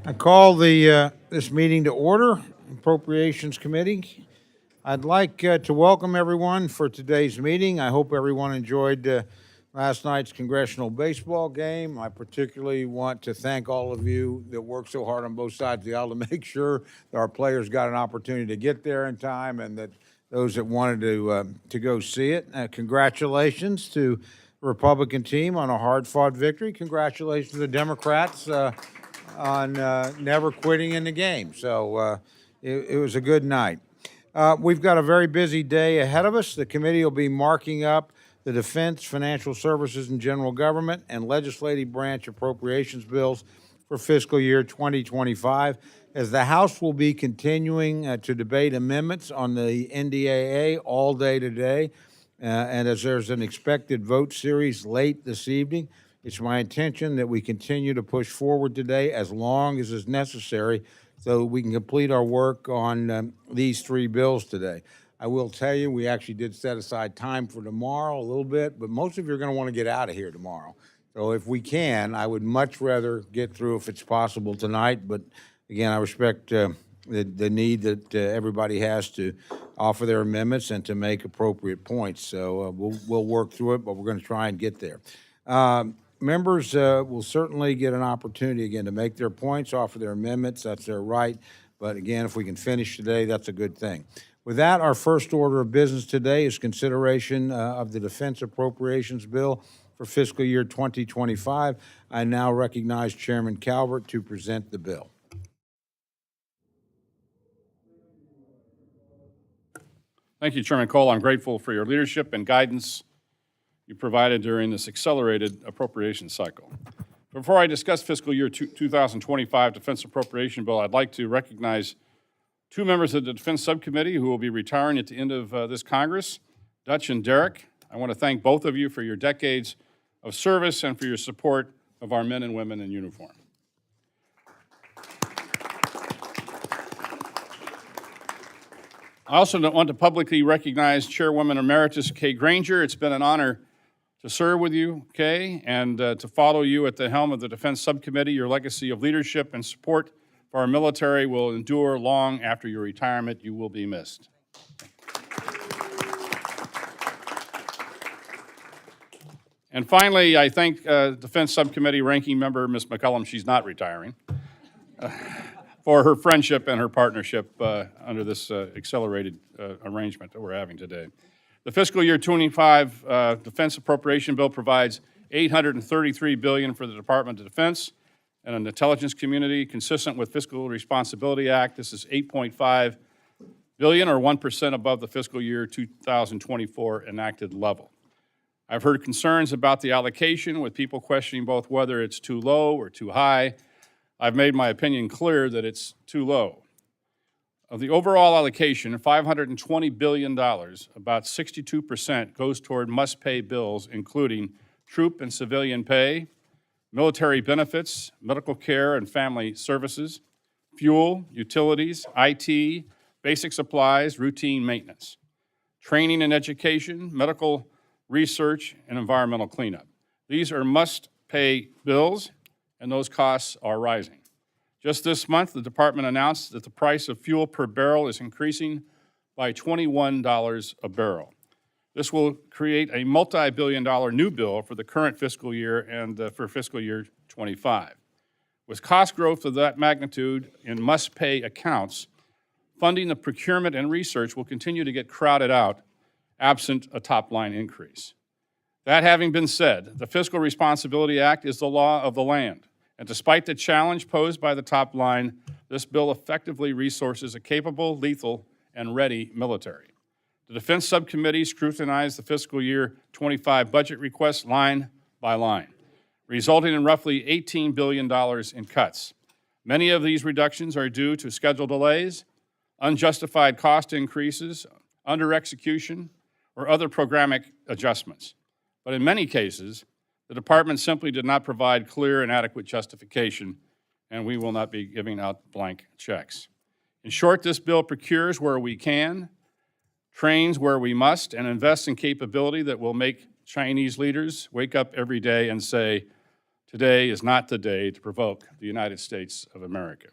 I call this meeting to order, Appropriations Committee. I'd like to welcome everyone for today's meeting. I hope everyone enjoyed last night's congressional baseball game. I particularly want to thank all of you that worked so hard on both sides of the aisle to make sure that our players got an opportunity to get there in time, and that those that wanted to go see it. Congratulations to the Republican team on a hard-fought victory. Congratulations to the Democrats on never quitting in the game. So it was a good night. We've got a very busy day ahead of us. The committee will be marking up the Defense, Financial Services, and General Government and Legislative Branch appropriations bills for fiscal year 2025, as the House will be continuing to debate amendments on the NDAA all day today, and as there's an expected vote series late this evening. It's my intention that we continue to push forward today as long as is necessary so we can complete our work on these three bills today. I will tell you, we actually did set aside time for tomorrow a little bit, but most of you are going to want to get out of here tomorrow. So if we can, I would much rather get through, if it's possible, tonight. But again, I respect the need that everybody has to offer their amendments and to make appropriate points. So we'll work through it, but we're going to try and get there. Members will certainly get an opportunity, again, to make their points, offer their amendments. That's their right. But again, if we can finish today, that's a good thing. With that, our first order of business today is consideration of the Defense Appropriations Bill for fiscal year 2025. I now recognize Chairman Calvert to present the bill. Thank you, Chairman Cole. I'm grateful for your leadership and guidance you provided during this accelerated appropriation cycle. Before I discuss fiscal year 2025 Defense Appropriation Bill, I'd like to recognize two members of the Defense Subcommittee who will be retiring at the end of this Congress, Dutch and Derek. I want to thank both of you for your decades of service and for your support of our men and women in uniform. I also want to publicly recognize Chairwoman Emeritus Kay Granger. It's been an honor to serve with you, Kay, and to follow you at the helm of the Defense Subcommittee. Your legacy of leadership and support for our military will endure long after your retirement. You will be missed. And finally, I thank Defense Subcommittee Ranking Member Ms. McCollum, she's not retiring, for her friendship and her partnership under this accelerated arrangement that we're having today. The fiscal year 25 Defense Appropriation Bill provides $833 billion for the Department of Defense and an intelligence community consistent with Fiscal Responsibility Act. This is $8.5 billion, or 1% above the fiscal year 2024 enacted level. I've heard concerns about the allocation, with people questioning both whether it's too low or too high. I've made my opinion clear that it's too low. Of the overall allocation, $520 billion, about 62% goes toward must-pay bills, including troop and civilian pay, military benefits, medical care and family services, fuel, utilities, IT, basic supplies, routine maintenance, training and education, medical research, and environmental cleanup. These are must-pay bills, and those costs are rising. Just this month, the department announced that the price of fuel per barrel is increasing by $21 a barrel. This will create a multi-billion-dollar new bill for the current fiscal year and for fiscal year 25. With cost growth of that magnitude in must-pay accounts, funding the procurement and research will continue to get crowded out absent a top-line increase. That having been said, the Fiscal Responsibility Act is the law of the land. And despite the challenge posed by the top line, this bill effectively resources a capable, lethal, and ready military. The Defense Subcommittee scrutinized the fiscal year 25 budget requests line by line, resulting in roughly $18 billion in cuts. Many of these reductions are due to schedule delays, unjustified cost increases, under-execution, or other programmatic adjustments. But in many cases, the department simply did not provide clear and adequate justification, and we will not be giving out blank checks. In short, this bill procures where we can, trains where we must, and invests in capability that will make Chinese leaders wake up every day and say, Today is not the day to provoke the United States of America.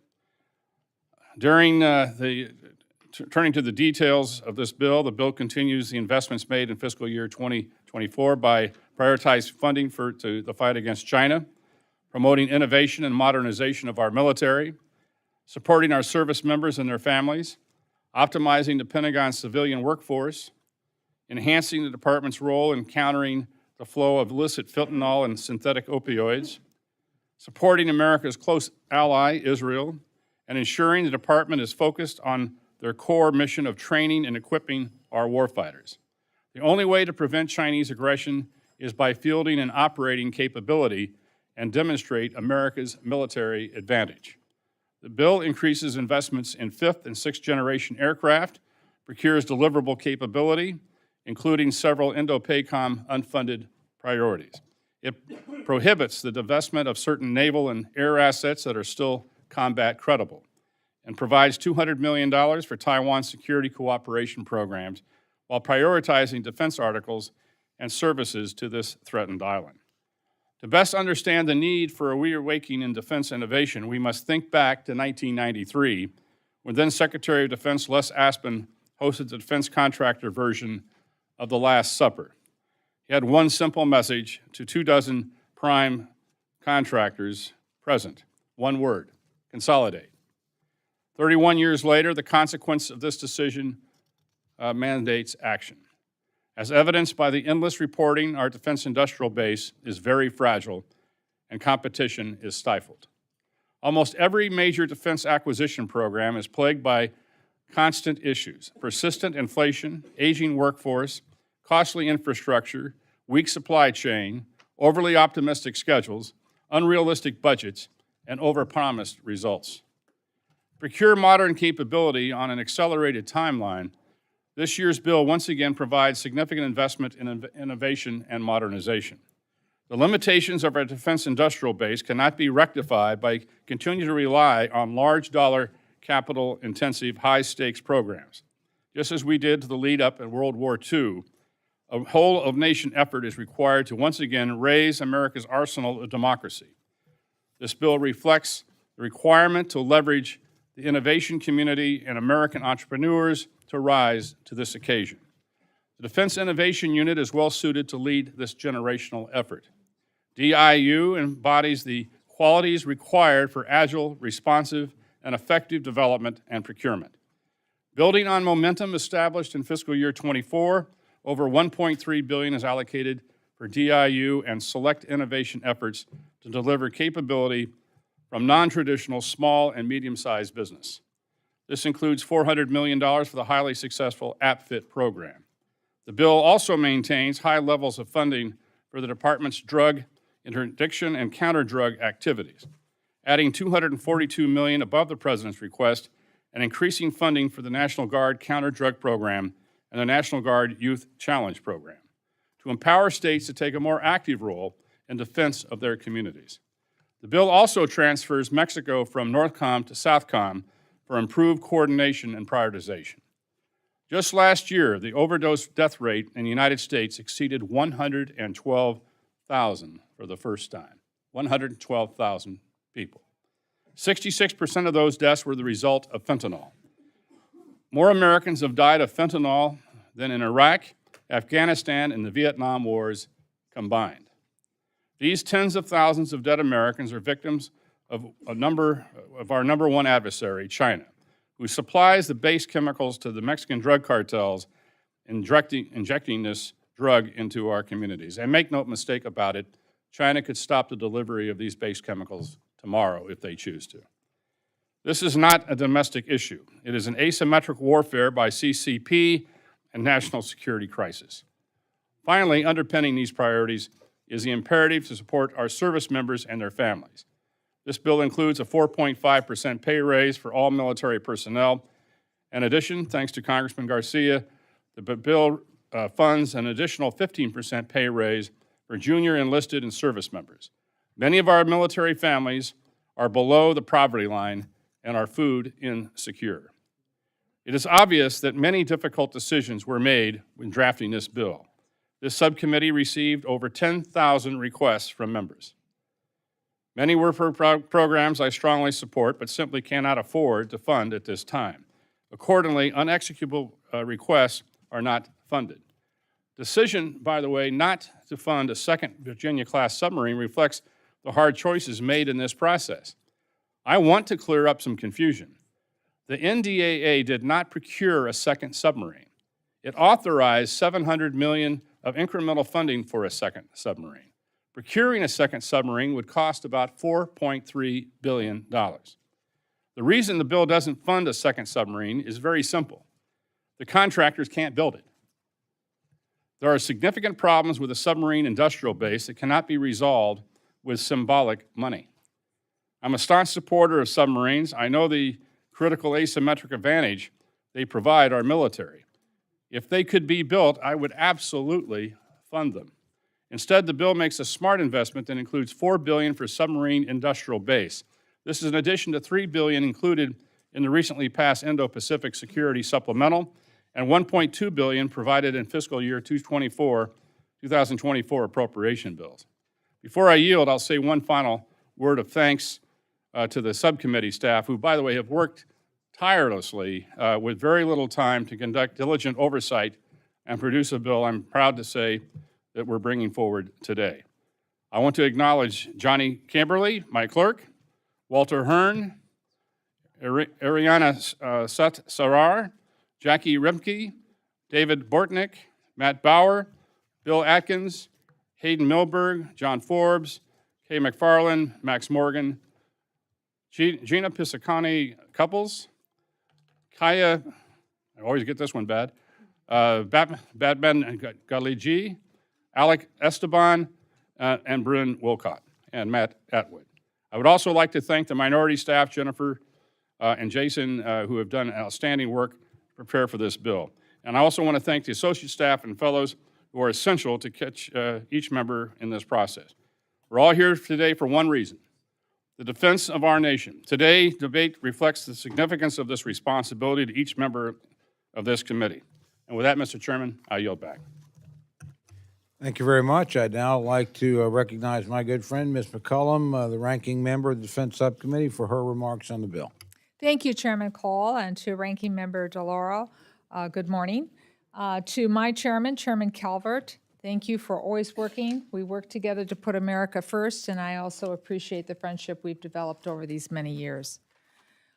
Turning to the details of this bill, the bill continues the investments made in fiscal year 2024 by prioritizing funding to the fight against China, promoting innovation and modernization of our military, supporting our service members and their families, optimizing the Pentagon's civilian workforce, enhancing the department's role in countering the flow of illicit fentanyl and synthetic opioids, supporting America's close ally, Israel, and ensuring the department is focused on their core mission of training and equipping our warfighters. The only way to prevent Chinese aggression is by fielding and operating capability and demonstrate America's military advantage. The bill increases investments in fifth and sixth generation aircraft, procures deliverable capability, including several Indo-PACOM unfunded priorities. It prohibits the divestment of certain naval and air assets that are still combat credible, and provides $200 million for Taiwan security cooperation programs while prioritizing defense articles and services to this threatened island. To best understand the need for a reawakening in defense innovation, we must think back to 1993, when then Secretary of Defense Les Aspin hosted the defense contractor version of the Last Supper. He had one simple message to 24 prime contractors present. One word: consolidate. 31 years later, the consequence of this decision mandates action. As evidenced by the endless reporting, our defense industrial base is very fragile and competition is stifled. Almost every major defense acquisition program is plagued by constant issues: persistent inflation, aging workforce, costly infrastructure, weak supply chain, overly optimistic schedules, unrealistic budgets, and overpromised results. Procure modern capability on an accelerated timeline. This year's bill once again provides significant investment in innovation and modernization. The limitations of our defense industrial base cannot be rectified by continuing to rely on large dollar, capital-intensive, high-stakes programs. Just as we did to the lead-up in World War II, a whole-of-nation effort is required to once again raise America's arsenal of democracy. This bill reflects the requirement to leverage the innovation community and American entrepreneurs to rise to this occasion. The Defense Innovation Unit is well suited to lead this generational effort. DIU embodies the qualities required for agile, responsive, and effective development and procurement. Building on momentum established in fiscal year 24, over $1.3 billion is allocated for DIU and select innovation efforts to deliver capability from non-traditional small and medium-sized business. This includes $400 million for the highly successful AppFit program. The bill also maintains high levels of funding for the department's drug interdiction and counter-drug activities, adding $242 million above the President's request and increasing funding for the National Guard counter-drug program and the National Guard Youth Challenge program to empower states to take a more active role in defense of their communities. The bill also transfers Mexico from NORTHCOM to SOUTHCOM for improved coordination and prioritization. Just last year, the overdose death rate in the United States exceeded 112,000 for the first time. 112,000 people. 66% of those deaths were the result of fentanyl. More Americans have died of fentanyl than in Iraq, Afghanistan, and the Vietnam Wars combined. These tens of thousands of dead Americans are victims of our number one adversary, China, who supplies the base chemicals to the Mexican drug cartels, injecting this drug into our communities. And make no mistake about it, China could stop the delivery of these base chemicals tomorrow if they choose to. This is not a domestic issue. It is an asymmetric warfare by CCP and national security crisis. Finally, underpinning these priorities is the imperative to support our service members and their families. This bill includes a 4.5% pay raise for all military personnel. In addition, thanks to Congressman Garcia, the bill funds an additional 15% pay raise for junior enlisted and service members. Many of our military families are below the poverty line and are food insecure. It is obvious that many difficult decisions were made when drafting this bill. This subcommittee received over 10,000 requests from members. Many were for programs I strongly support but simply cannot afford to fund at this time. Accordingly, unexecutable requests are not funded. Decision, by the way, not to fund a second Virginia-class submarine reflects the hard choices made in this process. I want to clear up some confusion. The NDAA did not procure a second submarine. It authorized $700 million of incremental funding for a second submarine. Procuring a second submarine would cost about $4.3 billion. The reason the bill doesn't fund a second submarine is very simple. The contractors can't build it. There are significant problems with a submarine industrial base that cannot be resolved with symbolic money. I'm a staunch supporter of submarines. I know the critical asymmetric advantage they provide our military. If they could be built, I would absolutely fund them. Instead, the bill makes a smart investment that includes $4 billion for submarine industrial base. This is in addition to $3 billion included in the recently passed Indo-Pacific Security Supplemental and $1.2 billion provided in fiscal year 2024 appropriation bills. Before I yield, I'll say one final word of thanks to the subcommittee staff, who, by the way, have worked tirelessly with very little time to conduct diligent oversight and produce a bill I'm proud to say that we're bringing forward today. I want to acknowledge Johnny Kimberly, my clerk, Walter Hearn, Ariana Sarar, Jackie Remke, David Bortnick, Matt Bauer, Bill Atkins, Hayden Milberg, John Forbes, Kay McFarland, Max Morgan, Gina Pisacani Couples, Kaya, I always get this one bad, Batman Galigi, Alec Esteban, and Bryn Wilcott, and Matt Atwood. I would also like to thank the minority staff, Jennifer and Jason, who have done outstanding work to prepare for this bill. And I also want to thank the associate staff and fellows who are essential to catch each member in this process. We're all here today for one reason: the defense of our nation. Today's debate reflects the significance of this responsibility to each member of this committee. And with that, Mr. Chairman, I yield back. Thank you very much. I'd now like to recognize my good friend, Ms. McCollum, the ranking member of the Defense Subcommittee, for her remarks on the bill. Thank you, Chairman Cole, and to Ranking Member DeLauro, good morning. To my chairman, Chairman Calvert, thank you for always working. We work together to put America first, and I also appreciate the friendship we've developed over these many years.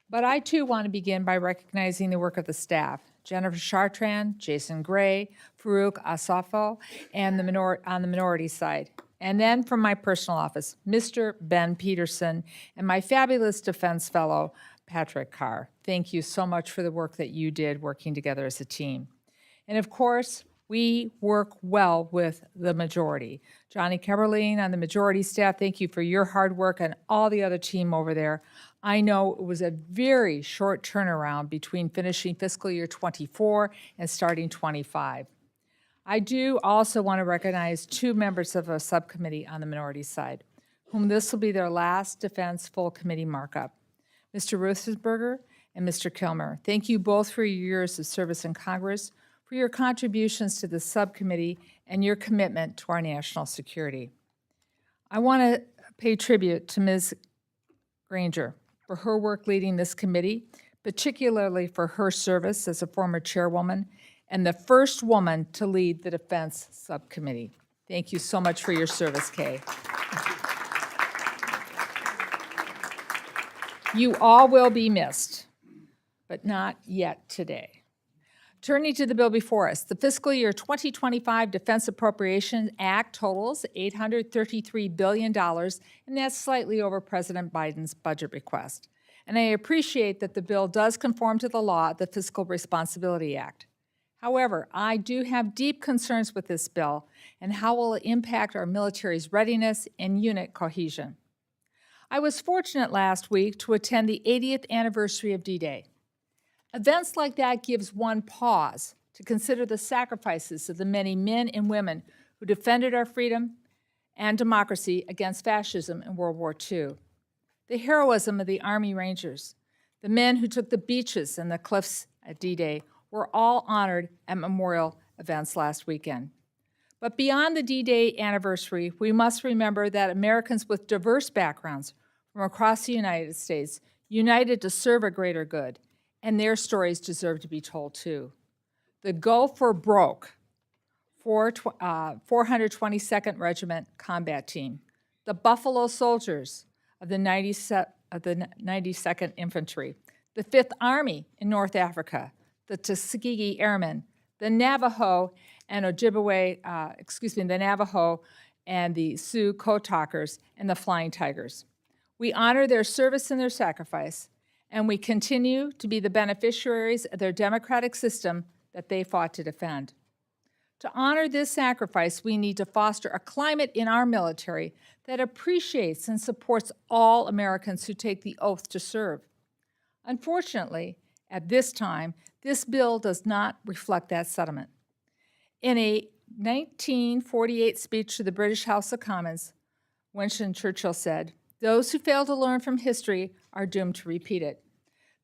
But I, too, want to begin by recognizing the work of the staff: Jennifer Chartrand, Jason Gray, Farouk Asafo, and on the minority side. And then from my personal office, Mr. Ben Peterson, and my fabulous defense fellow, Patrick Carr. Thank you so much for the work that you did working together as a team. And of course, we work well with the majority. Johnny Keberline on the majority staff, thank you for your hard work, and all the other team over there. I know it was a very short turnaround between finishing fiscal year 24 and starting 25. I do also want to recognize two members of a subcommittee on the minority side, whom this will be their last defense full committee markup: Mr. Ruthensberger and Mr. Kilmer. Thank you both for your years of service in Congress, for your contributions to the subcommittee, and your commitment to our national security. I want to pay tribute to Ms. Granger for her work leading this committee, particularly for her service as a former chairwoman and the first woman to lead the Defense Subcommittee. Thank you so much for your service, Kay. You all will be missed, but not yet today. Turning to the bill before us, the fiscal year 2025 Defense Appropriations Act totals $833 billion, and that's slightly over President Biden's budget request. And I appreciate that the bill does conform to the law, the Fiscal Responsibility Act. However, I do have deep concerns with this bill and how it will impact our military's readiness and unit cohesion. I was fortunate last week to attend the 80th anniversary of D-Day. Events like that gives one pause to consider the sacrifices of the many men and women who defended our freedom and democracy against fascism in World War II. The heroism of the Army Rangers, the men who took the beaches and the cliffs at D-Day, were all honored at memorial events last weekend. But beyond the D-Day anniversary, we must remember that Americans with diverse backgrounds from across the United States united to serve a greater good, and their stories deserve to be told too. The Go for Broke 422nd Regiment Combat Team, the Buffalo Soldiers of the 92nd Infantry, the 5th Army in North Africa, the Tuskegee Airmen, the Navajo and the Navajo and the Sioux Code Talkers and the Flying Tigers. We honor their service and their sacrifice, and we continue to be the beneficiaries of their democratic system that they fought to defend. To honor this sacrifice, we need to foster a climate in our military that appreciates and supports all Americans who take the oath to serve. Unfortunately, at this time, this bill does not reflect that sentiment. In a 1948 speech to the British House of Commons, Winston Churchill said, "Those who fail to learn from history are doomed to repeat it."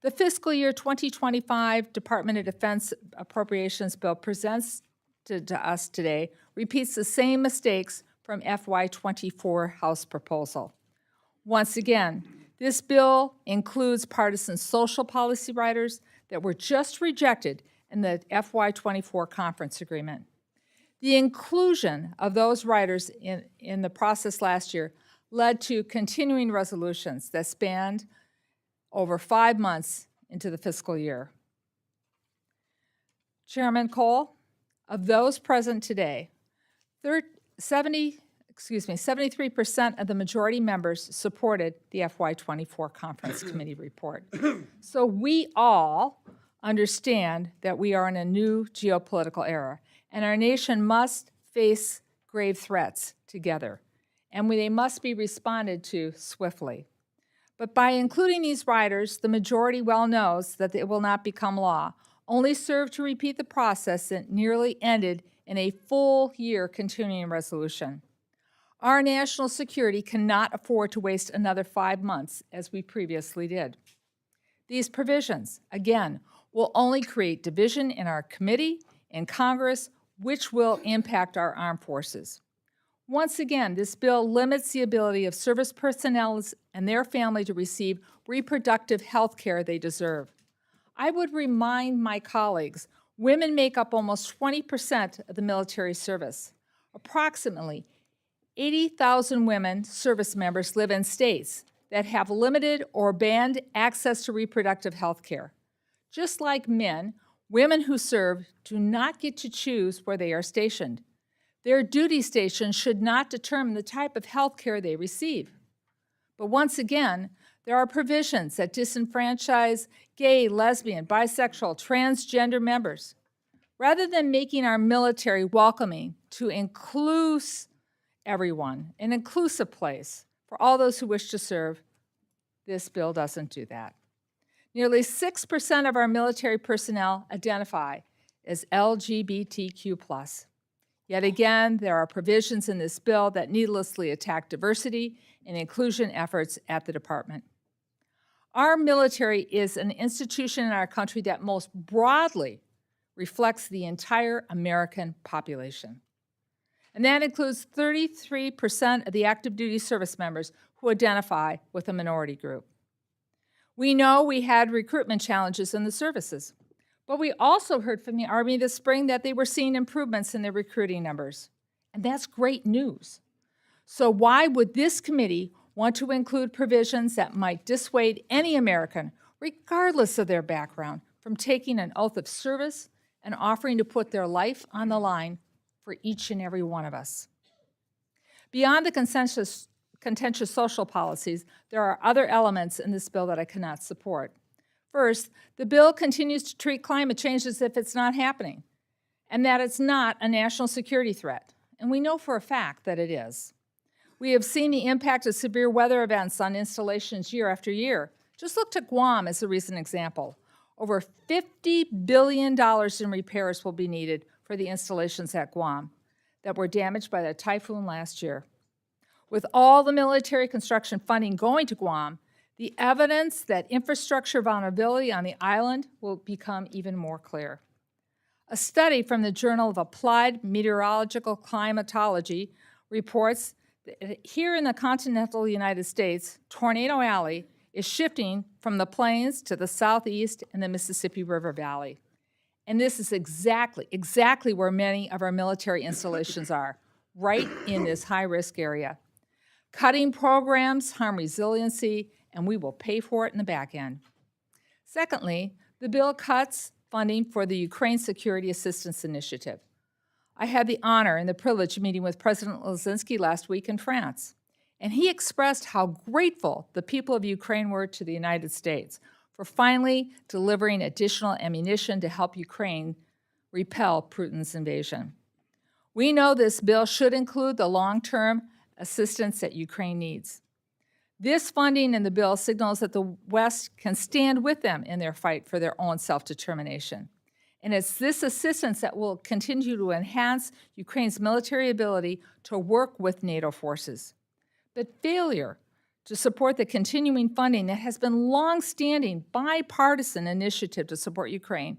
The fiscal year 2025 Department of Defense Appropriations bill presented to us today repeats the same mistakes from FY24 House proposal. Once again, this bill includes partisan social policy riders that were just rejected in the FY24 conference agreement. The inclusion of those riders in the process last year led to continuing resolutions that spanned over 5 months into the fiscal year. Chairman Cole, of those present today, 73% of the majority members supported the FY24 Conference Committee report. So we all understand that we are in a new geopolitical era, and our nation must face grave threats together, and they must be responded to swiftly. But by including these riders, the majority well knows that it will not become law, only serve to repeat the process that nearly ended in a full-year continuing resolution. Our national security cannot afford to waste another 5 months, as we previously did. These provisions, again, will only create division in our committee, in Congress, which will impact our armed forces. Once again, this bill limits the ability of service personnel and their family to receive reproductive health care they deserve. I would remind my colleagues, women make up almost 20% of the military service. Approximately 80,000 women service members live in states that have limited or banned access to reproductive health care. Just like men, women who serve do not get to choose where they are stationed. Their duty station should not determine the type of health care they receive. But once again, there are provisions that disenfranchise gay, lesbian, bisexual, transgender members. Rather than making our military welcoming to include everyone, an inclusive place for all those who wish to serve, this bill doesn't do that. Nearly 6% of our military personnel identify as LGBTQ+. Yet again, there are provisions in this bill that needlessly attack diversity and inclusion efforts at the department. Our military is an institution in our country that most broadly reflects the entire American population. And that includes 33% of the active duty service members who identify with a minority group. We know we had recruitment challenges in the services, but we also heard from the Army this spring that they were seeing improvements in their recruiting numbers. And that's great news. So why would this committee want to include provisions that might dissuade any American, regardless of their background, from taking an oath of service and offering to put their life on the line for each and every one of us? Beyond the contentious social policies, there are other elements in this bill that I cannot support. First, the bill continues to treat climate change as if it's not happening, and that it's not a national security threat. And we know for a fact that it is. We have seen the impact of severe weather events on installations year after year. Just look to Guam as a recent example. Over $50 billion in repairs will be needed for the installations at Guam that were damaged by the typhoon last year. With all the military construction funding going to Guam, the evidence that infrastructure vulnerability on the island will become even more clear. A study from the Journal of Applied Meteorological Climatology reports that here in the continental United States, Tornado Alley is shifting from the plains to the southeast and the Mississippi River Valley. And this is exactly where many of our military installations are, right in this high-risk area. Cutting programs harm resiliency, and we will pay for it in the back end. Secondly, the bill cuts funding for the Ukraine Security Assistance Initiative. I had the honor and the privilege of meeting with President Zelensky last week in France, and he expressed how grateful the people of Ukraine were to the United States for finally delivering additional ammunition to help Ukraine repel Putin's invasion. We know this bill should include the long-term assistance that Ukraine needs. This funding in the bill signals that the West can stand with them in their fight for their own self-determination. And it's this assistance that will continue to enhance Ukraine's military ability to work with NATO forces. But failure to support the continuing funding that has been long-standing bipartisan initiative to support Ukraine,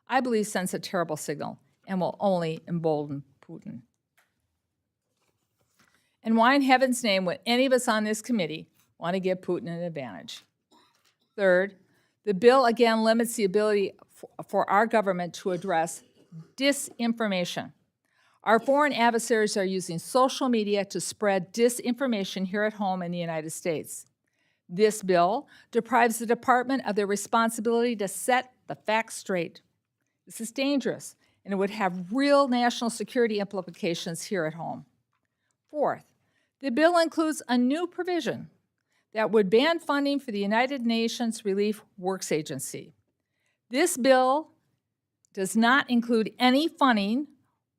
I believe sends a terrible signal and will only embolden Putin. And why in heaven's name would any of us on this committee want to give Putin an advantage? Third, the bill again limits the ability for our government to address disinformation. Our foreign adversaries are using social media to spread disinformation here at home in the United States. This bill deprives the department of their responsibility to set the facts straight. This is dangerous, and it would have real national security implications here at home. Fourth, the bill includes a new provision that would ban funding for the United Nations Relief Works Agency. This bill does not include any funding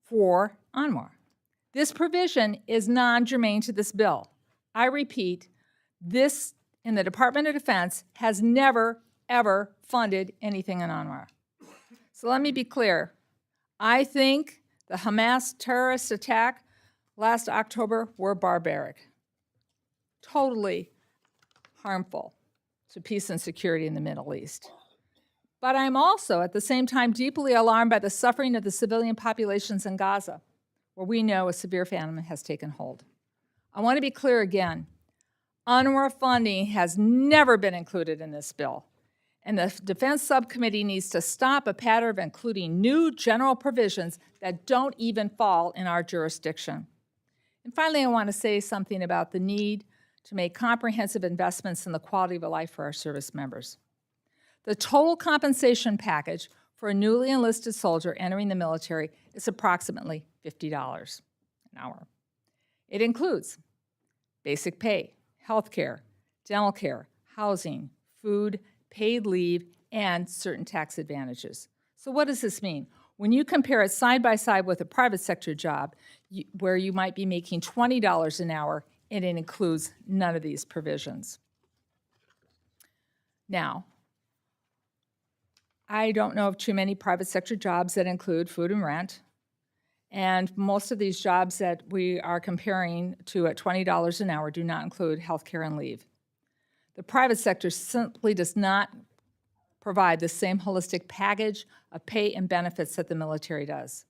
for UNRWA. This provision is non-germane to this bill. I repeat, this in the Department of Defense has never, ever funded anything in UNRWA. So let me be clear. I think the Hamas terrorist attack last October were barbaric, totally harmful to peace and security in the Middle East. But I'm also, at the same time, deeply alarmed by the suffering of the civilian populations in Gaza, where we know a severe famine has taken hold. I want to be clear again. UNRWA funding has never been included in this bill, and the Defense Subcommittee needs to stop a pattern of including new general provisions that don't even fall in our jurisdiction. And finally, I want to say something about the need to make comprehensive investments in the quality of life for our service members. The total compensation package for a newly enlisted soldier entering the military is approximately $50 an hour. It includes basic pay, health care, dental care, housing, food, paid leave, and certain tax advantages. So what does this mean? When you compare it side by side with a private sector job where you might be making $20 an hour, and it includes none of these provisions. Now, I don't know of too many private sector jobs that include food and rent, and most of these jobs that we are comparing to at $20 an hour do not include health care and leave. The private sector simply does not provide the same holistic package of pay and benefits that the military does.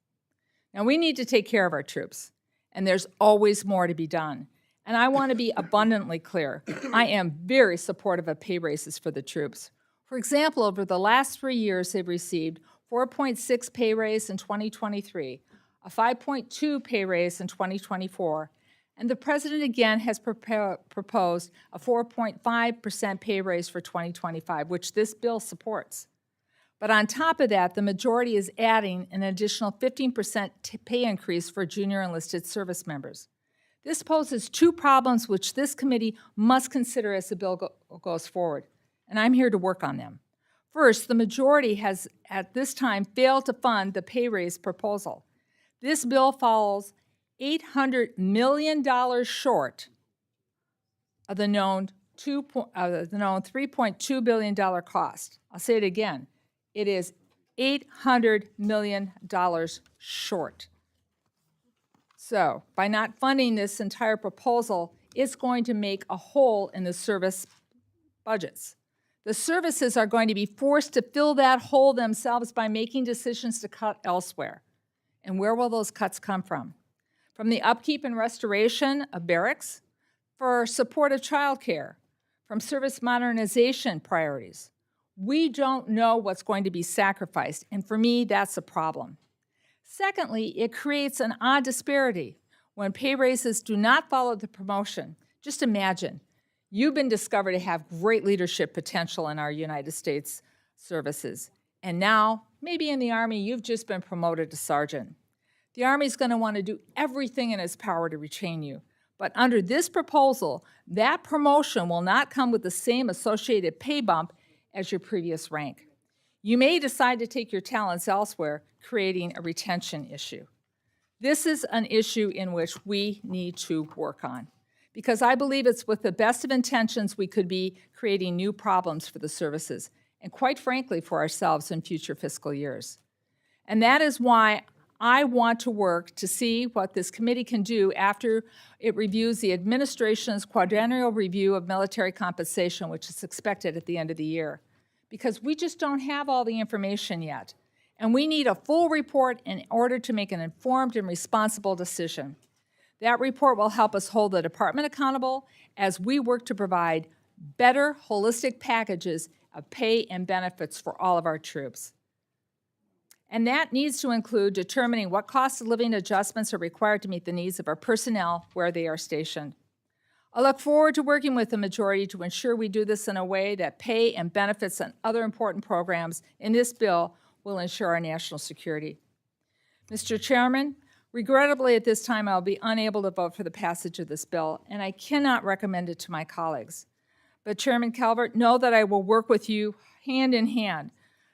Now, we need to take care of our troops, and there's always more to be done. And I want to be abundantly clear. I am very supportive of pay raises for the troops. For example, over the last 3 years, they've received 4.6 pay raise in 2023, a 5.2 pay raise in 2024, and the President again has proposed a 4.5% pay raise for 2025, which this bill supports. But on top of that, the majority is adding an additional 15% pay increase for junior enlisted service members. This poses two problems which this committee must consider as the bill goes forward, and I'm here to work on them. First, the majority has, at this time, failed to fund the pay raise proposal. This bill falls $800 million short of the known $3.2 billion cost. I'll say it again. It is $800 million short. So, by not funding this entire proposal, it's going to make a hole in the service budgets. The services are going to be forced to fill that hole themselves by making decisions to cut elsewhere. And where will those cuts come from? From the upkeep and restoration of barracks, for support of childcare, from service modernization priorities. We don't know what's going to be sacrificed, and for me, that's a problem. Secondly, it creates an odd disparity when pay raises do not follow the promotion. Just imagine, you've been discovered to have great leadership potential in our United States services, and now, maybe in the Army, you've just been promoted to sergeant. The Army's going to want to do everything in its power to retain you. But under this proposal, that promotion will not come with the same associated pay bump as your previous rank. You may decide to take your talents elsewhere, creating a retention issue. This is an issue in which we need to work on, because I believe it's with the best of intentions we could be creating new problems for the services, and quite frankly, for ourselves in future fiscal years. And that is why I want to work to see what this committee can do after it reviews the administration's quadrennial review of military compensation, which is expected at the end of the year. Because we just don't have all the information yet. And we need a full report in order to make an informed and responsible decision. That report will help us hold the department accountable as we work to provide better holistic packages of pay and benefits for all of our troops. And that needs to include determining what cost of living adjustments are required to meet the needs of our personnel where they are stationed. I look forward to working with the majority to ensure we do this in a way that pay and benefits and other important programs in this bill will ensure our national security. Mr. Chairman, regrettably at this time I'll be unable to vote for the passage of this bill, and I cannot recommend it to my colleagues. But Chairman Calvert, know that I will work with you hand in hand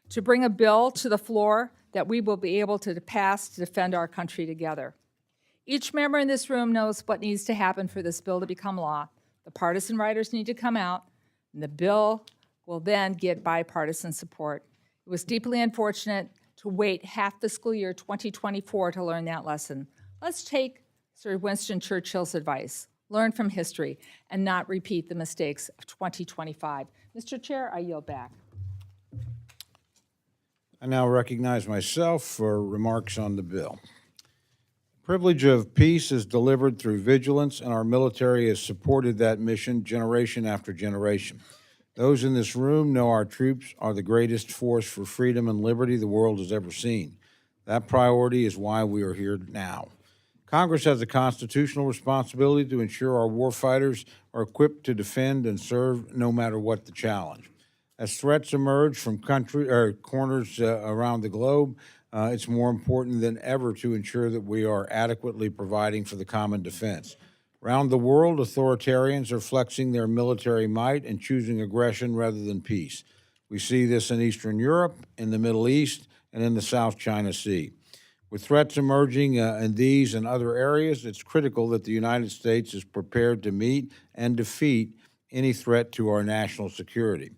to bring a bill to the floor that we will be able to pass to defend our country together. Each member in this room knows what needs to happen for this bill to become law. The partisan writers need to come out, and the bill will then get bipartisan support. It was deeply unfortunate to wait half fiscal year 2024 to learn that lesson. Let's take Sir Winston Churchill's advice, learn from history, and not repeat the mistakes of 2025. Mr. Chair, I yield back. I now recognize myself for remarks on the bill. The privilege of peace is delivered through vigilance, and our military has supported that mission generation after generation. Those in this room know our troops are the greatest force for freedom and liberty the world has ever seen. That priority is why we are here now. Congress has a constitutional responsibility to ensure our warfighters are equipped to defend and serve no matter what the challenge. As threats emerge from corners around the globe, it's more important than ever to ensure that we are adequately providing for the common defense. Around the world, authoritarians are flexing their military might and choosing aggression rather than peace. We see this in Eastern Europe, in the Middle East, and in the South China Sea. With threats emerging in these and other areas, it's critical that the United States is prepared to meet and defeat any threat to our national security.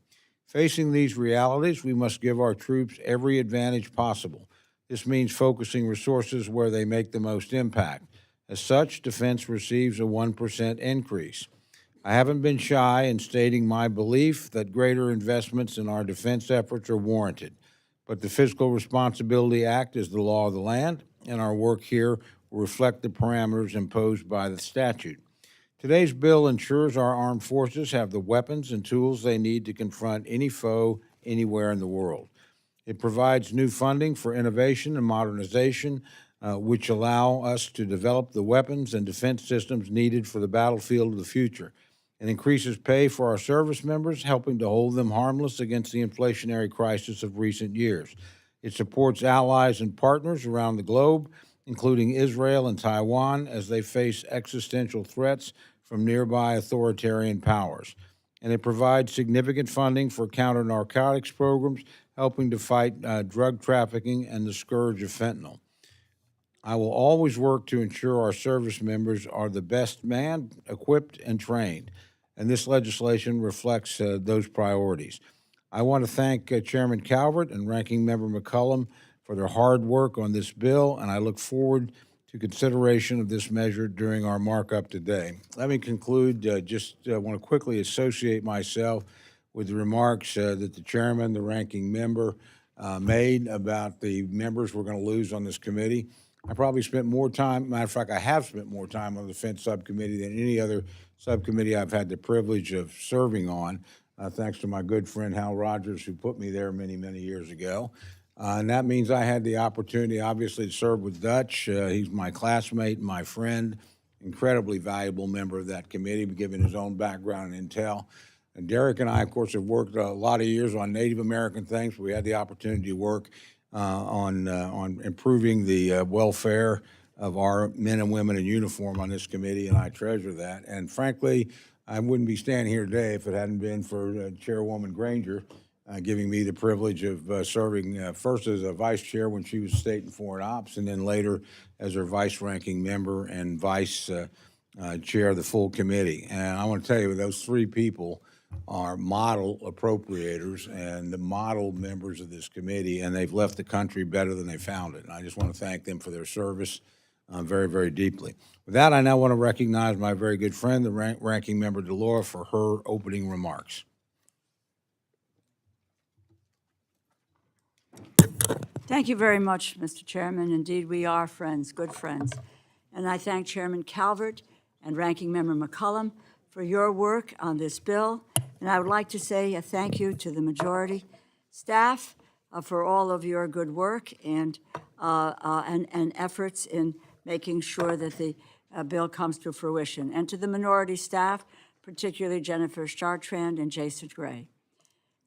Facing these realities, we must give our troops every advantage possible. This means focusing resources where they make the most impact. As such, defense receives a 1% increase. I haven't been shy in stating my belief that greater investments in our defense efforts are warranted. But the Fiscal Responsibility Act is the law of the land, and our work here will reflect the parameters imposed by the statute. Today's bill ensures our armed forces have the weapons and tools they need to confront any foe anywhere in the world. It provides new funding for innovation and modernization, which allow us to develop the weapons and defense systems needed for the battlefield of the future. It increases pay for our service members, helping to hold them harmless against the inflationary crisis of recent years. It supports allies and partners around the globe, including Israel and Taiwan, as they face existential threats from nearby authoritarian powers. And it provides significant funding for counter-narcotics programs, helping to fight drug trafficking and the scourge of fentanyl. I will always work to ensure our service members are the best manned, equipped, and trained, and this legislation reflects those priorities. I want to thank Chairman Calvert and Ranking Member McCollum for their hard work on this bill, and I look forward to consideration of this measure during our markup today. Let me conclude, want to quickly associate myself with the remarks that the chairman, the ranking member, made about the members we're going to lose on this committee. I probably spent more time, matter of fact, I have spent more time on the Defense Subcommittee than any other subcommittee I've had the privilege of serving on, thanks to my good friend Hal Rogers, who put me there many, many years ago. And that means I had the opportunity, obviously, to serve with Dutch. He's my classmate, my friend, incredibly valuable member of that committee, given his own background and intel. And Derek and I, of course, have worked a lot of years on Native American things. We had the opportunity to work on improving the welfare of our men and women in uniform on this committee, and I treasure that. And frankly, I wouldn't be standing here today if it hadn't been for Chairwoman Granger giving me the privilege of serving first as a vice chair when she was State and Foreign Ops, and then later as her vice-ranking member and vice chair of the full committee. And I want to tell you, those three people are model appropriators and the model members of this committee, and they've left the country better than they found it. And I just want to thank them for their service very, very deeply. With that, I now want to recognize my very good friend, the ranking member Delora, for her opening remarks. Thank you very much, Mr. Chairman. Indeed, we are friends, good friends. And I thank Chairman Calvert and Ranking Member McCollum for your work on this bill. And I would like to say a thank you to the majority staff for all of your good work and efforts in making sure that the bill comes to fruition. And to the minority staff, particularly Jennifer Chartrand and Jason Gray.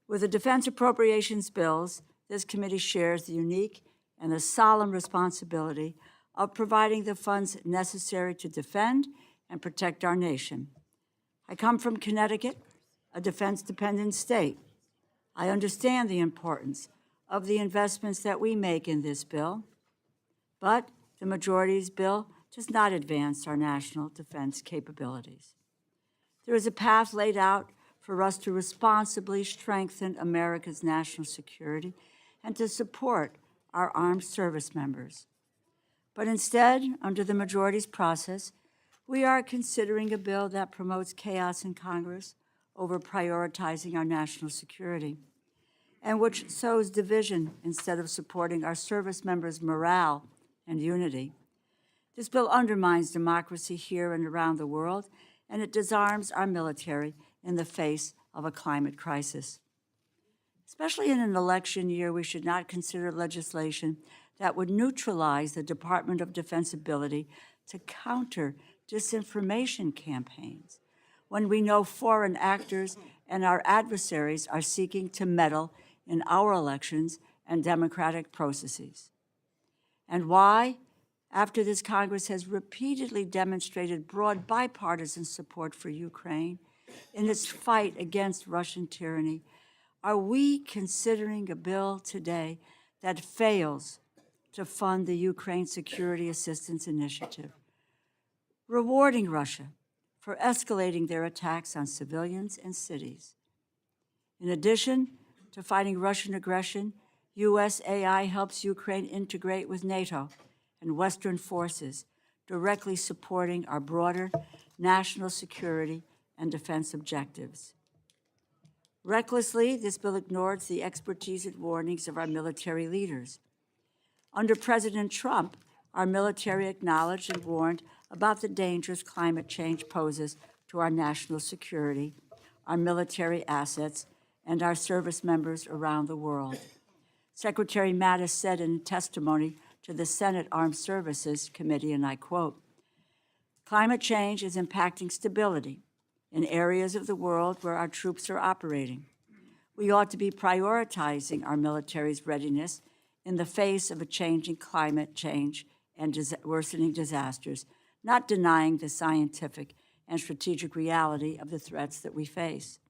With the defense appropriations bills, this committee shares the unique and the solemn responsibility of providing the funds necessary to defend and protect our nation. I come from Connecticut, a defense-dependent state. I understand the importance of the investments that we make in this bill, but the majority's bill does not advance our national defense capabilities. There is a path laid out for us to responsibly strengthen America's national security and to support our armed service members. But instead, under the majority's process, we are considering a bill that promotes chaos in Congress over prioritizing our national security, and which sows division instead of supporting our service members' morale and unity. This bill undermines democracy here and around the world, and it disarms our military in the face of a climate crisis. Especially in an election year, we should not consider legislation that would neutralize the Department of Defense ability to counter disinformation campaigns when we know foreign actors and our adversaries are seeking to meddle in our elections and democratic processes. And why? After this Congress has repeatedly demonstrated broad bipartisan support for Ukraine in its fight against Russian tyranny, are we considering a bill today that fails to fund the Ukraine Security Assistance Initiative, rewarding Russia for escalating their attacks on civilians and cities? In addition to fighting Russian aggression, USAI helps Ukraine integrate with NATO and Western forces, directly supporting our broader national security and defense objectives. Recklessly, this bill ignores the expertise and warnings of our military leaders. Under President Trump, our military acknowledged and warned about the dangers climate change poses to our national security, our military assets, and our service members around the world. Secretary Mattis said in testimony to the Senate Armed Services Committee, and I quote, "Climate change is impacting stability in areas of the world where our troops are operating. We ought to be prioritizing our military's readiness in the face of a changing climate change and worsening disasters, not denying the scientific and strategic reality of the threats that we face."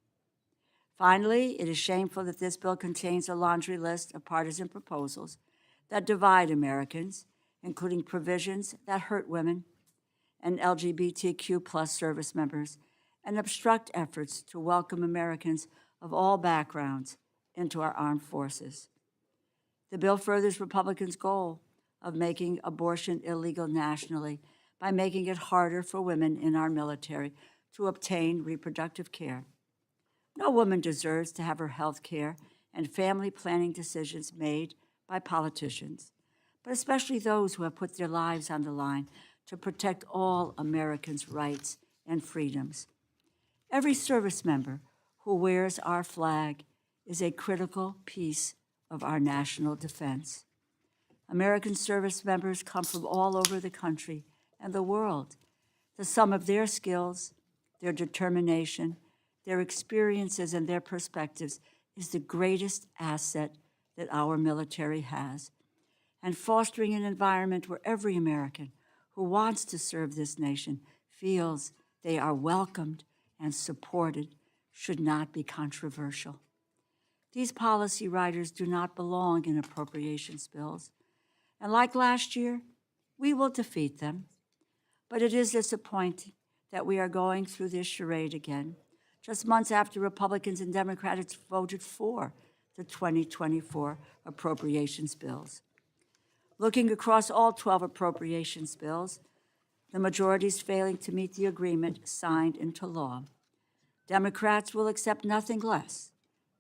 Finally, it is shameful that this bill contains a laundry list of partisan proposals that divide Americans, including provisions that hurt women and LGBTQ+ service members, and obstruct efforts to welcome Americans of all backgrounds into our armed forces. The bill furthers Republicans' goal of making abortion illegal nationally by making it harder for women in our military to obtain reproductive care. No woman deserves to have her health care and family planning decisions made by politicians, but especially those who have put their lives on the line to protect all Americans' rights and freedoms. Every service member who wears our flag is a critical piece of our national defense. American service members come from all over the country and the world. The sum of their skills, their determination, their experiences, and their perspectives is the greatest asset that our military has. And fostering an environment where every American who wants to serve this nation feels they are welcomed and supported should not be controversial. These policy riders do not belong in appropriations bills. And like last year, we will defeat them. But it is disappointing that we are going through this charade again, just months after Republicans and Democrats voted for the 2024 appropriations bills. Looking across all 12 appropriations bills, the majority is failing to meet the agreement signed into law. Democrats will accept nothing less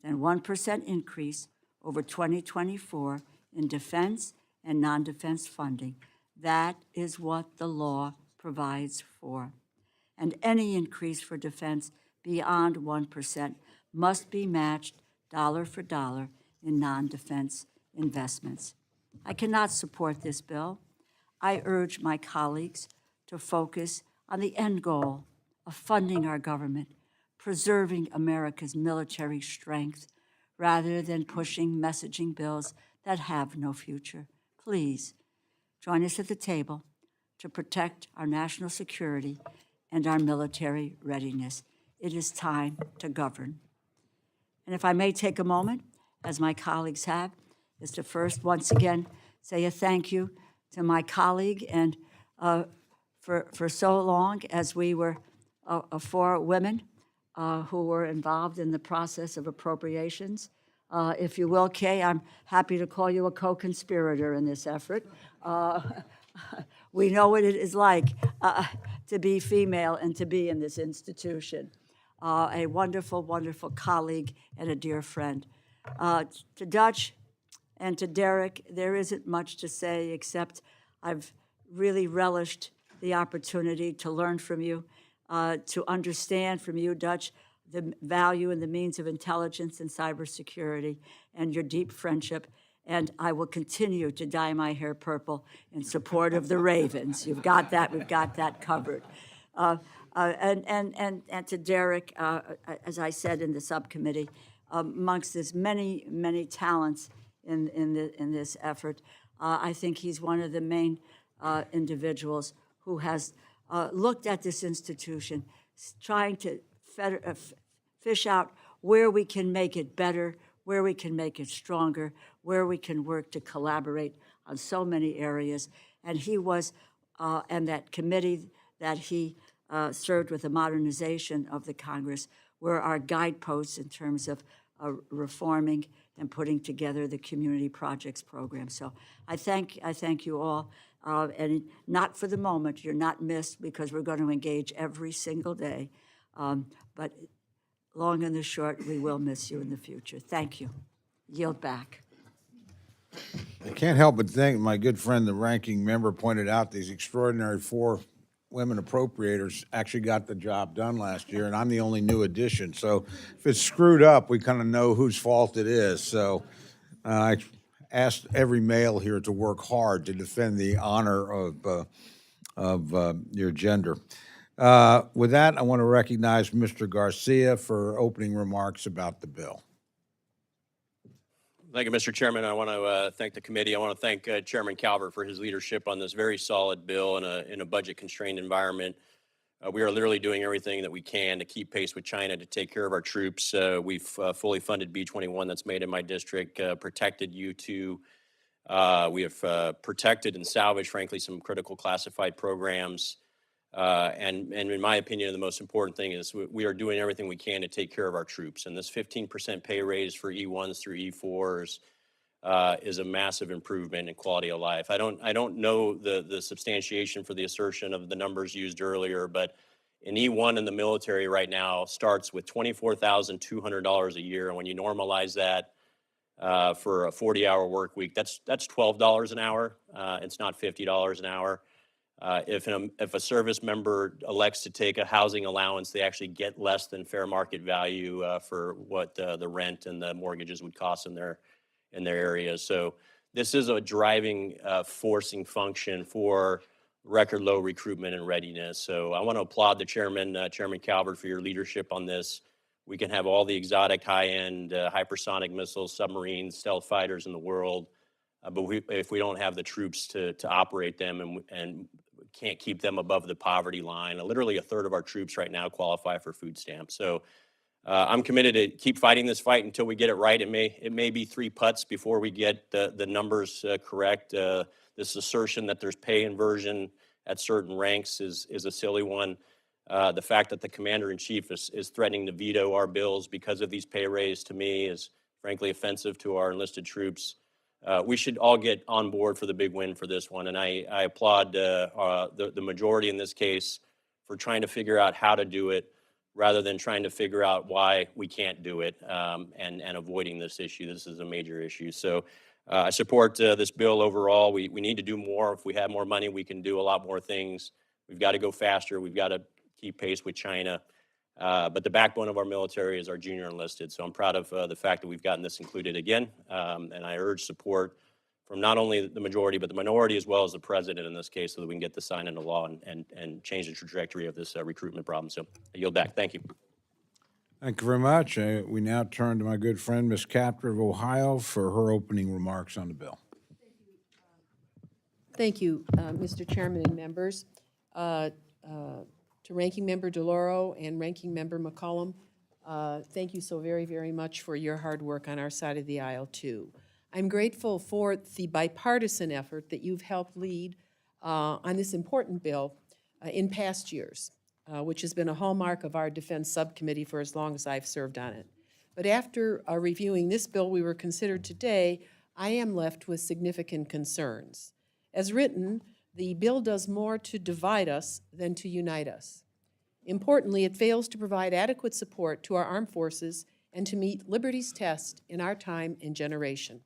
than 1% increase over 2024 in defense and non-defense funding. That is what the law provides for. And any increase for defense beyond 1% must be matched dollar for dollar in non-defense investments. I cannot support this bill. I urge my colleagues to focus on the end goal of funding our government, preserving America's military strength, rather than pushing messaging bills that have no future. Please join us at the table to protect our national security and our military readiness. It is time to govern. And if I may take a moment, as my colleagues have, is to first, once again, say a thank you to my colleague and for so long as we were 4 women who were involved in the process of appropriations. If you will, Kay, I'm happy to call you a co-conspirator in this effort. We know what it is like to be female and to be in this institution. A wonderful, wonderful colleague and a dear friend. To Dutch and to Derek, there isn't much to say except I've really relished the opportunity to learn from you, to understand from you, Dutch, the value and the means of intelligence and cybersecurity and your deep friendship. And I will continue to dye my hair purple in support of the Ravens. You've got that, we've got that covered. And to Derek, as I said in the subcommittee, amongst his many, many talents in this effort, I think he's one of the main individuals who has looked at this institution, trying to fish out where we can make it better, where we can make it stronger, where we can work to collaborate on so many areas. And he was, and that committee that he served with the modernization of the Congress were our guideposts in terms of reforming and putting together the community projects program. So I thank you all. And not for the moment, you're not missed because we're going to engage every single day. But long and the short, we will miss you in the future. Thank you. Yield back. I can't help but think, my good friend, the ranking member, pointed out these extraordinary 4 women appropriators actually got the job done last year, and I'm the only new addition. So if it's screwed up, we kind of know whose fault it is. So I asked every male here to work hard to defend the honor of your gender. With that, I want to recognize Mr. Garcia for opening remarks about the bill. Thank you, Mr. Chairman. I want to thank the committee. I want to thank Chairman Calvert for his leadership on this very solid bill in a budget-constrained environment. We are literally doing everything that we can to keep pace with China to take care of our troops. We've fully funded B-21 that's made in my district, protected U-2. We have protected and salvaged, frankly, some critical classified programs. And in my opinion, the most important thing is we are doing everything we can to take care of our troops. And this 15% pay raise for E1s through E4s is a massive improvement in quality of life. I don't know the substantiation for the assertion of the numbers used earlier, but An E1 in the military right now starts with $24,200 a year. And when you normalize that for a 40-hour work week, that's $12 an hour. It's not $50 an hour. If a service member elects to take a housing allowance, they actually get less than fair market value for what the rent and the mortgages would cost in their areas. So this is a driving, forcing function for record low recruitment and readiness. So I want to applaud the chairman, Chairman Calvert, for your leadership on this. We can have all the exotic high-end hypersonic missiles, submarines, stealth fighters in the world, but if we don't have the troops to operate them and can't keep them above the poverty line, literally a third of our troops right now qualify for food stamps. So I'm committed to keep fighting this fight until we get it right. It may be 3 putts before we get the numbers correct. This assertion that there's pay inversion at certain ranks is a silly one. The fact that the commander-in-chief is threatening to veto our bills because of these pay raises, to me, is frankly offensive to our enlisted troops. We should all get on board for the big win for this one, and I applaud the majority in this case for trying to figure out how to do it rather than trying to figure out why we can't do it and avoiding this issue. This is a major issue. So I support this bill overall. We need to do more. If we have more money, we can do a lot more things. We've got to go faster. We've got to keep pace with China. But the backbone of our military is our junior enlisted. So I'm proud of the fact that we've gotten this included again. And I urge support from not only the majority, but the minority as well as the president in this case, so that we can get this signed into law and change the trajectory of this recruitment problem. So I yield back. Thank you. Thank you very much. We now turn to my good friend, Ms. Capter of Ohio, for her opening remarks on the bill. Thank you, Mr. Chairman and members. To Ranking Member DeLauro and Ranking Member McCollum, thank you so very, very much for your hard work on our side of the aisle, too. I'm grateful for the bipartisan effort that you've helped lead on this important bill in past years, which has been a hallmark of our Defense Subcommittee for as long as I've served on it. But after reviewing this bill we were considered today, I am left with significant concerns. As written, the bill does more to divide us than to unite us. Importantly, it fails to provide adequate support to our armed forces and to meet liberty's test in our time and generation.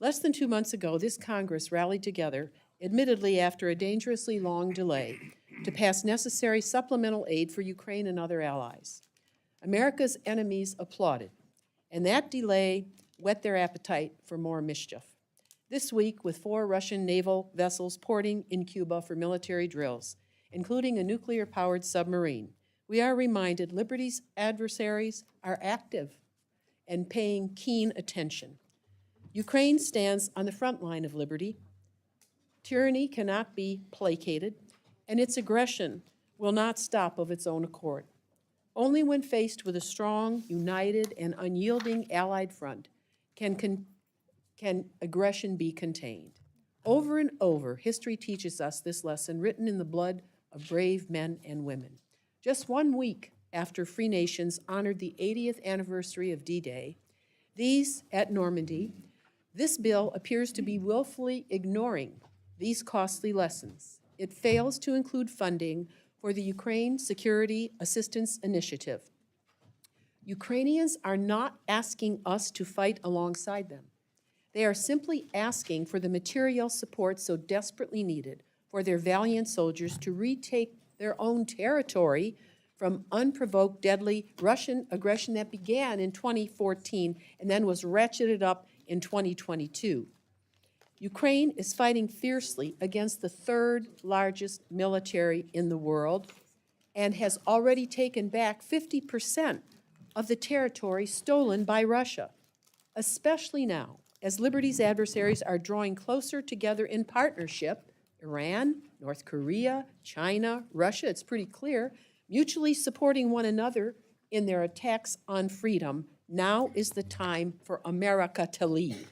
Less than 2 months ago, this Congress rallied together, admittedly after a dangerously long delay, to pass necessary supplemental aid for Ukraine and other allies. America's enemies applauded, and that delay whet their appetite for more mischief. This week, with 4 Russian naval vessels porting in Cuba for military drills, including a nuclear-powered submarine, we are reminded liberty's adversaries are active and paying keen attention. Ukraine stands on the front line of liberty. Tyranny cannot be placated, and its aggression will not stop of its own accord. Only when faced with a strong, united, and unyielding allied front can aggression be contained. Over and over, history teaches us this lesson written in the blood of brave men and women. Just 1 week after free nations honored the 80th anniversary of D-Day, at Normandy, this bill appears to be willfully ignoring these costly lessons. It fails to include funding for the Ukraine Security Assistance Initiative. Ukrainians are not asking us to fight alongside them. They are simply asking for the material support so desperately needed for their valiant soldiers to retake their own territory from unprovoked, deadly Russian aggression that began in 2014 and then was ratcheted up in 2022. Ukraine is fighting fiercely against the 3rd largest military in the world and has already taken back 50% of the territory stolen by Russia, especially now as liberty's adversaries are drawing closer together in partnership. Iran, North Korea, China, Russia, it's pretty clear, mutually supporting one another in their attacks on freedom. Now is the time for America to lead.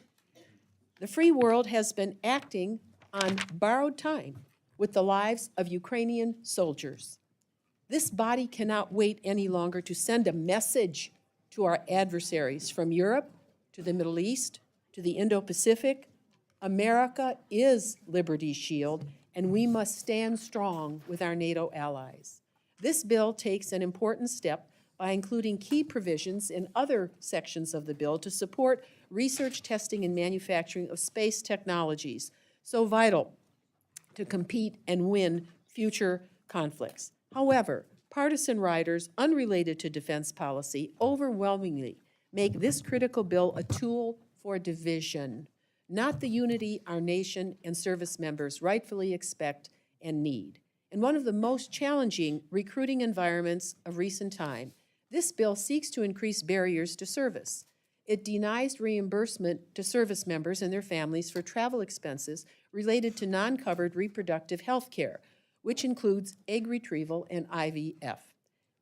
The free world has been acting on borrowed time with the lives of Ukrainian soldiers. This body cannot wait any longer to send a message to our adversaries from Europe to the Middle East to the Indo-Pacific. America is liberty's shield, and we must stand strong with our NATO allies. This bill takes an important step by including key provisions in other sections of the bill to support research, testing, and manufacturing of space technologies, so vital to compete and win future conflicts. However, partisan riders unrelated to defense policy overwhelmingly make this critical bill a tool for division, not the unity our nation and service members rightfully expect and need. In one of the most challenging recruiting environments of recent time, this bill seeks to increase barriers to service. It denies reimbursement to service members and their families for travel expenses related to non-covered reproductive health care, which includes egg retrieval and IVF.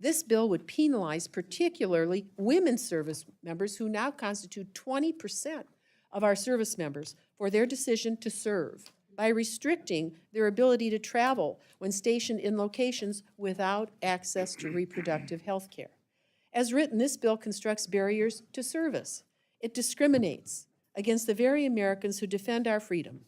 This bill would penalize particularly women service members who now constitute 20% of our service members for their decision to serve by restricting their ability to travel when stationed in locations without access to reproductive health care. As written, this bill constructs barriers to service. It discriminates against the very Americans who defend our freedom.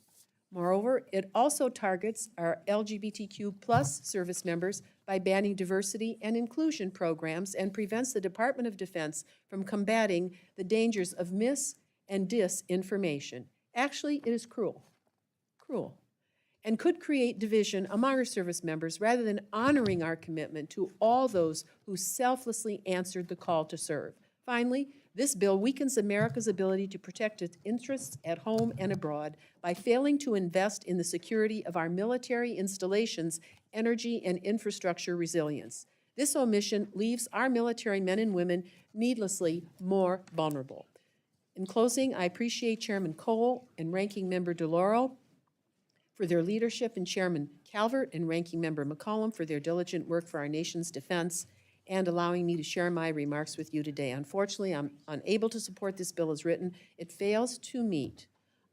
Moreover, it also targets our LGBTQ+ service members by banning diversity and inclusion programs and prevents the Department of Defense from combating the dangers of mis- and disinformation. Actually, it is cruel, and could create division among our service members rather than honoring our commitment to all those who selflessly answered the call to serve. Finally, this bill weakens America's ability to protect its interests at home and abroad by failing to invest in the security of our military installations, energy, and infrastructure resilience. This omission leaves our military men and women needlessly more vulnerable. In closing, I appreciate Chairman Cole and Ranking Member DeLauro for their leadership, and Chairman Calvert and Ranking Member McCollum for their diligent work for our nation's defense and allowing me to share my remarks with you today. Unfortunately, I'm unable to support this bill as written. It fails to meet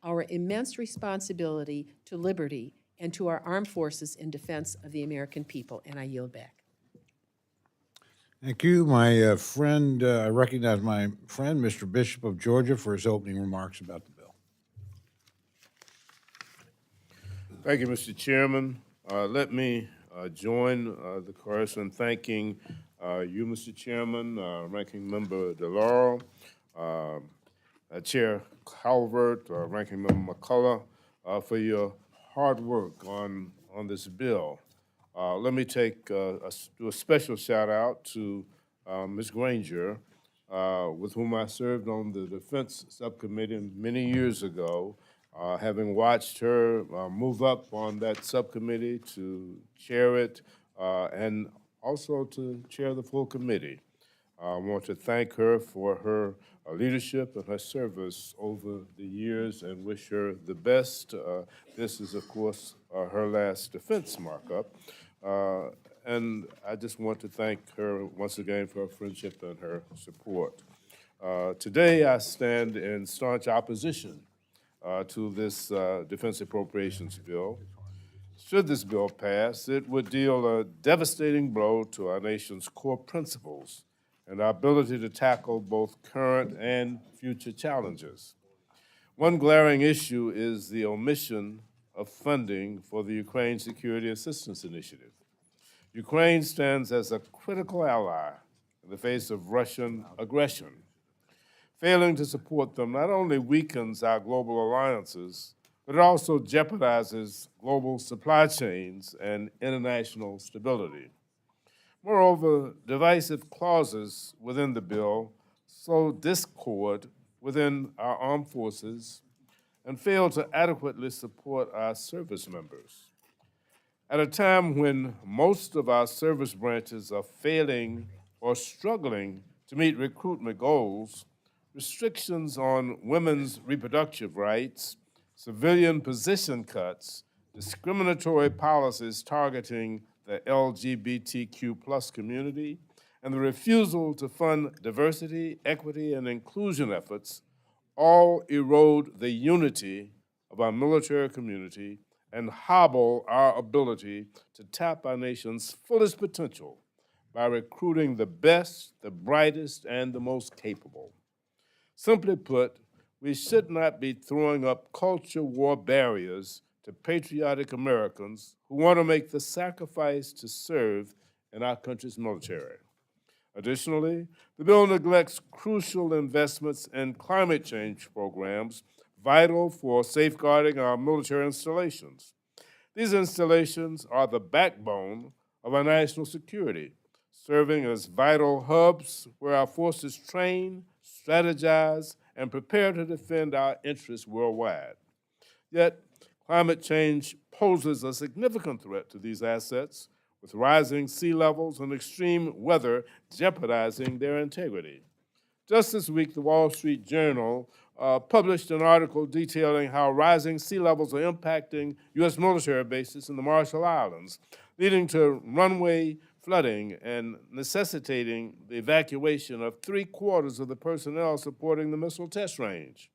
our immense responsibility to liberty and to our armed forces in defense of the American people, and I yield back. Thank you. My friend, I recognize my friend, Mr. Bishop of Georgia, for his opening remarks about the bill. Thank you, Mr. Chairman. Let me join the chorus in thanking you, Mr. Chairman, Ranking Member DeLauro, Chair Calvert, Ranking Member McCullough, for your hard work on this bill. Let me do a special shout out to Ms. Granger, with whom I served on the Defense Subcommittee many years ago, having watched her move up on that subcommittee to chair it and also to chair the full committee. I want to thank her for her leadership and her service over the years and wish her the best. This is, of course, her last defense markup. And I just want to thank her once again for her friendship and her support. Today, I stand in staunch opposition to this defense appropriations bill. Should this bill pass, it would deal a devastating blow to our nation's core principles and our ability to tackle both current and future challenges. One glaring issue is the omission of funding for the Ukraine Security Assistance Initiative. Ukraine stands as a critical ally in the face of Russian aggression. Failing to support them not only weakens our global alliances, but it also jeopardizes global supply chains and international stability. Moreover, divisive clauses within the bill sow discord within our armed forces and fail to adequately support our service members. At a time when most of our service branches are failing or struggling to meet recruitment goals, restrictions on women's reproductive rights, civilian position cuts, discriminatory policies targeting the LGBTQ+ community, and the refusal to fund diversity, equity, and inclusion efforts all erode the unity of our military community and hobble our ability to tap our nation's fullest potential by recruiting the best, the brightest, and the most capable. Simply put, we should not be throwing up culture war barriers to patriotic Americans who want to make the sacrifice to serve in our country's military. Additionally, the bill neglects crucial investments in climate change programs vital for safeguarding our military installations. These installations are the backbone of our national security, serving as vital hubs where our forces train, strategize, and prepare to defend our interests worldwide. Yet, climate change poses a significant threat to these assets, with rising sea levels and extreme weather jeopardizing their integrity. Just this week, the Wall Street Journal published an article detailing how rising sea levels are impacting U.S. military bases in the Marshall Islands, leading to runway flooding and necessitating the evacuation of 3/4 of the personnel supporting the missile test range.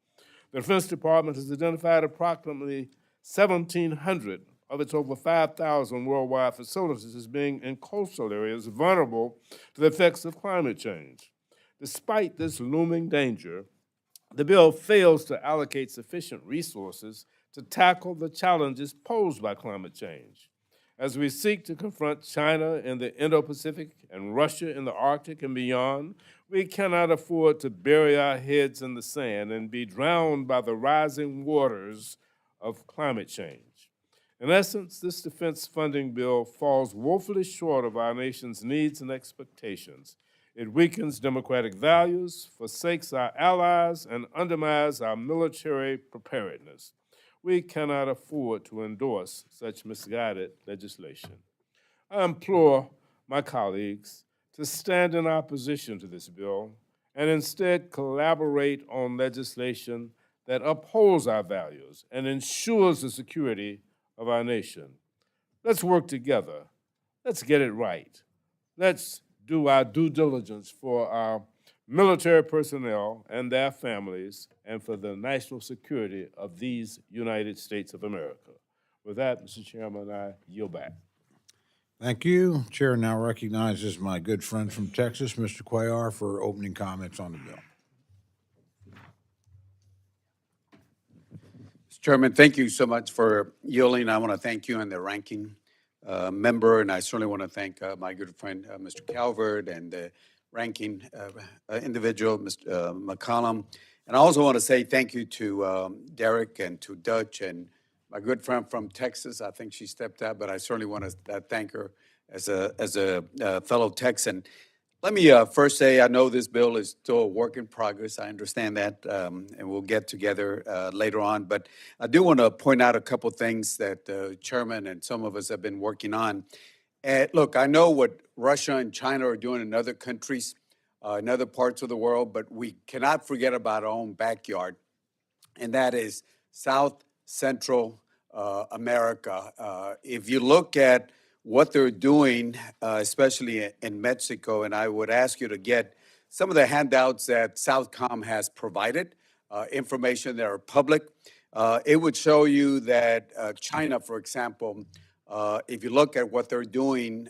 The Defense Department has identified approximately 1,700 of its over 5,000 worldwide facilities as being in coastal areas vulnerable to the effects of climate change. Despite this looming danger, the bill fails to allocate sufficient resources to tackle the challenges posed by climate change. As we seek to confront China in the Indo-Pacific and Russia in the Arctic and beyond, we cannot afford to bury our heads in the sand and be drowned by the rising waters of climate change. In essence, this defense funding bill falls woefully short of our nation's needs and expectations. It weakens democratic values, forsakes our allies, and undermines our military preparedness. We cannot afford to endorse such misguided legislation. I implore my colleagues to stand in opposition to this bill and instead collaborate on legislation that upholds our values and ensures the security of our nation. Let's work together. Let's get it right. Let's do our due diligence for our military personnel and their families and for the national security of these United States of America. With that, Mr. Chairman, I yield back. Thank you. Chair now recognizes my good friend from Texas, Mr. Cuellar, for opening comments on the bill. Mr. Chairman, thank you so much for yielding. I want to thank you and the ranking member, and I certainly want to thank my good friend, Mr. Calvert, and the ranking individual, Mr. McCollum. And I also want to say thank you to Derek and to Dutch and my good friend from Texas. I think she stepped out, but I certainly want to thank her as a fellow Texan. Let me first say I know this bill is still a work in progress. I understand that, and we'll get together later on. But I do want to point out a couple things that the chairman and some of us have been working on. Look, I know what Russia and China are doing in other countries, in other parts of the world, but we cannot forget about our own backyard, and that is South Central America. If you look at what they're doing, especially in Mexico, and I would ask you to get some of the handouts that Southcom has provided, information that are public. It would show you that China, for example, if you look at what they're doing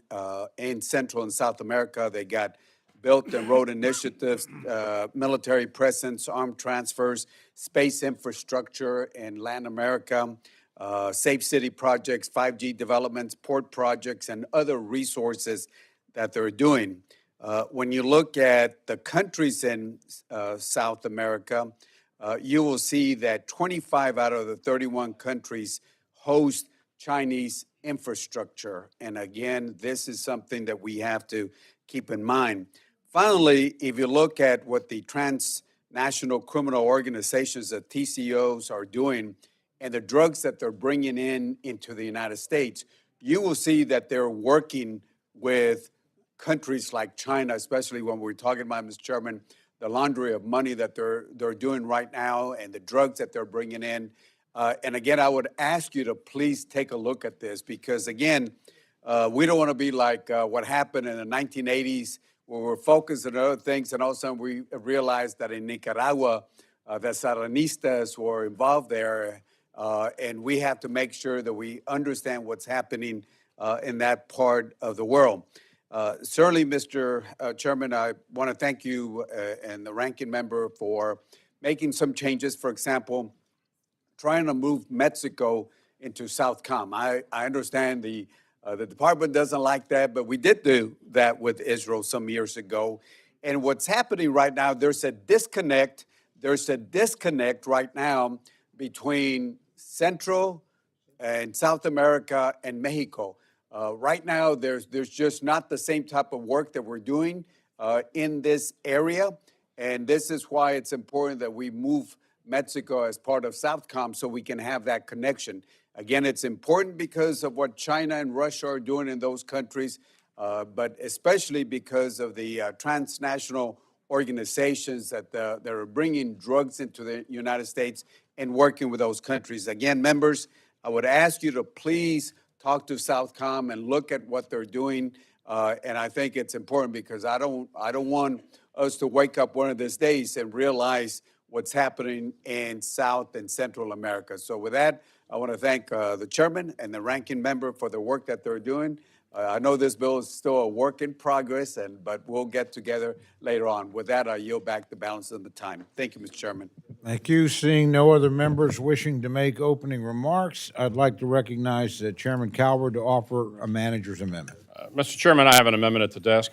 in Central and South America, they got Belt and Road Initiatives, military presence, armed transfers, space infrastructure in Latin America, safe city projects, 5G developments, port projects, and other resources that they're doing. When you look at the countries in South America, you will see that 25 out of the 31 countries host Chinese infrastructure. And again, this is something that we have to keep in mind. Finally, if you look at what the transnational criminal organizations, the TCOs, are doing, and the drugs that they're bringing into the United States, you will see that they're working with countries like China, especially when we're talking about, Mr. Chairman, the laundry of money that they're doing right now and the drugs that they're bringing in. And again, I would ask you to please take a look at this because, again, we don't want to be like what happened in the 1980s where we're focused on other things and all of a sudden we realized that in Nicaragua, the Sandinistas were involved there. And we have to make sure that we understand what's happening in that part of the world. Certainly, Mr. Chairman, I want to thank you and the ranking member for making some changes. For example, trying to move Mexico into Southcom. I understand the The department doesn't like that, but we did do that with Israel some years ago. And what's happening right now, there's a disconnect. There's a disconnect right now between Central and South America and Mexico. Right now, there's just not the same type of work that we're doing in this area. And this is why it's important that we move Mexico as part of Southcom so we can have that connection. Again, it's important because of what China and Russia are doing in those countries, but especially because of the transnational organizations that are bringing drugs into the United States and working with those countries. Again, members, I would ask you to please talk to Southcom and look at what they're doing. And I think it's important because I don't want us to wake up one of these days and realize what's happening in South and Central America. So with that, I want to thank the chairman and the ranking member for the work that they're doing. I know this bill is still a work in progress, but we'll get together later on. With that, I yield back the balance of the time. Thank you, Mr. Chairman. Thank you. Seeing no other members wishing to make opening remarks, I'd like to recognize Chairman Calvert to offer a manager's amendment. Mr. Chairman, I have an amendment at the desk.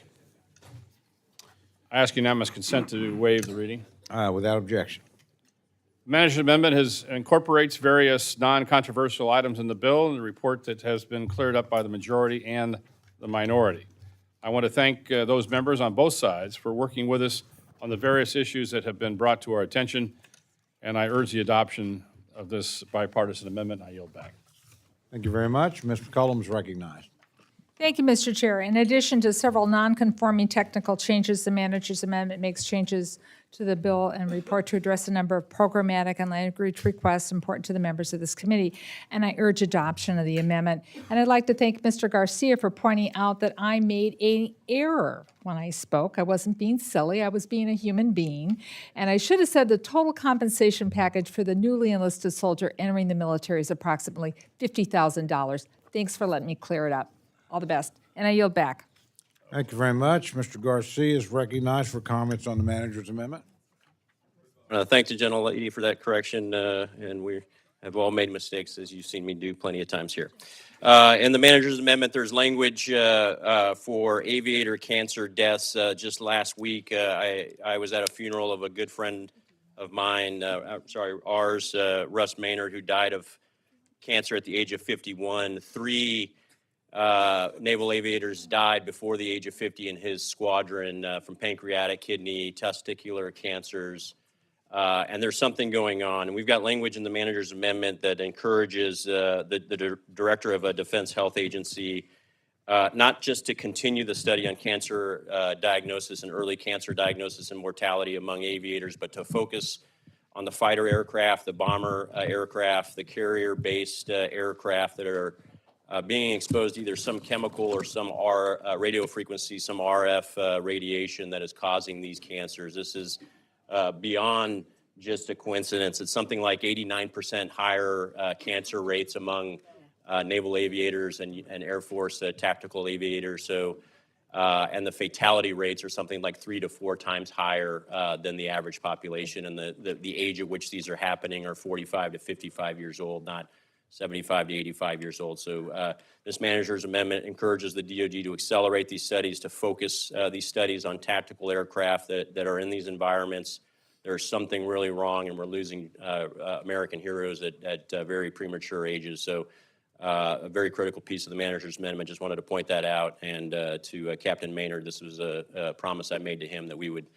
I ask unanimous consent to waive the reading. Without objection. The manager's amendment incorporates various non-controversial items in the bill and the report that has been cleared up by the majority and the minority. I want to thank those members on both sides for working with us on the various issues that have been brought to our attention, and I urge the adoption of this bipartisan amendment. I yield back. Thank you very much. Ms. McCollum is recognized. Thank you, Mr. Chair. In addition to several non-conforming technical changes, the manager's amendment makes changes to the bill and report to address a number of programmatic and language requests important to the members of this committee, and I urge adoption of the amendment. And I'd like to thank Mr. Garcia for pointing out that I made an error when I spoke. I wasn't being silly. I was being a human being. And I should have said the total compensation package for the newly enlisted soldier entering the military is approximately $50,000. Thanks for letting me clear it up. All the best. And I yield back. Thank you very much. Mr. Garcia is recognized for comments on the manager's amendment. Thank the gentlelady for that correction, and we have all made mistakes, as you've seen me do plenty of times here. In the manager's amendment, there's language for aviator cancer deaths. Just last week, I was at a funeral of a good friend of mine, ours, Russ Maynard, who died of cancer at the age of 51. 3 naval aviators died before the age of 50 in his squadron from pancreatic, kidney, testicular cancers. And there's something going on. And we've got language in the manager's amendment that encourages the director of a defense health agency not just to continue the study on cancer diagnosis and early cancer diagnosis and mortality among aviators, but to focus on the fighter aircraft, the bomber aircraft, the carrier-based aircraft that are being exposed to either some chemical or some radio frequency, some RF radiation that is causing these cancers. This is beyond just a coincidence. It's something like 89% higher cancer rates among naval aviators and Air Force tactical aviators. So, and the fatality rates are something like 3 to 4 times higher than the average population. And the age at which these are happening are 45 to 55 years old, not 75 to 85 years old. So this manager's amendment encourages the DoD to accelerate these studies, to focus these studies on tactical aircraft that are in these environments. There's something really wrong, and we're losing American heroes at very premature ages. So a very critical piece of the manager's amendment. Just wanted to point that out. And to Captain Maynard, this was a promise I made to him that we would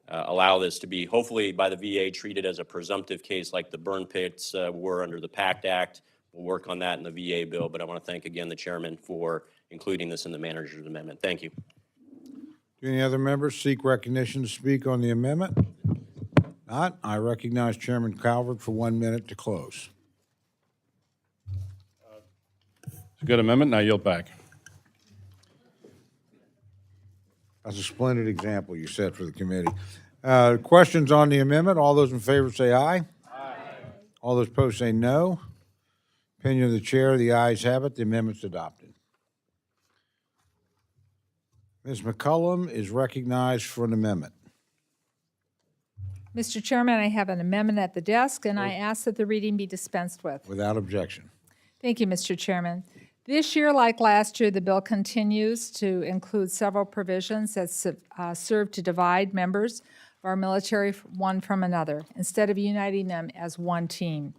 allow this to be, hopefully by the VA, treated as a presumptive case like the burn pits were under the PACT Act. We'll work on that in the VA bill, but I want to thank again the chairman for including this in the manager's amendment. Thank you. Do any other members seek recognition to speak on the amendment? Not. I recognize Chairman Calvert for 1 minute to close. It's a good amendment, and I yield back. That's a splendid example you set for the committee. Questions on the amendment? All those in favor say aye. Aye. All those opposed say no. Opinion of the chair, the ayes have it. The amendment's adopted. Ms. McCollum is recognized for an amendment. Mr. Chairman, I have an amendment at the desk, and I ask that the reading be dispensed with. Without objection. Thank you, Mr. Chairman. This year, like last year, the bill continues to include several provisions that serve to divide members of our military one from another, instead of uniting them as one team.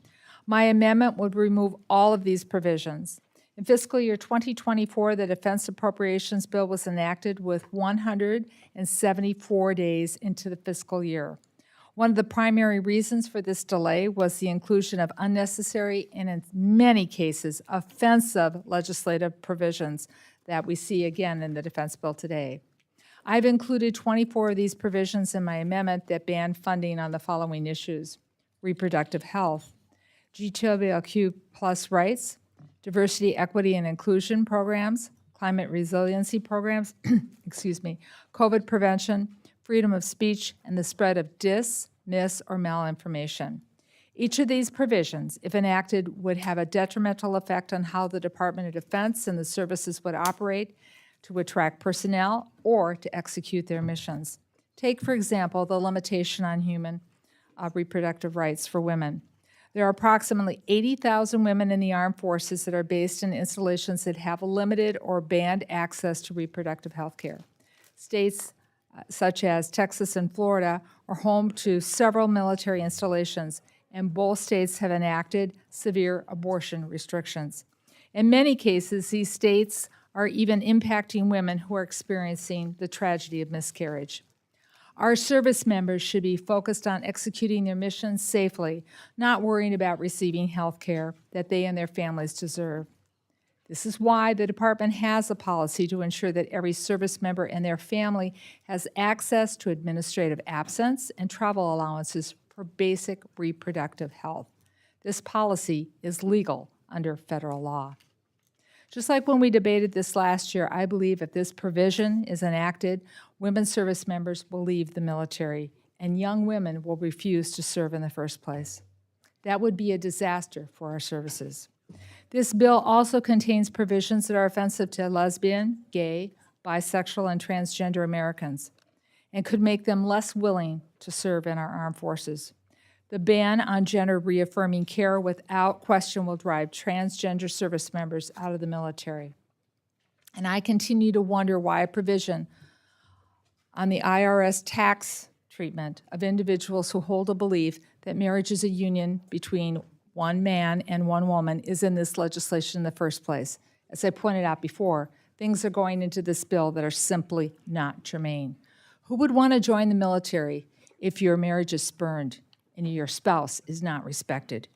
My amendment would remove all of these provisions. In fiscal year 2024, the Defense Appropriations Bill was enacted with 174 days into the fiscal year. One of the primary reasons for this delay was the inclusion of unnecessary and, in many cases, offensive legislative provisions that we see again in the defense bill today. I've included 24 of these provisions in my amendment that ban funding on the following issues: reproductive health, LGBTQ+ rights, diversity, equity, and inclusion programs, climate resiliency programs, COVID prevention, freedom of speech, and the spread of mis, or malinformation. Each of these provisions, if enacted, would have a detrimental effect on how the Department of Defense and the services would operate to attract personnel or to execute their missions. Take, for example, the limitation on human reproductive rights for women. There are approximately 80,000 women in the armed forces that are based in installations that have limited or banned access to reproductive health care. States such as Texas and Florida are home to several military installations, and both states have enacted severe abortion restrictions. In many cases, these states are even impacting women who are experiencing the tragedy of miscarriage. Our service members should be focused on executing their missions safely, not worrying about receiving health care that they and their families deserve. This is why the department has a policy to ensure that every service member and their family has access to administrative absence and travel allowances for basic reproductive health. This policy is legal under federal law. Just like when we debated this last year, I believe if this provision is enacted, women service members will leave the military, and young women will refuse to serve in the first place. That would be a disaster for our services. This bill also contains provisions that are offensive to lesbian, gay, bisexual, and transgender Americans, and could make them less willing to serve in our armed forces. The ban on gender-reaffirming care without question will drive transgender service members out of the military. And I continue to wonder why a provision on the IRS tax treatment of individuals who hold a belief that marriage is a union between one man and one woman is in this legislation in the first place. As I pointed out before, things are going into this bill that are simply not germane. Who would want to join the military if your marriage is spurned and your spouse is not respected?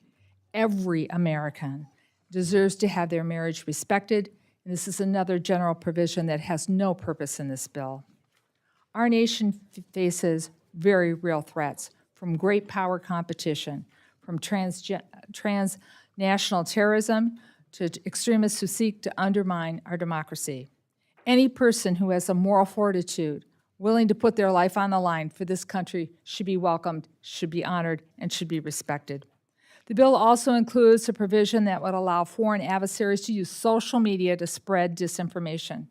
Every American deserves to have their marriage respected, and this is another general provision that has no purpose in this bill. Our nation faces very real threats from great power competition, from transnational terrorism to extremists who seek to undermine our democracy. Any person who has a moral fortitude, willing to put their life on the line for this country, should be welcomed, should be honored, and should be respected. The bill also includes a provision that would allow foreign adversaries to use social media to spread disinformation.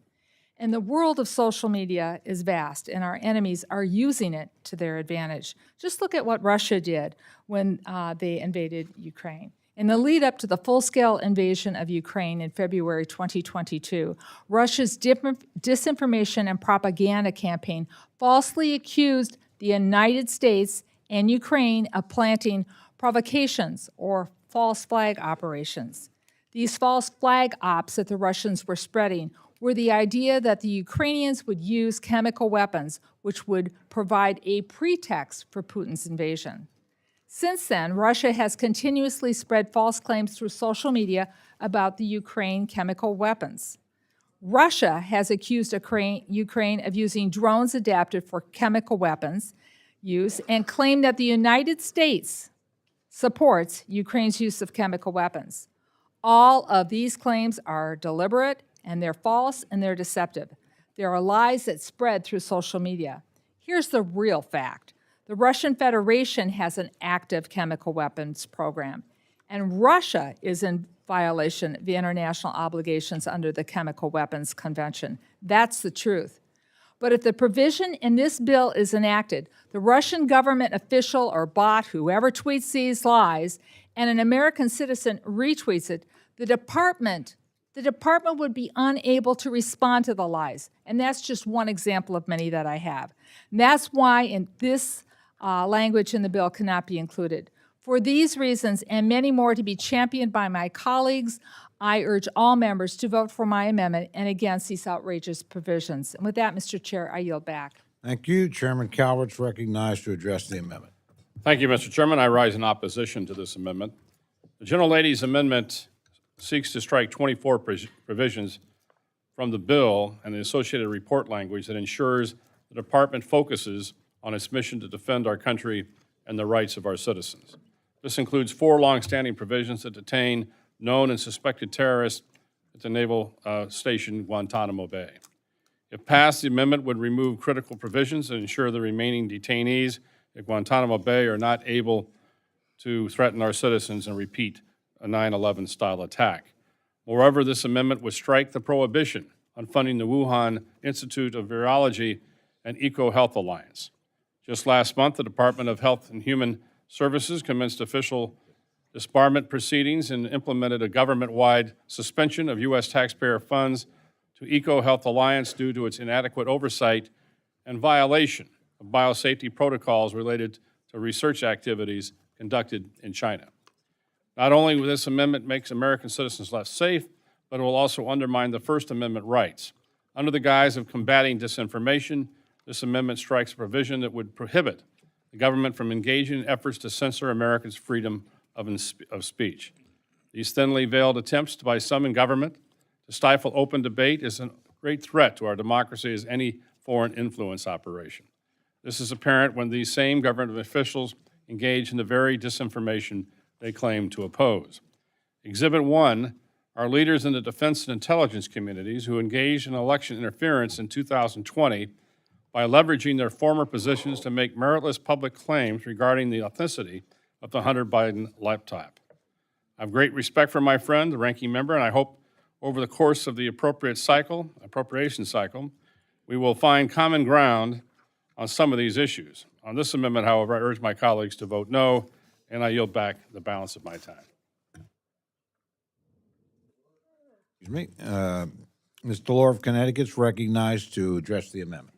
And the world of social media is vast, and our enemies are using it to their advantage. Just look at what Russia did when they invaded Ukraine. In the lead up to the full-scale invasion of Ukraine in February 2022, Russia's disinformation and propaganda campaign falsely accused the United States and Ukraine of planting provocations or false flag operations. These false flag ops that the Russians were spreading were the idea that the Ukrainians would use chemical weapons, which would provide a pretext for Putin's invasion. Since then, Russia has continuously spread false claims through social media about the Ukraine chemical weapons. Russia has accused Ukraine of using drones adapted for chemical weapons use and claimed that the United States supports Ukraine's use of chemical weapons. All of these claims are deliberate, and they're false, and they're deceptive. There are lies that spread through social media. Here's the real fact. The Russian Federation has an active chemical weapons program, and Russia is in violation of the international obligations under the Chemical Weapons Convention. That's the truth. But if the provision in this bill is enacted, the Russian government official or bot, whoever tweets these lies, and an American citizen retweets it, the department the department would be unable to respond to the lies. And that's just one example of many that I have. And that's why in this language in the bill cannot be included. For these reasons and many more to be championed by my colleagues, I urge all members to vote for my amendment and against these outrageous provisions. And with that, Mr. Chair, I yield back. Thank you. Chairman Calvert's recognized to address the amendment. Thank you, Mr. Chairman. I rise in opposition to this amendment. The gentlelady's amendment seeks to strike 24 provisions from the bill and the associated report language that ensures the department focuses on its mission to defend our country and the rights of our citizens. This includes 4 longstanding provisions that detain known and suspected terrorists at the Naval Station Guantanamo Bay. If passed, the amendment would remove critical provisions and ensure the remaining detainees at Guantanamo Bay are not able to threaten our citizens and repeat a 9/11 style attack. Moreover, this amendment would strike the prohibition on funding the Wuhan Institute of Virology and EcoHealth Alliance. Just last month, the Department of Health and Human Services commenced official disbarment proceedings and implemented a government-wide suspension of U.S. taxpayer funds to EcoHealth Alliance due to its inadequate oversight and violation of biosafety protocols related to research activities conducted in China. Not only will this amendment make American citizens less safe, but it will also undermine the First Amendment rights. Under the guise of combating disinformation, this amendment strikes a provision that would prohibit the government from engaging in efforts to censor Americans' freedom of speech. These thinly veiled attempts by some in government to stifle open debate is a great threat to our democracy as any foreign influence operation. This is apparent when these same government officials engage in the very disinformation they claim to oppose. Exhibit 1 are leaders in the defense and intelligence communities who engaged in election interference in 2020 by leveraging their former positions to make meritless public claims regarding the authenticity of the Hunter Biden laptop. I have great respect for my friend, the ranking member, and I hope over the course of the appropriation cycle, we will find common ground on some of these issues. On this amendment, however, I urge my colleagues to vote no, and I yield back the balance of my time. Excuse me. Ms. Delore of Connecticut is recognized to address the amendment.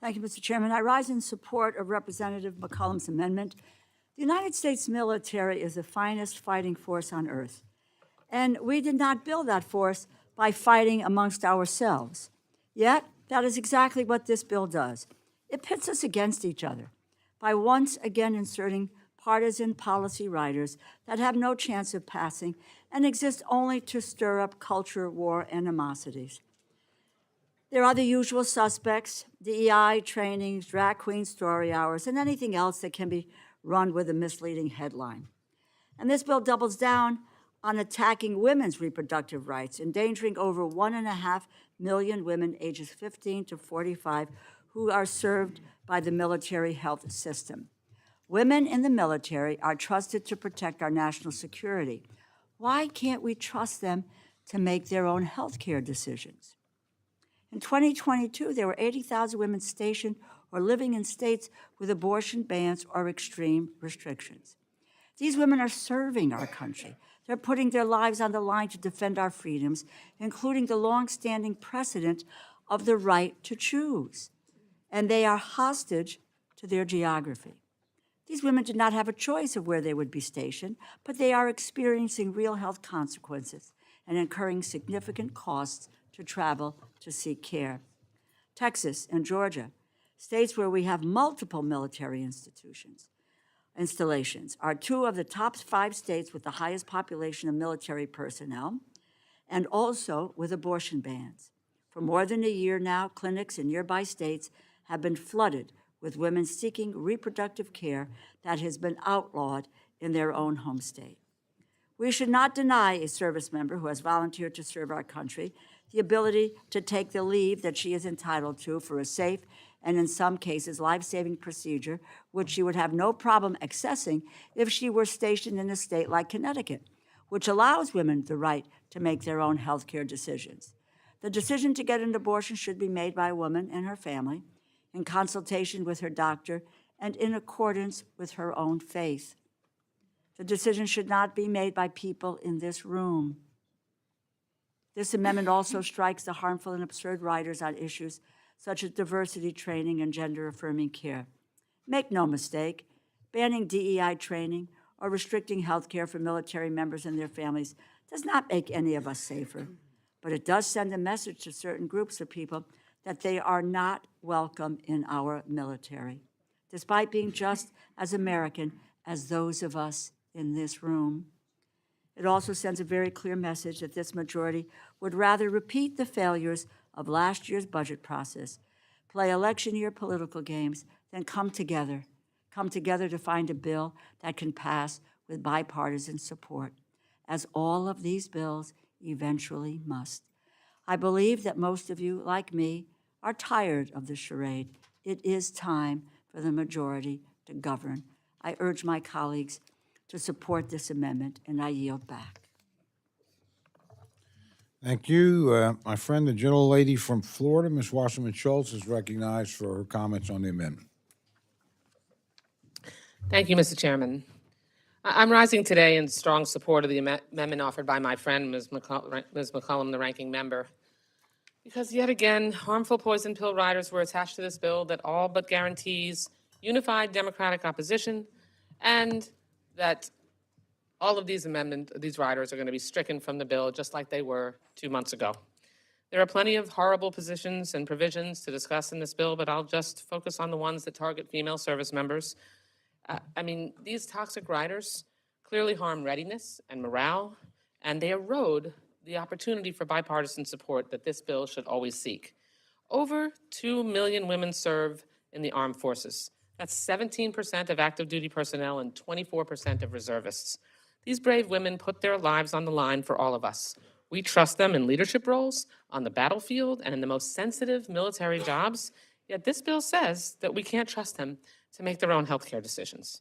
Thank you, Mr. Chairman. I rise in support of Representative McCollum's amendment. The United States military is the finest fighting force on earth, and we did not build that force by fighting amongst ourselves. Yet, that is exactly what this bill does. It pits us against each other by once again inserting partisan policy riders that have no chance of passing and exist only to stir up culture war animosities. There are the usual suspects, DEI trainings, drag queen story hours, and anything else that can be run with a misleading headline. And this bill doubles down on attacking women's reproductive rights, endangering over 1.5 million women ages 15 to 45 who are served by the military health system. Women in the military are trusted to protect our national security. Why can't we trust them to make their own health care decisions? In 2022, there were 80,000 women stationed or living in states with abortion bans or extreme restrictions. These women are serving our country. They're putting their lives on the line to defend our freedoms, including the long-standing precedent of the right to choose. And they are hostage to their geography. These women did not have a choice of where they would be stationed, but they are experiencing real health consequences and incurring significant costs to travel to seek care. Texas and Georgia, states where we have multiple military installations, are 2 of the top 5 states with the highest population of military personnel and also with abortion bans. For more than a year now, clinics in nearby states have been flooded with women seeking reproductive care that has been outlawed in their own home state. We should not deny a service member who has volunteered to serve our country the ability to take the leave that she is entitled to for a safe and, in some cases, life-saving procedure, which she would have no problem accessing if she were stationed in a state like Connecticut, which allows women the right to make their own health care decisions. The decision to get an abortion should be made by a woman and her family in consultation with her doctor and in accordance with her own faith. The decision should not be made by people in this room. This amendment also strikes the harmful and absurd riders on issues such as diversity training and gender-affirming care. Make no mistake, banning DEI training or restricting health care for military members and their families does not make any of us safer, but it does send a message to certain groups of people that they are not welcome in our military, despite being just as American as those of us in this room. It also sends a very clear message that this majority would rather repeat the failures of last year's budget process, play election year political games, than come together to find a bill that can pass with bipartisan support, as all of these bills eventually must. I believe that most of you, like me, are tired of the charade. It is time for the majority to govern. I urge my colleagues to support this amendment, and I yield back. Thank you. My friend, the gentlelady from Florida, Ms. Wasserman Schultz, is recognized for her comments on the amendment. Thank you, Mr. Chairman. I'm rising today in strong support of the amendment offered by my friend, Ms. McCollum, the ranking member, because yet again, harmful poison pill riders were attached to this bill that all but guarantees unified Democratic opposition, and that all of these riders are going to be stricken from the bill just like they were 2 months ago. There are plenty of horrible positions and provisions to discuss in this bill, but I'll just focus on the ones that target female service members. These toxic riders clearly harm readiness and morale, and they erode the opportunity for bipartisan support that this bill should always seek. Over 2 million women serve in the armed forces. That's 17% of active duty personnel and 24% of reservists. These brave women put their lives on the line for all of us. We trust them in leadership roles, on the battlefield, and in the most sensitive military jobs, yet this bill says that we can't trust them to make their own healthcare decisions.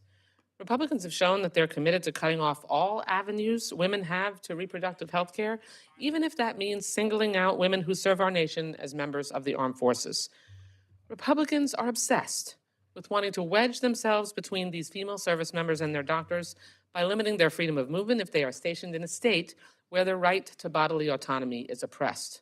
Republicans have shown that they're committed to cutting off all avenues women have to reproductive health care, even if that means singling out women who serve our nation as members of the armed forces. Republicans are obsessed with wanting to wedge themselves between these female service members and their doctors by limiting their freedom of movement if they are stationed in a state where their right to bodily autonomy is oppressed.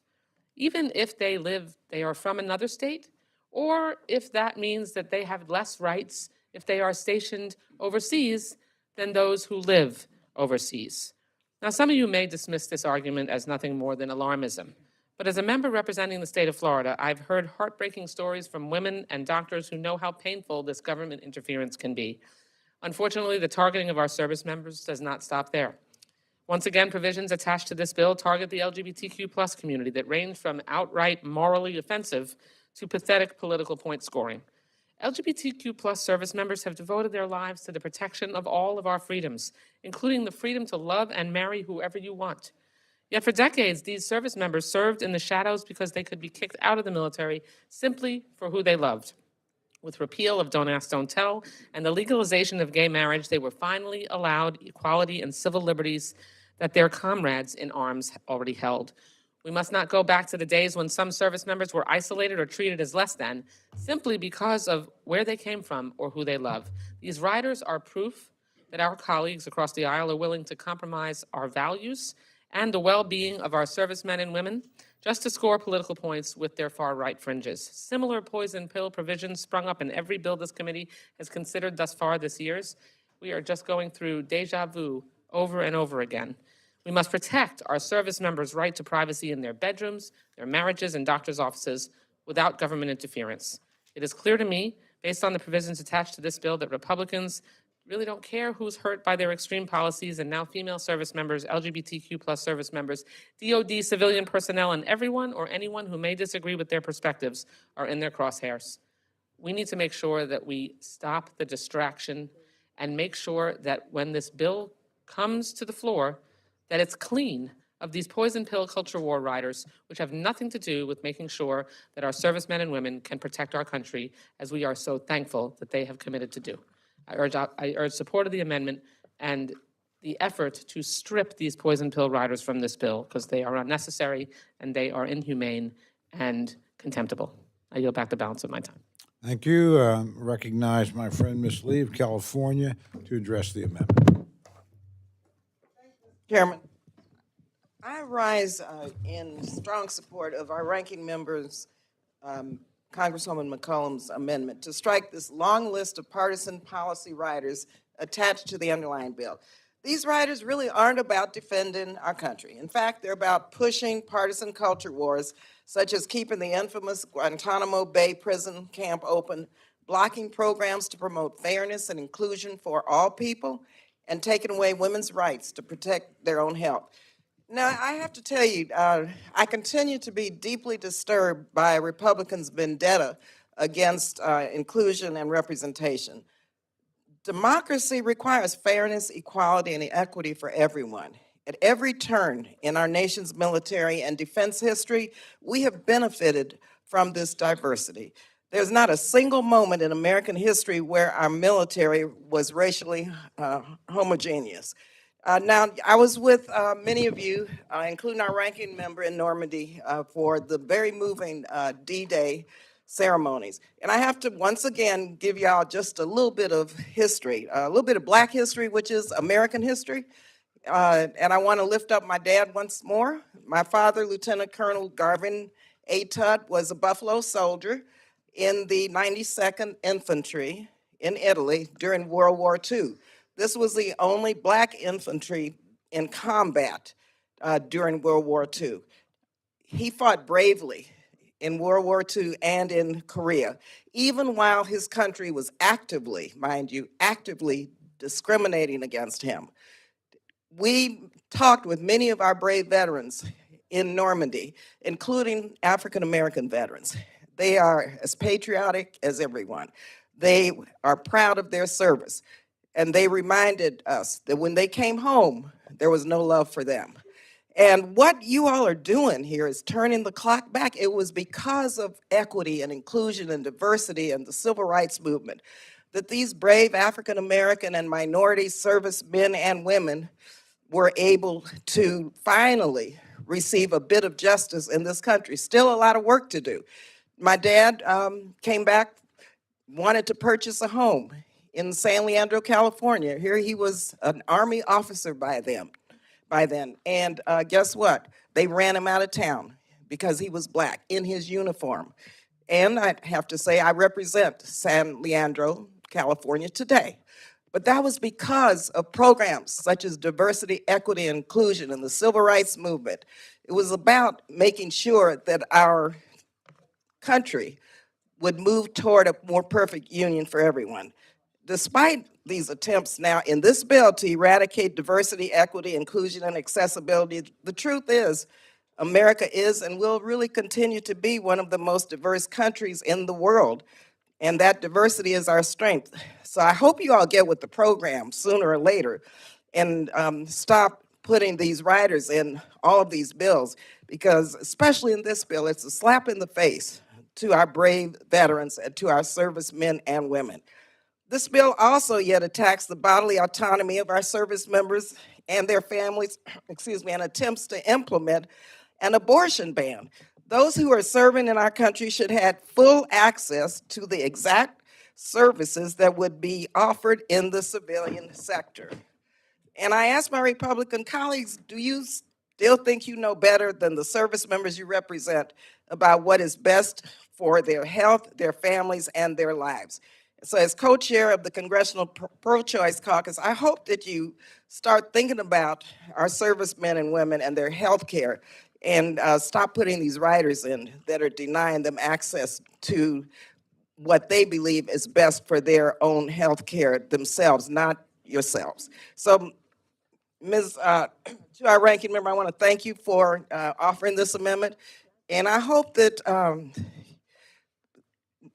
Even if they are from another state, or if that means that they have less rights if they are stationed overseas than those who live overseas. Now, some of you may dismiss this argument as nothing more than alarmism, but as a member representing the state of Florida, I've heard heartbreaking stories from women and doctors who know how painful this government interference can be. Unfortunately, the targeting of our service members does not stop there. Once again, provisions attached to this bill target the LGBTQ+ community that range from outright morally offensive to pathetic political point scoring. LGBTQ+ service members have devoted their lives to the protection of all of our freedoms, including the freedom to love and marry whoever you want. Yet for decades, these service members served in the shadows because they could be kicked out of the military simply for who they loved. With repeal of Don't Ask, Don't Tell and the legalization of gay marriage, they were finally allowed equality and civil liberties that their comrades in arms already held. We must not go back to the days when some service members were isolated or treated as less than, simply because of where they came from or who they love. These riders are proof that our colleagues across the aisle are willing to compromise our values and the well-being of our servicemen and women just to score political points with their far-right fringes. Similar poison pill provisions sprung up in every bill this committee has considered thus far this year. We are just going through deja vu over and over again. We must protect our service members' right to privacy in their bedrooms, their marriages, and doctors' offices without government interference. It is clear to me, based on the provisions attached to this bill, that Republicans really don't care who's hurt by their extreme policies, and now female service members, LGBTQ+ service members, DoD civilian personnel, and everyone or anyone who may disagree with their perspectives are in their crosshairs. We need to make sure that we stop the distraction and make sure that when this bill comes to the floor, that it's clean of these poison pill culture war riders, which have nothing to do with making sure that our servicemen and women can protect our country, as we are so thankful that they have committed to do. I urge support of the amendment and the effort to strip these poison pill riders from this bill, because they are unnecessary and they are inhumane and contemptible. I yield back the balance of my time. Thank you. Recognize my friend, Ms. Lee of California, to address the amendment. Chairman, I rise in strong support of our ranking member's, Congresswoman McCollum's amendment to strike this long list of partisan policy riders attached to the underlying bill. These riders really aren't about defending our country. In fact, they're about pushing partisan culture wars, such as keeping the infamous Guantanamo Bay prison camp open, blocking programs to promote fairness and inclusion for all people, and taking away women's rights to protect their own health. Now, I have to tell you, I continue to be deeply disturbed by Republicans' vendetta against inclusion and representation. Democracy requires fairness, equality, and equity for everyone. At every turn in our nation's military and defense history, we have benefited from this diversity. There's not a single moment in American history where our military was racially homogeneous. Now, I was with many of you, including our ranking member in Normandy, for the very moving D-Day ceremonies. And I have to once again give y'all just a little bit of history, a little bit of Black history, which is American history. And I want to lift up my dad once more. My father, Lieutenant Colonel Garvin A. Tutt, was a Buffalo soldier in the 92nd Infantry in Italy during World War II. This was the only Black infantry in combat during World War II. He fought bravely in World War II and in Korea, even while his country was actively, mind you, actively discriminating against him. We talked with many of our brave veterans in Normandy, including African-American veterans. They are as patriotic as everyone. They are proud of their service. And they reminded us that when they came home, there was no love for them. And what you all are doing here is turning the clock back. It was because of equity and inclusion and diversity and the civil rights movement that these brave African American and minority servicemen and women were able to finally receive a bit of justice in this country. Still a lot of work to do. My dad came back, wanted to purchase a home in San Leandro, California. Here he was an Army officer by then. And guess what? They ran him out of town because he was Black in his uniform. And I have to say, I represent San Leandro, California today. But that was because of programs such as diversity, equity, and inclusion and the civil rights movement. It was about making sure that our country would move toward a more perfect union for everyone. Despite these attempts now in this bill to eradicate diversity, equity, inclusion, and accessibility, the truth is America is and will really continue to be one of the most diverse countries in the world. And that diversity is our strength. So I hope you all get with the program sooner or later and stop putting these riders in all of these bills, because especially in this bill, it's a slap in the face to our brave veterans and to our servicemen and women. This bill also yet attacks the bodily autonomy of our service members and their families, and attempts to implement an abortion ban. Those who are serving in our country should have full access to the exact services that would be offered in the civilian sector. And I ask my Republican colleagues, do you still think you know better than the service members you represent about what is best for their health, their families, and their lives? So as co-chair of the Congressional Pro-Choice Caucus, I hope that you start thinking about our servicemen and women and their health care and stop putting these riders in that are denying them access to what they believe is best for their own health care themselves, not yourselves. So, to our ranking member, I want to thank you for offering this amendment. And I hope that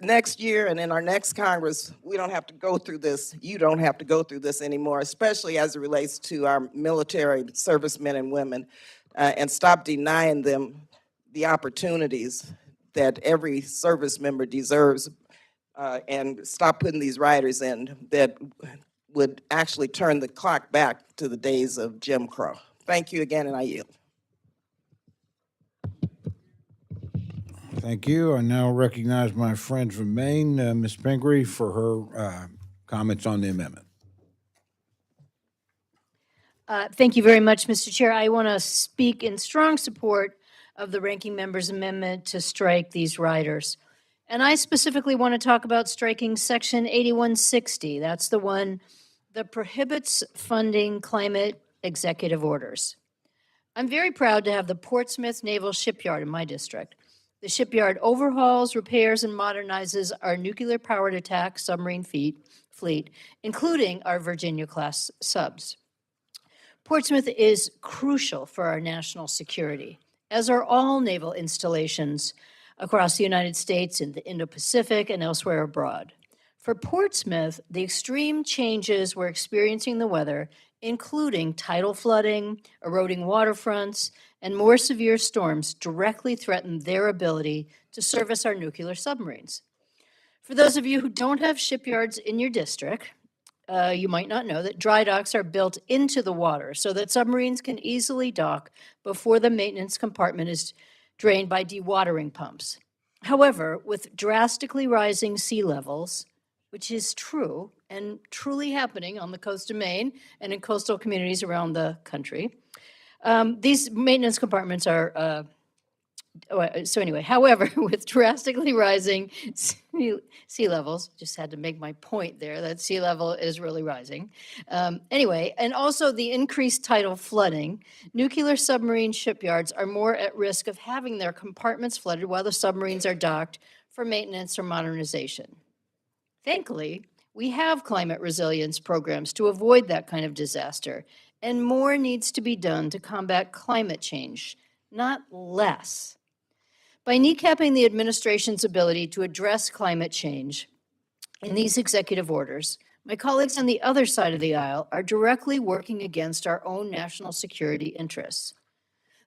next year and in our next Congress, we don't have to go through this. You don't have to go through this anymore, especially as it relates to our military servicemen and women, and stop denying them the opportunities that every service member deserves, and stop putting these riders in that would actually turn the clock back to the days of Jim Crow. Thank you again, and I yield. Thank you. I now recognize my friend from Maine, Ms. Pingree, for her comments on the amendment. Thank you very much, Mr. Chair. I want to speak in strong support of the ranking member's amendment to strike these riders. And I specifically want to talk about striking section 8160. That's the one that prohibits funding climate executive orders. I'm very proud to have the Portsmouth Naval Shipyard in my district. The shipyard overhauls, repairs, and modernizes our nuclear-powered attack submarine fleet, including our Virginia-class subs. Portsmouth is crucial for our national security, as are all naval installations across the United States, in the Indo-Pacific, and elsewhere abroad. For Portsmouth, the extreme changes we're experiencing in the weather, including tidal flooding, eroding waterfronts, and more severe storms, directly threaten their ability to service our nuclear submarines. For those of you who don't have shipyards in your district, you might not know that dry docks are built into the water so that submarines can easily dock before the maintenance compartment is drained by dewatering pumps. However, with drastically rising sea levels, which is true and truly happening on the coast of Maine and in coastal communities around the country, these maintenance compartments are however, with drastically rising sea levels, just had to make my point there that sea level is really rising. And also the increased tidal flooding, nuclear submarine shipyards are more at risk of having their compartments flooded while the submarines are docked for maintenance or modernization. Thankfully, we have climate resilience programs to avoid that kind of disaster, and more needs to be done to combat climate change, not less. By kneecapping the administration's ability to address climate change in these executive orders, my colleagues on the other side of the aisle are directly working against our own national security interests.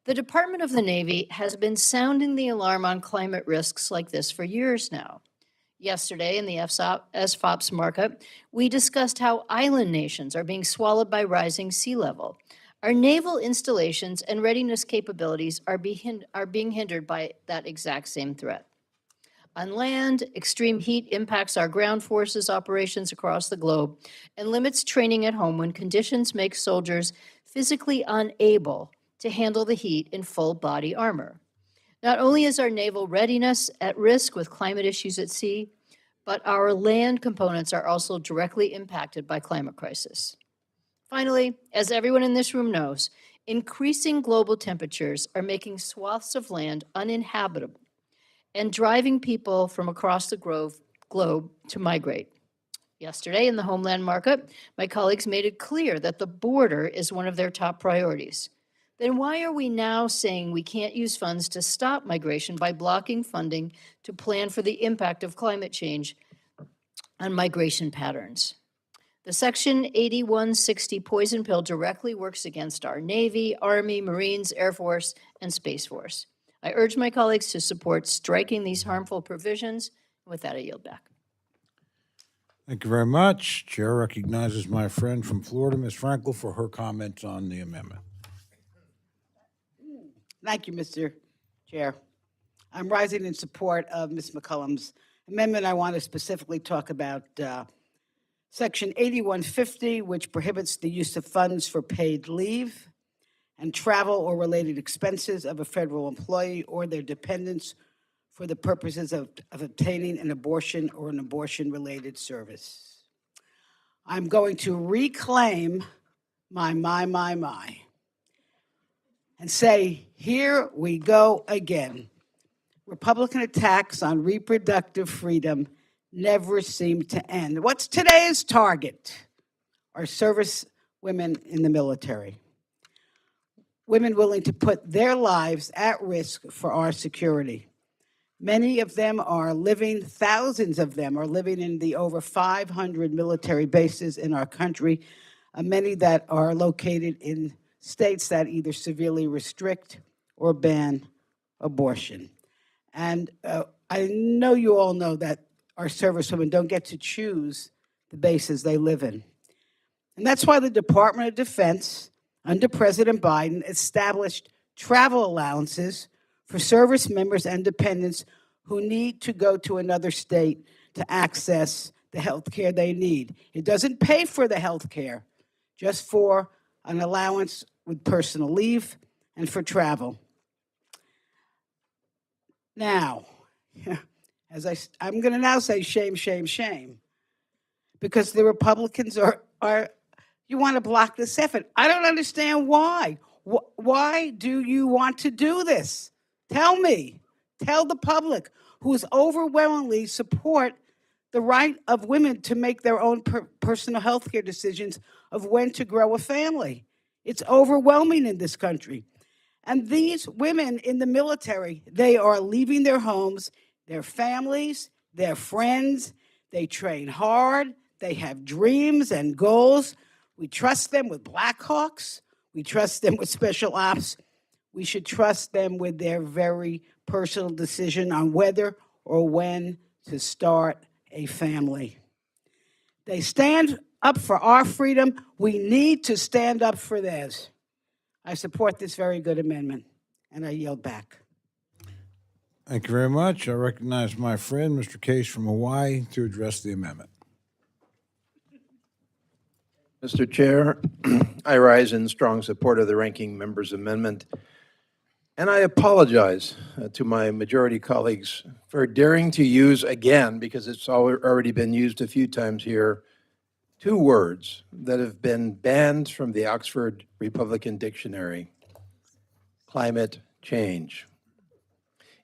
The Department of the Navy has been sounding the alarm on climate risks like this for years now. Yesterday in the SFOP's markup, we discussed how island nations are being swallowed by rising sea level. Our naval installations and readiness capabilities are being hindered by that exact same threat. On land, extreme heat impacts our ground forces operations across the globe and limits training at home when conditions make soldiers physically unable to handle the heat in full body armor. Not only is our naval readiness at risk with climate issues at sea, but our land components are also directly impacted by climate crisis. Finally, as everyone in this room knows, increasing global temperatures are making swaths of land uninhabitable and driving people from across the globe to migrate. Yesterday in the Homeland Markup, my colleagues made it clear that the border is one of their top priorities. Then why are we now saying we can't use funds to stop migration by blocking funding to plan for the impact of climate change on migration patterns? The Section 8160 poison pill directly works against our Navy, Army, Marines, Air Force, and Space Force. I urge my colleagues to support striking these harmful provisions. With that, I yield back. Thank you very much. Chair recognizes my friend from Florida, Ms. Frankel, for her comments on the amendment. Thank you, Mr. Chair. I'm rising in support of Ms. McCollum's amendment. I want to specifically talk about Section 8150, which prohibits the use of funds for paid leave and travel or related expenses of a federal employee or their dependents for the purposes of obtaining an abortion or an abortion-related service. I'm going to reclaim my and say, here we go again. Republican attacks on reproductive freedom never seem to end. What's today's target? Are service women in the military. Women willing to put their lives at risk for our security. Many of them are living, thousands of them are living in the over 500 military bases in our country, many that are located in states that either severely restrict or ban abortion. And I know you all know that our servicewomen don't get to choose the bases they live in. And that's why the Department of Defense, under President Biden, established travel allowances for service members and dependents who need to go to another state to access the health care they need. It doesn't pay for the health care, just for an allowance with personal leave, and for travel. Now, I'm going to now say shame, shame, shame, because the Republicans are you want to block this effort. I don't understand why. Why do you want to do this? Tell me. Tell the public, who is overwhelmingly support the right of women to make their own personal health care decisions of when to grow a family. It's overwhelming in this country. And these women in the military, they are leaving their homes, their families, their friends. They train hard. They have dreams and goals. We trust them with Black Hawks. We trust them with special ops. We should trust them with their very personal decision on whether or when to start a family. They stand up for our freedom. We need to stand up for theirs. I support this very good amendment, and I yield back. Thank you very much. I recognize my friend, Mr. Case from Hawaii, to address the amendment. Mr. Chair, I rise in strong support of the ranking member's amendment, and I apologize to my majority colleagues for daring to use again, because it's already been used a few times here, two words that have been banned from the Oxford Republican Dictionary: climate change.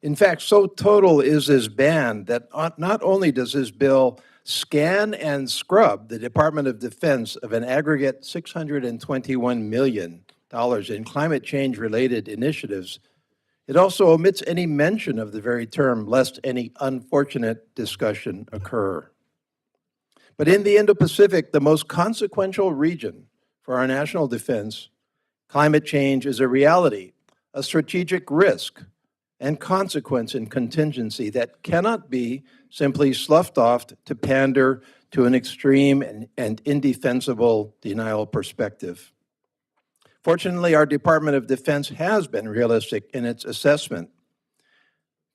In fact, so total is this ban that not only does this bill scan and scrub the Department of Defense of an aggregate $621 million in climate change-related initiatives, it also omits any mention of the very term, lest any unfortunate discussion occur. But in the Indo-Pacific, the most consequential region for our national defense, climate change is a reality, a strategic risk, and consequence and contingency that cannot be simply sloughed off to pander to an extreme and indefensible denial perspective. Fortunately, our Department of Defense has been realistic in its assessment.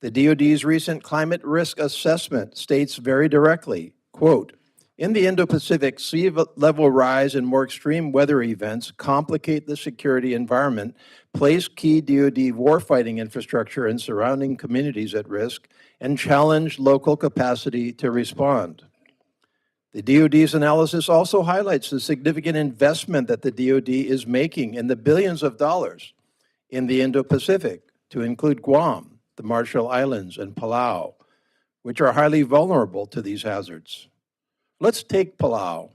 The DoD's recent climate risk assessment states very directly, quote, "In the Indo-Pacific, sea level rise and more extreme weather events complicate the security environment, place key DoD warfighting infrastructure and surrounding communities at risk, and challenge local capacity to respond." The DoD's analysis also highlights the significant investment that the DoD is making in the billions of dollars in the Indo-Pacific, to include Guam, the Marshall Islands, and Palau, which are highly vulnerable to these hazards. Let's take Palau,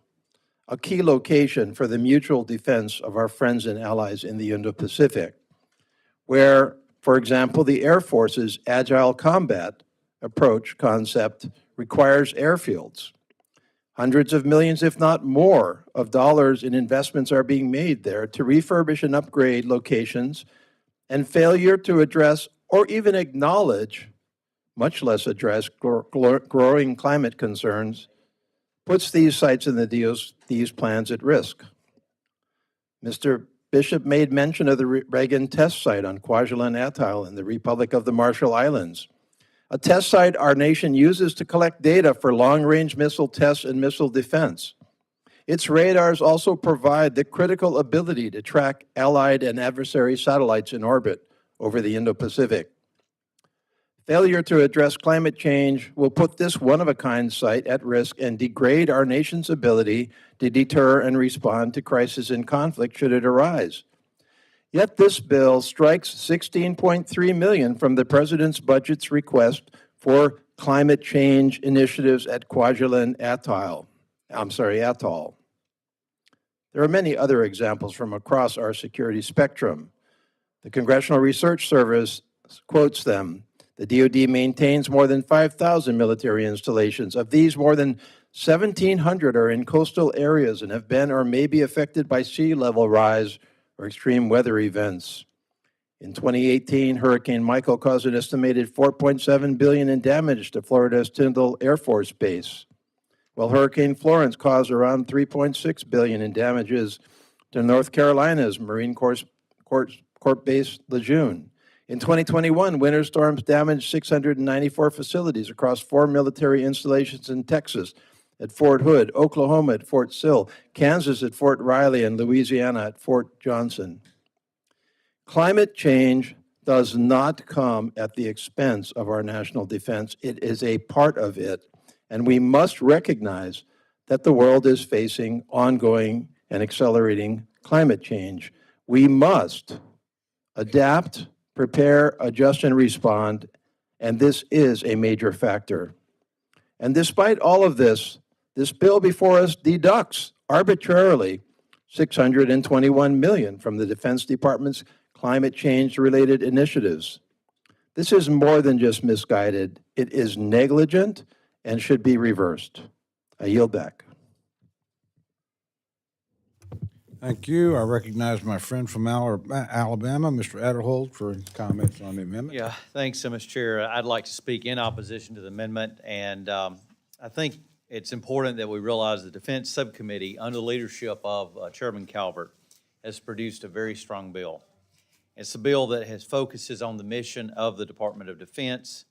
a key location for the mutual defense of our friends and allies in the Indo-Pacific, where, for example, the Air Force's agile combat approach concept requires airfields. Hundreds of millions, if not more, of dollars in investments are being made there to refurbish and upgrade locations, and failure to address or even acknowledge, much less address, growing climate concerns puts these sites in the DoD's plans at risk. Mr. Bishop made mention of the Reagan test site on Kwajalein Atoll in the Republic of the Marshall Islands, a test site our nation uses to collect data for long-range missile tests and missile defense. Its radars also provide the critical ability to track allied and adversary satellites in orbit over the Indo-Pacific. Failure to address climate change will put this one-of-a-kind site at risk and degrade our nation's ability to deter and respond to crisis and conflict should it arise. Yet this bill strikes $16.3 million from the President's budget's request for climate change initiatives at Kwajalein Atoll. There are many other examples from across our security spectrum. The Congressional Research Service quotes them. The DoD maintains more than 5,000 military installations. Of these, more than 1,700 are in coastal areas and have been or may be affected by sea level rise or extreme weather events. In 2018, Hurricane Michael caused an estimated $4.7 billion in damage to Florida's Tyndall Air Force Base, while Hurricane Florence caused around $3.6 billion in damages to North Carolina's Marine Corps Base Lejeune. In 2021, winter storms damaged 694 facilities across 4 military installations in Texas, at Fort Hood, Oklahoma at Fort Sill, Kansas at Fort Riley, and Louisiana at Fort Johnson. Climate change does not come at the expense of our national defense. It is a part of it, and we must recognize that the world is facing ongoing and accelerating climate change. We must adapt, prepare, adjust, and respond, and this is a major factor. And despite all of this, this bill before us deducts arbitrarily $621 million from the Defense Department's climate change-related initiatives. This is more than just misguided. It is negligent and should be reversed. I yield back. Thank you. I recognize my friend from Alabama, Mr. Adderholt, for comments on the amendment. Yeah, thanks so much, Chair. I'd like to speak in opposition to the amendment, and I think it's important that we realize the Defense Subcommittee, under the leadership of Chairman Calvert, has produced a very strong bill. It's a bill that focuses on the mission of the Department of Defense,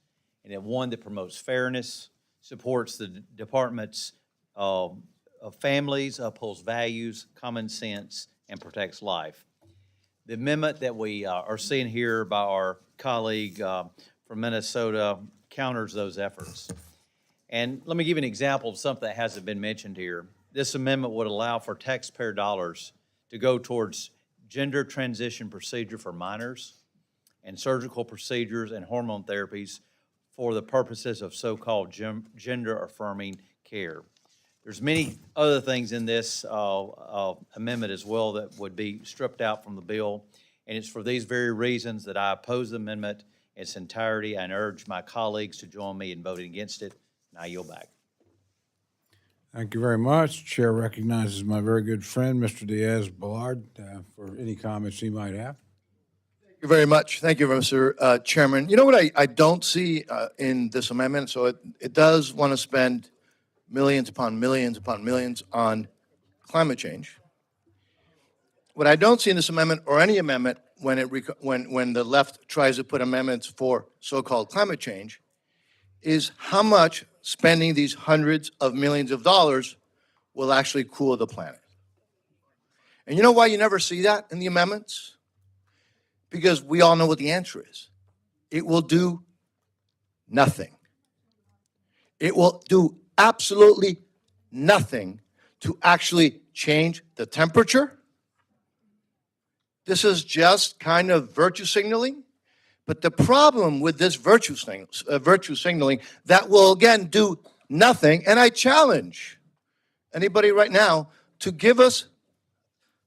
and it one that promotes fairness, supports the department's of families, upholds values, common sense, and protects life. The amendment that we are seeing here by our colleague from Minnesota counters those efforts. And let me give you an example of something that hasn't been mentioned here. This amendment would allow for taxpayer dollars to go towards gender transition procedure for minors and surgical procedures and hormone therapies for the purposes of so-called gender-affirming care. There's many other things in this amendment as well that would be stripped out from the bill, and it's for these very reasons that I oppose the amendment in its entirety and urge my colleagues to join me in voting against it, and I yield back. Thank you very much. Chair recognizes my very good friend, Mr. Diaz-Balart, for any comments he might have. Thank you very much. Thank you, Mr. Chairman. You know what I don't see in this amendment? So it does want to spend millions upon millions upon millions on climate change. What I don't see in this amendment, or any amendment, when the left tries to put amendments for so-called climate change, is how much spending these hundreds of millions of dollars will actually cool the planet. And you know why you never see that in the amendments? Because we all know what the answer is. It will do nothing. It will do absolutely nothing to actually change the temperature. This is just kind of virtue signaling. But the problem with this virtue signaling that will, again, do nothing, and I challenge anybody right now to give us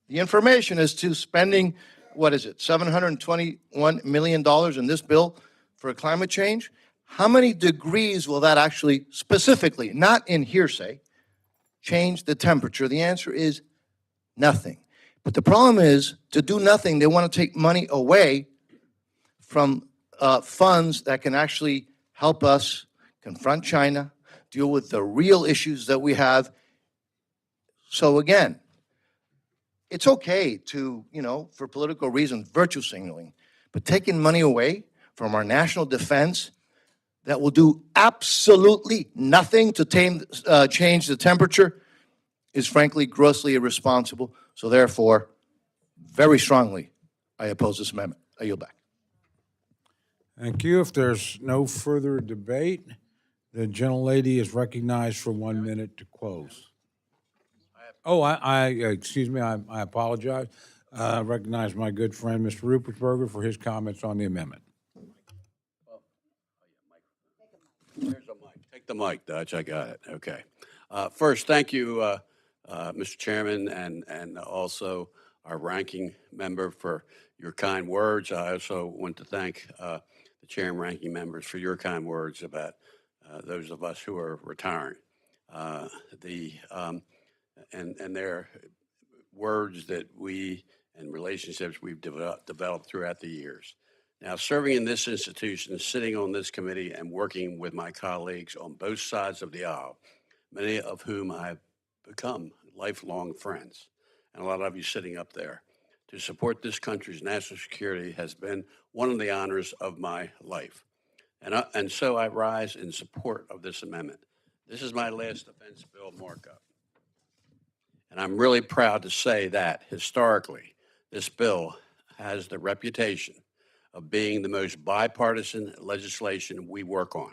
the information as to spending, what is it, $721 million in this bill for climate change. How many degrees will that actually, specifically, not in hearsay, change the temperature? The answer is nothing. But the problem is, to do nothing, they want to take money away from funds that can actually help us confront China, deal with the real issues that we have. So again, it's okay to, for political reasons, virtue signaling, but taking money away from our national defense that will do absolutely nothing to change the temperature is frankly grossly irresponsible. So therefore, very strongly, I oppose this amendment. I yield back. Thank you. If there's no further debate, the gentlelady is recognized for 1 minute to close. Oh, excuse me, I apologize. I recognize my good friend, Mr. Rupertsberger, for his comments on the amendment. There's a mic. Take the mic, Dutch. I got it. Okay. First, thank you, Mr. Chairman, and also our ranking member for your kind words. I also want to thank the chair and ranking members for your kind words about those of us who are retiring. And their words that we and relationships we've developed throughout the years. Now, serving in this institution, sitting on this committee and working with my colleagues on both sides of the aisle, many of whom I've become lifelong friends, and a lot of you sitting up there, to support this country's national security has been one of the honors of my life. And so I rise in support of this amendment This is my last defense bill markup. And I'm really proud to say that historically, this bill has the reputation of being the most bipartisan legislation we work on.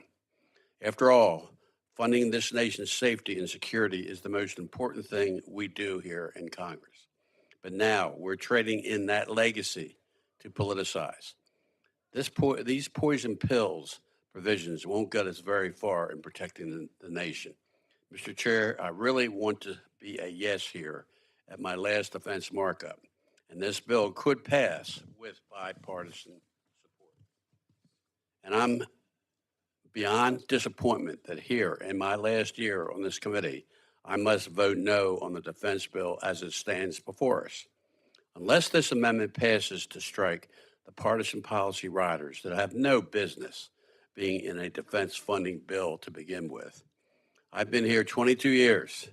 After all, funding this nation's safety and security is the most important thing we do here in Congress. But now we're trading in that legacy to politicize. These poison pills provisions won't get us very far in protecting the nation. Mr. Chair, I really want to be a yes here at my last defense markup, and this bill could pass with bipartisan support. And I'm beyond disappointment that here in my last year on this committee, I must vote no on the defense bill as it stands before us. Unless this amendment passes to strike the partisan policy riders that have no business being in a defense funding bill to begin with. I've been here 22 years,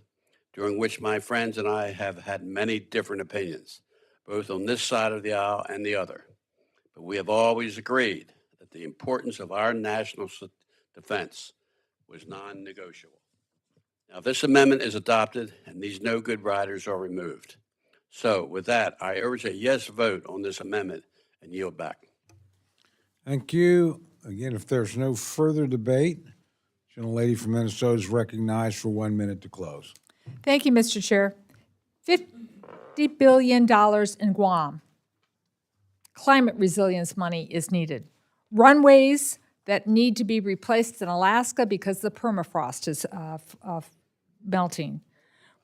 during which my friends and I have had many different opinions, both on this side of the aisle and the other. But we have always agreed that the importance of our national defense was non-negotiable. Now, if this amendment is adopted and these no good riders are removed. So with that, I urge a yes vote on this amendment and yield back. Thank you. Again, if there's no further debate, gentlelady from Minnesota is recognized for 1 minute to close. Thank you, Mr. Chair. $50 billion in Guam. Climate resilience money is needed. Runways that need to be replaced in Alaska because the permafrost is melting.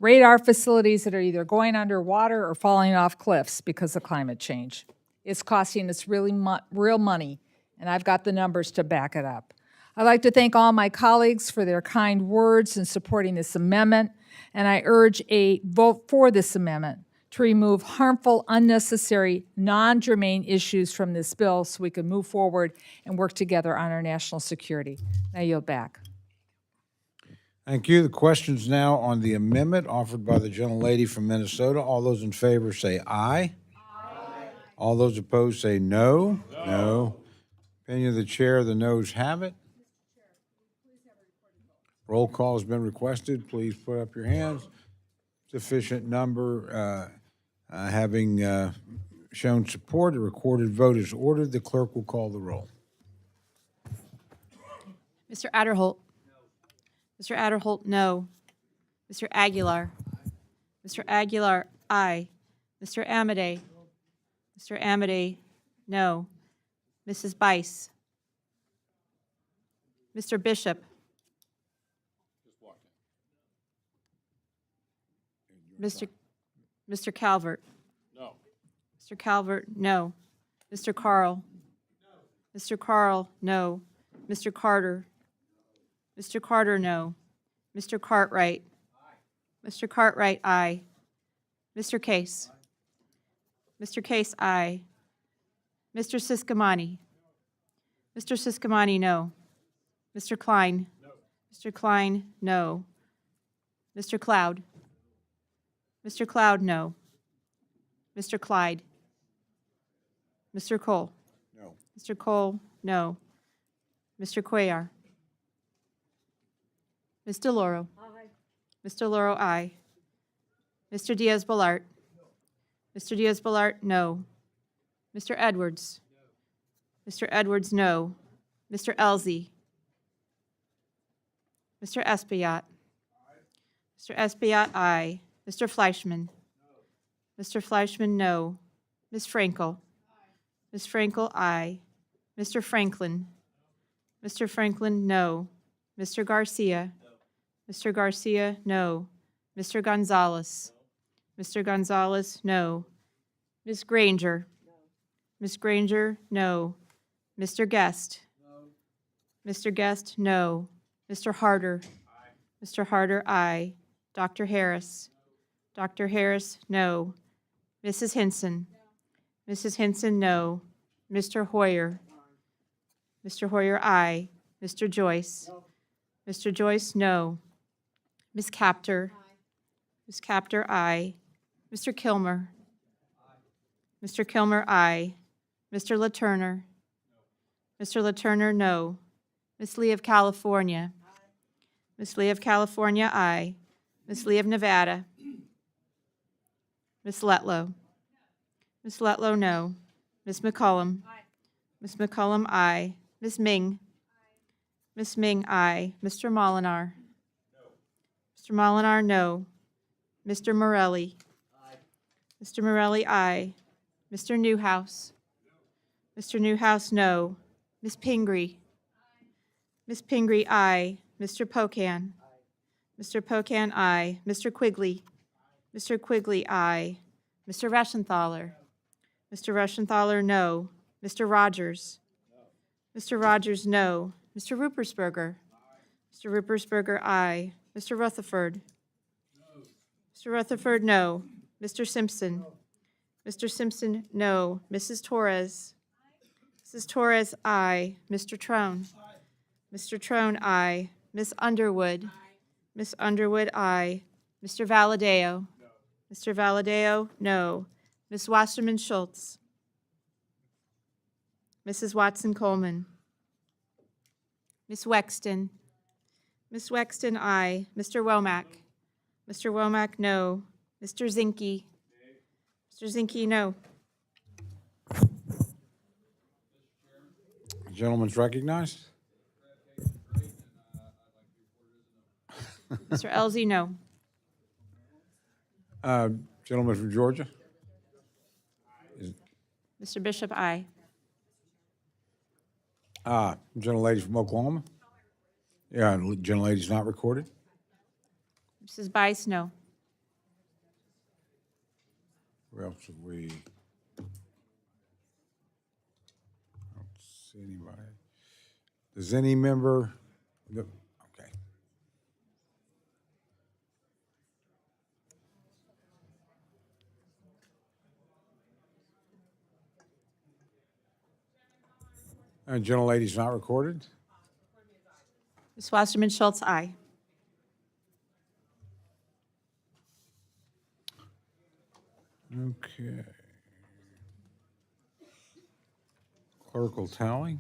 Radar facilities that are either going underwater or falling off cliffs because of climate change. It's costing us really real money, and I've got the numbers to back it up. I'd like to thank all my colleagues for their kind words in supporting this amendment, and I urge a vote for this amendment to remove harmful, unnecessary, non-germane issues from this bill so we can move forward and work together on our national security. I yield back. Thank you. The question's now on the amendment offered by the gentlelady from Minnesota. All those in favor say aye. Aye. All those opposed say no. No. Opinion of the chair, the noes have it. Roll call has been requested. Please put up your hands. Sufficient number having shown support, a recorded vote is ordered. The clerk will call the roll. Mr. Adderholt. Mr. Adderholt, no. Mr. Aguilar. Mr. Aguilar, aye. Mr. Amade. Mr. Amade, no. Mrs. Bice. Mr. Bishop. Mr. Calvert. No. Mr. Calvert, no. Mr. Carl. No. Mr. Carl, no. Mr. Carter. Mr. Carter, no. Mr. Cartwright. Aye. Mr. Cartwright, aye. Mr. Case. Aye. Mr. Case, aye. Mr. Siscomani. No. Mr. Siscomani, no. Mr. Klein. No. Mr. Klein, no. Mr. Cloud. Mr. Cloud, no. Mr. Clyde. Mr. Cole. No. Mr. Cole, no. Mr. Cuellar. Ms. DeLauro. Aye. Ms. DeLauro, aye. Mr. Diaz-Balart. No. Mr. Diaz-Balart, no. Mr. Edwards. No. Mr. Edwards, no. Mr. Elzey. Mr. Espaillat. Aye. Mr. Espaillat, aye. Mr. Fleischman. No. Mr. Fleischman, no. Ms. Frankel. Aye. Ms. Frankel, aye. Mr. Franklin. No. Mr. Franklin, no. Mr. Garcia. No. Mr. Garcia, no. Mr. Gonzalez. No. Mr. Gonzalez, no. Ms. Granger. No. Ms. Granger, no. Mr. Guest. No. Mr. Guest, no. Mr. Harder. Aye. Mr. Harder, aye. Dr. Harris. No. Dr. Harris, no. Mrs. Hinson. No. Mrs. Hinson, no. Mr. Hoyer. Aye. Mr. Hoyer, aye. Mr. Joyce. No. Mr. Joyce, no. Ms. Capter. Aye. Ms. Capter, aye. Mr. Kilmer. Aye. Mr. Kilmer, aye. Mr. LaTurner. No. Mr. LaTurner, no. Ms. Lee of California. Aye. Ms. Lee of California, aye. Ms. Lee of Nevada. Ms. Letlow. Ms. Letlow, no. Ms. McCollum. Ms. McCollum, aye. Ms. Ming. Ms. Ming, aye. Mr. Molinar. Mr. Molinar, no. Mr. Morelli. Mr. Morelli, aye. Mr. Newhouse. Mr. Newhouse, no. Ms. Pingree. Ms. Pingree, aye. Mr. Pocan. Mr. Pocan, aye. Mr. Quigley. Mr. Quigley, aye. Mr. Reschenthaler. Mr. Reschenthaler, no. Mr. Rogers. Mr. Rogers, no. Mr. Ruppersberger. Mr. Ruppersberger, aye. Mr. Rutherford. Mr. Rutherford, no. Mr. Simpson. Mr. Simpson, no. Mrs. Torres. Mrs. Torres, aye. Mr. Trone. Mr. Trone, aye. Ms. Underwood. Ms. Underwood, aye. Mr. Valadeo. Mr. Valadeo, no. Ms. Wasserman Schultz. Mrs. Watson Coleman. Ms. Wexton. Ms. Wexton, aye. Mr. Womack. Mr. Womack, no. Mr. Zinke. Mr. Zinke, no. Gentleman's recognized. Mr. Elzey, no. Gentleman from Georgia. Mr. Bishop, aye. Gentlelady from Oklahoma. Yeah, gentlelady's not recorded. Mrs. Bice, no. Who else have we? I don't see anybody. Does any member? Okay. Gentlelady's not recorded. Ms. Wasserman Schultz, aye. Okay. Clerk will tally.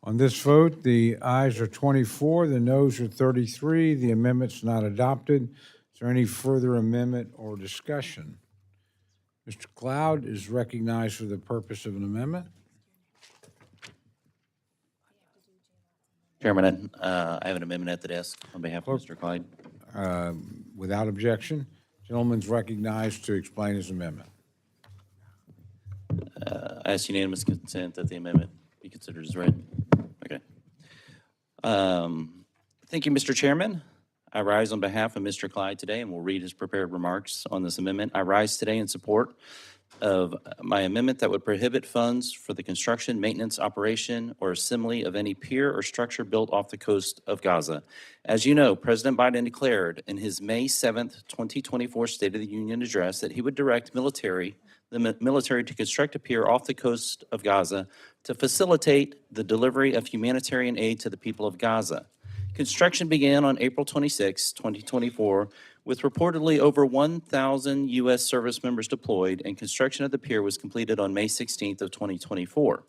On this vote, the ayes are 24, the noes are 33. The amendment's not adopted. Is there any further amendment or discussion? Mr. Cloud is recognized for the purpose of an amendment. Chairman, I have an amendment at the desk on behalf of Mr. Clyde. Without objection, gentleman's recognized to explain his amendment. I ask unanimous consent that the amendment be considered as read. Okay. Thank you, Mr. Chairman. I rise on behalf of Mr. Clyde today and will read his prepared remarks on this amendment. I rise today in support of my amendment that would prohibit funds for the construction, maintenance, operation, or assembly of any pier or structure built off the coast of Gaza. As you know, President Biden declared in his May 7th, 2024 State of the Union address that he would direct the military to construct a pier off the coast of Gaza to facilitate the delivery of humanitarian aid to the people of Gaza. Construction began on April 26, 2024, with reportedly over 1,000 U.S. service members deployed, and construction of the pier was completed on May 16th of 2024.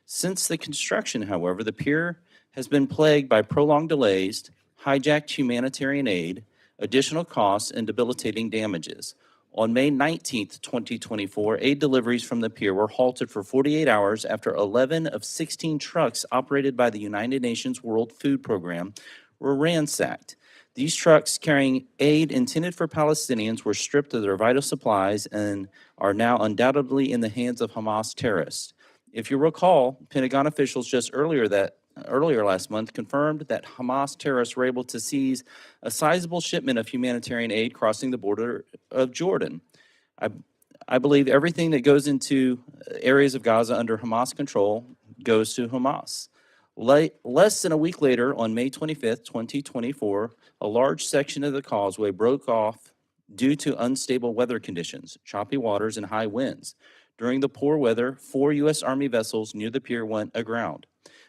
Since the construction, however, the pier has been plagued by prolonged delays, hijacked humanitarian aid, additional costs, and debilitating damages. On May 19th, 2024, aid deliveries from the pier were halted for 48 hours after 11 of 16 trucks operated by the United Nations World Food Program were ransacked. These trucks carrying aid intended for Palestinians were stripped of their vital supplies and are now undoubtedly in the hands of Hamas terrorists. If you recall, Pentagon officials just earlier last month confirmed that Hamas terrorists were able to seize a sizable shipment of humanitarian aid crossing the border of Jordan. I believe everything that goes into areas of Gaza under Hamas control goes to Hamas. Less than a week later, on May 25th, 2024, a large section of the causeway broke off due to unstable weather conditions, choppy waters, and high winds. During the poor weather, 4 U.S. Army vessels near the pier went aground,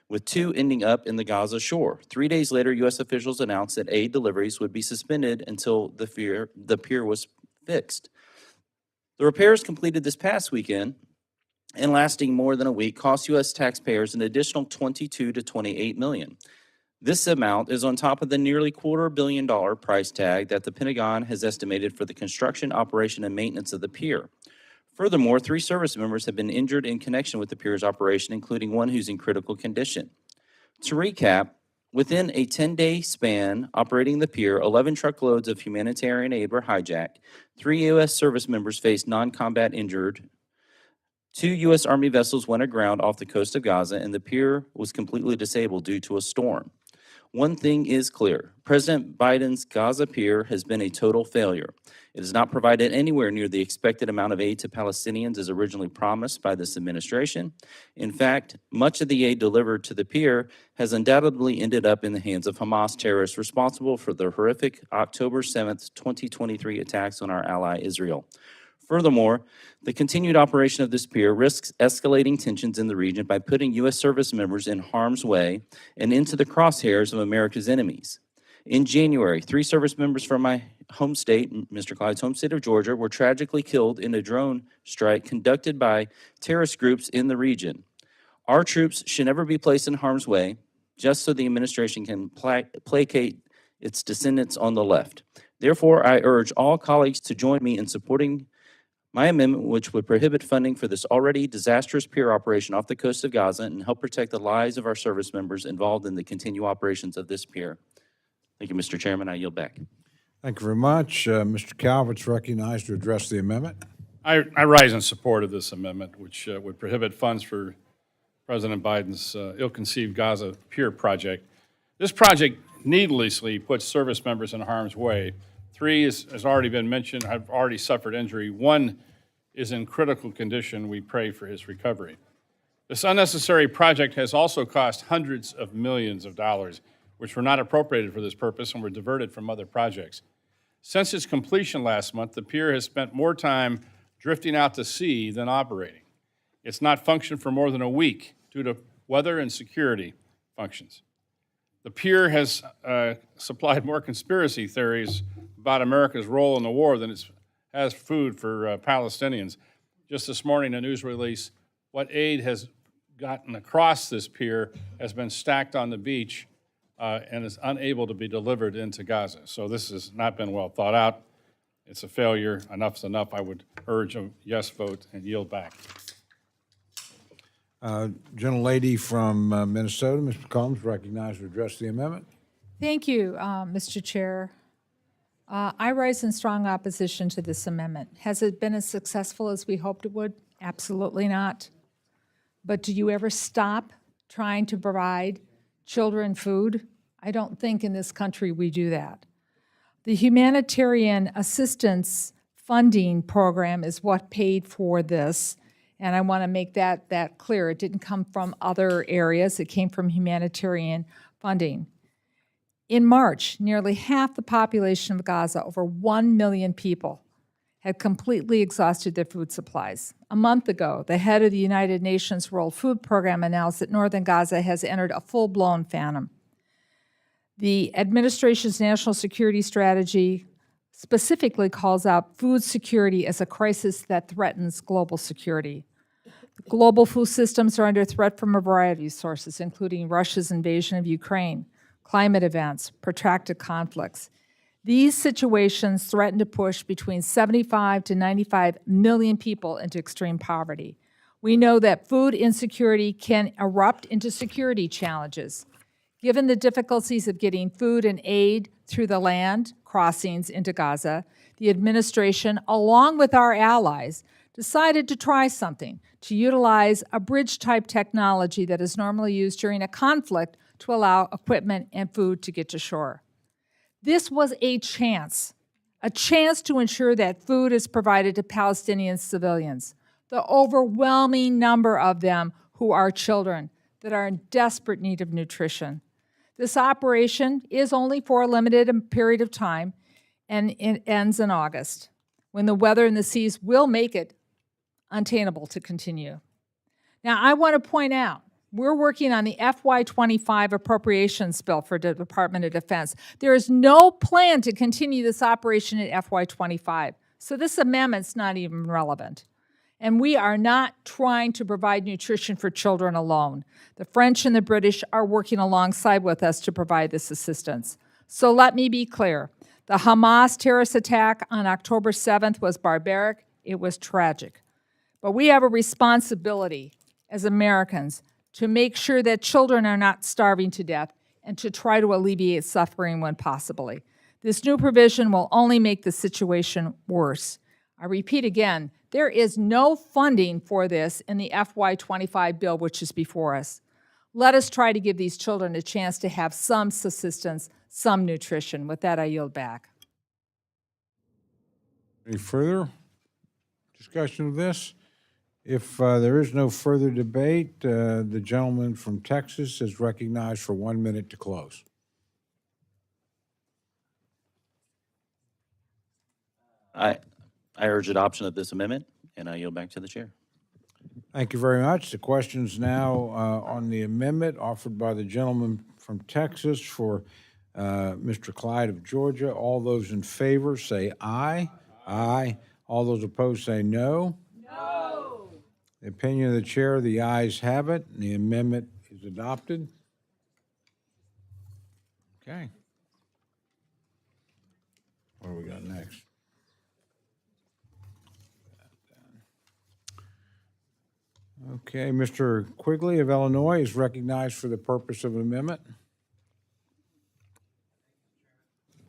with 2 ending up in the Gaza shore. 3 days later, U.S. officials announced that aid deliveries would be suspended until the pier was fixed. The repairs completed this past weekend and lasting more than a week cost U.S. taxpayers an additional $22 to $28 million. This amount is on top of the nearly $250 million price tag that the Pentagon has estimated for the construction, operation, and maintenance of the pier. Furthermore, 3 service members have been injured in connection with the pier's operation, including one who's in critical condition. To recap, within a 10-day span operating the pier, 11 truckloads of humanitarian aid were hijacked. 3 U.S. service members faced non-combat injured. 2 U.S. Army vessels went aground off the coast of Gaza, and the pier was completely disabled due to a storm. One thing is clear. President Biden's Gaza pier has been a total failure. It has not provided anywhere near the expected amount of aid to Palestinians as originally promised by this administration. In fact, much of the aid delivered to the pier has undoubtedly ended up in the hands of Hamas terrorists responsible for the horrific October 7th, 2023 attacks on our ally Israel. Furthermore, the continued operation of this pier risks escalating tensions in the region by putting U.S. service members in harm's way and into the crosshairs of America's enemies. In January, 3 service members from my home state, Mr. Clyde's home state of Georgia, were tragically killed in a drone strike conducted by terrorist groups in the region. Our troops should never be placed in harm's way just so the administration can placate its descendants on the left. Therefore, I urge all colleagues to join me in supporting my amendment, which would prohibit funding for this already disastrous pier operation off the coast of Gaza and help protect the lives of our service members involved in the continued operations of this pier. Thank you, Mr. Chairman. I yield back. Thank you very much. Mr. Calvert's recognized to address the amendment. I rise in support of this amendment, which would prohibit funds for President Biden's ill-conceived Gaza pier project. This project needlessly puts service members in harm's way. 3 has already been mentioned, have already suffered injury. 1 is in critical condition. We pray for his recovery. This unnecessary project has also cost hundreds of millions of dollars, which were not appropriated for this purpose and were diverted from other projects. Since its completion last month, the pier has spent more time drifting out to sea than operating. It's not functioned for more than a week due to weather and security functions. The pier has supplied more conspiracy theories about America's role in the war than it has food for Palestinians. Just this morning, a news release, what aid has gotten across this pier has been stacked on the beach and is unable to be delivered into Gaza. So this has not been well thought out. It's a failure. Enough's enough. I would urge a yes vote and yield back. Gentlelady from Minnesota, Ms. McCollum, recognized to address the amendment. Thank you, Mr. Chair. I rise in strong opposition to this amendment. Has it been as successful as we hoped it would? Absolutely not. But do you ever stop trying to provide children food? I don't think in this country we do that. The humanitarian assistance funding program is what paid for this, and I want to make that clear. It didn't come from other areas. It came from humanitarian funding. In March, nearly half the population of Gaza, over 1 million people, had completely exhausted their food supplies. A month ago, the head of the United Nations World Food Program announced that northern Gaza has entered a full-blown famine. The administration's national security strategy specifically calls out food security as a crisis that threatens global security. Global food systems are under threat from a variety of sources, including Russia's invasion of Ukraine, climate events, protracted conflicts. These situations threaten to push between 75 to 95 million people into extreme poverty. We know that food insecurity can erupt into security challenges. Given the difficulties of getting food and aid through the land crossings into Gaza, the administration, along with our allies, decided to try something, to utilize a bridge-type technology that is normally used during a conflict to allow equipment and food to get to shore. This was a chance to ensure that food is provided to Palestinian civilians, the overwhelming number of them who are children that are in desperate need of nutrition. This operation is only for a limited period of time, and it ends in August, when the weather and the seas will make it untenable to continue. Now, I want to point out, we're working on the FY25 appropriations bill for the Department of Defense. There is no plan to continue this operation in FY25, so this amendment's not even relevant. And we are not trying to provide nutrition for children alone. The French and the British are working alongside with us to provide this assistance. So let me be clear. The Hamas terrorist attack on October 7th was barbaric. It was tragic. But we have a responsibility as Americans to make sure that children are not starving to death and to try to alleviate suffering when possible. This new provision will only make the situation worse. I repeat again, there is no funding for this in the FY25 bill, which is before us. Let us try to give these children a chance to have some subsistence, some nutrition. With that, I yield back. Any further discussion of this? If there is no further debate, the gentleman from Texas is recognized for 1 minute to close. I urge adoption of this amendment, and I yield back to the chair. Thank you very much. The question is now on the amendment offered by the gentleman from Texas for Mr. Clyde of Georgia. All those in favor say aye. Aye. All those opposed say no. No. The opinion of the chair, the ayes have it, and the amendment is adopted. Okay. What do we got next? Okay, Mr. Quigley of Illinois is recognized for the purpose of amendment.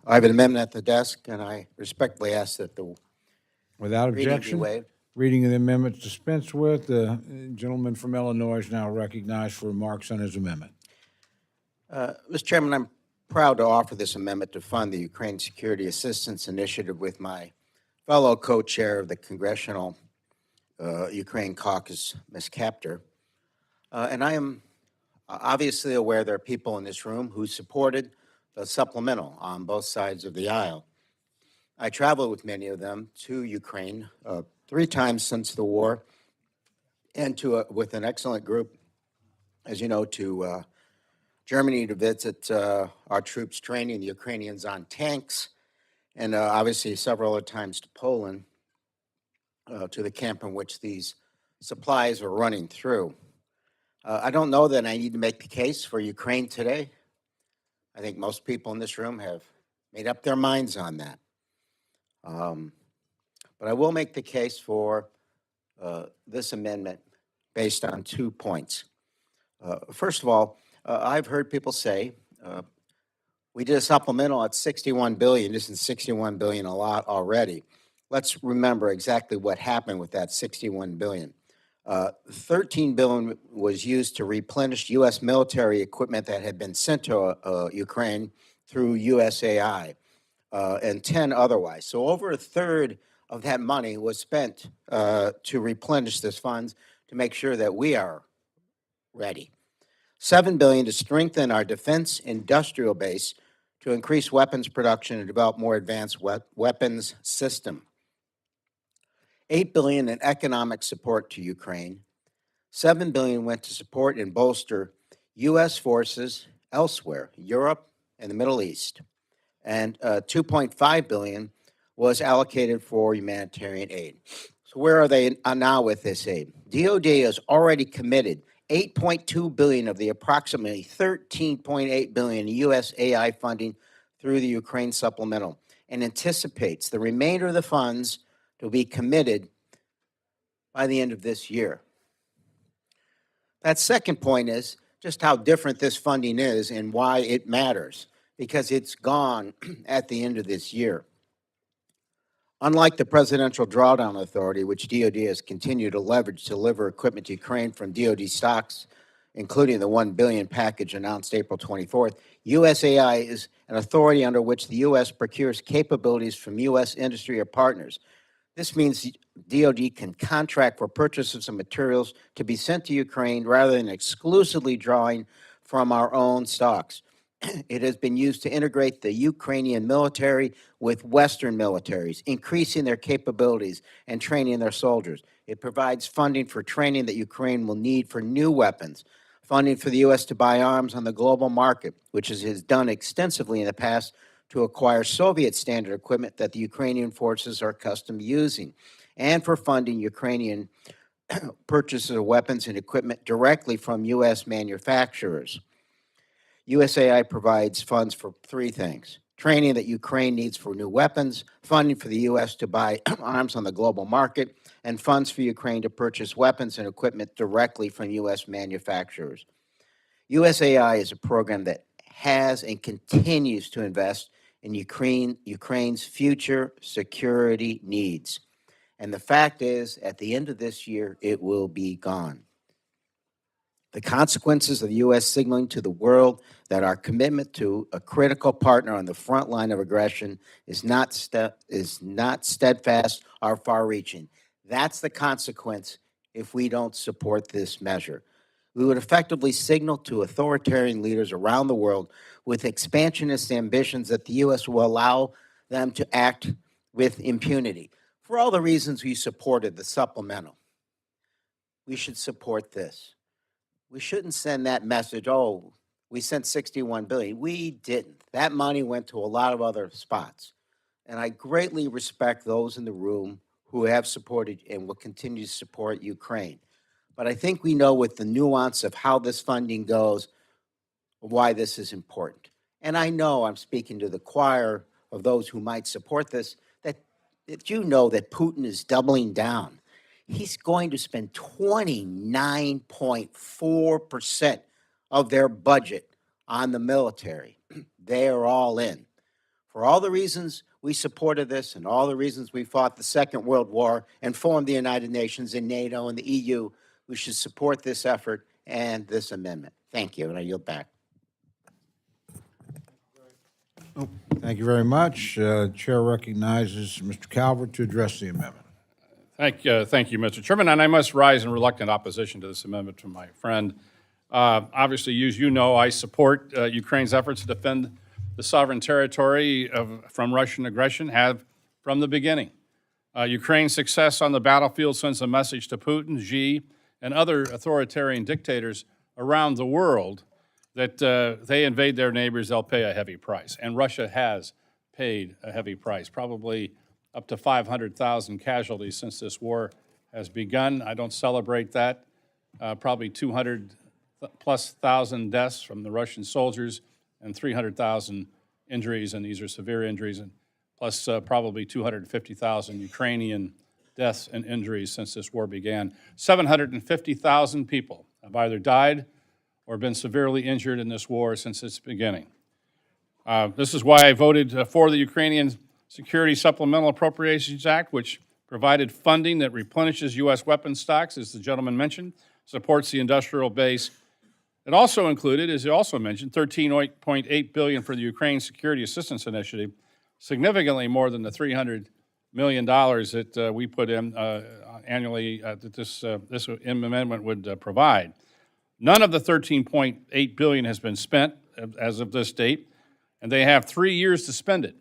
I have an amendment at the desk, and I respectfully ask that the Without reading be objection, waived. reading of the amendment dispensed with. The gentleman from Illinois is now recognized for remarks on his amendment. Mr. Chairman, I'm proud to offer this amendment to fund the Ukraine Security Assistance Initiative with my fellow co-chair of the Congressional Ukraine Caucus, Ms. Kaptur. And I am obviously aware there are people in this room who supported the supplemental on both sides of the aisle. I traveled with many of them to Ukraine 3 times since the war, and with an excellent group, as you know, to Germany to visit our troops training the Ukrainians on tanks, and obviously several other times to Poland, to the camp in which these supplies were running through. I don't know that I need to make the case for Ukraine today. I think most people in this room have made up their minds on that. But I will make the case for this amendment based on 2 points. First of all, I've heard people say, we did a supplemental at $61 billion. Isn't $61 billion a lot already? Let's remember exactly what happened with that $61 billion. $13 billion was used to replenish U.S. military equipment that had been sent to Ukraine through USAI, and 10 otherwise. So over a third of that money was spent to replenish this funds to make sure that we are ready. $7 billion to strengthen our defense industrial base to increase weapons production and develop more advanced weapons system. $8 billion in economic support to Ukraine. $7 billion went to support and bolster U.S. forces elsewhere, Europe and the Middle East. And $2.5 billion was allocated for humanitarian aid. So where are they now with this aid? DOD has already committed $8.2 billion of the approximately $13.8 billion USAI funding through the Ukraine supplemental, and anticipates the remainder of the funds to be committed by the end of this year. That second point is just how different this funding is and why it matters, because it's gone at the end of this year. Unlike the Presidential Drawdown Authority, which DoD has continued to leverage to deliver equipment to Ukraine from DoD stocks, including the $1 billion package announced April 24th, USAI is an authority under which the U.S. procures capabilities from U.S. industry or partners. This means DoD can contract for purchases of materials to be sent to Ukraine rather than exclusively drawing from our own stocks. It has been used to integrate the Ukrainian military with Western militaries, increasing their capabilities and training their soldiers. It provides funding for training that Ukraine will need for new weapons, funding for the U.S. to buy arms on the global market, which it has done extensively in the past to acquire Soviet standard equipment that the Ukrainian forces are accustomed to using, and for funding Ukrainian purchases of weapons and equipment directly from U.S. manufacturers. USAI provides funds for three things: training that Ukraine needs for new weapons, funding for the U.S. to buy arms on the global market, and funds for Ukraine to purchase weapons and equipment directly from U.S. manufacturers. USAI is a program that has and continues to invest in Ukraine's future security needs. And the fact is, at the end of this year, it will be gone. The consequences of the U.S. signaling to the world that our commitment to a critical partner on the front line of aggression is not steadfast or far-reaching. That's the consequence if we don't support this measure. We would effectively signal to authoritarian leaders around the world with expansionist ambitions that the U.S. will allow them to act with impunity. For all the reasons we supported the supplemental, we should support this. We shouldn't send that message, oh, we sent $61 billion. We didn't. That money went to a lot of other spots. And I greatly respect those in the room who have supported and will continue to support Ukraine. But I think we know with the nuance of how this funding goes, why this is important. And I know I'm speaking to the choir of those who might support this, that you know that Putin is doubling down. He's going to spend 29.4% of their budget on the military. They are all in. For all the reasons we supported this and all the reasons we fought the Second World War and formed the United Nations and NATO and the EU, we should support this effort and this amendment. Thank you, and I yield back. Thank you very much. Chair recognizes Mr. Calvert to address the amendment. Thank you, Mr. Chairman, and I must rise in reluctant opposition to this amendment from my friend. Obviously, as you know, I support Ukraine's efforts to defend the sovereign territory from Russian aggression, have from the beginning. Ukraine's success on the battlefield sends a message to Putin, Xi, and other authoritarian dictators around the world that they invade their neighbors, they'll pay a heavy price. And Russia has paid a heavy price, probably up to 500,000 casualties since this war has begun. I don't celebrate that. Probably 200,000+ deaths from the Russian soldiers and 300,000 injuries, and these are severe injuries, and plus probably 250,000 Ukrainian deaths and injuries since this war began. 750,000 people have either died or been severely injured in this war since its beginning. This is why I voted for the Ukrainian Security Supplemental Appropriations Act, which provided funding that replenishes U.S. weapons stocks, as the gentleman mentioned, supports the industrial base. It also included, as he also mentioned, $13.8 billion for the Ukraine Security Assistance Initiative, significantly more than the $300 million that we put in annually that this amendment would provide. None of the $13.8 billion has been spent as of this date, and they have 3 years to spend it.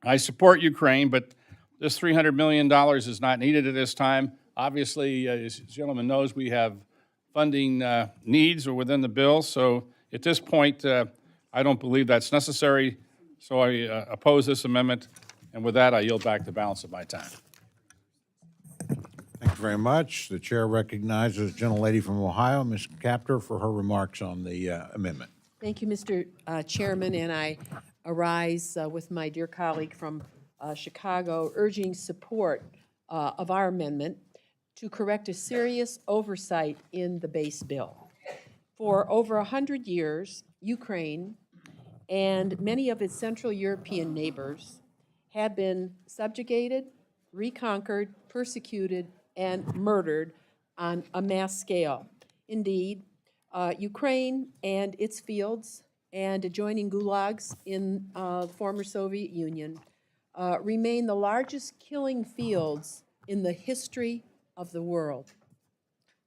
I support Ukraine, but this $300 million is not needed at this time. Obviously, as the gentleman knows, we have funding needs within the bill, so at this point, I don't believe that's necessary, so I oppose this amendment, and with that, I yield back the balance of my time. Thank you very much. The chair recognizes the gentlelady from Ohio, Ms. Capter, for her remarks on the amendment. Thank you, Mr. Chairman, and I arise with my dear colleague from Chicago, urging support of our amendment to correct a serious oversight in the base bill. For over 100 years, Ukraine and many of its Central European neighbors had been subjugated, reconquered, persecuted, and murdered on a mass scale. Indeed, Ukraine and its fields and adjoining gulags in the former Soviet Union remain the largest killing fields in the history of the world.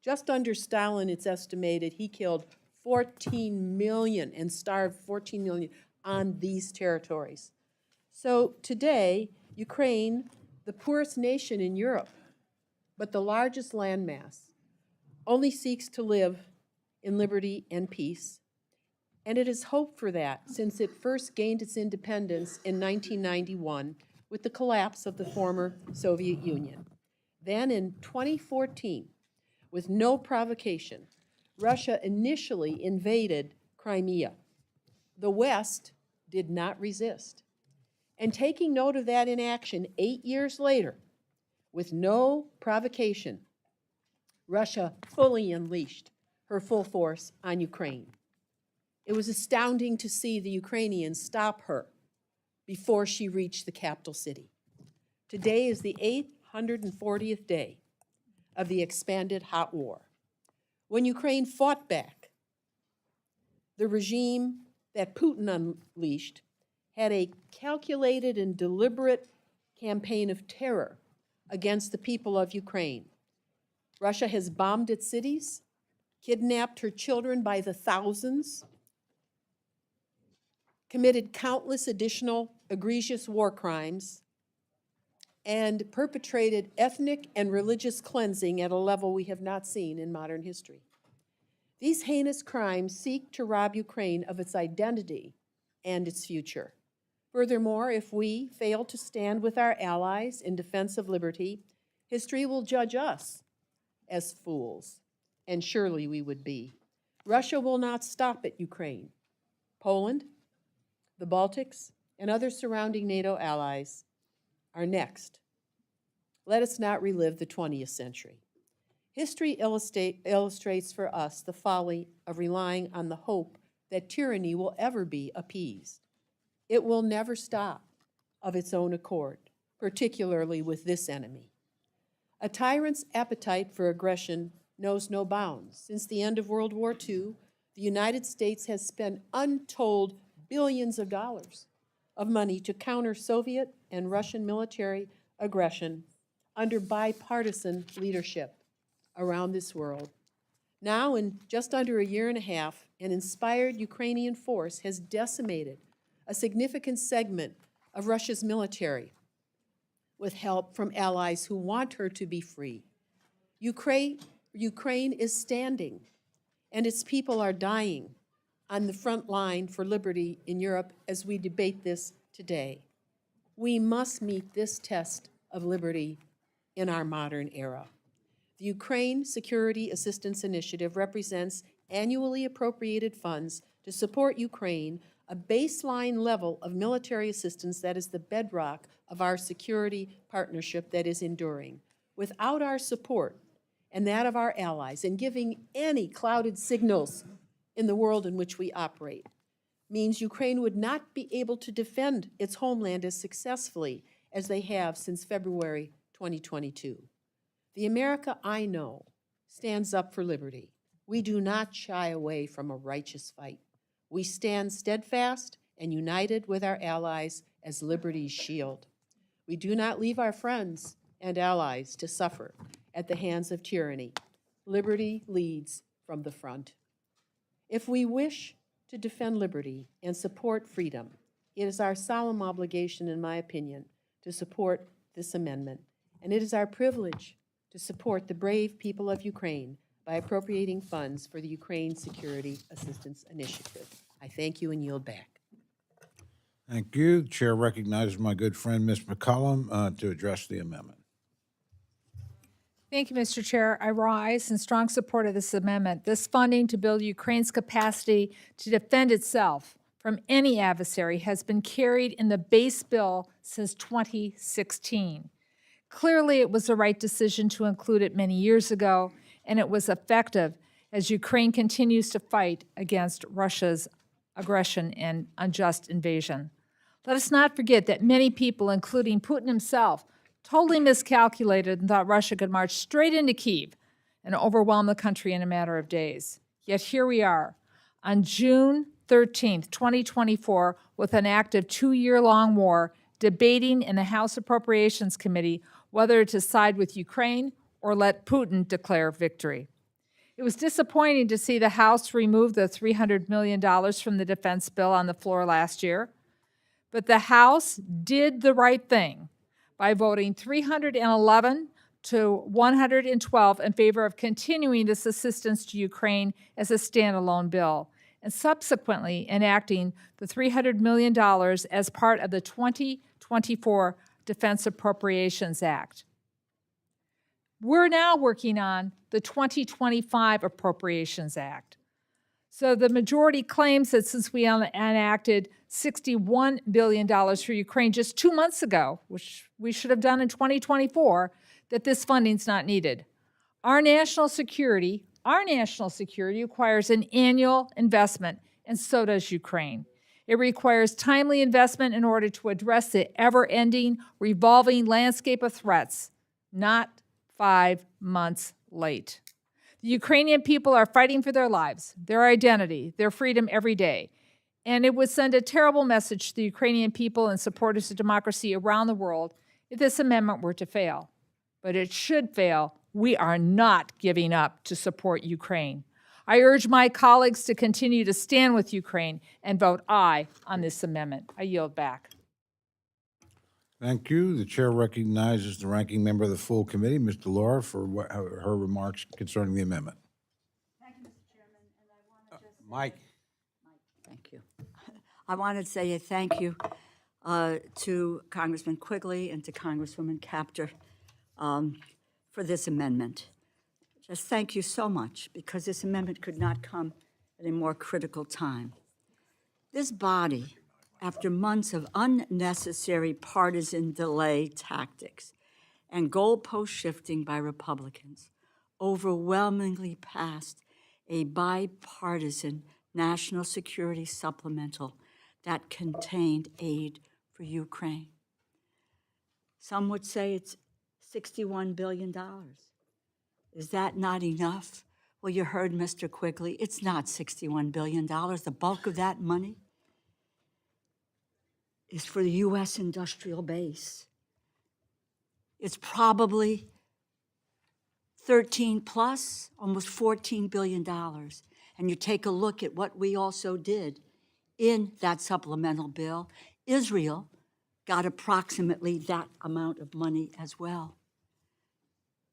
Just under Stalin, it's estimated he killed 14 million and starved 14 million on these territories. So today, Ukraine, the poorest nation in Europe, but the largest landmass, only seeks to live in liberty and peace. And it has hoped for that since it first gained its independence in 1991 with the collapse of the former Soviet Union. Then in 2014, with no provocation, Russia initially invaded Crimea. The West did not resist. And taking note of that inaction 8 years later, with no provocation, Russia fully unleashed her full force on Ukraine. It was astounding to see the Ukrainians stop her before she reached the capital city. Today is the 840th day of the expanded hot war. When Ukraine fought back, the regime that Putin unleashed had a calculated and deliberate campaign of terror against the people of Ukraine. Russia has bombed its cities, kidnapped her children by the thousands, committed countless additional egregious war crimes, and perpetrated ethnic and religious cleansing at a level we have not seen in modern history. These heinous crimes seek to rob Ukraine of its identity and its future. Furthermore, if we fail to stand with our allies in defense of liberty, history will judge us as fools, and surely we would be. Russia will not stop at Ukraine. Poland, the Baltics, and other surrounding NATO allies are next. Let us not relive the 20th century. History illustrates for us the folly of relying on the hope that tyranny will ever be appeased. It will never stop of its own accord, particularly with this enemy. A tyrant's appetite for aggression knows no bounds. Since the end of World War II, the United States has spent untold billions of dollars of money to counter Soviet and Russian military aggression under bipartisan leadership around this world. Now, in just under a year and a half, an inspired Ukrainian force has decimated a significant segment of Russia's military with help from allies who want her to be free. Ukraine is standing, and its people are dying on the front line for liberty in Europe as we debate this today. We must meet this test of liberty in our modern era. The Ukraine Security Assistance Initiative represents annually appropriated funds to support Ukraine, a baseline level of military assistance that is the bedrock of our security partnership that is enduring. Without our support and that of our allies, and giving any clouded signals in the world in which we operate, means Ukraine would not be able to defend its homeland as successfully as they have since February 2022. The America I know stands up for liberty. We do not shy away from a righteous fight. We stand steadfast and united with our allies as liberty's shield. We do not leave our friends and allies to suffer at the hands of tyranny. Liberty leads from the front. If we wish to defend liberty and support freedom, it is our solemn obligation, in my opinion, to support this amendment. And it is our privilege to support the brave people of Ukraine by appropriating funds for the Ukraine Security Assistance Initiative. I thank you and yield back. Thank you. The chair recognizes my good friend, Ms. McCollum, to address the amendment. Thank you, Mr. Chair. I rise in strong support of this amendment. This funding to build Ukraine's capacity to defend itself from any adversary has been carried in the base bill since 2016. Clearly, it was the right decision to include it many years ago, and it was effective as Ukraine continues to fight against Russia's aggression and unjust invasion. Let us not forget that many people, including Putin himself, totally miscalculated and thought Russia could march straight into Kyiv and overwhelm the country in a matter of days. Yet here we are, on June 13th, 2024, with an active 2-year-long war, debating in the House Appropriations Committee whether to side with Ukraine or let Putin declare victory. It was disappointing to see the House remove the $300 million from the defense bill on the floor last year, but the House did the right thing by voting 311 to 112 in favor of continuing this assistance to Ukraine as a standalone bill, and subsequently enacting the $300 million as part of the 2024 Defense Appropriations Act. We're now working on the 2025 Appropriations Act. So the majority claims that since we enacted $61 billion for Ukraine just 2 months ago, which we should have done in 2024, that this funding's not needed. Our national security requires an annual investment, and so does Ukraine. It requires timely investment in order to address the ever-ending, revolving landscape of threats, not 5 months late. The Ukrainian people are fighting for their lives, their identity, their freedom every day. And it would send a terrible message to the Ukrainian people and supporters of democracy around the world if this amendment were to fail. But it should fail. We are not giving up to support Ukraine. I urge my colleagues to continue to stand with Ukraine and vote aye on this amendment. I yield back. Thank you. The chair recognizes the ranking member of the full committee, Ms. Delora, for her remarks concerning the amendment. Thank you, Mr. Chairman, and I want to just... Mike. Thank you. I want to say a thank you to Congressman Quigley and to Congresswoman Capter for this amendment. Just thank you so much, because this amendment could not come at a more critical time. This body, after months of unnecessary partisan delay tactics and goalpost shifting by Republicans, overwhelmingly passed a bipartisan national security supplemental that contained aid for Ukraine. Some would say it's $61 billion. Is that not enough? Well, you heard Mr. Quigley. It's not $61 billion. The bulk of that money is for the U.S. industrial base. It's probably 13 plus, almost $14 billion. And you take a look at what we also did in that supplemental bill, Israel got approximately that amount of money as well.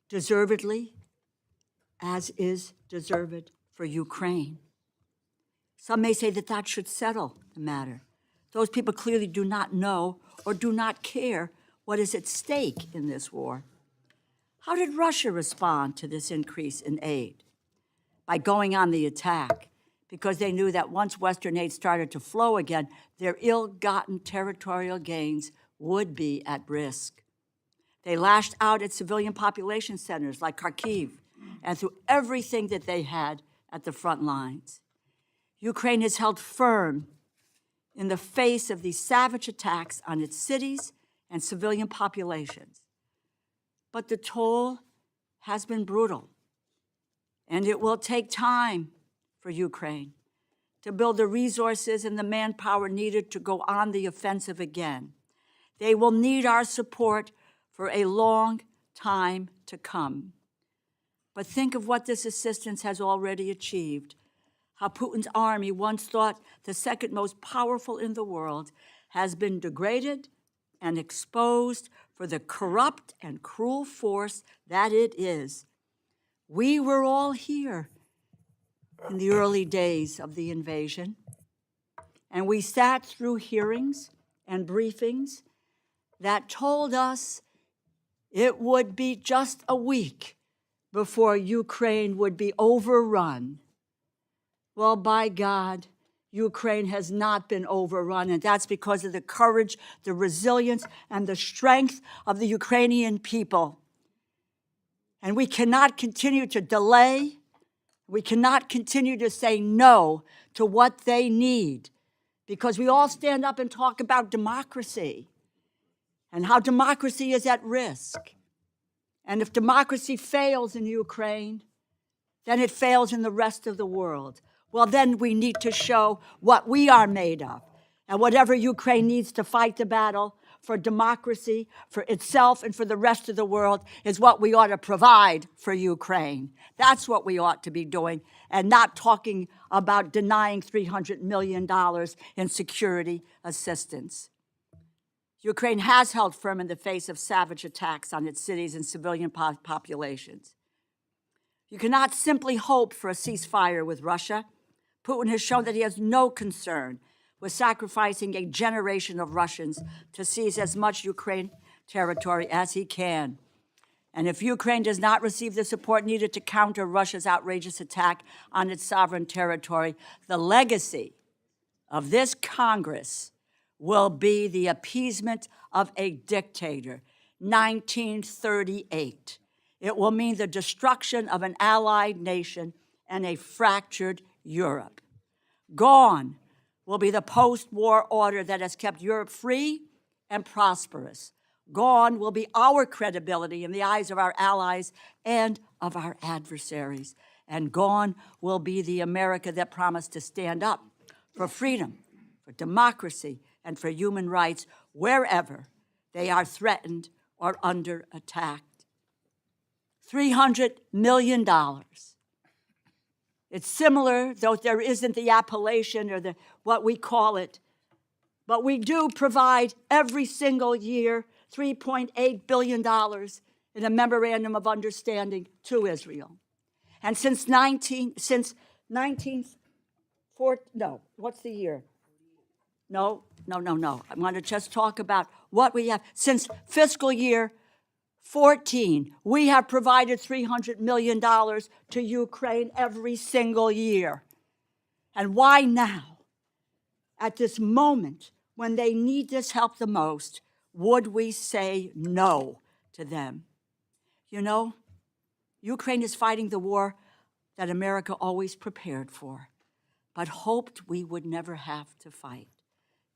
Deservedly, as is deserved for Ukraine. Some may say that that should settle the matter. Those people clearly do not know or do not care what is at stake in this war. How did Russia respond to this increase in aid? By going on the attack, because they knew that once Western aid started to flow again, their ill-gotten territorial gains would be at risk. They lashed out at civilian population centers like Kharkiv and through everything that they had at the front lines. Ukraine has held firm in the face of these savage attacks on its cities and civilian populations. But the toll has been brutal, and it will take time for Ukraine to build the resources and the manpower needed to go on the offensive again. They will need our support for a long time to come. But think of what this assistance has already achieved. How Putin's army, once thought the second most powerful in the world, has been degraded and exposed for the corrupt and cruel force that it is. We were all here in the early days of the invasion, and we sat through hearings and briefings that told us it would be just a week before Ukraine would be overrun. Well, by God, Ukraine has not been overrun, and that's because of the courage, the resilience, and the strength of the Ukrainian people. And we cannot continue to delay. We cannot continue to say no to what they need because we all stand up and talk about democracy and how democracy is at risk. And if democracy fails in Ukraine, then it fails in the rest of the world. Well, then we need to show what we are made of. And whatever Ukraine needs to fight the battle for democracy, for itself, and for the rest of the world is what we ought to provide for Ukraine. That's what we ought to be doing, and not talking about denying $300 million in security assistance. Ukraine has held firm in the face of savage attacks on its cities and civilian populations. You cannot simply hope for a ceasefire with Russia. Putin has shown that he has no concern with sacrificing a generation of Russians to seize as much Ukraine territory as he can. And if Ukraine does not receive the support needed to counter Russia's outrageous attack on its sovereign territory, the legacy of this Congress will be the appeasement of a dictator. 1938. It will mean the destruction of an allied nation and a fractured Europe. Gone will be the post-war order that has kept Europe free and prosperous. Gone will be our credibility in the eyes of our allies and of our adversaries. And gone will be the America that promised to stand up for freedom, for democracy, and for human rights wherever they are threatened or under attack. $300 million. It's similar, though there isn't the appellation or what we call it, but we do provide every single year $3.8 billion in a memorandum of understanding to Israel. And since I want to just talk about what we have. Since fiscal year 14, we have provided $300 million to Ukraine every single year. And why now, at this moment when they need this help the most, would we say no to them? You know, Ukraine is fighting the war that America always prepared for, but hoped we would never have to fight.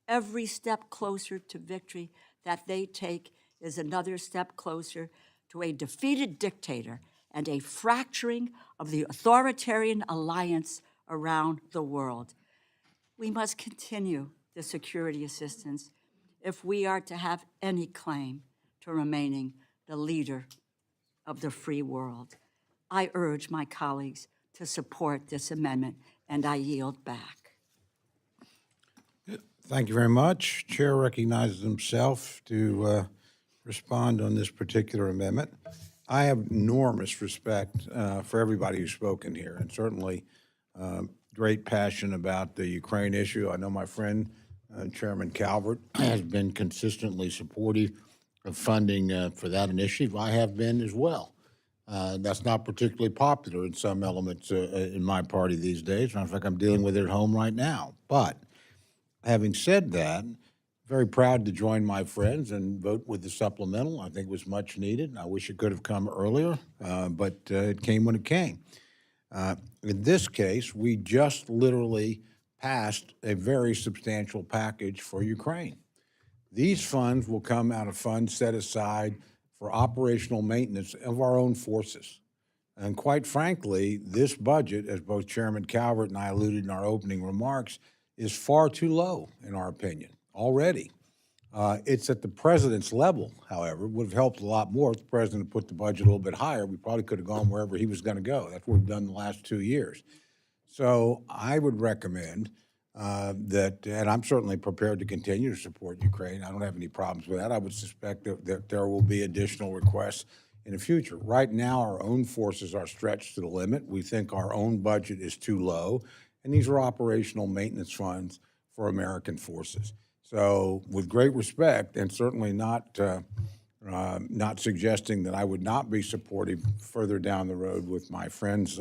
Every step closer to victory that they take is another step closer to a defeated dictator and a fracturing of the authoritarian alliance around the world. We must continue the security assistance if we are to have any claim to remaining the leader of the free world. I urge my colleagues to support this amendment, and I yield back. Thank you very much. Chair recognizes himself to respond on this particular amendment. I have enormous respect for everybody who's spoken here, and certainly great passion about the Ukraine issue. I know my friend, Chairman Calvert, has been consistently supportive of funding for that initiative. I have been as well. That's not particularly popular in some elements in my party these days. In fact, I'm dealing with it at home right now. But having said that, very proud to join my friends and vote with the supplemental. I think it was much needed. I wish it could have come earlier, but it came when it came. In this case, we just literally passed a very substantial package for Ukraine. These funds will come out of funds set aside for operational maintenance of our own forces. And quite frankly, this budget, as both Chairman Calvert and I alluded in our opening remarks, is far too low, in our opinion, already. It's at the president's level, however. It would have helped a lot more if the president put the budget a little bit higher. We probably could have gone wherever he was going to go. That's what we've done the last 2 years. So I would recommend that, and I'm certainly prepared to continue to support Ukraine. I don't have any problems with that. I would suspect that there will be additional requests in the future. Right now, our own forces are stretched to the limit. We think our own budget is too low, and these are operational maintenance funds for American forces. So with great respect, and certainly not suggesting that I would not be supportive further down the road with my friends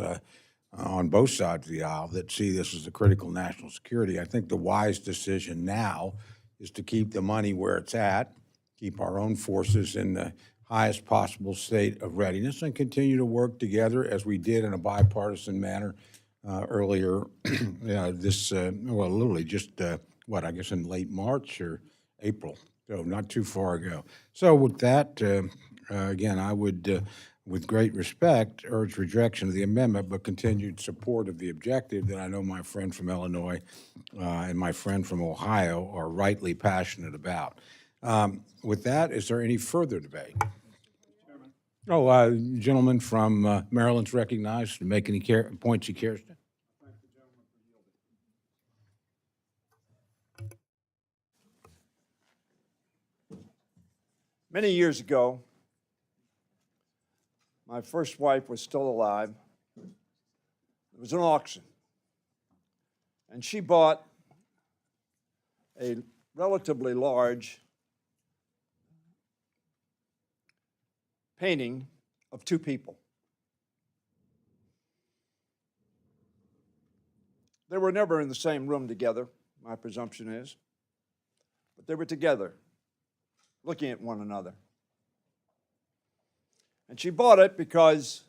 on both sides of the aisle that see this as a critical national security, I think the wise decision now is to keep the money where it's at, keep our own forces in the highest possible state of readiness, and continue to work together as we did in a bipartisan manner earlier literally just I guess in late March or April, so not too far ago. So with that, again, I would, with great respect, urge rejection of the amendment, but continued support of the objective that I know my friend from Illinois and my friend from Ohio are rightly passionate about. With that, is there any further debate? Oh, gentleman from Maryland's recognized to make any points he cares to. Many years ago, my first wife was still alive. It was an auction, and she bought a relatively large painting of two people. They were never in the same room together, my presumption is, but they were together, looking at one another. And she bought it because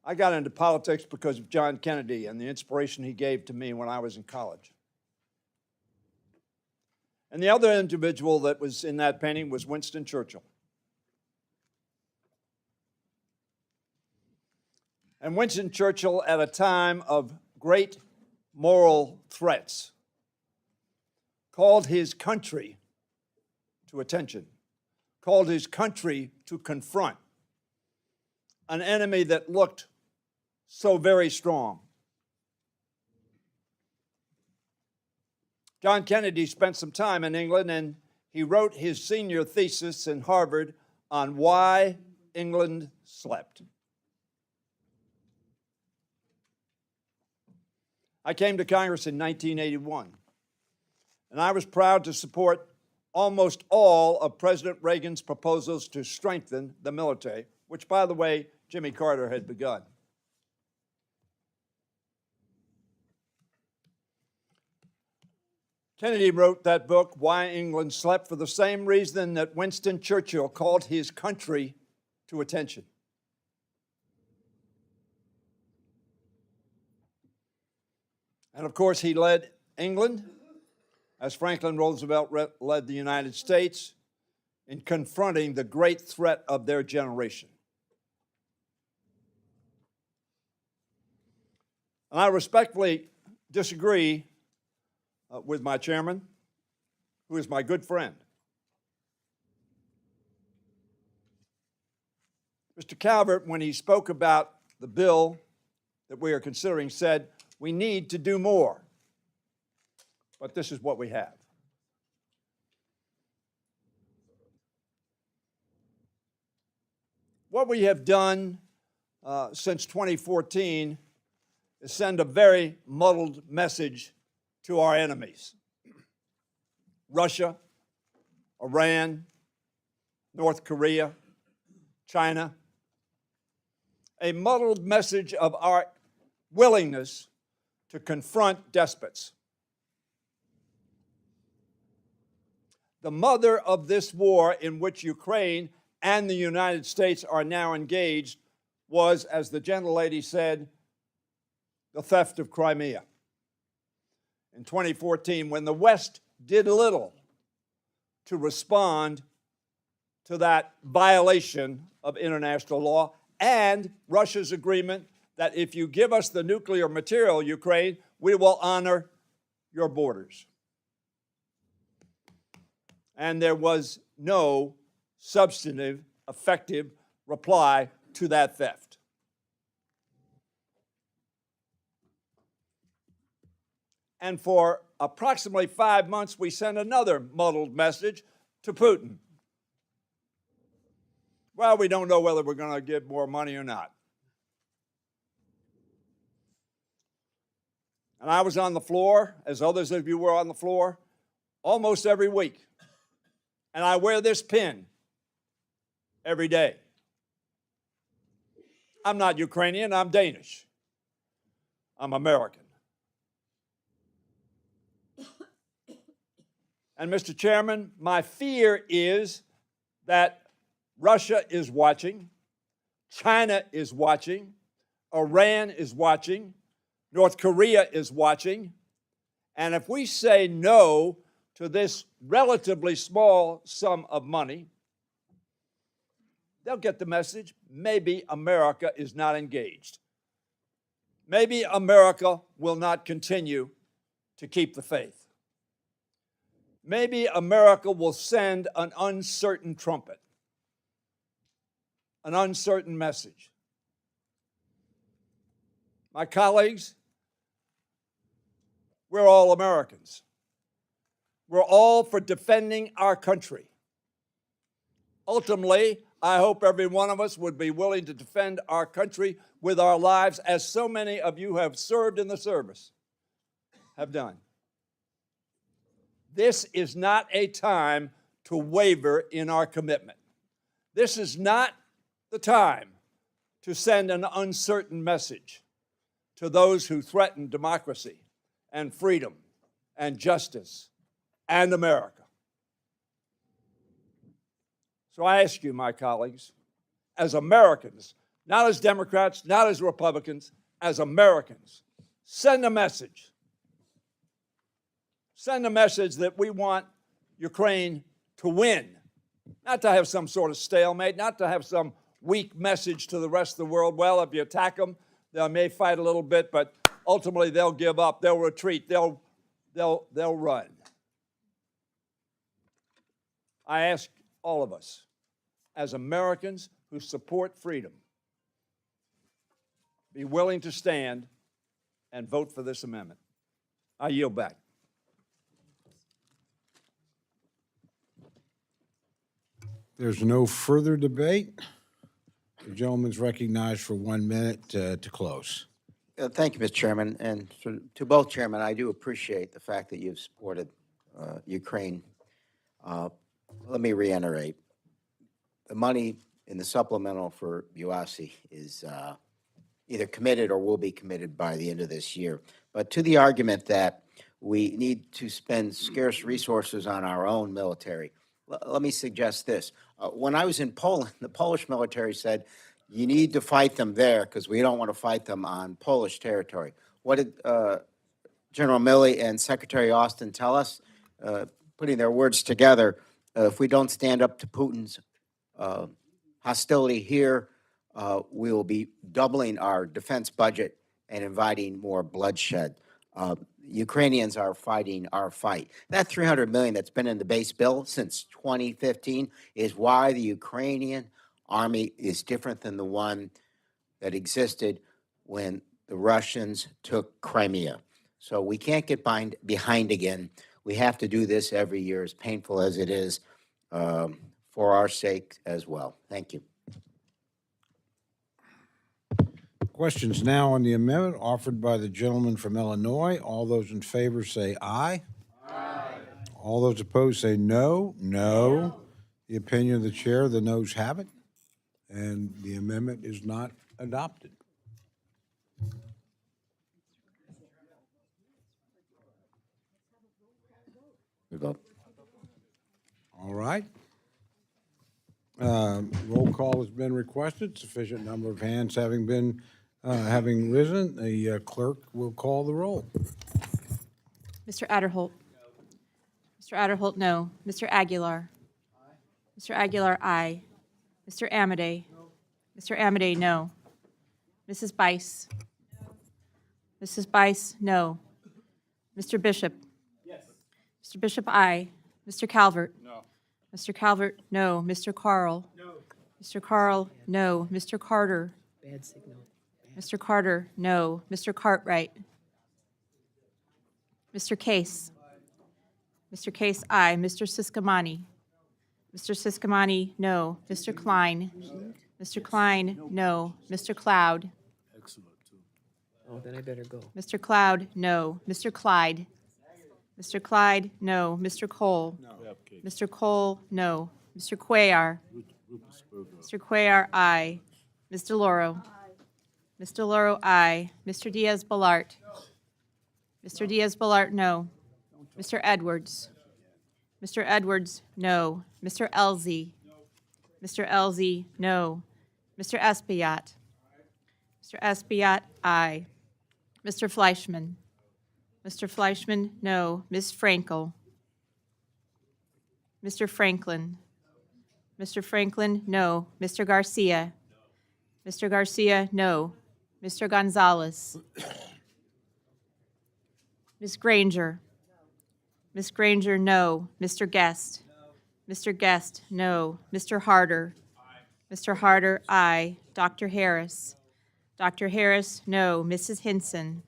I got into politics because of John Kennedy and the inspiration he gave to me when I was in college. And the other individual that was in that painting was Winston Churchill. And Winston Churchill, at a time of great moral threats, called his country to attention, called his country to confront an enemy that looked so very strong. John Kennedy spent some time in England, and he wrote his senior thesis in Harvard on why England slept. I came to Congress in 1981, and I was proud to support almost all of President Reagan's proposals to strengthen the military, which, by the way, Jimmy Carter had begun. Kennedy wrote that book, Why England Slept, for the same reason that Winston Churchill called his country to attention. And of course, he led England, as Franklin Roosevelt led the United States, in confronting the great threat of their generation. And I respectfully disagree with my chairman, who is my good friend. Mr. Calvert, when he spoke about the bill that we are considering, said, we need to do more. But this is what we have. What we have done since 2014 is send a very muddled message to our enemies. Russia, Iran, North Korea, China. A muddled message of our willingness to confront despots. The mother of this war in which Ukraine and the United States are now engaged was, as the gentlelady said, the theft of Crimea. In 2014, when the West did little to respond to that violation of international law and Russia's agreement that if you give us the nuclear material, Ukraine, we will honor your borders. And there was no substantive, effective reply to that theft. And for approximately 5 months, we sent another muddled message to Putin. Well, we don't know whether we're going to give more money or not. And I was on the floor, as others of you were on the floor, almost every week. And I wear this pin every day. I'm not Ukrainian, I'm Danish. I'm American. And Mr. Chairman, my fear is that Russia is watching, China is watching, Iran is watching, North Korea is watching, And if we say no to this relatively small sum of money, they'll get the message. Maybe America is not engaged. Maybe America will not continue to keep the faith. Maybe America will send an uncertain trumpet, an uncertain message. My colleagues, we're all Americans. We're all for defending our country. Ultimately, I hope every one of us would be willing to defend our country with our lives, as so many of you have served in the service have done. This is not a time to waver in our commitment. This is not the time to send an uncertain message to those who threaten democracy and freedom and justice and America. So I ask you, my colleagues, as Americans, not as Democrats, not as Republicans, as Americans, send a message. Send a message that we want Ukraine to win, not to have some sort of stalemate, not to have some weak message to the rest of the world. Well, if you attack them, they may fight a little bit, but ultimately they'll give up, they'll retreat, they'll run. I ask all of us, as Americans who support freedom, be willing to stand and vote for this amendment. I yield back. There's no further debate. The gentleman's recognized for 1 minute to close. Thank you, Mr. Chairman. And to both chairmen, I do appreciate the fact that you've supported Ukraine. Let me reiterate. The money in the supplemental for UASI is either committed or will be committed by the end of this year. But to the argument that we need to spend scarce resources on our own military, let me suggest this. When I was in Poland, the Polish military said, you need to fight them there because we don't want to fight them on Polish territory. What did General Milley and Secretary Austin tell us? Putting their words together, if we don't stand up to Putin's hostility here, we will be doubling our defense budget and inviting more bloodshed. Ukrainians are fighting our fight. That $300 million that's been in the base bill since 2015 is why the Ukrainian army is different than the one that existed when the Russians took Crimea. So we can't get behind again. We have to do this every year, as painful as it is, for our sake as well. Thank you. Questions now on the amendment offered by the gentleman from Illinois. All those in favor say aye. Aye. All those opposed say no. No. The opinion of the chair, the noes have it, and the amendment is not adopted. We vote. All right. Roll call has been requested. Sufficient number of hands having having risen, the clerk will call the roll. Mr. Adderholt. Mr. Adderholt, no. Mr. Aguilar. Mr. Aguilar, aye. Mr. Amadei. Mr. Amadei, no. Mrs. Bice. Mrs. Bice, no. Mr. Bishop. Yes. Mr. Bishop, aye. Mr. Calvert. No. Mr. Calvert, no. Mr. Carl. No. Mr. Carl, no. Mr. Carter. Bad signal. Mr. Carter, no. Mr. Cartwright. Mr. Case. Mr. Case, aye. Mr. Siscomani. Mr. Siscomani, no. Mr. Klein. Mr. Klein, no. Mr. Cloud. Oh, then I better go. Mr. Cloud, no. Mr. Clyde. Mr. Clyde, no. Mr. Cole. Mr. Cole, no. Mr. Cuellar. Mr. Cuellar, aye. Ms. DeLauro. Ms. DeLauro, aye. Mr. Diaz-Balart. Mr. Diaz-Balart, no. Mr. Edwards. Mr. Edwards, no. Mr. Elzey. Mr. Elzey, no. Mr. Espaillat. Mr. Espaillat, aye. Mr. Fleischman. Mr. Fleischman, no. Ms. Frankel? Mr. Franklin? Mr. Franklin, no. Mr. Garcia? Mr. Garcia, no. Mr. Gonzalez? Ms. Granger? Ms. Granger, no. Mr. Guest? Mr. Guest, no. Mr. Harder? Mr. Harder, aye. Dr. Harris? Dr. Harris, no. Mrs. Hinson?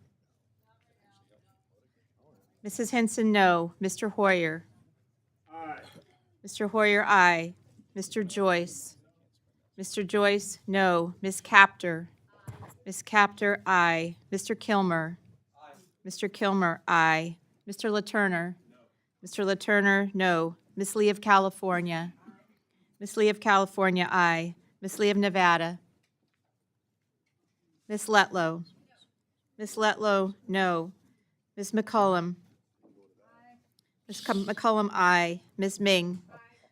Mrs. Hinson, no. Mr. Hoyer? Mr. Hoyer, aye. Mr. Joyce? Mr. Joyce, no. Ms. Capter? Ms. Capter, aye. Mr. Kilmer? Mr. Kilmer, aye. Mr. LaTurner? Mr. LaTurner, no. Ms. Lee of California? Ms. Lee of California, aye. Ms. Lee of Nevada? Ms. Letlow? Ms. Letlow, no. Ms. McCollum? Ms. McCollum, aye. Ms. Ming?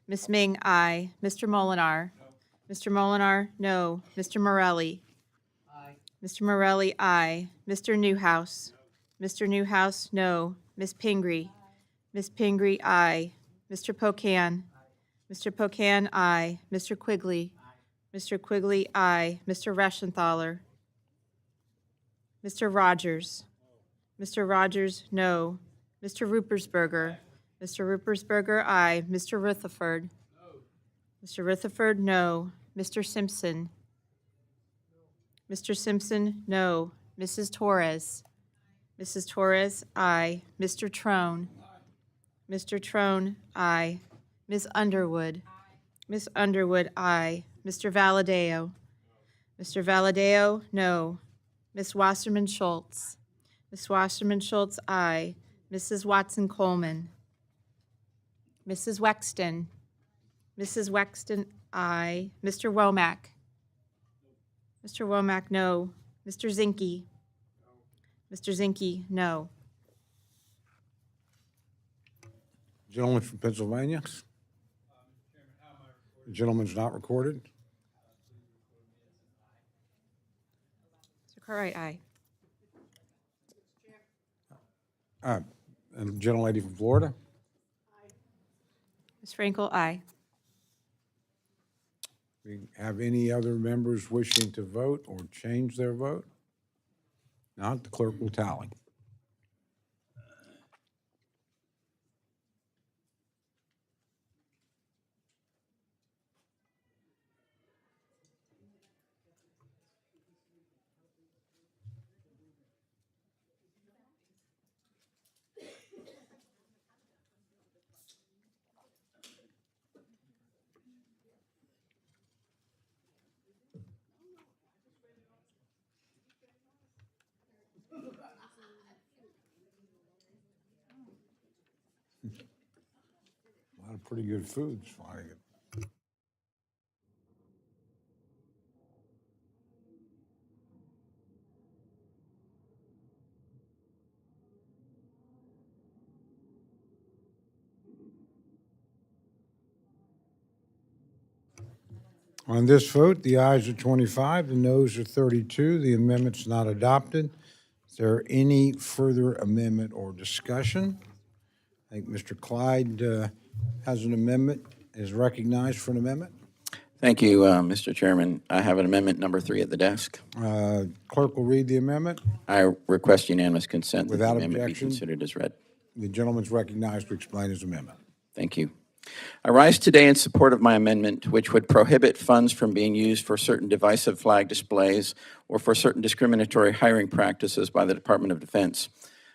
Ms. Ming, aye. Mr. Molinar? Mr. Molinar, no. Mr. Morelli? Mr. Morelli, aye. Mr. Newhouse? Mr. Newhouse, no. Ms. Pingree? Ms. Pingree, aye. Mr. Pocan? Mr. Pocan, aye. Mr. Quigley? Mr. Quigley, aye. Mr. Reschenthaler? Mr. Rogers? Mr. Rogers, no. Mr. Ruppersberger? Mr. Ruppersberger, aye. Mr. Rutherford? Mr. Rutherford, no. Mr. Simpson? Mr. Simpson, no. Mrs. Torres? Mrs. Torres, aye. Mr. Trone? Mr. Trone, aye. Ms. Underwood? Ms. Underwood, aye. Mr. Valadeo? Mr. Valadeo, no. Ms. Wasserman Schultz? Ms. Wasserman Schultz, aye. Mrs. Watson Coleman? Mrs. Wexton? Mrs. Wexton, aye. Mr. Womack? Mr. Womack, no. Mr. Zinke? Mr. Zinke, no. Gentleman from Pennsylvania? The gentleman's not recorded. Mr. Cartwright, aye. And the gentlelady from Florida? Ms. Frankel, aye. We have any other members wishing to vote or change their vote? Not, the clerk will tally. A lot of pretty good foods flying in. On this vote, the ayes are 25, the noes are 32. The amendment's not adopted. Is there any further amendment or discussion? I think Mr. Clyde has an amendment, is recognized for an amendment. Thank you, Mr. Chairman. I have an amendment number 3 at the desk. Clerk will read the amendment. I request unanimous consent that the Without amendment be objection. considered as read. The gentleman's recognized to explain his amendment. Thank you. I rise today in support of my amendment, which would prohibit funds from being used for certain divisive flag displays or for certain discriminatory hiring practices by the Department of Defense.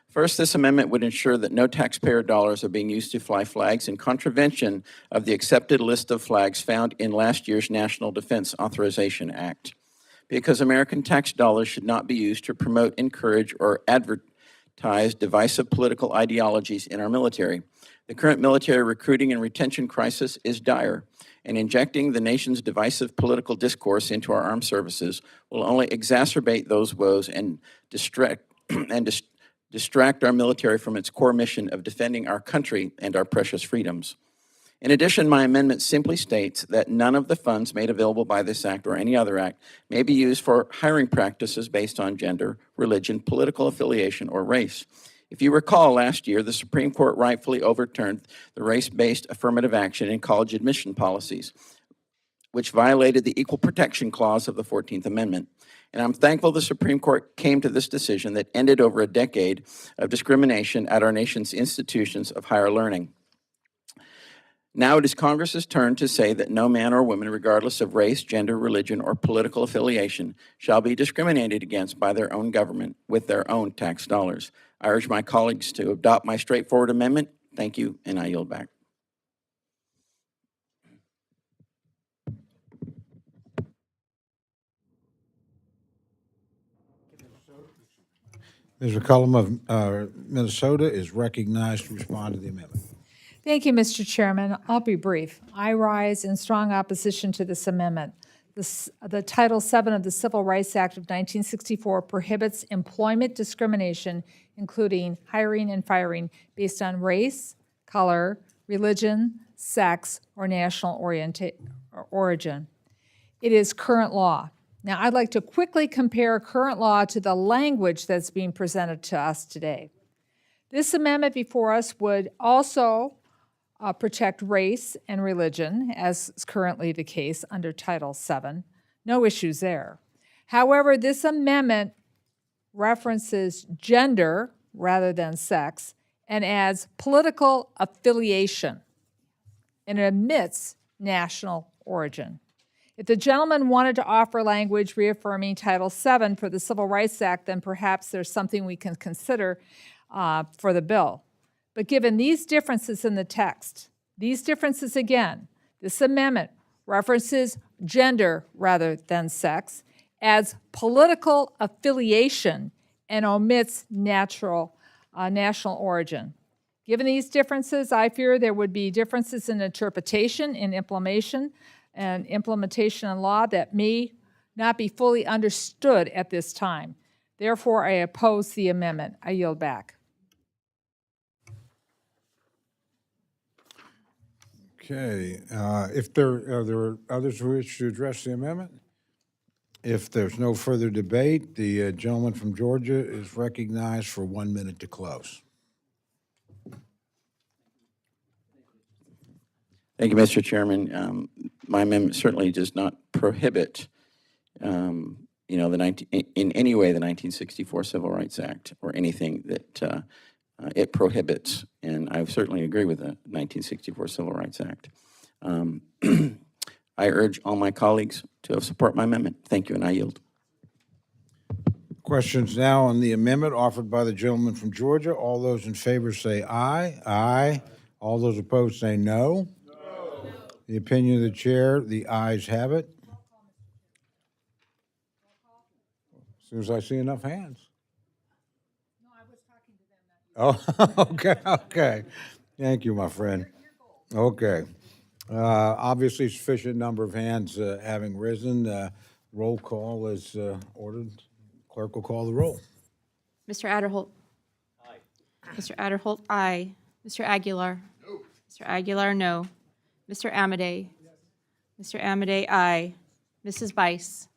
First, this amendment would ensure that no taxpayer dollars are being used to fly flags in contravention of the accepted list of flags found in last year's National Defense Authorization Act. Because American tax dollars should not be used to promote, encourage, or advertise divisive political ideologies in our military. The current military recruiting and retention crisis is dire, and injecting the nation's divisive political discourse into our armed services will only exacerbate those woes and distract our military from its core mission of defending our country and our precious freedoms. In addition, my amendment simply states that none of the funds made available by this act or any other act may be used for hiring practices based on gender, religion, political affiliation, or race. If you recall, last year, the Supreme Court rightfully overturned the race-based affirmative action in college admission policies, which violated the Equal Protection Clause of the 14th Amendment. And I'm thankful the Supreme Court came to this decision that ended over a decade of discrimination at our nation's institutions of higher learning. Now it is Congress's turn to say that no man or woman, regardless of race, gender, religion, or political affiliation, shall be discriminated against by their own government with their own tax dollars. I urge my colleagues to adopt my straightforward amendment. Thank you, and I yield back. Ms. McCollum of Minnesota is recognized to respond to the amendment. Thank you, Mr. Chairman. I'll be brief. I rise in strong opposition to this amendment. The Title VII of the Civil Rights Act of 1964 prohibits employment discrimination, including hiring and firing, based on race, color, religion, sex, or national origin. It is current law. Now, I'd like to quickly compare current law to the language that's being presented to us today. This amendment before us would also protect race and religion, as is currently the case under Title VII. No issues there. However, this amendment references gender rather than sex and adds political affiliation and omits national origin. If the gentleman wanted to offer language reaffirming Title VII for the Civil Rights Act, then perhaps there's something we can consider for the bill. But given these differences in the text, these differences again, this amendment references gender rather than sex, adds political affiliation, and omits national origin. Given these differences, I fear there would be differences in interpretation, in implementation in law that may not be fully understood at this time. Therefore, I oppose the amendment. I yield back. Okay, if are there others who wish to address the amendment? If there's no further debate, the gentleman from Georgia is recognized for 1 minute to close. Thank you, Mr. Chairman. My amendment certainly does not prohibit, in any way the 1964 Civil Rights Act or anything that it prohibits, and I certainly agree with the 1964 Civil Rights Act. I urge all my colleagues to support my amendment. Thank you, and I yield. Questions now on the amendment offered by the gentleman from Georgia. All those in favor say aye. Aye. All those opposed say no. No. The opinion of the chair, the ayes have it. As soon as I see enough hands. Oh, okay. Thank you, my friend. Okay. Obviously, sufficient number of hands having risen. Roll call is ordered. Clerk will call the roll. Mr. Adderholt. Aye. Mr. Adderholt, aye. Mr. Aguilar. No. Mr. Aguilar, no. Mr. Amadei. Yes. Mr. Amadei, aye. Mrs. Bice.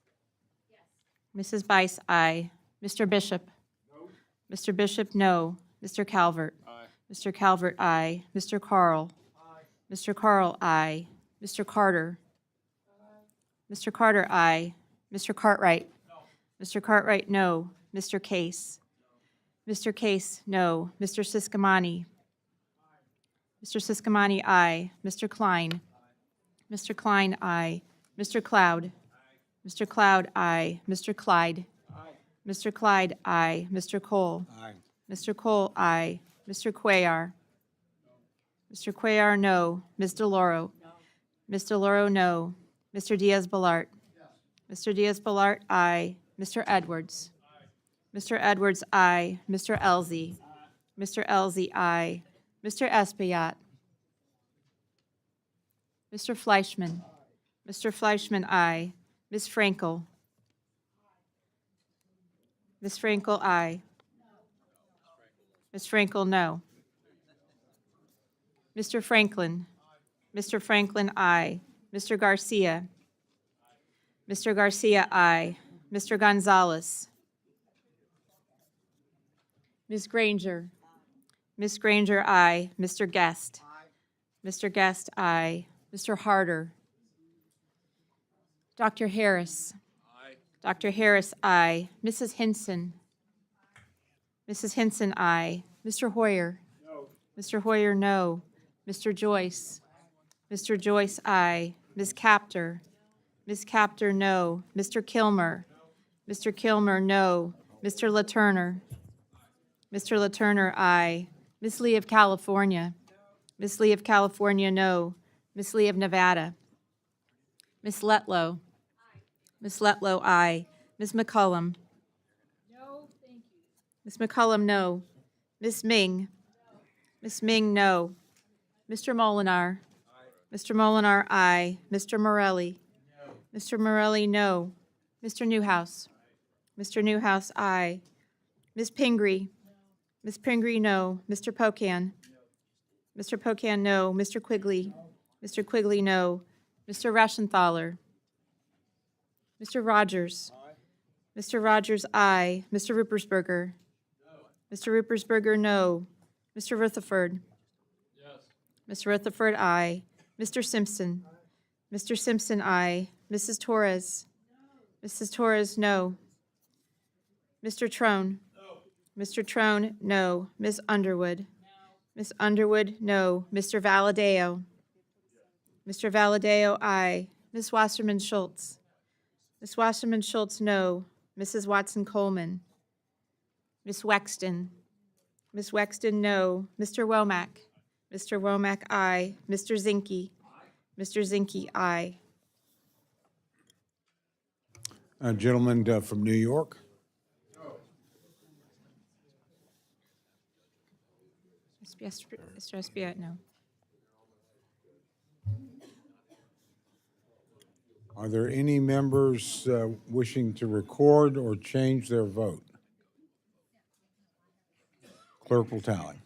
Yes. Mrs. Bice, aye. Mr. Bishop. No. Mr. Bishop, no. Mr. Calvert. Aye. Mr. Calvert, aye. Mr. Carl. Aye. Mr. Carl, aye. Mr. Carter. Aye. Mr. Carter, aye. Mr. Cartwright. No. Mr. Cartwright, no. Mr. Case. No. Mr. Case, no. Mr. Siscomani. Aye. Mr. Siscomani, aye. Mr. Klein. Aye. Mr. Klein, aye. Mr. Cloud. Aye. Mr. Cloud, aye. Mr. Clyde. Aye. Mr. Clyde, aye. Mr. Cole. Aye. Mr. Cole, aye. Mr. Cuellar. No. Mr. Cuellar, no. Ms. DeLauro. No. Ms. DeLauro, no. Mr. Diaz-Balart. Yes. Mr. Diaz-Balart, aye. Mr. Edwards. Aye. Mr. Edwards, aye. Mr. Elzey. Aye. Mr. Elzey, aye. Mr. Espaillat. Mr. Fleischman. Aye. Mr. Fleischman, aye. Ms. Frankel. Ms. Frankel, aye. Ms. Frankel, no. Mr. Franklin. Mr. Franklin, aye. Mr. Garcia. Mr. Garcia, aye. Mr. Gonzalez. Ms. Granger. Ms. Granger, aye. Mr. Guest? Mr. Guest, aye. Mr. Harder? Dr. Harris? Dr. Harris, aye. Mrs. Hinson? Mrs. Hinson, aye. Mr. Hoyer? Mr. Hoyer, no. Mr. Joyce? Mr. Joyce, aye. Ms. Capter? Ms. Capter, no. Mr. Kilmer? Mr. Kilmer, no. Mr. LaTurner? Mr. LaTurner, aye. Ms. Lee of California? Ms. Lee of California, no. Ms. Lee of Nevada? Ms. Letlow? Ms. Letlow, aye. Ms. McCullum? No, thank you. Ms. McCullum, no. Ms. Ming? Ms. Ming, no. Mr. Molinar? Mr. Molinar, aye. Mr. Morelli? Mr. Morelli, no. Mr. Newhouse? Mr. Newhouse, aye. Ms. Pingree? Ms. Pingree, no. Mr. Pocan? Mr. Pocan, no. Mr. Quigley? Mr. Quigley, no. Mr. Raschenthaler? Mr. Rogers? Mr. Rogers, aye. Mr. Ruppersberger? Mr. Ruppersberger, no. Mr. Rutherford? Mr. Rutherford, aye. Mr. Simpson? Mr. Simpson, aye. Mrs. Torres? Mrs. Torres, no. Mr. Trone? Mr. Trone, no. Ms. Underwood? Ms. Underwood, no. Mr. Valadeo? Mr. Valadeo, aye. Ms. Wasserman Schultz? Ms. Wasserman Schultz, no. Mrs. Watson Coleman? Ms. Wexton? Ms. Wexton, no. Mr. Womack? Mr. Womack, aye. Mr. Zinke? Mr. Zinke, aye. Gentleman from New York. Mr. Espiat, no. Are there any members wishing to record or change their vote? Clerk will tally.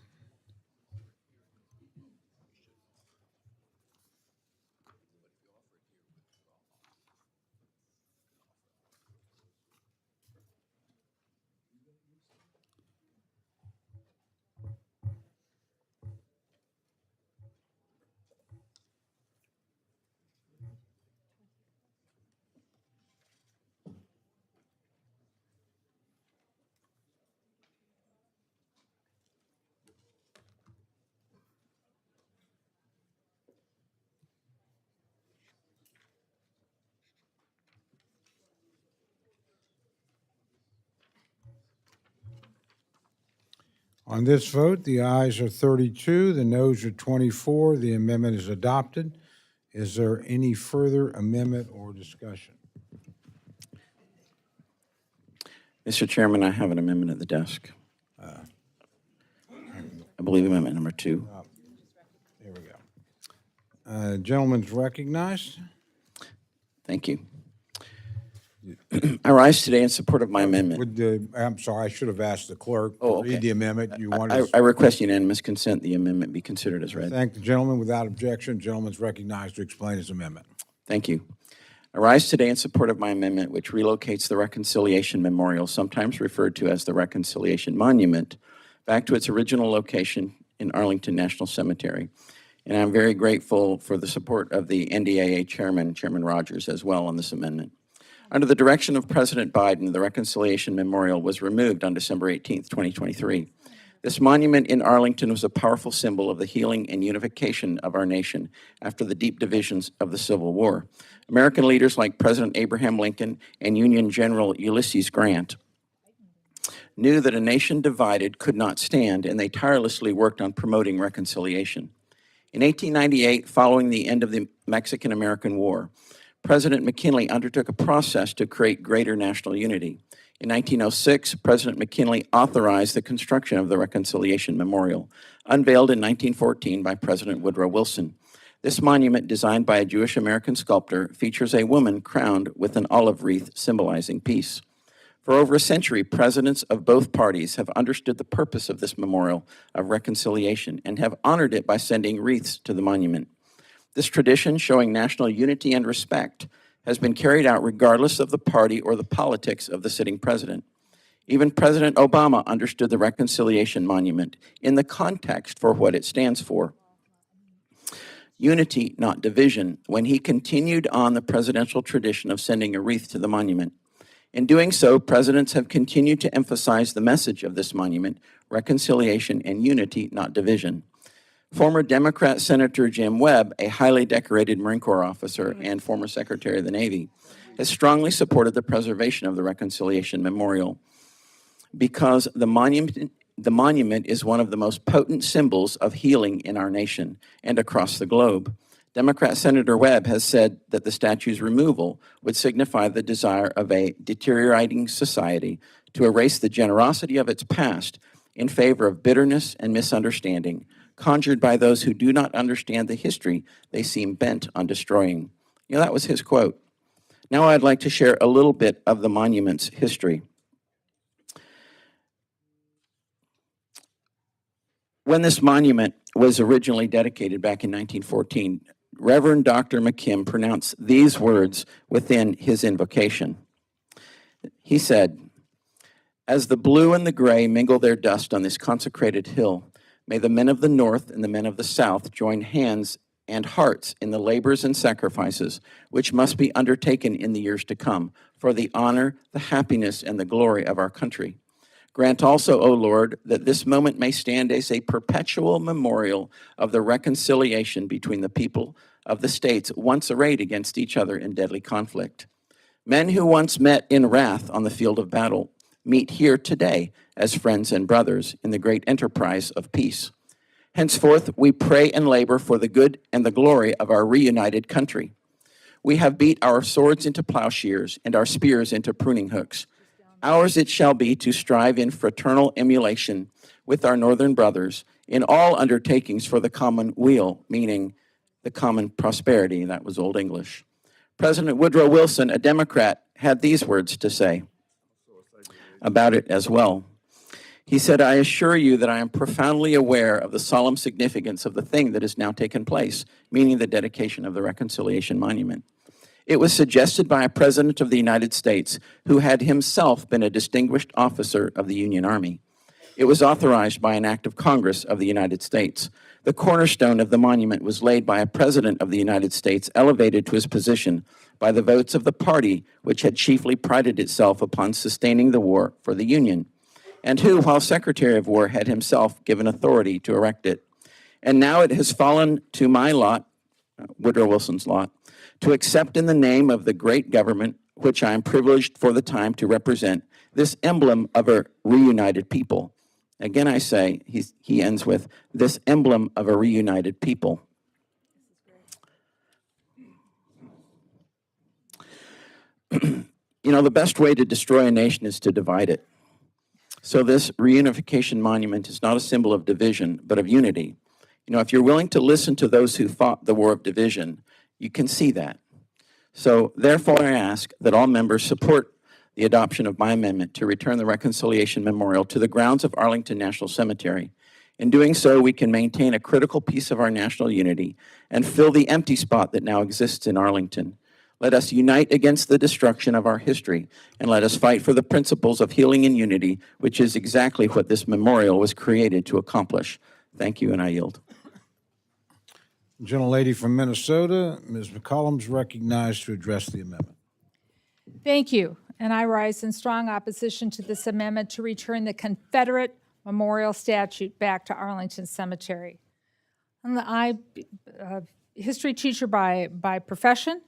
On this vote, the ayes are 32, the noes are 24. The amendment is adopted. Is there any further amendment or discussion? Mr. Chairman, I have an amendment at the desk. I believe amendment number 2. There we go. Gentleman's recognized. Thank you. I rise today in support of my amendment. I'm sorry, I should have asked the clerk to okay. read the amendment. You wanted I request unanimous consent the amendment be considered as read. Thank the gentleman. Without objection, gentleman's recognized to explain his amendment. Thank you. I rise today in support of my amendment, which relocates the Reconciliation Memorial, sometimes referred to as the Reconciliation Monument, back to its original location in Arlington National Cemetery. And I'm very grateful for the support of the NDAA Chairman, Chairman Rogers, as well on this amendment. Under the direction of President Biden, the Reconciliation Memorial was removed on December 18, 2023. This monument in Arlington was a powerful symbol of the healing and unification of our nation after the deep divisions of the Civil War. American leaders like President Abraham Lincoln and Union General Ulysses Grant knew that a nation divided could not stand, and they tirelessly worked on promoting reconciliation. In 1898, following the end of the Mexican-American War, President McKinley undertook a process to create greater national unity. In 1906, President McKinley authorized the construction of the Reconciliation Memorial, unveiled in 1914 by President Woodrow Wilson. This monument, designed by a Jewish American sculptor, features a woman crowned with an olive wreath symbolizing peace. For over a century, presidents of both parties have understood the purpose of this memorial of reconciliation and have honored it by sending wreaths to the monument. This tradition, showing national unity and respect, has been carried out regardless of the party or the politics of the sitting president. Even President Obama understood the Reconciliation Monument in the context for what it stands for. Unity, not division, when he continued on the presidential tradition of sending a wreath to the monument. In doing so, presidents have continued to emphasize the message of this monument, reconciliation and unity, not division. Former Democrat Senator Jim Webb, a highly decorated Marine Corps officer and former Secretary of the Navy, has strongly supported the preservation of the Reconciliation Memorial because the monument is one of the most potent symbols of healing in our nation and across the globe. Democrat Senator Webb has said that the statue's removal would signify the desire of a deteriorating society to erase the generosity of its past in favor of bitterness and misunderstanding, conjured by those who do not understand the history they seem bent on destroying. You know, that was his quote. Now I'd like to share a little bit of the monument's history. When this monument was originally dedicated back in 1914, Reverend Dr. McKim pronounced these words within his invocation. He said, "As the blue and the gray mingle their dust on this consecrated hill, may the men of the North and the men of the South join hands and hearts in the labors and sacrifices which must be undertaken in the years to come for the honor, the happiness, and the glory of our country. Grant also, O Lord, that this moment may stand as a perpetual memorial of the reconciliation between the people of the states once arrayed against each other in deadly conflict. Men who once met in wrath on the field of battle meet here today as friends and brothers in the great enterprise of peace. Henceforth, we pray and labor for the good and the glory of our reunited country. We have beat our swords into plowshares and our spears into pruning hooks. Ours it shall be to strive in fraternal emulation with our northern brothers in all undertakings for the common weal, meaning the common prosperity. That was Old English. President Woodrow Wilson, a Democrat, had these words to say about it as well. He said, "I assure you that I am profoundly aware of the solemn significance of the thing that has now taken place," meaning the dedication of the Reconciliation Monument. It was suggested by a president of the United States who had himself been a distinguished officer of the Union Army. It was authorized by an act of Congress of the United States. The cornerstone of the monument was laid by a president of the United States elevated to his position by the votes of the party which had chiefly prided itself upon sustaining the war for the Union, and who, while Secretary of War, had himself given authority to erect it. And now it has fallen to my lot, Woodrow Wilson's lot, to accept in the name of the great government, which I am privileged for the time to represent, this emblem of a reunited people. Again, I say, he ends with, this emblem of a reunited people. You know, the best way to destroy a nation is to divide it. So this reunification monument is not a symbol of division, but of unity. You know, if you're willing to listen to those who fought the war of division, you can see that. So therefore, I ask that all members support the adoption of my amendment to return the Reconciliation Memorial to the grounds of Arlington National Cemetery. In doing so, we can maintain a critical piece of our national unity and fill the empty spot that now exists in Arlington. Let us unite against the destruction of our history, and let us fight for the principles of healing and unity, which is exactly what this memorial was created to accomplish. Thank you, and I yield. Gentlelady from Minnesota, Ms. McCollum's recognized to address the amendment. Thank you. And I rise in strong opposition to this amendment to return the Confederate memorial statue back to Arlington Cemetery. I'm a history teacher by profession.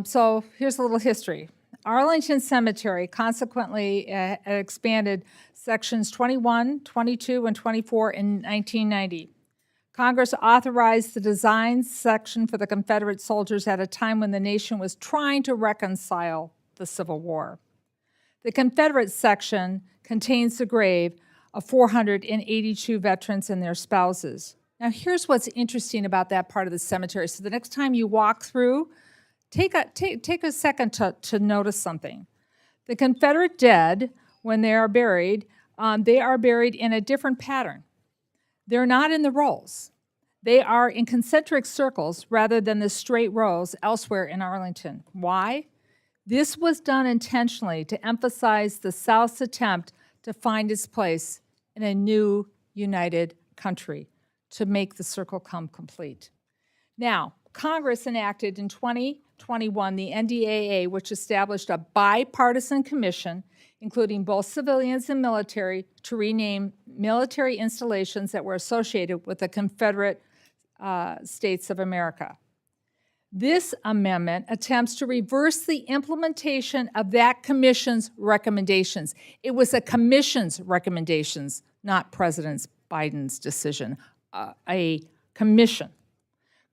So here's a little history. Arlington Cemetery consequently expanded sections 21, 22, and 24 in 1990. Congress authorized the design section for the Confederate soldiers at a time when the nation was trying to reconcile the Civil War. The Confederate section contains the grave of 482 veterans and their spouses. Now, here's what's interesting about that part of the cemetery. So the next time you walk through, take a second to notice something. The Confederate dead, when they are buried in a different pattern. They're not in the rows. They are in concentric circles rather than the straight rows elsewhere in Arlington. Why? This was done intentionally to emphasize the South's attempt to find its place in a new united country, to make the circle come complete. Now, Congress enacted in 2021 the NDAA, which established a bipartisan commission, including both civilians and military, to rename military installations that were associated with the Confederate States of America. This amendment attempts to reverse the implementation of that commission's recommendations. It was a commission's recommendations, not President Biden's decision, a commission.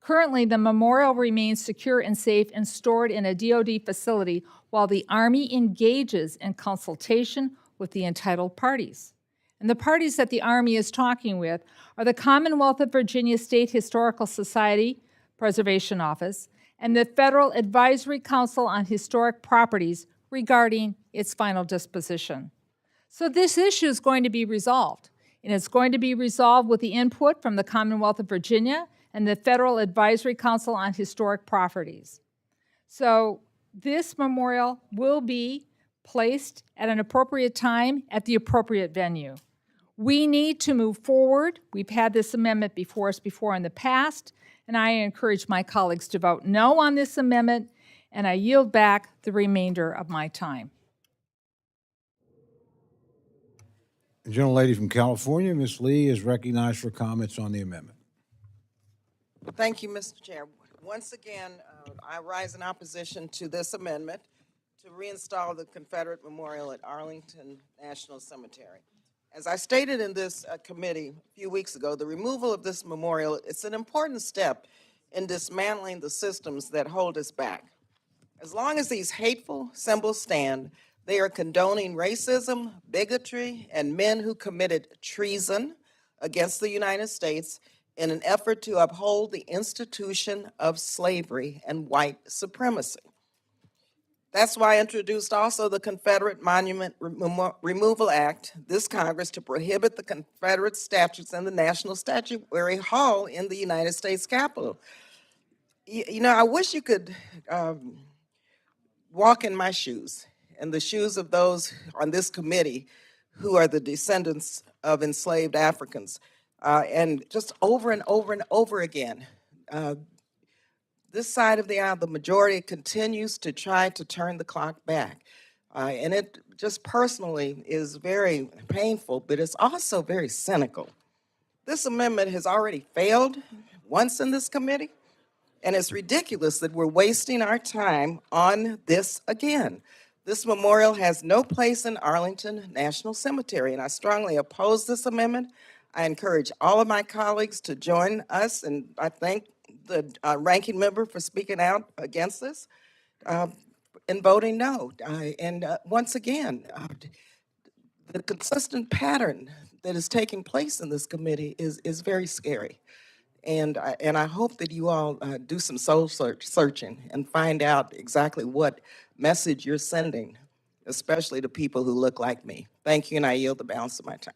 Currently, the memorial remains secure and safe and stored in a DoD facility while the Army engages in consultation with the entitled parties. And the parties that the Army is talking with are the Commonwealth of Virginia State Historical Society Preservation Office and the Federal Advisory Council on Historic Properties regarding its final disposition. So this issue is going to be resolved, and it's going to be resolved with the input from the Commonwealth of Virginia and the Federal Advisory Council on Historic Properties. So this memorial will be placed at an appropriate time at the appropriate venue. We need to move forward. We've had this amendment before us before in the past, and I encourage my colleagues to vote no on this amendment, and I yield back the remainder of my time. The gentlelady from California, Ms. Lee, is recognized for comments on the amendment. Thank you, Mr. Chair. Once again, I rise in opposition to this amendment to reinstall the Confederate Memorial at Arlington National Cemetery. As I stated in this committee a few weeks ago, the removal of this memorial is an important step in dismantling the systems that hold us back. As long as these hateful symbols stand, they are condoning racism, bigotry, and men who committed treason against the United States in an effort to uphold the institution of slavery and white supremacy. That's why I introduced also the Confederate Monument Removal Act, this Congress, to prohibit the Confederate statues in the National Statuary Hall in the United States Capitol. You know, I wish you could walk in my shoes and the shoes of those on this committee who are the descendants of enslaved Africans. And just over and over and over again, this side of the aisle, the majority continues to try to turn the clock back. And it just personally is very painful, but it's also very cynical. This amendment has already failed once in this committee, and it's ridiculous that we're wasting our time on this again. This memorial has no place in Arlington National Cemetery, and I strongly oppose this amendment. I encourage all of my colleagues to join us, and I thank the ranking member for speaking out against this and voting no. Once again, the consistent pattern that is taking place in this committee is very scary. And I hope that you all do some soul searching and find out exactly what message you're sending, especially to people who look like me. Thank you, and I yield the balance of my time.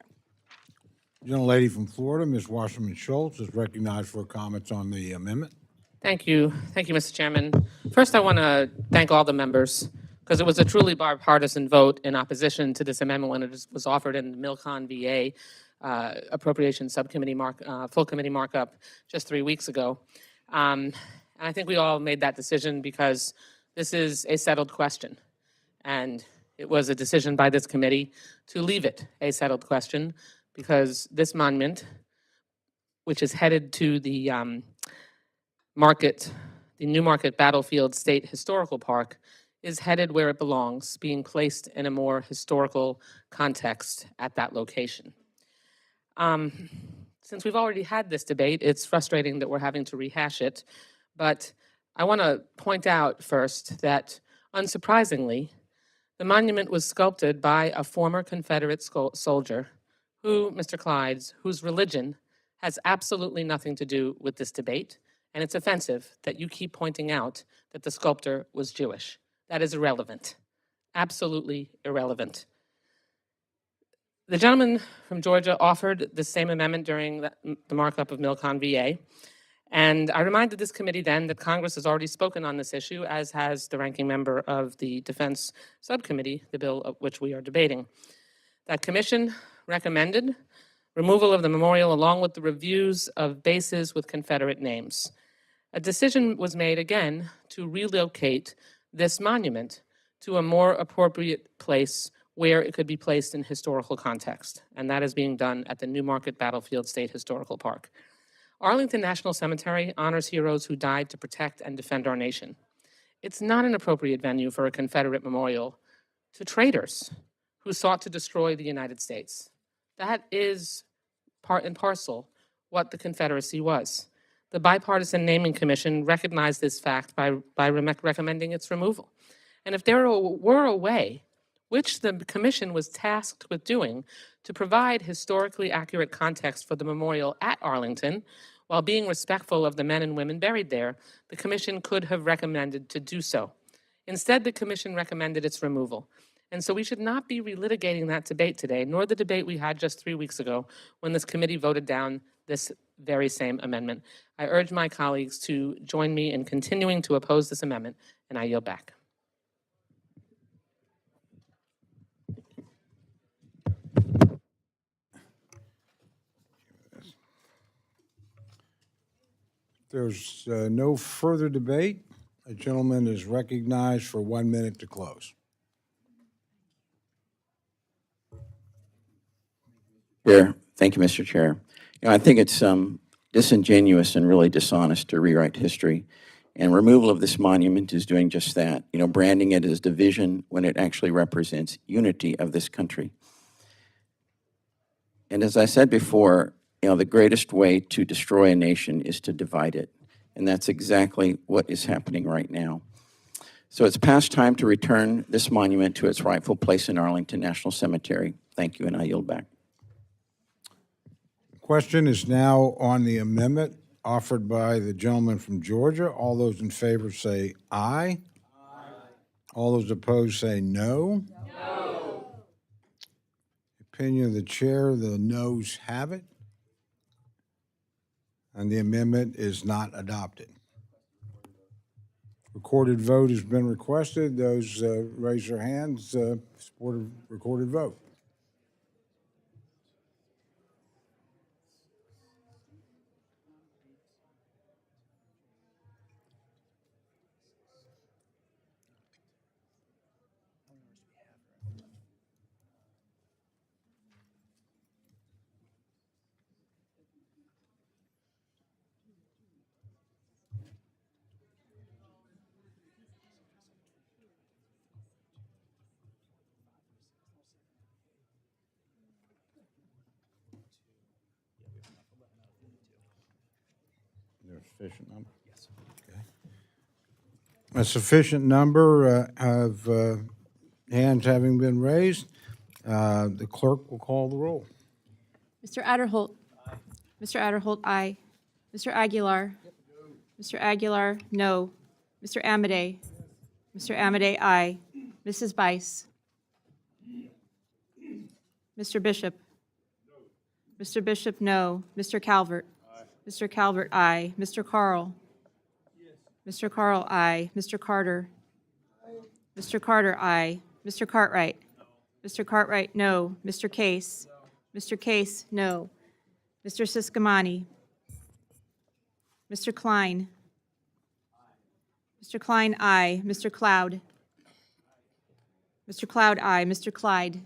Gentlelady from Florida, Ms. Wasserman Schultz, is recognized for comments on the amendment. Thank you. Thank you, Mr. Chairman. First, I want to thank all the members because it was a truly bipartisan vote in opposition to this amendment when it was offered in the Milcon VA Appropriations Subcommittee full committee markup just 3 weeks ago. And I think we all made that decision because this is a settled question. And it was a decision by this committee to leave it a settled question because this monument, which is headed to the Newmarket Battlefield State Historical Park, is headed where it belongs, being placed in a more historical context at that location. Since we've already had this debate, it's frustrating that we're having to rehash it, but I want to point out first that, unsurprisingly, the monument was sculpted by a former Confederate soldier who, Mr. Clydes, whose religion has absolutely nothing to do with this debate, and it's offensive that you keep pointing out that the sculptor was Jewish. That is irrelevant, absolutely irrelevant. The gentleman from Georgia offered the same amendment during the markup of Milcon VA, And I reminded this committee then that Congress has already spoken on this issue, as has the ranking member of the Defense Subcommittee, the bill of which we are debating. That commission recommended removal of the memorial along with the reviews of bases with Confederate names. A decision was made again to relocate this monument to a more appropriate place where it could be placed in historical context, and that is being done at the Newmarket Battlefield State Historical Park. Arlington National Cemetery honors heroes who died to protect and defend our nation. It's not an appropriate venue for a Confederate memorial to traitors who sought to destroy the United States. That is part and parcel what the Confederacy was. The Bipartisan Naming Commission recognized this fact by recommending its removal. And if there were a way, which the commission was tasked with doing, to provide historically accurate context for the memorial at Arlington, while being respectful of the men and women buried there, the commission could have recommended to do so. Instead, the commission recommended its removal. And so we should not be relitigating that debate today, nor the debate we had just 3 weeks ago when this committee voted down this very same amendment. I urge my colleagues to join me in continuing to oppose this amendment, and I yield back. There's no further debate. A gentleman is recognized for 1 minute to close. Chair, thank you, Mr. Chair. I think it's disingenuous and really dishonest to rewrite history. And removal of this monument is doing just that, branding it as division when it actually represents unity of this country. And as I said before, the greatest way to destroy a nation is to divide it. And that's exactly what is happening right now. So it's past time to return this monument to its rightful place in Arlington National Cemetery. Thank you, and I yield back. Question is now on the amendment offered by the gentleman from Georgia. All those in favor say aye. Aye. All those opposed say no. No. Opinion of the chair, the noes have it. And the amendment is not adopted. Recorded vote has been requested. Those raise their hands, support a recorded vote. Sufficient number? Yes. Okay. A sufficient number of hands having been raised, the clerk will call the roll. Mr. Adderholt. Aye. Mr. Adderholt, aye. Mr. Aguilar. Mr. Aguilar, no. Mr. Amedee. Mr. Amedee, aye. Mrs. Bice. Mr. Bishop. Mr. Bishop, no. Mr. Calvert. Mr. Calvert, aye. Mr. Carl. Mr. Carl, aye. Mr. Carter. Mr. Carter, aye. Mr. Cartwright. Mr. Cartwright, no. Mr. Case. Mr. Case, no. Mr. Siscomani. Mr. Klein. Mr. Klein, aye. Mr. Cloud. Mr. Cloud, aye. Mr. Clyde.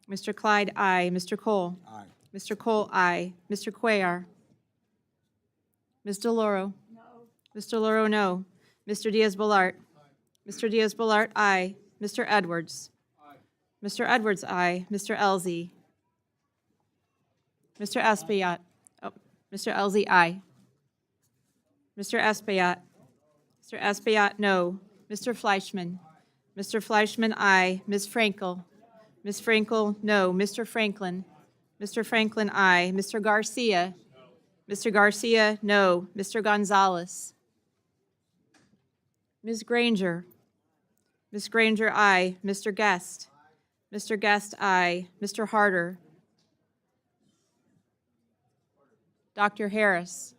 Mr. Clyde, aye. Mr. Cole. Aye. Mr. Cole, aye. Mr. Cuellar. Ms. DeLauro. No. Mr. DeLauro, no. Mr. Diaz-Balart. Mr. Diaz-Balart, aye. Mr. Edwards. Aye. Mr. Edwards, aye. Mr. Elzey. Mr. Espaillat. Oh, Mr. Elzey, aye. Mr. Espaillat. Mr. Espaillat, no. Mr. Fleischman. Mr. Fleischman, aye. Ms. Frankel. Ms. Frankel, no. Mr. Franklin. Mr. Franklin, aye. Mr. Garcia. Mr. Garcia, no. Mr. Gonzalez. Ms. Granger. Ms. Granger, aye. Mr. Guest. Mr. Guest, aye. Mr. Harder. Dr. Harris.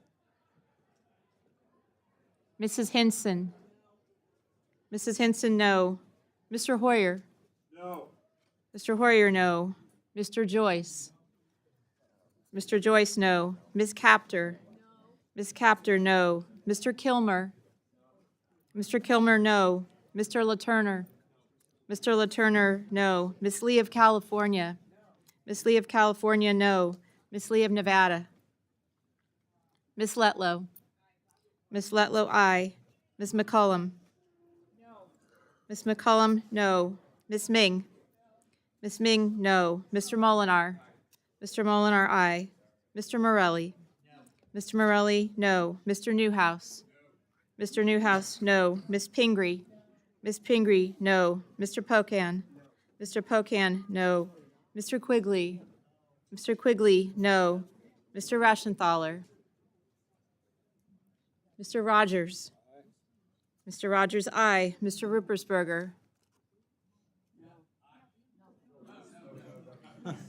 Mrs. Henson. Mrs. Henson, no. Mr. Hoyer. No. Mr. Hoyer, no. Mr. Joyce. Mr. Joyce, no. Ms. Capter. Ms. Capter, no. Mr. Kilmer. Mr. Kilmer, no. Mr. LaTurner. Mr. LaTurner, no. Ms. Lee of California. Ms. Lee of California, no. Ms. Lee of Nevada. Ms. Letlow. Ms. Letlow, aye. Ms. McCollum. Ms. McCollum, no. Ms. Ming. Ms. Ming, no. Mr. Molinar. Mr. Molinar, aye. Mr. Morelli. Mr. Morelli, no. Mr. Newhouse. Mr. Newhouse, no. Ms. Pingree. Ms. Pingree, no. Mr. Pocan. Mr. Pocan, no. Mr. Quigley. Mr. Quigley, no. Mr. Raschenthaler. Mr. Rogers. Mr. Rogers, aye. Mr. Ruppersberger.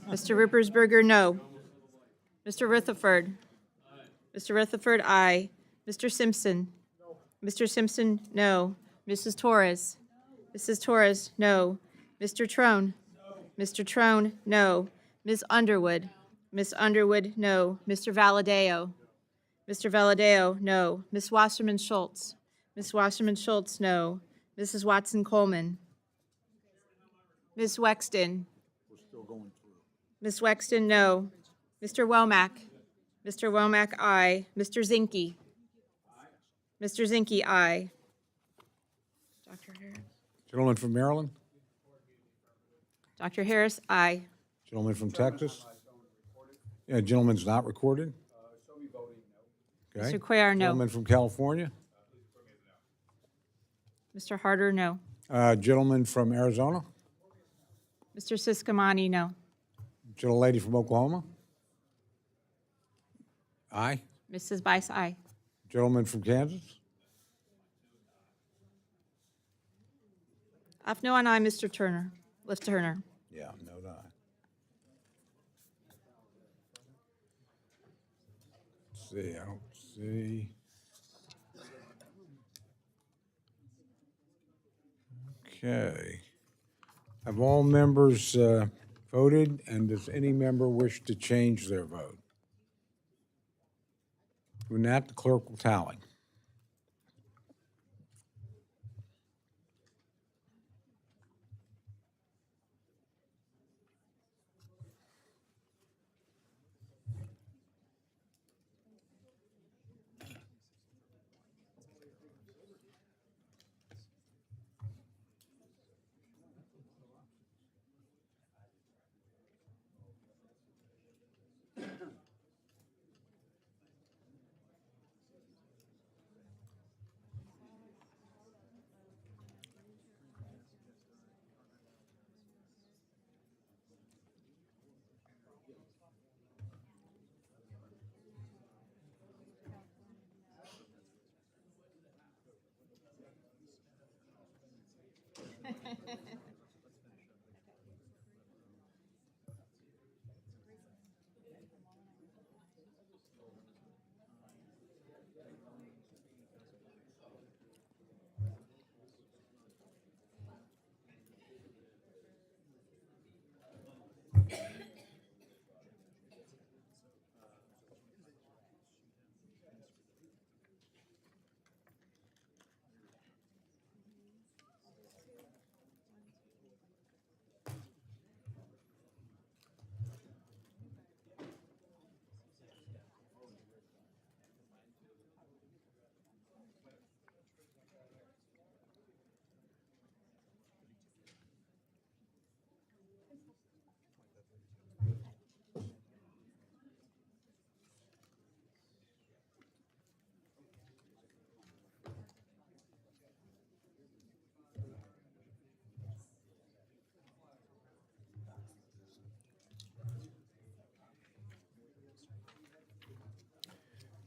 Mr. Ruppersberger, no. Mr. Rutherford. Mr. Rutherford, aye. Mr. Simpson. Mr. Simpson, no. Mrs. Torres. Mrs. Torres, no. Mr. Trone. Mr. Trone, no. Ms. Underwood. Ms. Underwood, no. Mr. Valadeo. Mr. Valadeo, no. Ms. Wasserman Schultz. Ms. Wasserman Schultz, no. Mrs. Watson Coleman. Ms. Wexton. Ms. Wexton, no. Mr. Womack. Mr. Womack, aye. Mr. Zinke. Mr. Zinke, aye. Dr. Harris. Gentleman from Maryland? Dr. Harris, aye. Gentleman from Texas? Yeah, gentleman's not recorded? Okay. Mr. Cuellar, no. Gentleman from California? Mr. Harder, no. Gentleman from Arizona? Mr. Siscomani, no. Gentlelady from Oklahoma? Aye. Mrs. Bice, aye. Gentleman from Kansas? Afno and I, Mr. Turner. Lift Turner. Yeah, no, not. Let's see, I don't see. Okay. Have all members voted, and does any member wish to change their vote? When that, the clerk will tally.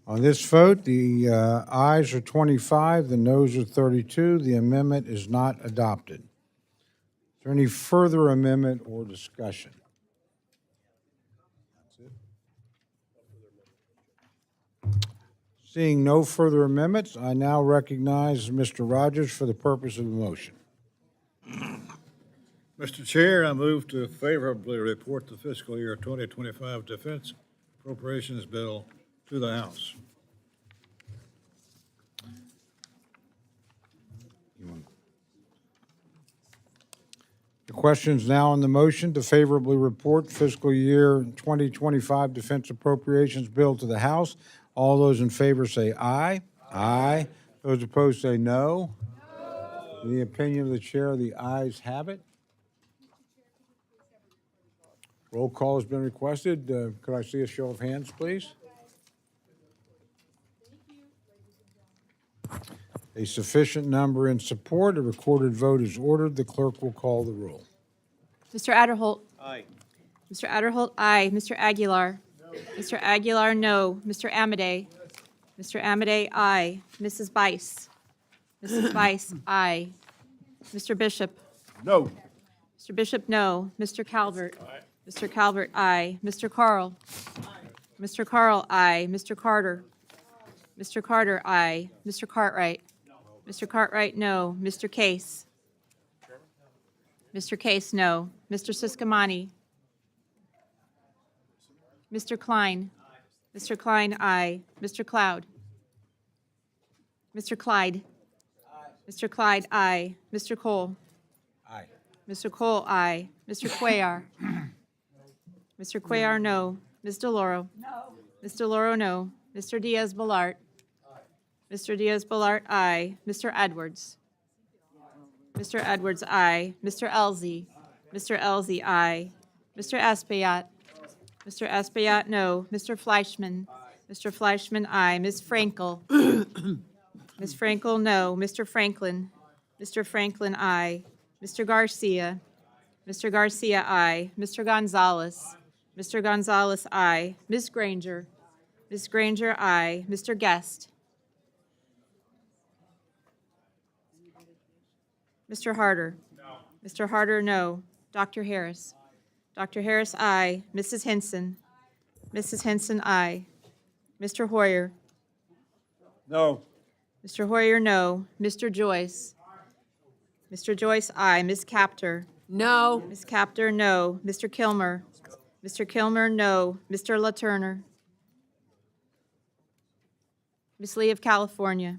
On this vote, the ayes are 25, the noes are 32. The amendment is not adopted. Is there any further amendment or discussion? Seeing no further amendments, I now recognize Mr. Rogers for the purpose of the motion. Mr. Chair, I move to favorably report the fiscal year 2025 Defense Appropriations Bill to the House. The question is now on the motion to favorably report fiscal year 2025 Defense Appropriations Bill to the House. All those in favor say aye. Aye. Those opposed say no. In the opinion of the chair, the ayes have it. Roll call has been requested. Could I see a show of hands, please? A sufficient number in support. A recorded vote is ordered. The clerk will call the roll. Mr. Adderholt. Aye. Mr. Adderholt, aye. Mr. Aguilar. Mr. Aguilar, no. Mr. Amade. Mr. Amade, aye. Mrs. Bice. Mrs. Bice, aye. Mr. Bishop. No. Mr. Bishop, no. Mr. Calvert. Mr. Calvert, aye. Mr. Carl. Mr. Carl, aye. Mr. Carter. Mr. Carter, aye. Mr. Cartwright. Mr. Cartwright, no. Mr. Case. Mr. Case, no. Mr. Siscomani. Mr. Klein. Mr. Klein, aye. Mr. Cloud. Mr. Clyde. Mr. Clyde, aye. Mr. Cole. Aye. Mr. Cole, aye. Mr. Cuellar. Mr. Cuellar, no. Ms. DeLauro. No. Ms. DeLauro, no. Mr. Diaz-Balart. Mr. Diaz-Balart, aye. Mr. Edwards. Mr. Edwards, aye. Mr. Elzey. Mr. Elzey, aye. Mr. Espaillat. Mr. Espaillat, no. Mr. Fleischman. Mr. Fleischman, aye. Ms. Frankel. Ms. Frankel, no. Mr. Franklin. Mr. Franklin, aye. Mr. Garcia. Mr. Garcia, aye. Mr. Gonzalez. Mr. Gonzalez, aye. Ms. Granger. Ms. Granger, aye. Mr. Guest. Mr. Harder. No. Mr. Harder, no. Dr. Harris. Dr. Harris, aye. Mrs. Henson. Mrs. Henson, aye. Mr. Hoyer. No. Mr. Hoyer, no. Mr. Joyce. Mr. Joyce, aye. Ms. Capter. No. Ms. Capter, no. Mr. Kilmer. Mr. Kilmer, no. Mr. LaTurner. Ms. Lee of California.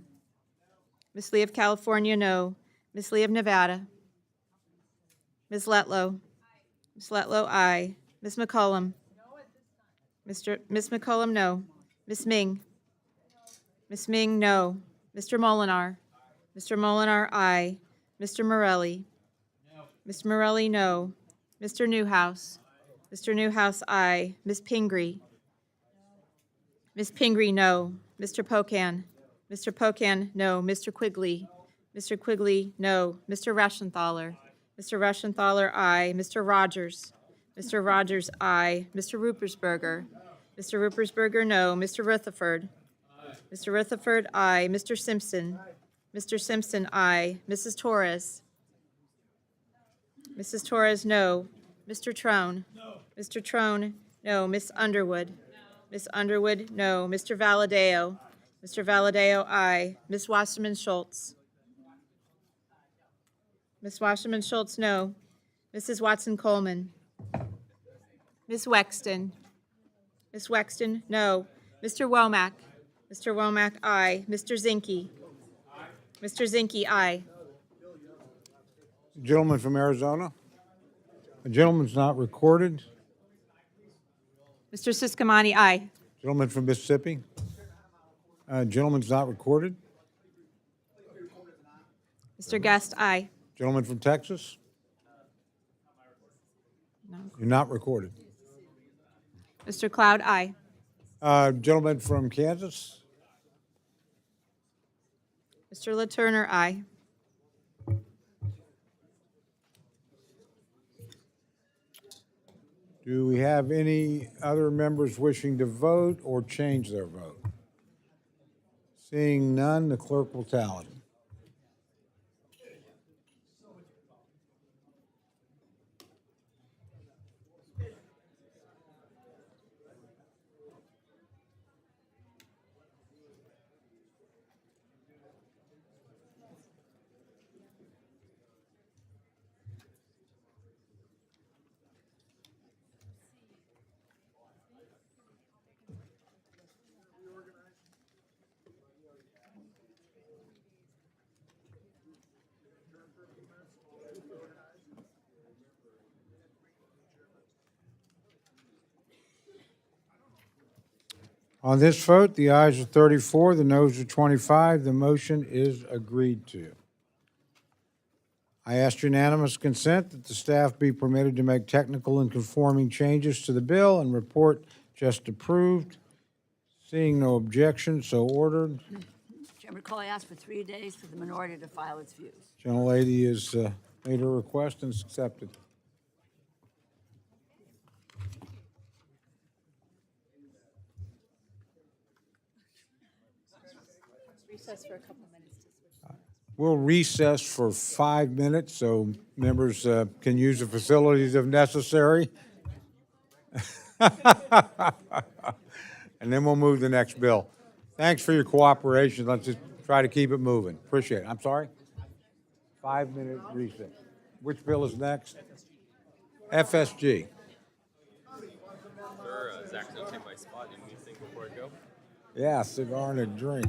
Ms. Lee of California, no. Ms. Lee of Nevada. Ms. Letlow. Ms. Letlow, aye. Ms. McCollum. Ms. McCollum, no. Ms. Ming. Ms. Ming, no. Mr. Molinar. Mr. Molinar, aye. Mr. Morelli. Mr. Morelli, no. Mr. Newhouse. Mr. Newhouse, aye. Ms. Pingree. Ms. Pingree, no. Mr. Pocan. Mr. Pocan, no. Mr. Quigley. Mr. Quigley, no. Mr. Reschenthaler. Mr. Reschenthaler, aye. Mr. Rogers. Mr. Rogers, aye. Mr. Ruppersberger. Mr. Ruppersberger, no. Mr. Rutherford. Mr. Rutherford, aye. Mr. Simpson. Mr. Simpson, aye. Mrs. Torres. Mrs. Torres, no. Mr. Trone. Mr. Trone, no. Miss Underwood. Miss Underwood, no. Mr. Valadeo. Mr. Valadeo, aye. Miss Wasserman Schultz. Miss Wasserman Schultz, no. Mrs. Watson Coleman. Miss Wexton. Miss Wexton, no. Mr. Womack. Mr. Womack, aye. Mr. Zinke. Mr. Zinke, aye. Gentleman from Arizona. The gentleman's not recorded. Mr. Siscomani, aye. Gentleman from Mississippi. Gentleman's not recorded. Mr. Guest, aye. Gentleman from Texas. No. You're not recorded. Mr. Cloud, aye. Gentleman from Kansas. Mr. LaTurner, aye. Do we have any other members wishing to vote or change their vote? Seeing none, the clerk will tally. On this vote, the ayes are 34, the noes are 25. The motion is agreed to. I ask unanimous consent that the staff be permitted to make technical and conforming changes to the bill and report just approved. Seeing no objection, so ordered. Chairman Cole, I ask for 3 days for the minority to file its views. Gentlelady has made her request and it's accepted. Recess for a couple minutes. We'll recess for 5 minutes so members can use the facilities if necessary. And then we'll move to the next bill. Thanks for your cooperation. Let's just try to keep it moving. Appreciate it. I'm sorry? 5-minute recess. Which bill is next? FSG. Zach's gonna take my spot. Anything before I go? Yeah, cigar and a drink.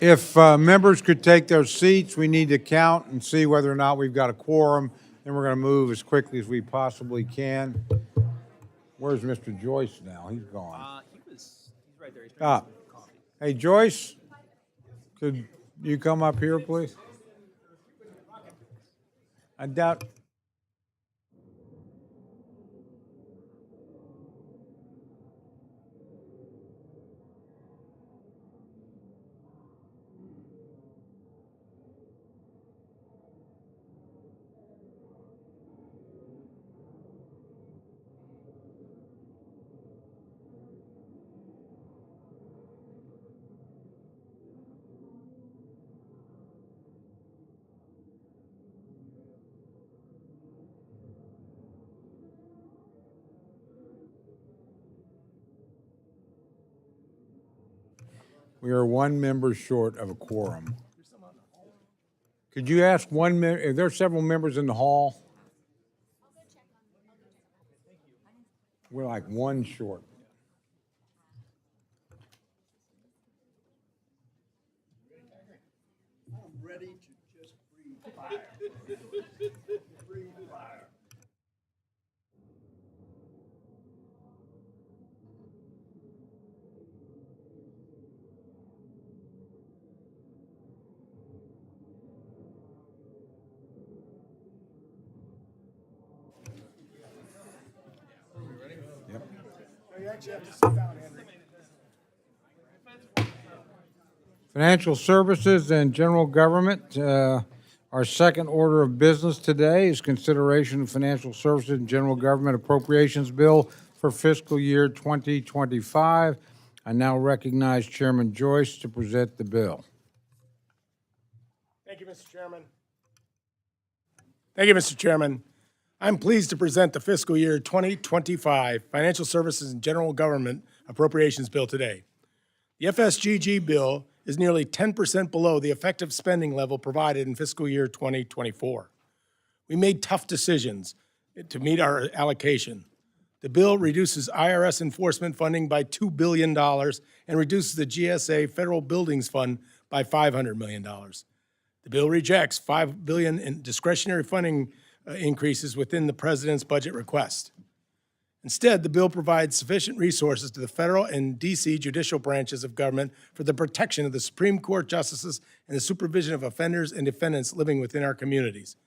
If members could take their seats, we need to count and see whether or not we've got a quorum. Then we're going to move as quickly as we possibly can. Where's Mr. Joyce now? He's gone. He's right there. He's Ah. Hey, Joyce, could you come up here, please? I doubt. We are one member short of a quorum. Could you ask one member, if there are several members in the hall? We're like one short. Ready to just breathe fire. Breathe fire. You actually have to sit down, Henry. Financial Services and General Government. Our second order of business today is consideration of Financial Services and General Government Appropriations Bill for fiscal year 2025. I now recognize Chairman Joyce to present the bill. Thank you, Mr. Chairman. Thank you, Mr. Chairman. I'm pleased to present the fiscal year 2025 Financial Services and General Government Appropriations Bill today. The FSGG bill is nearly 10% below the effective spending level provided in fiscal year 2024. We made tough decisions to meet our allocation. The bill reduces IRS enforcement funding by $2 billion and reduces the GSA Federal Buildings Fund by $500 million. The bill rejects $5 billion in discretionary funding increases within the president's budget request. Instead, the bill provides sufficient resources to the federal and D.C. judicial branches of government for the protection of the Supreme Court justices and the supervision of offenders and defendants living within our communities.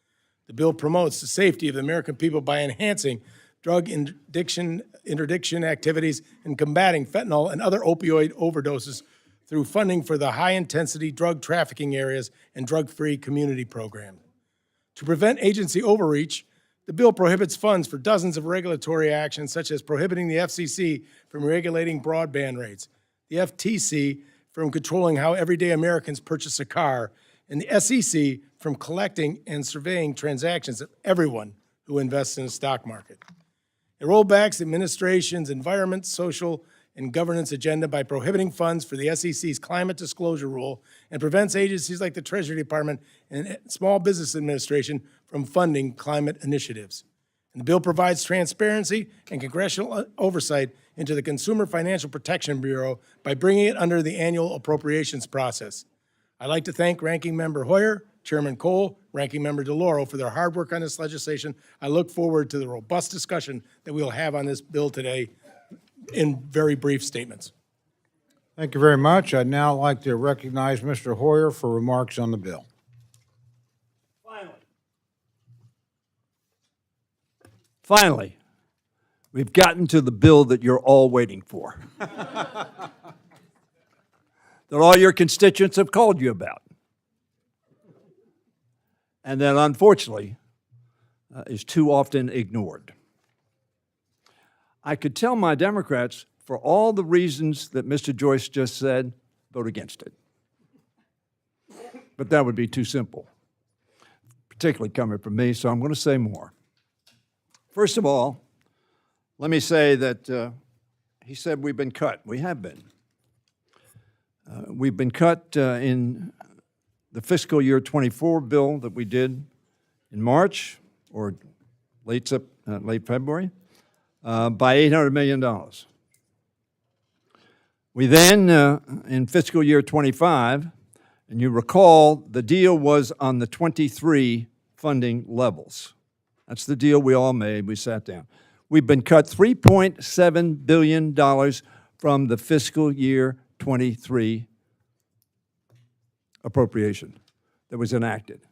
The bill promotes the safety of the American people by enhancing drug interdiction activities and combating fentanyl and other opioid overdoses through funding for the high-intensity drug trafficking areas and drug-free community programs. To prevent agency overreach, the bill prohibits funds for dozens of regulatory actions, such as prohibiting the FCC from regulating broadband rates, the FTC from controlling how everyday Americans purchase a car, and the SEC from collecting and surveying transactions of everyone who invests in the stock market. It rollbacks the administration's environment, social, and governance agenda by prohibiting funds for the SEC's climate disclosure rule and prevents agencies like the Treasury Department and Small Business Administration from funding climate initiatives. And the bill provides transparency and congressional oversight into the Consumer Financial Protection Bureau by bringing it under the annual appropriations process. I'd like to thank Ranking Member Hoyer, Chairman Cole, Ranking Member DeLauro for their hard work on this legislation. I look forward to the robust discussion that we'll have on this bill today in very brief statements. Thank you very much. I'd now like to recognize Mr. Hoyer for remarks on the bill. Finally, we've gotten to the bill that you're all waiting for. That all your constituents have called you about. And that unfortunately is too often ignored. I could tell my Democrats, for all the reasons that Mr. Joyce just said, vote against it. But that would be too simple, particularly coming from me, so I'm going to say more. First of all, let me say that he said we've been cut. We have been. We've been cut in the fiscal year 24 bill that we did in March or late February by $800 million. We then, in fiscal year 25, And you recall, the deal was on the 23 funding levels. That's the deal we all made. We sat down. We've been cut $3.7 billion from the fiscal year 23 appropriation that was enacted.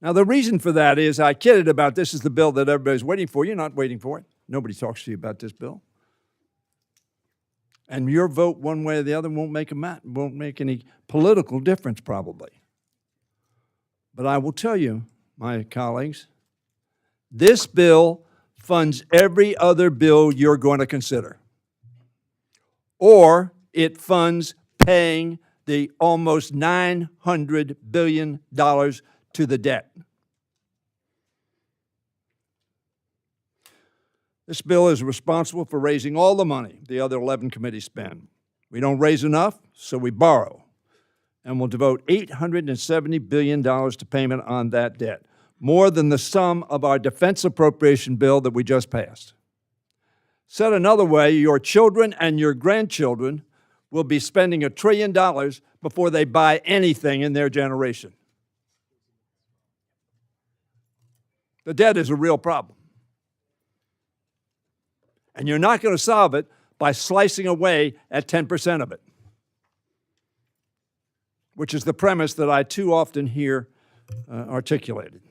Now, the reason for that is I kidded about this is the bill that everybody's waiting for. You're not waiting for it. Nobody talks to you about this bill. And your vote one way or the other won't make any political difference probably. But I will tell you, my colleagues, this bill funds every other bill you're going to consider. Or it funds paying the almost $900 billion to the debt. This bill is responsible for raising all the money the other 11 committees spend. We don't raise enough, so we borrow. And we'll devote $870 billion to payment on that debt, more than the sum of our defense appropriation bill that we just passed. Said another way, your children and your grandchildren will be spending $1 trillion before they buy anything in their generation. The debt is a real problem. And you're not going to solve it by slicing away at 10% of it, which is the premise that I too often hear articulated.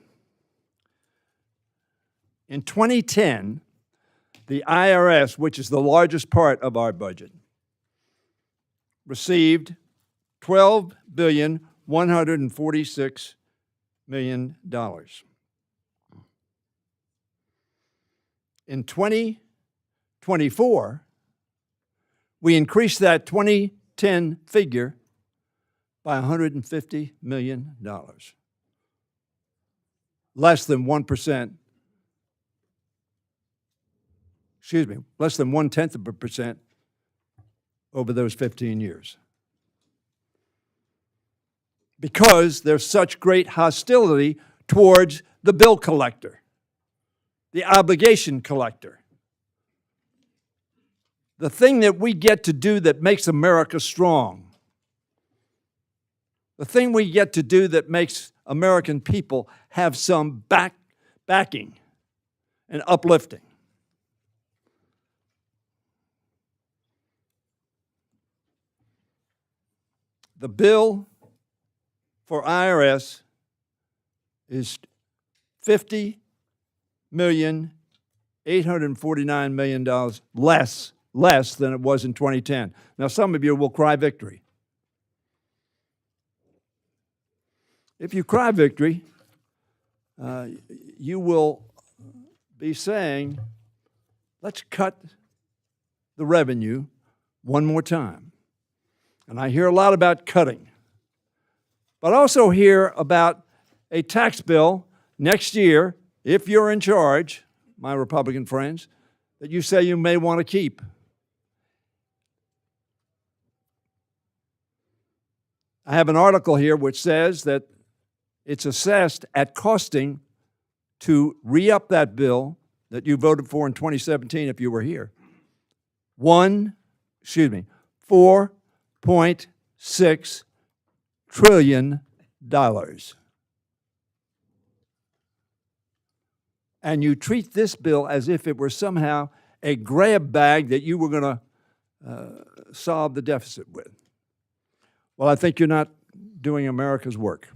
In 2010, the IRS, which is the largest part of our budget, received $12,146 million. In 2024, we increased that 2010 figure by $150 million. Less than 1%, less than 0.1% over those 15 years. Because there's such great hostility towards the bill collector, the obligation collector. The thing that we get to do that makes America strong, the thing we get to do that makes American people have some backing and uplifting. The bill for IRS is $50,849,000,000 less than it was in 2010. Now, some of you will cry victory. If you cry victory, you will be saying, let's cut the revenue one more time. And I hear a lot about cutting, but I also hear about a tax bill next year, if you're in charge, my Republican friends, that you say you may want to keep. I have an article here which says that it's assessed at costing to re-up that bill that you voted for in 2017 if you were here. $4.6 trillion. And you treat this bill as if it were somehow a grab bag that you were going to solve the deficit with. Well, I think you're not doing America's work.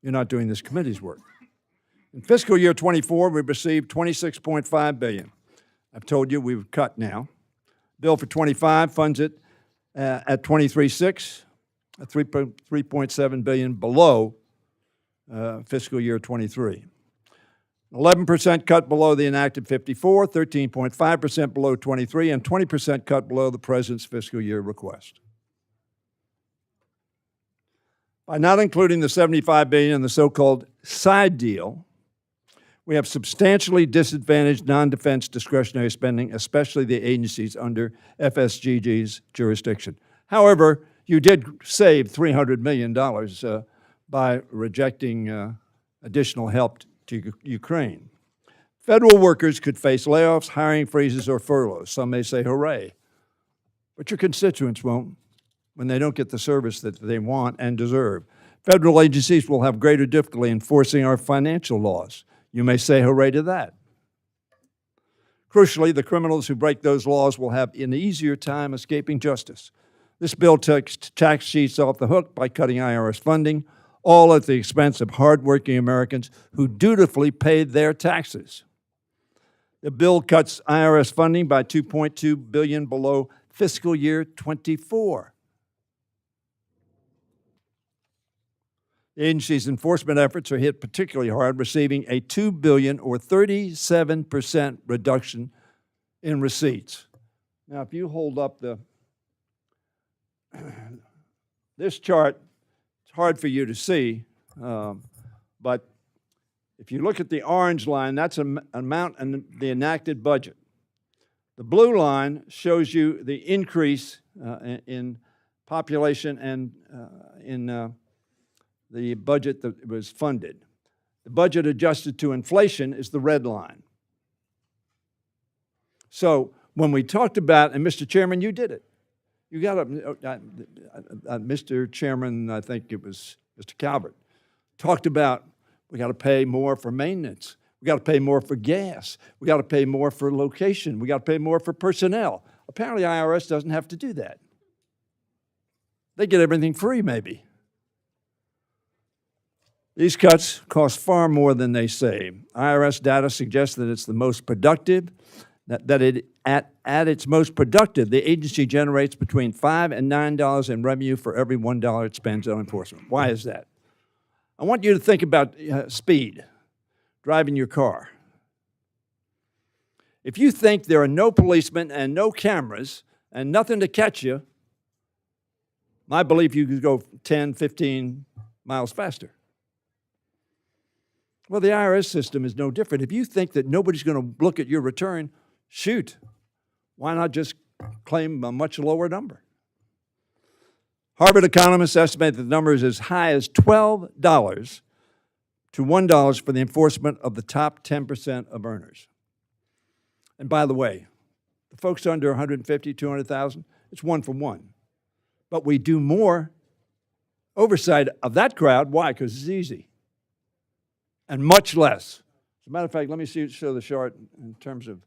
You're not doing this committee's work. In fiscal year 24, we received $26.5 billion. I've told you we've cut now. Bill for 25 funds it at $23.6, $3.7 billion below fiscal year 23. 11% cut below the enacted 54, 13.5% below 23, and 20% cut below the President's fiscal year request. By not including the $75 billion in the so-called side deal, we have substantially disadvantaged non-defense discretionary spending, especially the agencies under FSGG's jurisdiction. However, you did save $300 million by rejecting additional help to Ukraine. Federal workers could face layoffs, hiring freezes, or furloughs. Some may say hooray, but your constituents won't. when they don't get the service that they want and deserve. Federal agencies will have greater difficulty enforcing our financial laws. You may say hooray to that. Crucially, the criminals who break those laws will have an easier time escaping justice. This bill takes tax cheats off the hook by cutting IRS funding, all at the expense of hardworking Americans who dutifully paid their taxes. The bill cuts IRS funding by $2.2 billion below fiscal year '24. The agency's enforcement efforts are hit particularly hard, receiving a $2 billion or 37% reduction in receipts. Now, if you hold up this chart, it's hard for you to see, but if you look at the orange line, that's an amount in the enacted budget. The blue line shows you the increase in population and in the budget that was funded. The budget adjusted to inflation is the red line. So when we talked about, and Mr. Chairman, you did it. You got Mr. Chairman, I think it was Mr. Calvert, talked about we got to pay more for maintenance. We got to pay more for gas. We got to pay more for location. We got to pay more for personnel. Apparently, IRS doesn't have to do that. They get everything free, maybe. These cuts cost far more than they say. IRS data suggests that it's the most productive, at its most productive, the agency generates between $5 and $9 in revenue for every $1 it spends on enforcement. Why is that? I want you to think about speed, driving your car. If you think there are no policemen and no cameras and nothing to catch you, my belief you could go 10, 15 miles faster. Well, the IRS system is no different. If you think that nobody's going to look at your return, shoot. Why not just claim a much lower number? Harvard economists estimate that the number is as high as $12 to $1 for the enforcement of the top 10% of earners. And by the way, the folks under 150, 200,000, it's 1 for 1. But we do more oversight of that crowd. Why? Because it's easy. And much less. As a matter of fact, let me show the chart in terms of,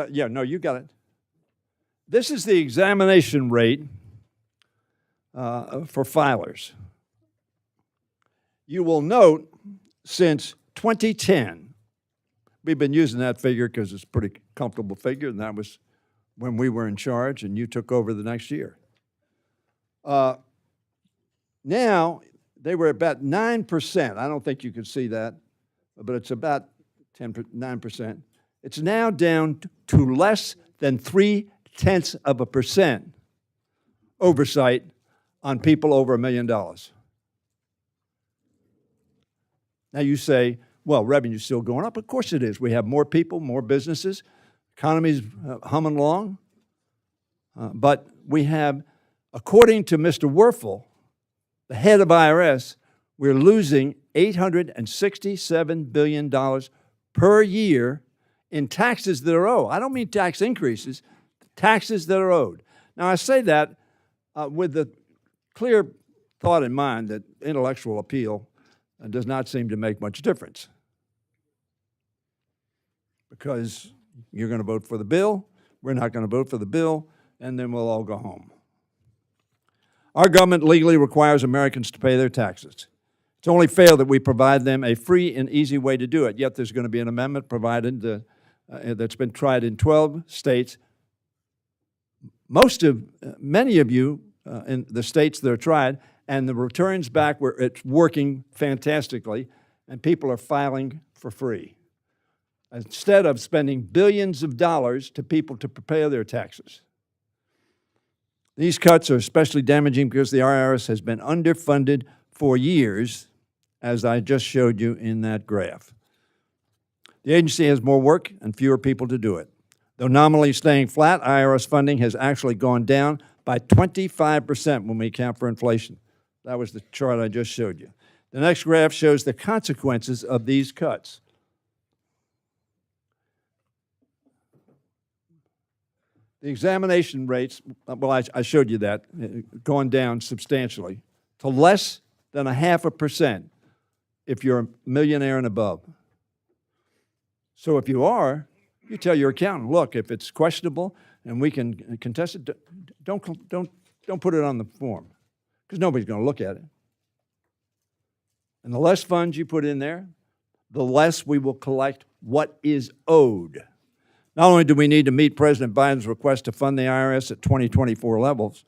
yeah, no, you got it. This is the examination rate for filers. You will note since 2010, we've been using that figure because it's a pretty comfortable figure, and that was when we were in charge and you took over the next year. Now, they were about 9%. I don't think you can see that, but it's about 9%. It's now down to less than 0.3% oversight on people over $1 million. Now you say, well, revenue's still going up. Of course it is. We have more people, more businesses. Economy's humming along. But we have, according to Mr. Werfel, the head of IRS, we're losing $867 billion per year in taxes that are owed. I don't mean tax increases, taxes that are owed. Now, I say that with the clear thought in mind that intellectual appeal does not seem to make much difference. Because you're going to vote for the bill, we're not going to vote for the bill, and then we'll all go home. Our government legally requires Americans to pay their taxes. It's only fair that we provide them a free and easy way to do it. Yet there's going to be an amendment provided that's been tried in 12 states. Many of you in the states that are tried, and the returns back where it's working fantastically, and people are filing for free, instead of spending billions of dollars to people to prepare their taxes. These cuts are especially damaging because the IRS has been underfunded for years, as I just showed you in that graph. The agency has more work and fewer people to do it. Though nominally staying flat, IRS funding has actually gone down by 25% when we account for inflation. That was the chart I just showed you. The next graph shows the consequences of these cuts. the examination rates, well, I showed you that, gone down substantially to less than 0.5% if you're a millionaire and above. So if you are, you tell your accountant, look, if it's questionable and we can contest it, don't put it on the form, because nobody's going to look at it. And the less funds you put in there, the less we will collect what is owed. Not only do we need to meet President Biden's request to fund the IRS at 2024 levels,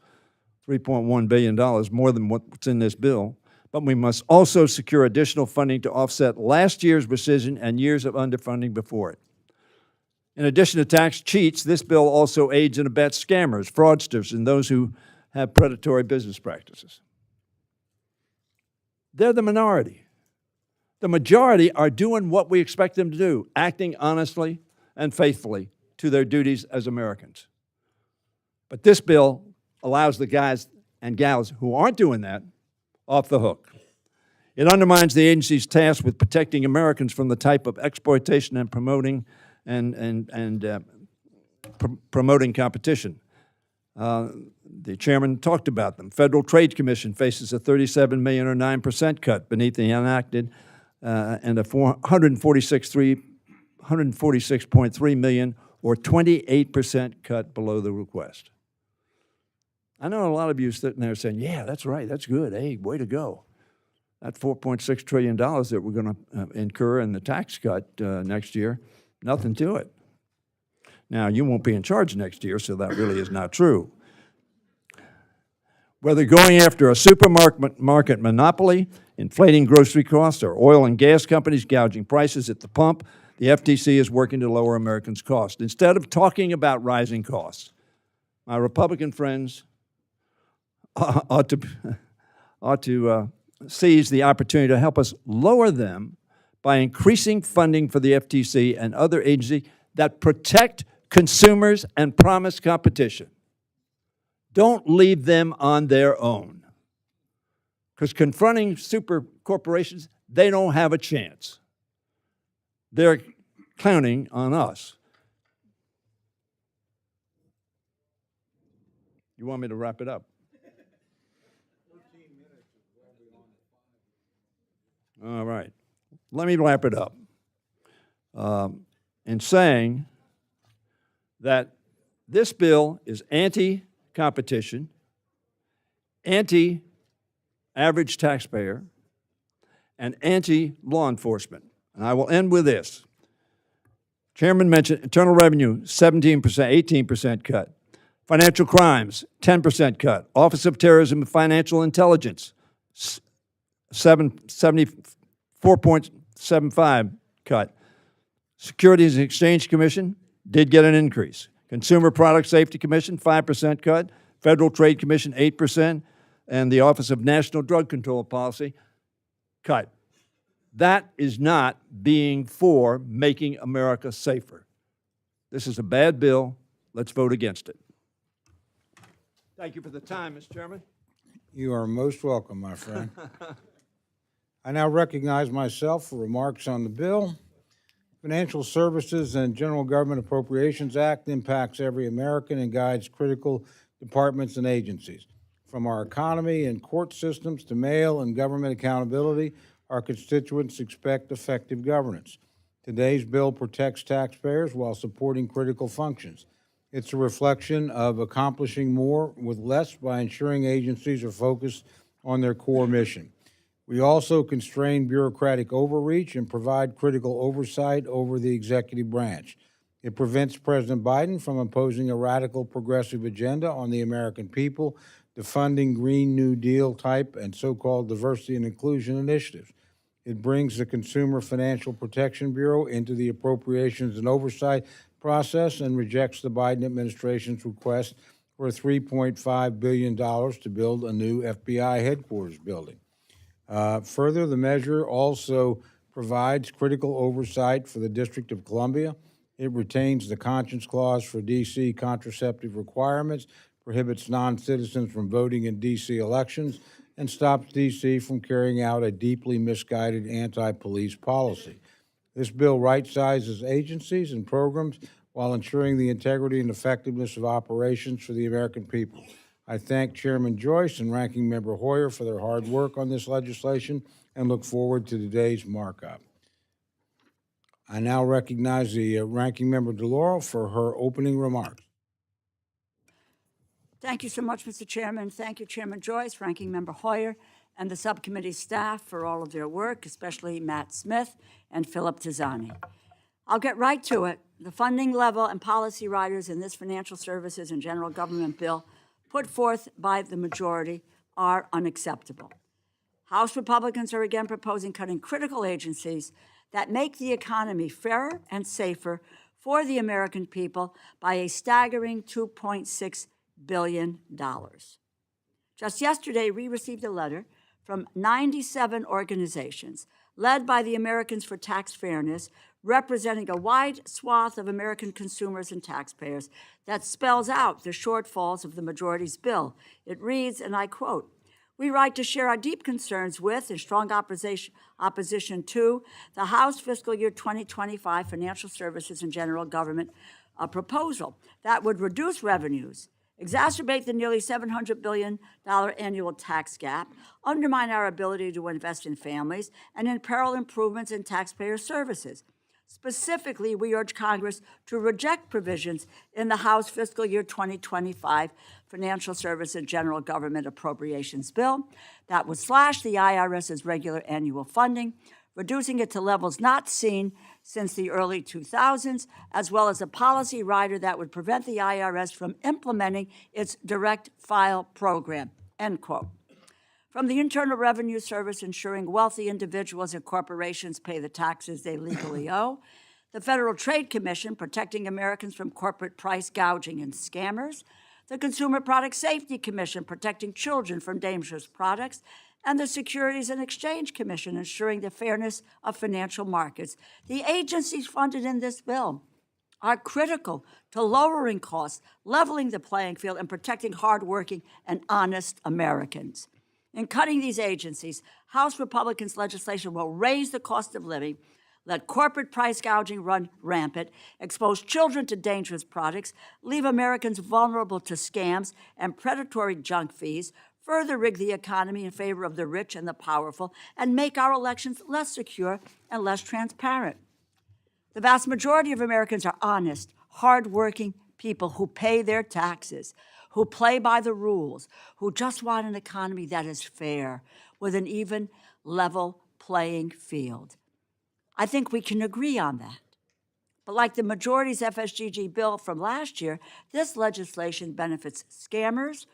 $3.1 billion, more than what's in this bill, but we must also secure additional funding to offset last year's rescission and years of underfunding before it. In addition to tax cheats, this bill also aids and abets scammers, fraudsters, and those who have predatory business practices. They're the minority. The majority are doing what we expect them to do, acting honestly and faithfully to their duties as Americans. But this bill allows the guys and gals who aren't doing that off the hook. It undermines the agency's task with protecting Americans from the type of exploitation and promoting promoting competition. The chairman talked about them. Federal Trade Commission faces a $37 million or 9% cut beneath the enacted and a $146.3 million or 28% cut below the request. I know a lot of you sitting there saying, yeah, that's right, that's good, hey, way to go. That $4.6 trillion that we're going to incur in the tax cut next year, nothing to it. Now, you won't be in charge next year, so that really is not true. Whether going after a supermarket monopoly, inflating grocery costs, or oil and gas companies gouging prices at the pump, the FTC is working to lower Americans' costs. Instead of talking about rising costs, my Republican friends ought to seize the opportunity to help us lower them by increasing funding for the FTC and other agencies that protect consumers and promise competition. Don't leave them on their own. Because confronting super corporations, they don't have a chance. They're counting on us. You want me to wrap it up? All right. Let me wrap it up in saying that this bill is anti-competition, anti-average taxpayer, and anti-law enforcement. And I will end with this. Chairman mentioned internal revenue, 17%, 18% cut. Financial crimes, 10% cut. Office of Terrorism and Financial Intelligence, 4.75 cut. Securities and Exchange Commission did get an increase. Consumer Product Safety Commission, 5% cut. Federal Trade Commission, 8%. And the Office of National Drug Control Policy, cut. That is not being for making America safer. This is a bad bill. Let's vote against it. Thank you for the time, Mr. Chairman. You are most welcome, my friend. I now recognize myself for remarks on the bill. Financial Services and General Government Appropriations Act impacts every American and guides critical departments and agencies. From our economy and court systems to mail and government accountability, our constituents expect effective governance. Today's bill protects taxpayers while supporting critical functions. It's a reflection of accomplishing more with less by ensuring agencies are focused on their core mission. We also constrain bureaucratic overreach and provide critical oversight over the executive branch. It prevents President Biden from imposing a radical progressive agenda on the American people, defunding Green New Deal type and so-called diversity and inclusion initiatives. It brings the Consumer Financial Protection Bureau into the Appropriations and Oversight process and rejects the Biden administration's request for $3.5 billion to build a new FBI headquarters building. Further, the measure also provides critical oversight for the District of Columbia. It retains the conscience clause for D.C. contraceptive requirements, prohibits non-citizens from voting in D.C. elections, and stops D.C. from carrying out a deeply misguided anti-police policy. This bill right-sizes agencies and programs while ensuring the integrity and effectiveness of operations for the American people. I thank Chairman Joyce and Ranking Member Hoyer for their hard work on this legislation and look forward to today's markup. I now recognize the Ranking Member DeLauro for her opening remarks. Thank you so much, Mr. Chairman. Thank you, Chairman Joyce, Ranking Member Hoyer, and the subcommittee staff for all of their work, especially Matt Smith and Philip Tizzani. I'll get right to it. The funding level and policy riders in this financial services and general government bill put forth by the majority are unacceptable. House Republicans are again proposing cutting critical agencies that make the economy fairer and safer for the American people by a staggering $2.6 billion. Just yesterday, we received a letter from 97 organizations led by the Americans for Tax Fairness, representing a wide swath of American consumers and taxpayers, that spells out the shortfalls of the majority's bill. It reads, and I quote, "We write to share our deep concerns with and strong opposition to the House Fiscal Year 2025 Financial Services and General Government proposal that would reduce revenues, exacerbate the nearly $700 billion annual tax gap, undermine our ability to invest in families, and imperil improvements in taxpayer services. Specifically, we urge Congress to reject provisions in the House Fiscal Year 2025 Financial Services and General Government Appropriations Bill that would slash the IRS's regular annual funding, reducing it to levels not seen since the early 2000s, as well as a policy rider that would prevent the IRS from implementing its direct file program," end quote. From the Internal Revenue Service ensuring wealthy individuals and corporations pay the taxes they legally owe, the Federal Trade Commission protecting Americans from corporate price gouging and scammers, the Consumer Product Safety Commission protecting children from dangerous products, and the Securities and Exchange Commission ensuring the fairness of financial markets. The agencies funded in this bill are critical to lowering costs, leveling the playing field, and protecting hardworking and honest Americans. In cutting these agencies, House Republicans' legislation will raise the cost of living, let corporate price gouging run rampant, expose children to dangerous products, leave Americans vulnerable to scams and predatory junk fees, further rig the economy in favor of the rich and the powerful, and make our elections less secure and less transparent. The vast majority of Americans are honest, hardworking people who pay their taxes, who play by the rules, who just want an economy that is fair, with an even, level playing field. I think we can agree on that. But like the majority's FSGG bill from last year, this legislation benefits scammers,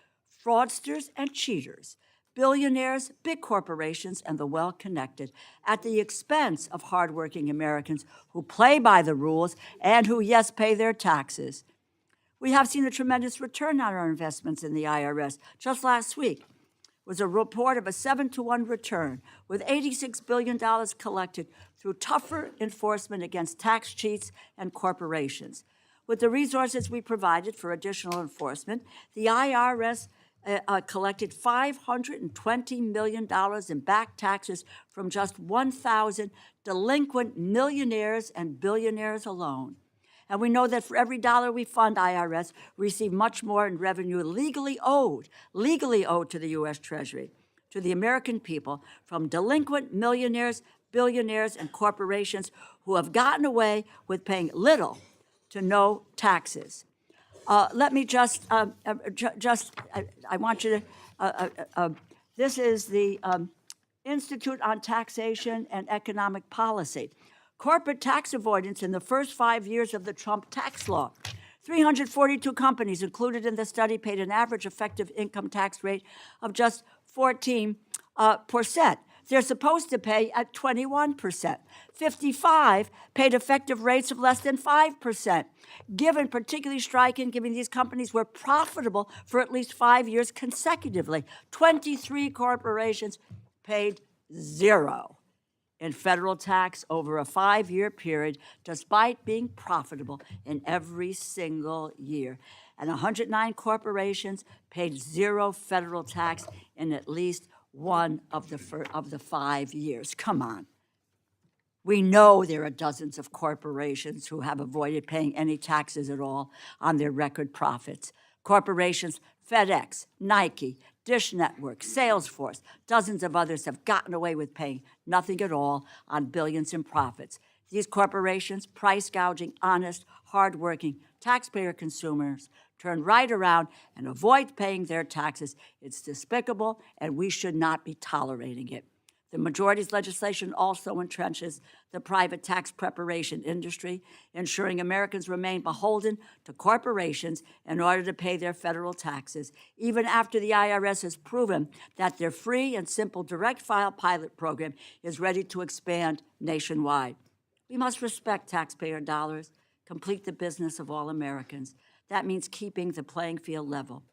fraudsters, and cheaters, billionaires, big corporations, and the well-connected, at the expense of hardworking Americans who play by the rules and who, yes, pay their taxes. We have seen a tremendous return on our investments in the IRS. Just last week was a report of a 7-to-1 return, with $86 billion collected through tougher enforcement against tax cheats and corporations. With the resources we provided for additional enforcement, the IRS collected $520 million in back taxes from just 1,000 delinquent millionaires and billionaires alone. And we know that for every dollar we fund IRS, we receive much more in revenue legally owed to the U.S. Treasury, to the American people, from delinquent millionaires, billionaires, and corporations who have gotten away with paying little to no taxes. Let me I want you to, this is the Institute on Taxation and Economic Policy. Corporate tax avoidance in the first 5 years of the Trump tax law. 342 companies included in the study paid an average effective income tax rate of just 14%. They're supposed to pay at 21%. 55 paid effective rates of less than 5%. Particularly striking, given these companies were profitable for at least 5 years consecutively. 23 corporations paid zero in federal tax over a 5-year period, despite being profitable in every single year. And 109 corporations paid zero federal tax in at least one of the 5 years. Come on. We know there are dozens of corporations who have avoided paying any taxes at all on their record profits. Corporations, FedEx, Nike, Dish Network, Salesforce, dozens of others have gotten away with paying nothing at all on billions in profits. These corporations, price gouging honest, hardworking, taxpayer consumers, turn right around and avoid paying their taxes. It's despicable, and we should not be tolerating it. The majority's legislation also entrenches the private tax preparation industry, ensuring Americans remain beholden to corporations in order to pay their federal taxes, even after the IRS has proven that their free and simple direct file pilot program is ready to expand nationwide. We must respect taxpayer dollars, complete the business of all Americans. That means keeping the playing field level,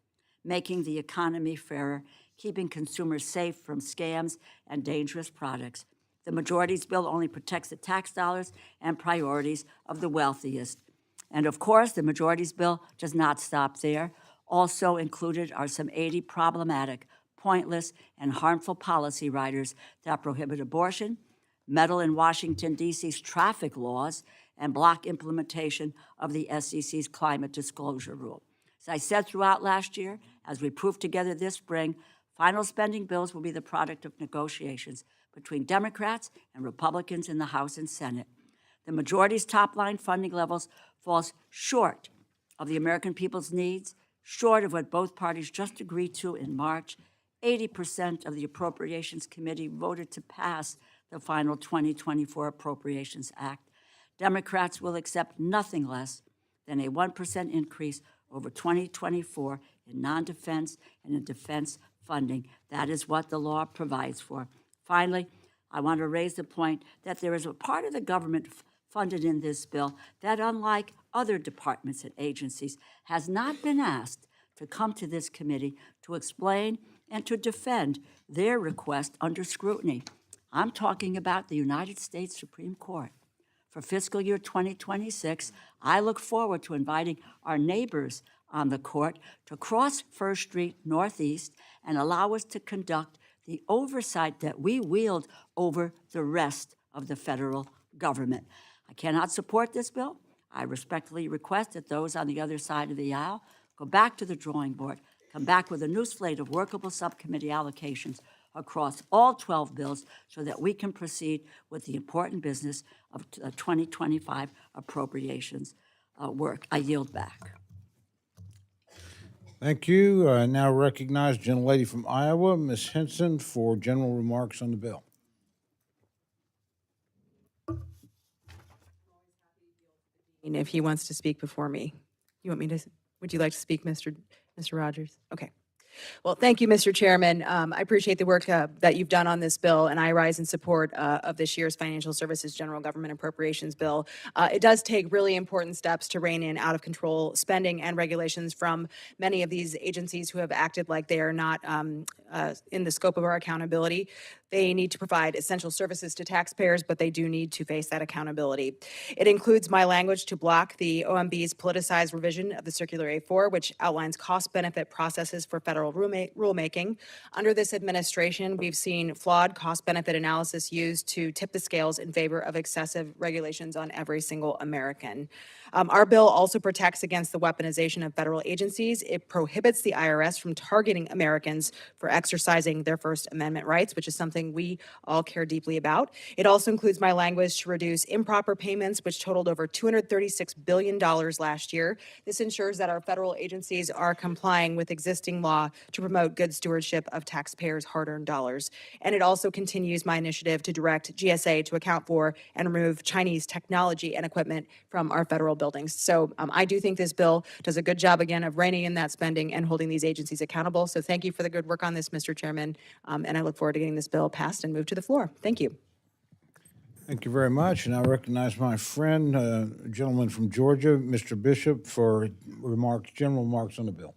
making the economy fairer, keeping consumers safe from scams and dangerous products. The majority's bill only protects the tax dollars and priorities of the wealthiest. And of course, the majority's bill does not stop there. Also included are some 80 problematic, pointless, and harmful policy riders that prohibit abortion, meddle in Washington, D.C.'s traffic laws, and block implementation of the SEC's climate disclosure rule. As I said throughout last year, as we proved together this spring, final spending bills will be the product of negotiations between Democrats and Republicans in the House and Senate. The majority's top-line funding levels falls short of the American people's needs, short of what both parties just agreed to in March. 80% of the Appropriations Committee voted to pass the final 2024 Appropriations Act. Democrats will accept nothing less than a 1% increase over 2024 in non-defense and in defense funding. That is what the law provides for. Finally, I want to raise the point that there is a part of the government funded in this bill that, unlike other departments and agencies, has not been asked to come to this committee to explain and to defend their request under scrutiny. I'm talking about the United States Supreme Court. For fiscal year 2026, I look forward to inviting our neighbors on the court to cross First Street Northeast and allow us to conduct the oversight that we wield over the rest of the federal government. I cannot support this bill. I respectfully request that those on the other side of the aisle go back to the drawing board, come back with a new slate of workable subcommittee allocations across all 12 bills so that we can proceed with the important business of 2025 appropriations work. I yield back. Thank you. I now recognize gentlelady from Iowa, Ms. Henson, for general remarks on the bill. If he wants to speak before me. Would you like to speak, Mr. Rogers? Okay. Well, thank you, Mr. Chairman. I appreciate the work that you've done on this bill, and I rise in support of this year's Financial Services General Government Appropriations Bill. It does take really important steps to rein in out-of-control spending and regulations from many of these agencies who have acted like they are not in the scope of our accountability. They need to provide essential services to taxpayers, but they do need to face that accountability. It includes my language to block the OMB's politicized revision of the Circular A4, which outlines cost-benefit processes for federal rulemaking. Under this administration, we've seen flawed cost-benefit analysis used to tip the scales in favor of excessive regulations on every single American. Our bill also protects against the weaponization of federal agencies. It prohibits the IRS from targeting Americans for exercising their First Amendment rights, which is something we all care deeply about. It also includes my language to reduce improper payments, which totaled over $236 billion last year. This ensures that our federal agencies are complying with existing law to promote good stewardship of taxpayers' hard-earned dollars. And it also continues my initiative to direct GSA to account for and remove Chinese technology and equipment from our federal buildings. So I do think this bill does a good job, again, of reining in that spending and holding these agencies accountable. So thank you for the good work on this, Mr. Chairman, and I look forward to getting this bill passed and moved to the floor. Thank you. Thank you very much. And I recognize my friend, a gentleman from Georgia, Mr. Bishop, for general remarks on the bill.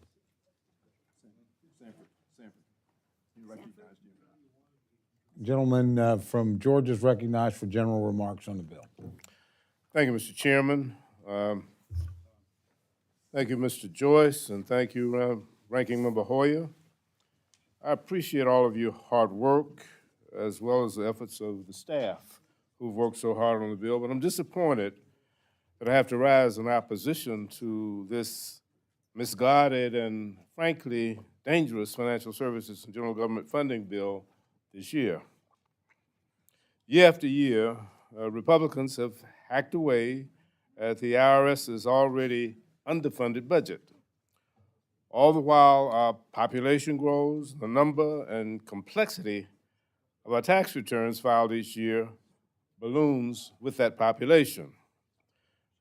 Gentleman from Georgia is recognized for general remarks on the bill. Thank you, Mr. Chairman. Thank you, Mr. Joyce, and thank you, Ranking Member Hoyer. I appreciate all of your hard work as well as the efforts of the staff who've worked so hard on the bill, but I'm disappointed that I have to rise in opposition to this misguided and frankly dangerous financial services and general government funding bill this year. Year after year, Republicans have hacked away at the IRS's already underfunded budget. All the while, our population grows, the number and complexity of our tax returns filed each year balloons with that population.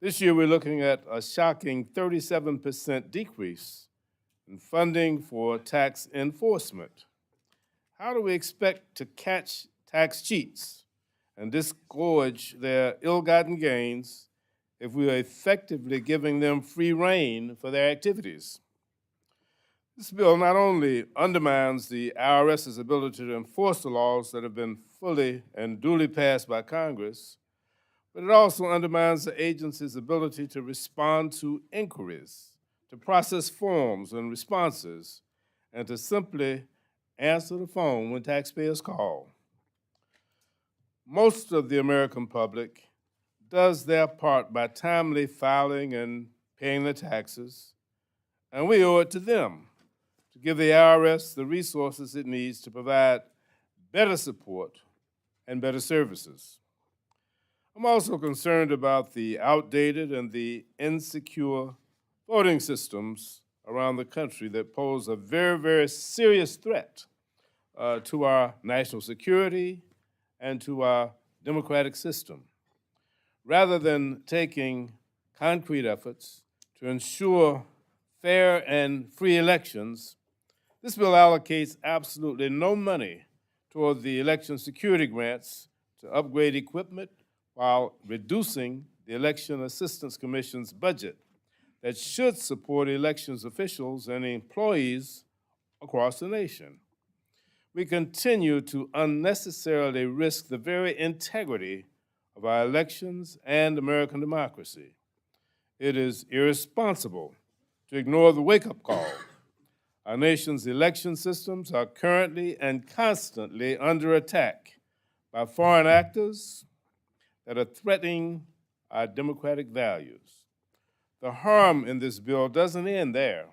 This year, we're looking at a shocking 37% decrease in funding for tax enforcement. How do we expect to catch tax cheats and disgorge their ill-gotten gains if we are effectively giving them free rein for their activities? This bill not only undermines the IRS's ability to enforce the laws that have been fully and duly passed by Congress, but it also undermines the agency's ability to respond to inquiries, to process forms and responses, and to simply answer the phone when taxpayers call. Most of the American public does their part by timely filing and paying their taxes, and we owe it to them to give the IRS the resources it needs to provide better support and better services. I'm also concerned about the outdated and the insecure voting systems around the country that pose a very, very serious threat to our national security and to our democratic system. Rather than taking concrete efforts to ensure fair and free elections, this bill allocates absolutely no money toward the election security grants to upgrade equipment while reducing the Election Assistance Commission's budget that should support elections officials and employees across the nation. We continue to unnecessarily risk the very integrity of our elections and American democracy. It is irresponsible to ignore the wake-up call. Our nation's election systems are currently and constantly under attack by foreign actors that are threatening our democratic values. The harm in this bill doesn't end there.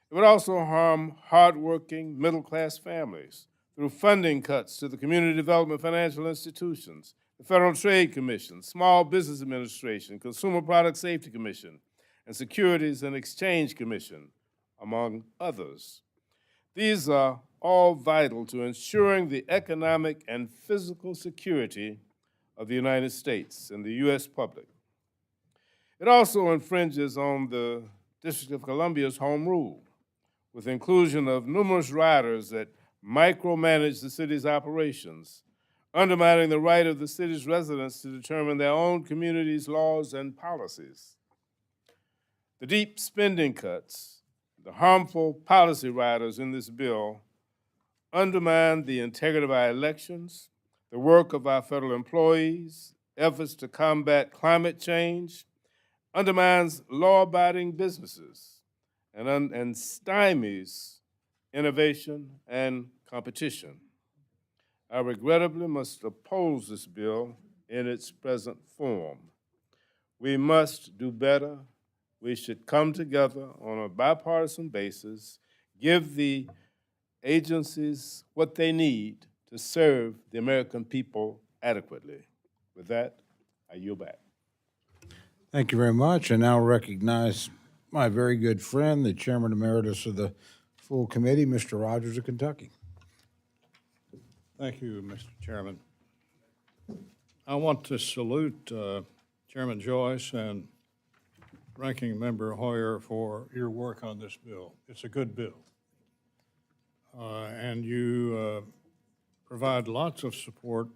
It would also harm hardworking middle-class families through funding cuts to the Community Development Financial Institutions, the Federal Trade Commission, Small Business Administration, Consumer Product Safety Commission, and Securities and Exchange Commission, among others. These are all vital to ensuring the economic and physical security of the United States and the U.S. public. It also infringes on the District of Columbia's home rule, with inclusion of numerous riders that micromanage the city's operations, undermining the right of the city's residents to determine their own community's laws and policies. The deep spending cuts, the harmful policy riders in this bill undermine the integrity of our elections, the work of our federal employees, efforts to combat climate change, undermines law-abiding businesses, and stymies innovation and competition. I regrettably must oppose this bill in its present form. We must do better. We should come together on a bipartisan basis, give the agencies what they need to serve the American people adequately. With that, I yield back. Thank you very much. I now recognize my very good friend, the Chairman Emeritus of the full committee, Mr. Rogers of Kentucky. Thank you, Mr. Chairman. I want to salute Chairman Joyce and Ranking Member Hoyer for your work on this bill. It's a good bill. And you provide lots of support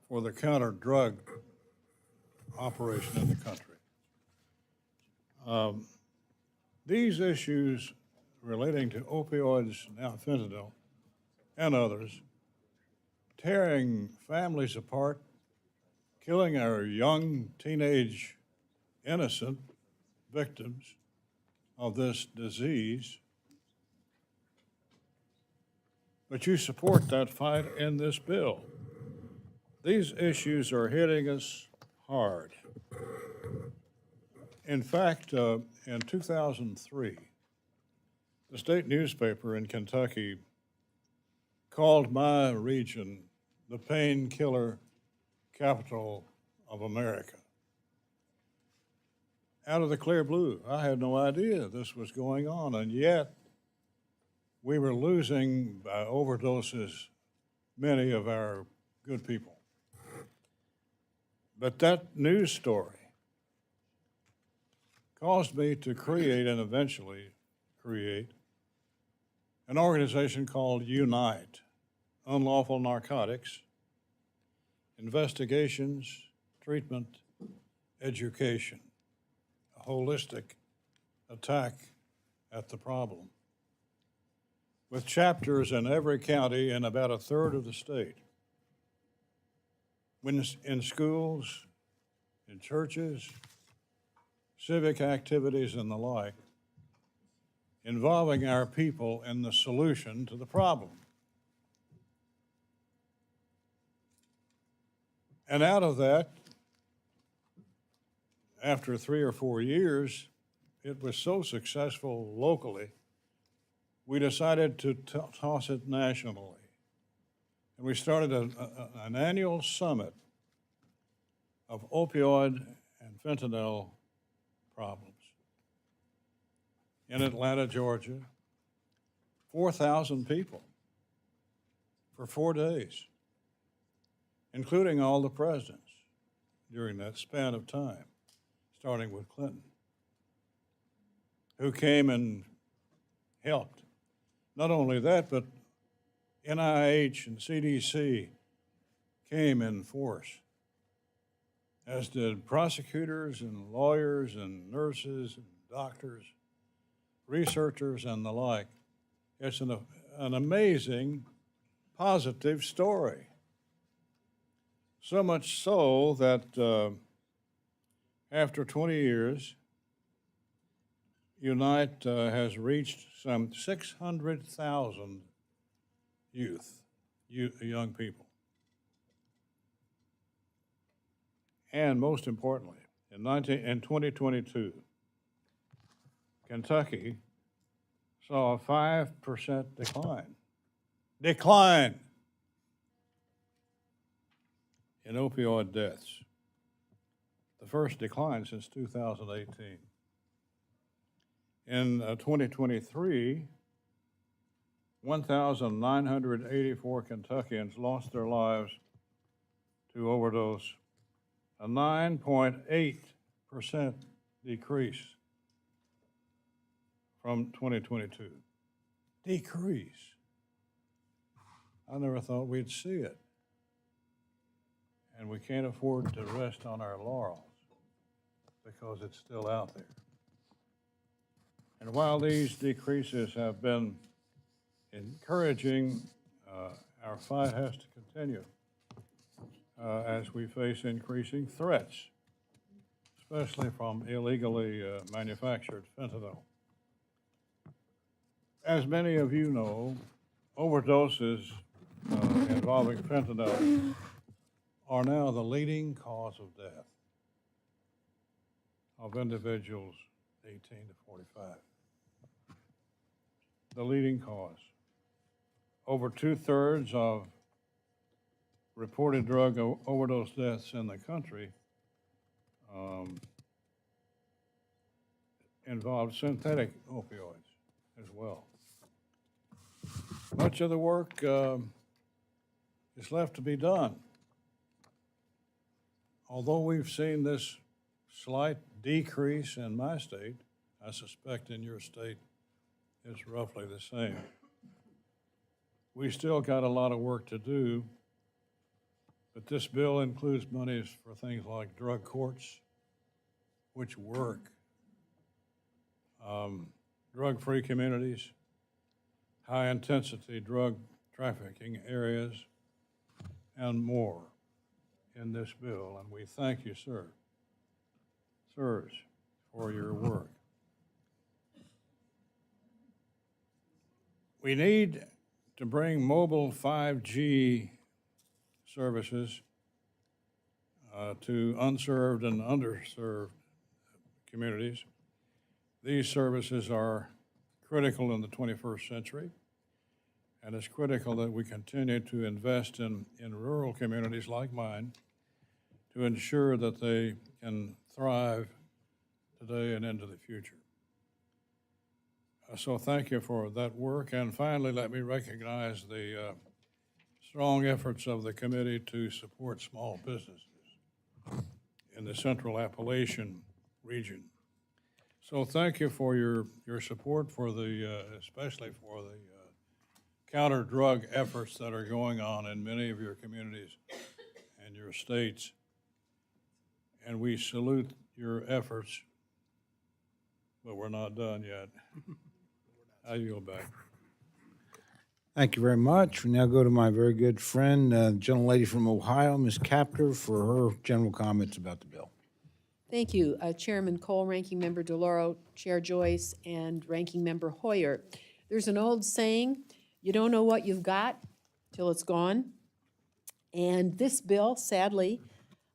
for the counter-drug operation in the country. These issues relating to opioids, now fentanyl, and others, tearing families apart, killing our young, teenage, innocent victims of this disease. But you support that fight in this bill. these issues are hitting us hard. In fact, in 2003, the state newspaper in Kentucky called my region the painkiller capital of America. Out of the clear blue. I had no idea this was going on, and yet we were losing by overdoses many of our good people. But that news story caused me to create and eventually create an organization called UNITE, Unlawful Narcotics, Investigations, Treatment, Education, a holistic attack at the problem, with chapters in every county in about a third of the state. When in schools, in churches, civic activities and the like, involving our people in the solution to the problem. And out of that, after 3 or 4 years, it was so successful locally, we decided to toss it nationally. And we started an annual summit of opioid and fentanyl problems in Atlanta, Georgia, 4,000 people for 4 days, including all the presidents during that span of time, starting with Clinton, who came and helped. Not only that, but NIH and CDC came in force, as did prosecutors and lawyers and nurses and doctors, researchers and the like. It's an amazing, positive story. So much so that after 20 years, UNITE has reached some 600,000 young people. And most importantly, in 2022, Kentucky saw a 5% decline in opioid deaths. The first decline since 2018. In 2023, 1,984 Kentuckians lost their lives to overdose, a 9.8% decrease from 2022. Decrease. I never thought we'd see it. And we can't afford to rest on our laurels because it's still out there. And while these decreases have been encouraging, our fight has to continue as we face increasing threats, especially from illegally manufactured fentanyl. As many of you know, overdoses involving fentanyl are now the leading cause of death of individuals 18 to 45. The leading cause. Over 2/3 of reported drug overdose deaths in the country involve synthetic opioids as well. Much of the work is left to be done. Although we've seen this slight decrease in my state, I suspect in your state it's roughly the same. We still got a lot of work to do, but this bill includes monies for things like drug courts, which work, drug-free communities, high-intensity drug trafficking areas, and more in this bill. And we thank you, sirs, for your work. We need to bring mobile 5G services to unserved and underserved communities. These services are critical in the 21st century, and it's critical that we continue to invest in rural communities like mine to ensure that they can thrive today and into the future. So thank you for that work. And finally, let me recognize the strong efforts of the committee to support small businesses in the Central Appalachian region. So thank you for your support for the, especially for the counter-drug efforts that are going on in many of your communities and your states. And we salute your efforts, but we're not done yet. I yield back. Thank you very much. We now go to my very good friend, gentlelady from Ohio, Ms. Capter, for her general comments about the bill. Thank you, Chairman Cole, Ranking Member DeLauro, Chair Joyce, and Ranking Member Hoyer. There's an old saying, you don't know what you've got till it's gone. And this bill, sadly,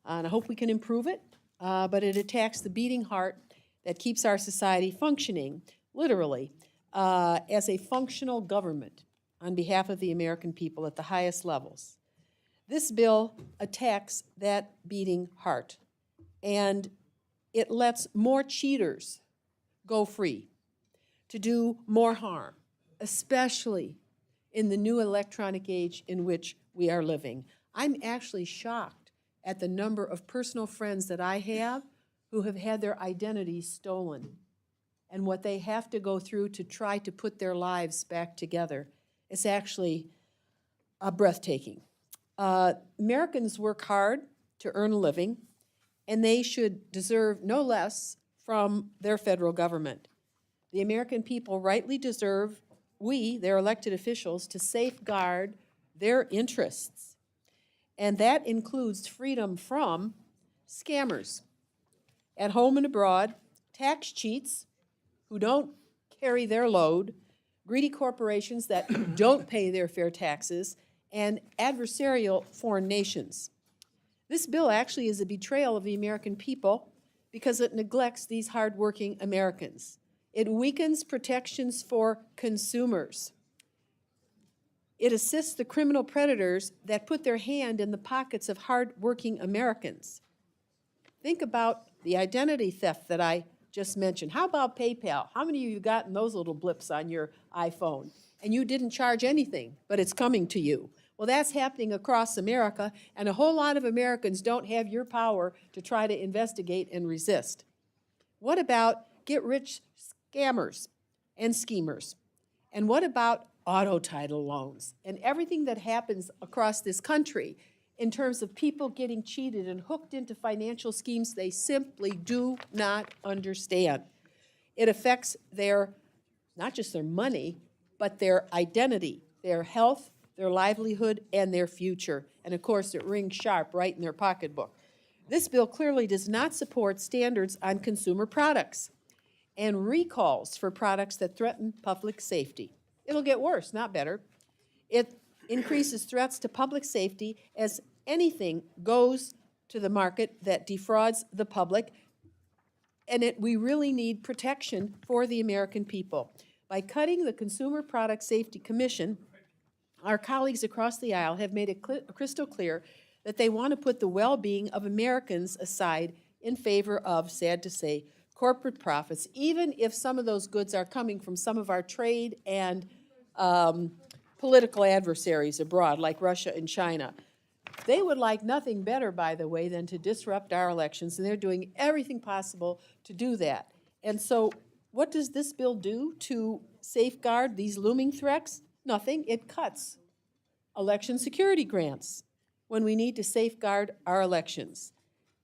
and I hope we can improve it, but it attacks the beating heart that keeps our society functioning, literally, as a functional government on behalf of the American people at the highest levels. This bill attacks that beating heart, and it lets more cheaters go free to do more harm, especially in the new electronic age in which we are living. I'm actually shocked at the number of personal friends that I have who have had their identities stolen and what they have to go through to try to put their lives back together. It's actually breathtaking. Americans work hard to earn a living, and they should deserve no less from their federal government. The American people rightly deserve, we, their elected officials, to safeguard their interests. And that includes freedom from scammers at home and abroad, tax cheats who don't carry their load, greedy corporations that don't pay their fair taxes, and adversarial foreign nations. This bill actually is a betrayal of the American people because it neglects these hardworking Americans. It weakens protections for consumers. It assists the criminal predators that put their hand in the pockets of hardworking Americans. Think about the identity theft that I just mentioned. How about PayPal? How many of you gotten those little blips on your iPhone? And you didn't charge anything, but it's coming to you. Well, that's happening across America, and a whole lot of Americans don't have your power to try to investigate and resist. What about get-rich scammers and schemers? And what about auto title loans and everything that happens across this country in terms of people getting cheated and hooked into financial schemes they simply do not understand? It affects their, not just their money, but their identity, their health, their livelihood, and their future. And of course, it rings sharp right in their pocketbook. This bill clearly does not support standards on consumer products and recalls for products that threaten public safety. It'll get worse, not better. It increases threats to public safety as anything goes to the market that defrauds the public, and we really need protection for the American people. By cutting the Consumer Product Safety Commission, our colleagues across the aisle have made it crystal clear that they want to put the well-being of Americans aside in favor of, sad to say, corporate profits, even if some of those goods are coming from some of our trade and political adversaries abroad, like Russia and China. They would like nothing better, by the way, than to disrupt our elections, and they're doing everything possible to do that. And so what does this bill do to safeguard these looming threats? Nothing. It cuts election security grants when we need to safeguard our elections.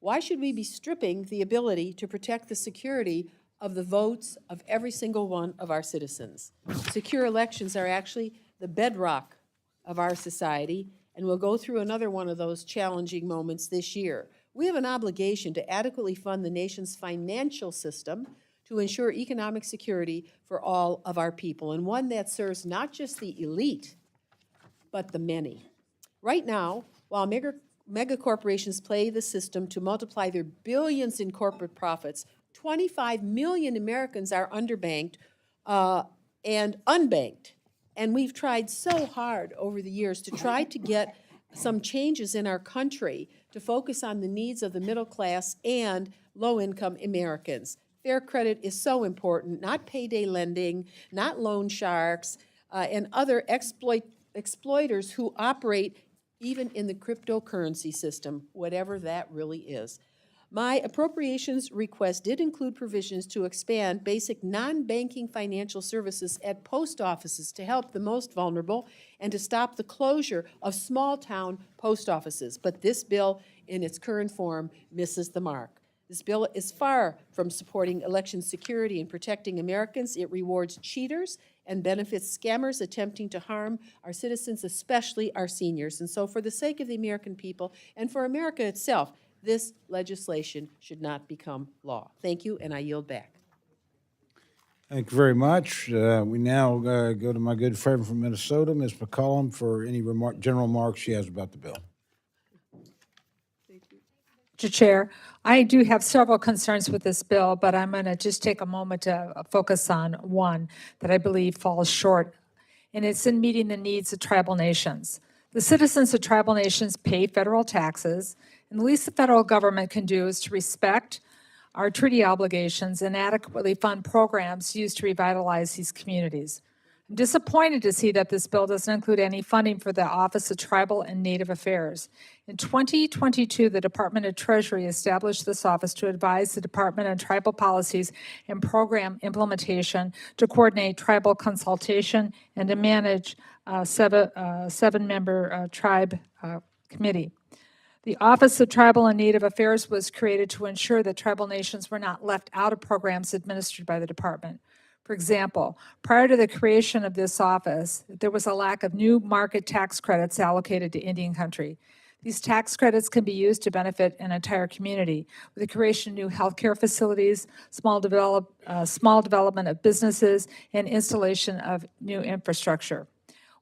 Why should we be stripping the ability to protect the security of the votes of every single one of our citizens? Secure elections are actually the bedrock of our society, and we'll go through another one of those challenging moments this year. We have an obligation to adequately fund the nation's financial system to ensure economic security for all of our people, and one that serves not just the elite, but the many. Right now, while mega corporations play the system to multiply their billions in corporate profits. 25 million Americans are underbanked and unbanked. And we've tried so hard over the years to try to get some changes in our country to focus on the needs of the middle class and low-income Americans. Fair credit is so important, not payday lending, not loan sharks, and other exploiters who operate even in the cryptocurrency system, whatever that really is. My appropriations request did include provisions to expand basic non-banking financial services at post offices to help the most vulnerable and to stop the closure of small-town post offices. But this bill, in its current form, misses the mark. This bill is far from supporting election security and protecting Americans. It rewards cheaters and benefits scammers attempting to harm our citizens, especially our seniors. And so for the sake of the American people and for America itself, this legislation should not become law. Thank you, and I yield back. Thank you very much. We now go to my good friend from Minnesota, Ms. McCollum, for any general remarks she has about the bill. Mr. Chair, I do have several concerns with this bill, but I'm going to just take a moment to focus on one that I believe falls short, and it's in meeting the needs of tribal nations. The citizens of tribal nations pay federal taxes, and the least the federal government can do is to respect our treaty obligations and adequately fund programs used to revitalize these communities. I'm disappointed to see that this bill doesn't include any funding for the Office of Tribal and Native Affairs. In 2022, the Department of Treasury established this office to advise the Department on tribal policies and program implementation, to coordinate tribal consultation, and to manage a seven-member tribe committee. The Office of Tribal and Native Affairs was created to ensure that tribal nations were not left out of programs administered by the department. For example, prior to the creation of this office, there was a lack of new market tax credits allocated to Indian country. These tax credits can be used to benefit an entire community with the creation of new healthcare facilities, small development of businesses, and installation of new infrastructure.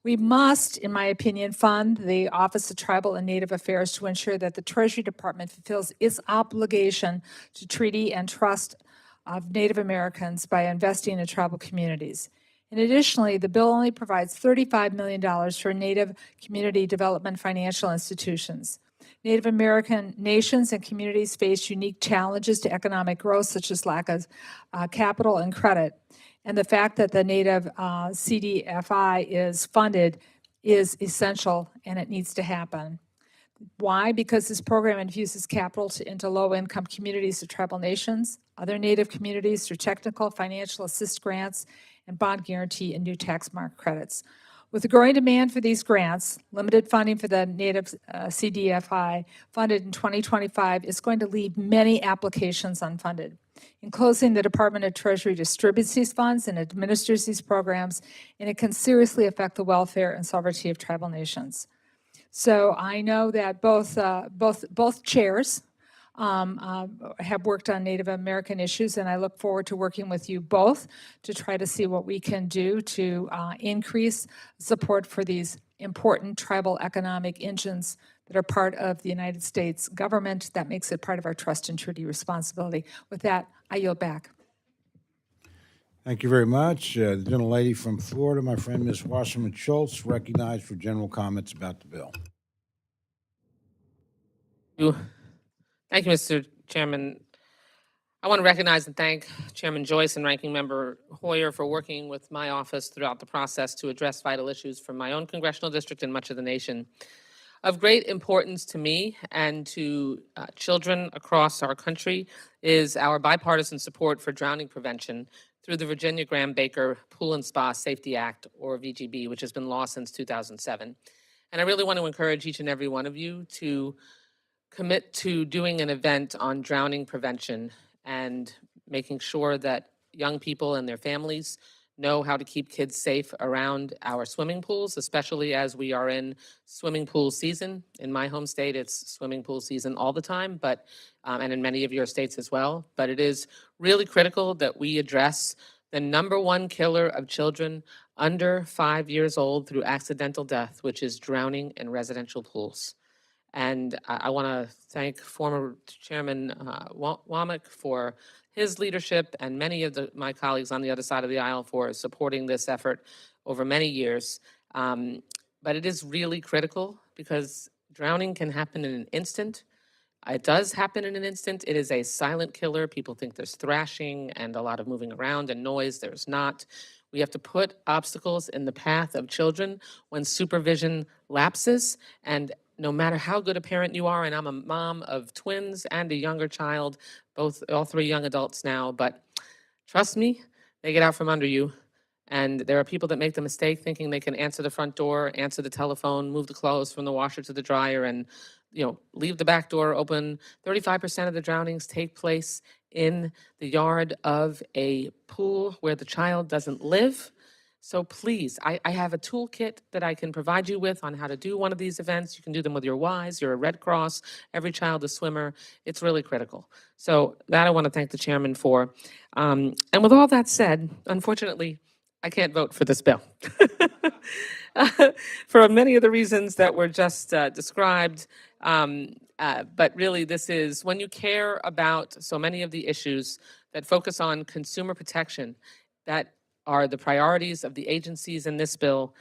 We must, in my opinion, fund the Office of Tribal and Native Affairs to ensure that the Treasury Department fulfills its obligation to treaty and trust of Native Americans by investing in tribal communities. And additionally, the bill only provides $35 million for Native community development financial institutions. Native American nations and communities face unique challenges to economic growth, such as lack of capital and credit. And the fact that the Native CDFI is funded is essential, and it needs to happen. Why? Because this program infuses capital into low-income communities of tribal nations, other Native communities through technical, financial assist grants, and bond guarantee and new tax mark credits. With the growing demand for these grants, limited funding for the Native CDFI funded in 2025 is going to leave many applications unfunded. In closing, the Department of Treasury distributes these funds and administers these programs, and it can seriously affect the welfare and sovereignty of tribal nations. So I know that both chairs have worked on Native American issues, and I look forward to working with you both to try to see what we can do to increase support for these important tribal economic engines that are part of the United States government. That makes it part of our trust and treaty responsibility. With that, I yield back. Thank you very much. The gentlelady from Florida, my friend Ms. Wasserman Schultz, recognized for general comments about the bill. Thank you, Mr. Chairman. I want to recognize and thank Chairman Joyce and Ranking Member Hoyer for working with my office throughout the process to address vital issues from my own congressional district and much of the nation. Of great importance to me and to children across our country is our bipartisan support for drowning prevention through the Virginia Graham Baker Pool and Spa Safety Act, or VGB, which has been law since 2007. And I really want to encourage each and every one of you to commit to doing an event on drowning prevention and making sure that young people and their families know how to keep kids safe around our swimming pools, especially as we are in swimming pool season. In my home state, it's swimming pool season all the time, but and in many of your states as well. But it is really critical that we address the #1 killer of children under 5 years old through accidental death, which is drowning in residential pools. And I want to thank former Chairman Womack for his leadership and many of my colleagues on the other side of the aisle for supporting this effort over many years. But it is really critical because drowning can happen in an instant. It does happen in an instant. It is a silent killer. People think there's thrashing and a lot of moving around and noise. There's not. We have to put obstacles in the path of children when supervision lapses. And no matter how good a parent you are, and I'm a mom of twins and a younger child, all three young adults now, but trust me, they get out from under you. And there are people that make the mistake thinking they can answer the front door, answer the telephone, move the clothes from the washer to the dryer, and leave the back door open. 35% of the drownings take place in the yard of a pool where the child doesn't live. So please, I have a toolkit that I can provide you with on how to do one of these events. You can do them with your Ys, you're a Red Cross, every child a swimmer. It's really critical. So that I want to thank the chairman for. And with all that said, unfortunately, I can't vote for this bill. For many of the reasons that were just described. But really, this is when you care about so many of the issues that focus on consumer protection, that are the priorities of the agencies in this bill,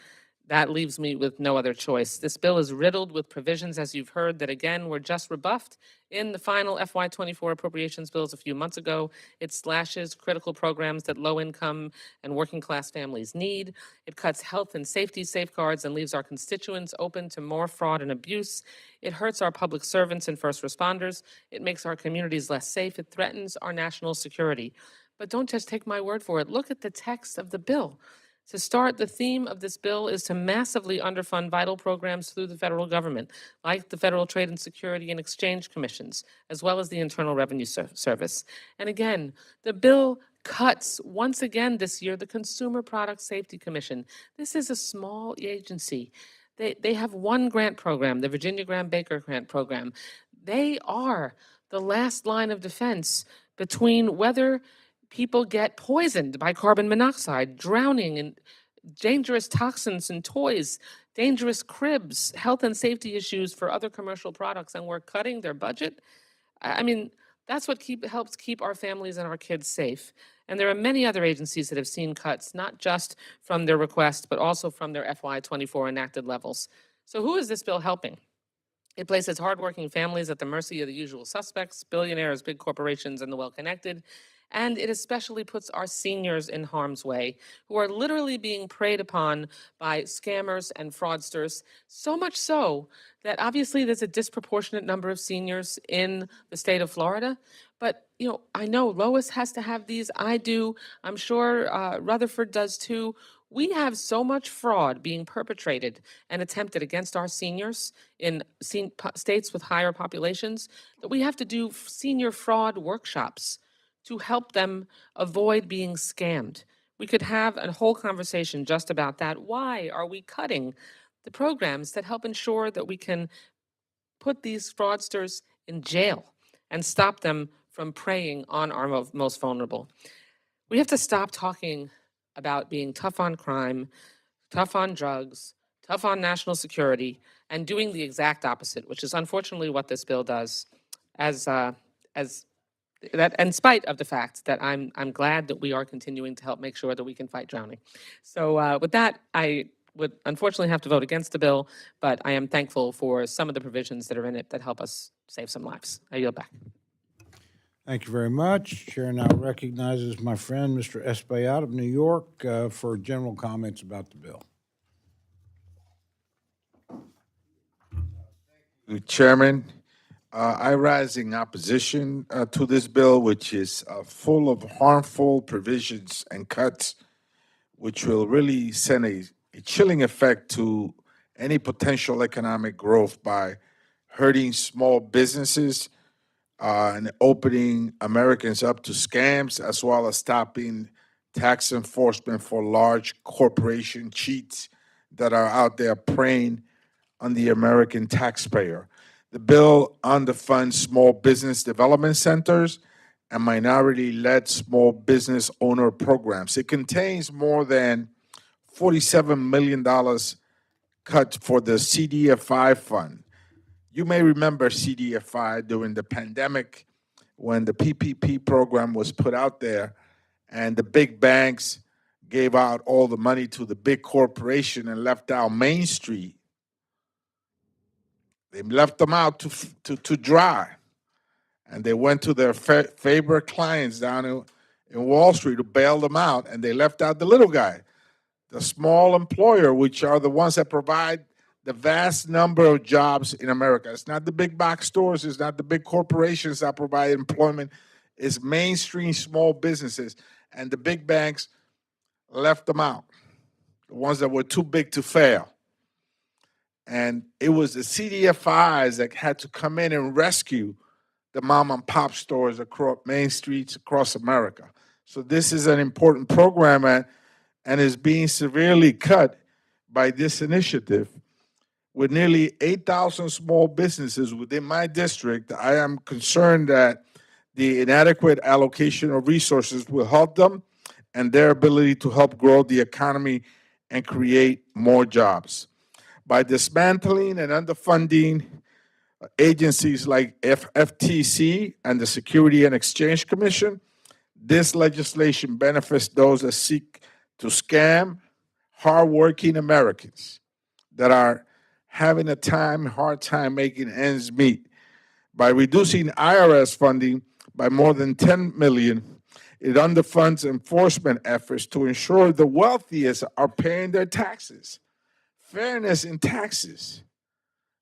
that leaves me with no other choice. This bill is riddled with provisions, as you've heard, that again were just rebuffed in the final FY24 appropriations bills a few months ago. It slashes critical programs that low-income and working-class families need. It cuts health and safety safeguards and leaves our constituents open to more fraud and abuse. It hurts our public servants and first responders. It makes our communities less safe. It threatens our national security. But don't just take my word for it. Look at the text of the bill. To start, the theme of this bill is to massively underfund vital programs through the federal government, like the Federal Trade and Security and Exchange Commissions, as well as the Internal Revenue Service. And again, the bill cuts, once again this year, the Consumer Product Safety Commission. This is a small agency. They have one grant program, the Virginia Graham-Baker Grant Program. They are the last line of defense between whether people get poisoned by carbon monoxide, drowning in dangerous toxins in toys, dangerous cribs, health and safety issues for other commercial products, and we're cutting their budget. I mean, that's what helps keep our families and our kids safe. And there are many other agencies that have seen cuts, not just from their request, but also from their FY24 enacted levels. So who is this bill helping? It places hardworking families at the mercy of the usual suspects, billionaires, big corporations, and the well-connected. And it especially puts our seniors in harm's way, who are literally being preyed upon by scammers and fraudsters, so much so that obviously there's a disproportionate number of seniors in the state of Florida. But, I know Lois has to have these. I do. I'm sure Rutherford does too. We have so much fraud being perpetrated and attempted against our seniors in states with higher populations that we have to do senior fraud workshops to help them avoid being scammed. We could have a whole conversation just about that. Why are we cutting the programs that help ensure that we can put these fraudsters in jail and stop them from preying on our most vulnerable? We have to stop talking about being tough on crime, tough on drugs, tough on national security, and doing the exact opposite, which is unfortunately what this bill does, that, in spite of the fact that I'm glad that we are continuing to help make sure that we can fight drowning. So with that, I would unfortunately have to vote against the bill, but I am thankful for some of the provisions that are in it that help us save some lives. I yield back. Thank you very much. Chair now recognizes my friend, Mr. Espaillat of New York, for general comments about the bill. Chairman, I rise in opposition to this bill, which is full of harmful provisions and cuts, which will really send a chilling effect to any potential economic growth by hurting small businesses and opening Americans up to scams, as well as stopping tax enforcement for large corporation cheats that are out there preying on the American taxpayer. The bill underfunds small business development centers and minority-led small business owner programs. It contains more than $47 million cut for the CDFI fund. You may remember CDFI during the pandemic when the PPP program was put out there and the big banks gave out all the money to the big corporation and left out Main Street. They left them out to dry. And they went to their favorite clients down in Wall Street to bail them out, and they left out the little guy, the small employer, which are the ones that provide the vast number of jobs in America. It's not the big box stores, it's not the big corporations that provide employment, it's mainstream small businesses. And the big banks left them out, the ones that were too big to fail. And it was the CDFIs that had to come in and rescue the mom and pop stores across main streets across America. So this is an important program and is being severely cut by this initiative. With nearly 8,000 small businesses within my district, I am concerned that the inadequate allocation of resources will help them and their ability to help grow the economy and create more jobs. By dismantling and underfunding agencies like FTC and the Security and Exchange Commission, this legislation benefits those that seek to scam hardworking Americans that are having a hard time making ends meet. By reducing IRS funding by more than $10 million, it underfunds enforcement efforts to ensure the wealthiest are paying their taxes. Fairness in taxes.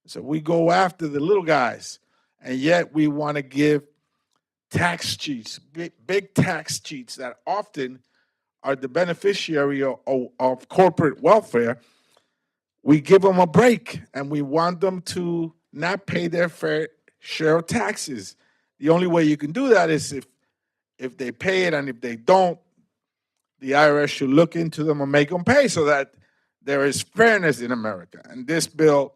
So we go after the little guys, and yet we want to give tax cheats, big tax cheats that often are the beneficiary of corporate welfare. We give them a break, and we want them to not pay their fair share of taxes. The only way you can do that is if they pay it, and if they don't, the IRS should look into them and make them pay so that there is fairness in America. And this bill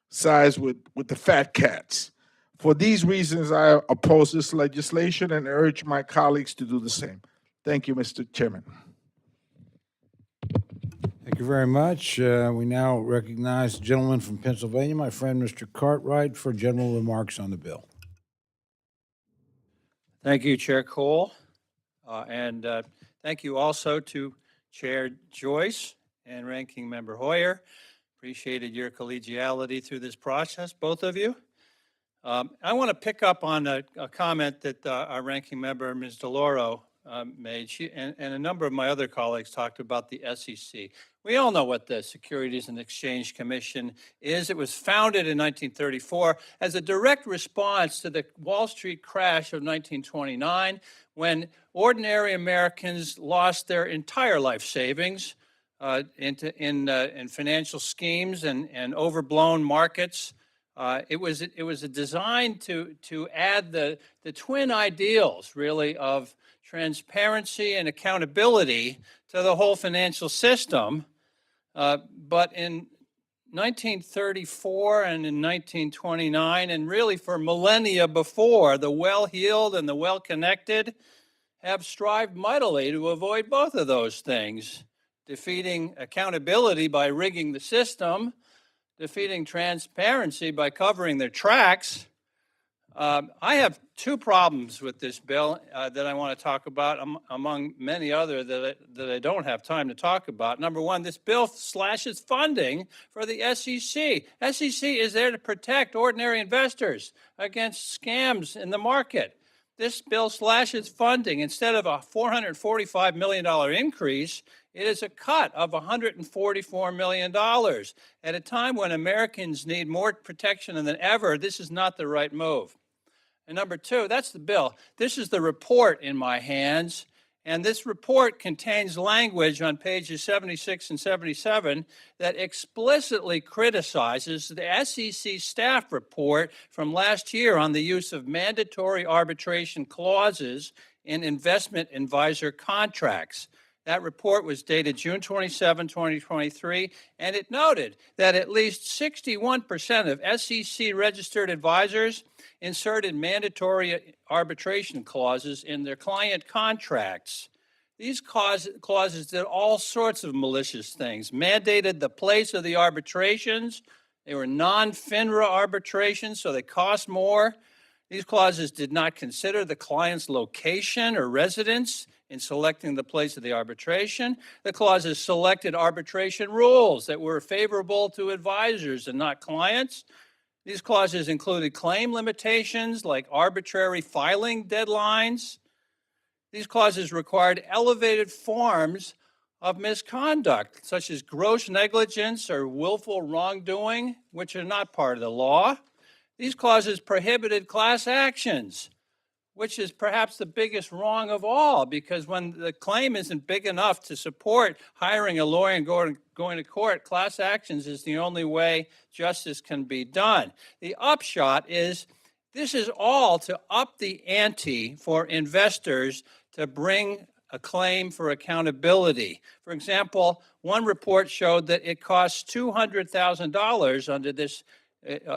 sides with the fat cats. For these reasons, I oppose this legislation and urge my colleagues to do the same. Thank you, Mr. Chairman. Thank you very much. We now recognize the gentleman from Pennsylvania, my friend Mr. Cartwright, for general remarks on the bill. Thank you, Chair Cole. And thank you also to Chair Joyce and Ranking Member Hoyer. Appreciated your collegiality through this process, both of you. I want to pick up on a comment that our Ranking Member, Ms. DeLauro, made. She and a number of my other colleagues talked about the SEC. We all know what the Securities and Exchange Commission is. It was founded in 1934 as a direct response to the Wall Street crash of 1929, when ordinary Americans lost their entire life savings in financial schemes and overblown markets. It was designed to add the twin ideals, really, of transparency and accountability to the whole financial system. But in 1934 and in 1929, and really for millennia before, the well-heeled and the well-connected have strived mightily to avoid both of those things, defeating accountability by rigging the system, defeating transparency by covering their tracks. I have two problems with this bill that I want to talk about, among many other that I don't have time to talk about. Number one, this bill slashes funding for the SEC. SEC is there to protect ordinary investors against scams in the market. This bill slashes funding. Instead of a $445 million increase, it is a cut of $144 million. At a time when Americans need more protection than ever, this is not the right move. And number two, that's the bill. This is the report in my hands, and this report contains language on pages 76 and 77 that explicitly criticizes the SEC staff report from last year on the use of mandatory arbitration clauses in investment advisor contracts. That report was dated June 27, 2023, and it noted that at least 61% of SEC-registered advisors inserted mandatory arbitration clauses in their client contracts. These clauses did all sorts of malicious things, mandated the place of the arbitrations, They were non-FINRA arbitrations, so they cost more. These clauses did not consider the client's location or residence in selecting the place of the arbitration. The clauses selected arbitration rules that were favorable to advisors and not clients. These clauses included claim limitations like arbitrary filing deadlines. These clauses required elevated forms of misconduct, such as gross negligence or willful wrongdoing, which are not part of the law. These clauses prohibited class actions, which is perhaps the biggest wrong of all, because when the claim isn't big enough to support hiring a lawyer and going to court, class actions is the only way justice can be done. The upshot is this is all to up the ante for investors to bring a claim for accountability. For example, one report showed that it costs $200,000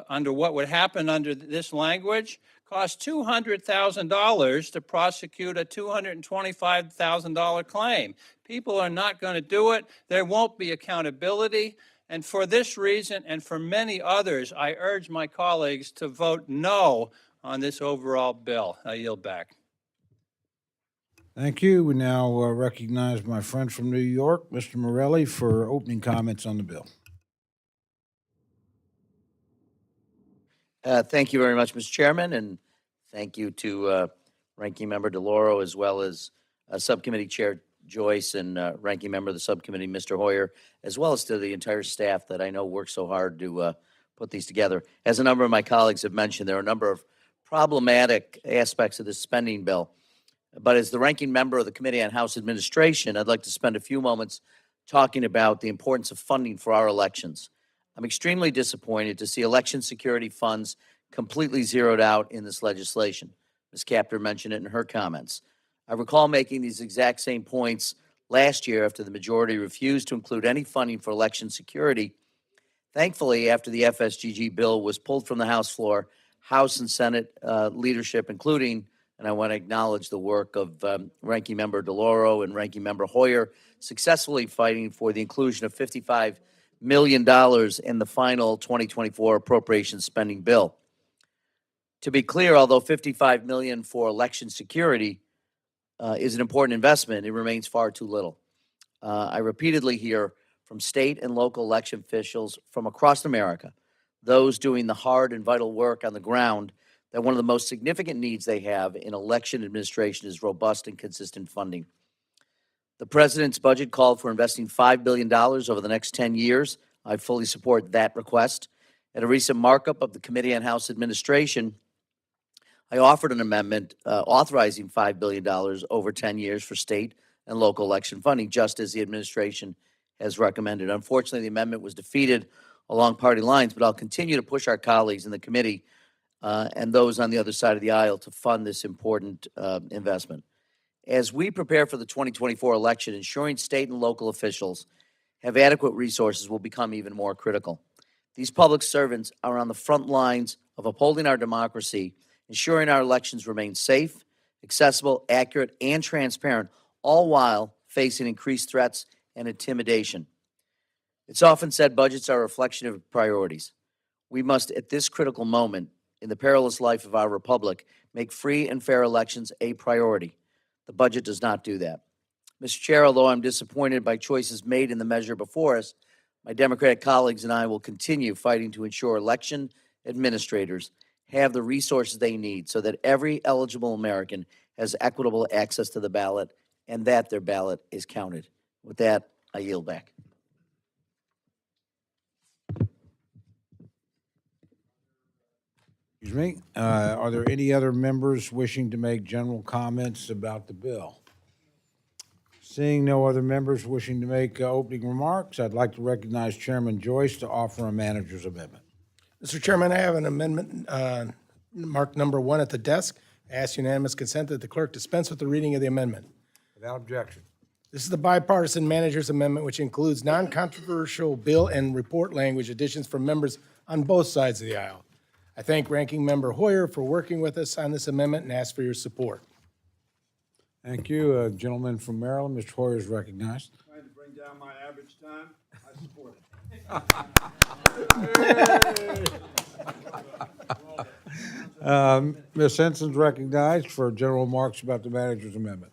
under what would happen under this language, costs $200,000 to prosecute a $225,000 claim. People are not going to do it. There won't be accountability. And for this reason and for many others, I urge my colleagues to vote no on this overall bill. I yield back. Thank you. We now recognize my friend from New York, Mr. Morelli, for opening comments on the bill. Thank you very much, Mr. Chairman, and thank you to Ranking Member DeLauro, as well as Subcommittee Chair Joyce and Ranking Member of the Subcommittee, Mr. Hoyer, as well as to the entire staff that I know worked so hard to put these together. As a number of my colleagues have mentioned, there are a number of problematic aspects of this spending bill. But as the Ranking Member of the Committee on House Administration, I'd like to spend a few moments talking about the importance of funding for our elections. I'm extremely disappointed to see election security funds completely zeroed out in this legislation. Ms. Capter mentioned it in her comments. I recall making these exact same points last year after the majority refused to include any funding for election security. Thankfully, after the FSGG bill was pulled from the House floor, House and Senate leadership, including, and I want to acknowledge the work of Ranking Member DeLauro and Ranking Member Hoyer, successfully fighting for the inclusion of $55 million in the final 2024 appropriations spending bill. To be clear, although $55 million for election security is an important investment, it remains far too little. I repeatedly hear from state and local election officials from across America, those doing the hard and vital work on the ground, that one of the most significant needs they have in election administration is robust and consistent funding. The president's budget called for investing $5 billion over the next 10 years. I fully support that request. At a recent markup of the Committee on House Administration, I offered an amendment authorizing $5 billion over 10 years for state and local election funding, just as the administration has recommended. Unfortunately, the amendment was defeated along party lines, but I'll continue to push our colleagues in the committee and those on the other side of the aisle to fund this important investment. As we prepare for the 2024 election, ensuring state and local officials have adequate resources will become even more critical. These public servants are on the front lines of upholding our democracy, ensuring our elections remain safe, accessible, accurate, and transparent, all while facing increased threats and intimidation. It's often said budgets are a reflection of priorities. We must, at this critical moment in the perilous life of our republic, make free and fair elections a priority. The budget does not do that. Mr. Chair, although I'm disappointed by choices made in the measure before us, my Democratic colleagues and I will continue fighting to ensure election administrators have the resources they need so that every eligible American has equitable access to the ballot and that their ballot is counted. With that, I yield back. Excuse me. Are there any other members wishing to make general comments about the bill? Seeing no other members wishing to make opening remarks, I'd like to recognize Chairman Joyce to offer a manager's amendment. Mr. Chairman, I have an amendment marked number 1 at the desk. I ask unanimous consent that the clerk dispense with the reading of the amendment. Without objection. This is the bipartisan manager's amendment, which includes non-controversial bill and report language additions from members on both sides of the aisle. I thank Ranking Member Hoyer for working with us on this amendment and ask for your support. Thank you. Gentleman from Maryland, Mr. Hoyer is recognized. Trying to bring down my average time. I support it. Ms. Henson's recognized for general remarks about the manager's amendment.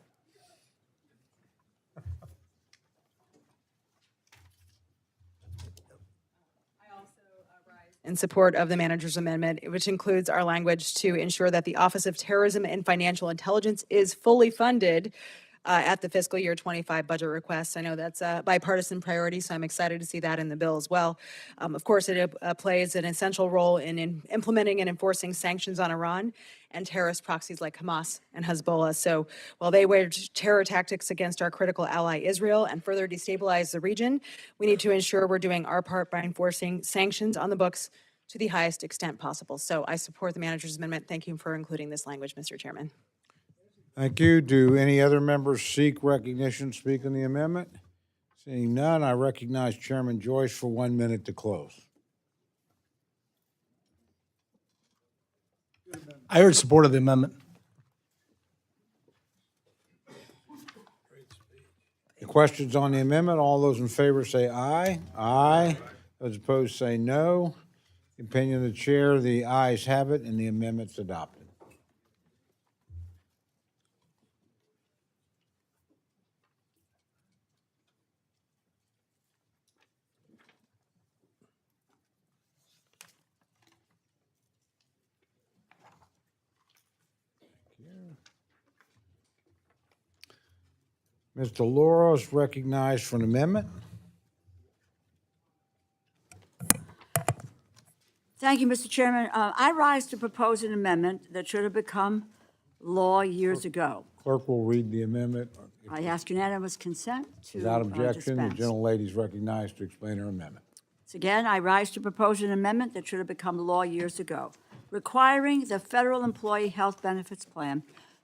In support of the manager's amendment, which includes our language to ensure that the Office of Terrorism and Financial Intelligence is fully funded at the fiscal year 25 budget request. I know that's a bipartisan priority, so I'm excited to see that in the bill as well. Of course, it plays an essential role in implementing and enforcing sanctions on Iran and terrorist proxies like Hamas and Hezbollah. So while they wage terror tactics against our critical ally Israel and further destabilize the region, we need to ensure we're doing our part by enforcing sanctions on the books to the highest extent possible. So I support the manager's amendment. Thank you for including this language, Mr. Chairman. Thank you. Do any other members seek recognition, speak on the amendment? Seeing none, I recognize Chairman Joyce for 1 minute to close. I urge support of the amendment. The questions on the amendment, all those in favor say aye. Aye. Those opposed say no. The opinion of the chair, the ayes have it, and the amendment's adopted. Ms. DeLauro is recognized for an amendment. Thank you, Mr. Chairman. I rise to propose an amendment that should have become law years ago. Clerk will read the amendment. I ask unanimous consent to Without objection, the dispense. gentlelady is recognized to explain her amendment. Once again, I rise to propose an amendment that should have become law years ago, requiring the Federal Employee Health Benefits Plan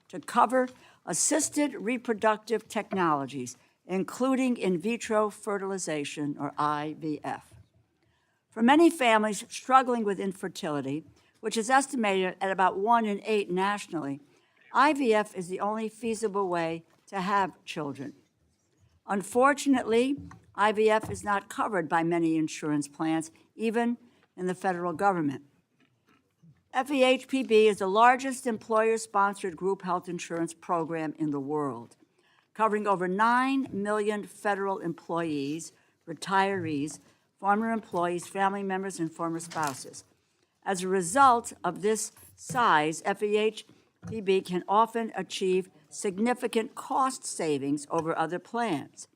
to cover assisted reproductive technologies, including in vitro fertilization, or IVF. For many families struggling with infertility, which is estimated at about 1 in 8 nationally, IVF is the only feasible way to have children. Unfortunately, IVF is not covered by many insurance plans, even in the federal government. FEHPB is the largest employer-sponsored group health insurance program in the world, covering over 9 million federal employees, retirees, former employees, family members, and former spouses. As a result of this size, FEHPB can often achieve significant cost savings over other plans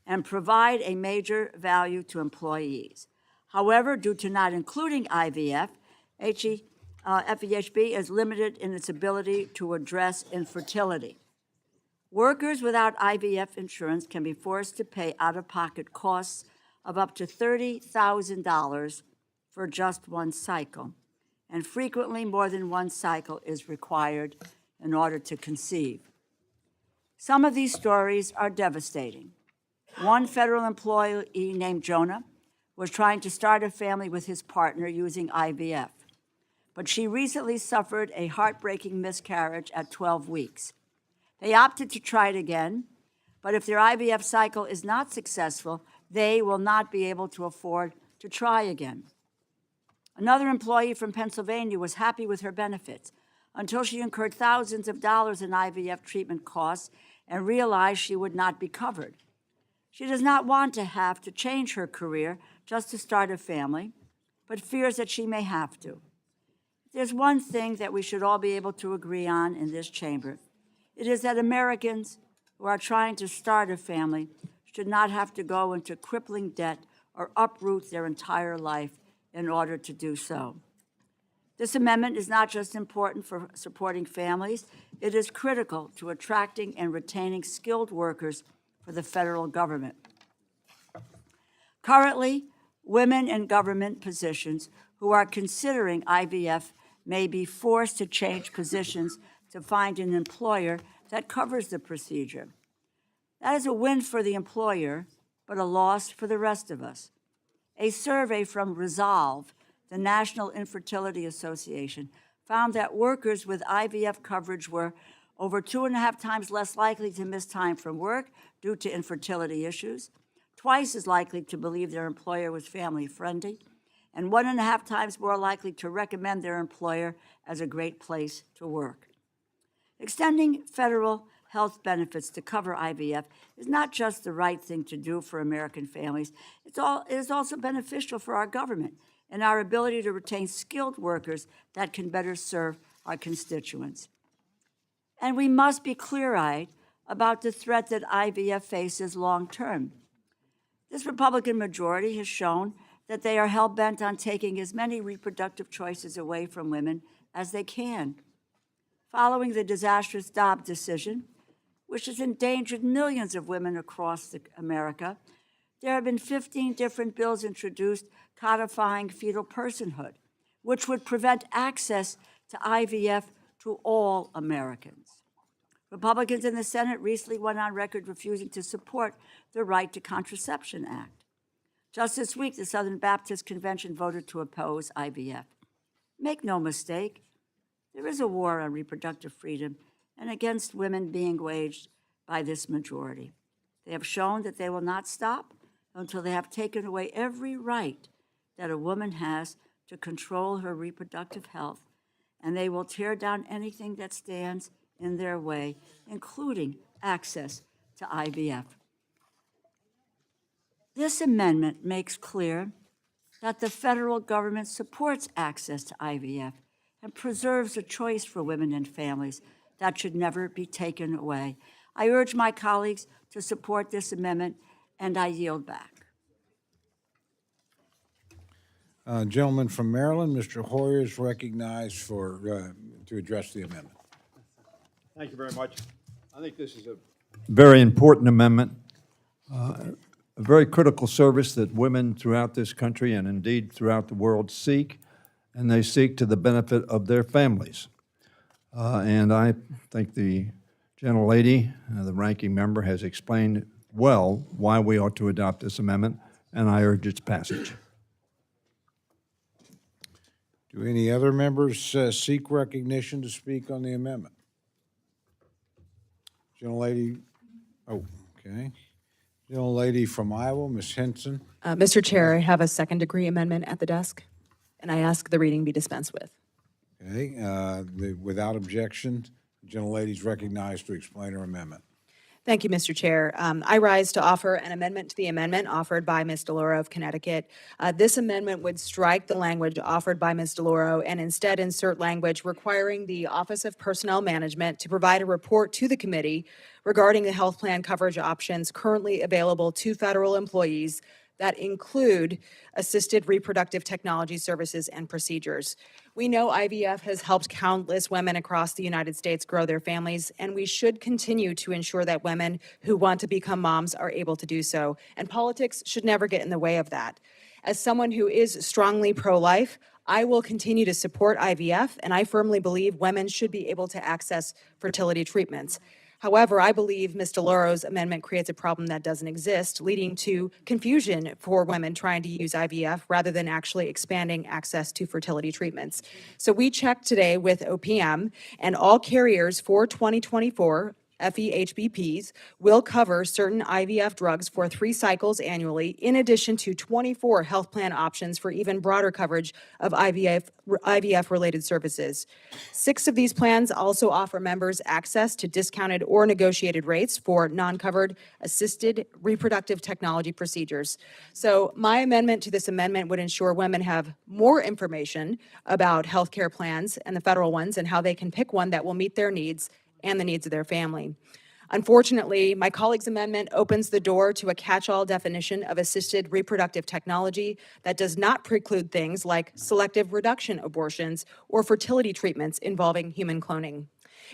and provide a major value to employees. However, due to not including IVF, FEHB is limited in its ability to address infertility. Workers without IVF insurance can be forced to pay out-of-pocket costs of up to $30,000 for just one cycle, and frequently more than one cycle is required in order to conceive. Some of these stories are devastating. One federal employee named Jonah was trying to start a family with his partner using IVF, but she recently suffered a heartbreaking miscarriage at 12 weeks. They opted to try it again, but if their IVF cycle is not successful, they will not be able to afford to try again. Another employee from Pennsylvania was happy with her benefits until she incurred thousands of dollars in IVF treatment costs and realized she would not be covered. She does not want to have to change her career just to start a family, but fears that she may have to. There's one thing that we should all be able to agree on in this chamber. It is that Americans who are trying to start a family should not have to go into crippling debt or uproot their entire life in order to do so. This amendment is not just important for supporting families, it is critical to attracting and retaining skilled workers for the federal government. Currently, women in government positions who are considering IVF may be forced to change positions to find an employer that covers the procedure. That is a win for the employer, but a loss for the rest of us. A survey from Resolve, the National Infertility Association, found that workers with IVF coverage were over 2.5 times less likely to miss time from work due to infertility issues, twice as likely to believe their employer was family-friendly, and 1.5 times more likely to recommend their employer as a great place to work. Extending federal health benefits to cover IVF is not just the right thing to do for American families, it is also beneficial for our government and our ability to retain skilled workers that can better serve our constituents. And we must be clear-eyed about the threat that IVF faces long-term. This Republican majority has shown that they are hell-bent on taking as many reproductive choices away from women as they can. Following the disastrous Dobbs decision, which has endangered millions of women across America, there have been 15 different bills introduced codifying fetal personhood, which would prevent access to IVF to all Americans. Republicans in the Senate recently went on record refusing to support the Right to Contraception Act. Just this week, the Southern Baptist Convention voted to oppose IVF. Make no mistake, there is a war on reproductive freedom and against women being waged by this majority. They have shown that they will not stop until they have taken away every right that a woman has to control her reproductive health, and they will tear down anything that stands in their way, including access to IVF. This amendment makes clear that the federal government supports access to IVF and preserves a choice for women and families that should never be taken away. I urge my colleagues to support this amendment, and I yield back. Gentleman from Maryland, Mr. Hoyer, is recognized to address the amendment. Thank you very much. I think this is a very important amendment, a very critical service that women throughout this country and indeed throughout the world seek, and they seek to the benefit of their families. And I think the gentlelady, the ranking member, has explained well why we ought to adopt this amendment, and I urge its passage. Do any other members seek recognition to speak on the amendment? Gentlelady, okay. Gentlelady from Iowa, Ms. Henson. Mr. Chair, I have a second-degree amendment at the desk, and I ask the reading be dispensed with. Okay, without objection, the gentlelady is recognized to explain her amendment. Thank you, Mr. Chair. I rise to offer an amendment to the amendment offered by Ms. DeLauro of Connecticut. This amendment would strike the language offered by Ms. DeLauro and instead insert language requiring the Office of Personnel Management to provide a report to the committee regarding the health plan coverage options currently available to federal employees that include assisted reproductive technology services and procedures. We know IVF has helped countless women across the United States grow their families, and we should continue to ensure that women who want to become moms are able to do so, and politics should never get in the way of that. As someone who is strongly pro-life, I will continue to support IVF, and I firmly believe women should be able to access fertility treatments. However, I believe Ms. DeLauro's amendment creates a problem that doesn't exist, leading to confusion for women trying to use IVF rather than actually expanding access to fertility treatments. So we checked today with OPM, and all carriers for 2024 FEHBPs will cover certain IVF drugs for 3 cycles annually, in addition to 24 health plan options for even broader coverage of IVF-related services. 6 of these plans also offer members access to discounted or negotiated rates for non-covered assisted reproductive technology procedures. So my amendment to this amendment would ensure women have more information about healthcare plans and the federal ones and how they can pick one that will meet their needs and the needs of their family. Unfortunately, my colleague's amendment opens the door to a catch-all definition of assisted reproductive technology that does not preclude things like selective reduction abortions or fertility treatments involving human cloning.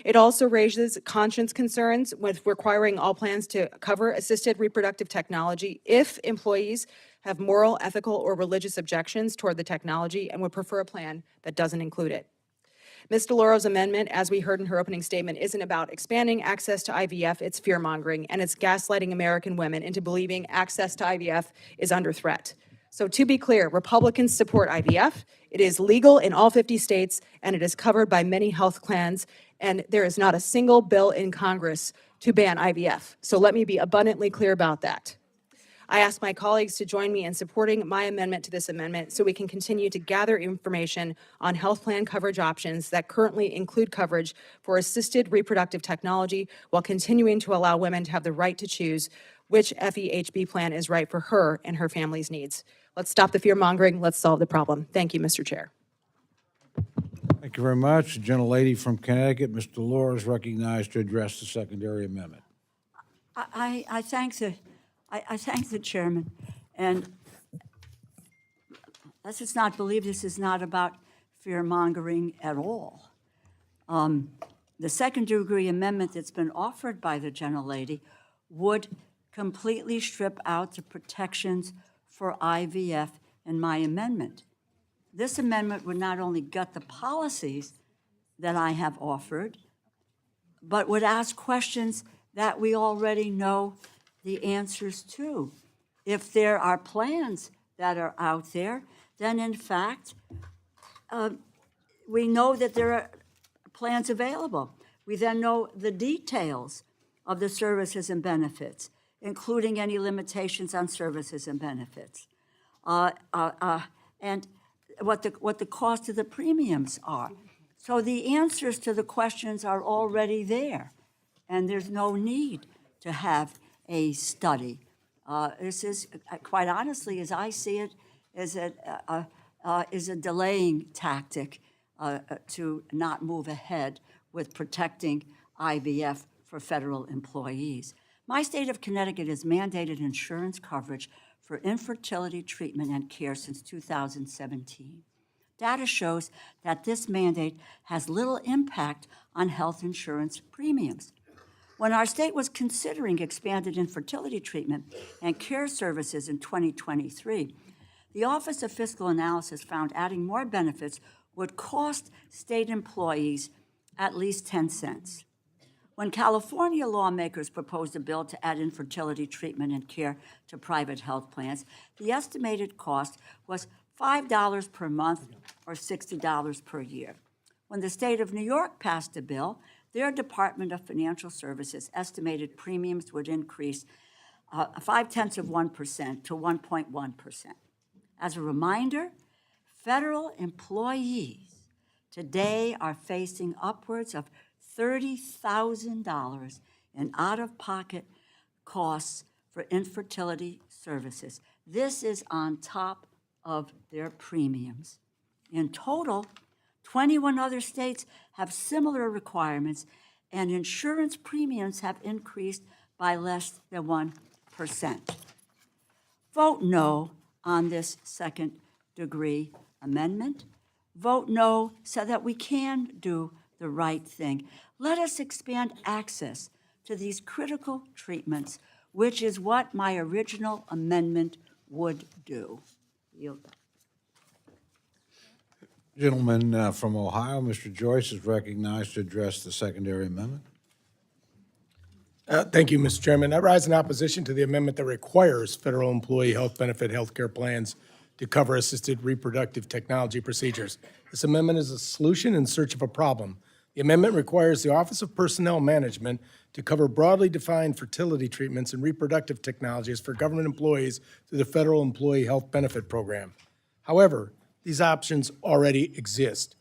It also raises conscience concerns with requiring all plans to cover assisted reproductive technology if employees have moral, ethical, or religious objections toward the technology and would prefer a plan that doesn't include it. Ms. DeLauro's amendment, as we heard in her opening statement, isn't about expanding access to IVF, it's fear-mongering, and it's gaslighting American women into believing access to IVF is under threat. So to be clear, Republicans support IVF. It is legal in all 50 states, and it is covered by many health plans, and there is not a single bill in Congress to ban IVF. So let me be abundantly clear about that. I ask my colleagues to join me in supporting my amendment to this amendment so we can continue to gather information on health plan coverage options that currently include coverage for assisted reproductive technology while continuing to allow women to have the right to choose which FEHB plan is right for her and her family's needs. Let's stop the fear-mongering. Let's solve the problem. Thank you, Mr. Chair. Thank you very much. The gentlelady from Connecticut, Ms. Delora, is recognized to address the secondary amendment. I thank the chairman, and let's just not believe this is not about fear-mongering at all. The second-degree amendment that's been offered by the gentlelady would completely strip out the protections for IVF in my amendment. This amendment would not only gut the policies that I have offered, but would ask questions that we already know the answers to. If there are plans that are out there, then in fact, we know that there are plans available. We then know the details of the services and benefits, including any limitations on services and benefits, and what the cost of the premiums are. So the answers to the questions are already there, and there's no need to have a study. This is, quite honestly, as I see it, is a delaying tactic to not move ahead with protecting IVF for federal employees. My state of Connecticut has mandated insurance coverage for infertility treatment and care since 2017. Data shows that this mandate has little impact on health insurance premiums. When our state was considering expanded infertility treatment and care services in 2023, the Office of Fiscal Analysis found adding more benefits would cost state employees at least 10 cents. When California lawmakers proposed a bill to add infertility treatment and care to private health plans, the estimated cost was $5 per month or $60 per year. When the state of New York passed a bill, their Department of Financial Services estimated premiums would increase 0.5% to 1.1%. As a reminder, federal employees today are facing upwards of $30,000 in out-of-pocket costs for infertility services. This is on top of their premiums. In total, 21 other states have similar requirements, and insurance premiums have increased by less than 1%. Vote no on this second-degree amendment. Vote no so that we can do the right thing. Let us expand access to these critical treatments, which is what my original amendment would do. Yield back. Gentleman from Ohio, Mr. Joyce, is recognized to address the secondary amendment. Thank you, Mr. Chairman. I rise in opposition to the amendment that requires federal employee health benefit health care plans to cover assisted reproductive technology procedures. This amendment is a solution in search of a problem. The amendment requires the Office of Personnel Management to cover broadly defined fertility treatments and reproductive technologies for government employees through the Federal Employee Health Benefit Program. However, these options already exist.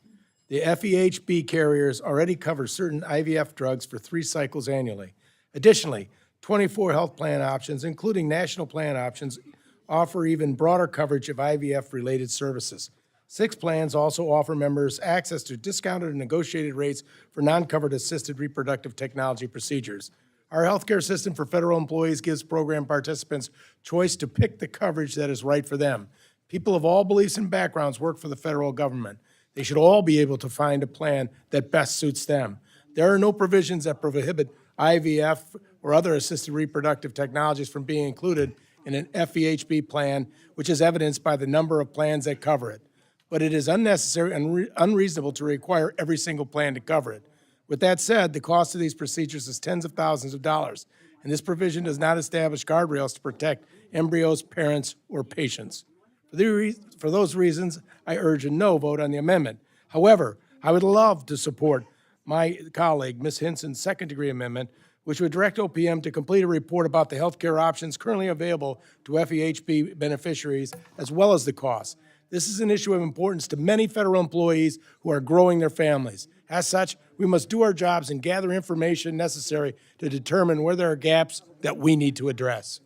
The FEHB carriers already cover certain IVF drugs for 3 cycles annually. Additionally, 24 health plan options, including national plan options, offer even broader coverage of IVF-related services. 6 plans also offer members access to discounted and negotiated rates for non-covered assisted reproductive technology procedures. Our healthcare system for federal employees gives program participants choice to pick the coverage that is right for them. People of all beliefs and backgrounds work for the federal government. They should all be able to find a plan that best suits them. There are no provisions that prohibit IVF or other assisted reproductive technologies from being included in an FEHB plan, which is evidenced by the number of plans that cover it. But it is unnecessary and unreasonable to require every single plan to cover it. With that said, the cost of these procedures is tens of thousands of dollars, and this provision does not establish guardrails to protect embryos, parents, or patients. For those reasons, I urge a no vote on the amendment. However, I would love to support my colleague, Ms. Hinson's second-degree amendment, which would direct OPM to complete a report about the healthcare options currently available to FEHB beneficiaries, as well as the costs. This is an issue of importance to many federal employees who are growing their families. As such, we must do our jobs and gather information necessary to determine where there are gaps that we need to address.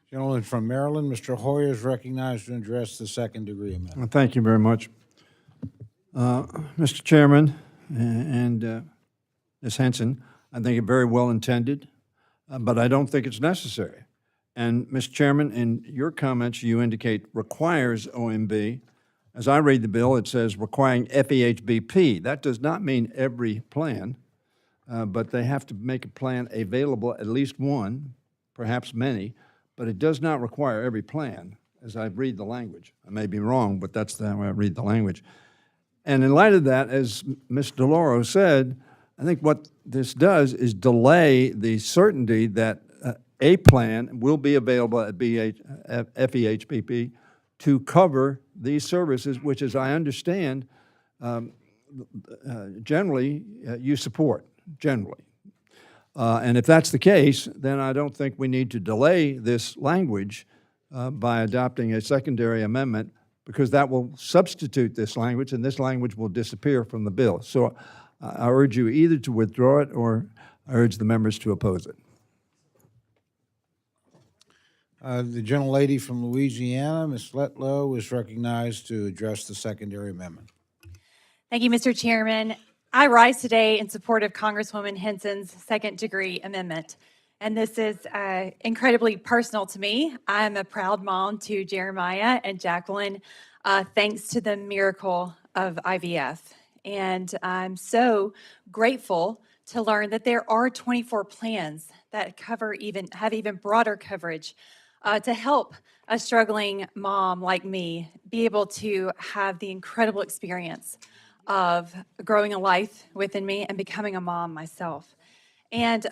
Gentleman from Maryland, Mr. Hoyer is recognized to address the second-degree amendment. Well, thank you very much. Mr. Chairman and Ms. Henson, I think it's very well intended, but I don't think it's necessary. And, Mr. Chairman, in your comments, you indicate requires OMB. As I read the bill, it says requiring FEHBP. That does not mean every plan, but they have to make a plan available, at least one, perhaps many, but it does not require every plan, as I read the language. I may be wrong, but that's the way I read the language. And in light of that, as Ms. DeLauro said, I think what this does is delay the certainty that a plan will be available at FEHBP to cover these services, which, as I understand, generally you support, generally. And if that's the case, then I don't think we need to delay this language by adopting a secondary amendment, because that will substitute this language, and this language will disappear from the bill. So I urge you either to withdraw it, or I urge the members to oppose it. The gentlelady from Louisiana, Ms. Letlow, is recognized to address the secondary amendment. Thank you, Mr. Chairman. I rise today in support of Congresswoman Henson's second-degree amendment, and this is incredibly personal to me. I'm a proud mom to Jeremiah and Jacqueline, thanks to the miracle of IVF. And I'm so grateful to learn that there are 24 plans that have even broader coverage to help a struggling mom like me be able to have the incredible experience of growing a life within me and becoming a mom myself. And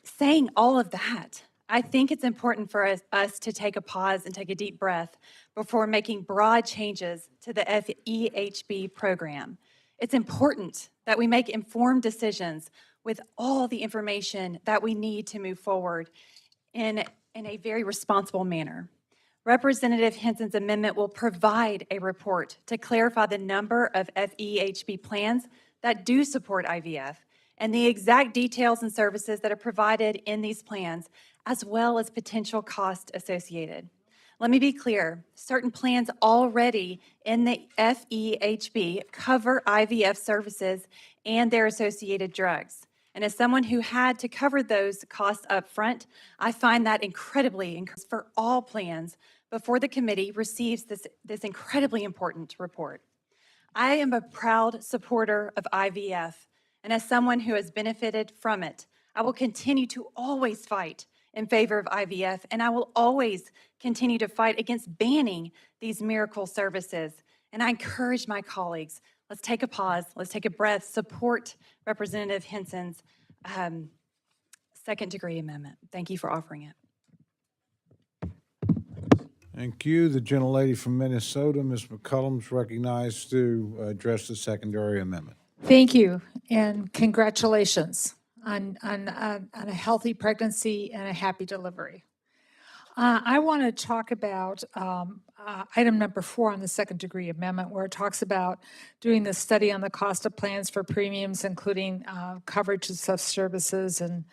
saying all of that, I think it's important for us to take a pause and take a deep breath before making broad changes to the FEHB program. It's important that we make informed decisions with all the information that we need to move forward in a very responsible manner. Representative Henson's amendment will provide a report to clarify the number of FEHB plans that do support IVF and the exact details and services that are provided in these plans, as well as potential costs associated. Let me be clear, certain plans already in the FEHB cover IVF services and their associated drugs. And as someone who had to cover those costs up front, I find that incredibly encouraging for all plans before the committee receives this incredibly important report. I am a proud supporter of IVF, and as someone who has benefited from it, I will continue to always fight in favor of IVF, and I will always continue to fight against banning these miracle services. And I encourage my colleagues, let's take a pause, let's take a breath, support Representative Henson's second-degree amendment. Thank you for offering it. Thank you. The gentlelady from Minnesota, Ms. McCullum, is recognized to address the secondary amendment. Thank you, and congratulations on a healthy pregnancy and a happy delivery. I want to talk about item number 4 on the second-degree amendment, where it talks about doing the study on the cost of plans for premiums, including coverage of such services and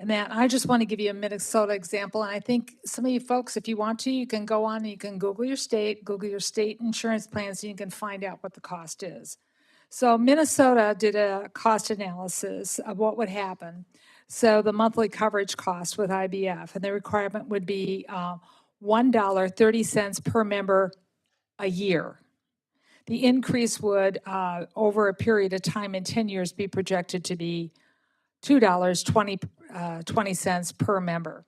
that. I just want to give you a Minnesota example, and I think some of you folks, if you want to, you can go on and you can Google your state insurance plans, and you can find out what the cost is. So Minnesota did a cost analysis of what would happen. So the monthly coverage cost with IVF, and the requirement would be $1.30 per member a year. The increase would, over a period of time in 10 years, be projected to be $2.20 per member.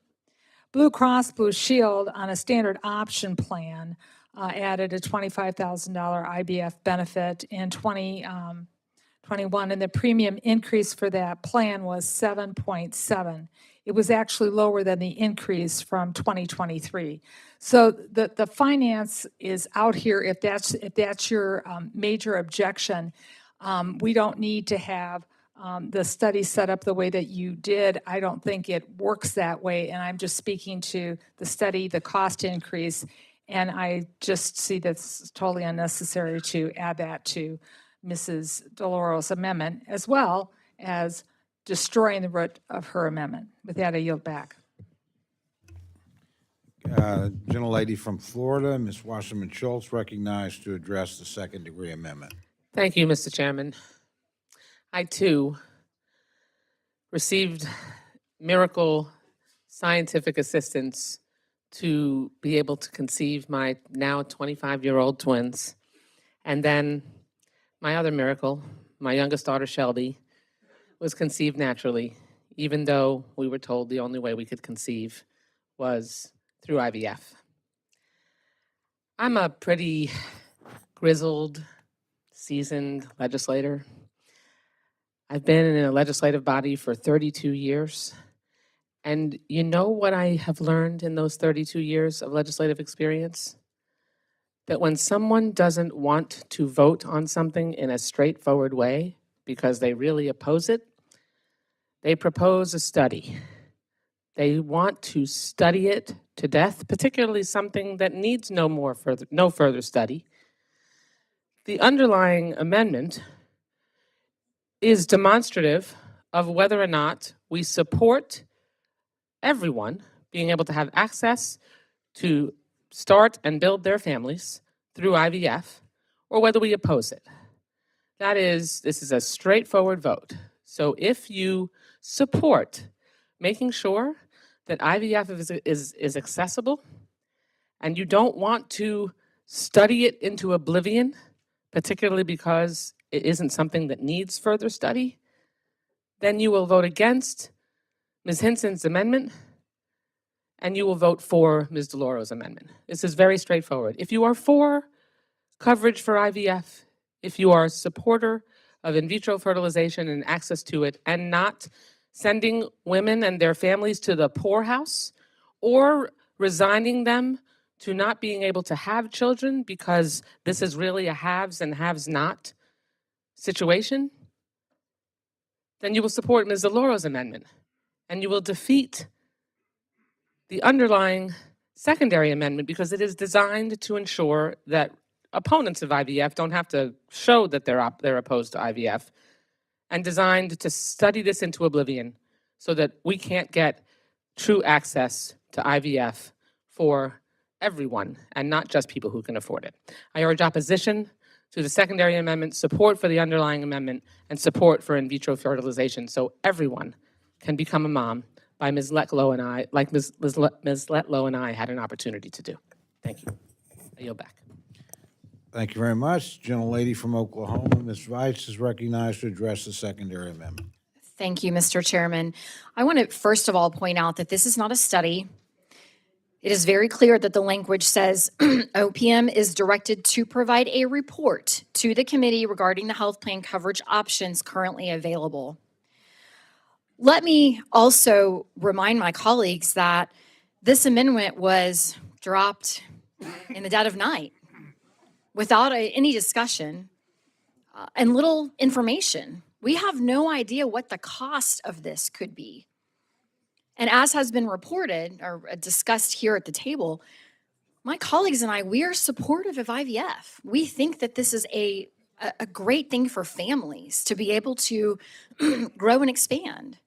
Blue Cross Blue Shield on a standard option plan added a $25,000 IVF benefit in 2021, and the premium increase for that plan was 7.7. It was actually lower than the increase from 2023. So the finance is out here. If that's your major objection, we don't need to have the study set up the way that you did, I don't think it works that way. And I'm just speaking to the study, the cost increase, and I just see that's totally unnecessary to add that to Mrs. DeLauro's amendment, as well as destroying the root of her amendment. With that, I yield back. Gentlelady from Florida, Ms. Wasserman Schultz, recognized to address the second-degree amendment. Thank you, Mr. Chairman. I too received miracle scientific assistance to be able to conceive my now 25-year-old twins. And then my other miracle, my youngest daughter, Shelby, was conceived naturally, even though we were told the only way we could conceive was through IVF. I'm a pretty grizzled, seasoned legislator. I've been in a legislative body for 32 years. And you know what I have learned in those 32 years of legislative experience? That when someone doesn't want to vote on something in a straightforward way because they really oppose it, they propose a study. They want to study it to death, particularly something that needs no further study. The underlying amendment is demonstrative of whether or not we support everyone being able to have access to start and build their families through IVF, or whether we oppose it. This is a straightforward vote. So if you support making sure that IVF is accessible, and you don't want to study it into oblivion, particularly because it isn't something that needs further study, then you will vote against Ms. Hinson's amendment, and you will vote for Ms. DeLauro's amendment. This is very straightforward. If you are for coverage for IVF, if you are a supporter of in vitro fertilization and access to it, and not sending women and their families to the poorhouse, or resigning them to not being able to have children because this is really a haves and haves not situation, then you will support Ms. DeLauro's amendment, and you will defeat the underlying secondary amendment because it is designed to ensure that opponents of IVF don't have to show that they're opposed to IVF, and designed to study this into oblivion so that we can't get true access to IVF for everyone and not just people who can afford it. I urge opposition to the secondary amendment, support for the underlying amendment, and support for in vitro fertilization so everyone can become a mom by Ms. Letlow and I, like Ms. Letlow and I had an opportunity to do. Thank you. I yield back. Thank you very much. Gentlelady from Oklahoma, Ms. Weitz, is recognized to address the secondary amendment. Thank you, Mr. Chairman. I want to first of all point out that this is not a study. It is very clear that the language says OPM is directed to provide a report to the committee regarding the health plan coverage options currently available. Let me also remind my colleagues that this amendment was dropped in the dead of night without any discussion and little information. We have no idea what the cost of this could be. And as has been reported or discussed here at the table, my colleagues and I, we are supportive of IVF. We think that this is a great thing for families to be able to grow and expand.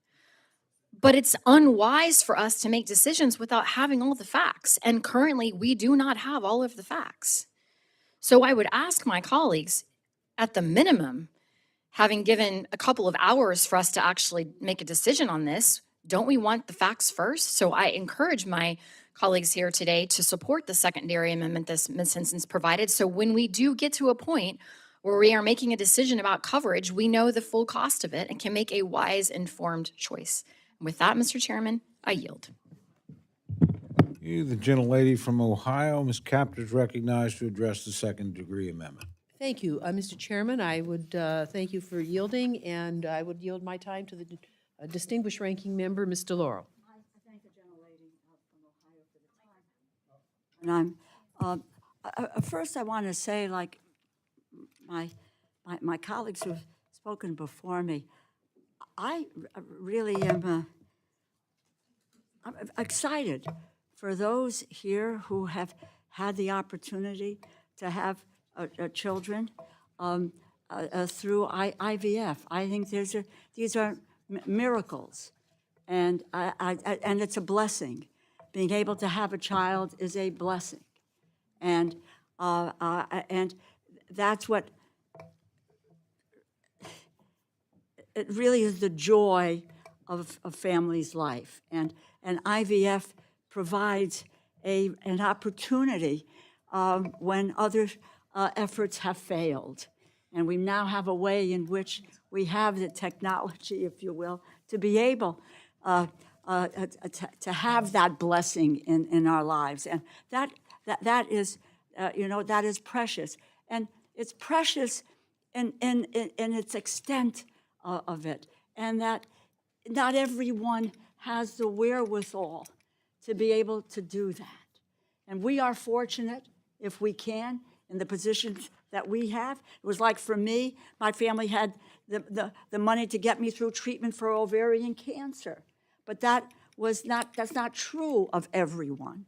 But it's unwise for us to make decisions without having all the facts. And currently, we do not have all of the facts. So I would ask my colleagues, at the minimum, having given a couple of hours for us to actually make a decision on this, don't we want the facts first? So I encourage my colleagues here today to support the secondary amendment that Ms. Hinson's provided. So when we do get to a point where we are making a decision about coverage, we know the full cost of it and can make a wise, informed choice. With that, Mr. Chairman, I yield. You, the gentlelady from Ohio, Ms. Caput, is recognized to address the second-degree amendment. Thank you, Mr. Chairman. I would thank you for yielding, and I would yield my time to the distinguished ranking member, Ms. DeLauro. I thank the gentlelady from Ohio for the time. And first I want to say, like my colleagues who have spoken before me, I really am I'm excited for those here who have had the opportunity to have children through IVF. I think these are miracles, and and it's a blessing. Being able to have a child is a blessing, and that's what it really is, the joy of a family's life. And IVF provides an opportunity when other efforts have failed. And we now have a way in which we have the technology, if you will, to be able to have that blessing in our lives. And that is, that is precious. And it's precious in its extent of it, and that not everyone has the wherewithal to be able to do that. And we are fortunate, if we can, in the positions that we have. It was like for me, my family had the money to get me through treatment for ovarian cancer, but that's not true of everyone.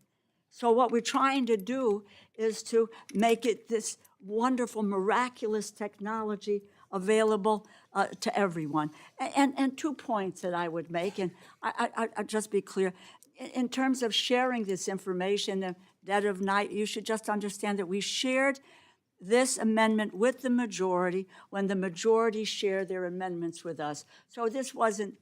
So what we're trying to do is to make it this wonderful, miraculous technology available to everyone. And 2 points that I would make, and I'll just be clear. In terms of sharing this information at dead of night, you should just understand that we shared this amendment with the majority when the majority shared their amendments with us. So this wasn't,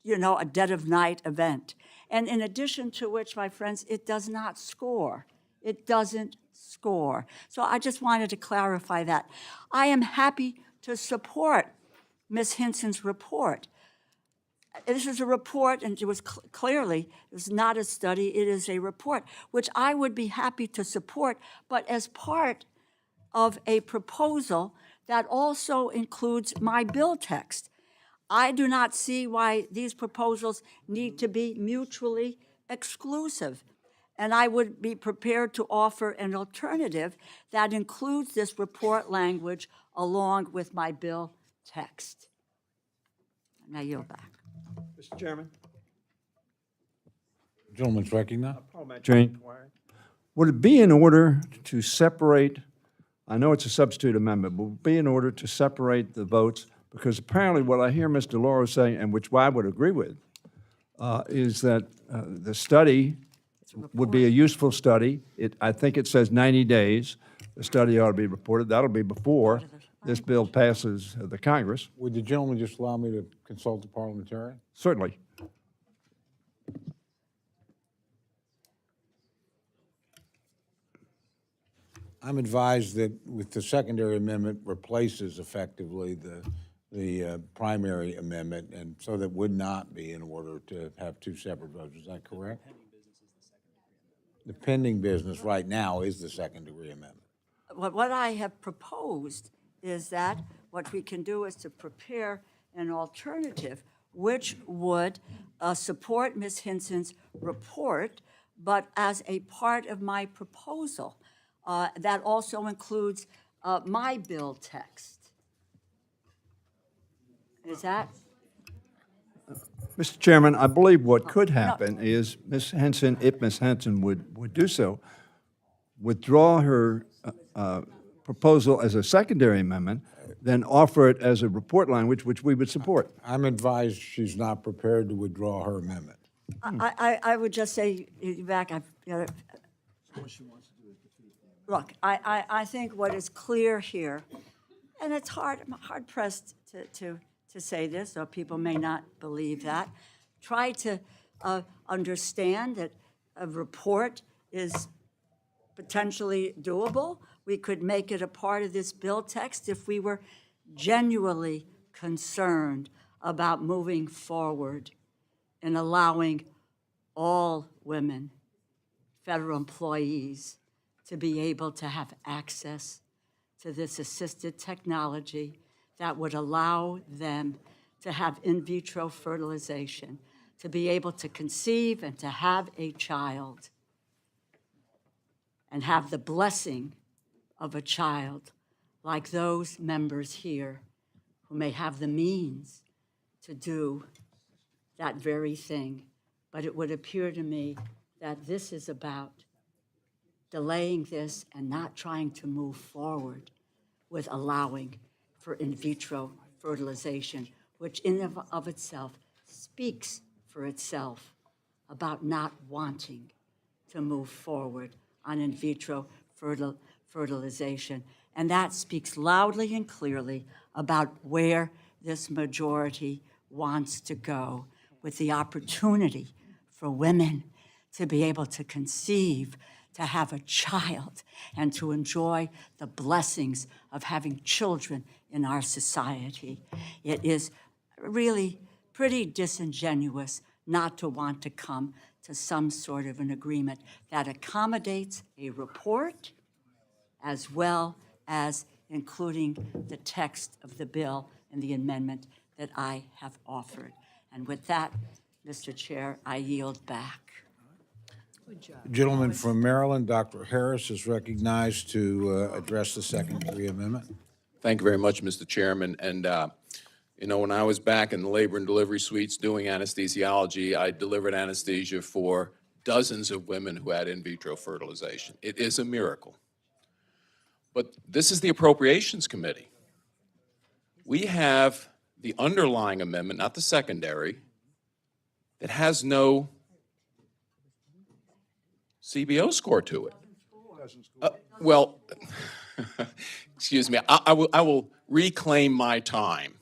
a dead of night event. And in addition to which, my friends, it does not score. It doesn't score. So I just wanted to clarify that. I am happy to support Ms. Hinson's report. This is a report, and it was clearly, it was not a study, it is a report, which I would be happy to support, but as part of a proposal that also includes my bill text. I do not see why these proposals need to be mutually exclusive. And I would be prepared to offer an alternative that includes this report language along with my bill text. Now yield back. Mr. Chairman. Gentleman's recognized. Jane, would it be in order to separate, I know it's a substitute amendment, but would it be in order to separate the votes? Because apparently what I hear Ms. DeLauro saying, and which I would agree with, is that the study would be a useful study. I think it says 90 days. The study ought to be reported. That'll be before this bill passes the Congress. Would the gentleman just allow me to consult the parliamentarian? Certainly. I'm advised that with the secondary amendment replaces effectively the primary amendment, and so that would not be in order to have two separate votes. Is that correct? The pending business right now is the second-degree amendment. What I have proposed is that what we can do is to prepare an alternative which would support Ms. Hinson's report, but as a part of my proposal. That also includes my bill text. Is that? Mr. Chairman, I believe what could happen is Ms. Henson, if Ms. Henson would do so, withdraw her proposal as a secondary amendment, then offer it as a report language, which we would support. I'm advised she's not prepared to withdraw her amendment. I would just say, back, look, I think what is clear here, and it's I'm hard pressed to say this, or people may not believe that. Try to understand that a report is potentially doable. We could make it a part of this bill text if we were genuinely concerned about moving forward and allowing all women, federal employees, to be able to have access to this assisted technology that would allow them to have in vitro fertilization, to be able to conceive and to have a child, and have the blessing of a child like those members here who may have the means to do that very thing. But it would appear to me that this is about delaying this and not trying to move forward with allowing for in vitro fertilization, which in and of itself speaks for itself about not wanting to move forward on in vitro fertilization. And that speaks loudly and clearly about where this majority wants to go, with the opportunity for women to be able to conceive, to have a child, and to enjoy the blessings of having children in our society. It is really pretty disingenuous not to want to come to some sort of an agreement that accommodates a report as well as including the text of the bill and the amendment that I have offered. And with that, Mr. Chair, I yield back. The gentleman from Maryland, Dr. Harris, is recognized to address the second-degree amendment. Thank you very much, Mr. Chairman. And, you know, when I was back in the labor and delivery suites doing anesthesiology, I delivered anesthesia for dozens of women who had in vitro fertilization. It is a miracle. But this is the Appropriations Committee. We have the underlying amendment, not the secondary, that has no CBO score to it. Well, excuse me, I will reclaim my time.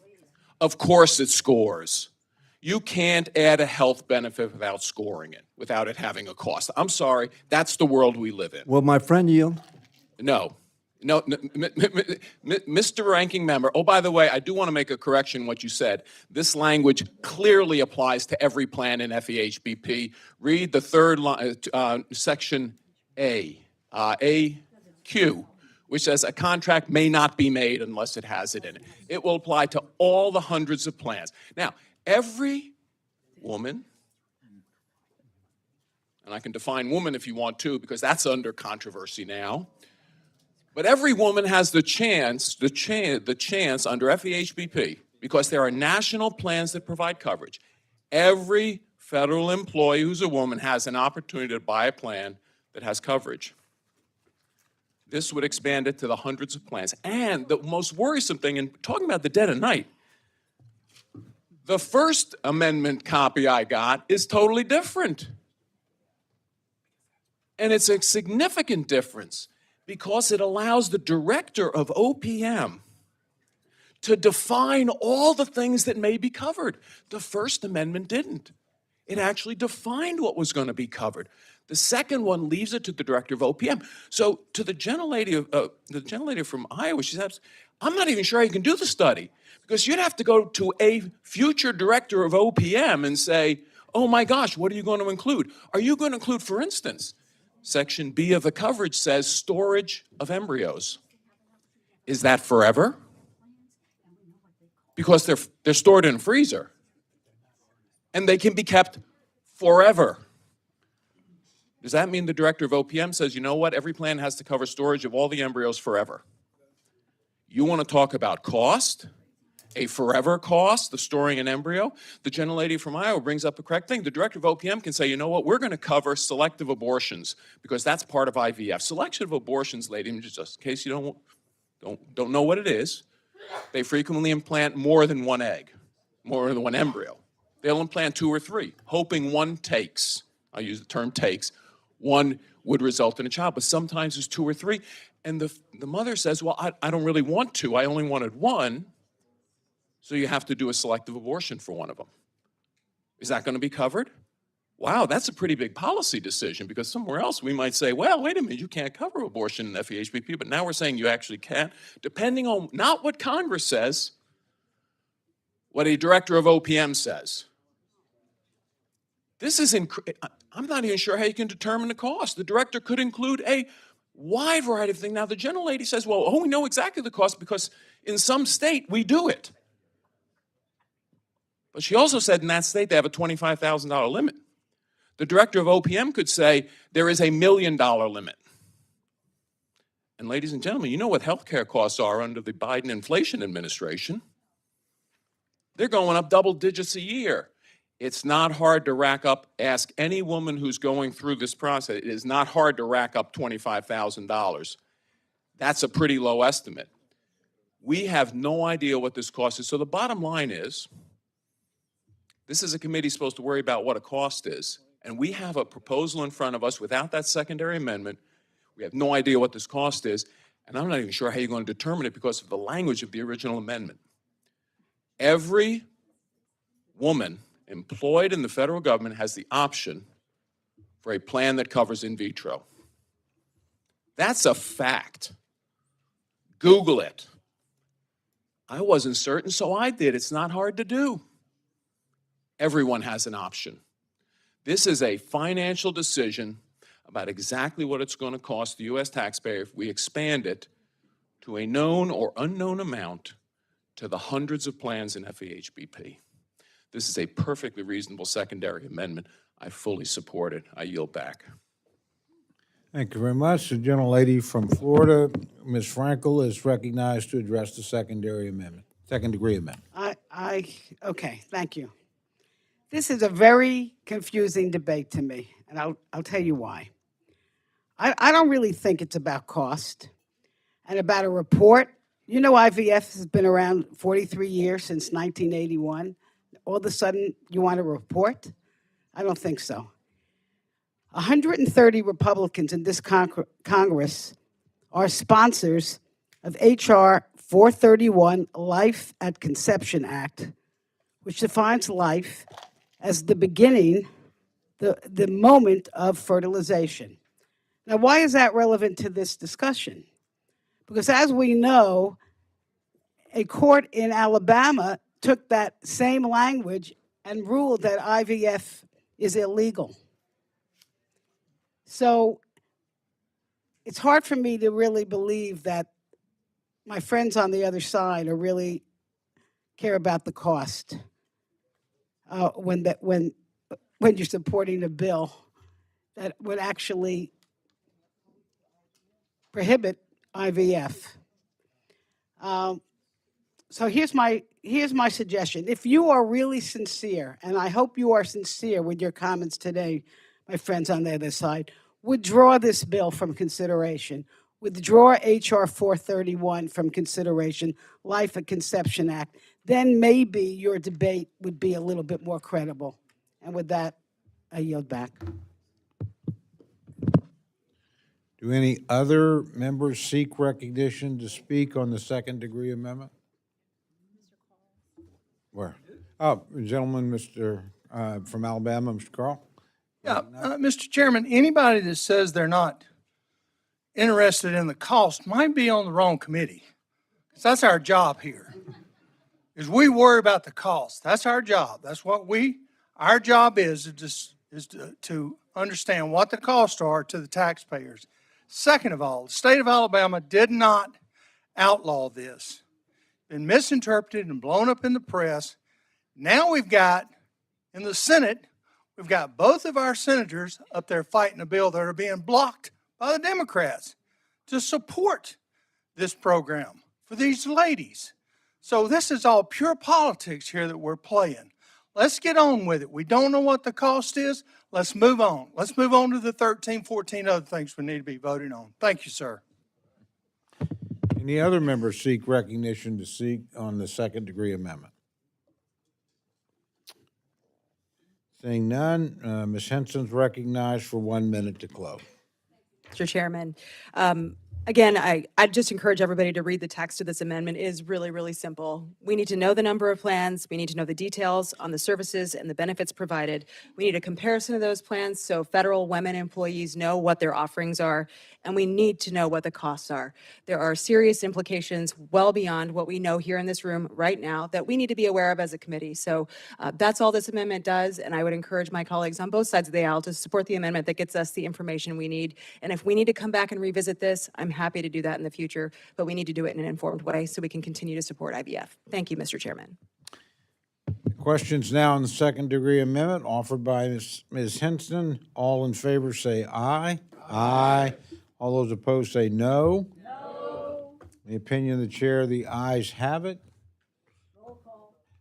Of course it scores. You can't add a health benefit without scoring it, without it having a cost. I'm sorry, that's the world we live in. Will my friend yield? No. No, Mr. Ranking Member, oh, by the way, I do want to make a correction in what you said. This language clearly applies to every plan in FEHBP. Read the third line, section AQ, which says a contract may not be made unless it has it in it. It will apply to all the hundreds of plans. Now, every woman, and I can define woman if you want to, because that's under controversy now, but every woman has the chance under FEHBP, because there are national plans that provide coverage. Every federal employee who's a woman has an opportunity to buy a plan that has coverage. This would expand it to the hundreds of plans. And the most worrisome thing, in talking about the dead of night, the First Amendment copy I got is totally different. And it's a significant difference, because it allows the director of OPM to define all the things that may be covered. The First Amendment didn't. It actually defined what was going to be covered. The second one leaves it to the director of OPM. So to the gentlelady from Iowa, she says, I'm not even sure you can do the study, because you'd have to go to a future director of OPM and say, oh my gosh, what are you going to include? Are you going to include, for instance, Section B of the coverage says storage of embryos. Is that forever? Because they're stored in a freezer. And they can be kept forever. Does that mean the director of OPM says, you know what, every plan has to cover storage of all the embryos forever? You want to talk about cost? A forever cost of storing an embryo? The gentlelady from Iowa brings up the correct thing. The director of OPM can say, you know what, we're going to cover selective abortions, because that's part of IVF. Selective abortions, lady, just in case you don't know what it is, they frequently implant more than one egg, more than one embryo. They'll implant 2 or 3, hoping one takes. I'll use the term takes. One would result in a child, but sometimes it's 2 or 3. And the mother says, well, I don't really want 2. I only wanted 1. So you have to do a selective abortion for one of them. Is that going to be covered? Wow, that's a pretty big policy decision, because somewhere else we might say, well, wait a minute, you can't cover abortion in FEHBP, but now we're saying you actually can, depending on not what Congress says, what a director of OPM says. This is, I'm not even sure how you can determine the cost. The director could include a wide variety of things. Now, the gentlelady says, well, we know exactly the cost because in some state we do it. But she also said in that state they have a $25,000 limit. The director of OPM could say there is $1 million limit. And ladies and gentlemen, you know what healthcare costs are under the Biden inflation administration. They're going up double digits a year. It's not hard to rack up, ask any woman who's going through this process, it is not hard to rack up $25,000. That's a pretty low estimate. We have no idea what this cost is. So the bottom line is, this is a committee supposed to worry about what a cost is. And we have a proposal in front of us without that secondary amendment. We have no idea what this cost is. And I'm not even sure how you're going to determine it because of the language of the original amendment. Every woman employed in the federal government has the option for a plan that covers in vitro. That's a fact. Google it. I wasn't certain, so I did. It's not hard to do. Everyone has an option. This is a financial decision about exactly what it's going to cost the U.S. taxpayer if we expand it to a known or unknown amount to the hundreds of plans in FEHBP. This is a perfectly reasonable secondary amendment. I fully support it. I yield back. Thank you very much. The gentlelady from Florida, Ms. Frankel, is recognized to address the secondary amendment, second-degree amendment. Okay, thank you. This is a very confusing debate to me, and I'll tell you why. I don't really think it's about cost and about a report. You know, IVF has been around 43 years, since 1981. All of a sudden, you want a report? I don't think so. 130 Republicans in this Congress are sponsors of H.R. 431, Life at Conception Act, which defines life as the beginning, the moment of fertilization. Now, why is that relevant to this discussion? Because as we know, a court in Alabama took that same language and ruled that IVF is illegal. So it's hard for me to really believe that my friends on the other side are really care about the cost when you're supporting a bill that would actually prohibit IVF. So here's my suggestion. If you are really sincere, and I hope you are sincere with your comments today, my friends on the other side, withdraw this bill from consideration. Withdraw H.R. 431 from consideration, Life at Conception Act. Then maybe your debate would be a little bit more credible. And with that, I yield back. Do any other members seek recognition to speak on the second-degree amendment? Where? Oh, gentleman, from Alabama, Mr. Carl. Yeah, Mr. Chairman, anybody that says they're not interested in the cost might be on the wrong committee. 'Cause that's our job here, is we worry about the cost. That's our job. That's what our job is to understand what the costs are to the taxpayers. Second of all, the state of Alabama did not outlaw this. Been misinterpreted and blown up in the press. Now we've got, in the Senate, we've got both of our senators up there fighting a bill that are being blocked by the Democrats to support this program for these ladies. So this is all pure politics here that we're playing. Let's get on with it. We don't know what the cost is. Let's move on. Let's move on to the 13, 14 other things we need to be voting on. Thank you, sir. Any other members seek recognition to speak on the second-degree amendment? Seeing none, Ms. Henson's recognized for 1 minute to close. Mr. Chairman. Again, I'd just encourage everybody to read the text of this amendment. It is really, really simple. We need to know the number of plans. We need to know the details on the services and the benefits provided. We need a comparison of those plans so federal women employees know what their offerings are, and we need to know what the costs are. There are serious implications well beyond what we know here in this room right now that we need to be aware of as a committee. So that's all this amendment does, and I would encourage my colleagues on both sides of the aisle to support the amendment that gets us the information we need. And if we need to come back and revisit this, I'm happy to do that in the future, but we need to do it in an informed way so we can continue to support IVF. Thank you, Mr. Chairman. Questions now on the second-degree amendment offered by Ms. Henson. All in favor say aye. Aye. All those opposed say no. No. In the opinion of the chair, the ayes have it.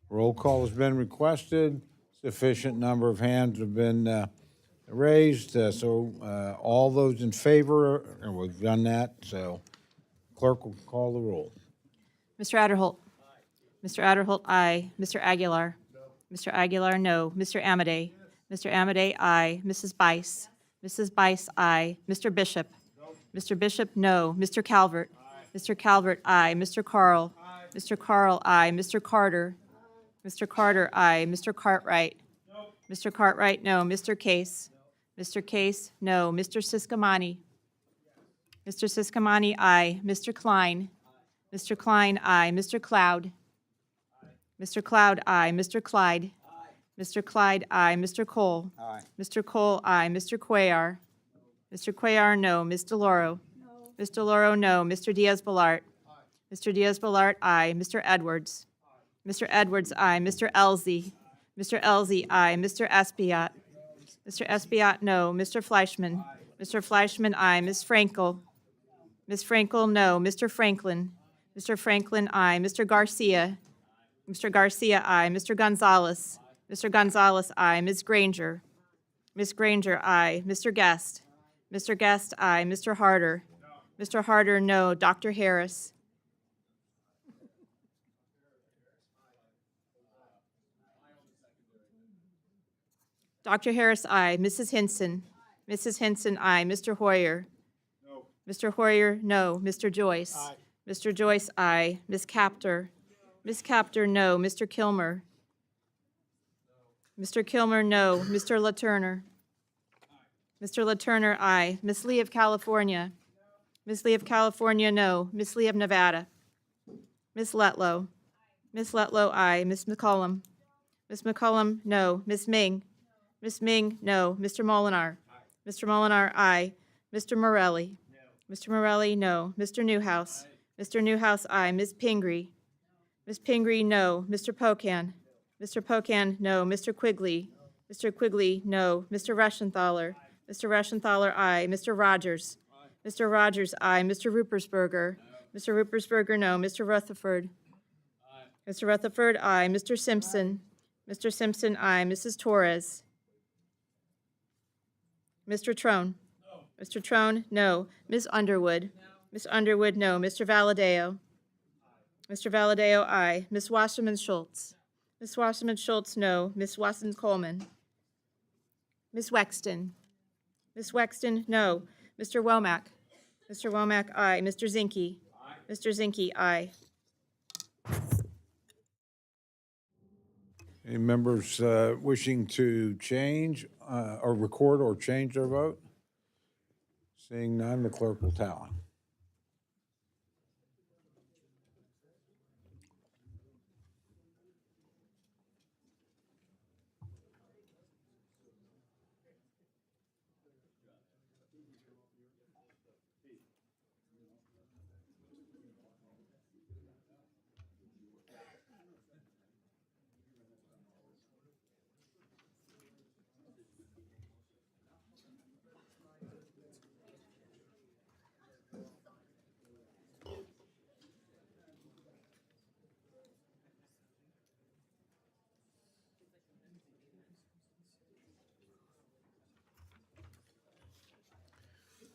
Roll call has been requested. Sufficient number of hands have been raised, so all those in favor, and we've done that, so clerk will call the roll. Mr. Adderholt. Mr. Adderholt, aye. Mr. Aguilar. Mr. Aguilar, no. Mr. Amade. Mr. Amade, aye. Mrs. Bice. Mrs. Bice, aye. Mr. Bishop. Mr. Bishop, no. Mr. Calvert. Mr. Calvert, aye. Mr. Carl. Mr. Carl, aye. Mr. Carter. Mr. Carter, aye. Mr. Cartwright. Mr. Cartwright, no. Mr. Case. Mr. Case, no. Mr. Siscomani. Mr. Siscomani, aye. Mr. Klein. Mr. Klein, aye. Mr. Cloud. Mr. Cloud, aye. Mr. Clyde. Mr. Clyde, aye. Mr. Cole. Aye. Mr. Cole, aye. Mr. Cuellar. Mr. Cuellar, no. Ms. DeLauro. Ms. DeLauro, no. Mr. Diaz-Balart. Mr. Diaz-Balart, aye. Mr. Edwards. Mr. Edwards, aye. Mr. Elzey. Mr. Elzey, aye. Mr. Espiat. Mr. Espiat, no. Mr. Fleischman. Mr. Fleischman, aye. Ms. Frankel. Ms. Frankel, no. Mr. Franklin. Mr. Franklin, aye. Mr. Garcia. Mr. Garcia, aye. Mr. Gonzalez. Mr. Gonzalez, aye. Ms. Granger. Ms. Granger, aye. Mr. Guest. Mr. Guest, aye. Mr. Harder. Mr. Harder, no. Dr. Harris. Dr. Harris, aye. Mrs. Hinson. Mrs. Hinson, aye. Mr. Hoyer. No. Mr. Hoyer, no. Mr. Joyce. Aye. Mr. Joyce, aye. Ms. Captor. Ms. Captor, no. Mr. Kilmer. Mr. Kilmer, no. Mr. LaTurner. Mr. LaTurner, aye. Ms. Lee of California. Ms. Lee of California, no. Ms. Lee of Nevada. Ms. Letlow. Ms. Letlow, aye. Ms. McCollum. Ms. McCollum, no. Ms. Ming. Ms. Ming, no. Mr. Molinar. Mr. Molinar, aye. Mr. Morelli. Mr. Morelli, no. Mr. Newhouse. Mr. Newhouse, aye. Ms. Pingree. Ms. Pingree, no. Mr. Pocan. Mr. Pocan, no. Mr. Quigley. Mr. Quigley, no. Mr. Reschenthaler. Mr. Reschenthaler, aye. Mr. Rogers. Mr. Rogers, aye. Mr. Ruppersberger. Mr. Ruppersberger, no. Mr. Rutherford. Mr. Rutherford, aye. Mr. Simpson. Mr. Simpson, aye. Mrs. Torres. Mr. Trone. No. Mr. Trone, no. Ms. Underwood. No. Ms. Underwood, no. Mr. Valadeo. Mr. Valadeo, aye. Ms. Wasserman Schultz. Ms. Wasserman Schultz, no. Ms. Wasson Coleman. Ms. Wexton. Ms. Wexton, no. Mr. Womack. Mr. Womack, aye. Mr. Zinke. Aye. Mr. Zinke, aye. Any members wishing to change or record or change their vote? Seeing none, the clerk will tally.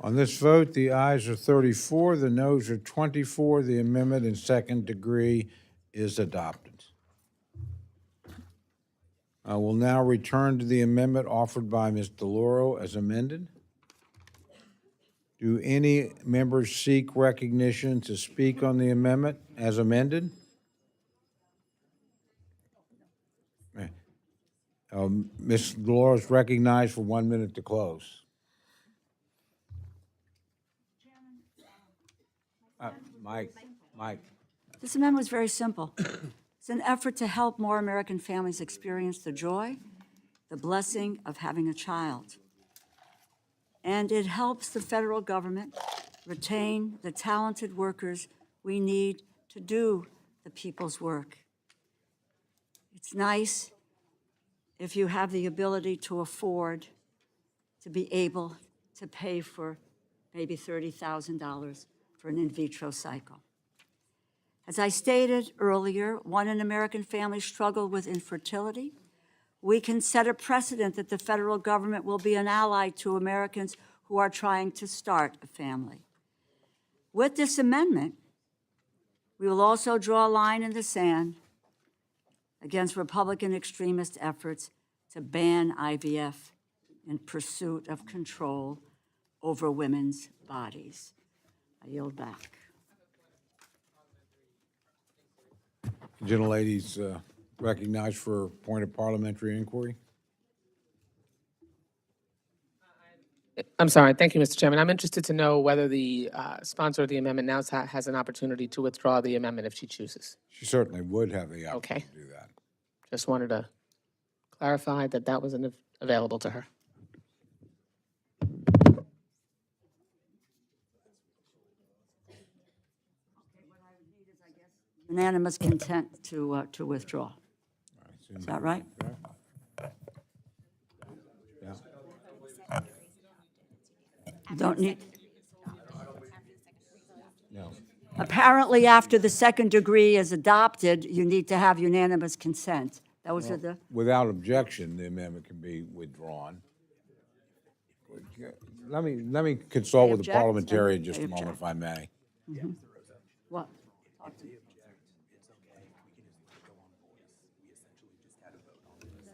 On this vote, the ayes are 34, the noes are 24. The amendment in second degree is adopted. I will now return to the amendment offered by Ms. DeLauro as amended. Do any members seek recognition to speak on the amendment as amended? Ms. DeLauro is recognized for 1 minute to close. Mike. This amendment was very simple. It's an effort to help more American families experience the joy, the blessing of having a child. And it helps the federal government retain the talented workers we need to do the people's work. It's nice if you have the ability to afford to be able to pay for maybe $30,000 for an in vitro cycle. As I stated earlier, one in American families struggle with infertility. We can set a precedent that the federal government will be an ally to Americans who are trying to start a family. With this amendment, we will also draw a line in the sand against Republican extremist efforts to ban IVF in pursuit of control over women's bodies. I yield back. Gentlelady's recognized for a point of parliamentary inquiry. I'm sorry. Thank you, Mr. Chairman. I'm interested to know whether the sponsor of the amendment now has an opportunity to withdraw the amendment if she chooses. She certainly would have the opportunity to do that. Just wanted to clarify that that was available to her. Unanimous consent to withdraw. Is that right? You don't need. No. Apparently, after the second degree is adopted, you need to have unanimous consent. Those are the. Without objection, the amendment can be withdrawn. Let me consult with the object? parliamentarian They just a moment, object. if I may. What? Talk to me.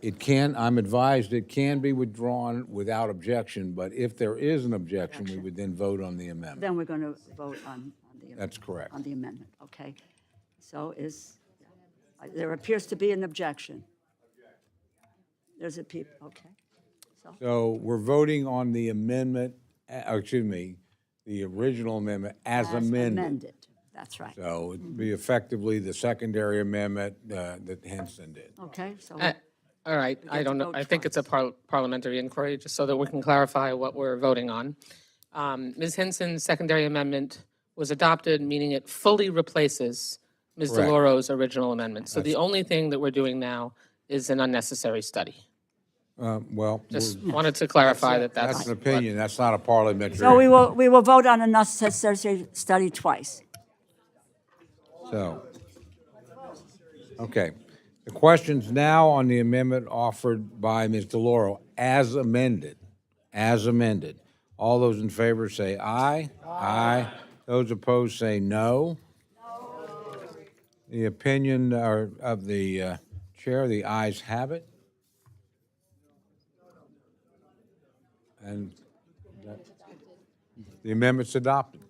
It can, I'm advised it can be withdrawn without objection, but if there is an objection, we would then vote on the amendment. Then we're going to vote on the. That's correct. On the amendment, okay. So there appears to be an objection. There's a okay. So we're voting on the amendment, the original amendment as amended. That's right. So it'd be effectively the secondary amendment that Henson did. Okay, so. All right. I don't know. I think it's a parliamentary inquiry, just so that we can clarify what we're voting on. Ms. Henson's secondary amendment was adopted, meaning it fully replaces Ms. Correct. DeLauro's original amendment. So the only thing that we're doing now is an unnecessary study. Well, Just wanted to clarify that that's an opinion. That's not a parliamentary. So we will vote on a necessary study twice. So, okay. The question's now on the amendment offered by Ms. DeLauro as amended. As amended. All those in favor say aye. Aye. Those opposed say no. The opinion of the chair, the ayes have it. And the amendment's adopted.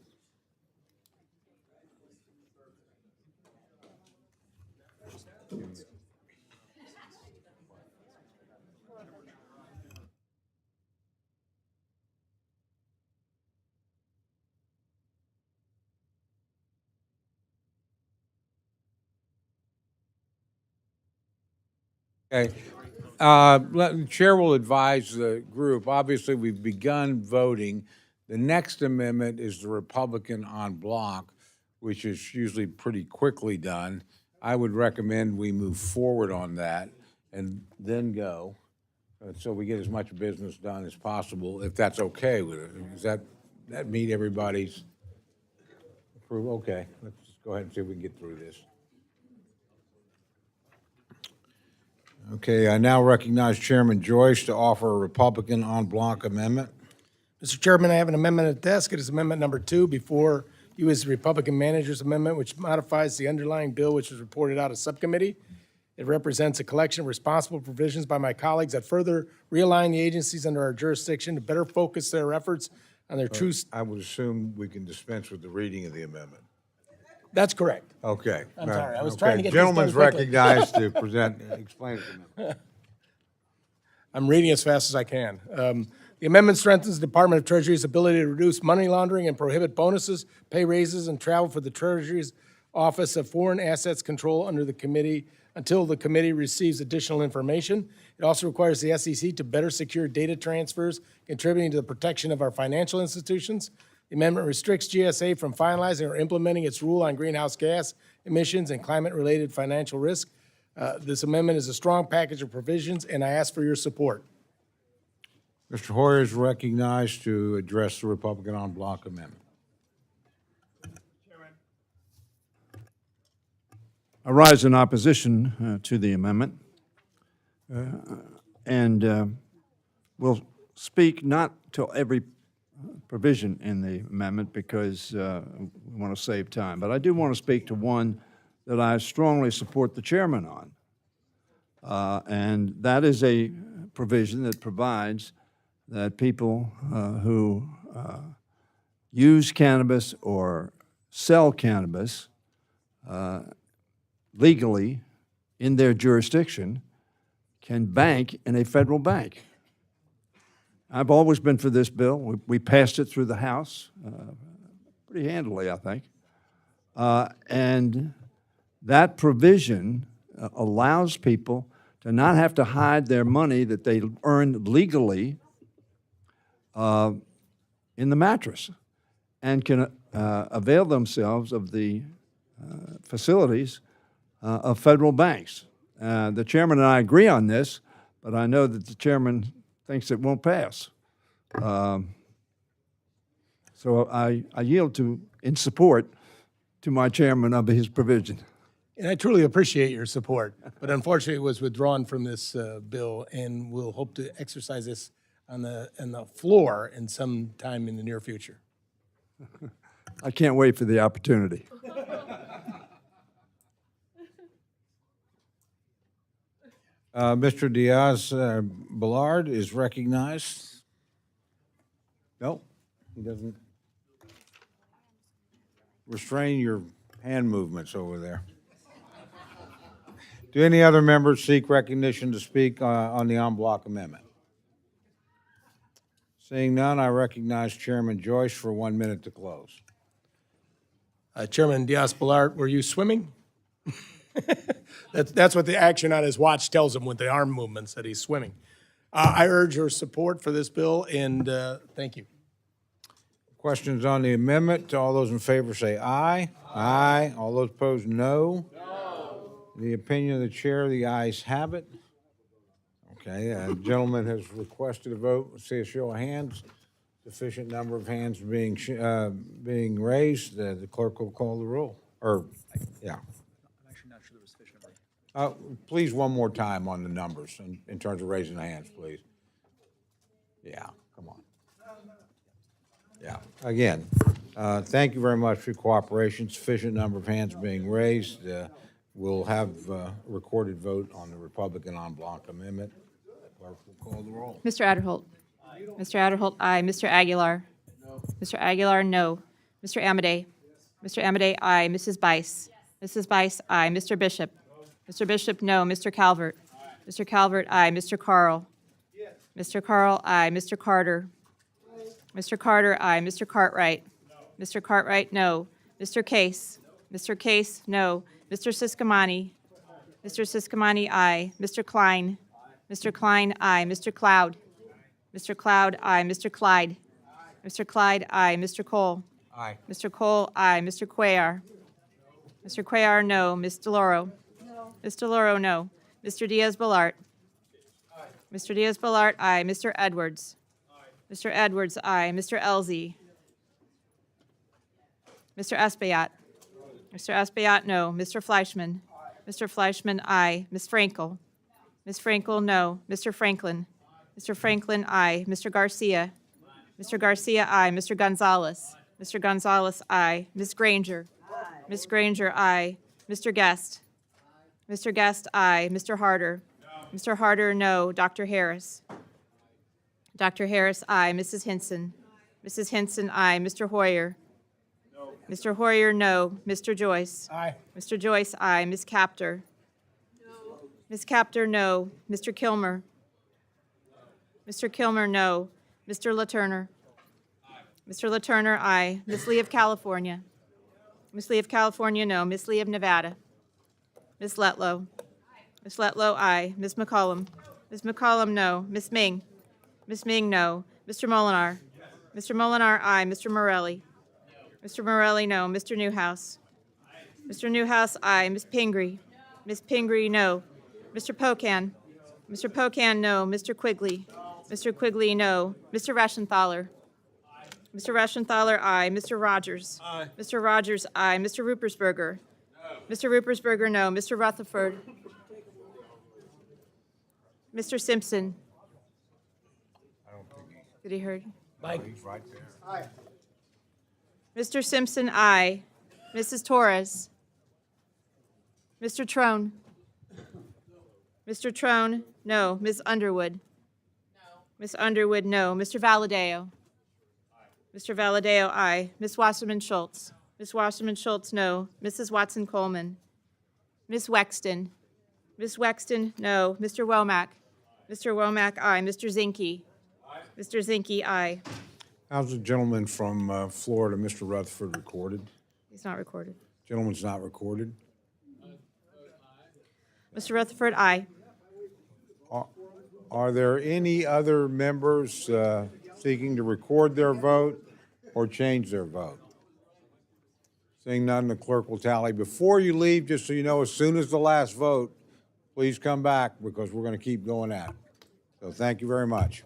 Okay. The chair will advise the group. Obviously, we've begun voting. The next amendment is the Republican en bloc, which is usually pretty quickly done. I would recommend we move forward on that and then go, so we get as much business done as possible, if that's okay with it. Does that meet everybody's approval? Okay, let's go ahead and see if we can get through this. Okay, I now recognize Chairman Joyce to offer a Republican en bloc amendment. Mr. Chairman, I have an amendment at the desk. It is amendment number 2 before you is the Republican manager's amendment, which modifies the underlying bill which was reported out of subcommittee. It represents a collection of responsible provisions by my colleagues that further realign the agencies under our jurisdiction to better focus their efforts on their true. I would assume we can dispense with the reading of the amendment. That's correct. Okay. I'm sorry, I was Okay. trying to get this done Gentleman's quickly. recognized to explain it to me. I'm reading as fast as I can. The amendment strengthens the Department of Treasury's ability to reduce money laundering and prohibit bonuses, pay raises, and travel for the Treasury's Office of Foreign Assets Control under the committee until the committee receives additional information. It also requires the SEC to better secure data transfers, contributing to the protection of our financial institutions. The amendment restricts GSA from finalizing or implementing its rule on greenhouse gas emissions and climate-related financial risk. This amendment is a strong package of provisions, and I ask for your support. Mr. Hoyer is recognized to address the Republican en bloc amendment. I rise in opposition to the amendment, and will speak not to every provision in the amendment because we want to save time, but I do want to speak to one that I strongly support the chairman on. And that is a provision that provides that people who use cannabis or sell cannabis legally in their jurisdiction can bank in a federal bank. I've always been for this bill. We passed it through the House pretty handily, I think. And that provision allows people to not have to hide their money that they earned legally in the mattress and can avail themselves of the facilities of federal banks. The chairman and I agree on this, but I know that the chairman thinks it won't pass. So I yield in support to my chairman of his provision. And I truly appreciate your support, but unfortunately it was withdrawn from this bill, and we'll hope to exercise this on the floor in some time in the near future. I can't wait for the opportunity. Mr. Diaz-Balart is recognized. No, he doesn't. Restrain your hand movements over there. Do any other members seek recognition to speak on the en bloc amendment? Seeing none, I recognize Chairman Joyce for 1 minute to close. Chairman Diaz-Balart, were you swimming? That's what the action on his watch tells him with the arm movements, that he's swimming. I urge your support for this bill, and thank you. Questions on the amendment? All those in favor say aye. Aye. All those opposed, no. The opinion of the chair, the ayes have it. Okay, a gentleman has requested a vote. Let's see a show of hands. Sufficient number of hands being raised. The clerk will call the roll. Or, yeah. I'm actually not sure there was sufficient number. Please, one more time on the numbers in terms of raising the hands, please. Yeah, come on. Yeah, again, thank you very much for your cooperation. Sufficient number of hands being raised. We'll have a recorded vote on the Republican en bloc amendment. Clerk will call the roll. Mr. Adderholt. Aye. Mr. Adderholt, aye. Mr. Aguilar. No. Mr. Aguilar, no. Mr. Amedee. Mr. Amedee, aye. Mrs. Bice. Mrs. Bice, aye. Mr. Bishop. Mr. Bishop, no. Mr. Calvert. Mr. Calvert, aye. Mr. Carl. Mr. Carl, aye. Mr. Carter. Mr. Carter, aye. Mr. Cartwright. Mr. Cartwright, no. Mr. Case. Mr. Case, no. Mr. Siscomani. Mr. Siscomani, aye. Mr. Klein. Mr. Klein, aye. Mr. Cloud. Mr. Cloud, aye. Mr. Clyde. Mr. Clyde, aye. Mr. Cole. Aye. Mr. Cole, aye. Mr. Cuellar. Mr. Cuellar, no. Ms. DeLauro. No. Ms. DeLauro, no. Mr. Diaz-Balart. Mr. Diaz-Balart, aye. Mr. Edwards. Mr. Edwards, aye. Mr. Elzey. Mr. Espaillat. Mr. Espaillat, no. Mr. Fleischman. Mr. Fleischman, aye. Ms. Frankel. Ms. Frankel, no. Mr. Franklin. Mr. Franklin, aye. Mr. Garcia. Mr. Garcia, aye. Mr. Gonzalez. Mr. Gonzalez, aye. Ms. Granger. Ms. Granger, aye. Mr. Guest. Mr. Guest, aye. Mr. Harder. Mr. Harder, no. Dr. Harris. Dr. Harris, aye. Mrs. Hinson. Mrs. Hinson, aye. Mr. Hoyer. Mr. Hoyer, no. Mr. Joyce. Aye. Mr. Joyce, aye. Ms. Capter. No. Ms. Capter, no. Mr. Kilmer. Mr. Kilmer, no. Mr. LaTurner. Mr. LaTurner, aye. Ms. Lee of California. Ms. Lee of California, no. Ms. Lee of Nevada. Ms. Letlow. Ms. Letlow, aye. Ms. McCollum. Ms. McCollum, no. Ms. Ming. Ms. Ming, no. Mr. Molinar. Mr. Molinar, aye. Mr. Morelli. Mr. Morelli, no. Mr. Newhouse. Mr. Newhouse, aye. Ms. Pingree. Ms. Pingree, no. Mr. Pocan. Mr. Pocan, no. Mr. Quigley. Mr. Quigley, no. Mr. Reschenthaler. Mr. Reschenthaler, aye. Mr. Rogers. Mr. Rogers, aye. Mr. Ruppersberger. Mr. Ruppersberger, no. Mr. Rutherford. Mr. Simpson. Did he heard? He's right there. Mr. Simpson, aye. Mrs. Torres. Mr. Trone. Mr. Trone, no. Ms. Underwood. No. Ms. Underwood, no. Mr. Valadeo. Mr. Valadeo, aye. Ms. Wasserman Schultz. Ms. Wasserman Schultz, no. Mrs. Watson Coleman. Ms. Wexton. Ms. Wexton, no. Mr. Womack. Mr. Womack, aye. Mr. Zinke. Mr. Zinke, aye. How's the gentleman from Florida, Mr. Rutherford, recorded? He's not recorded. Gentleman's not recorded. Mr. Rutherford, aye. Are there any other members seeking to record their vote or change their vote? Seeing none, the clerk will tally. Before you leave, just so you know, as soon as the last vote, please come back because we're going to keep going at it. So thank you very much.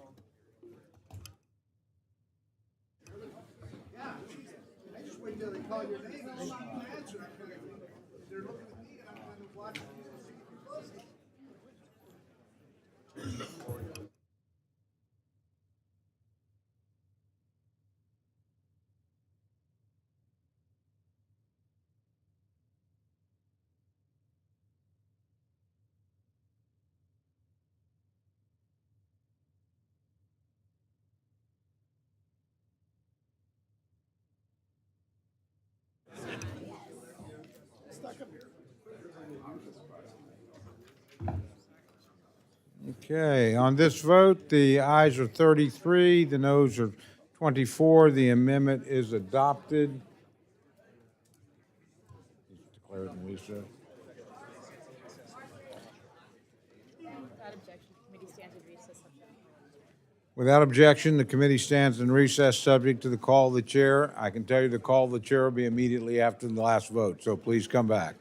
Okay, on this vote, the ayes are 33, the noes are 24. The amendment is adopted. Declare it in recess. Without objection, the committee stands in recess subject to the call of the chair. I can tell you the call of the chair will be immediately after the last vote, so please come back.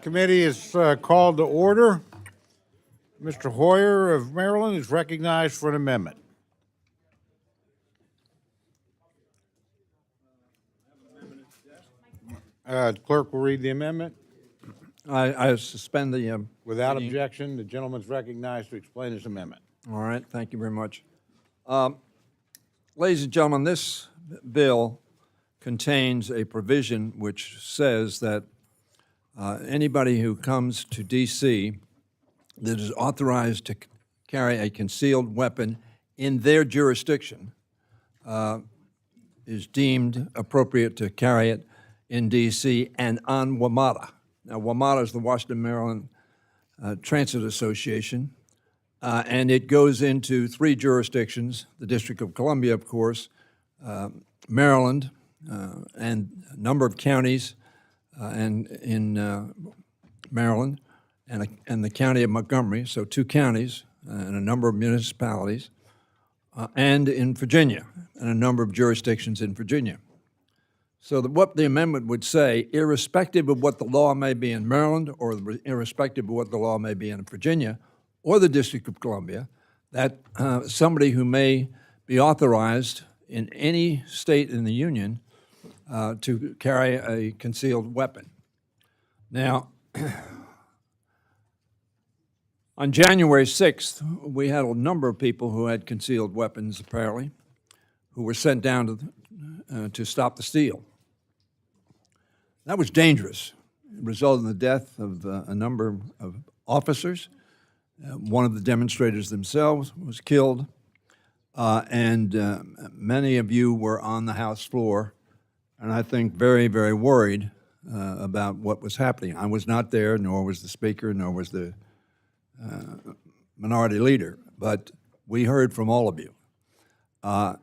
Committee is called to order. Mr. Hoyer of Maryland is recognized for an amendment. Clerk will read the amendment. I suspend the. Without reading. objection, the gentleman is recognized to explain his amendment. All right, thank you very much. Ladies and gentlemen, this bill contains a provision which says that anybody who comes to D.C. that is authorized to carry a concealed weapon in their jurisdiction is deemed appropriate to carry it in D.C. and on WMATA. Now, WMATA is the Washington, Maryland Transit Association, and it goes into 3 jurisdictions, the District of Columbia, of course, Maryland, and a number of counties and in Maryland, and the county of Montgomery, so 2 counties and a number of municipalities, and in Virginia, and a number of jurisdictions in Virginia. So what the amendment would say, irrespective of what the law may be in Maryland or irrespective of what the law may be in Virginia or the District of Columbia, that somebody who may be authorized in any state in the Union to carry a concealed weapon. Now, on January 6th, we had a number of people who had concealed weapons, apparently, who were sent down to stop the steal. That was dangerous. It resulted in the death of a number of officers. One of the demonstrators themselves was killed, and many of you were on the House floor, and I think very, very worried about what was happening. I was not there, nor was the Speaker, nor was the Minority Leader, but we heard from all of you.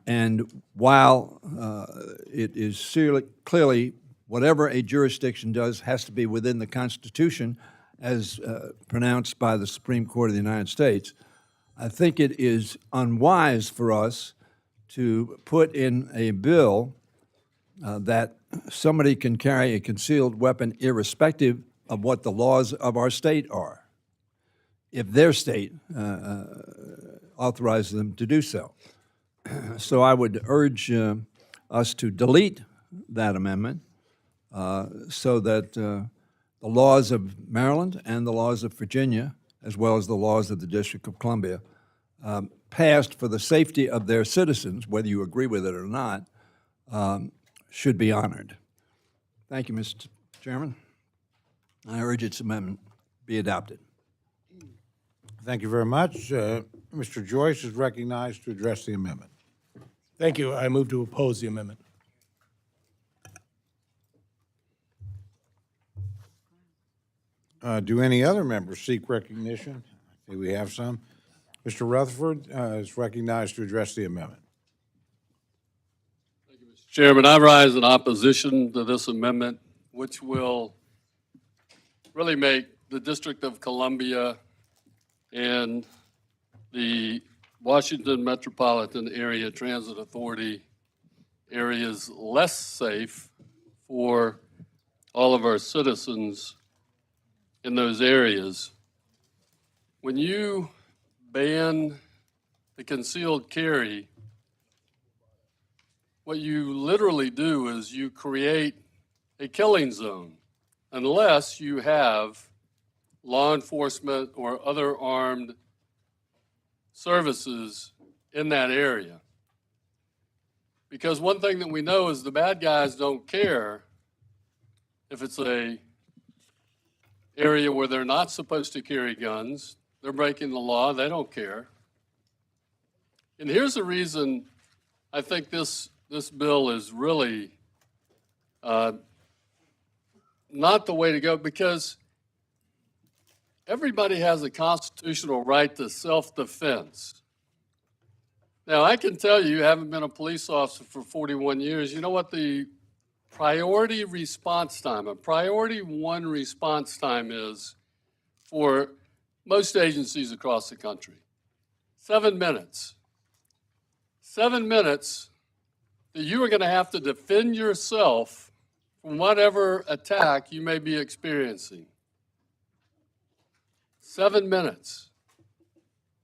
And while it is clearly whatever a jurisdiction does has to be within the Constitution as pronounced by the Supreme Court of the United States, I think it is unwise for us to put in a bill that somebody can carry a concealed weapon irrespective of what the laws of our state are, if their state authorizes them to do so. So I would urge us to delete that amendment so that the laws of Maryland and the laws of Virginia, as well as the laws of the District of Columbia, passed for the safety of their citizens, whether you agree with it or not, should be honored. Thank you, Mr. Chairman. I urge its amendment be adopted. Thank you very much. Mr. Joyce is recognized to address the amendment. Thank you. I move to oppose the amendment. Do any other members seek recognition? I see we have some. Mr. Rutherford is recognized to address the amendment. Chairman, I rise in opposition to this amendment, which will really make the District of Columbia and the Washington Metropolitan Area Transit Authority areas less safe for all of our citizens in those areas. When you ban the concealed carry, what you literally do is you create a killing zone unless you have law enforcement or other armed services in that area. Because one thing that we know is the bad guys don't care if it's a area where they're not supposed to carry guns. They're breaking the law. They don't care. And here's the reason I think this bill is really not the way to go, because everybody has a constitutional right to self-defense. Now, I can tell you, haven't been a police officer for 41 years. You know what the priority response time, a priority 1 response time is for most agencies across the country? 7 minutes. 7 minutes that you are going to have to defend yourself from whatever attack you may be experiencing. 7 minutes.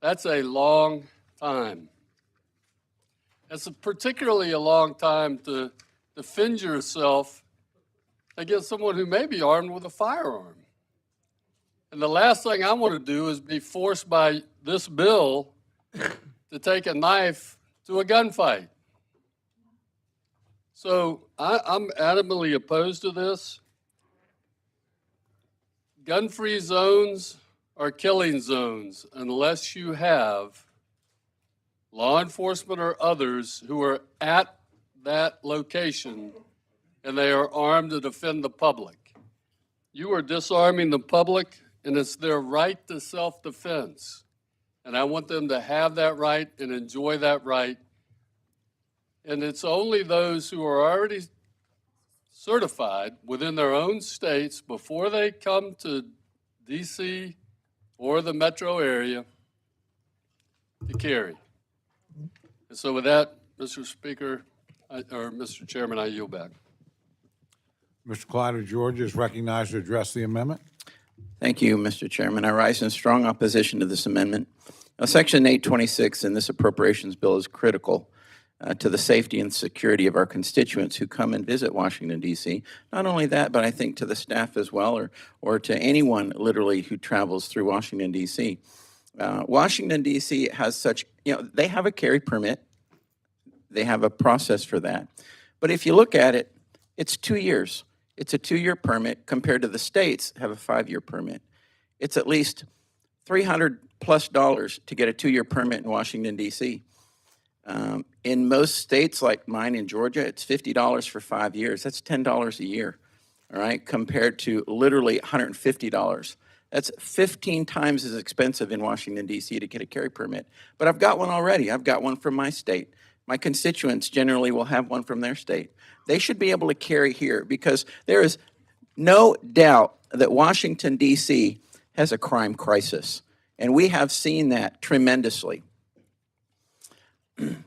That's a long time. It's particularly a long time to defend yourself against someone who may be armed with a firearm. And the last thing I want to do is be forced by this bill to take a knife to a gunfight. So I'm adamantly opposed to this. Gun-free zones are killing zones unless you have law enforcement or others who are at that location and they are armed to defend the public. You are disarming the public, and it's their right to self-defense. And I want them to have that right and enjoy that right. And it's only those who are already certified within their own states before they come to DC or the metro area to carry. And so with that, Mr. Speaker, or Mr. Chairman, I yield back. Mr. Clyde of Georgia is recognized to address the amendment. Thank you, Mr. Chairman. I rise in strong opposition to this amendment. Now, Section 826 in this appropriations bill is critical to the safety and security of our constituents who come and visit Washington, D.C. Not only that, but I think to the staff as well, or to anyone literally who travels through Washington, D.C. Washington, D.C. has such, they have a carry permit. They have a process for that. But if you look at it, it's 2 years. It's a 2-year permit compared to the states have a 5-year permit. It's at least $300+ to get a 2-year permit in Washington, D.C. In most states like mine in Georgia, it's $50 for 5 years. That's $10 a year, all right, compared to literally $150. That's 15 times as expensive in Washington, D.C. to get a carry permit. But I've got one already. I've got one from my state. My constituents generally will have one from their state. They should be able to carry here because there is no doubt that Washington, D.C. has a crime crisis. And we have seen that tremendously. And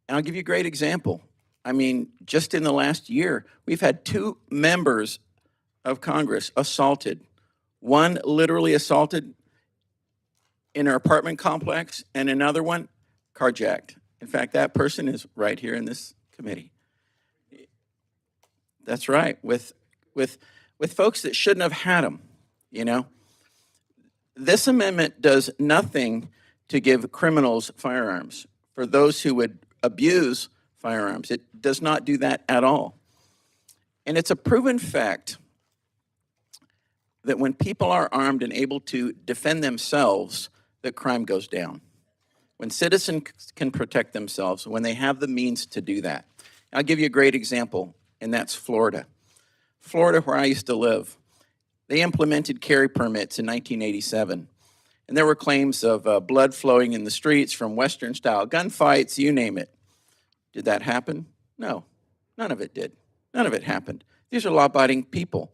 I'll give you a great example. I mean, just in the last year, we've had 2 members of Congress assaulted. One literally assaulted in her apartment complex, and another one carjacked. In fact, that person is right here in this committee. That's right, with folks that shouldn't have had them, This amendment does nothing to give criminals firearms. For those who would abuse firearms, it does not do that at all. And it's a proven fact that when people are armed and able to defend themselves, that crime goes down. When citizens can protect themselves, when they have the means to do that. I'll give you a great example, and that's Florida. Florida, where I used to live, they implemented carry permits in 1987. And there were claims of blood flowing in the streets from Western-style gunfights, you name it. Did that happen? No, none of it did. None of it happened. These are law-abiding people.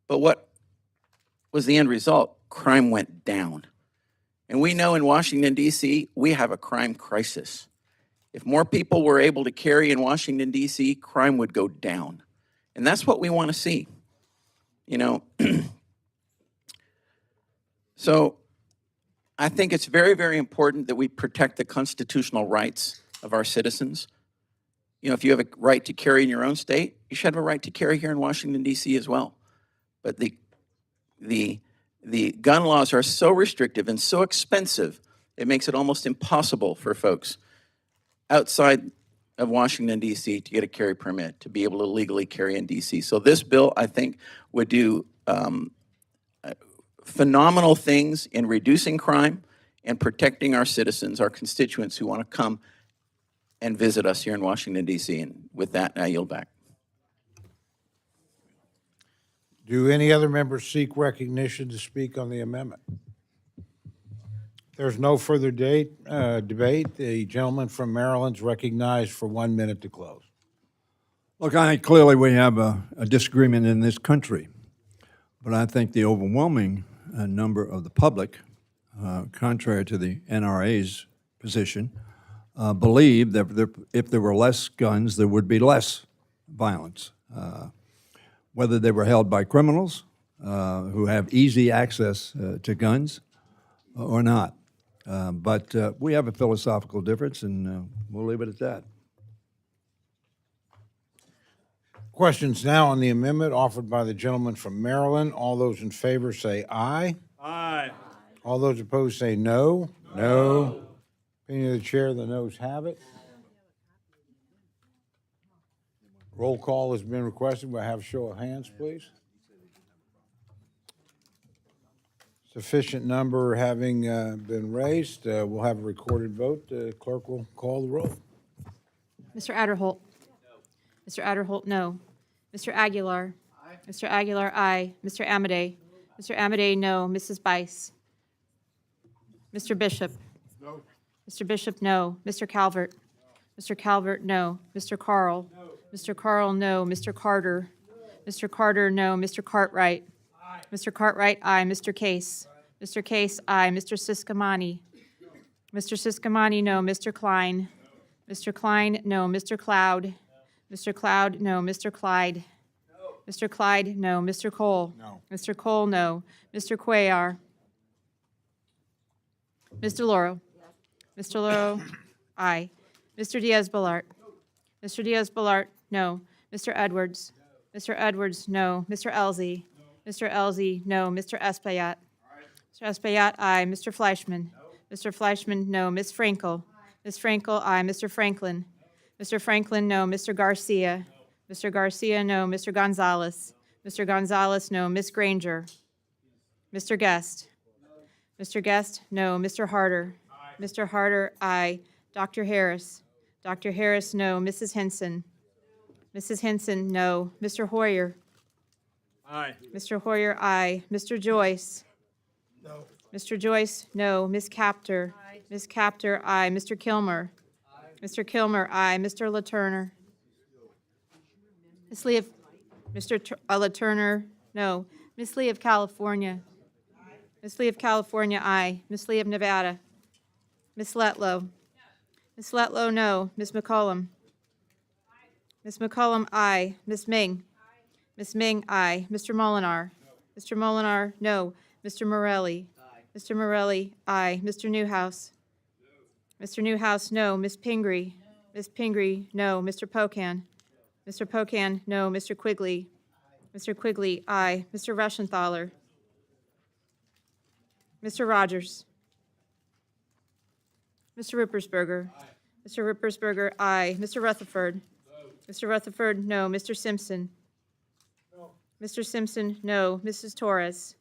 But what was the end result? Crime went down. And we know in Washington, D.C., we have a crime crisis. If more people were able to carry in Washington, D.C., crime would go down. And that's what we want to see. So I think it's very, very important that we protect the constitutional rights of our citizens. If you have a right to carry in your own state, you should have a right to carry here in Washington, D.C. as well. But the gun laws are so restrictive and so expensive, it makes it almost impossible for folks outside of Washington, D.C. to get a carry permit, to be able to legally carry in D.C. So this bill, I think, would do phenomenal things in reducing crime and protecting our citizens, our constituents who want to come and visit us here in Washington, D.C. And with that, I yield back. Do any other members seek recognition to speak on the amendment? There's no further debate. The gentleman from Maryland is recognized for 1 minute to close. Look, I think clearly we have a disagreement in this country, but I think the overwhelming number of the public, contrary to the NRA's position, believe that if there were less guns, there would be less violence. Whether they were held by criminals who have easy access to guns or not. But we have a philosophical difference, and we'll leave it at that. Questions now on the amendment offered by the gentleman from Maryland. All those in favor say aye. Aye. All those opposed say no. No. Opinion of the chair, the noes have it. Roll call has been requested. Will I have a show of hands, please? Sufficient number having been raised, we'll have a recorded vote. The clerk will call the roll. Mr. Adderholt? Mr. Adderholt, no. Mr. Aguilar? Mr. Aguilar, aye. Mr. Amadei? Mr. Amadei, no. Mrs. Bice? Mr. Bishop? No. Mr. Bishop, no. Mr. Calvert? Mr. Calvert, no. Mr. Carl? Mr. Carl, no. Mr. Carter? Mr. Carter, no. Mr. Cartwright? Mr. Cartwright, aye. Mr. Case? Mr. Case, aye. Mr. Siscomani? Mr. Siscomani, no. Mr. Klein? Mr. Klein, no. Mr. Cloud? Mr. Cloud, no. Mr. Clyde? Mr. Clyde, no. Mr. Cole? No. Mr. Cole, no. Mr. Cuellar? Ms. DeLauro? Ms. DeLauro, aye. Mr. Diaz-Balart? Mr. Diaz-Balart, no. Mr. Edwards? Mr. Edwards, no. Mr. Elzey? Mr. Elzey, no. Mr. Espaillat? Mr. Espaillat, aye. Mr. Fleischman? Mr. Fleischman, no. Ms. Frankel? Ms. Frankel, aye. Mr. Franklin? Mr. Franklin, no. Mr. Garcia? Mr. Garcia, no. Mr. Gonzalez? Mr. Gonzalez, no. Ms. Granger? Mr. Guest? Mr. Guest, no. Mr. Harder? Mr. Harder, aye. Dr. Harris? Dr. Harris, no. Mrs. Henson? Mrs. Henson, no. Mr. Hoyer? Aye. Mr. Hoyer, aye. Mr. Joyce? No. Mr. Joyce, no. Ms. Capter? Ms. Capter, aye. Mr. Kilmer? Mr. Kilmer, aye. Mr. LaTurner? Ms. Lee of, Mr. LaTurner, no. Ms. Lee of California? Ms. Lee of California, aye. Ms. Lee of Nevada? Ms. Letlow? Ms. Letlow, no. Ms. McCollum? Ms. McCollum, aye. Ms. Ming? Ms. Ming, aye. Mr. Molinar? Mr. Molinar, no. Mr. Morelli? Mr. Morelli, aye. Mr. Newhouse? Mr. Newhouse, no. Ms. Pingree? Ms. Pingree, no. Mr. Pocan? Mr. Pocan, no. Mr. Quigley? Mr. Quigley, aye. Mr. Rushenthaler? Mr. Rogers? Mr. Rippersberger? Mr. Rippersberger, aye. Mr. Rutherford? Mr. Rutherford, no. Mr. Simpson? Mr. Simpson, no. Mrs. Torres?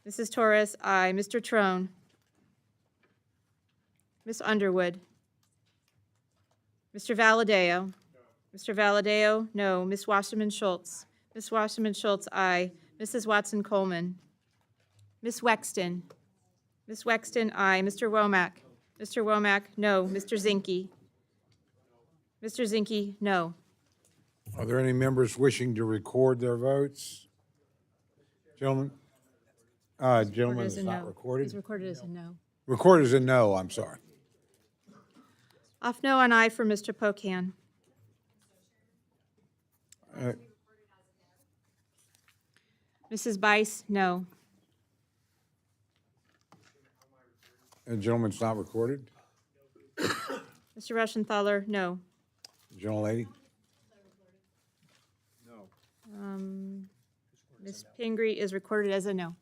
Mrs. Torres, aye. Mr. Trone? Ms. Underwood? Mr. Valadeo? Mr. Valadeo, no. Ms. Wasserman Schultz? Ms. Wasserman Schultz, aye. Mrs. Watson Coleman? Ms. Wexton? Ms. Wexton, aye. Mr. Womack? Mr. Womack, no. Mr. Zinke? Mr. Zinke, no. Are there any members wishing to record their votes? Gentlemen? Gentlemen, As it's a not no. recorded? He's recorded as a no. Recorded as a no, I'm sorry. Off no and aye for Mr. Pocan. Mrs. Bice, no. Gentlemen, it's not recorded? Mr. Rushenthaler, no. Gentlelady? Ms. Pingree is recorded as a no.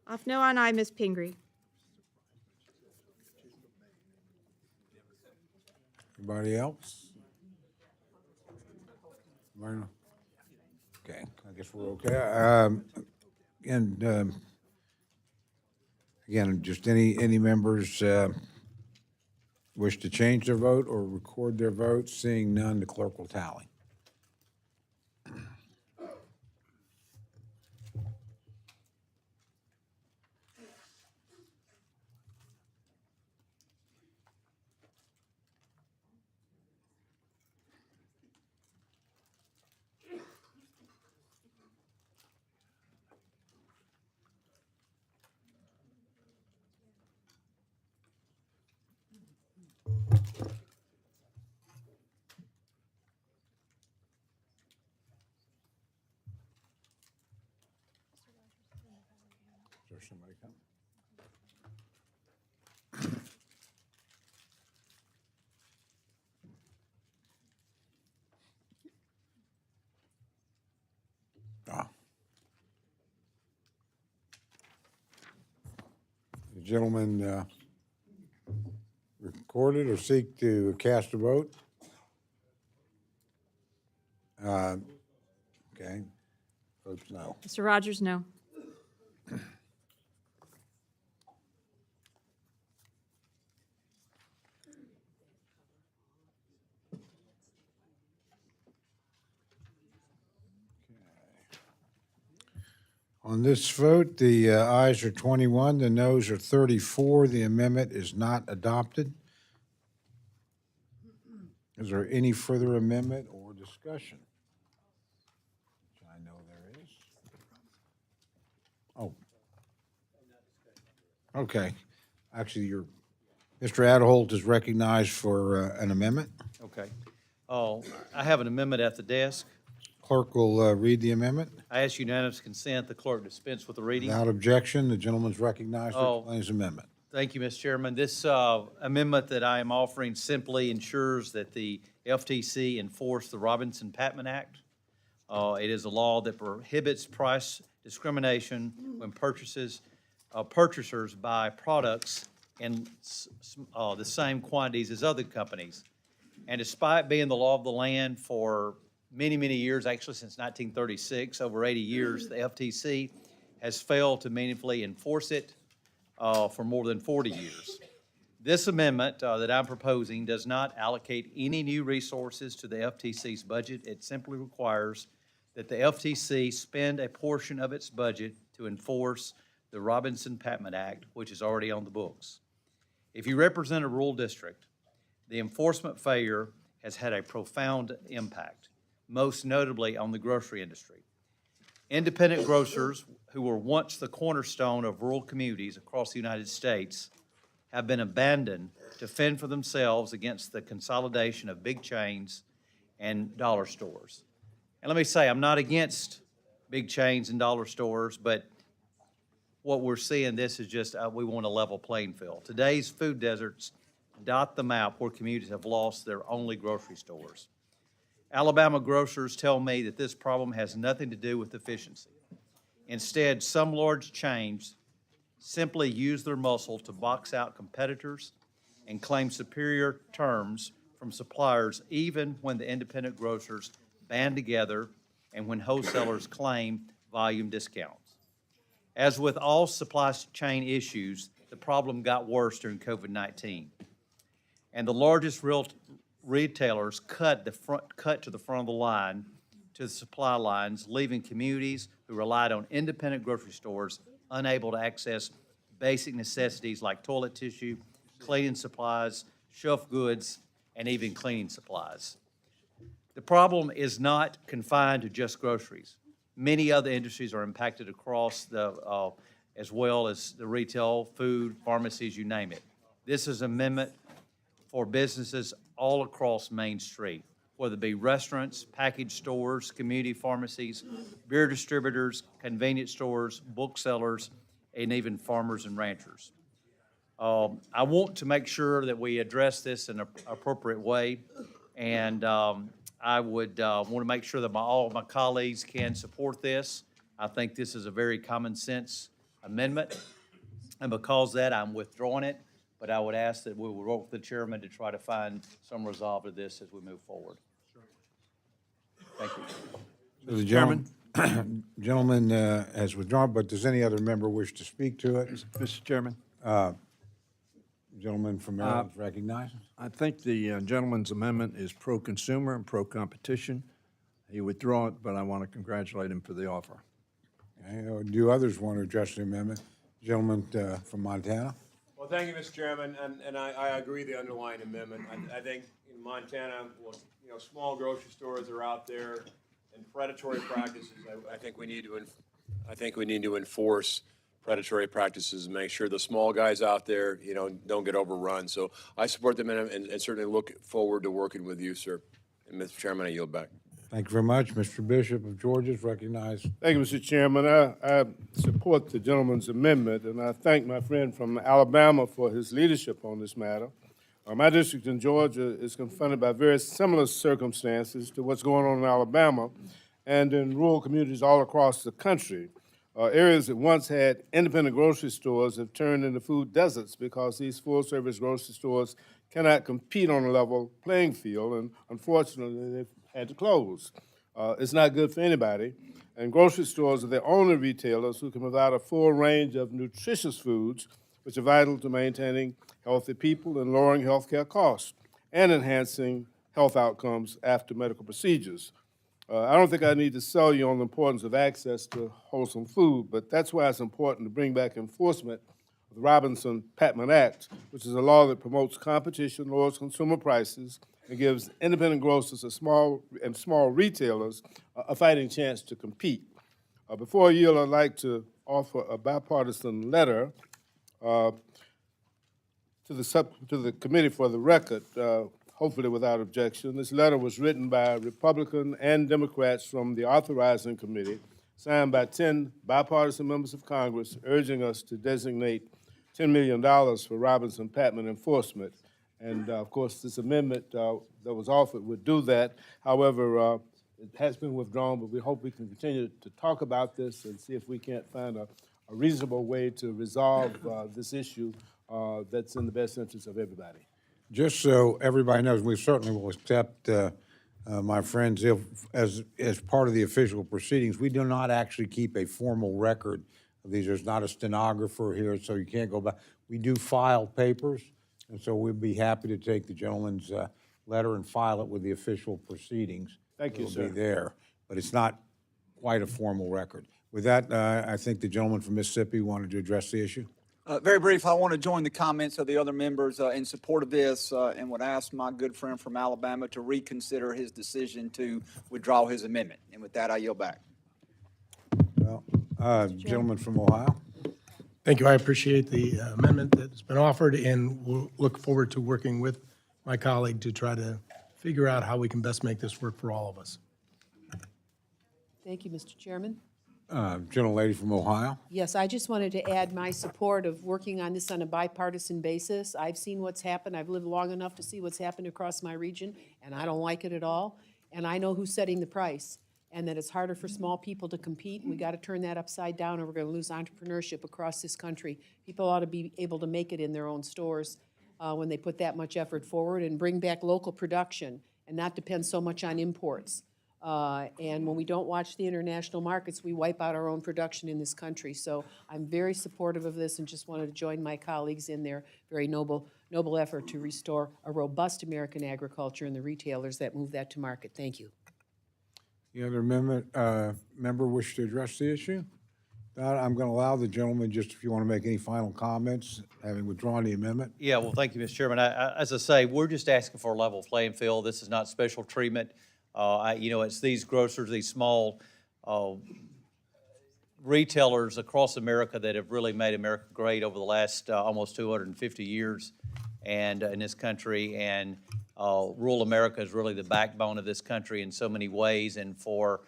Off no on aye, Ms. Pingree. Anybody else? Marna? Okay, I guess we're okay. Again, just any members wish to change their vote or record their vote? Seeing none, the clerk will tally. There's somebody coming. The gentleman recorded or seek to cast a vote? Okay. Votes no. Mr. Rogers, no. On this vote, the ayes are 21, the noes are 34. The amendment is not adopted. Is there any further amendment or discussion? Which I know there is. Oh. Okay. Actually, Mr. Adelholt is recognized for an amendment. Okay. Oh, I have an amendment at the desk. Clerk will read the amendment. I ask unanimous consent the clerk dispense with the reading. Without objection, the gentleman's recognized to Oh. explain his amendment. Thank you, Mr. Chairman. This amendment that I am offering simply ensures that the FTC enforce the Robinson-Patman Act. It is a law that prohibits price discrimination when purchasers buy products in the same quantities as other companies. And despite being the law of the land for many, many years, actually since 1936, over 80 years, the FTC has failed to meaningfully enforce it for more than 40 years. This amendment that I'm proposing does not allocate any new resources to the FTC's budget. It simply requires that the FTC spend a portion of its budget to enforce the Robinson-Patman Act, which is already on the books. If you represent a rural district, the enforcement failure has had a profound impact, most notably on the grocery industry. Independent grocers, who were once the cornerstone of rural communities across the United States, have been abandoned to fend for themselves against the consolidation of big chains and dollar stores. And let me say, I'm not against big chains and dollar stores, but what we're seeing, this is just, we want a level playing field. Today's food deserts dot the map where communities have lost their only grocery stores. Alabama grocers tell me that this problem has nothing to do with efficiency. Instead, some large chains simply use their muscle to box out competitors and claim superior terms from suppliers, even when the independent grocers band together and when wholesalers claim volume discounts. As with all supply chain issues, the problem got worse during COVID-19. And the largest retailers cut to the front of the line, to the supply lines, leaving communities who relied on independent grocery stores unable to access basic necessities like toilet tissue, cleaning supplies, shelf goods, and even cleaning supplies. The problem is not confined to just groceries. Many other industries are impacted across the, as well as the retail, food, pharmacies, you name it. This is an amendment for businesses all across Main Street, whether it be restaurants, package stores, community pharmacies, beer distributors, convenience stores, booksellers, and even farmers and ranchers. I want to make sure that we address this in an appropriate way, and I would want to make sure that all of my colleagues can support this. I think this is a very common sense amendment, and because of that, I'm withdrawing it, but I would ask that we would work with the chairman to try to find some resolve to this as we move forward. Thank you. So the gentleman has withdrawn, but does any other member wish to speak to it? Mr. Chairman? Gentleman from Maryland is recognized. I think the gentleman's amendment is pro-consumer and pro-competition. He withdrew it, but I want to congratulate him for the offer. Okay, do others want to address the amendment? Gentleman from Montana. Well, thank you, Mr. Chairman, and I agree the underlying amendment. I think in Montana, well, you know, small grocery stores are out there, and predatory practices. I think we need to enforce predatory practices and make sure the small guys out there, you know, don't get overrun. So I support the amendment and certainly look forward to working with you, sir. And Mr. Chairman, I yield back. Thank you very much. Mr. Bishop of Georgia is recognized. Thank you, Mr. Chairman. I support the gentleman's amendment, and I thank my friend from Alabama for his leadership on this matter. My district in Georgia is confronted by very similar circumstances to what's going on in Alabama and in rural communities all across the country. Areas that once had independent grocery stores have turned into food deserts because these full-service grocery stores cannot compete on a level playing field, and unfortunately, they've had to close. It's not good for anybody, and grocery stores are the only retailers who can provide a full range of nutritious foods, which are vital to maintaining healthy people and lowering healthcare costs and enhancing health outcomes after medical procedures. I don't think I need to sell you on the importance of access to wholesome food, but that's why it's important to bring back enforcement of the Robinson-Patman Act, which is a law that promotes competition, lowers consumer prices, and gives independent grocers and small retailers a fighting chance to compete. Before I yield, I'd like to offer a bipartisan letter to the committee for the record, hopefully without objection. This letter was written by Republican and Democrats from the authorizing committee, signed by 10 bipartisan members of Congress, urging us to designate $10 million for Robinson-Patman enforcement. And of course, this amendment that was offered would do that. However, it has been withdrawn, but we hope we can continue to talk about this and see if we can't find a reasonable way to resolve this issue that's in the best interest of everybody. Just so everybody knows, we certainly will accept, my friends, if, as part of the official proceedings, we do not actually keep a formal record of these. There's not a stenographer here, so you can't go back. We do file papers, and so we'd be happy to take the gentleman's letter and file it with the official proceedings. Thank you, sir. It'll be there, but it's not quite a formal record. With that, I think the gentleman from Mississippi wanted to address the issue. Very brief, I want to join the comments of the other members in support of this and would ask my good friend from Alabama to reconsider his decision to withdraw his amendment. And with that, I yield back. Well, gentleman from Ohio. Thank you. I appreciate the amendment that's been offered, and we'll look forward to working with my colleague to try to figure out how we can best make this work for all of us. Thank you, Mr. Chairman. Gentlelady from Ohio. Yes, I just wanted to add my support of working on this on a bipartisan basis. I've seen what's happened. I've lived long enough to see what's happened across my region, and I don't like it at all. And I know who's setting the price, and that it's harder for small people to compete. We got to turn that upside down, or we're going to lose entrepreneurship across this country. People ought to be able to make it in their own stores when they put that much effort forward, and bring back local production and not depend so much on imports. And when we don't watch the international markets, we wipe out our own production in this country. So I'm very supportive of this and just wanted to join my colleagues in their very noble effort to restore a robust American agriculture and the retailers that move that to market. Thank you. The other member wish to address the issue? I'm going to allow the gentleman, just if you want to make any final comments, having withdrawn the amendment. Yeah, well, thank you, Mr. Chairman. As I say, we're just asking for a level playing field. This is not special treatment. It's these grocers, these small retailers across America that have really made America great over the last almost 250 years and in this country. And rural America is really the backbone of this country in so many ways. And for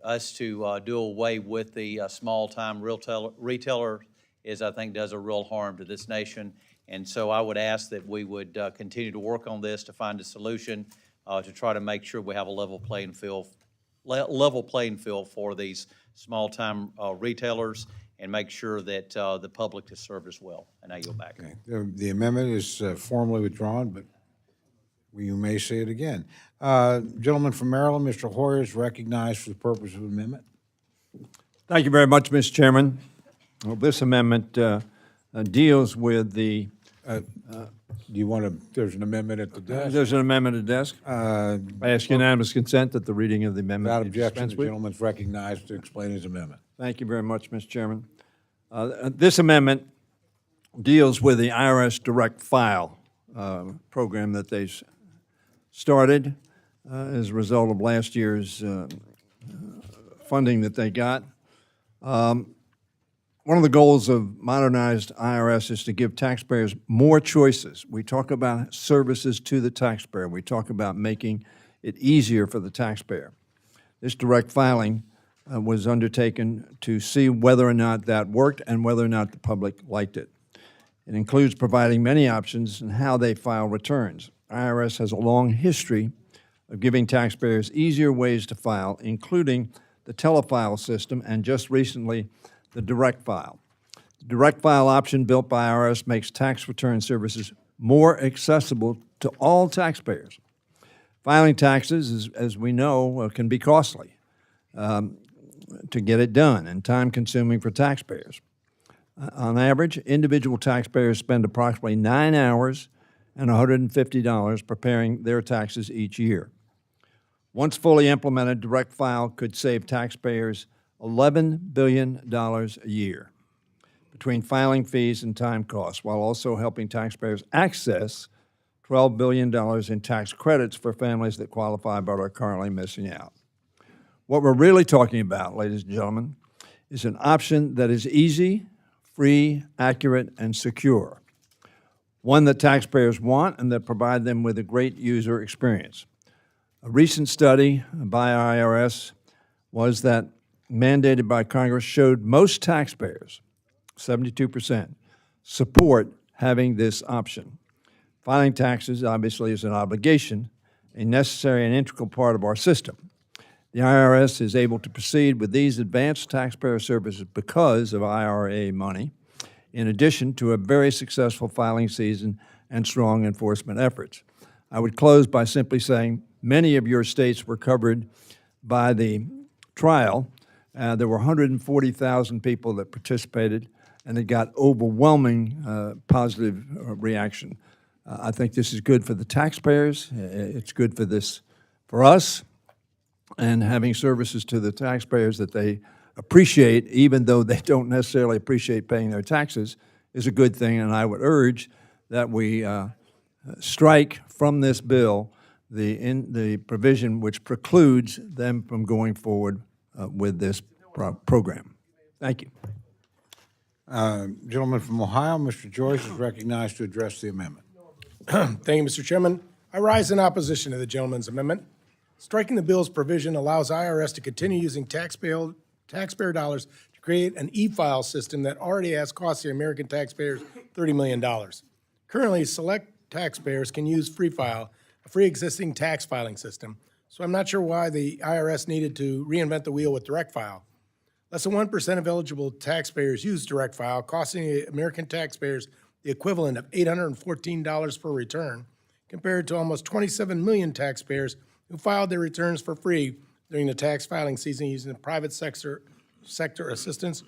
us to do away with the small-time retailer is, I think, does a real harm to this nation. And so I would ask that we would continue to work on this to find a solution to try to make sure we have a level playing field for these small-time retailers and make sure that the public is served as well. And I yield back. Okay. The amendment is formally withdrawn, but you may say it again. Gentleman from Maryland, Mr. Hoyer, is recognized for the purpose of amendment. Thank you very much, Mr. Chairman. Well, this amendment deals with the do you want to, there's an amendment at the desk? There's an amendment at the desk. I ask unanimous consent that the reading of the amendment Without be objection, the dispensed with. gentleman's recognized to explain his amendment. Thank you very much, Mr. Chairman. This amendment deals with the IRS Direct File program that they started as a result of last year's funding that they got. One of the goals of modernized IRS is to give taxpayers more choices. We talk about services to the taxpayer. We talk about making it easier for the taxpayer. This direct filing was undertaken to see whether or not that worked and whether or not the public liked it. It includes providing many options in how they file returns. IRS has a long history of giving taxpayers easier ways to file, including the telefile system and just recently, the direct file. The direct file option built by IRS makes tax return services more accessible to all taxpayers. Filing taxes, as we know, can be costly to get it done and time-consuming for taxpayers. On average, individual taxpayers spend approximately 9 hours and $150 preparing their taxes each year. Once fully implemented, direct file could save taxpayers $11 billion a year between filing fees and time costs, while also helping taxpayers access $12 billion in tax credits for families that qualify but are currently missing out. What we're really talking about, ladies and gentlemen, is an option that is easy, free, accurate, and secure. One that taxpayers want and that provide them with a great user experience. A recent study by IRS was that mandated by Congress showed most taxpayers, 72%, support having this option. Filing taxes, obviously, is an obligation, a necessary and integral part of our system. The IRS is able to proceed with these advanced taxpayer services because of IRA money, in addition to a very successful filing season and strong enforcement efforts. I would close by simply saying many of your states were covered by the trial. There were 140,000 people that participated, and it got overwhelming positive reaction. I think this is good for the taxpayers. It's good for us, and having services to the taxpayers that they appreciate, even though they don't necessarily appreciate paying their taxes, is a good thing. And I would urge that we strike from this bill the provision which precludes them from going forward with this program. Thank you. Gentleman from Ohio, Mr. Joyce, is recognized to address the amendment. Thank you, Mr. Chairman. I rise in opposition to the gentleman's amendment. Striking the bill's provision allows IRS to continue using taxpayer dollars to create an e-file system that already has cost the American taxpayers $30 million. Currently, select taxpayers can use Free File, a free existing tax filing system, so I'm not sure why the IRS needed to reinvent the wheel with Direct File. Less than 1% of eligible taxpayers use Direct File, costing the American taxpayers the equivalent of $814 per return, compared to almost 27 million taxpayers who filed their returns for free during the tax filing season using the private sector assistance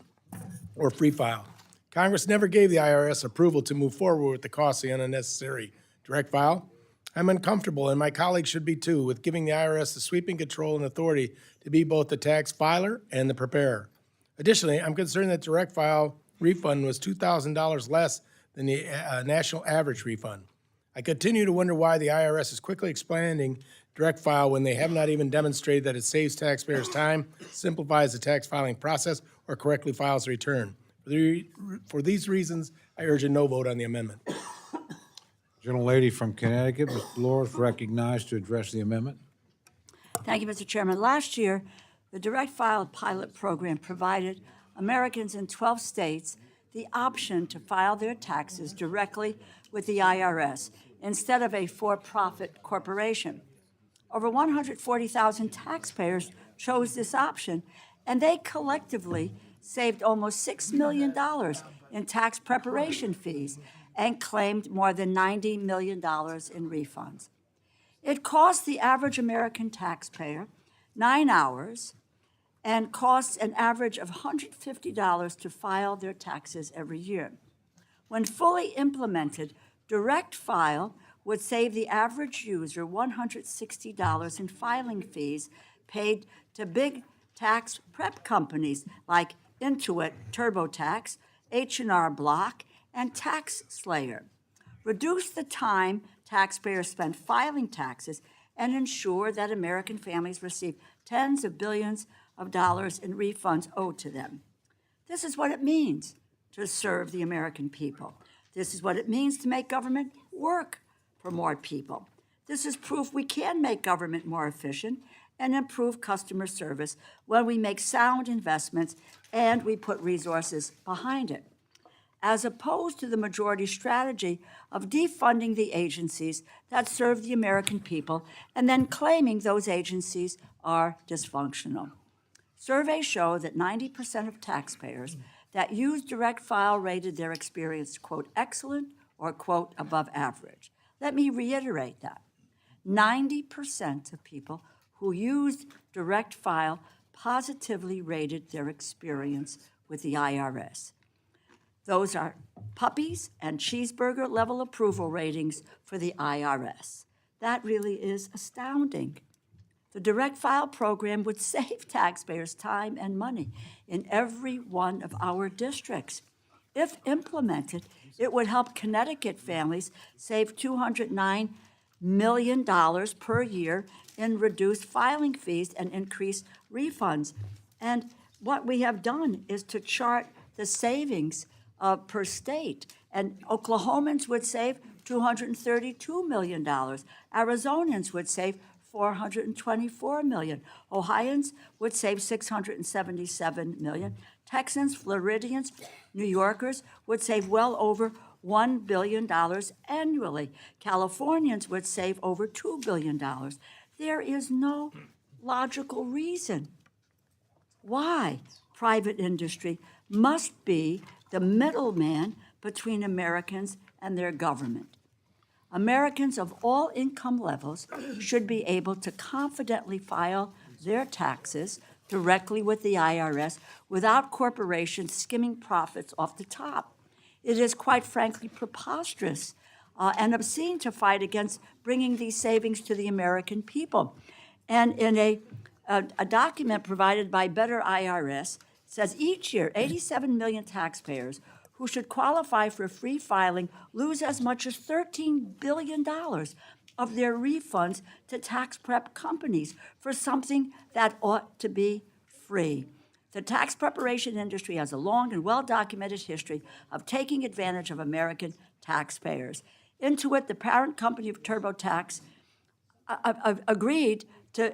or Free File. Congress never gave the IRS approval to move forward with the costly and unnecessary Direct File. I'm uncomfortable, and my colleagues should be too, with giving the IRS the sweeping control and authority to be both the tax filer and the preparer. Additionally, I'm concerned that Direct File refund was $2,000 less than the national average refund. I continue to wonder why the IRS is quickly expanding Direct File when they have not even demonstrated that it saves taxpayers time, simplifies the tax filing process, or correctly files the return. For these reasons, I urge a no vote on the amendment. Gentlelady from Connecticut, Ms. Delores, recognized to address the amendment. Thank you, Mr. Chairman. Last year, the Direct File pilot program provided Americans in 12 states the option to file their taxes directly with the IRS instead of a for-profit corporation. Over 140,000 taxpayers chose this option, and they collectively saved almost $6 million in tax preparation fees and claimed more than $90 million in refunds. It cost the average American taxpayer 9 hours and costs an average of $150 to file their taxes every year. When fully implemented, Direct File would save the average user $160 in filing fees paid to big tax prep companies like Intuit TurboTax, H&R Block, and Tax Slayer. Reduce the time taxpayers spend filing taxes and ensure that American families receive tens of billions of dollars in refunds owed to them. This is what it means to serve the American people. This is what it means to make government work for more people. This is proof we can make government more efficient and improve customer service when we make sound investments and we put resources behind it, as opposed to the majority strategy of defunding the agencies that serve the American people and then claiming those agencies are dysfunctional. Surveys show that 90% of taxpayers that use direct file rated their experience, quote, excellent or, quote, above average. Let me reiterate that. 90% of people who used direct file positively rated their experience with the IRS. Those are puppies and cheeseburger level approval ratings for the IRS. That really is astounding. The direct file program would save taxpayers time and money in every one of our districts. If implemented, it would help Connecticut families save $209 million per year in reduced filing fees and increased refunds. And what we have done is to chart the savings per state. And Oklahomans would save $232 million. Arizonans would save $424 million. Ohioans would save $677 million. Texans, Floridians, New Yorkers would save well over $1 billion annually. Californians would save over $2 billion. There is no logical reason why private industry must be the middleman between Americans and their government. Americans of all income levels should be able to confidently file their taxes directly with the IRS without corporations skimming profits off the top. It is quite frankly preposterous and obscene to fight against bringing these savings to the American people. And in a document provided by Better IRS, says each year 87 million taxpayers who should qualify for free filing lose as much as $13 billion of their refunds to tax prep companies for something that ought to be free. The tax preparation industry has a long and well-documented history of taking advantage of American taxpayers. Intuit, the parent company of TurboTax, agreed to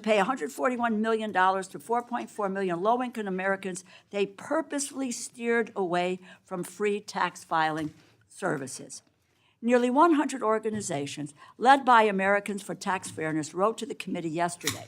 pay $141 million to 4.4 million low-income Americans they purposefully steered away from free tax filing services. Nearly 100 organizations, led by Americans for Tax Fairness, wrote to the committee yesterday,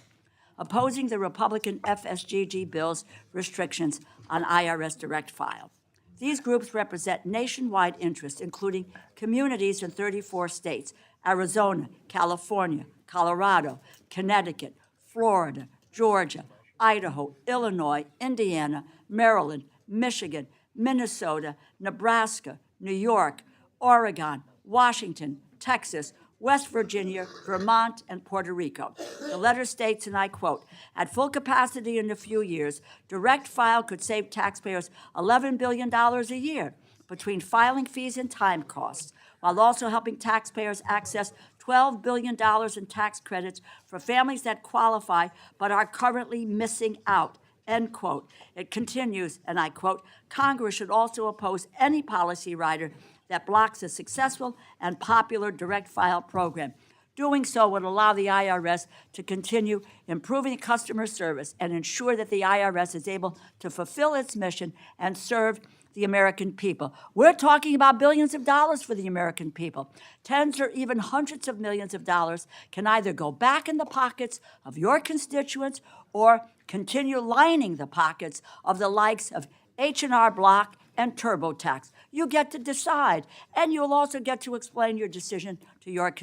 opposing the Republican FSGG bill's restrictions on IRS direct file. These groups represent nationwide interests, including communities in 34 states, Arizona, California, Colorado, Connecticut, Florida, Georgia, Idaho, Illinois, Indiana, Maryland, Michigan, Minnesota, Nebraska, New York, Oregon, Washington, Texas, West Virginia, Vermont, and Puerto Rico. The letter states, and I quote, at full capacity in a few years, direct file could save taxpayers $11 billion a year between filing fees and time costs, while also helping taxpayers access $12 billion in tax credits for families that qualify but are currently missing out, end quote. It continues, and I quote, Congress should also oppose any policy rider that blocks a successful and popular direct file program. Doing so would allow the IRS to continue improving customer service and ensure that the IRS is able to fulfill its mission and serve the American people. We're talking about billions of dollars for the American people. Tens or even hundreds of millions of dollars can either go back in the pockets of your constituents or continue lining the pockets of the likes of H&R Block and TurboTax. You get to decide, and you'll also get to explain your decision to your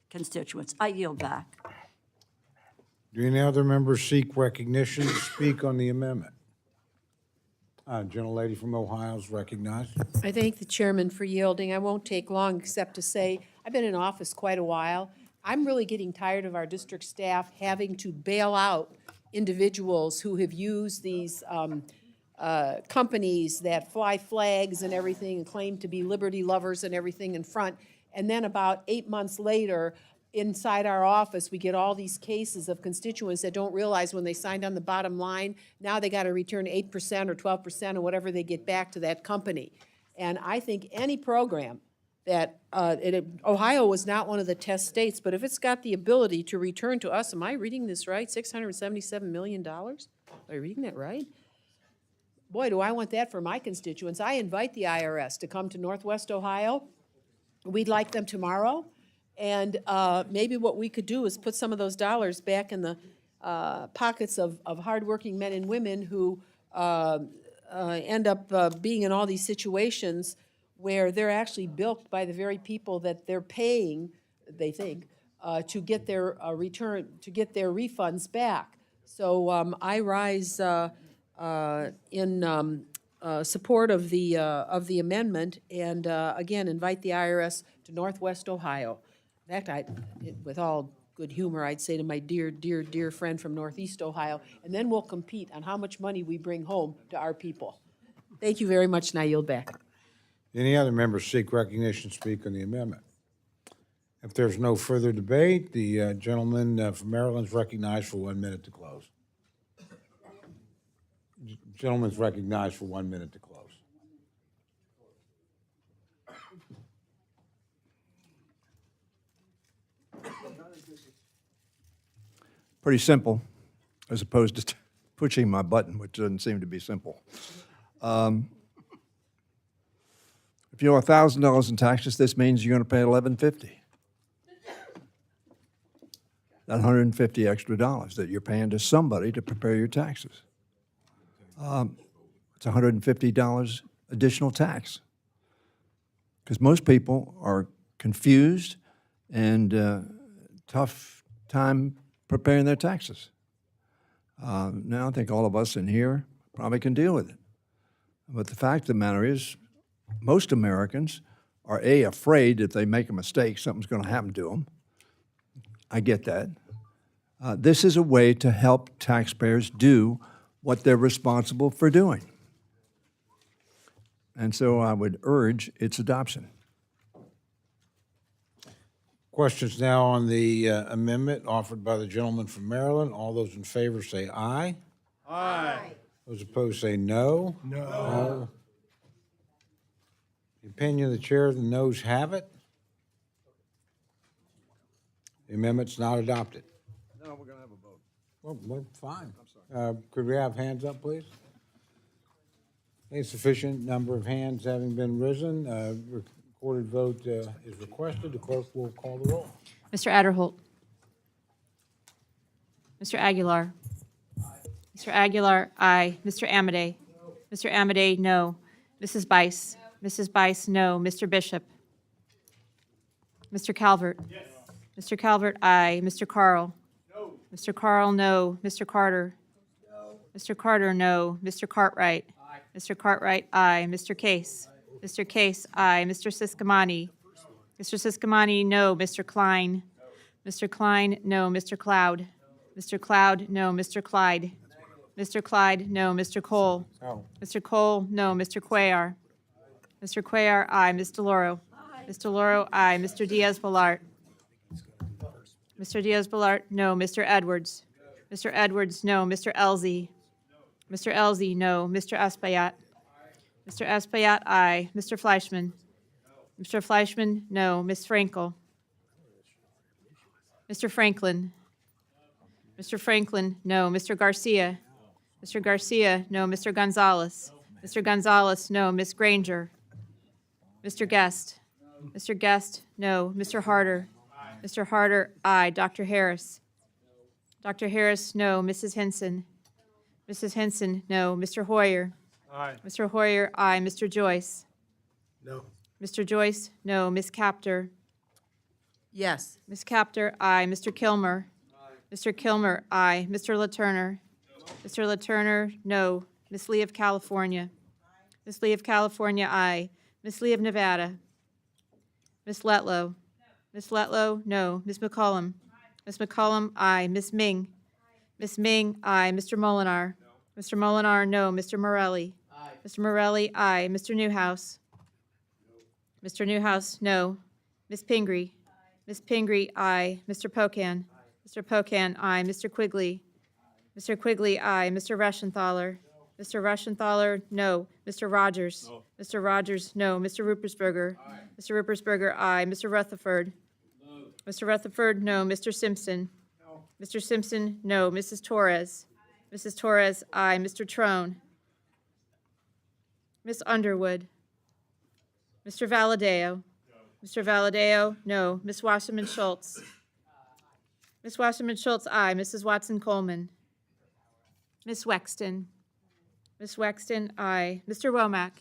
constituents. I yield back. Do any other members seek recognition to speak on the amendment? Gentlelady from Ohio is recognized. I thank the chairman for yielding. I won't take long except to say I've been in office quite a while. I'm really getting tired of our district staff having to bail out individuals who have used these companies that fly flags and everything and claim to be liberty lovers and everything in front. And then about 8 months later, inside our office, we get all these cases of constituents that don't realize when they signed on the bottom line, now they got to return 8% or 12% or whatever they get back to that company. And I think any program that Ohio was not one of the test states, but if it's got the ability to return to us, am I reading this right? $677 million? Am I reading that right? Boy, do I want that for my constituents. I invite the IRS to come to Northwest Ohio. We'd like them tomorrow. And maybe what we could do is put some of those dollars back in the pockets of hardworking men and women who end up being in all these situations where they're actually bilked by the very people that they're paying, they think, to get their return, to get their refunds back. So I rise in support of the amendment, and again, invite the IRS to Northwest Ohio. In fact, with all good humor, I'd say to my dear, dear, dear friend from Northeast Ohio, and then we'll compete on how much money we bring home to our people. Thank you very much, and I yield back. Any other members seek recognition to speak on the amendment? If there's no further debate, the gentleman from Maryland is recognized for 1 minute to close. Gentleman's recognized for 1 minute to close. Pretty simple, as opposed to pushing my button, which doesn't seem to be simple. If you owe $1,000 in taxes, this means you're going to pay $1,150. That $150 extra that you're paying to somebody to prepare your taxes. It's $150 additional tax. Because most people are confused and tough time preparing their taxes. Now I think all of us in here probably can deal with it. But the fact of the matter is, most Americans are afraid that if they make a mistake, something's going to happen to them. I get that. This is a way to help taxpayers do what they're responsible for doing. And so I would urge its adoption. Questions now on the amendment offered by the gentleman from Maryland. All those in favor say aye. Aye. Those opposed say no. No. The opinion of the chair, the noes have it. The amendment's not adopted. No, we're going to have a vote. Well, we're fine. I'm sorry. Could we have hands up, please? A sufficient number of hands having been risen. Recorded vote is requested. The clerk will call the roll. Mr. Adderholt. Mr. Aguilar. Mr. Aguilar, aye. Mr. Amedee. Mr. Amedee, no. Mrs. Bice. Mrs. Bice, no. Mr. Bishop. Mr. Calvert. Yes. Mr. Calvert, aye. Mr. Carl. No. Mr. Carl, no. Mr. Carter. No. Mr. Carter, no. Mr. Cartwright. Aye. Mr. Cartwright, aye. Mr. Case. Aye. Mr. Case, aye. Mr. Siscomani. Mr. Siscomani, no. Mr. Klein. No. Mr. Klein, no. Mr. Cloud. No. Mr. Cloud, no. Mr. Clyde. Mr. Clyde, no. Mr. Cole. No. Mr. Cole, no. Mr. Cuellar. Mr. Cuellar, aye. Ms. DeLauro. Aye. Ms. DeLauro, aye. Mr. Diaz-Balart. Mr. Diaz-Balart, no. Mr. Edwards. Mr. Edwards, no. Mr. Elzey. Mr. Elzey, no. Mr. Espaillat. Mr. Espaillat, aye. Mr. Fleischman. Mr. Fleischman, no. Ms. Frankel. Mr. Franklin. Mr. Franklin, no. Mr. Garcia. Mr. Garcia, no. Mr. Gonzalez. Mr. Gonzalez, no. Ms. Granger. Mr. Guest. Mr. Guest, no. Mr. Harder. Mr. Harder, aye. Dr. Harris. Dr. Harris, no. Mrs. Henson. Mrs. Henson, no. Mr. Hoyer. Aye. Mr. Hoyer, aye. Mr. Joyce. No. Mr. Joyce, no. Ms. Capter. Yes. Ms. Capter, aye. Mr. Kilmer. Mr. Kilmer, aye. Mr. LaTurner. Mr. LaTurner, no. Ms. Lee of California. Ms. Lee of California, aye. Ms. Lee of Nevada. Ms. Letlow. Ms. Letlow, no. Ms. McCollum. Ms. McCollum, aye. Ms. Ming. Ms. Ming, aye. Mr. Molinar. Mr. Molinar, no. Mr. Morelli. Mr. Morelli, aye. Mr. Newhouse. Mr. Newhouse, no. Ms. Pingree. Ms. Pingree, aye. Mr. Pocan. Mr. Pocan, aye. Mr. Quigley. Mr. Quigley, aye. Mr. Reschenthaler. Mr. Rushenthaler, no. Mr. Rogers? No. Mr. Rogers, no. Mr. Ruppersberger? Aye. Mr. Ruppersberger, aye. Mr. Rutherford? No. Mr. Rutherford, no. Mr. Simpson? No. Mr. Simpson, no. Mrs. Torres? Mrs. Torres, aye. Mr. Trone? Ms. Underwood? Mr. Valadeo? No. Mr. Valadeo, no. Ms. Wasserman Schultz? Ms. Wasserman Schultz, aye. Mrs. Watson Coleman? Ms. Wexton? Ms. Wexton, aye. Mr. Womack?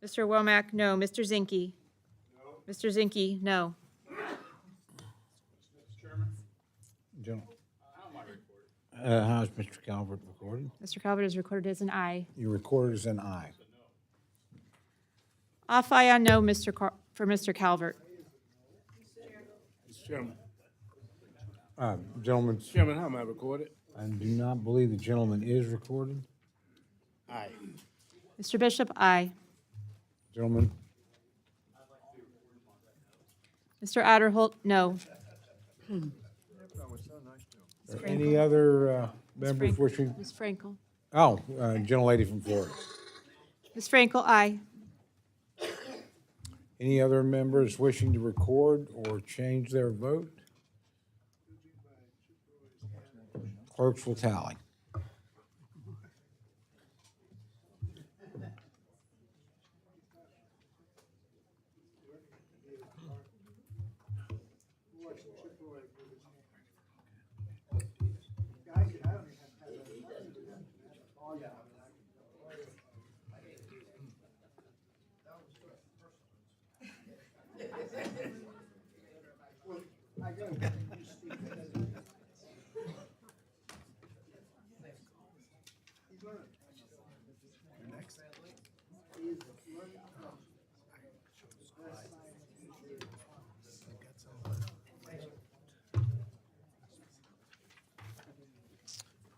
Mr. Womack, no. Mr. Zinke? No. Mr. Zinke, no. General. How's Mr. Calvert recorded? Mr. Calvert is recorded as an aye. You recorded as an aye. Off aye on no, for Mr. Calvert. Mr. Chairman. Gentlemen, Chairman, how am I recorded? I do not believe the gentleman is recorded. Aye. Mr. Bishop, aye. Gentlemen, Mr. Adderholt, no. are there any other members wishing? Ms. Frankel. Oh, gentlelady from Florida. Ms. Frankel, aye. Any other members wishing to record or change their vote? Clerks will tally.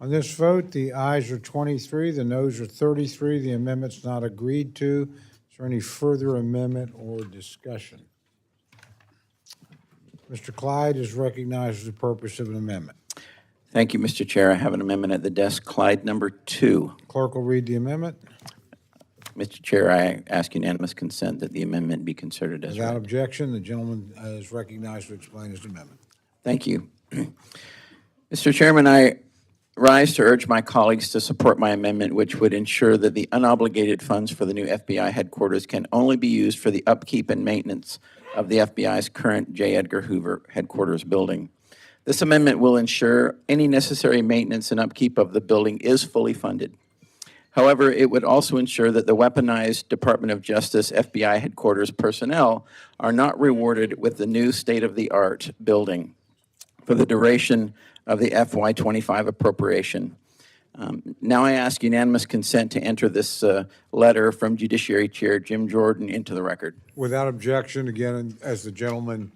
On this vote, the ayes are 23, the noes are 33. The amendment's not agreed to. Is there any further amendment or discussion? Mr. Clyde is recognized for the purpose of an amendment. Thank you, Mr. Chair. I have an amendment at the desk, Clyde number 2. Clerk will read the amendment. Mr. Chair, I ask unanimous consent that the amendment be considered as Without read. objection, the gentleman is recognized to explain his amendment. Thank you. Mr. Chairman, I rise to urge my colleagues to support my amendment, which would ensure that the unobligated funds for the new FBI headquarters can only be used for the upkeep and maintenance of the FBI's current J. Edgar Hoover headquarters building. This amendment will ensure any necessary maintenance and upkeep of the building is fully funded. However, it would also ensure that the weaponized Department of Justice FBI headquarters personnel are not rewarded with the new state-of-the-art building for the duration of the FY25 appropriation. Now I ask unanimous consent to enter this letter from Judiciary Chair Jim Jordan into the record. Without objection, again, as the gentleman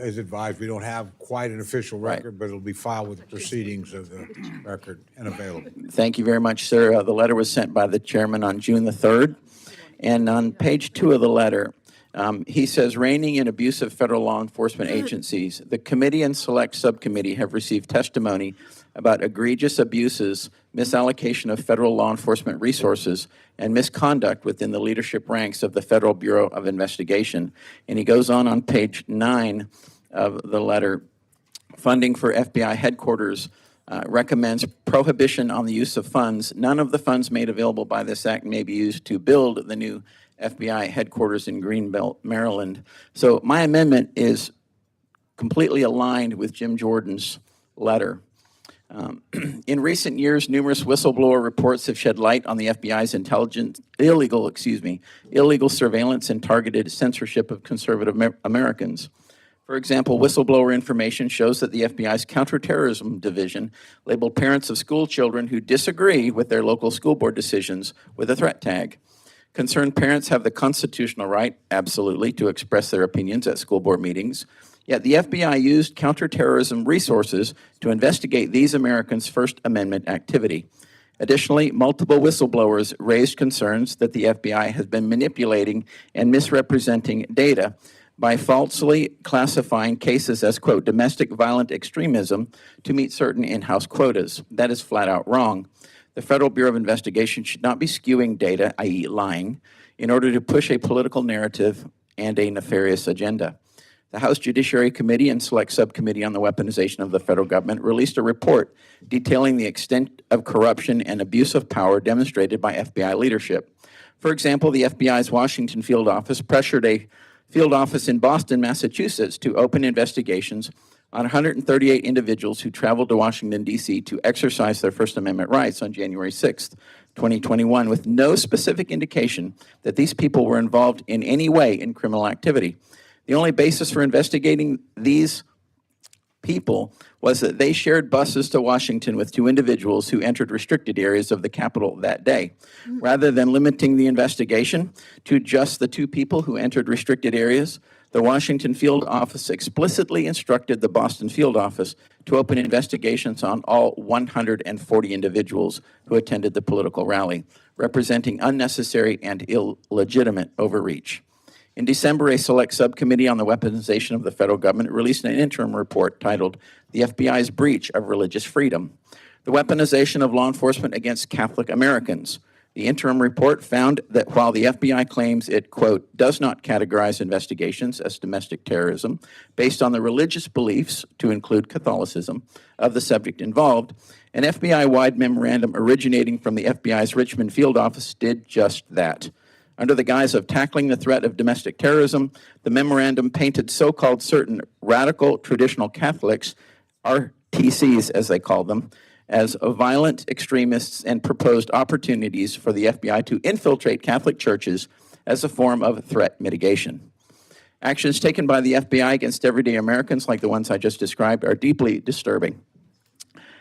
is advised, we don't have quite an official record, but it'll be filed with the proceedings of the record and available. Thank you very much, sir. The letter was sent by the chairman on June the 3rd. And on page 2 of the letter, he says, reigning in abuse of federal law enforcement agencies, the committee and select subcommittee have received testimony about egregious abuses, misallocation of federal law enforcement resources, and misconduct within the leadership ranks of the Federal Bureau of Investigation. And he goes on page 9 of the letter, funding for FBI headquarters recommends prohibition on the use of funds. None of the funds made available by this act may be used to build the new FBI headquarters in Greenbelt, Maryland. So my amendment is completely aligned with Jim Jordan's letter. In recent years, numerous whistleblower reports have shed light on the FBI's illegal surveillance and targeted censorship of conservative Americans. For example, whistleblower information shows that the FBI's counterterrorism division labeled parents of school children who disagree with their local school board decisions with a threat tag. Concerned parents have the constitutional right, absolutely, to express their opinions at school board meetings. Yet the FBI used counterterrorism resources to investigate these Americans' First Amendment activity. Additionally, multiple whistleblowers raised concerns that the FBI has been manipulating and misrepresenting data by falsely classifying cases as, quote, domestic violent extremism to meet certain in-house quotas. That is flat out wrong. The Federal Bureau of Investigation should not be skewing data, i.e. lying, in order to push a political narrative and a nefarious agenda. The House Judiciary Committee and Select Subcommittee on the Weaponization of the Federal Government released a report detailing the extent of corruption and abuse of power demonstrated by FBI leadership. For example, the FBI's Washington field office pressured a field office in Boston, Massachusetts, to open investigations on 138 individuals who traveled to Washington, D.C. to exercise their First Amendment rights on January 6th, 2021, with no specific indication that these people were involved in any way in criminal activity. The only basis for investigating these people was that they shared buses to Washington with two individuals who entered restricted areas of the Capitol that day. Rather than limiting the investigation to just the two people who entered restricted areas, the Washington field office explicitly instructed the Boston field office to open investigations on all 140 individuals who attended the political rally, representing unnecessary and illegitimate overreach. In December, a select subcommittee on the weaponization of the federal government released an interim report titled "The FBI's Breach of Religious Freedom: The Weaponization of Law Enforcement Against Catholic Americans." The interim report found that while the FBI claims it, quote, does not categorize investigations as domestic terrorism based on the religious beliefs, to include Catholicism, of the subject involved, an FBI-wide memorandum originating from the FBI's Richmond field office did just that. Under the guise of tackling the threat of domestic terrorism, the memorandum painted so-called certain radical traditional Catholics, RTCs as they call them, as violent extremists and proposed opportunities for the FBI to infiltrate Catholic churches as a form of threat mitigation. Actions taken by the FBI against everyday Americans like the ones I just described are deeply disturbing.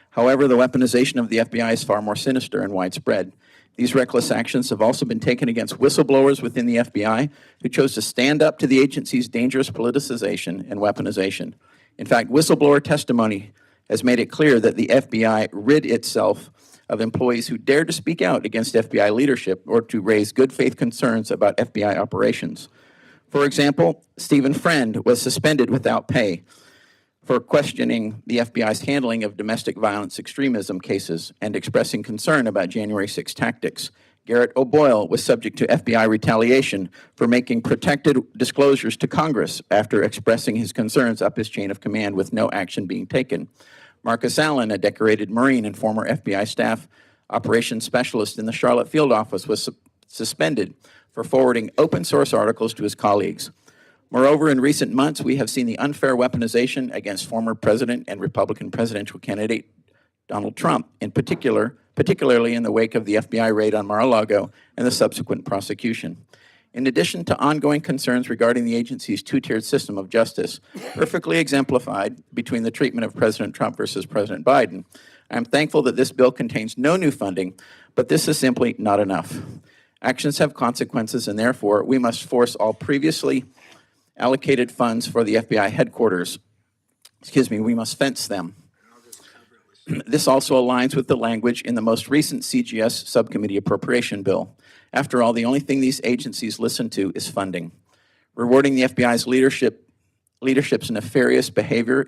However, the weaponization of the FBI is far more sinister and widespread. These reckless actions have also been taken against whistleblowers within the FBI who chose to stand up to the agency's dangerous politicization and weaponization. In fact, whistleblower testimony has made it clear that the FBI rid itself of employees who dared to speak out against FBI leadership or to raise good faith concerns about FBI operations. For example, Stephen Friend was suspended without pay for questioning the FBI's handling of domestic violence extremism cases and expressing concern about January 6 tactics. Garrett O'Boyle was subject to FBI retaliation for making protected disclosures to Congress after expressing his concerns up his chain of command with no action being taken. Marcus Allen, a decorated Marine and former FBI staff operations specialist in the Charlotte field office, was suspended for forwarding open source articles to his colleagues. Moreover, in recent months, we have seen the unfair weaponization against former President and Republican presidential candidate Donald Trump, particularly in the wake of the FBI raid on Mar-a-Lago and the subsequent prosecution. In addition to ongoing concerns regarding the agency's two-tiered system of justice, perfectly exemplified between the treatment of President Trump versus President Biden, I am thankful that this bill contains no new funding, but this is simply not enough. Actions have consequences, and therefore, we must force all previously allocated funds for the FBI headquarters. We must fence them. This also aligns with the language in the most recent CGS subcommittee appropriation bill. After all, the only thing these agencies listen to is funding. Rewarding the FBI's leadership's nefarious behavior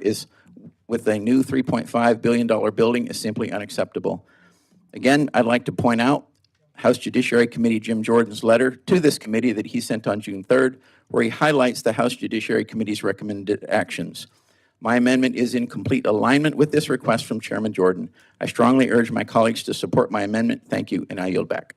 with a new $3.5 billion building is simply unacceptable. Again, I'd like to point out House Judiciary Committee Jim Jordan's letter to this committee that he sent on June 3rd, where he highlights the House Judiciary Committee's recommended actions. My amendment is in complete alignment with this request from Chairman Jordan. I strongly urge my colleagues to support my amendment. Thank you, and I yield back.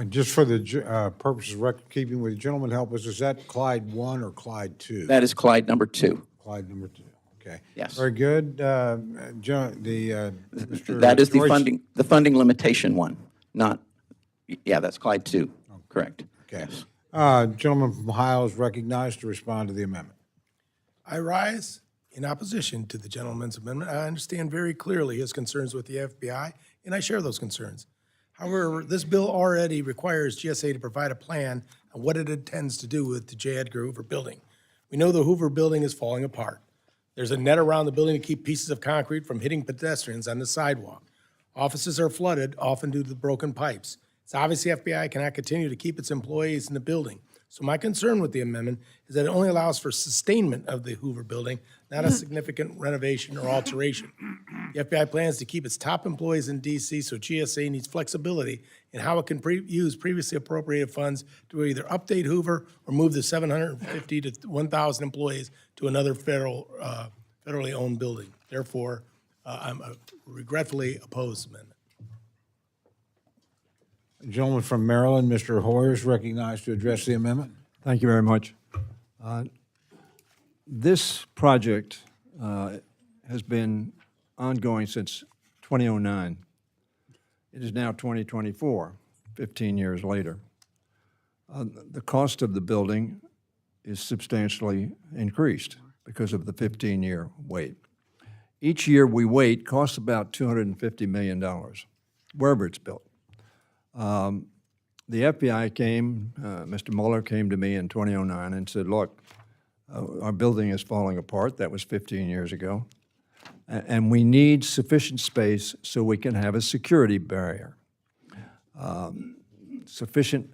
Just for the purposes of record keeping, would the gentleman help us? Is that Clyde 1 or Clyde 2? That is Clyde number 2. Clyde number 2. Okay. Yes. Very good. Mr. That is Joyce? the funding limitation one, not, yeah, that's Clyde 2, correct. Okay. Yes. Gentleman from Ohio is recognized to respond to the amendment. I rise in opposition to the gentleman's amendment. I understand very clearly his concerns with the FBI, and I share those concerns. However, this bill already requires GSA to provide a plan on what it intends to do with the J. Edgar Hoover building. We know the Hoover building is falling apart. There's a net around the building to keep pieces of concrete from hitting pedestrians on the sidewalk. Offices are flooded, often due to the broken pipes. It's obvious the FBI cannot continue to keep its employees in the building. So my concern with the amendment is that it only allows for sustainment of the Hoover building, not a significant renovation or alteration. The FBI plans to keep its top employees in DC, so GSA needs flexibility in how it can use previously appropriated funds to either update Hoover or move the 750 to 1,000 employees to another federally owned building. Therefore, I'm regretfully opposed to the amendment. Gentleman from Maryland, Mr. Hoyer, is recognized to address the amendment. Thank you very much. This project has been ongoing since 2009. It is now 2024, 15 years later. The cost of the building is substantially increased because of the 15-year wait. Each year we wait costs about $250 million, wherever it's built. The FBI came, Mr. Mueller came to me in 2009 and said, look, our building is falling apart. That was 15 years ago. And we need sufficient space so we can have a security barrier. Sufficient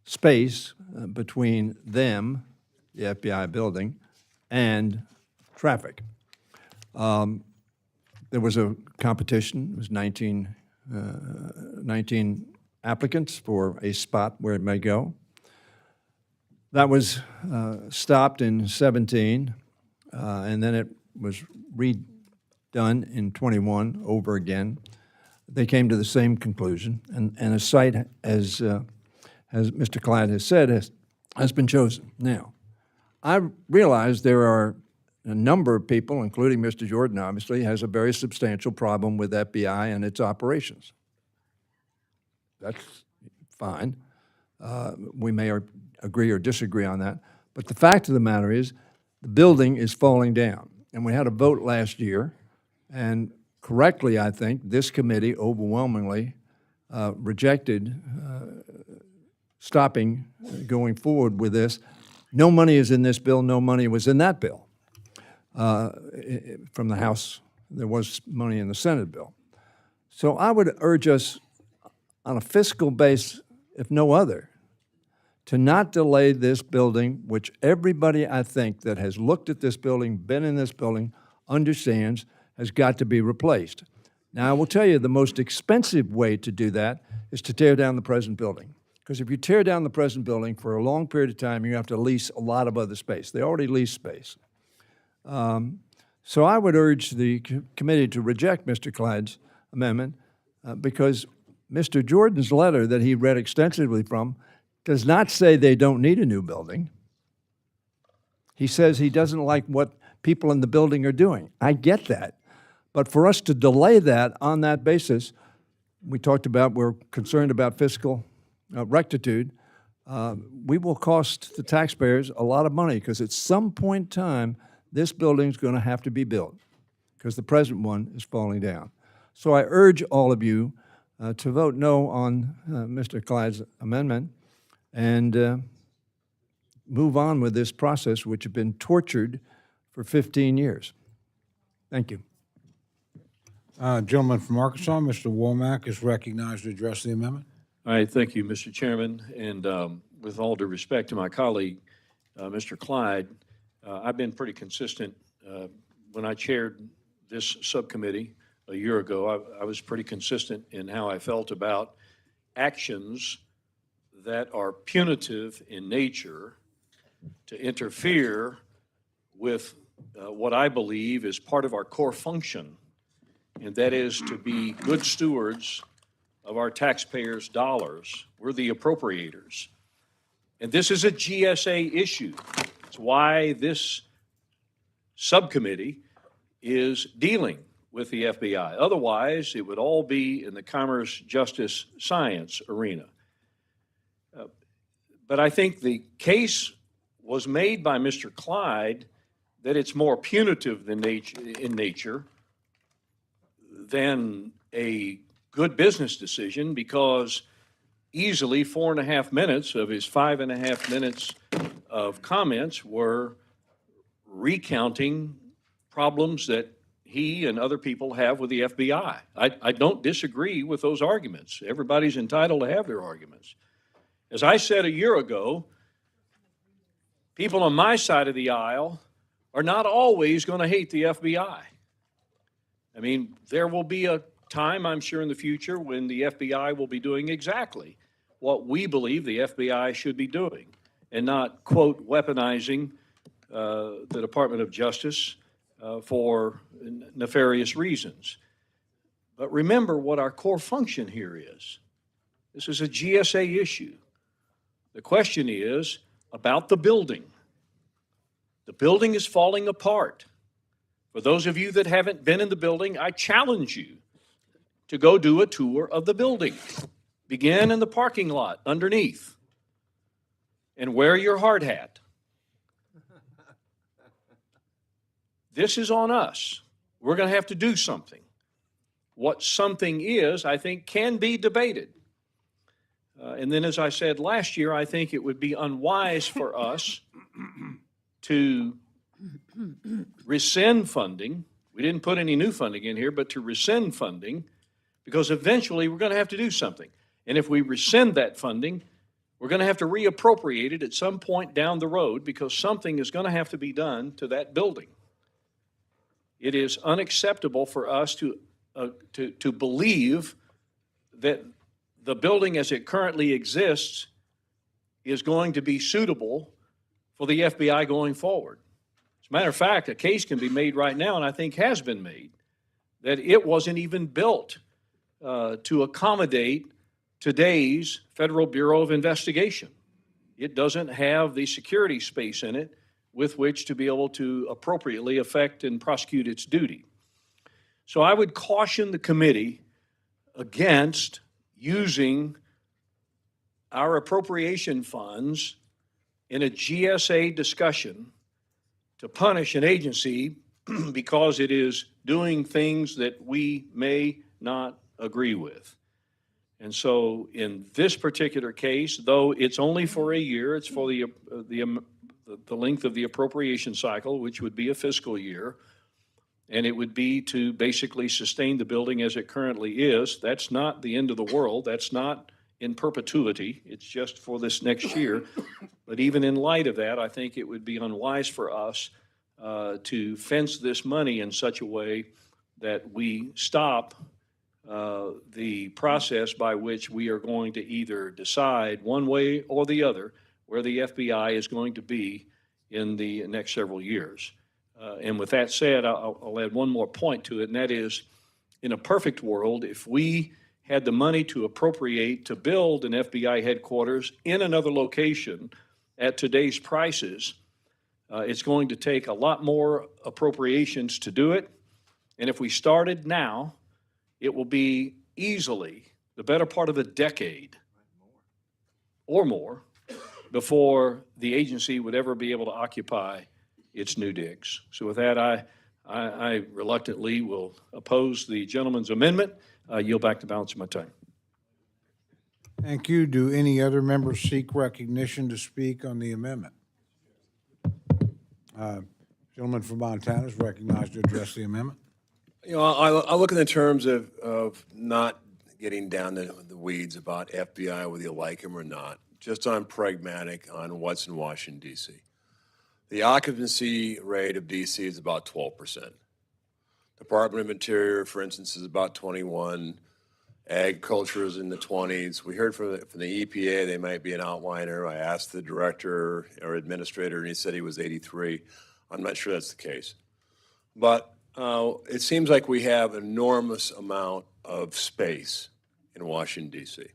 space between them, the FBI building, and traffic. There was a competition. It was 19 applicants for a spot where it may go. That was stopped in 17, and then it was redone in 21 over again. They came to the same conclusion, and a site, as Mr. Clyde has said, has been chosen. Now, I realize there are a number of people, including Mr. Jordan, obviously, has a very substantial problem with FBI and its operations. That's fine. We may agree or disagree on that. But the fact of the matter is, the building is falling down. And we had a vote last year, and correctly, I think, this committee overwhelmingly rejected stopping going forward with this. No money is in this bill, no money was in that bill. From the House, there was money in the Senate bill. So I would urge us on a fiscal base, if no other, to not delay this building, which everybody, I think, that has looked at this building, been in this building, understands has got to be replaced. Now, I will tell you the most expensive way to do that is to tear down the present building. Because if you tear down the present building for a long period of time, you have to lease a lot of other space. They already lease space. So I would urge the committee to reject Mr. Clyde's amendment because Mr. Jordan's letter that he read extensively from does not say they don't need a new building. He says he doesn't like what people in the building are doing. I get that. But for us to delay that on that basis, we talked about we're concerned about fiscal rectitude. We will cost the taxpayers a lot of money because at some point in time, this building's going to have to be built because the present one is falling down. So I urge all of you to vote no on Mr. Clyde's amendment and move on with this process, which has been tortured for 15 years. Thank you. Gentleman from Arkansas, Mr. Womack, is recognized to address the amendment. All right, thank you, Mr. Chairman. And with all due respect to my colleague, Mr. Clyde, I've been pretty consistent. When I chaired this subcommittee a year ago, I was pretty consistent in how I felt about actions that are punitive in nature to interfere with what I believe is part of our core function, and that is to be good stewards of our taxpayers' dollars. We're the appropriators. And this is a GSA issue. It's why this subcommittee is dealing with the FBI. Otherwise, it would all be in the commerce, justice, science arena. But I think the case was made by Mr. Clyde that it's more punitive in nature than a good business decision, because easily 4.5 minutes of his 5.5 minutes of comments were recounting problems that he and other people have with the FBI. I don't disagree with those arguments. Everybody's entitled to have their arguments. As I said a year ago, people on my side of the aisle are not always going to hate the FBI. I mean, there will be a time, I'm sure, in the future when the FBI will be doing exactly what we believe the FBI should be doing and not, quote, weaponizing the Department of Justice for nefarious reasons. But remember what our core function here is. This is a GSA issue. The question is about the building. The building is falling apart. For those of you that haven't been in the building, I challenge you to go do a tour of the building. Begin in the parking lot underneath and wear your hard hat. This is on us. We're going to have to do something. What something is, I think, can be debated. And then, as I said last year, I think it would be unwise for us to rescind funding. We didn't put any new funding in here, but to rescind funding, because eventually we're going to have to do something. And if we rescind that funding, we're going to have to reappropriate it at some point down the road, because something is going to have to be done to that building. It is unacceptable for us to believe that the building as it currently exists is going to be suitable for the FBI going forward. As a matter of fact, a case can be made right now, and I think has been made, that it wasn't even built to accommodate today's Federal Bureau of Investigation. It doesn't have the security space in it with which to be able to appropriately effect and prosecute its duty. So I would caution the committee against using our appropriation funds in a GSA discussion to punish an agency because it is doing things that we may not agree with. And so in this particular case, though it's only for a year, it's for the length of the appropriation cycle, which would be a fiscal year, and it would be to basically sustain the building as it currently is. That's not the end of the world. That's not in perpetuity. It's just for this next year. But even in light of that, I think it would be unwise for us to fence this money in such a way that we stop the process by which we are going to either decide one way or the other where the FBI is going to be in the next several years. And with that said, I'll add one more point to it, and that is, in a perfect world, if we had the money to appropriate to build an FBI headquarters in another location at today's prices, it's going to take a lot more appropriations to do it. And if we started now, it will be easily the better part of a decade or more before the agency would ever be able to occupy its new digs. So with that, I reluctantly will oppose the gentleman's amendment. Yield back the balance of my time. Thank you. Do any other members seek recognition to speak on the amendment? Gentleman from Montana is recognized to address the amendment. You know, I look in the terms of not getting down to the weeds about FBI, whether you like him or not, just on pragmatic on what's in Washington, D.C. The occupancy rate of D.C. is about 12%. Department of Interior, for instance, is about 21. Agriculture is in the 20s. We heard from the EPA they might be an outliner. I asked the director or administrator, and he said he was 83. I'm not sure that's the case. But it seems like we have an enormous amount of space in Washington, D.C.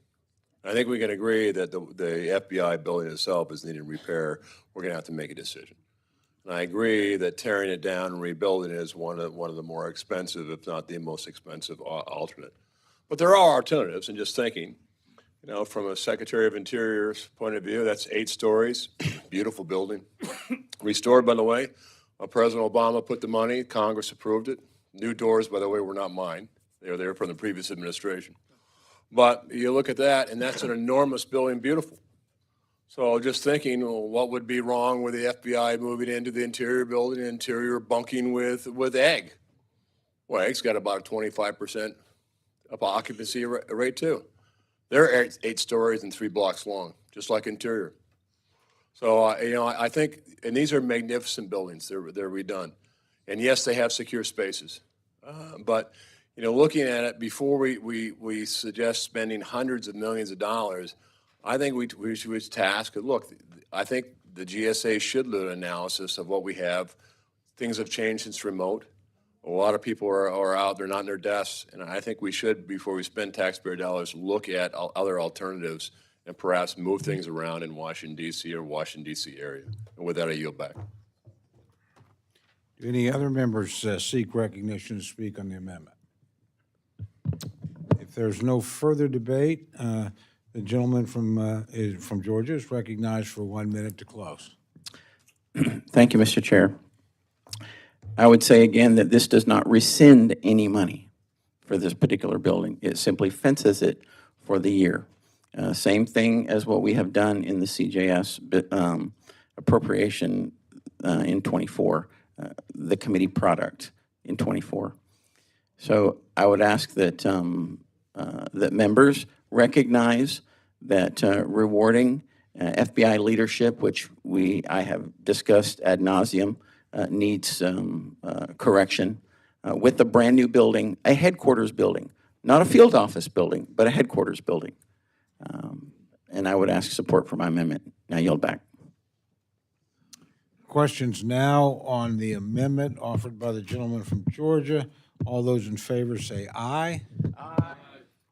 I think we can agree that the FBI building itself is needing repair. We're going to have to make a decision. And I agree that tearing it down and rebuilding it is one of the more expensive, if not the most expensive alternate. But there are alternatives, and just thinking, you know, from a Secretary of Interior's point of view, that's 8 stories, beautiful building. Restored, by the way. President Obama put the money, Congress approved it. New doors, by the way, were not mine. They were there from the previous administration. But you look at that, and that's an enormous building, beautiful. So just thinking, well, what would be wrong with the FBI moving into the Interior building, Interior bunking with Egg? Well, Egg's got about a 25% of occupancy rate too. They're 8 stories and 3 blocks long, just like Interior. So, I think, and these are magnificent buildings, they're redone. And yes, they have secure spaces. But, looking at it, before we suggest spending hundreds of millions of dollars, I think we should task, look, I think the GSA should do an analysis of what we have. Things have changed since remote. A lot of people are out, they're not in their desks, and I think we should, before we spend taxpayer dollars, look at other alternatives and perhaps move things around in Washington, D.C. or Washington, D.C. area. And with that, I yield back. Do any other members seek recognition to speak on the amendment? If there's no further debate, the gentleman from Georgia is recognized for 1 minute to close. Thank you, Mr. Chair. I would say again that this does not rescind any money for this particular building. It simply fences it for the year. Same thing as what we have done in the CJS appropriation in 24, the committee product in 24. So I would ask that, that members recognize that rewarding FBI leadership, which I have discussed ad nauseum, needs correction with a brand new building, a headquarters building, not a field office building, but a headquarters building. And I would ask support for my amendment. Now yield back. Questions now on the amendment offered by the gentleman from Georgia. All those in favor say aye. Aye.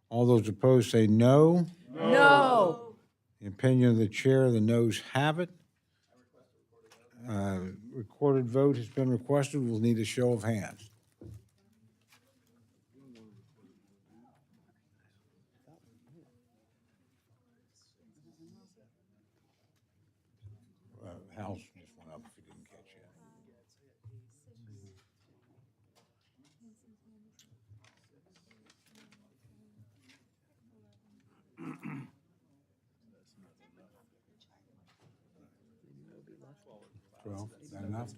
All those opposed say no. No. The opinion of the chair, the noes have it. Recorded vote has been requested. We'll need a show of hands. House just went up if you didn't catch it. Well, is that enough?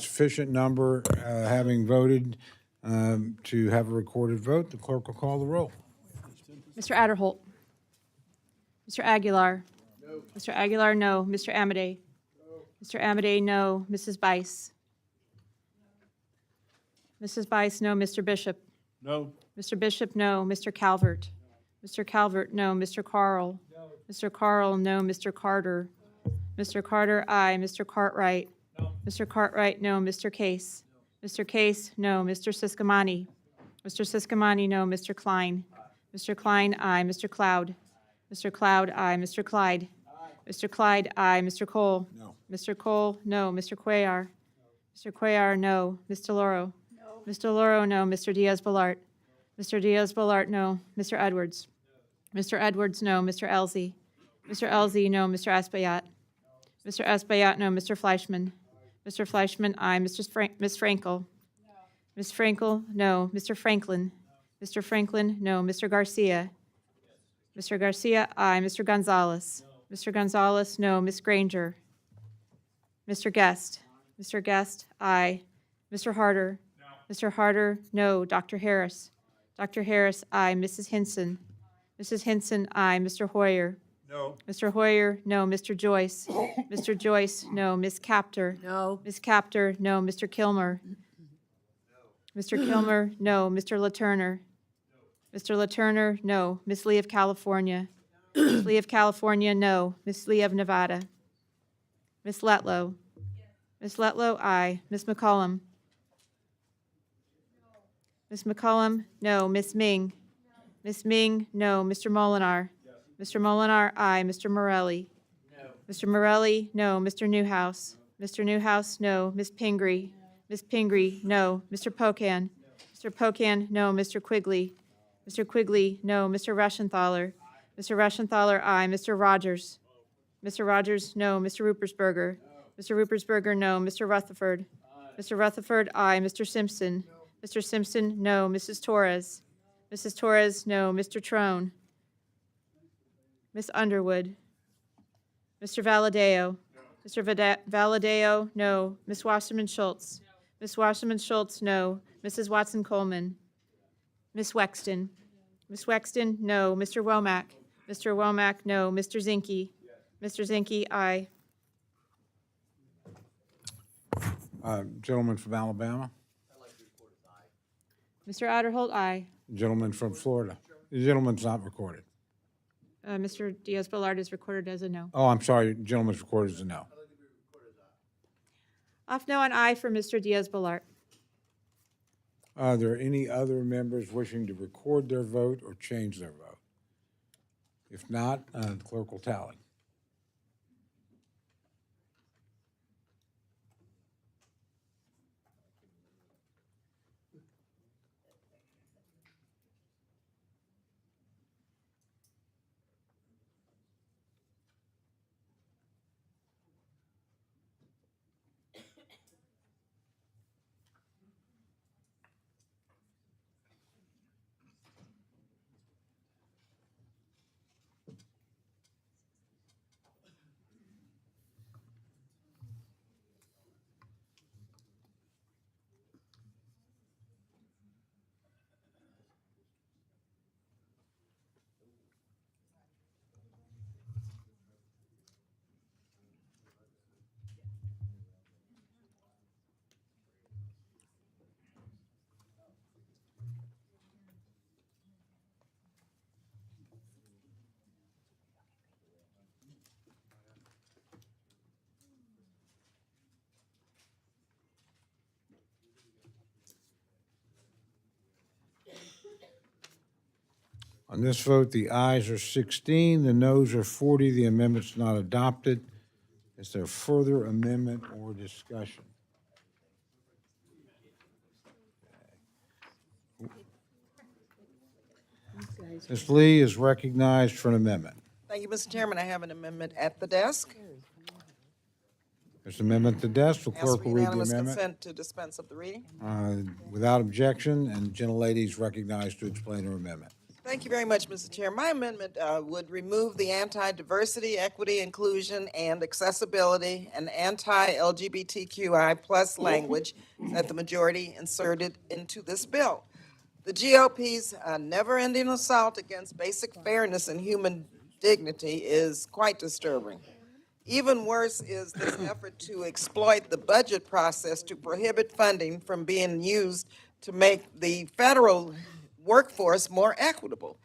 Sufficient number having voted to have a recorded vote. The clerk will call the roll. Mr. Adderholt. Mr. Aguilar. No. Mr. Aguilar, no. Mr. Amadei. No. Mr. Amadei, no. Mrs. Bice. Mrs. Bice, no. Mr. Bishop. No. Mr. Bishop, no. Mr. Calvert. Mr. Calvert, no. Mr. Carl. No. Mr. Carl, no. Mr. Carter. Mr. Carter, aye. Mr. Cartwright. No. Mr. Cartwright, no. Mr. Case. No. Mr. Case, no. Mr. Siscomani. Mr. Siscomani, no. Mr. Klein. Aye. Mr. Klein, aye. Mr. Cloud. Mr. Cloud, aye. Mr. Clyde. Aye. Mr. Clyde, aye. Mr. Cole. No. Mr. Cole, no. Mr. Cuellar. Mr. Cuellar, no. Mr. Loro. No. Mr. Loro, no. Mr. Diaz-Balart. Mr. Diaz-Balart, no. Mr. Edwards. No. Mr. Edwards, no. Mr. Elzey. Mr. Elzey, no. Mr. Espaillat. Mr. Espaillat, no. Mr. Fleischman. Mr. Fleischman, aye. Ms. Frankel. No. Ms. Frankel, no. Mr. Franklin. Mr. Franklin, no. Mr. Garcia. Mr. Garcia, aye. Mr. Gonzalez. No. Mr. Gonzalez, no. Ms. Granger. Mr. Guest. Mr. Guest, aye. Mr. Harder. No. Mr. Harder, no. Dr. Harris. Dr. Harris, aye. Mrs. Hinson. Mrs. Hinson, aye. Mr. Hoyer. No. Mr. Hoyer, no. Mr. Joyce. Mr. Joyce, no. Ms. Capter. No. Ms. Capter, no. Mr. Kilmer. Mr. Kilmer, no. Mr. LaTurner. Mr. LaTurner, no. Ms. Lee of California. Ms. Lee of California, no. Ms. Lee of Nevada. Ms. Letlow. Ms. Letlow, aye. Ms. McCollum. Ms. McCollum, no. Ms. Ming. Ms. Ming, no. Mr. Molinar. Mr. Molinar, aye. Mr. Morelli. No. Mr. Morelli, no. Mr. Newhouse. Mr. Newhouse, no. Ms. Pingree. Ms. Pingree, no. Mr. Pocan. Mr. Pocan, no. Mr. Quigley. Mr. Quigley, no. Mr. Reschenthaler. Mr. Reschenthaler, aye. Mr. Rogers. Mr. Rogers, no. Mr. Ruppersberger. Mr. Ruppersberger, no. Mr. Rutherford. Mr. Rutherford, aye. Mr. Simpson. Mr. Simpson, no. Mrs. Torres. Mrs. Torres, no. Mr. Trone. Ms. Underwood. Mr. Valadeo. Mr. Valadeo, no. Ms. Wasserman Schultz. Ms. Wasserman Schultz, no. Mrs. Watson Coleman. Ms. Wexton. Ms. Wexton, no. Mr. Womack. Mr. Womack, no. Mr. Zinke. Mr. Zinke, aye. Gentleman from Alabama, Mr. Adderholt, aye. gentleman from Florida. The gentleman's not recorded. Mr. Diaz-Balart is recorded as a no. Oh, I'm sorry, gentleman's recorded as a no. Off no and aye for Mr. Diaz-Balart. Are there any other members wishing to record their vote or change their vote? If not, the clerk will tally. On this vote, the ayes are 16, the noes are 40. The amendment's not adopted. Is there further amendment or discussion? Ms. Lee is recognized for an amendment. Thank you, Mr. Chairman. I have an amendment at the desk. There's an amendment to the desk. The Ask clerk for will read the unanimous amendment. consent to dispense of the reading. Without objection, and gentlelady is recognized to explain her amendment. Thank you very much, Mr. Chair. My amendment would remove the anti-diversity, equity, inclusion, and accessibility and anti-LGBTQI plus language that the majority inserted into this bill. The GOP's never-ending assault against basic fairness and human dignity is quite disturbing. Even worse is this effort to exploit the budget process to prohibit funding from being used to make the federal workforce more equitable,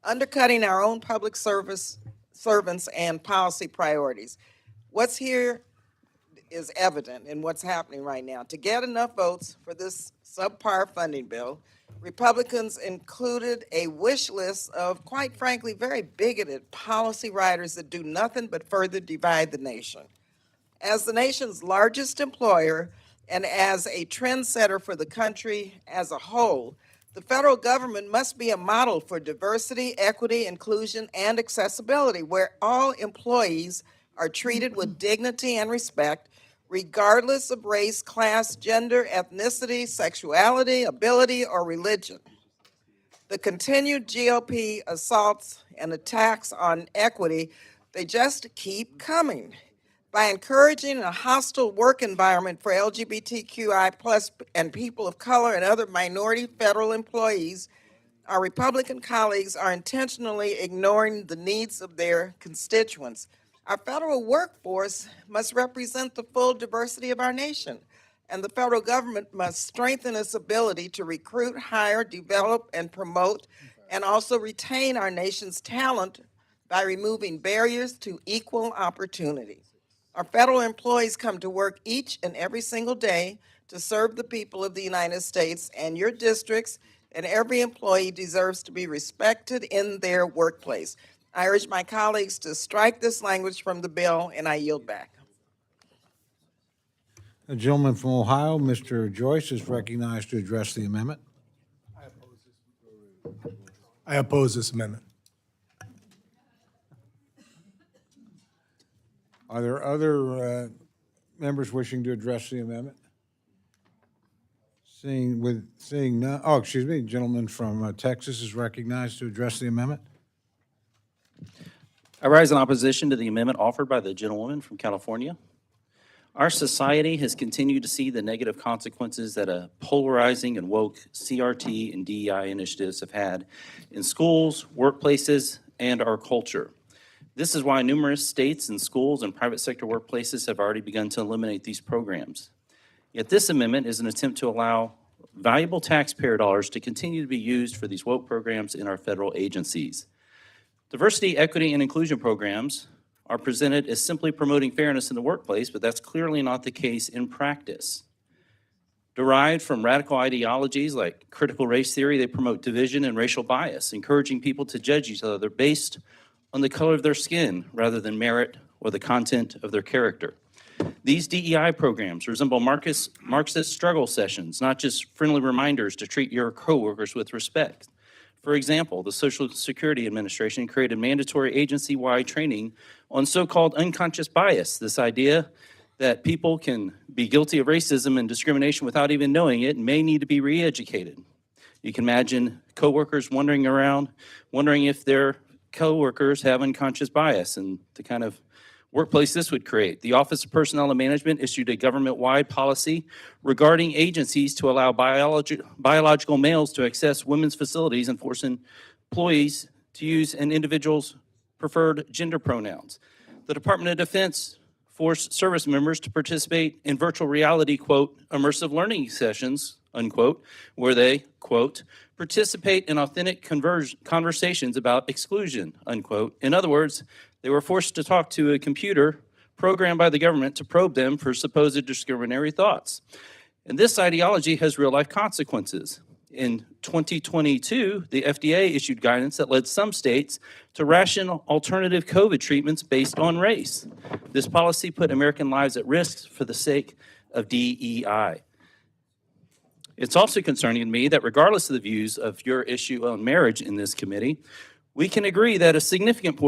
undercutting our own public servants and policy priorities. What's here is evident in what's happening right now. To get enough votes for this subpar funding bill, Republicans included a wish list of, quite frankly, very bigoted policy writers that do nothing but further divide the nation. As the nation's largest employer and as a trendsetter for the country as a whole, the federal government must be a model for diversity, equity, inclusion, and accessibility, where all employees are treated with dignity and respect, regardless of race, class, gender, ethnicity, sexuality, ability, or religion. The continued GOP assaults and attacks on equity, they just keep coming. By encouraging a hostile work environment for LGBTQI plus and people of color and other minority federal employees, our Republican colleagues are intentionally ignoring the needs of their constituents. Our federal workforce must represent the full diversity of our nation, and the federal government must strengthen its ability to recruit, hire, develop, and promote, and also retain our nation's talent by removing barriers to equal opportunity. Our federal employees come to work each and every single day to serve the people of the United States, and your districts and every employee deserves to be respected in their workplace. I urge my colleagues to strike this language from the bill, and I yield back. The gentleman from Ohio, Mr. Joyce, is recognized to address the amendment. I oppose this amendment. Are there other members wishing to address the amendment? Seeing none, oh, excuse me, gentleman from Texas is recognized to address the amendment. I rise in opposition to the amendment offered by the gentlewoman from California. Our society has continued to see the negative consequences that a polarizing and woke CRT and DEI initiatives have had in schools, workplaces, and our culture. This is why numerous states and schools and private sector workplaces have already begun to eliminate these programs. Yet this amendment is an attempt to allow valuable taxpayer dollars to continue to be used for these woke programs in our federal agencies. Diversity, equity, and inclusion programs are presented as simply promoting fairness in the workplace, but that's clearly not the case in practice. Derived from radical ideologies like critical race theory, they promote division and racial bias, encouraging people to judge each other based on the color of their skin rather than merit or the content of their character. These DEI programs resemble Marxist struggle sessions, not just friendly reminders to treat your coworkers with respect. For example, the Social Security Administration created mandatory agency-wide training on so-called unconscious bias, this idea that people can be guilty of racism and discrimination without even knowing it and may need to be re-educated. You can imagine coworkers wandering around, wondering if their coworkers have unconscious bias and the kind of workplace this would create. The Office of Personnel and Management issued a government-wide policy regarding agencies to allow biological males to access women's facilities and forcing employees to use an individual's preferred gender pronouns. The Department of Defense forced service members to participate in virtual reality, quote, immersive learning sessions, unquote, where they, quote, participate in authentic conversations about exclusion, unquote. In other words, they were forced to talk to a computer programmed by the government to probe them for supposed discriminatory thoughts. And this ideology has real-life consequences. In 2022, the FDA issued guidance that led some states to ration alternative COVID treatments based on race. This policy put American lives at risk for the sake of DEI. It's also concerning to me that regardless of the views of your issue on marriage in this committee, we can agree that a significant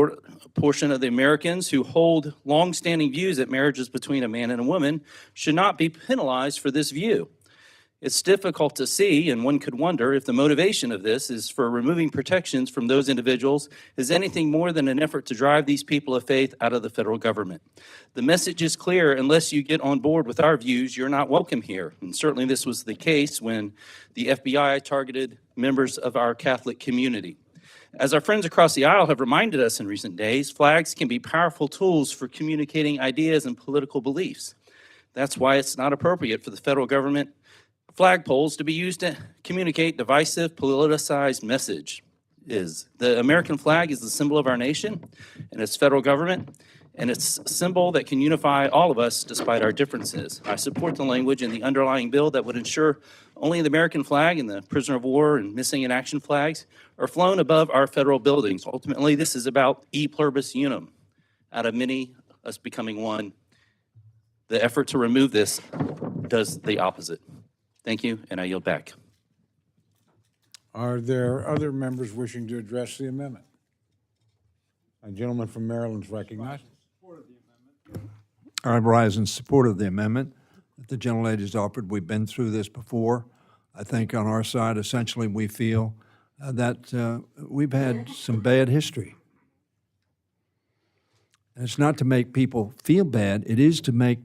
portion of the Americans who hold long-standing views that marriage is between a man and a woman should not be penalized for this view. It's difficult to see, and one could wonder if the motivation of this is for removing protections from those individuals is anything more than an effort to drive these people of faith out of the federal government. The message is clear: unless you get on board with our views, you're not welcome here. And certainly this was the case when the FBI targeted members of our Catholic community. As our friends across the aisle have reminded us in recent days, flags can be powerful tools for communicating ideas and political beliefs. That's why it's not appropriate for the federal government flagpoles to be used to communicate divisive, politicized message. The American flag is the symbol of our nation and its federal government, and it's a symbol that can unify all of us despite our differences. I support the language in the underlying bill that would ensure only the American flag and the prisoner of war and missing in action flags are flown above our federal buildings. Ultimately, this is about e pluribus unum, out of many, us becoming one. The effort to remove this does the opposite. Thank you, and I yield back. Are there other members wishing to address the amendment? A gentleman from Maryland is recognized. I rise in support of the amendment that the gentlelady's offered. We've been through this before. I think on our side, essentially, we feel that we've had some bad history. And it's not to make people feel bad. It is to make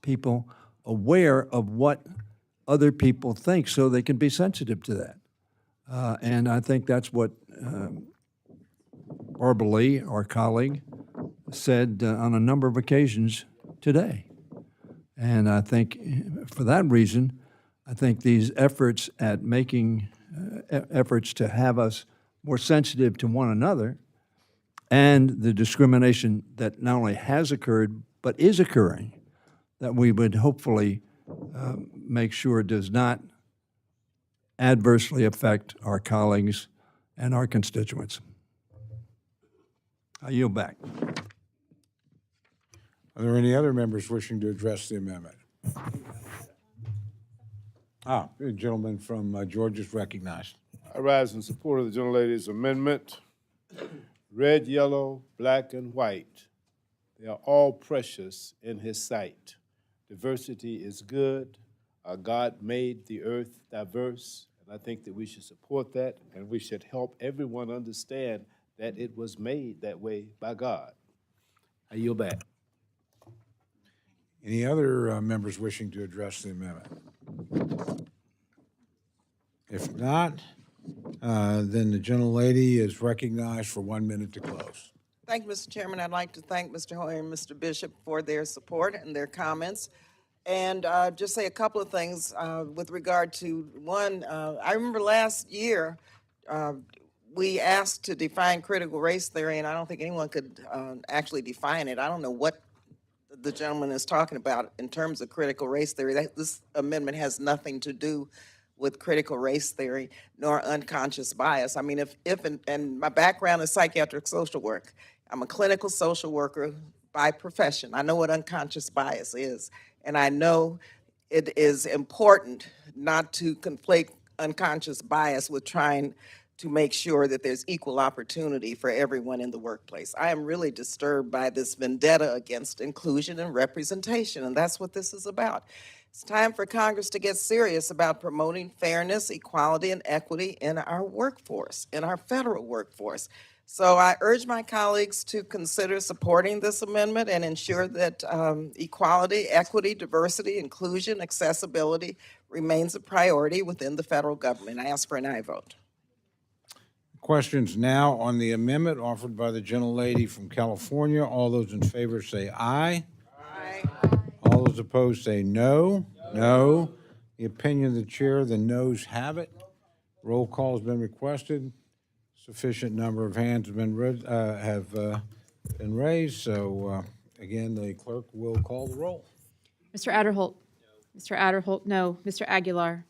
people aware of what other people think so they can be sensitive to that. And I think that's what Barbara Lee, our colleague, said on a number of occasions today. And I think for that reason, I think these efforts at making efforts to have us more sensitive to one another and the discrimination that not only has occurred but is occurring, that we would hopefully make sure does not adversely affect our colleagues and our constituents. I yield back. Are there any other members wishing to address the amendment? A gentleman from Georgia is recognized. I rise in support of the gentlelady's amendment. Red, yellow, black, and white, they are all precious in His sight. Diversity is good. God made the earth diverse, and I think that we should support that, and we should help everyone understand that it was made that way by God. I yield back. Any other members wishing to address the amendment? If not, then the gentlelady is recognized for 1 minute to close. Thank you, Mr. Chairman. I'd like to thank Mr. Hoyer and Mr. Bishop for their support and their comments. And just say a couple of things with regard to one. I remember last year we asked to define critical race theory, and I don't think anyone could actually define it. I don't know what the gentleman is talking about in terms of critical race theory. This amendment has nothing to do with critical race theory nor unconscious bias. I mean, and my background is psychiatric social work. I'm a clinical social worker by profession. I know what unconscious bias is, and I know it is important not to conflate unconscious bias with trying to make sure that there's equal opportunity for everyone in the workplace. I am really disturbed by this vendetta against inclusion and representation, and that's what this is about. It's time for Congress to get serious about promoting fairness, equality, and equity in our workforce, in our federal workforce. So I urge my colleagues to consider supporting this amendment and ensure that equality, equity, diversity, inclusion, accessibility remains a priority within the federal government. I ask for an aye vote. Questions now on the amendment offered by the gentlelady from California. All those in favor say aye. Aye. All those opposed say no. No. The opinion of the chair, the noes have it. Roll call has been requested. Sufficient number of hands have been raised. So again, the clerk will call the roll. Mr. Adderholt. Mr. Adderholt, no. Mr. Aguilar.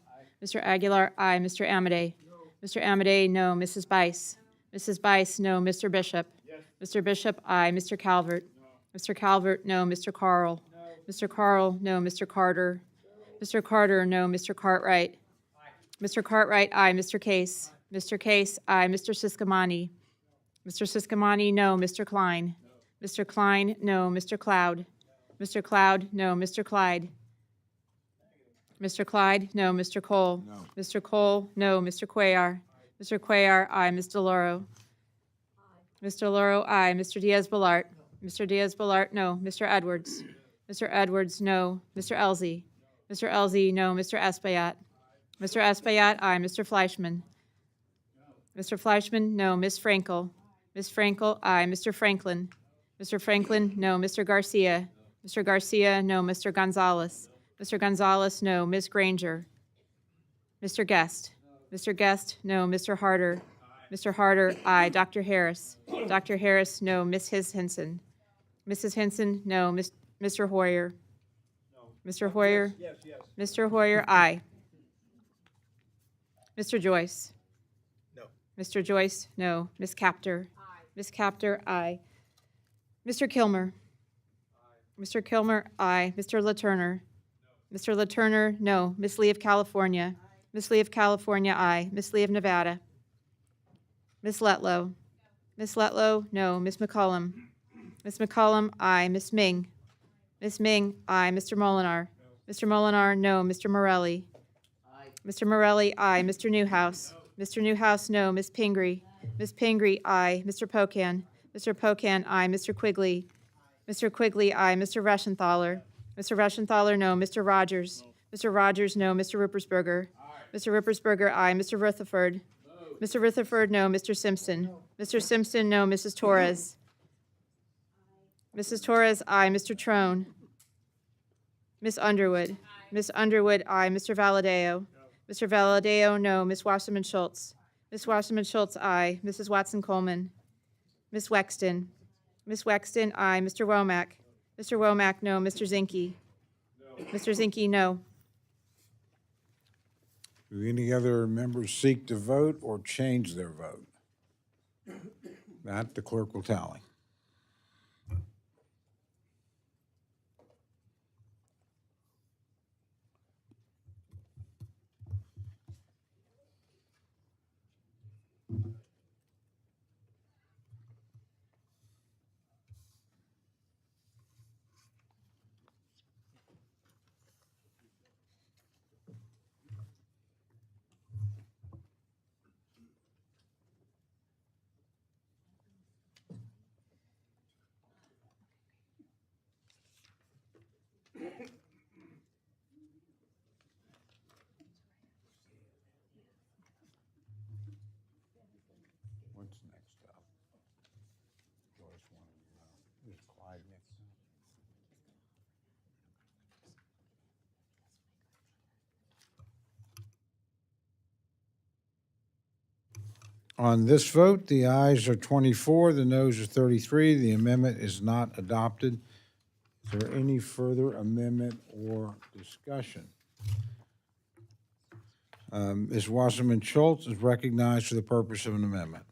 Mr. Aguilar, aye. Mr. Amade. Mr. Amade, no. Mrs. Bice. Mrs. Bice, no. Mr. Bishop. Mr. Bishop, aye. Mr. Calvert. Mr. Calvert, no. Mr. Carl. Mr. Carl, no. Mr. Carter. Mr. Carter, no. Mr. Cartwright. Mr. Cartwright, aye. Mr. Case. Mr. Case, aye. Mr. Siscomani. Mr. Siscomani, no. Mr. Klein. Mr. Klein, no. Mr. Cloud. Mr. Cloud, no. Mr. Clyde. Mr. Clyde, no. Mr. Cole. No. Mr. Cole, no. Mr. Cuellar. Mr. Cuellar, aye. Ms. DeLauro. Ms. DeLauro, aye. Mr. Diaz-Balart. Mr. Diaz-Balart, no. Mr. Edwards. Mr. Edwards, no. Mr. Elzey. Mr. Elzey, no. Mr. Espaillat. Mr. Espaillat, aye. Mr. Fleischman. Mr. Fleischman, no. Ms. Frankel. Ms. Frankel, aye. Mr. Franklin. Mr. Franklin, no. Mr. Garcia. Mr. Garcia, no. Mr. Gonzalez. Mr. Gonzalez, no. Ms. Granger. Mr. Guest. Mr. Guest, no. Mr. Harder. Mr. Harder, aye. Dr. Harris. Dr. Harris, no. Ms. Hinson. Mrs. Hinson, no. Mr. Hoyer. Mr. Hoyer. Mr. Hoyer, aye. Mr. Joyce. No. Mr. Joyce, no. Ms. Capter. Aye. Ms. Capter, aye. Mr. Kilmer. Mr. Kilmer, aye. Mr. LaTurner. Mr. LaTurner, no. Ms. Lee of California. Ms. Lee of California, aye. Ms. Lee of Nevada. Ms. Letlow. Ms. Letlow, no. Ms. McCollum. Ms. McCollum, aye. Ms. Ming. Ms. Ming, aye. Mr. Molinar. Mr. Molinar, no. Mr. Morelli. Mr. Morelli, aye. Mr. Newhouse. Mr. Newhouse, no. Ms. Pingree. Ms. Pingree, aye. Mr. Pocan. Mr. Pocan, aye. Mr. Quigley. Mr. Quigley, aye. Mr. Reschenthaler. Mr. Reschenthaler, no. Mr. Rogers. Mr. Rogers, no. Mr. Rippersberger. Mr. Rippersberger, aye. Mr. Rutherford. Mr. Rutherford, no. Mr. Simpson. Mr. Simpson, no. Mrs. Torres. Mrs. Torres, aye. Mr. Trone. Ms. Underwood. Ms. Underwood, aye. Mr. Valadeo. Mr. Valadeo, no. Ms. Wasserman Schultz. Ms. Wasserman Schultz, aye. Mrs. Watson Coleman. Ms. Wexton. Ms. Wexton, aye. Mr. Womack. Mr. Womack, no. Mr. Zinke. Mr. Zinke, no. Do any other members seek to vote or change their vote? That the clerk will tally. On this vote, the ayes are 24, the noes are 33. The amendment is not adopted. Is there any further amendment or discussion? Ms. Wasserman Schultz is recognized for the purpose of an amendment.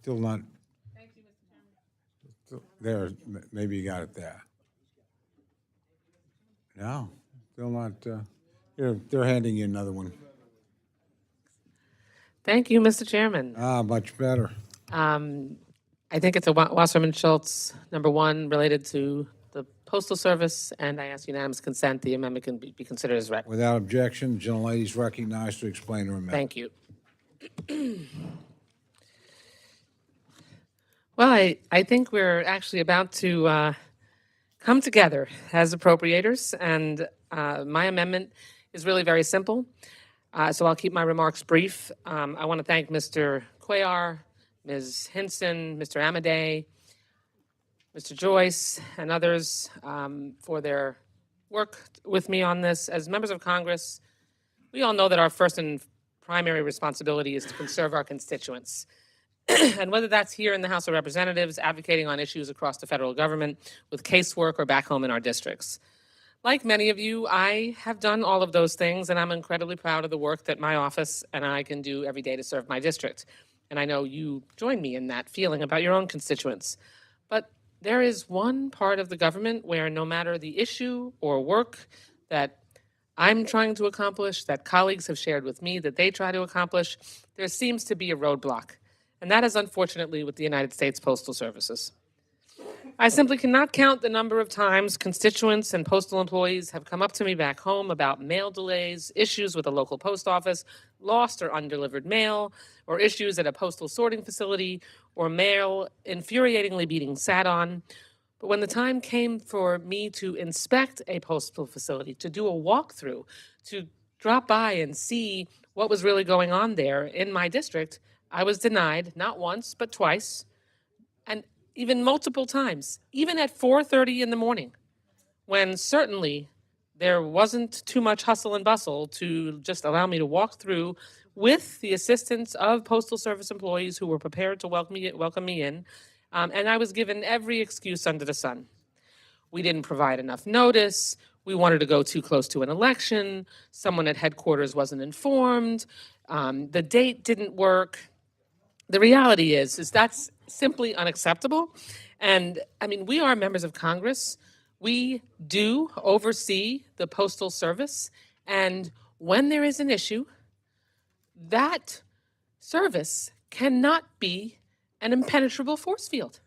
Still not. There, maybe you got it there. No, still not. They're handing you another one. Thank you, Mr. Chairman. Much better. I think it's a Wasserman Schultz, number one, related to the Postal Service, and I ask unanimous consent, the amendment can be considered as read. Without objection, the gentlelady is recognized to explain her amendment. Thank you. Well, I think we're actually about to come together as appropriators, and my amendment is really very simple. So I'll keep my remarks brief. I want to thank Mr. Cuellar, Ms. Hinson, Mr. Amadei, Mr. Joyce, and others for their work with me on this. As members of Congress, we all know that our first and primary responsibility is to conserve our constituents. And whether that's here in the House of Representatives, advocating on issues across the federal government, with casework, or back home in our districts. Like many of you, I have done all of those things, and I'm incredibly proud of the work that my office and I can do every day to serve my district. And I know you join me in that feeling about your own constituents. But there is one part of the government where no matter the issue or work that I'm trying to accomplish, that colleagues have shared with me that they try to accomplish, there seems to be a roadblock. And that is unfortunately with the United States Postal Services. I simply cannot count the number of times constituents and postal employees have come up to me back home about mail delays, issues with a local post office, lost or undelivered mail, or issues at a postal sorting facility, or mail infuriatingly being sat on. But when the time came for me to inspect a postal facility, to do a walkthrough, to drop by and see what was really going on there in my district, I was denied, not once, but twice, and even multiple times, even at 4:30 in the morning, when certainly there wasn't too much hustle and bustle to just allow me to walk through with the assistance of Postal Service employees who were prepared to welcome me in, and I was given every excuse under the sun. We didn't provide enough notice. We wanted to go too close to an election. Someone at headquarters wasn't informed. The date didn't work. The reality is that's simply unacceptable. And I mean, we are members of Congress. We do oversee the Postal Service. And when there is an issue, that service cannot be an impenetrable force field.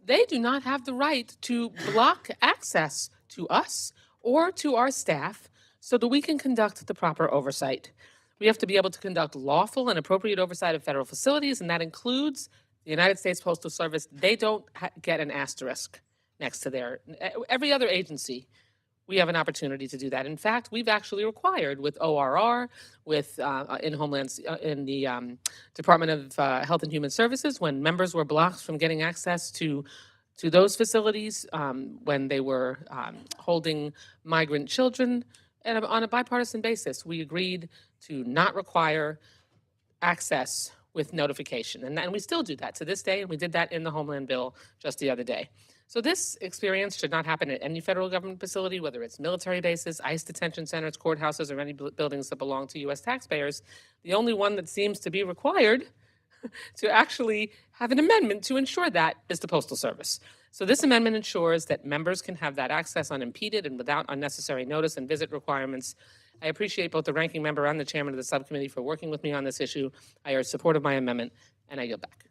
They do not have the right to block access to us or to our staff so that we can conduct the proper oversight. We have to be able to conduct lawful and appropriate oversight of federal facilities, and that includes the United States Postal Service. They don't get an asterisk next to their, every other agency, we have an opportunity to do that. In fact, we've actually required with ORR, with in the Department of Health and Human Services, when members were blocked from getting access to those facilities, when they were holding migrant children, and on a bipartisan basis, we agreed to not require access with notification. And we still do that to this day, and we did that in the Homeland Bill just the other day. So this experience should not happen at any federal government facility, whether it's military bases, ICE detention centers, courthouses, or any buildings that belong to U.S. taxpayers. The only one that seems to be required to actually have an amendment to ensure that is the Postal Service. So this amendment ensures that members can have that access unimpeded and without unnecessary notice and visit requirements. I appreciate both the ranking member and the chairman of the subcommittee for working with me on this issue. I urge support of my amendment, and I yield back.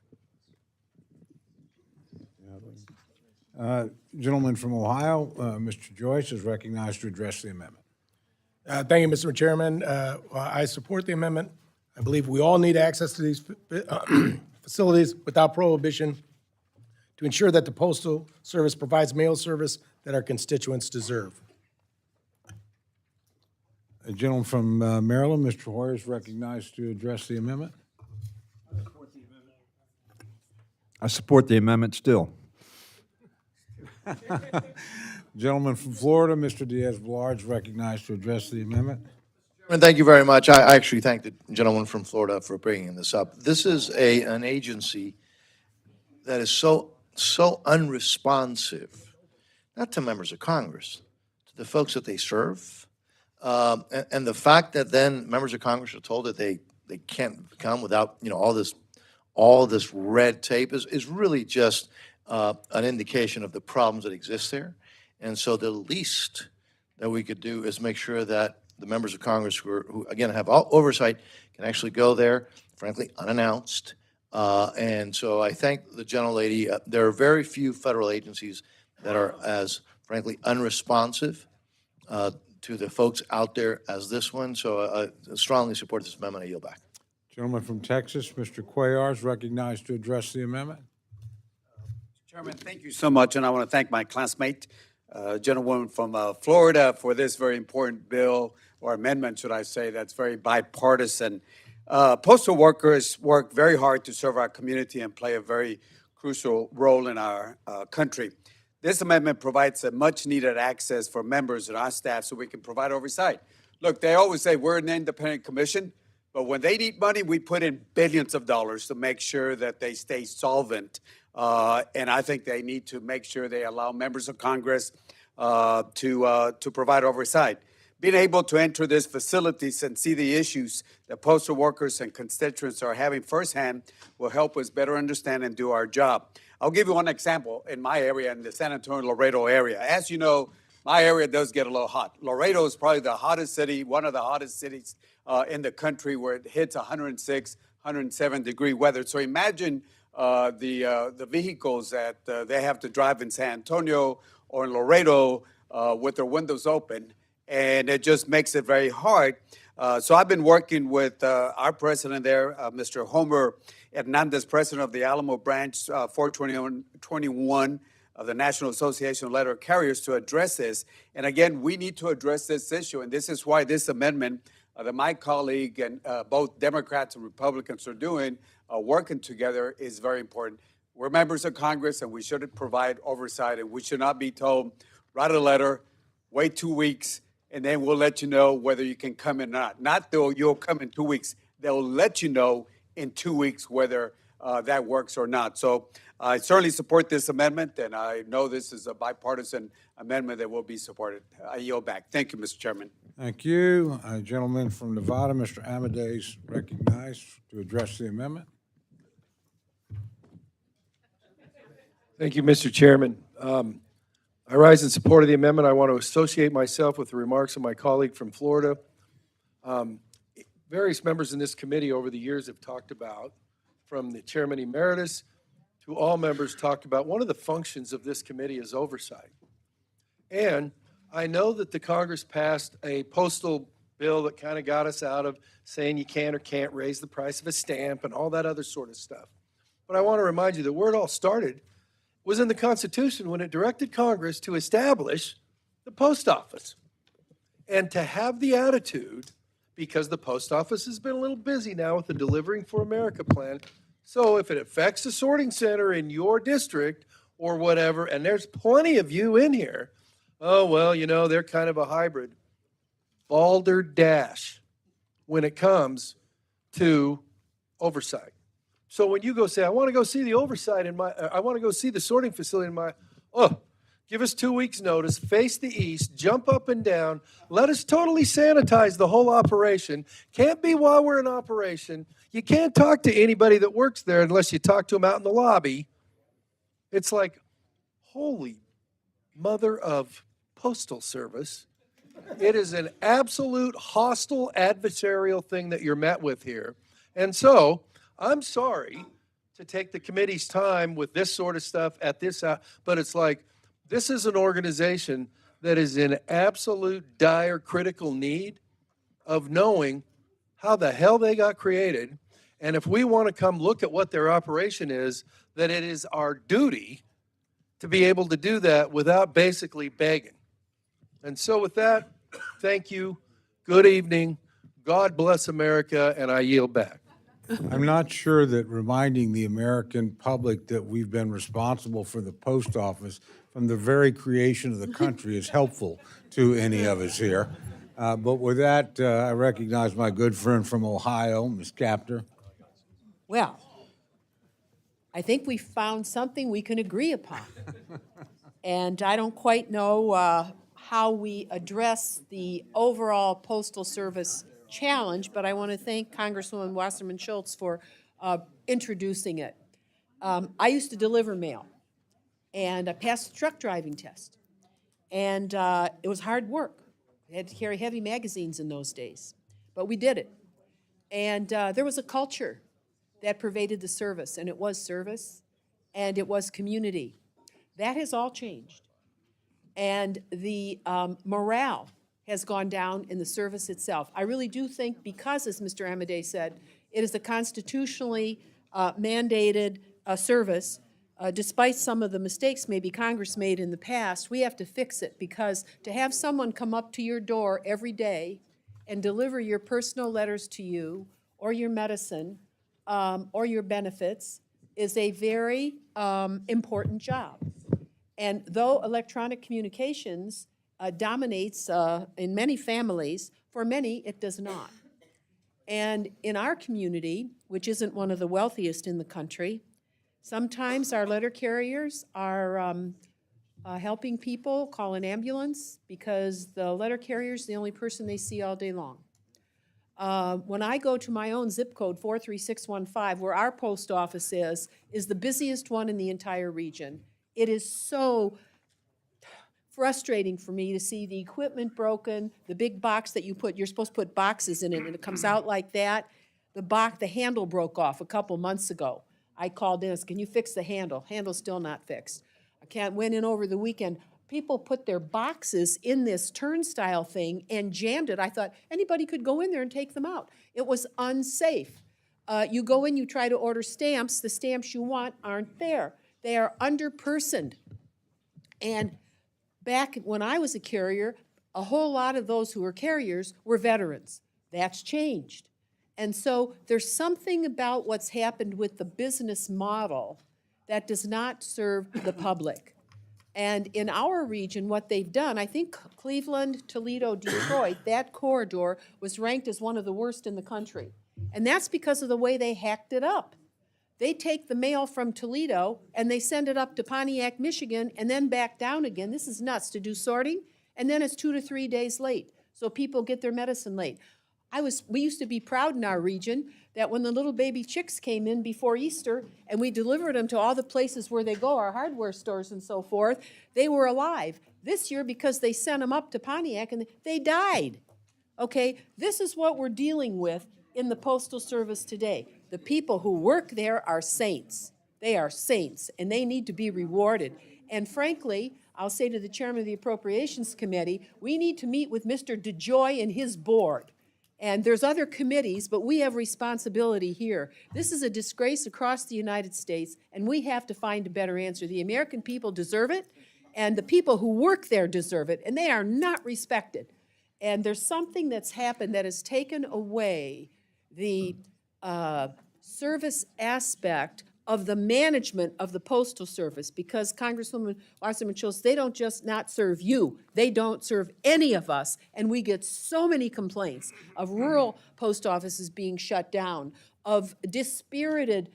Gentleman from Ohio, Mr. Joyce, is recognized to address the amendment. Thank you, Mr. Chairman. I support the amendment. I believe we all need access to these facilities without prohibition to ensure that the Postal Service provides mail service that our constituents deserve. A gentleman from Maryland, Mr. Hoyer, is recognized to address the amendment. I support the amendment still. Gentleman from Florida, Mr. Diaz-Balart, is recognized to address the amendment. And thank you very much. I actually thank the gentleman from Florida for bringing this up. This is an agency that is so unresponsive, not to members of Congress, to the folks that they serve. And the fact that then members of Congress are told that they can't come without, all this red tape is really just an indication of the problems that exist there. And so the least that we could do is make sure that the members of Congress who again, have all oversight can actually go there, frankly, unannounced. And so I thank the gentlelady. There are very few federal agencies that are as, frankly, unresponsive to the folks out there as this one. So I strongly support this amendment. I yield back. Gentleman from Texas, Mr. Cuellar, is recognized to address the amendment. Chairman, thank you so much, and I want to thank my classmate, gentlewoman from Florida, for this very important bill, or amendment, should I say, that's very bipartisan. Postal workers work very hard to serve our community and play a very crucial role in our country. This amendment provides a much-needed access for members and our staff so we can provide oversight. Look, they always say we're an independent commission, but when they need money, we put in billions of dollars to make sure that they stay solvent. And I think they need to make sure they allow members of Congress to provide oversight. Being able to enter these facilities and see the issues that postal workers and constituents are having firsthand will help us better understand and do our job. I'll give you one example in my area, in the San Antonio-Laredo area. As you know, my area does get a little hot. Laredo is probably the hottest city, one of the hottest cities in the country, where it hits 106, 107-degree weather. So imagine the vehicles that they have to drive in San Antonio or in Laredo with their windows open, and it just makes it very hard. So I've been working with our president there, Mr. Homer Hernandez, president of the Alamo branch 421 of the National Association of Letter Carriers, to address this. And again, we need to address this issue, and this is why this amendment that my colleague and both Democrats and Republicans are doing, working together, is very important. We're members of Congress, and we should provide oversight, and we should not be told, write a letter, wait 2 weeks, and then we'll let you know whether you can come in or not. Not though you'll come in 2 weeks. They'll let you know in 2 weeks whether that works or not. So I certainly support this amendment, and I know this is a bipartisan amendment that will be supported. I yield back. Thank you, Mr. Chairman. Thank you. A gentleman from Nevada, Mr. Amadeus, recognized to address the amendment. Thank you, Mr. Chairman. I rise in support of the amendment. I want to associate myself with the remarks of my colleague from Florida. Various members in this committee over the years have talked about, from the chairman emeritus to all members, talked about one of the functions of this committee is oversight. And I know that the Congress passed a postal bill that kind of got us out of saying you can or can't raise the price of a stamp and all that other sort of stuff. But I want to remind you that where it all started was in the Constitution, when it directed Congress to establish the post office. And to have the attitude, because the post office has been a little busy now with the Delivering for America plan, so if it affects the sorting center in your district or whatever, and there's plenty of you in here, oh, well, they're kind of a hybrid. Balderdash when it comes to oversight. So when you go say, I want to go see the oversight I want to go see the sorting facility in my, give us 2 weeks notice, face the east, jump up and down, let us totally sanitize the whole operation. Can't be while we're in operation. You can't talk to anybody that works there unless you talk to them out in the lobby. It's like, holy mother of postal service. It is an absolute hostile adversarial thing that you're met with here. And so I'm sorry to take the committee's time with this sort of stuff at this hour, but it's like, this is an organization that is in absolute dire critical need of knowing how the hell they got created. And if we want to come look at what their operation is, that it is our duty to be able to do that without basically begging. And so with that, thank you. Good evening. God bless America, and I yield back. I'm not sure that reminding the American public that we've been responsible for the post office from the very creation of the country is helpful to any of us here. But with that, I recognize my good friend from Ohio, Ms. Capter. Well, I think we found something we can agree upon. And I don't quite know how we address the overall Postal Service challenge, but I want to thank Congresswoman Wasserman Schultz for introducing it. I used to deliver mail, and I passed the truck driving test. And it was hard work. I had to carry heavy magazines in those days, but we did it. And there was a culture that pervaded the service, and it was service, and it was community. That has all changed. And the morale has gone down in the service itself. I really do think because, as Mr. Amade said, it is a constitutionally mandated service. Despite some of the mistakes maybe Congress made in the past, we have to fix it, because to have someone come up to your door every day and deliver your personal letters to you, or your medicine, or your benefits, is a very important job. And though electronic communications dominates in many families, for many it does not. And in our community, which isn't one of the wealthiest in the country, sometimes our letter carriers are helping people call an ambulance because the letter carrier is the only person they see all day long. When I go to my own zip code, 43615, where our post office is the busiest one in the entire region. It is so frustrating for me to see the equipment broken, the big box that you put, you're supposed to put boxes in it, and it comes out like that. The handle broke off a couple months ago. I called in, can you fix the handle? Handle's still not fixed. Went in over the weekend. People put their boxes in this turnstile thing and jammed it. I thought anybody could go in there and take them out. It was unsafe. You go in, you try to order stamps. The stamps you want aren't there. They are underpersoned. And back when I was a carrier, a whole lot of those who were carriers were veterans. That's changed. And so there's something about what's happened with the business model that does not serve the public. And in our region, what they've done, I think Cleveland, Toledo, Detroit, that corridor was ranked as one of the worst in the country. And that's because of the way they hacked it up. They take the mail from Toledo and they send it up to Pontiac, Michigan, and then back down again. This is nuts to do sorting, and then it's 2 to 3 days late. So people get their medicine late. We used to be proud in our region that when the little baby chicks came in before Easter and we delivered them to all the places where they go, our hardware stores and so forth, they were alive. This year, because they sent them up to Pontiac, and they died. Okay, this is what we're dealing with in the Postal Service today. The people who work there are saints. They are saints, and they need to be rewarded. And frankly, I'll say to the chairman of the Appropriations Committee, we need to meet with Mr. DeJoy and his board. And there's other committees, but we have responsibility here. This is a disgrace across the United States, and we have to find a better answer. The American people deserve it, and the people who work there deserve it, and they are not respected. And there's something that's happened that has taken away the service aspect of the management of the Postal Service, because Congresswoman Wasserman Schultz, they don't just not serve you, they don't serve any of us, and we get so many complaints of rural post offices being shut down, of dispirited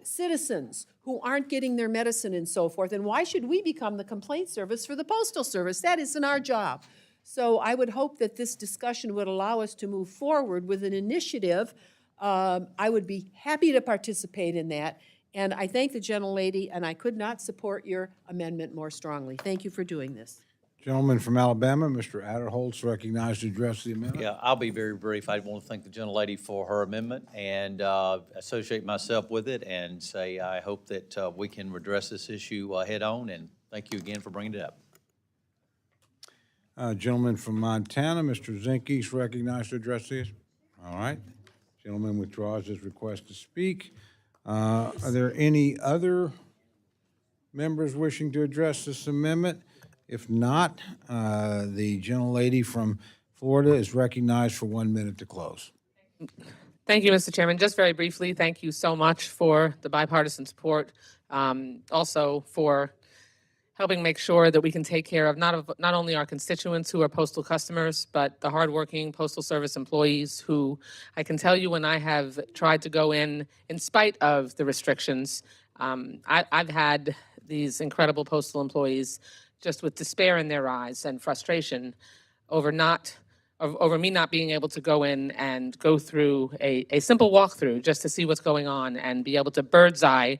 citizens who aren't getting their medicine and so forth, and why should we become the complaint service for the Postal Service? That isn't our job. So I would hope that this discussion would allow us to move forward with an initiative. I would be happy to participate in that. And I thank the gentlelady, and I could not support your amendment more strongly. Thank you for doing this. Gentleman from Alabama, Mr. Adderholtz, recognized to address the amendment. Yeah, I'll be very brief. I want to thank the gentlelady for her amendment and associate myself with it and say I hope that we can address this issue head on, and thank you again for bringing it up. Gentleman from Montana, Mr. Zinke, recognized to address this. All right. Gentleman withdraws his request to speak. Are there any other members wishing to address this amendment? If not, the gentlelady from Florida is recognized for 1 minute to close. Thank you, Mr. Chairman. Just very briefly, thank you so much for the bipartisan support. Also for helping make sure that we can take care of not only our constituents who are postal customers, but the hardworking Postal Service employees who I can tell you when I have tried to go in spite of the restrictions, I've had these incredible postal employees just with despair in their eyes and frustration over me not being able to go in and go through a simple walkthrough just to see what's going on and be able to bird's eye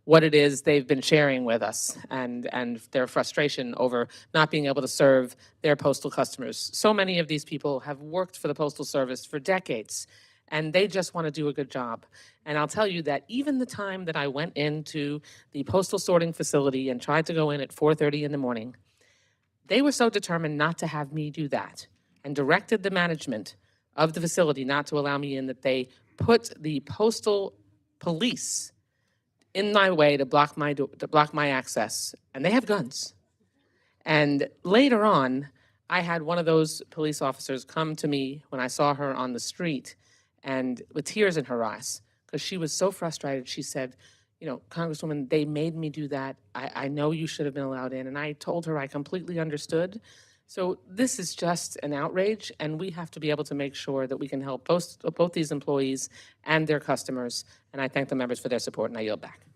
what it is they've been sharing with us and their frustration over not being able to serve their postal customers. So many of these people have worked for the Postal Service for decades, and they just want to do a good job. And I'll tell you that even the time that I went into the postal sorting facility and tried to go in at 4:30 in the morning, they were so determined not to have me do that and directed the management of the facility not to allow me in that they put the postal police in my way to block my access, and they have guns. And later on, I had one of those police officers come to me when I saw her on the street and with tears in her eyes, because she was so frustrated. She said, you know, Congresswoman, they made me do that. I know you should have been allowed in. And I told her I completely understood. So this is just an outrage, and we have to be able to make sure that we can help both these employees and their customers. And I thank the members for their support, and I yield back.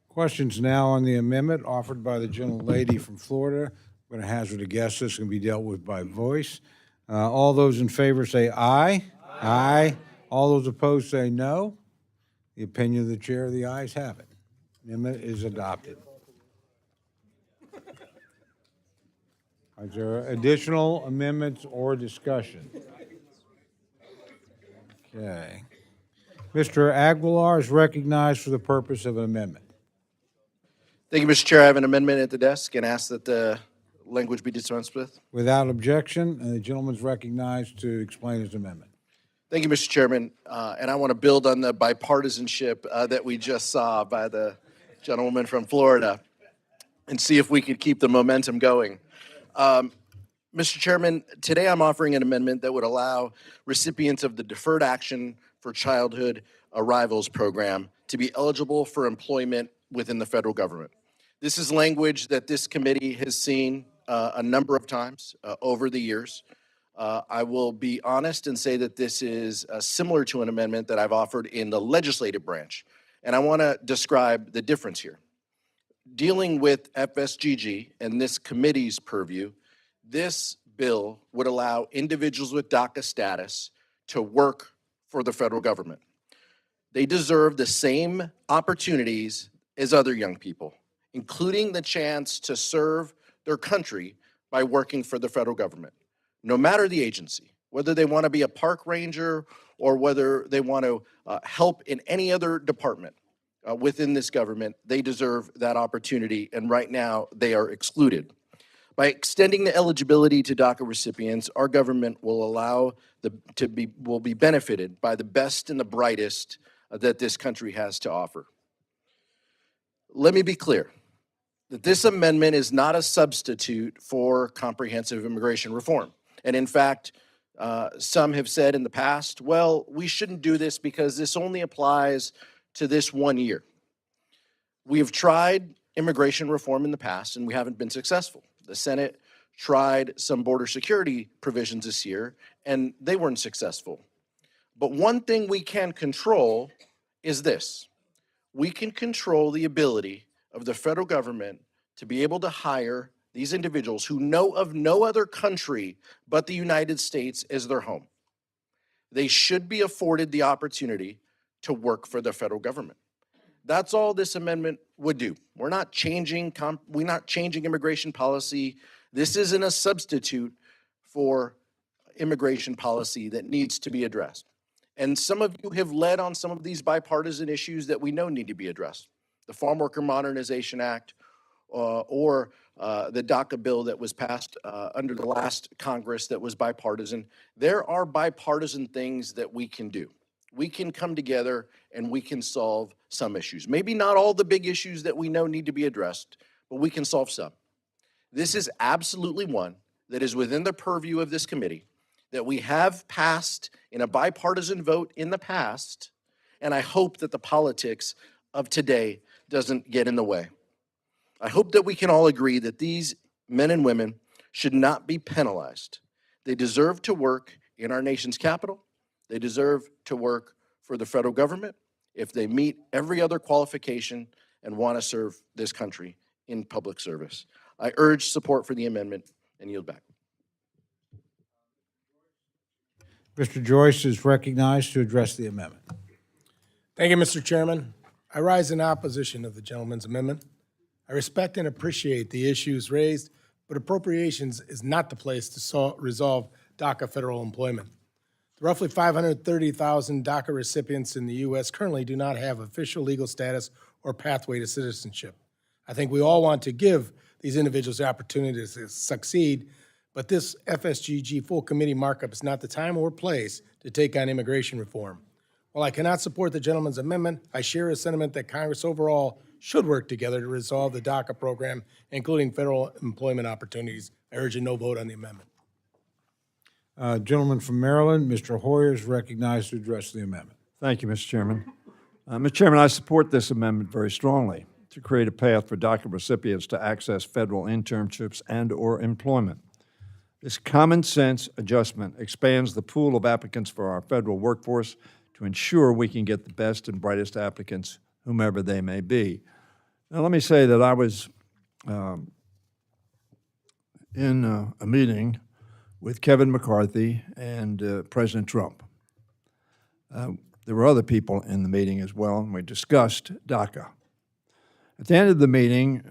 Questions now on the amendment offered by the gentlelady from Florida. I'm going to hazard a guess this can be dealt with by voice. All those in favor say aye. Aye. All those opposed say no. The opinion of the chair, the ayes have it. Amendment is adopted. Is there additional amendments or discussion? Okay. Mr. Aguilar is recognized for the purpose of an amendment. Thank you, Mr. Chair. I have an amendment at the desk and ask that the language be dispensed with. Without objection, the gentleman is recognized to explain his amendment. Thank you, Mr. Chairman. And I want to build on the bipartisanship that we just saw by the gentleman from Florida and see if we could keep the momentum going. Mr. Chairman, today I'm offering an amendment that would allow recipients of the Deferred Action for Childhood Arrivals Program to be eligible for employment within the federal government. This is language that this committee has seen a number of times over the years. I will be honest and say that this is similar to an amendment that I've offered in the legislative branch. And I want to describe the difference here. Dealing with FSGG and this committee's purview, this bill would allow individuals with DACA status to work for the federal government. They deserve the same opportunities as other young people, including the chance to serve their country by working for the federal government, no matter the agency, whether they want to be a park ranger or whether they want to help in any other department within this government. They deserve that opportunity, and right now they are excluded. By extending the eligibility to DACA recipients, our government will allow will be benefited by the best and the brightest that this country has to offer. Let me be clear that this amendment is not a substitute for comprehensive immigration reform. And in fact, some have said in the past, well, we shouldn't do this because this only applies to this 1 year. We have tried immigration reform in the past and we haven't been successful. The Senate tried some border security provisions this year and they weren't successful. But one thing we can control is this. We can control the ability of the federal government to be able to hire these individuals who know of no other country but the United States as their home. They should be afforded the opportunity to work for the federal government. That's all this amendment would do. We're not changing immigration policy. This isn't a substitute for immigration policy that needs to be addressed. And some of you have led on some of these bipartisan issues that we know need to be addressed. The Farm Worker Modernization Act or the DACA bill that was passed under the last Congress that was bipartisan. There are bipartisan things that we can do. We can come together and we can solve some issues. Maybe not all the big issues that we know need to be addressed, but we can solve some. This is absolutely one that is within the purview of this committee that we have passed in a bipartisan vote in the past, and I hope that the politics of today doesn't get in the way. I hope that we can all agree that these men and women should not be penalized. They deserve to work in our nation's capital. They deserve to work for the federal government if they meet every other qualification and want to serve this country in public service. I urge support for the amendment and yield back. Mr. Joyce is recognized to address the amendment. Thank you, Mr. Chairman. I rise in opposition of the gentleman's amendment. I respect and appreciate the issues raised, but appropriations is not the place to resolve DACA federal employment. The roughly 530,000 DACA recipients in the U.S. currently do not have official legal status or pathway to citizenship. I think we all want to give these individuals the opportunity to succeed, but this FSGG full committee markup is not the time or place to take on immigration reform. While I cannot support the gentleman's amendment, I share a sentiment that Congress overall should work together to resolve the DACA program, including federal employment opportunities. I urge a no vote on the amendment. Gentleman from Maryland, Mr. Hoyer is recognized to address the amendment. Thank you, Mr. Chairman. Mr. Chairman, I support this amendment very strongly to create a path for DACA recipients to access federal internships and/or employment. This common sense adjustment expands the pool of applicants for our federal workforce to ensure we can get the best and brightest applicants, whomever they may be. Now, let me say that I was in a meeting with Kevin McCarthy and President Trump. There were other people in the meeting as well, and we discussed DACA. At the end of the meeting,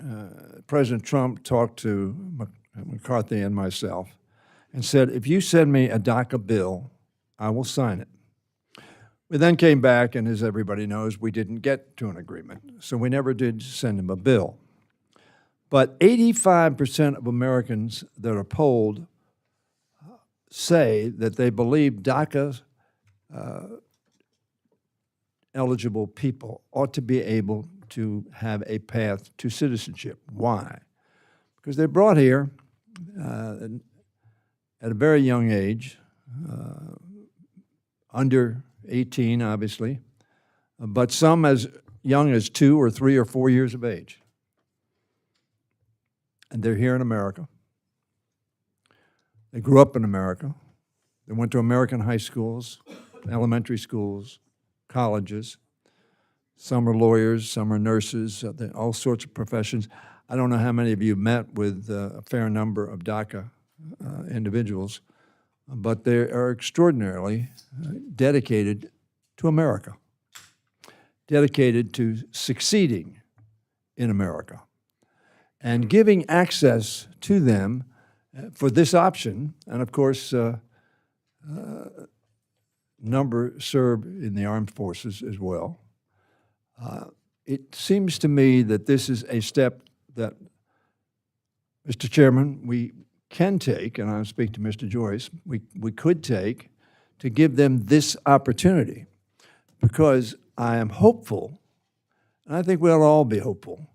President Trump talked to McCarthy and myself and said, if you send me a DACA bill, I will sign it. We then came back, and as everybody knows, we didn't get to an agreement, so we never did send him a bill. But 85% of Americans that are polled say that they believe DACA eligible people ought to be able to have a path to citizenship. Why? Because they're brought here at a very young age, under 18, obviously, but some as young as 2 or 3 or 4 years of age. And they're here in America. They grew up in America. They went to American high schools, elementary schools, colleges. Some are lawyers, some are nurses, all sorts of professions. I don't know how many of you met with a fair number of DACA individuals, but they are extraordinarily dedicated to America, dedicated to succeeding in America. And giving access to them for this option, and of course, number serve in the armed forces as well. It seems to me that this is a step that, Mr. Chairman, we can take, and I'll speak to Mr. Joyce, we could take to give them this opportunity, because I am hopeful, and I think we'll all be hopeful,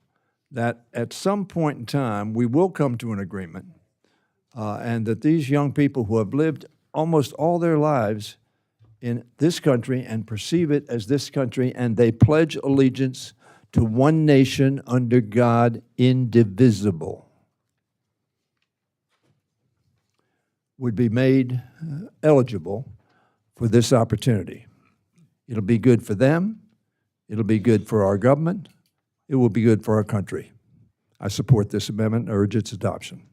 that at some point in time we will come to an agreement, and that these young people who have lived almost all their lives in this country and perceive it as this country, and they pledge allegiance to one nation under God, indivisible, would be made eligible for this opportunity. It'll be good for them. It'll be good for our government. It will be good for our country. I support this amendment and urge its adoption.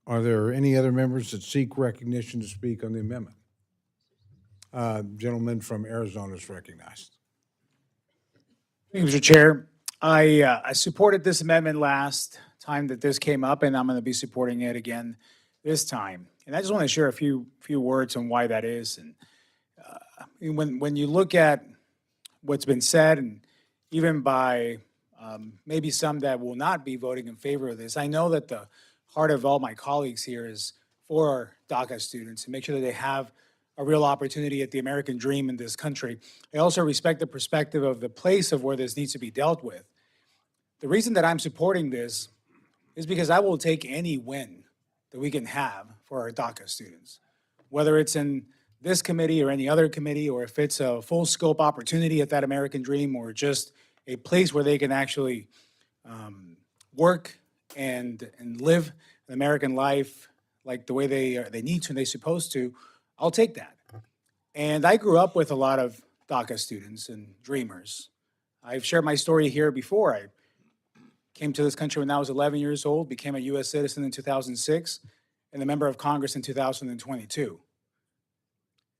Are there any other members that seek recognition to speak on the amendment? Gentleman from Arizona is recognized. Thank you, Mr. Chair. I supported this amendment last time that this came up, and I'm going to be supporting it again this time. And I just want to share a few words on why that is. And when you look at what's been said, and even by maybe some that will not be voting in favor of this, I know that the heart of all my colleagues here is for DACA students to make sure that they have a real opportunity at the American dream in this country. I also respect the perspective of the place of where this needs to be dealt with. The reason that I'm supporting this is because I will take any win that we can have for our DACA students, whether it's in this committee or any other committee, or if it's a full scope opportunity at that American Dream, or just a place where they can actually work and live an American life like the way they need to and they're supposed to, I'll take that. And I grew up with a lot of DACA students and dreamers. I've shared my story here before. I came to this country when I was 11 years old, became a U.S. citizen in 2006, and a member of Congress in 2022.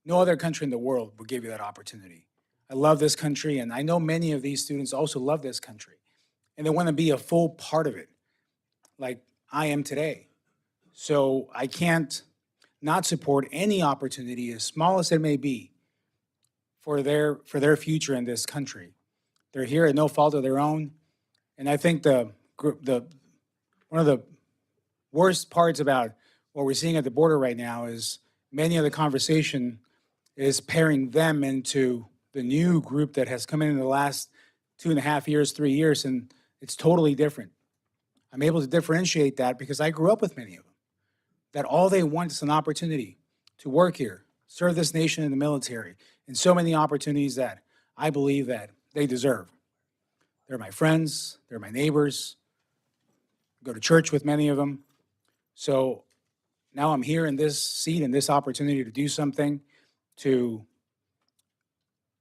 No other country in the world will give you that opportunity. I love this country, and I know many of these students also love this country, and they want to be a full part of it, like I am today. So I can't not support any opportunity, as small as it may be, for their future in this country. They're here at no fault of their own, and I think one of the worst parts about what we're seeing at the border right now is many of the conversation is pairing them into the new group that has come in the last 2.5 years, 3 years, and it's totally different. I'm able to differentiate that because I grew up with many of them, that all they want is an opportunity to work here, serve this nation in the military, and so many opportunities that I believe that they deserve. They're my friends, they're my neighbors, I go to church with many of them. So now I'm here in this seat and this opportunity to do something to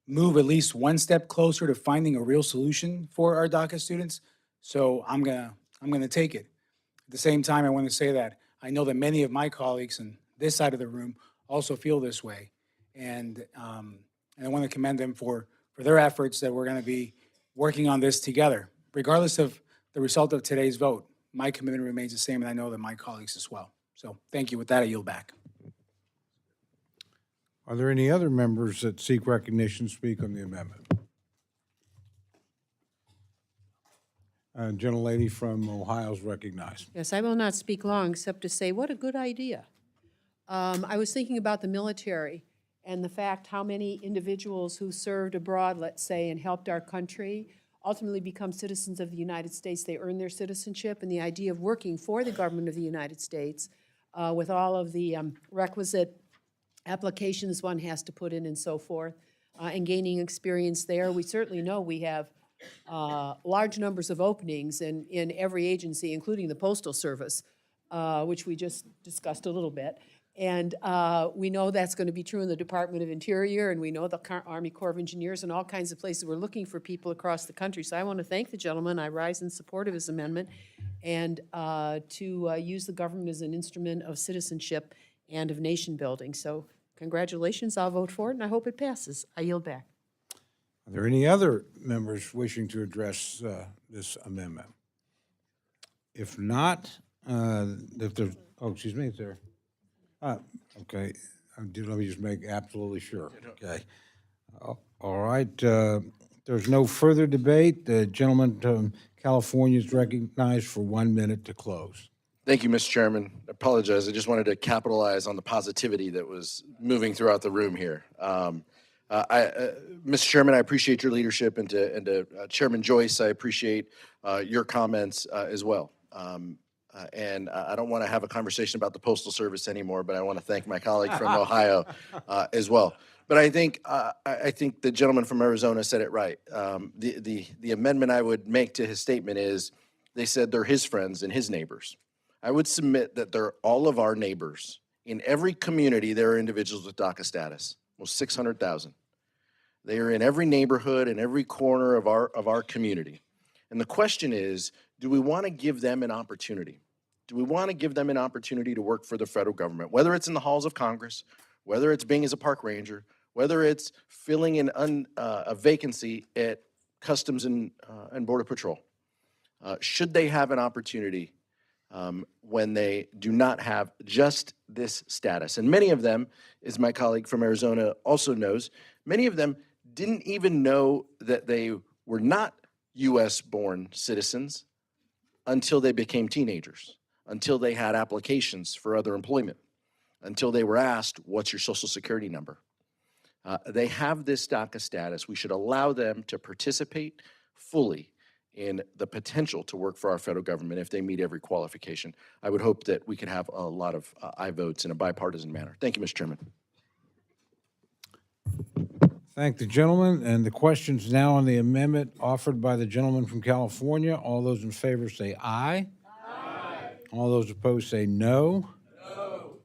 move at least one step closer to finding a real solution for our DACA students. So I'm gonna take it. At the same time, I want to say that I know that many of my colleagues in this side of the room also feel this way. And I want to commend them for their efforts that we're going to be working on this together. Regardless of the result of today's vote, my commitment remains the same, and I know that my colleagues as well. So thank you. With that, I yield back. Are there any other members that seek recognition to speak on the amendment? Gentlelady from Ohio is recognized. Yes, I will not speak long, except to say, what a good idea. I was thinking about the military and the fact how many individuals who served abroad, let's say, and helped our country, ultimately become citizens of the United States. They earn their citizenship, and the idea of working for the government of the United States with all of the requisite applications one has to put in and so forth, and gaining experience there. We certainly know we have large numbers of openings in every agency, including the Postal Service, which we just discussed a little bit. And we know that's going to be true in the Department of Interior, and we know the Army Corps of Engineers and all kinds of places. We're looking for people across the country. So I want to thank the gentleman. I rise in support of his amendment, and to use the government as an instrument of citizenship and of nation building. So congratulations. I'll vote for it, and I hope it passes. I yield back. Are there any other members wishing to address this amendment? If not, if there's, oh, excuse me, is there? Okay, let me just make absolutely sure, okay. All right, there's no further debate. The gentleman from California is recognized for 1 minute to close. Thank you, Mr. Chairman. I apologize. I just wanted to capitalize on the positivity that was moving throughout the room here. Mr. Chairman, I appreciate your leadership, and to Chairman Joyce, I appreciate your comments as well. And I don't want to have a conversation about the Postal Service anymore, but I want to thank my colleague from Ohio as well. But I think the gentleman from Arizona said it right. The amendment I would make to his statement is, they said they're his friends and his neighbors. I would submit that they're all of our neighbors. In every community, there are individuals with DACA status, almost 600,000. They are in every neighborhood and every corner of our community. And the question is, do we want to give them an opportunity? Do we want to give them an opportunity to work for the federal government, whether it's in the halls of Congress, whether it's being as a park ranger, whether it's filling in a vacancy at Customs and Border Patrol? Should they have an opportunity when they do not have just this status? And many of them, as my colleague from Arizona also knows, many of them didn't even know that they were not U.S.-born citizens until they became teenagers, until they had applications for other employment, until they were asked, what's your Social Security number? They have this DACA status. We should allow them to participate fully in the potential to work for our federal government if they meet every qualification. I would hope that we could have a lot of aye votes in a bipartisan manner. Thank you, Mr. Chairman. Thank the gentleman, and the question's now on the amendment offered by the gentleman from California. All those in favor say aye. Aye. All those opposed say no. No.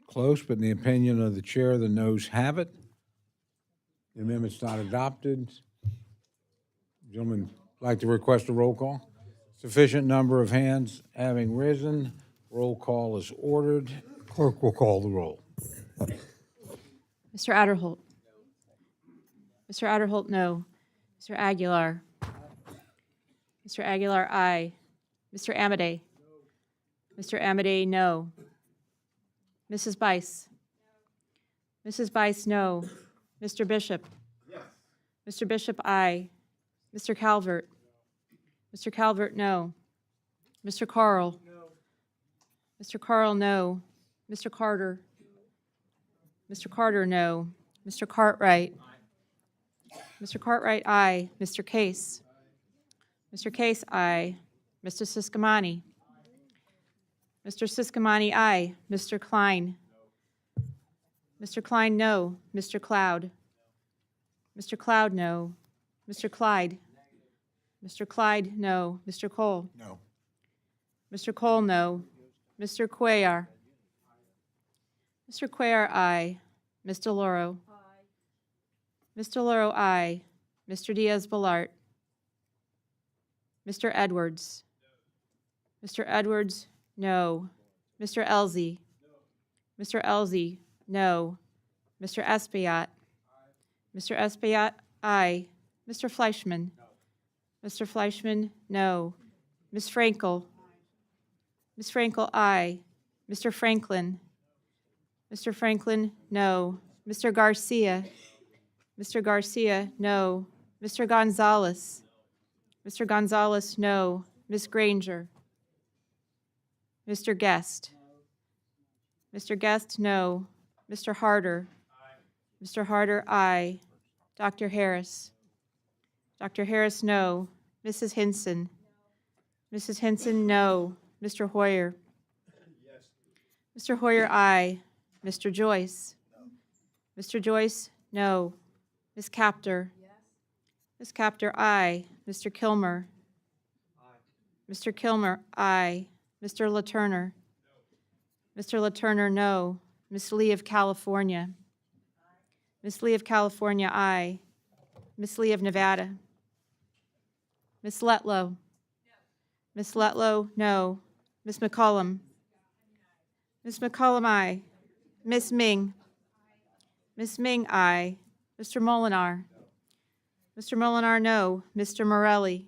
Close, but in the opinion of the chair, the noes have it. The amendment's not adopted. Gentlemen, like to request a roll call? Sufficient number of hands having risen, roll call is ordered. Clerk will call the roll. Mr. Adderholt. Mr. Adderholt, no. Mr. Aguilar. Mr. Aguilar, aye. Mr. Amade. Mr. Amade, no. Mrs. Bice. Mrs. Bice, no. Mr. Bishop. Mr. Bishop, aye. Mr. Calvert. Mr. Calvert, no. Mr. Carl. Mr. Carl, no. Mr. Carter. Mr. Carter, no. Mr. Cartwright. Mr. Cartwright, aye. Mr. Case. Mr. Case, aye. Mr. Siscomani. Mr. Siscomani, aye. Mr. Klein. Mr. Klein, no. Mr. Cloud. Mr. Cloud, no. Mr. Clyde. Mr. Clyde, no. Mr. Cole. No. Mr. Cole, no. Mr. Cuellar. Mr. Cuellar, aye. Mr. Loro. Mr. Loro, aye. Mr. Diaz-Balart. Mr. Edwards. Mr. Edwards, no. Mr. Elzey. Mr. Elzey, no. Mr. Espaillat. Mr. Espaillat, aye. Mr. Fleischman. Mr. Fleischman, no. Ms. Frankel. Ms. Frankel, aye. Mr. Franklin. Mr. Franklin, no. Mr. Garcia. Mr. Garcia, no. Mr. Gonzalez. Mr. Gonzalez, no. Ms. Granger. Mr. Guest. Mr. Guest, no. Mr. Harder. Mr. Harder, aye. Dr. Harris. Dr. Harris, no. Mrs. Hinson. Mrs. Hinson, no. Mr. Hoyer. Mr. Hoyer, aye. Mr. Joyce. Mr. Joyce, no. Ms. Captor. Ms. Captor, aye. Mr. Kilmer. Mr. Kilmer, aye. Mr. LaTurner. Mr. LaTurner, no. Ms. Lee of California. Ms. Lee of California, aye. Ms. Lee of Nevada. Ms. Letlow. Ms. Letlow, no. Ms. McCollum. Ms. McCollum, aye. Ms. Ming. Ms. Ming, aye. Mr. Molinar. Mr. Molinar, no. Mr. Morelli.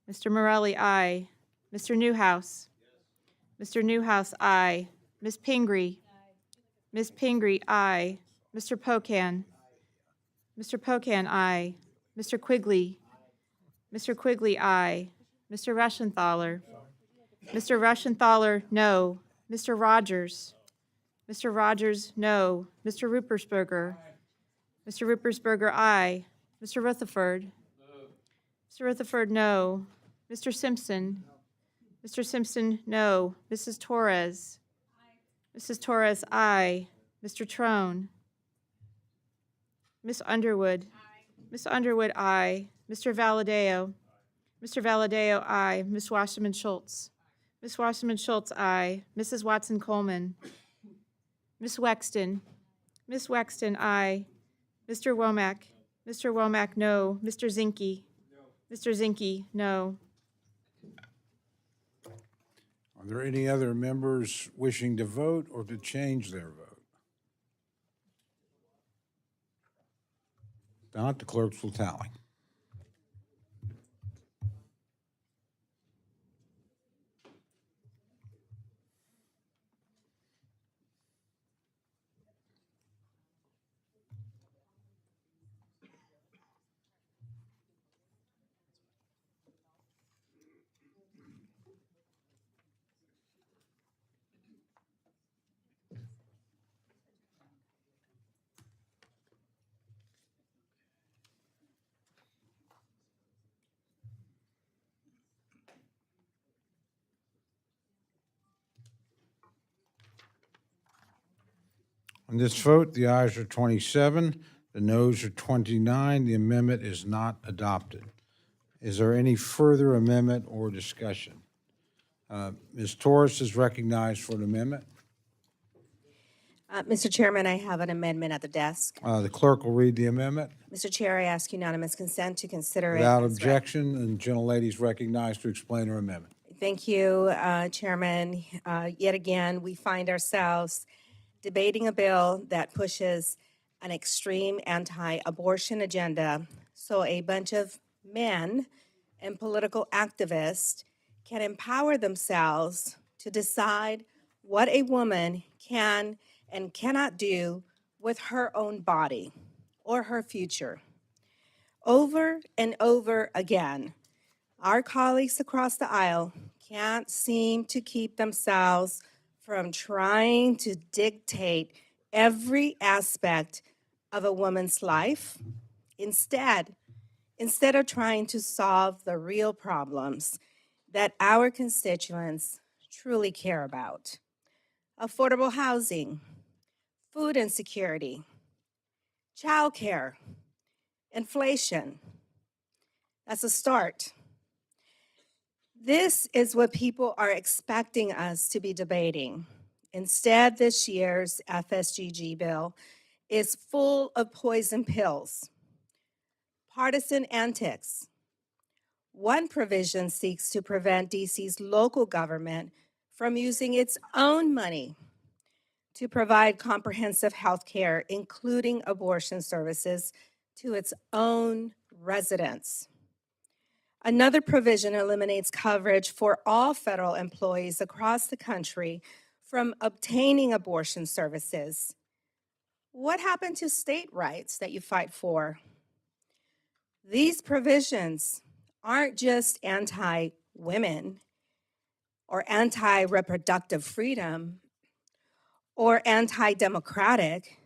Mr. Morelli, aye. Mr. Newhouse. Mr. Newhouse, aye. Ms. Pingree. Ms. Pingree, aye. Mr. Pocan. Mr. Pocan, aye. Mr. Quigley. Mr. Quigley, aye. Mr. Rushenthaler. Mr. Rushenthaler, no. Mr. Rogers. Mr. Rogers, no. Mr. Ruppersberger. Mr. Ruppersberger, aye. Mr. Rutherford. Mr. Rutherford, no. Mr. Simpson. Mr. Simpson, no. Mrs. Torres. Mrs. Torres, aye. Mr. Trone. Miss Underwood. Miss Underwood, aye. Mr. Valadeo. Mr. Valadeo, aye. Miss Wasserman Schultz. Miss Wasserman Schultz, aye. Mrs. Watson Coleman. Miss Wexton. Miss Wexton, aye. Mr. Womack. Mr. Womack, no. Mr. Zinke. Mr. Zinke, no. Are there any other members wishing to vote or to change their vote? If not, the clerks will tally. On this vote, the ayes are 27, the noes are 29. The amendment is not adopted. Is there any further amendment or discussion? Ms. Torres is recognized for an amendment. Mr. Chairman, I have an amendment at the desk. The clerk will read the amendment. Mr. Chair, I ask unanimous consent to consider it. Without as read. objection, and gentlelady is recognized to explain her amendment. Thank you, Chairman. Yet again, we find ourselves debating a bill that pushes an extreme anti-abortion agenda so a bunch of men and political activists can empower themselves to decide what a woman can and cannot do with her own body or her future. Over and over again, our colleagues across the aisle can't seem to keep themselves from trying to dictate every aspect of a woman's life. Instead of trying to solve the real problems that our constituents truly care about. Affordable housing, food insecurity, childcare, inflation. That's a start. This is what people are expecting us to be debating. Instead, this year's FSGG bill is full of poison pills, partisan antics. One provision seeks to prevent DC's local government from using its own money to provide comprehensive health care, including abortion services, to its own residents. Another provision eliminates coverage for all federal employees across the country from obtaining abortion services. What happened to state rights that you fight for? These provisions aren't just anti-women or anti-reproductive freedom or anti-democratic.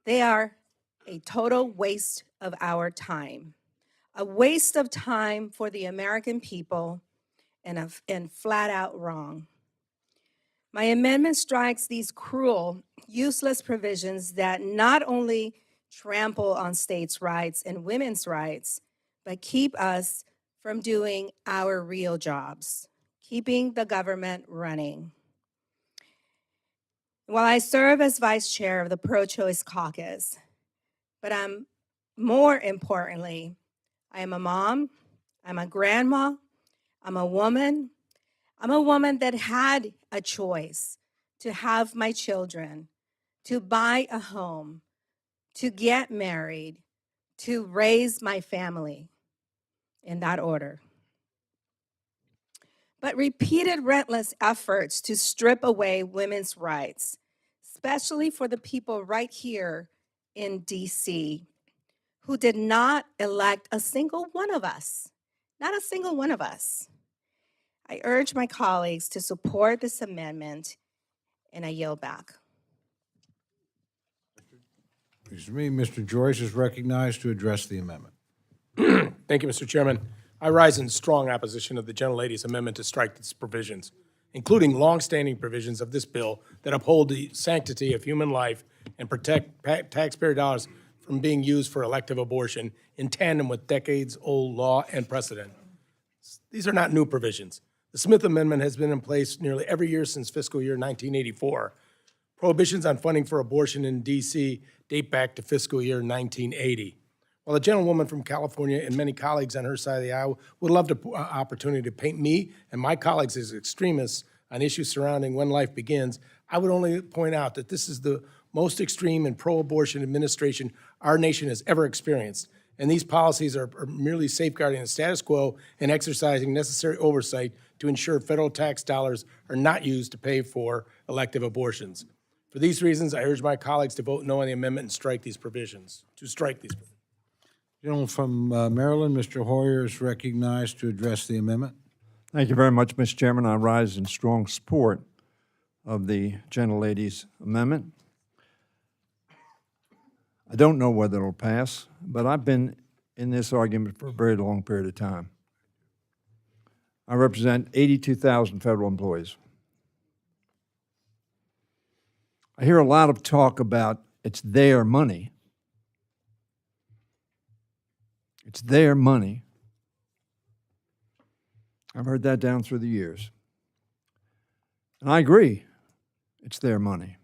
They are a total waste of our time, a waste of time for the American people, and flat out wrong. My amendment strikes these cruel, useless provisions that not only trample on states' rights and women's rights, but keep us from doing our real jobs, keeping the government running. While I serve as vice chair of the Pro-Choice Caucus, but more importantly, I am a mom, I'm a grandma, I'm a woman that had a choice to have my children, to buy a home, to get married, to raise my family, in that order. But repeated relentless efforts to strip away women's rights, especially for the people right here in DC, who did not elect a single one of us, not a single one of us. I urge my colleagues to support this amendment, and I yield back. Excuse me, Mr. Joyce is recognized to address the amendment. Thank you, Mr. Chairman. I rise in strong opposition of the gentlelady's amendment to strike these provisions, including longstanding provisions of this bill that uphold the sanctity of human life and protect taxpayer dollars from being used for elective abortion in tandem with decades-old law and precedent. These are not new provisions. The Smith Amendment has been in place nearly every year since fiscal year 1984. Prohibitions on funding for abortion in D.C. date back to fiscal year 1980. While the gentlewoman from California and many colleagues on her side of the aisle would love the opportunity to paint me and my colleagues as extremists on issues surrounding when life begins, I would only point out that this is the most extreme and pro-abortion administration our nation has ever experienced. And these policies are merely safeguarding the status quo and exercising necessary oversight to ensure federal tax dollars are not used to pay for elective abortions. For these reasons, I urge my colleagues to vote no on the amendment and strike these provisions, Gentleman from Maryland, Mr. Hoyer, is recognized to address the amendment. Thank you very much, Mr. Chairman. I rise in strong support of the gentlelady's amendment. I don't know whether it'll pass, but I've been in this argument for a very long period of time. I represent 82,000 federal employees. I hear a lot of talk about it's their money. It's their money. I've heard that down through the years. And I agree, it's their money.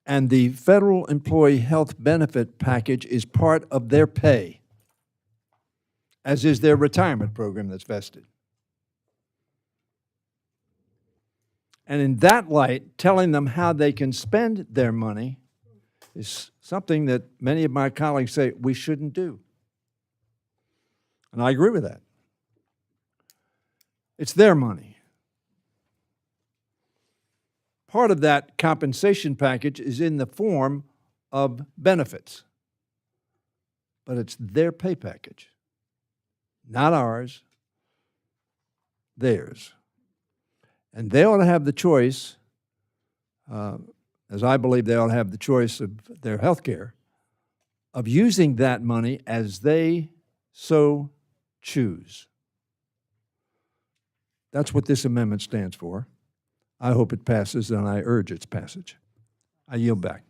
And the federal employee health benefit package is part of their pay, as is their retirement program that's vested. And in that light, telling them how they can spend their money is something that many of my colleagues say we shouldn't do. And I agree with that. It's their money. Part of that compensation package is in the form of benefits. But it's their pay package, not ours, theirs. And they ought to have the choice, as I believe they ought to have the choice of their health care, of using that money as they so choose. That's what this amendment stands for. I hope it passes, and I urge its passage. I yield back.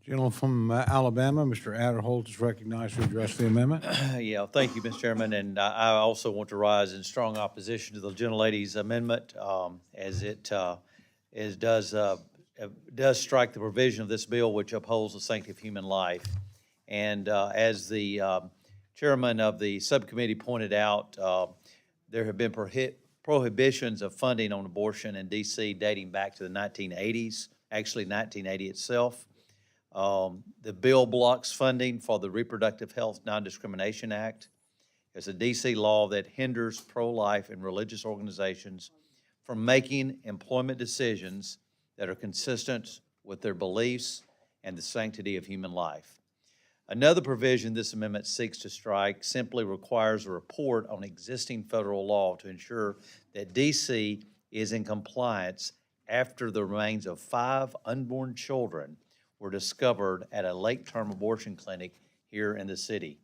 Gentleman from Alabama, Mr. Adderholt is recognized to address the amendment. Yeah, thank you, Mr. Chairman, and I also want to rise in strong opposition to the gentlelady's amendment, as it does strike the provision of this bill which upholds the sanctity of human life. And as the chairman of the subcommittee pointed out, there have been prohibitions of funding on abortion in D.C. dating back to the 1980s, actually 1980 itself. The bill blocks funding for the Reproductive Health Non-Discrimination Act. It's a D.C. law that hinders pro-life and religious organizations from making employment decisions that are consistent with their beliefs and the sanctity of human life. Another provision this amendment seeks to strike simply requires a report on existing federal law to ensure that D.C. is in compliance after the remains of 5 unborn children were discovered at a late-term abortion clinic here in the city.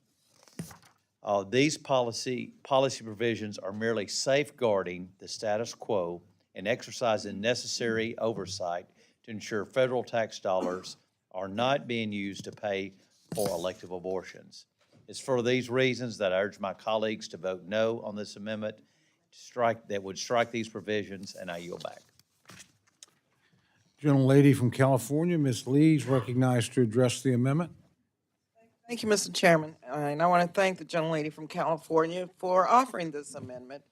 These policy provisions are merely safeguarding the status quo and exercising necessary oversight to ensure federal tax dollars are not being used to pay for elective abortions. It's for these reasons that I urge my colleagues to vote no on this amendment that would strike these provisions, and I yield back. Gentlelady from California, Ms. Lee, is recognized to address the amendment. Thank you, Mr. Chairman. And I want to thank the gentlelady from California for offering this amendment.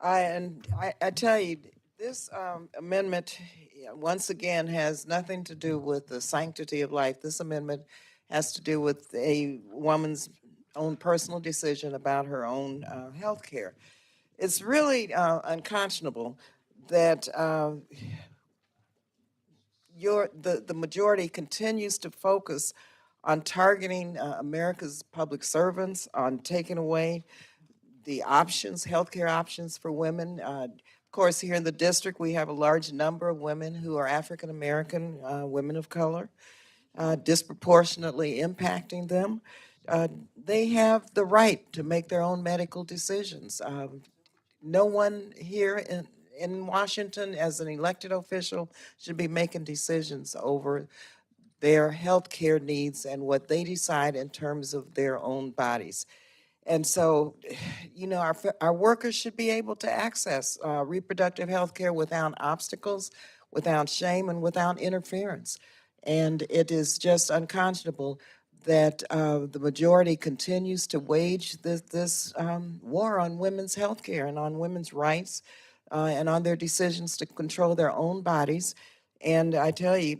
I tell you, this amendment, once again, has nothing to do with the sanctity of life. This amendment has to do with a woman's own personal decision about her own health care. It's really unconscionable that the majority continues to focus on targeting America's public servants, on taking away the options, healthcare options for women. Of course, here in the district, we have a large number of women who are African American, women of color, disproportionately impacting them. They have the right to make their own medical decisions. No one here in Washington, as an elected official, should be making decisions over their health care needs and what they decide in terms of their own bodies. And so, you know, our workers should be able to access reproductive health care without obstacles, without shame, and without interference. And it is just unconscionable that the majority continues to wage this war on women's health care and on women's rights and on their decisions to control their own bodies. And I tell you,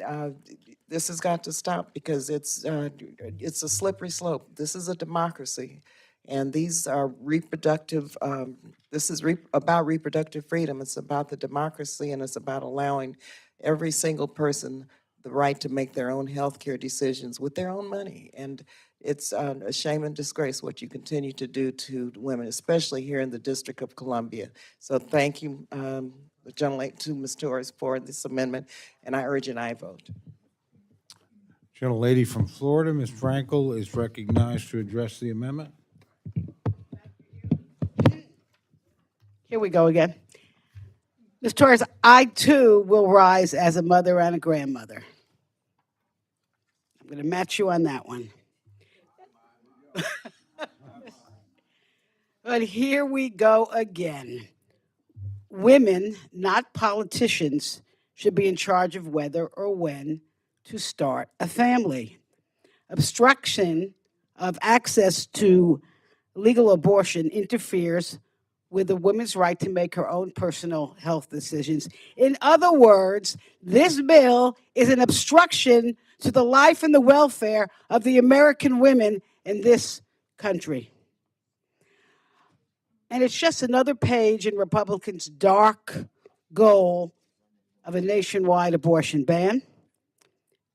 this has got to stop because it's a slippery slope. This is a democracy, and these are reproductive. This is about reproductive freedom. It's about the democracy, and it's about allowing every single person the right to make their own health care decisions with their own money. And it's a shame and disgrace what you continue to do to women, especially here in the District of Columbia. So thank you, to Ms. Torres for this amendment, and I urge an aye vote. Gentlelady from Florida, Ms. Frankel, is recognized to address the amendment. Here we go again. Ms. Torres, I too will rise as a mother and a grandmother. I'm going to match you on that one. But here we go again. Women, not politicians, should be in charge of whether or when to start a family. Obstruction of access to legal abortion interferes with a woman's right to make her own personal health decisions. In other words, this bill is an obstruction to the life and the welfare of the American women in this country. And it's just another page in Republicans' dark goal of a nationwide abortion ban.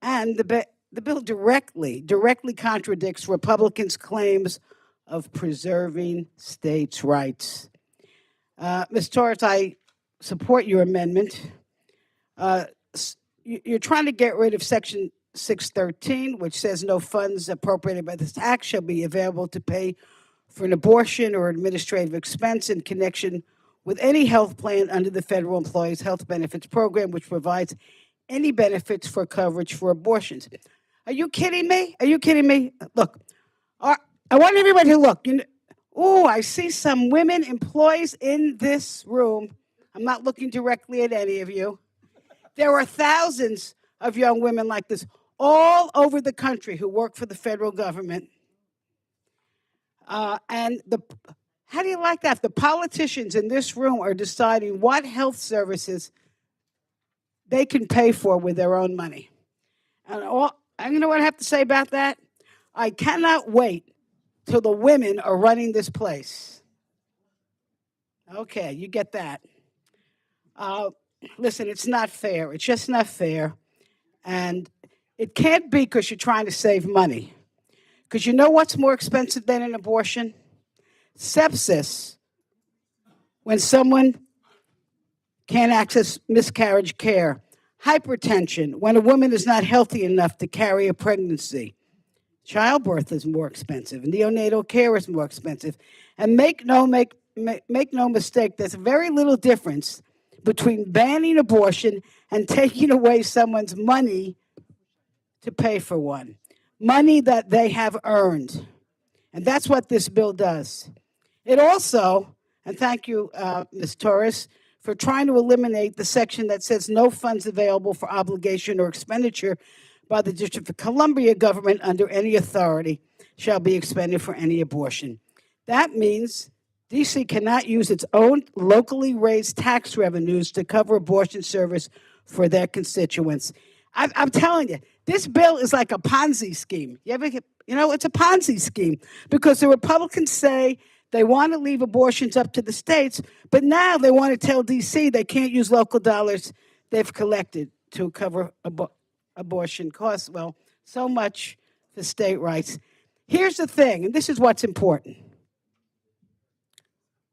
And the bill directly contradicts Republicans' claims of preserving states' rights. Ms. Torres, I support your amendment. You're trying to get rid of Section 613, which says no funds appropriated by this act shall be available to pay for an abortion or administrative expense in connection with any health plan under the Federal Employees Health Benefits Program, which provides any benefits for coverage for abortions. Are you kidding me? Are you kidding me? Look, I want everybody to look. I see some women employees in this room. I'm not looking directly at any of you. There are thousands of young women like this all over the country who work for the federal government. How do you like that? The politicians in this room are deciding what health services they can pay for with their own money. And you know what I have to say about that? I cannot wait till the women are running this place. Okay, you get that. Listen, it's not fair. It's just not fair. And it can't be because you're trying to save money. Because you know what's more expensive than an abortion? Sepsis, when someone can't access miscarriage care. Hypertension, when a woman is not healthy enough to carry a pregnancy. Childbirth is more expensive. Neonatal care is more expensive. And make no mistake, there's very little difference between banning abortion and taking away someone's money to pay for one. Money that they have earned. And that's what this bill does. It also, and thank you, Ms. Torres, for trying to eliminate the section that says no funds available for obligation or expenditure by the District of Columbia government under any authority shall be expended for any abortion. That means DC cannot use its own locally raised tax revenues to cover abortion service for their constituents. I'm telling you, this bill is like a Ponzi scheme. It's a Ponzi scheme because the Republicans say they want to leave abortions up to the states, but now they want to tell DC they can't use local dollars they've collected to cover abortion costs. Well, so much for state rights. Here's the thing, and this is what's important.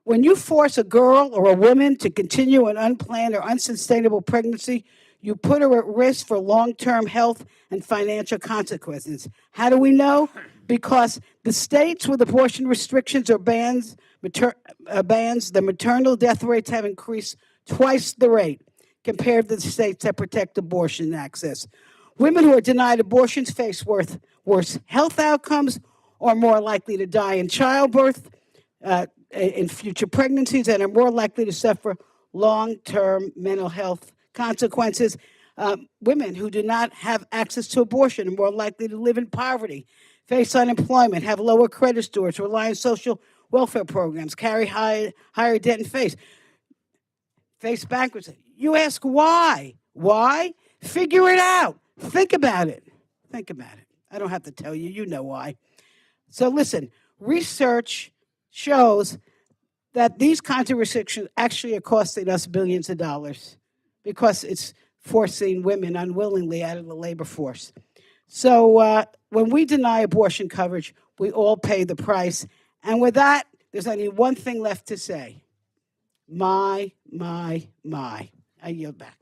When you force a girl or a woman to continue an unplanned or unsustainable pregnancy, you put her at risk for long-term health and financial consequences. How do we know? Because the states with abortion restrictions or bans, the maternal death rates have increased twice the rate compared to the states that protect abortion access. Women who are denied abortions face worse health outcomes, are more likely to die in childbirth, in future pregnancies, and are more likely to suffer long-term mental health consequences. Women who do not have access to abortion are more likely to live in poverty, face unemployment, have lower credit scores, rely on social welfare programs, carry higher debt, and face bankruptcy. You ask why? Why? Figure it out. Think about it. Think about it. I don't have to tell you. You know why. So listen, research shows that these kinds of restrictions actually are costing us billions of dollars because it's forcing women unwillingly out of the labor force. So when we deny abortion coverage, we all pay the price. And with that, there's only one thing left to say. My. I yield back.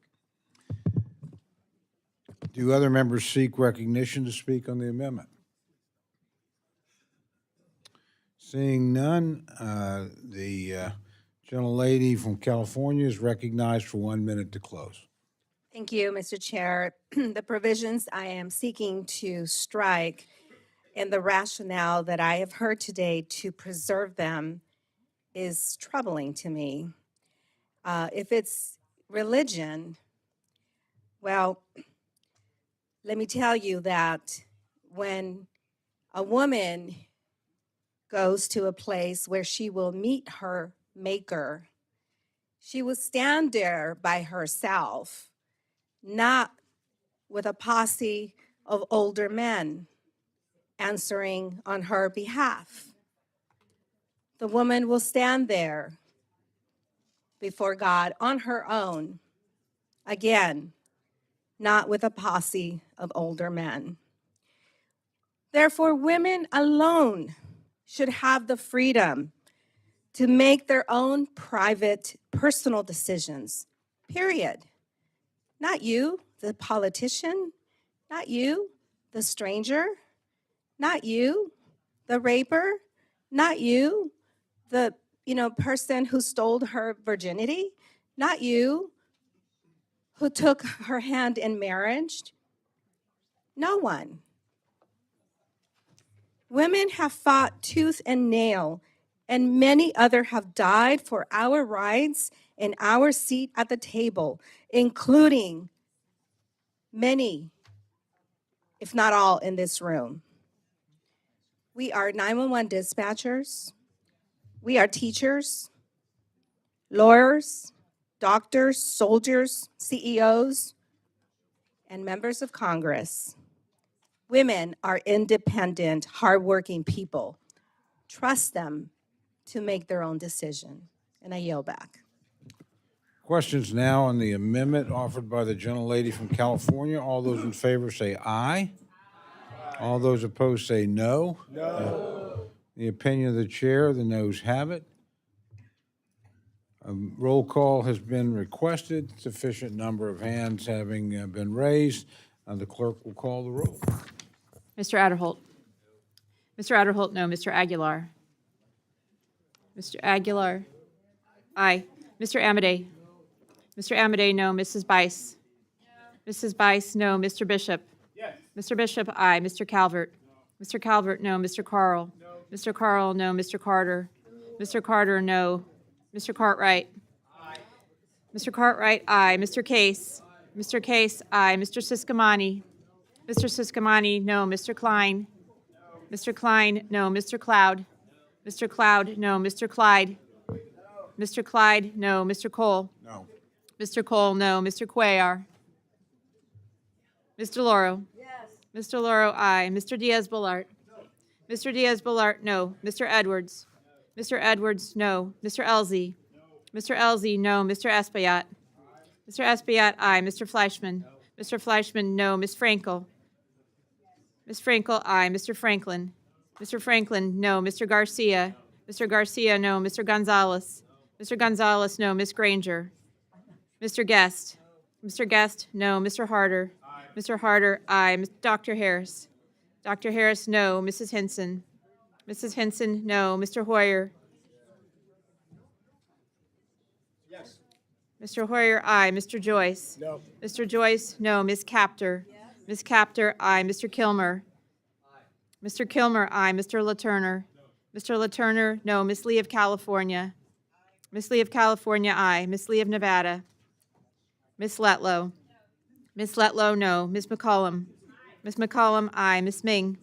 Do other members seek recognition to speak on the amendment? Seeing none, the Gentlelady from California is recognized for 1 minute to close. Thank you, Mr. Chair. The provisions I am seeking to strike and the rationale that I have heard today to preserve them is troubling to me. If it's religion, well, let me tell you that when a woman goes to a place where she will meet her maker, she will stand there by herself, not with a posse of older men answering on her behalf. The woman will stand there before God on her own, again, not with a posse of older men. Therefore, women alone should have the freedom to make their own private, personal decisions, period. Not you, the politician, not you, the stranger, not you, the raper, not you, the person who stole her virginity, not you, who took her hand in marriage. No one. Women have fought tooth and nail, and many others have died for our rights and our seat at the table, including many, if not all, in this room. We are 911 dispatchers. We are teachers, lawyers, doctors, soldiers, CEOs, and members of Congress. Women are independent, hardworking people. Trust them to make their own decision. And I yield back. Questions now on the amendment offered by the gentlelady from California. All those in favor say aye. All those opposed say no. No. The opinion of the chair, the noes have it. A roll call has been requested, sufficient number of hands having been raised. The clerk will call the roll. Mr. Adderholt. Mr. Adderholt, no. Mr. Aguilar. Mr. Aguilar. Aye. Mr. Amadei. Mr. Amadei, no. Mrs. Bice. Mrs. Bice, no. Mr. Bishop. Yes. Mr. Bishop, aye. Mr. Calvert. Mr. Calvert, no. Mr. Carl. No. Mr. Carl, no. Mr. Carter. Mr. Carter, no. Mr. Cartwright. Aye. Mr. Cartwright, aye. Mr. Case. Mr. Case, aye. Mr. Siscomani. Mr. Siscomani, no. Mr. Klein. Mr. Klein, no. Mr. Cloud. Mr. Cloud, no. Mr. Clyde. Mr. Clyde, no. Mr. Cole. No. Mr. Cole, no. Mr. Cuellar. Mr. Loro. Yes. Mr. Loro, aye. Mr. Diaz-Balart. No. Mr. Diaz-Balart, no. Mr. Edwards. Mr. Edwards, no. Mr. Elzey. No. Mr. Elzey, no. Mr. Espaillat. Mr. Espaillat, aye. Mr. Fleischman. No. Mr. Fleischman, no. Ms. Frankel. Ms. Frankel, aye. Mr. Franklin. Mr. Franklin, no. Mr. Garcia. Mr. Garcia, no. Mr. Gonzalez. Mr. Gonzalez, no. Ms. Granger. Mr. Guest. Mr. Guest, no. Mr. Harder. Aye. Mr. Harder, aye. Dr. Harris. Dr. Harris, no. Mrs. Henson. Mrs. Henson, no. Mr. Hoyer. Yes. Mr. Hoyer, aye. Mr. Joyce. No. Mr. Joyce, no. Ms. Capter. Yes. Ms. Capter, aye. Mr. Kilmer. Aye. Mr. Kilmer, aye. Mr. LaTurner. No. Mr. LaTurner, no. Ms. Lee of California. Ms. Lee of California, aye. Ms. Lee of Nevada. Ms. Letlow. Ms. Letlow, no. Ms. McCollum. Ms. McCollum, aye. Ms. Ming.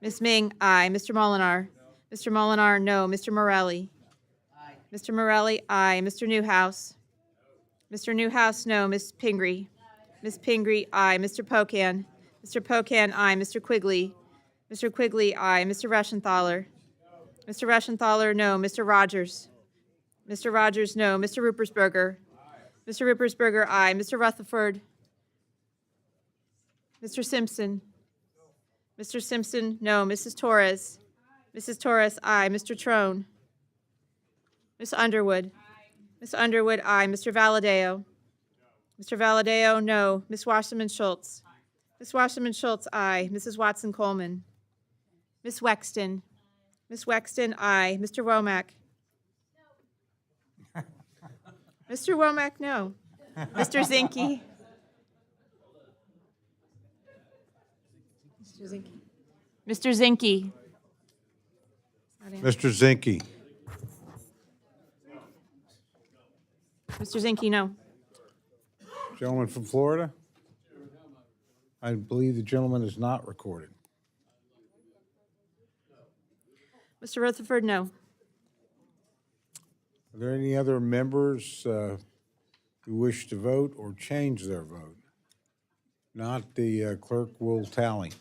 Ms. Ming, aye. Mr. Molinar. Mr. Molinar, no. Mr. Morelli. Mr. Morelli, aye. Mr. Newhouse. Mr. Newhouse, no. Ms. Pingree. Ms. Pingree, aye. Mr. Pocan. Mr. Pocan, aye. Mr. Quigley. Mr. Quigley, aye. Mr. Reschenthaler. Mr. Reschenthaler, no. Mr. Rogers. Mr. Rogers, no. Mr. Ruppersberger. Mr. Ruppersberger, aye. Mr. Rutherford. Mr. Simpson. Mr. Simpson, no. Mrs. Torres. Mrs. Torres, aye. Mr. Trone. Ms. Underwood. Ms. Underwood, aye. Mr. Valadeo. Mr. Valadeo, no. Ms. Wasserman Schultz. Ms. Wasserman Schultz, aye. Mrs. Watson Coleman. Ms. Wexton. Ms. Wexton, aye. Mr. Womack. Mr. Womack, no. Mr. Zinke? Mr. Zinke? Mr. Zinke? Mr. Zinke. Mr. Zinke, no. Gentleman from Florida? I believe the gentleman is not recorded. Mr. Rutherford, no. Are there any other members who wish to vote or change their vote? Not, the clerk will tally.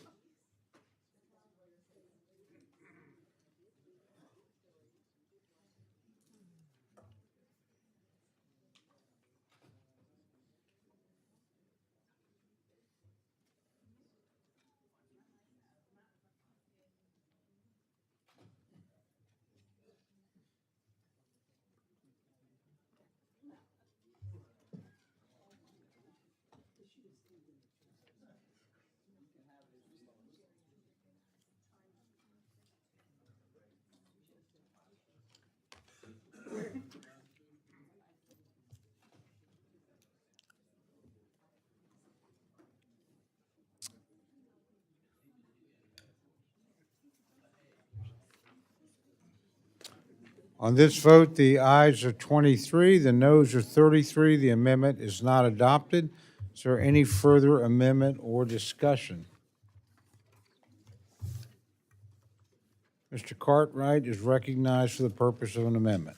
On this vote, the ayes are 23, the noes are 33. The amendment is not adopted. Is there any further amendment or discussion? Mr. Cartwright is recognized for the purpose of an amendment.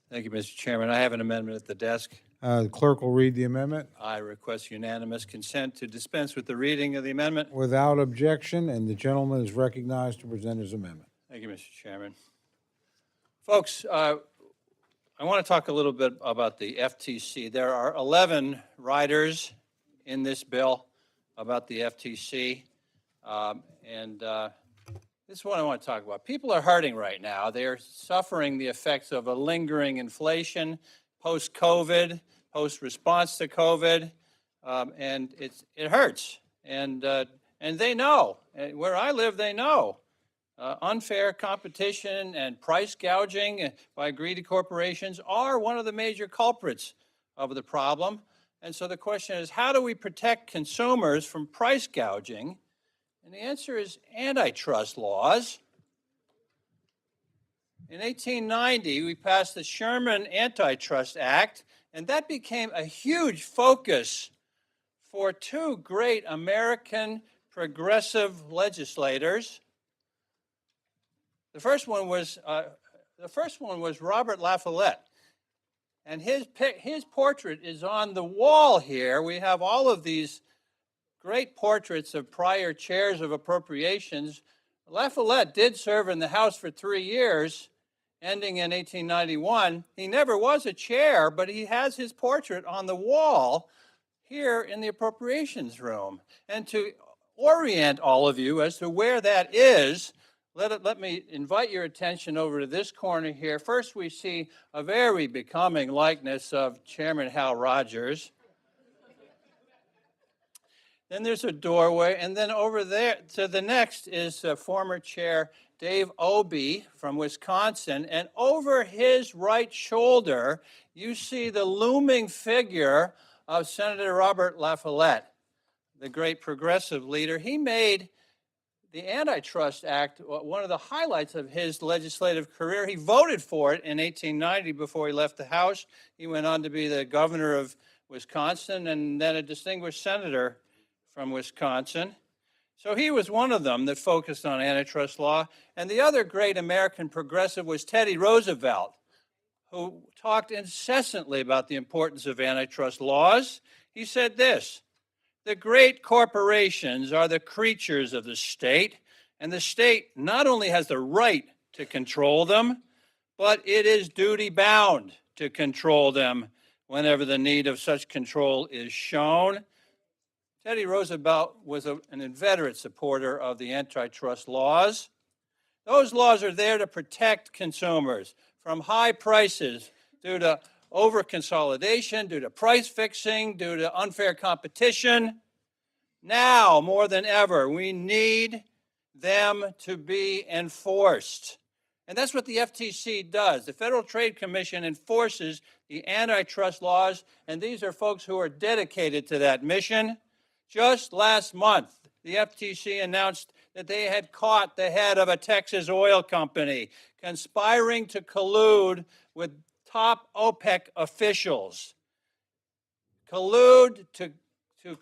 Thank you, Mr. Chairman. I have an amendment at the desk. The clerk will read the amendment. I request unanimous consent to dispense with the reading of the amendment. Without objection, and the gentleman is recognized to present his amendment. Thank you, Mr. Chairman. Folks, I want to talk a little bit about the FTC. There are 11 riders in this bill about the FTC, this is what I want to talk about. People are hurting right now. They are suffering the effects of a lingering inflation, post-COVID, post-response to COVID, and it hurts. And they know. Where I live, they know. Unfair competition and price gouging by greedy corporations are one of the major culprits of the problem. And so the question is, how do we protect consumers from price gouging? And the answer is antitrust laws. In 1890, we passed the Sherman Antitrust Act, and that became a huge focus for two great American progressive legislators. The first one was Robert La Follette, and his portrait is on the wall here. We have all of these great portraits of prior chairs of appropriations. La Follette did serve in the House for 3 years, ending in 1891. He never was a chair, but he has his portrait on the wall here in the Appropriations room. And to orient all of you as to where that is, let me invite your attention over to this corner here. First, we see a very becoming likeness of Chairman Hal Rogers. Then there's a doorway, and then over there to the next is former Chair Dave Obey from Wisconsin, and over his right shoulder, you see the looming figure of Senator Robert La Follette, the great progressive leader. He made the Antitrust Act one of the highlights of his legislative career. He voted for it in 1890 before he left the House. He went on to be the governor of Wisconsin and then a distinguished senator from Wisconsin. So he was one of them that focused on antitrust law. And the other great American progressive was Teddy Roosevelt, who talked incessantly about the importance of antitrust laws. He said this: "The great corporations are the creatures of the state, and the state not only has the right to control them, but it is duty-bound to control them whenever the need of such control is shown." Teddy Roosevelt was an inveterate supporter of the antitrust laws. Those laws are there to protect consumers from high prices due to over-consolidation, due to price fixing, due to unfair competition. Now, more than ever, we need them to be enforced. And that's what the FTC does. The Federal Trade Commission enforces the antitrust laws, and these are folks who are dedicated to that mission. Just last month, the FTC announced that they had caught the head of a Texas oil company conspiring to collude with top OPEC officials. Collude to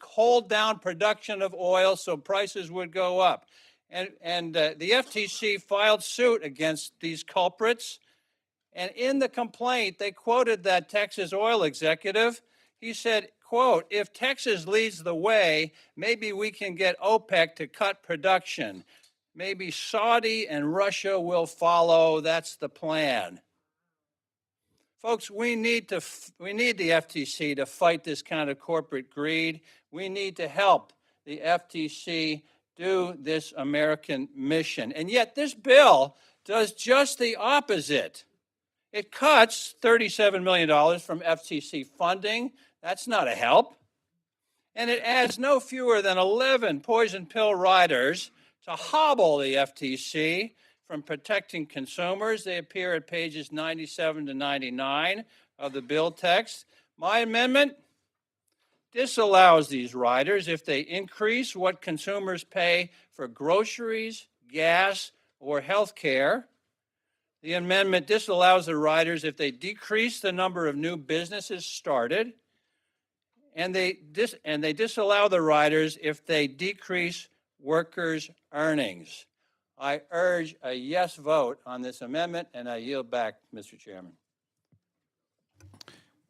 hold down production of oil so prices would go up. And the FTC filed suit against these culprits. And in the complaint, they quoted that Texas oil executive. He said, quote, "If Texas leads the way, maybe we can get OPEC to cut production. Maybe Saudi and Russia will follow. That's the plan." Folks, we need the FTC to fight this kind of corporate greed. We need to help the FTC do this American mission. And yet this bill does just the opposite. It cuts $37 million from FTC funding. That's not a help. And it adds no fewer than 11 poison pill riders to hobble the FTC from protecting consumers. They appear at pages 97 to 99 of the bill text. My amendment disallows these riders if they increase what consumers pay for groceries, gas, or health care. The amendment disallows the riders if they decrease the number of new businesses started. And they disallow the riders if they decrease workers' earnings. I urge a yes vote on this amendment, and I yield back, Mr. Chairman.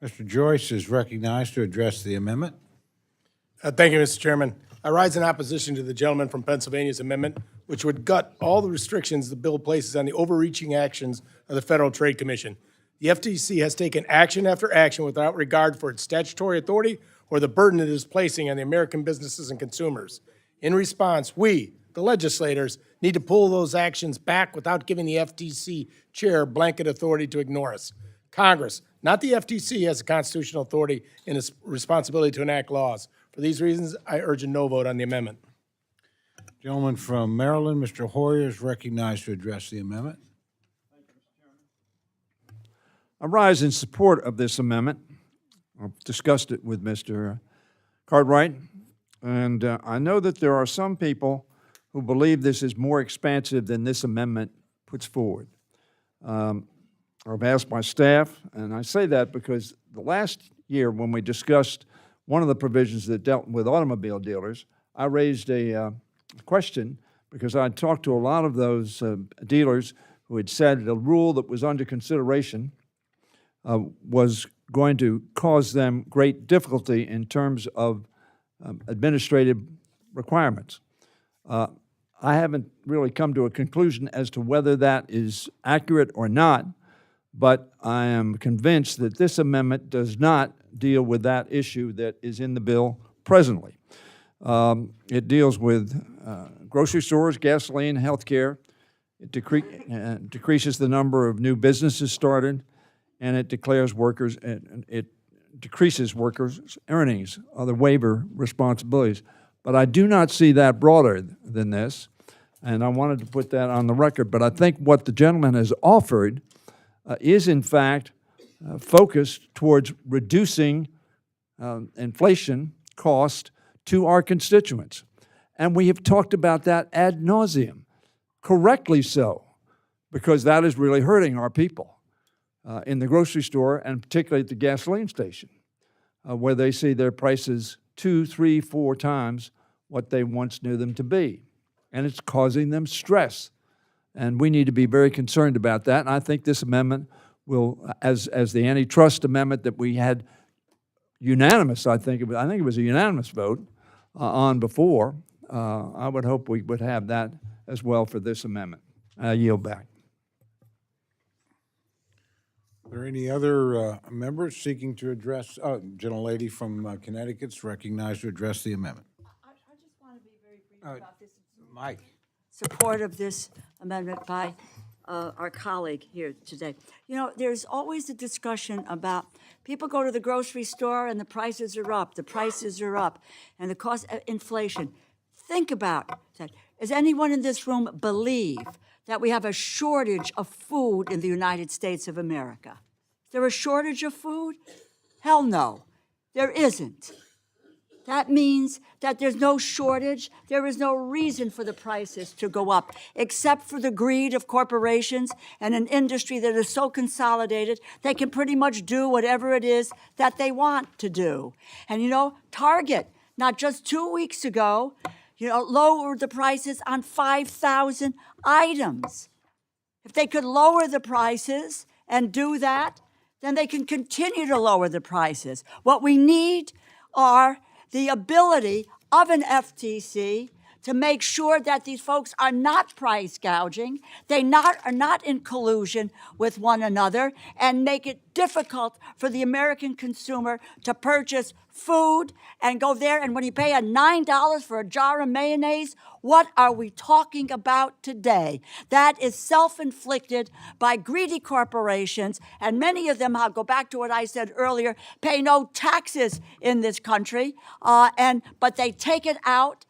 Mr. Joyce is recognized to address the amendment. Thank you, Mr. Chairman. I rise in opposition to the gentleman from Pennsylvania's amendment, which would gut all the restrictions the bill places on the overreaching actions of the Federal Trade Commission. The FTC has taken action after action without regard for its statutory authority or the burden it is placing on the American businesses and consumers. In response, we, the legislators, need to pull those actions back without giving the FTC chair blanket authority to ignore us. Congress, not the FTC, has a constitutional authority and its responsibility to enact laws. For these reasons, I urge a no vote on the amendment. Gentleman from Maryland, Mr. Hoyer, is recognized to address the amendment. I rise in support of this amendment. I've discussed it with Mr. Cartwright, and I know that there are some people who believe this is more expansive than this amendment puts forward. I've asked my staff, and I say that because the last year when we discussed one of the provisions that dealt with automobile dealers, I raised a question because I talked to a lot of those dealers who had said the rule that was under consideration was going to cause them great difficulty in terms of administrative requirements. I haven't really come to a conclusion as to whether that is accurate or not, but I am convinced that this amendment does not deal with that issue that is in the bill presently. It deals with grocery stores, gasoline, healthcare. It decreases the number of new businesses started, and it declares workers, it decreases workers' earnings, other waiver responsibilities. But I do not see that broader than this, and I wanted to put that on the record. But I think what the gentleman has offered is, in fact, focused towards reducing inflation cost to our constituents. And we have talked about that ad nauseum, correctly so, because that is really hurting our people in the grocery store and particularly at the gasoline station, where they see their prices 2, 3, 4 times what they once knew them to be. And it's causing them stress. And we need to be very concerned about that. And I think this amendment will, as the antitrust amendment that we had unanimous, I think it was a unanimous vote on before, I would hope we would have that as well for this amendment. I yield back. Are there any other members seeking to address, gentlelady from Connecticut's recognized to address the amendment? I just want to be very brief about this. Mike. Support of this amendment by our colleague here today. You know, there's always a discussion about people go to the grocery store and the prices are up, and the cost of inflation. Think about that. Does anyone in this room believe that we have a shortage of food in the United States of America? Is there a shortage of food? Hell no, there isn't. That means that there's no shortage, there is no reason for the prices to go up, except for the greed of corporations and an industry that is so consolidated, they can pretty much do whatever it is that they want to do. And you know, Target, not just 2 weeks ago, lowered the prices on 5,000 items. If they could lower the prices and do that, then they can continue to lower the prices. What we need are the ability of an FTC to make sure that these folks are not price gouging, are not in collusion with one another, and make it difficult for the American consumer to purchase food and go there, and when you pay $9 for a jar of mayonnaise, what are we talking about today? That is self-inflicted by greedy corporations, and many of them, I'll go back to what I said earlier, pay no taxes in this country, but they take it out,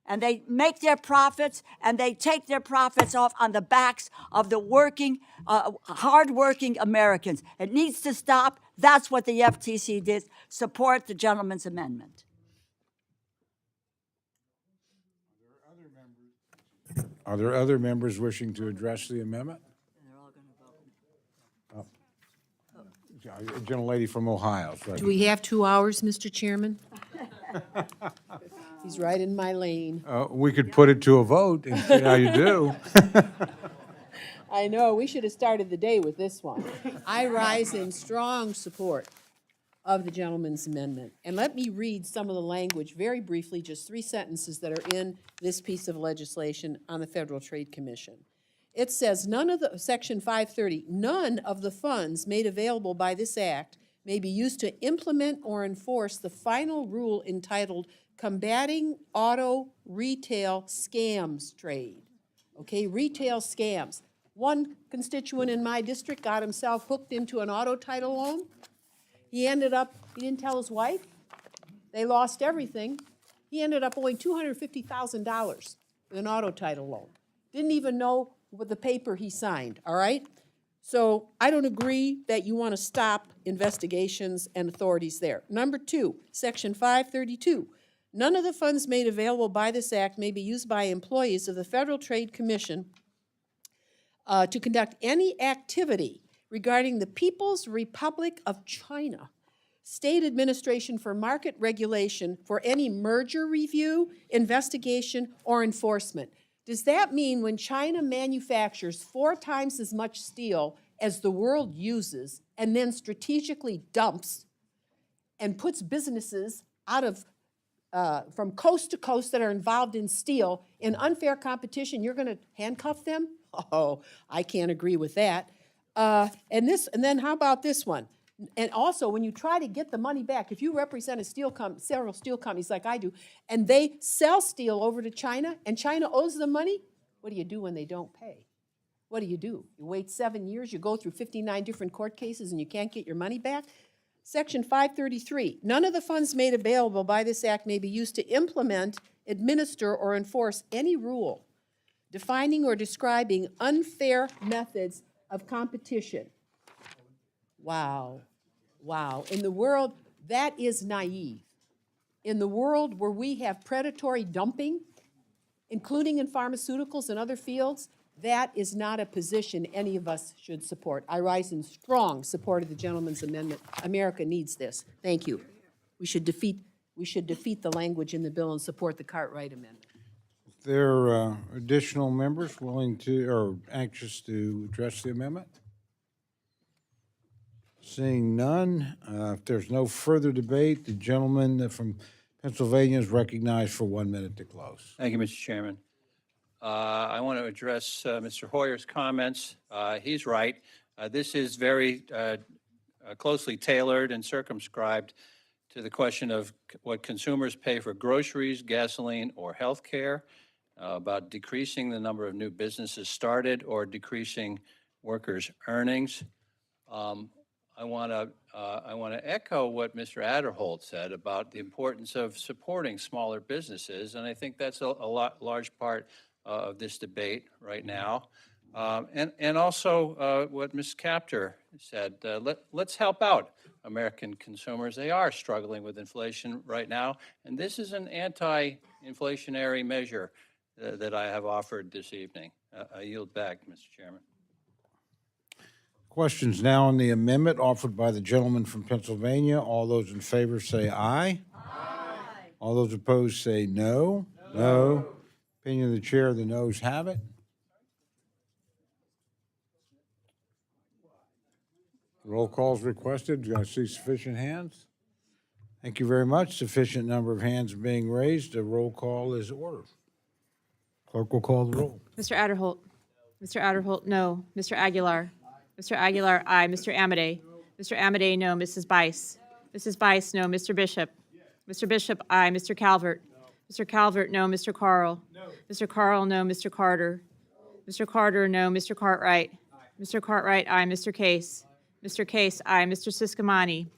and they make their profits, and they take their profits off on the backs of the working, hard-working Americans. It needs to stop. That's what the FTC did. Support the gentleman's amendment. Are there other members wishing to address the amendment? A gentlelady from Ohio. Right. Do we have 2 hours, Mr. Chairman? He's right in my lane. We could put it to a vote and see how you do. I know, we should have started the day with this one. I rise in strong support of the gentleman's amendment. And let me read some of the language very briefly, just 3 sentences that are in this piece of legislation on the Federal Trade Commission. It says, Section 530, none of the funds made available by this act may be used to implement or enforce the final rule entitled Combating Auto Retail Scams Trade. Okay, retail scams. One constituent in my district got himself hooked into an auto title loan. He didn't tell his wife. They lost everything. He ended up owing $250,000 with an auto title loan. Didn't even know what the paper he signed, all right? So I don't agree that you want to stop investigations and authorities there. Number 2, Section 532. None of the funds made available by this act may be used by employees of the Federal Trade Commission to conduct any activity regarding the People's Republic of China State Administration for Market Regulation for any merger review, investigation, or enforcement. Does that mean when China manufactures 4 times as much steel as the world uses and then strategically dumps and puts businesses out of from coast to coast that are involved in steel in unfair competition, you're going to handcuff them? Oh, I can't agree with that. And then how about this one? And also, when you try to get the money back, if you represent a several steel companies like I do, and they sell steel over to China, and China owes them money, what do you do when they don't pay? What do? You wait 7 years, you go through 59 different court cases, and you can't get your money back? Section 533, none of the funds made available by this act may be used to implement, administer, or enforce any rule defining or describing unfair methods of competition. Wow, wow. In the world, that is naive. In the world where we have predatory dumping, including in pharmaceuticals and other fields, that is not a position any of us should support. I rise in strong support of the gentleman's amendment. America needs this. Thank you. We should defeat the language in the bill and support the Cartwright amendment. There are additional members willing to or anxious to address the amendment? Seeing none, if there's no further debate, the gentleman from Pennsylvania is recognized for 1 minute to close. Thank you, Mr. Chairman. I want to address Mr. Hoyer's comments. He's right. This is very closely tailored and circumscribed to the question of what consumers pay for groceries, gasoline, or health care, about decreasing the number of new businesses started or decreasing workers' earnings. I want to echo what Mr. Adderholt said about the importance of supporting smaller businesses, and I think that's a large part of this debate right now. And also what Ms. Capter said, let's help out American consumers. They are struggling with inflation right now, and this is an anti-inflationary measure that I have offered this evening. I yield back, Mr. Chairman. Questions now on the amendment offered by the gentleman from Pennsylvania. All those in favor say aye. Aye. All those opposed say no. No. Opinion of the chair, the noes have it. Roll call is requested. Do I see sufficient hands? Thank you very much. Sufficient number of hands being raised. A roll call is ordered. Clerk will call the roll. Mr. Adderholt. Mr. Adderholt, no. Mr. Aguilar. Mr. Aguilar, aye. Mr. Amade. Mr. Amade, no. Mrs. Bice. Mrs. Bice, no. Mr. Bishop. Mr. Bishop, aye. Mr. Calvert. Mr. Calvert, no. Mr. Carl. Mr. Carl, no. Mr. Carter. Mr. Carter, no. Mr. Cartwright. Mr. Cartwright, aye. Mr. Case. Mr. Case, aye. Mr. Siscomani.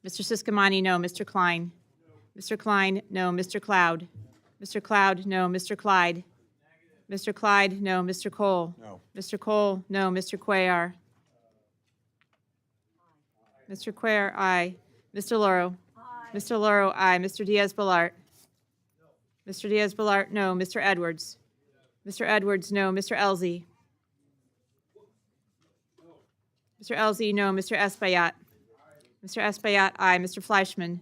Mr. Siscomani, no. Mr. Klein. Mr. Klein, no. Mr. Cloud. Mr. Cloud, no. Mr. Clyde. Mr. Clyde, no. Mr. Cole. No. Mr. Cole, no. Mr. Cuellar. Mr. Cuellar, aye. Mr. Loro. Mr. Loro, aye. Mr. Diaz-Balart. Mr. Diaz-Balart, no. Mr. Edwards. Mr. Edwards, no. Mr. Elzey. Mr. Elzey, no. Mr. Espaillat. Mr. Espaillat, aye. Mr. Fleischman.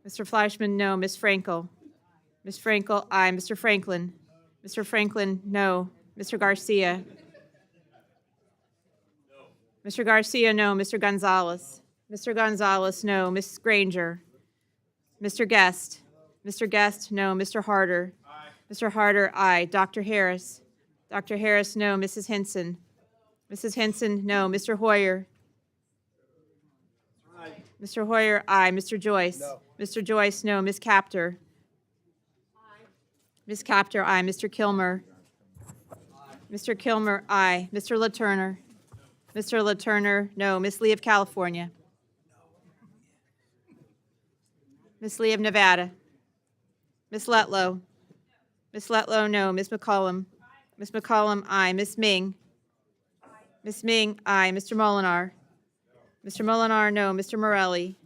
Mr. Fleischman, no. Ms. Frankel. Ms. Frankel, aye. Mr. Franklin. Mr. Franklin, no. Mr. Garcia. Mr. Garcia, no. Mr. Gonzalez. Mr. Gonzalez, no. Ms. Granger. Mr. Guest. Mr. Guest, no. Mr. Harder. Mr. Harder, aye. Dr. Harris. Dr. Harris, no. Mrs. Henson. Mrs. Henson, no. Mr. Hoyer. Mr. Hoyer, aye. Mr. Joyce. Mr. Joyce, no. Ms. Capter. Ms. Capter, aye. Mr. Kilmer. Mr. Kilmer, aye. Mr. LaTurner. Mr. LaTurner, no. Ms. Lee of California. Ms. Lee of Nevada. Ms. Letlow. Ms. Letlow, no. Ms. McCollum. Ms. McCollum, aye. Ms. Ming. Ms. Ming, aye. Mr. Molinar. Mr. Molinar, no. Mr. Morelli.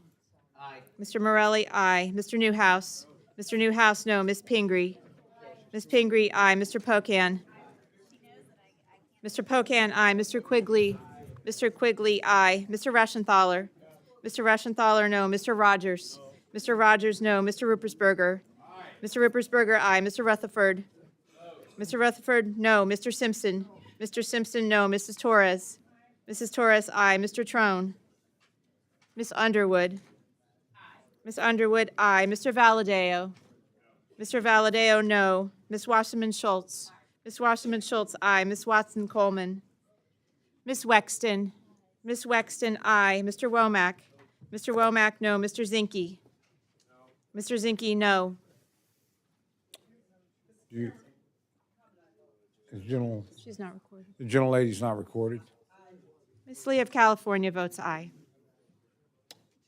Mr. Morelli, aye. Mr. Newhouse. Mr. Newhouse, no. Ms. Pingree. Ms. Pingree, aye. Mr. Pocan. Mr. Pocan, aye. Mr. Quigley. Mr. Quigley, aye. Mr. Reschenthaler. Mr. Reschenthaler, no. Mr. Rogers. Mr. Rogers, no. Mr. Ruppersberger. Mr. Ruppersberger, aye. Mr. Rutherford. Mr. Rutherford, no. Mr. Simpson. Mr. Simpson, no. Mrs. Torres. Mrs. Torres, aye. Mr. Trone. Ms. Underwood. Ms. Underwood, aye. Mr. Valadeo. Mr. Valadeo, no. Ms. Wasserman Schultz. Ms. Wasserman Schultz, aye. Ms. Watson Coleman. Ms. Wexton. Ms. Wexton, aye. Mr. Womack. Mr. Womack, no. Mr. Zinke. Mr. Zinke, no. The general, She's not recorded. the gentlelady's not recorded. Ms. Lee of California votes aye.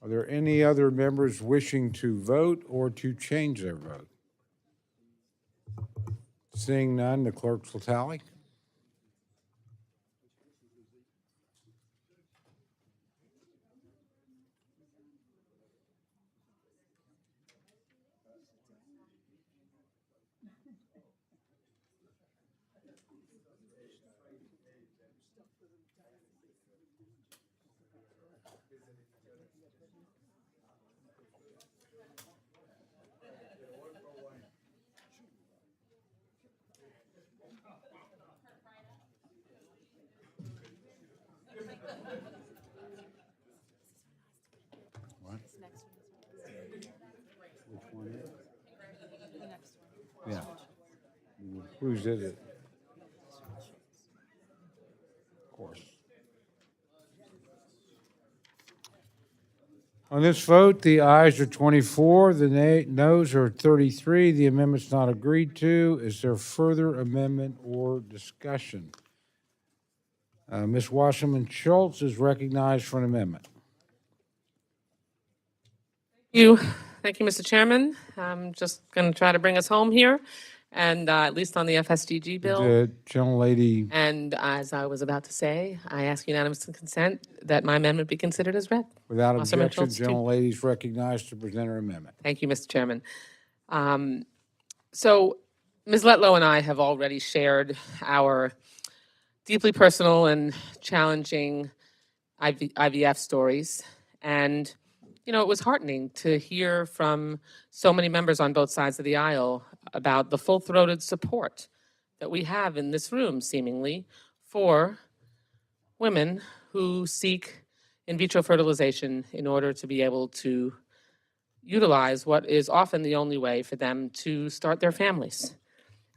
Are there any other members wishing to vote or to change their vote? Seeing none, the clerks will tally. Yeah. Whose is it? Of course. On this vote, the ayes are 24, the noes are 33. The amendment's not agreed to. Is there further amendment or discussion? Ms. Wasserman Schultz is recognized for an amendment. Thank you, Mr. Chairman. I'm just going to try to bring us home here. and at least on the FSGG bill. The gentlelady, And as I was about to say, I ask unanimous consent that my amendment be considered as read. without Wasserman objection, Schultz, too. gentlelady is recognized to present her amendment. Thank you, Mr. Chairman. So Ms. Letlow and I have already shared our deeply personal and challenging IVF stories. And, you know, it was heartening to hear from so many members on both sides of the aisle about the full-throated support that we have in this room, seemingly, for women who seek in vitro fertilization in order to be able to utilize what is often the only way for them to start their families.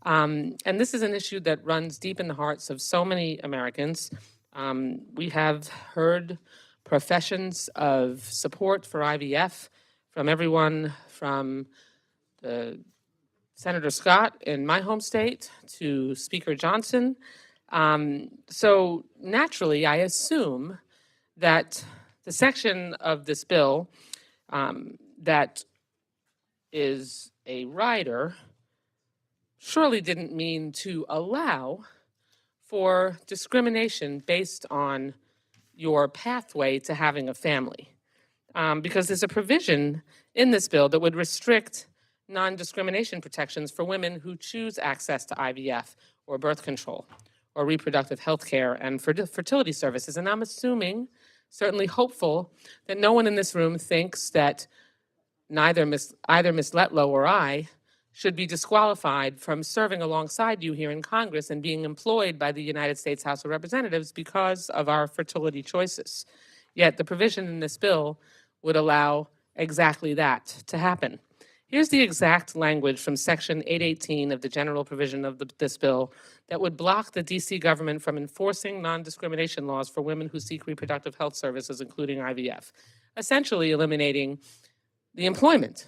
And this is an issue that runs deep in the hearts of so many Americans. We have heard professions of support for IVF from everyone from Senator Scott in my home state to Speaker Johnson. So naturally, I assume that the section of this bill that is a rider surely didn't mean to allow for discrimination based on your pathway to having a family. Because there's a provision in this bill that would restrict non-discrimination protections for women who choose access to IVF or birth control or reproductive health care and fertility services. And I'm assuming, certainly hopeful, that no one in this room thinks that either Ms. Letlow or I should be disqualified from serving alongside you here in Congress and being employed by the United States House of Representatives because of our fertility choices. Yet the provision in this bill would allow exactly that to happen. Here's the exact language from Section 818 of the general provision of this bill that would block the DC government from enforcing non-discrimination laws for women who seek reproductive health services, including IVF, essentially eliminating the employment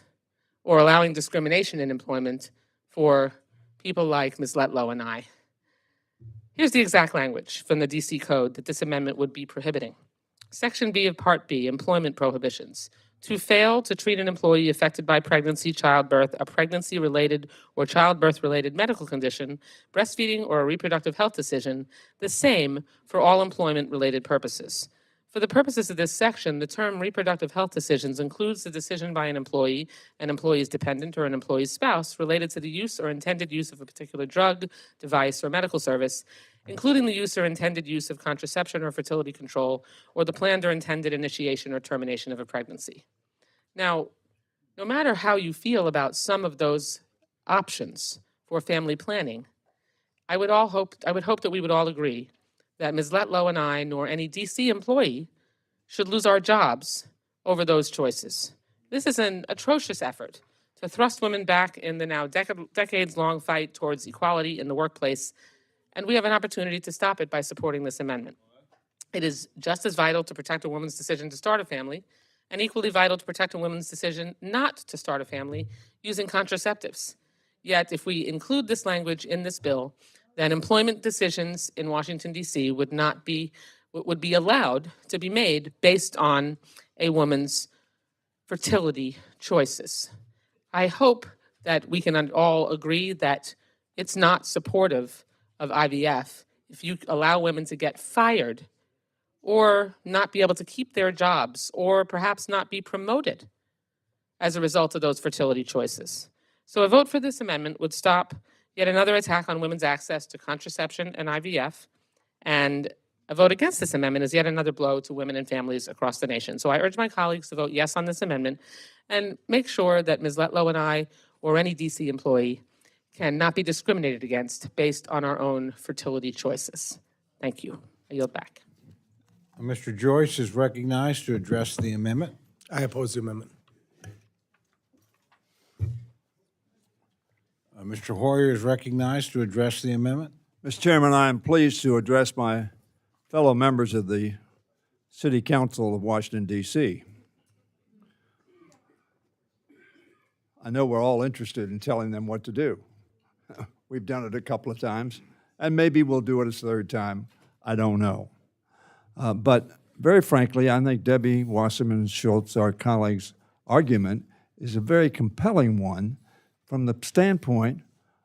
or allowing discrimination in employment for people like Ms. Letlow and I. Here's the exact language from the DC Code that this amendment would be prohibiting. Section B of Part B, Employment Prohibitions. To fail to treat an employee affected by pregnancy, childbirth, a pregnancy-related or childbirth-related medical condition, breastfeeding, or a reproductive health decision, the same for all employment-related purposes. For the purposes of this section, the term reproductive health decisions includes the decision by an employee, an employee's dependent, or an employee's spouse related to the use or intended use of a particular drug, device, or medical service, including the use or intended use of contraception or fertility control, or the planned or intended initiation or termination of a pregnancy. Now, no matter how you feel about some of those options for family planning, I would hope that we would all agree that Ms. Letlow and I, nor any DC employee, should lose our jobs over those choices. This is an atrocious effort to thrust women back in the now decades-long fight towards equality in the workplace, and we have an opportunity to stop it by supporting this amendment. It is just as vital to protect a woman's decision to start a family, and equally vital to protect a woman's decision not to start a family using contraceptives. Yet, if we include this language in this bill, then employment decisions in Washington, D.C. would be allowed to be made based on a woman's fertility choices. I hope that we can all agree that it's not supportive of IVF if you allow women to get fired or not be able to keep their jobs or perhaps not be promoted as a result of those fertility choices. So a vote for this amendment would stop yet another attack on women's access to contraception and IVF, and a vote against this amendment is yet another blow to women and families across the nation. So I urge my colleagues to vote yes on this amendment and make sure that Ms. Letlow and I or any DC employee cannot be discriminated against based on our own fertility choices. Thank you. I yield back. Mr. Joyce is recognized to address the amendment. I oppose the amendment. Mr. Hoyer is recognized to address the amendment. Mr. Chairman, I am pleased to address my fellow members of the City Council of Washington, D.C. I know we're all interested in telling them what to do. We've done it a couple of times, and maybe we'll do it a third time. I don't know. But very frankly, I think Debbie Wasserman Schultz, our colleague's argument, is a very compelling one from the standpoint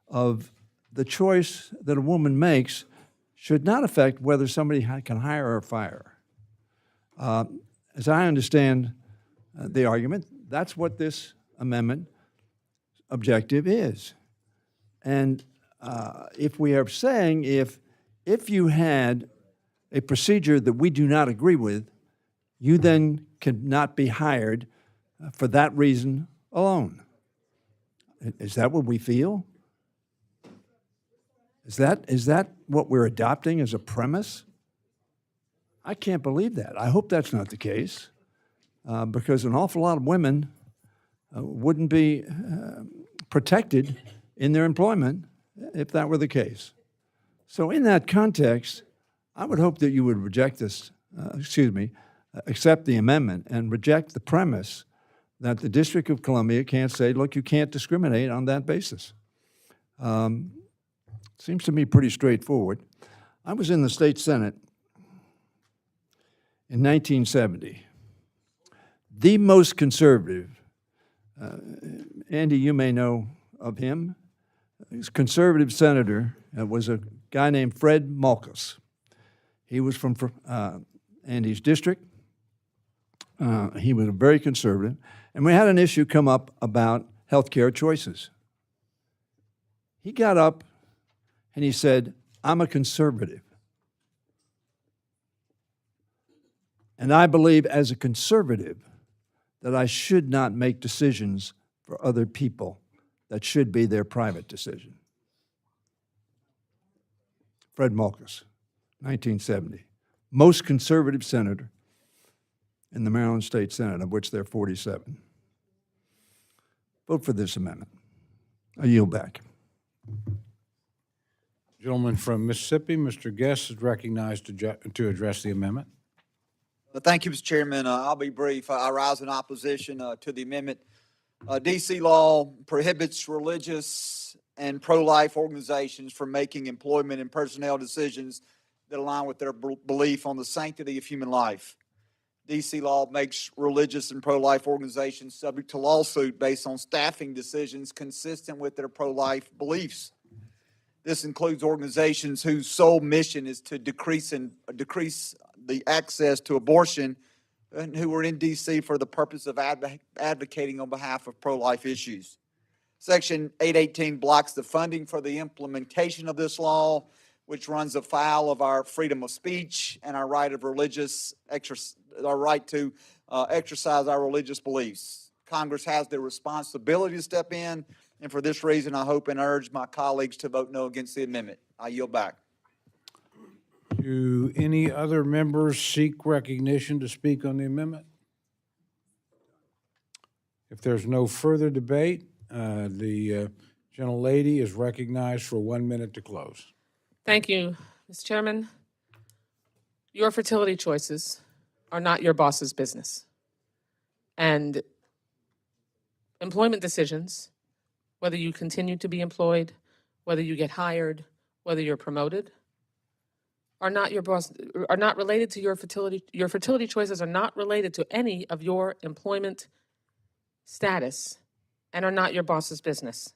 of the choice that a woman makes should not affect whether somebody can hire or fire. As I understand the argument, that's what this amendment objective is. And if we are saying if you had a procedure that we do not agree with, you then cannot be hired for that reason alone. Is that what we feel? Is that what we're adopting as a premise? I can't believe that. I hope that's not the case, because an awful lot of women wouldn't be protected in their employment if that were the case. So in that context, I would hope that you would reject this, accept the amendment and reject the premise that the District of Columbia can't say, look, you can't discriminate on that basis. Seems to me pretty straightforward. I was in the state Senate in 1970. The most conservative, Andy, you may know of him, his conservative senator was a guy named Fred Markup. He was from Andy's district. He was very conservative. And we had an issue come up about health care choices. He got up and he said, I'm a conservative. And I believe as a conservative that I should not make decisions for other people that should be their private decision. Fred Markup, 1970. Most conservative senator in the Maryland State Senate, of which there are 47. Vote for this amendment. I yield back. Gentleman from Mississippi, Mr. Guest, is recognized to address the amendment. Thank you, Mr. Chairman. I'll be brief. I rise in opposition to the amendment. D.C. law prohibits religious and pro-life organizations from making employment and personnel decisions that align with their belief on the sanctity of human life. D.C. law makes religious and pro-life organizations subject to lawsuit based on staffing decisions consistent with their pro-life beliefs. This includes organizations whose sole mission is to decrease the access to abortion and who are in D.C. for the purpose of advocating on behalf of pro-life issues. Section 818 blocks the funding for the implementation of this law, which runs afoul of our freedom of speech and our right to exercise our religious beliefs. Congress has the responsibility to step in, and for this reason, I hope and urge my colleagues to vote no against the amendment. I yield back. Do any other members seek recognition to speak on the amendment? If there's no further debate, the gentlelady is recognized for 1 minute to close. Thank you, Mr. Chairman. Your fertility choices are not your boss's business. And employment decisions, whether you continue to be employed, whether you get hired, whether you're promoted, are not related to your fertility. Your fertility choices are not related to any of your employment status and are not your boss's business.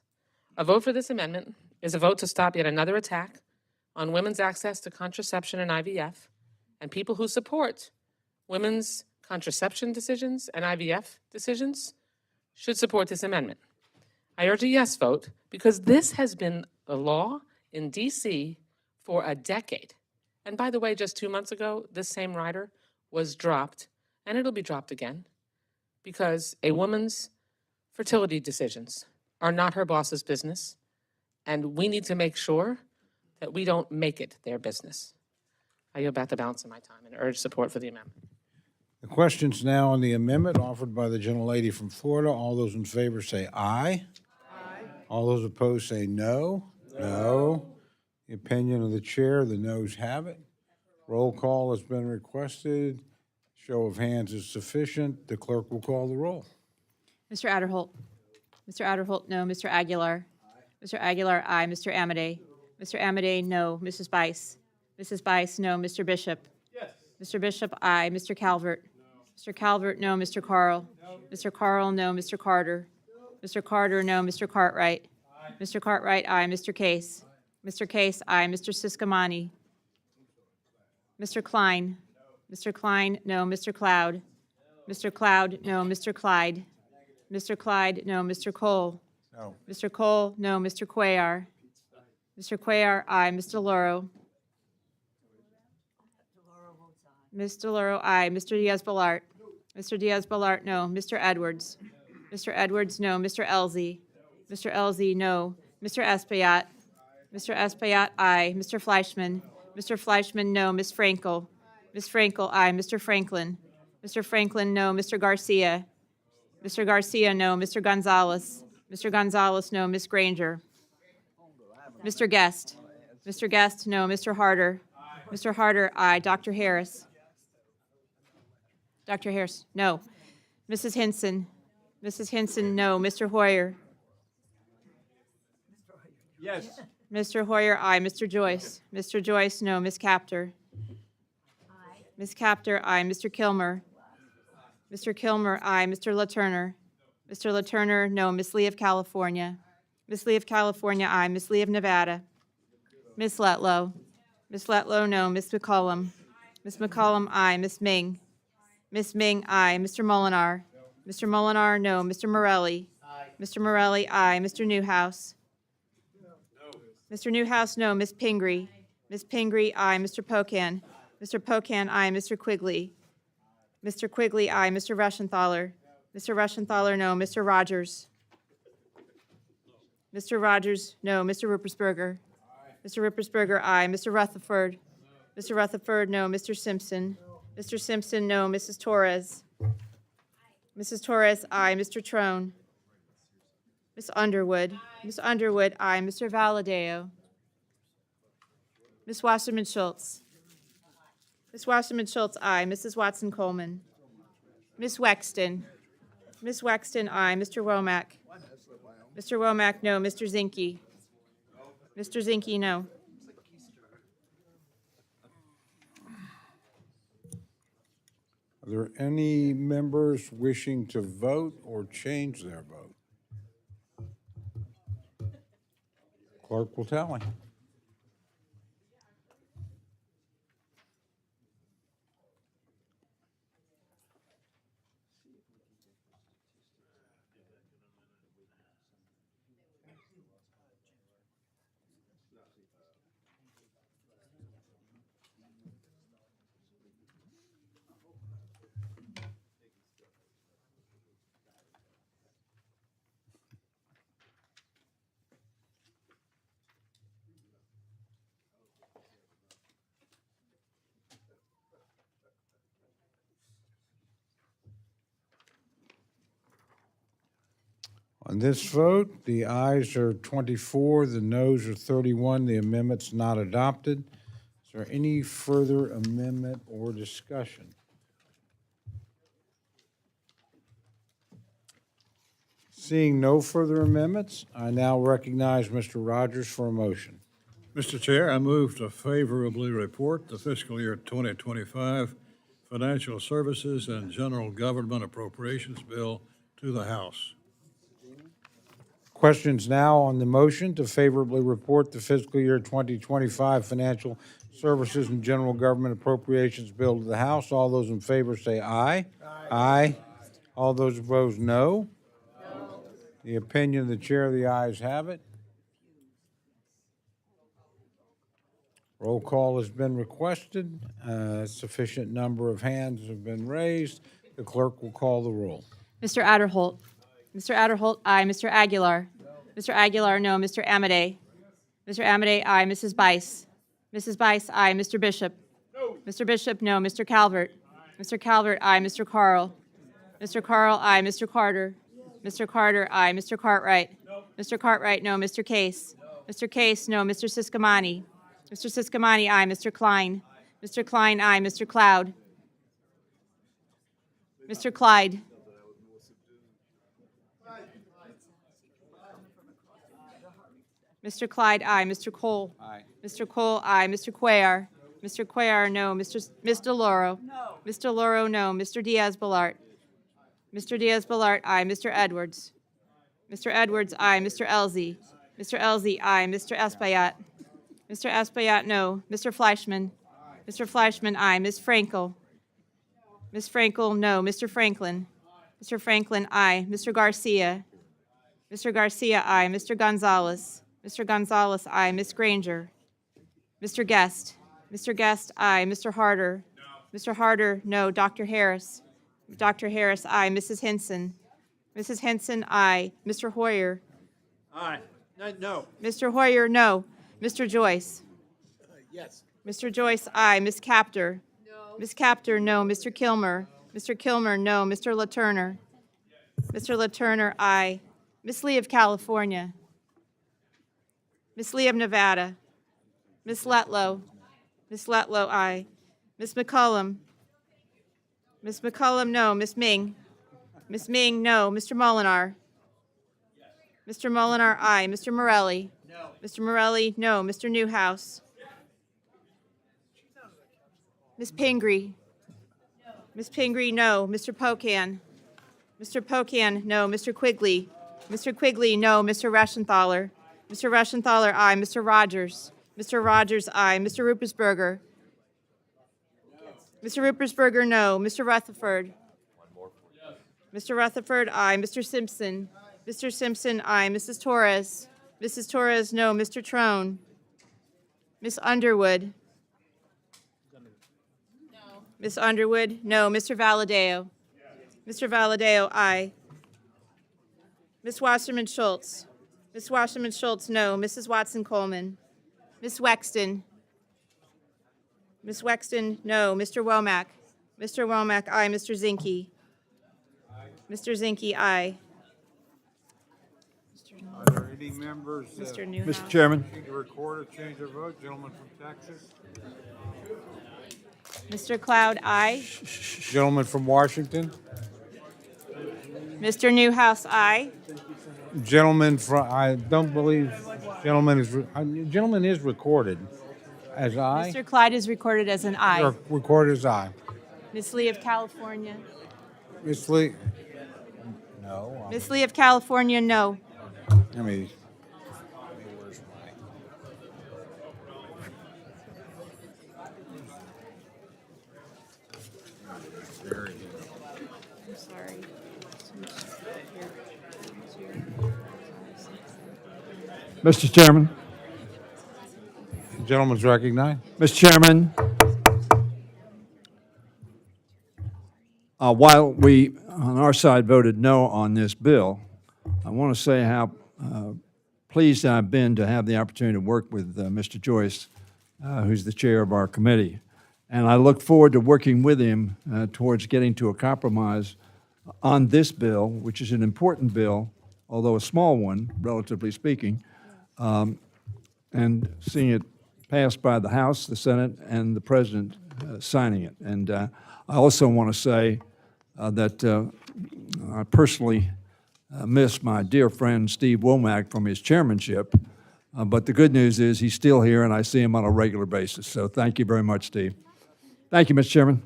A vote for this amendment is a vote to stop yet another attack on women's access to contraception and IVF, and people who support women's contraception decisions and IVF decisions should support this amendment. I urge a yes vote because this has been a law in D.C. for a decade. And by the way, just 2 months ago, this same rider was dropped, and it'll be dropped again, because a woman's fertility decisions are not her boss's business, and we need to make sure that we don't make it their business. I yield back the balance of my time and urge support for the amendment. The question's now on the amendment offered by the gentlelady from Florida. All those in favor say aye. Aye. All those opposed say no. No. The opinion of the chair, the noes have it. Roll call has been requested. Show of hands is sufficient. The clerk will call the roll. Mr. Adderholt. Mr. Adderholt, no. Mr. Aguilar. Mr. Aguilar, aye. Mr. Amade. Mr. Amade, no. Mrs. Bice. Mrs. Bice, no. Mr. Bishop. Yes. Mr. Bishop, aye. Mr. Calvert. Mr. Calvert, no. Mr. Carl. Mr. Carl, no. Mr. Carter. Mr. Carter, no. Mr. Cartwright. Mr. Cartwright, aye. Mr. Case? Mr. Case, aye. Mr. Siscomanni? Mr. Klein? Mr. Klein, no. Mr. Cloud? Mr. Cloud, no. Mr. Clyde? Mr. Clyde, no. Mr. Cole? No. Mr. Cole, no. Mr. Cuellar? Mr. Cuellar, aye. Ms. DeLauro? Ms. DeLauro, aye. Mr. Diaz-Balart? Mr. Diaz-Balart, no. Mr. Edwards? Mr. Edwards, no. Mr. Elzey? Mr. Elzey, no. Mr. Espaillat? Mr. Espaillat, aye. Mr. Fleischman? Mr. Fleischman, no. Ms. Frankel? Ms. Frankel, aye. Mr. Franklin? Mr. Franklin, no. Mr. Garcia? Mr. Garcia, no. Mr. Gonzalez? Mr. Gonzalez, no. Ms. Granger? Mr. Guest? Mr. Guest, no. Mr. Harder? Mr. Harder, aye. Dr. Harris? Dr. Harris, no. Mrs. Hinson? Mrs. Hinson, no. Mr. Hoyer? Yes. Mr. Hoyer, aye. Mr. Joyce? Mr. Joyce, no. Ms. Capter? Ms. Capter, aye. Mr. Kilmer? Mr. Kilmer, aye. Mr. LaTurner? Mr. LaTurner, no. Ms. Lee of California? Ms. Lee of California, aye. Ms. Lee of Nevada? Ms. Letlow? Ms. Letlow, no. Ms. McCollum? Ms. McCollum, aye. Ms. Ming? Ms. Ming, aye. Mr. Molinar? Mr. Molinar, no. Mr. Morelli? Mr. Morelli, aye. Mr. Newhouse? Mr. Newhouse, no. Ms. Pingree? Ms. Pingree, aye. Mr. Pocan? Mr. Pocan, aye. Mr. Quigley? Mr. Quigley, aye. Mr. Rushenthaler? Mr. Rushenthaler, no. Mr. Rogers? Mr. Rogers, no. Mr. Ruppersberger? Mr. Ruppersberger, aye. Mr. Rutherford? Mr. Rutherford, no. Mr. Simpson? Mr. Simpson, no. Mrs. Torres? Mrs. Torres, aye. Mr. Trone? Ms. Underwood? Ms. Underwood, aye. Mr. Valadeo? Ms. Wasserman Schultz? Ms. Wasserman Schultz, aye. Mrs. Watson Coleman? Ms. Wexton? Ms. Wexton, aye. Mr. Womack? Mr. Womack, no. Mr. Zinke? Mr. Zinke, no. Are there any members wishing to vote or change their vote? Clerk will tell me. On this vote, the ayes are 24, the noes are 31. The amendment's not adopted. Is there any further amendment or discussion? Seeing no further amendments, I now recognize Mr. Rogers for a motion. Mr. Chair, I move to favorably report the fiscal year 2025 Financial Services and General Government Appropriations Bill to the House. Questions now on the motion to favorably report the fiscal year 2025 Financial Services and General Government Appropriations Bill to the House. All those in favor say aye. Aye. All those opposed, no. The opinion of the chair, the ayes have it. Roll call has been requested. Sufficient number of hands have been raised. The clerk will call the roll. Mr. Adderholt? Mr. Adderholt, aye. Mr. Aguilar? Mr. Aguilar, no. Mr. Amade? Mr. Amade, aye. Mrs. Bice? Mrs. Bice, aye. Mr. Bishop? No. Mr. Bishop, no. Mr. Calvert? Mr. Calvert, aye. Mr. Carl? Mr. Carl, aye. Mr. Carter? Mr. Carter, aye. Mr. Cartwright? No. Mr. Cartwright, no. Mr. Case? Mr. Case, no. Mr. Siscomanni? Mr. Siscomanni, aye. Mr. Klein? Mr. Klein, aye. Mr. Cloud? Mr. Clyde? Mr. Clyde, aye. Mr. Cole? Aye. Mr. Cole, aye. Mr. Cuellar? Mr. Cuellar, no. Ms. DeLauro? No. Ms. DeLauro, no. Mr. Diaz-Balart? Mr. Diaz-Balart, aye. Mr. Edwards? Mr. Edwards, aye. Mr. Elzey? Mr. Elzey, aye. Mr. Espaillat. Mr. Espaillat, no. Mr. Fleischman. Mr. Fleischman, aye. Ms. Frankel. Ms. Frankel, no. Mr. Franklin. Mr. Franklin, aye. Mr. Garcia. Mr. Garcia, aye. Mr. Gonzalez. Mr. Gonzalez, aye. Ms. Granger. Mr. Guest. Mr. Guest, aye. Mr. Harder. Mr. Harder, no. Dr. Harris. Dr. Harris, aye. Mrs. Henson. Mrs. Henson, aye. Mr. Hoyer. Aye. No. Mr. Hoyer, no. Mr. Joyce. Yes. Mr. Joyce, aye. Ms. Capter. No. Ms. Capter, no. Mr. Kilmer. Mr. Kilmer, no. Mr. LaTurner. Mr. LaTurner, aye. Ms. Lee of California. Ms. Lee of Nevada. Ms. Letlow. Ms. Letlow, aye. Ms. McCollum. Ms. McCollum, no. Ms. Ming. Ms. Ming, no. Mr. Molinar. Mr. Molinar, aye. Mr. Morelli. No. Mr. Morelli, no. Mr. Newhouse. Ms. Pingree. Ms. Pingree, no. Mr. Pocan. Mr. Pocan, no. Mr. Quigley. Mr. Quigley, no. Mr. Reschenthaler. Mr. Reschenthaler, aye. Mr. Rogers. Mr. Rogers, aye. Mr. Ruppersberger. Mr. Ruppersberger, no. Mr. Rutherford. Mr. Rutherford, aye. Mr. Simpson. Mr. Simpson, aye. Mrs. Torres. Mrs. Torres, no. Mr. Trone. Miss Underwood. Miss Underwood, no. Mr. Valadeo. Mr. Valadeo, aye. Miss Wasserman Schultz. Miss Wasserman Schultz, no. Mrs. Watson Coleman. Miss Wexton. Miss Wexton, no. Mr. Womack. Mr. Womack, aye. Mr. Zinke. Mr. Zinke, aye. Are there any members? Mr. Newhouse. Mr. Chairman, Need to record or change their vote? Gentleman from Texas? Mr. Cloud, aye. Gentleman from Washington? Mr. Newhouse, aye. Gentleman from, I don't believe, gentleman is recorded as aye. Mr. Clyde is recorded as an aye. Or recorded as aye. Miss Lee of California. Ms. Lee? No. Miss Lee of California, no. I mean, I'm sorry. Mr. Chairman, gentleman's recognized. Mr. Chairman, while we, on our side, voted no on this bill, I want to say how pleased I've been to have the opportunity to work with Mr. Joyce, who's the chair of our committee. And I look forward to working with him towards getting to a compromise on this bill, which is an important bill, although a small one, relatively speaking, and seeing it passed by the House, the Senate, and the President signing it. And I also want to say that I personally miss my dear friend Steve Womack from his chairmanship, but the good news is he's still here and I see him on a regular basis. So thank you very much, Steve. Thank you, Mr. Chairman.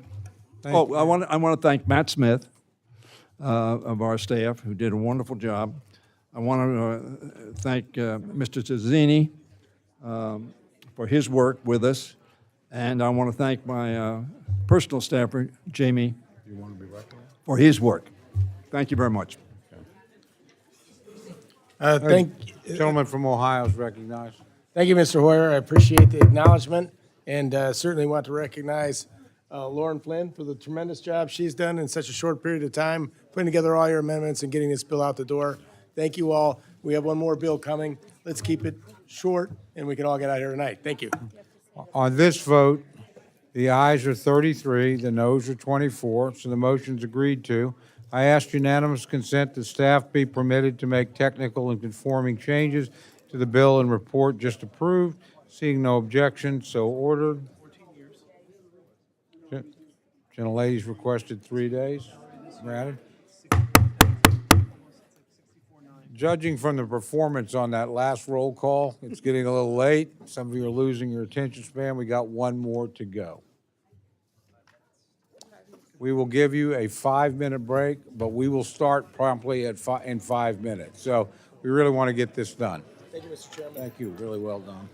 I want to thank Matt Smith of our staff, who did a wonderful job. I want to thank Mr. Tazzini for his work with us, and I want to thank my personal staffer, Jamie, for his work. Thank you very much. Gentleman from Ohio is recognized. Thank you, Mr. Hoyer. I appreciate the acknowledgement, and certainly want to recognize Lauren Flynn for the tremendous job she's done in such a short period of time, putting together all your amendments and getting this bill out the door. Thank you all. We have one more bill coming. Let's keep it short, and we can all get out here tonight. Thank you. On this vote, the ayes are 33, the noes are 24, so the motion's agreed to. I ask unanimous consent that staff be permitted to make technical and conforming changes to the bill and report just approved. Seeing no objection, so ordered. Gentlelady's requested 3 days. Granted. Judging from the performance on that last roll call, it's getting a little late. Some of you are losing your attention span. We got one more to go. We will give you a 5-minute break, but we will start promptly in 5 minutes. So we really want to get this done. Thank you, Mr. Chairman. Thank you, really well done.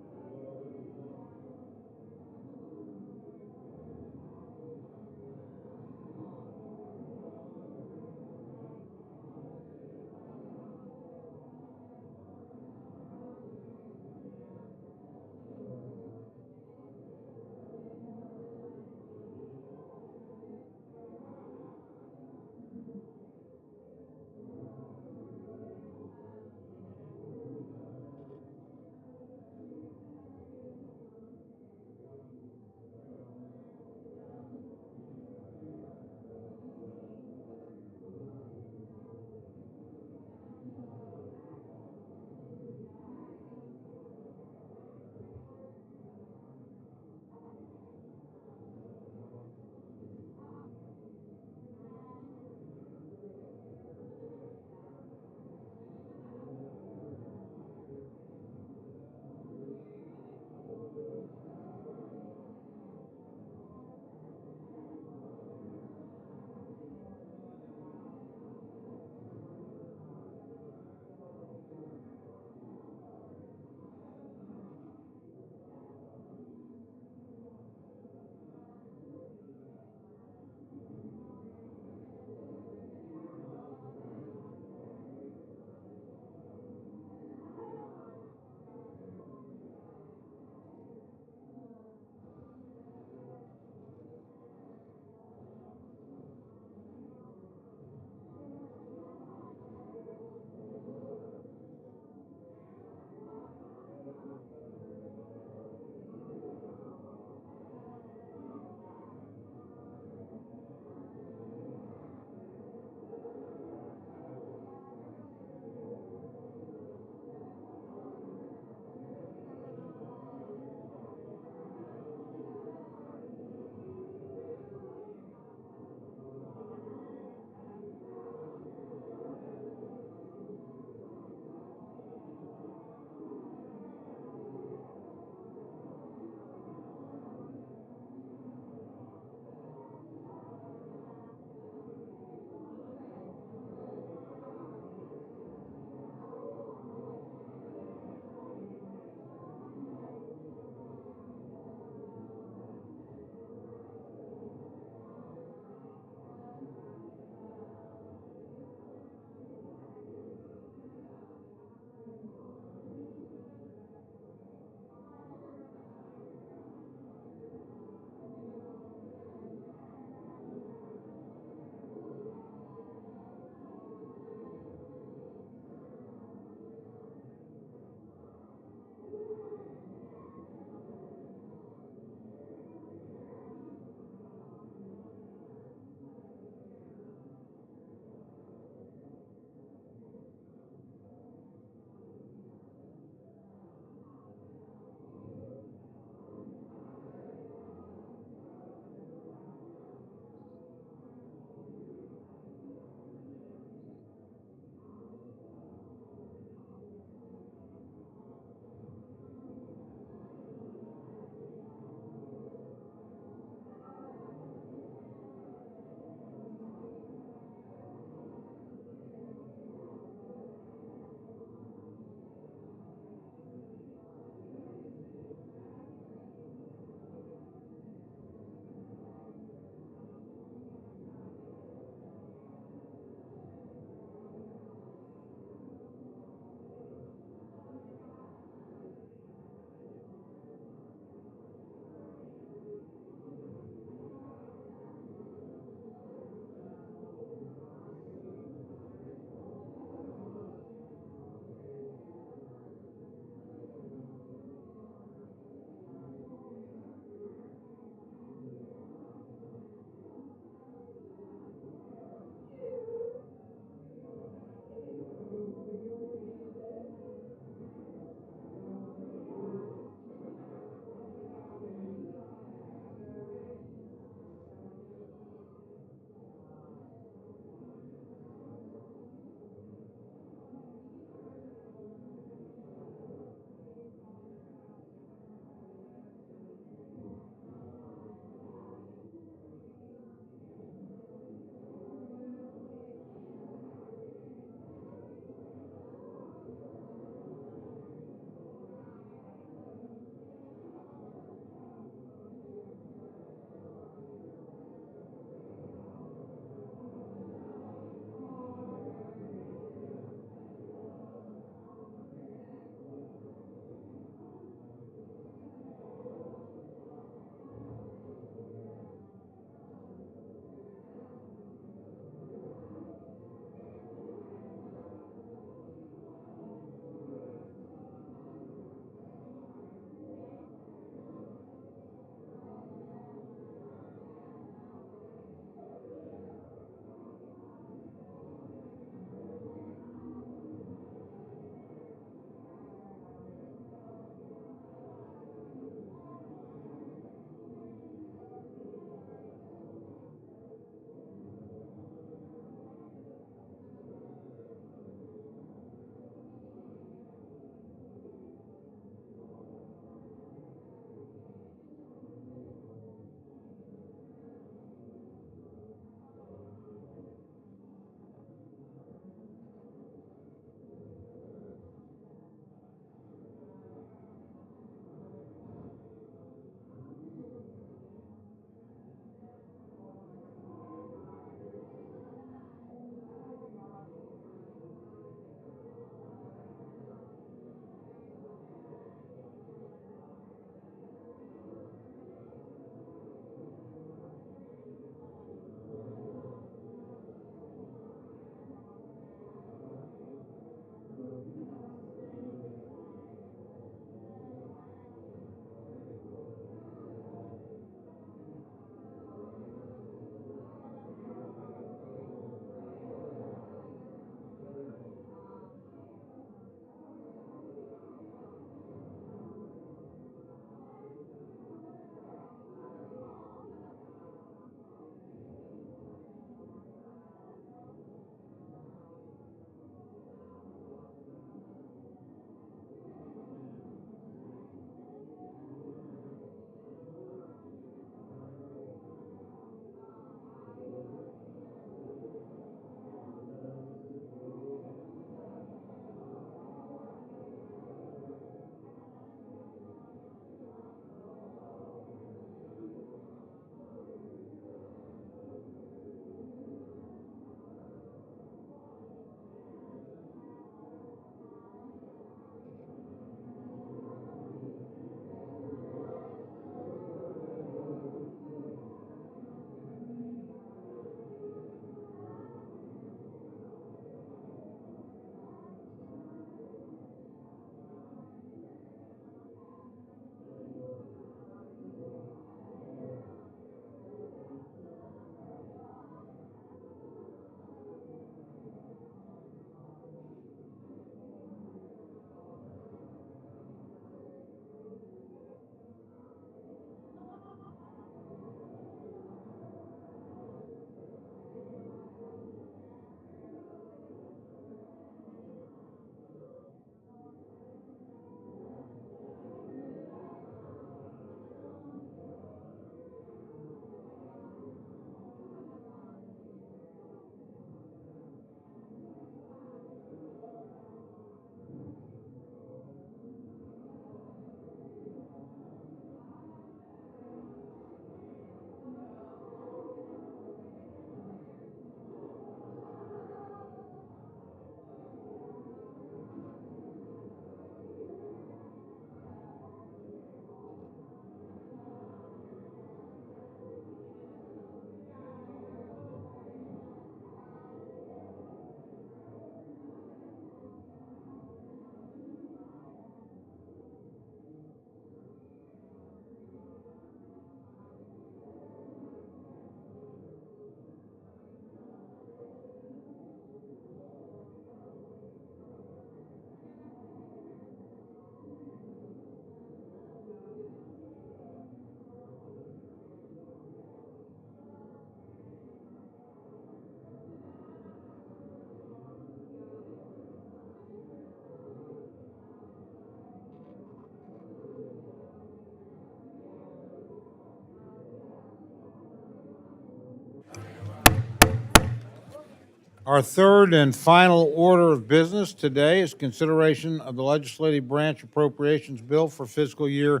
Our third and final order of business today is consideration of the Legislative Branch Appropriations Bill for fiscal year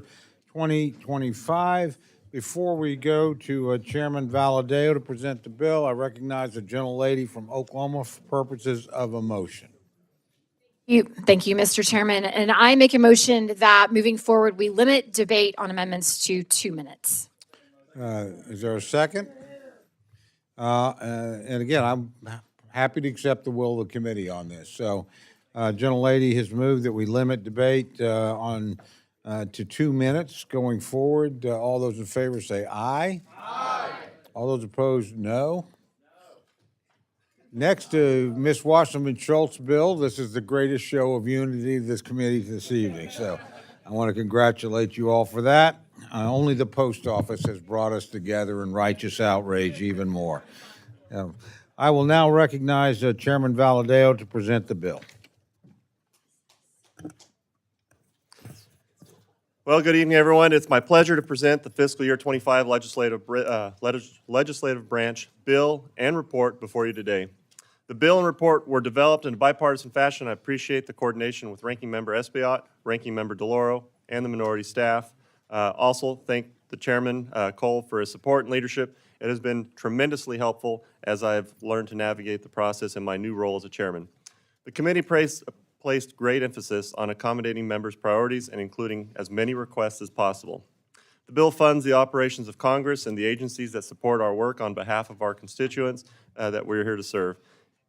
2025. Before we go to Chairman Valadeo to present the bill, I recognize the gentlelady from Oklahoma for purposes of a motion. Thank you, Mr. Chairman. And I make a motion that moving forward, we limit debate on amendments to 2 minutes. Is there a second? And again, I'm happy to accept the will of the committee on this. So, gentlelady has moved that we limit debate to 2 minutes going forward. All those in favor say aye. Aye. All those opposed, no. Next to Ms. Wasserman Schultz's bill. This is the greatest show of unity of this committee this evening. So I want to congratulate you all for that. Only the post office has brought us together in righteous outrage even more. I will now recognize Chairman Valadeo to present the bill. Well, good evening, everyone. It's my pleasure to present the fiscal year 25 legislative branch bill and report before you today. The bill and report were developed in a bipartisan fashion. I appreciate the coordination with Ranking Member Espaillat, Ranking Member DeLauro, and the minority staff. Also, thank the Chairman Cole for his support and leadership. It has been tremendously helpful as I've learned to navigate the process in my new role as a chairman. The committee placed great emphasis on accommodating members' priorities and including as many requests as possible. The bill funds the operations of Congress and the agencies that support our work on behalf of our constituents that we're here to serve.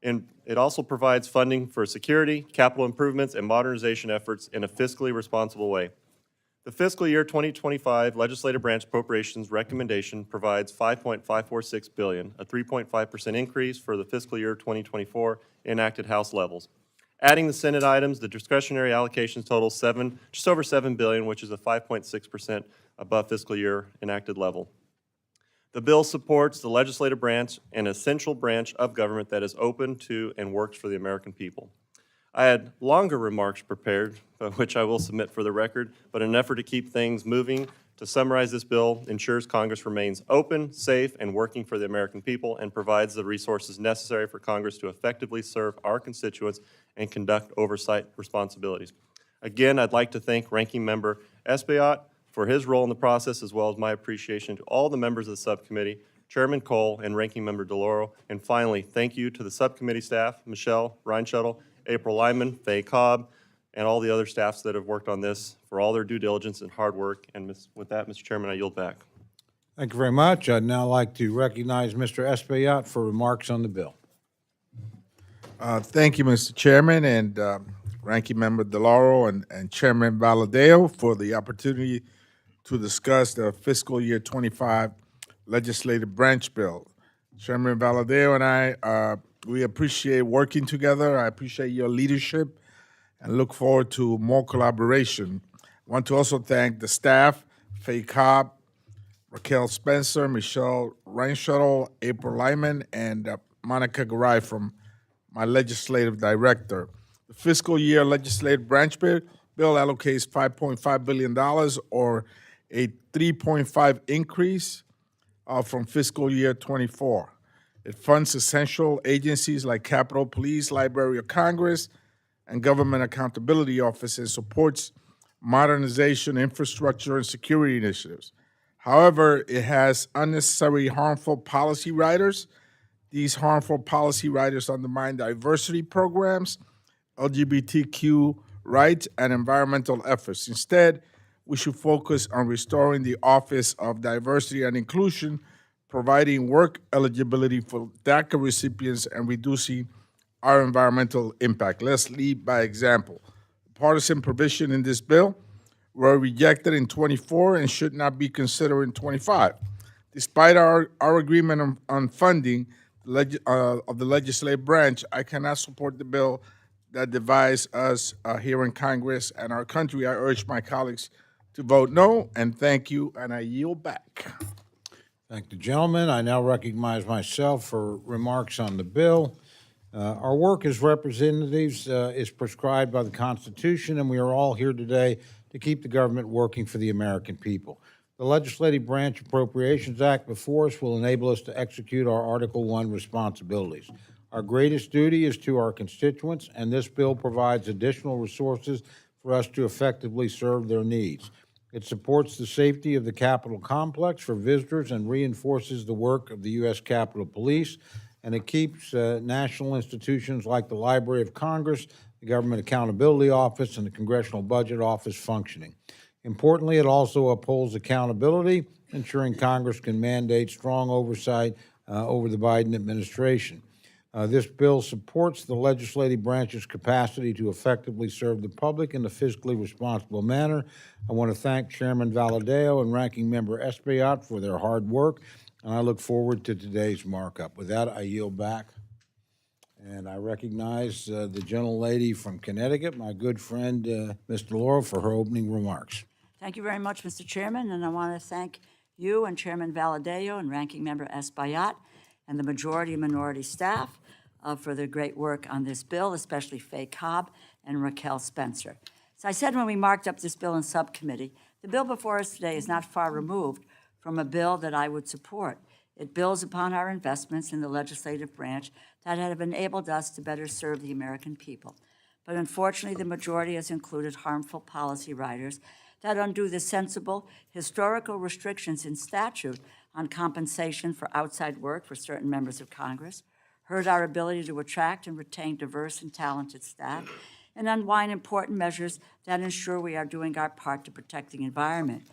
And it also provides funding for security, capital improvements, and modernization efforts in a fiscally responsible way. The fiscal year 2025 legislative branch appropriations recommendation provides $5.546 billion, a 3.5% increase for the fiscal year 2024 enacted House levels. Adding the Senate items, the discretionary allocations total just over $7 billion, which is a 5.6% above fiscal year enacted level. The bill supports the legislative branch, an essential branch of government that is open to and works for the American people. I had longer remarks prepared, which I will submit for the record, but in an effort to keep things moving, to summarize, this bill ensures Congress remains open, safe, and working for the American people and provides the resources necessary for Congress to effectively serve our constituents and conduct oversight responsibilities. Again, I'd like to thank Ranking Member Espaillat for his role in the process, as well as my appreciation to all the members of the subcommittee, Chairman Cole, and Ranking Member DeLauro. And finally, thank you to the subcommittee staff, Michelle Reinschuttle, April Lyman, Faye Cobb, and all the other staffs that have worked on this for all their due diligence and hard work. And with that, Mr. Chairman, I yield back. Thank you very much. I'd now like to recognize Mr. Espaillat for remarks on the bill. Thank you, Mr. Chairman, and Ranking Member DeLauro and Chairman Valadeo for the opportunity to discuss the fiscal year 25 legislative branch bill. Chairman Valadeo and I, we appreciate working together. I appreciate your leadership and look forward to more collaboration. I want to also thank the staff, Faye Cobb, Raquel Spencer, Michelle Reinschuttle, April Lyman, and Monica Garay from my legislative director. The fiscal year legislative branch bill allocates $5.5 billion or a 3.5 increase from fiscal year 24. It funds essential agencies like Capitol Police, Library of Congress, and Government Accountability Office, and supports modernization, infrastructure, and security initiatives. However, it has unnecessary harmful policy riders. These harmful policy riders undermine diversity programs, LGBTQ rights, and environmental efforts. Instead, we should focus on restoring the Office of Diversity and Inclusion, providing work eligibility for DACA recipients, and reducing our environmental impact. Let's lead by example. Partisan provision in this bill were rejected in 24 and should not be considered in 25. Despite our agreement on funding of the legislative branch, I cannot support the bill that divides us here in Congress and our country. I urge my colleagues to vote no, and thank you, and I yield back. Thank the gentleman. I now recognize myself for remarks on the bill. Our work as representatives is prescribed by the Constitution, and we are all here today to keep the government working for the American people. The Legislative Branch Appropriations Act before us will enable us to execute our Article I responsibilities. Our greatest duty is to our constituents, and this bill provides additional resources for us to effectively serve their needs. It supports the safety of the Capitol complex for visitors and reinforces the work of the U.S. Capitol Police, and it keeps national institutions like the Library of Congress, the Government Accountability Office, and the Congressional Budget Office functioning. Importantly, it also upholds accountability, ensuring Congress can mandate strong oversight over the Biden administration. This bill supports the legislative branch's capacity to effectively serve the public in a fiscally responsible manner. I want to thank Chairman Valadao and Ranking Member Espaillat for their hard work, and I look forward to today's markup. With that, I yield back, and I recognize the gentlelady from Connecticut, my good friend, Ms. DeLauro, for her opening remarks. Thank you very much, Mr. Chairman, and I want to thank you and Chairman Valadao and Ranking Member Espaillat and the majority and minority staff for their great work on this bill, especially Faye Cobb and Raquel Spencer. As I said when we marked up this bill in subcommittee, the bill before us today is not far removed from a bill that I would support. It builds upon our investments in the legislative branch that have enabled us to better serve the American people. But unfortunately, the majority has included harmful policy riders that undo the sensible historical restrictions in statute on compensation for outside work for certain members of Congress, hurt our ability to attract and retain diverse and talented staff, and unwind important measures that ensure we are doing our part to protect the environment.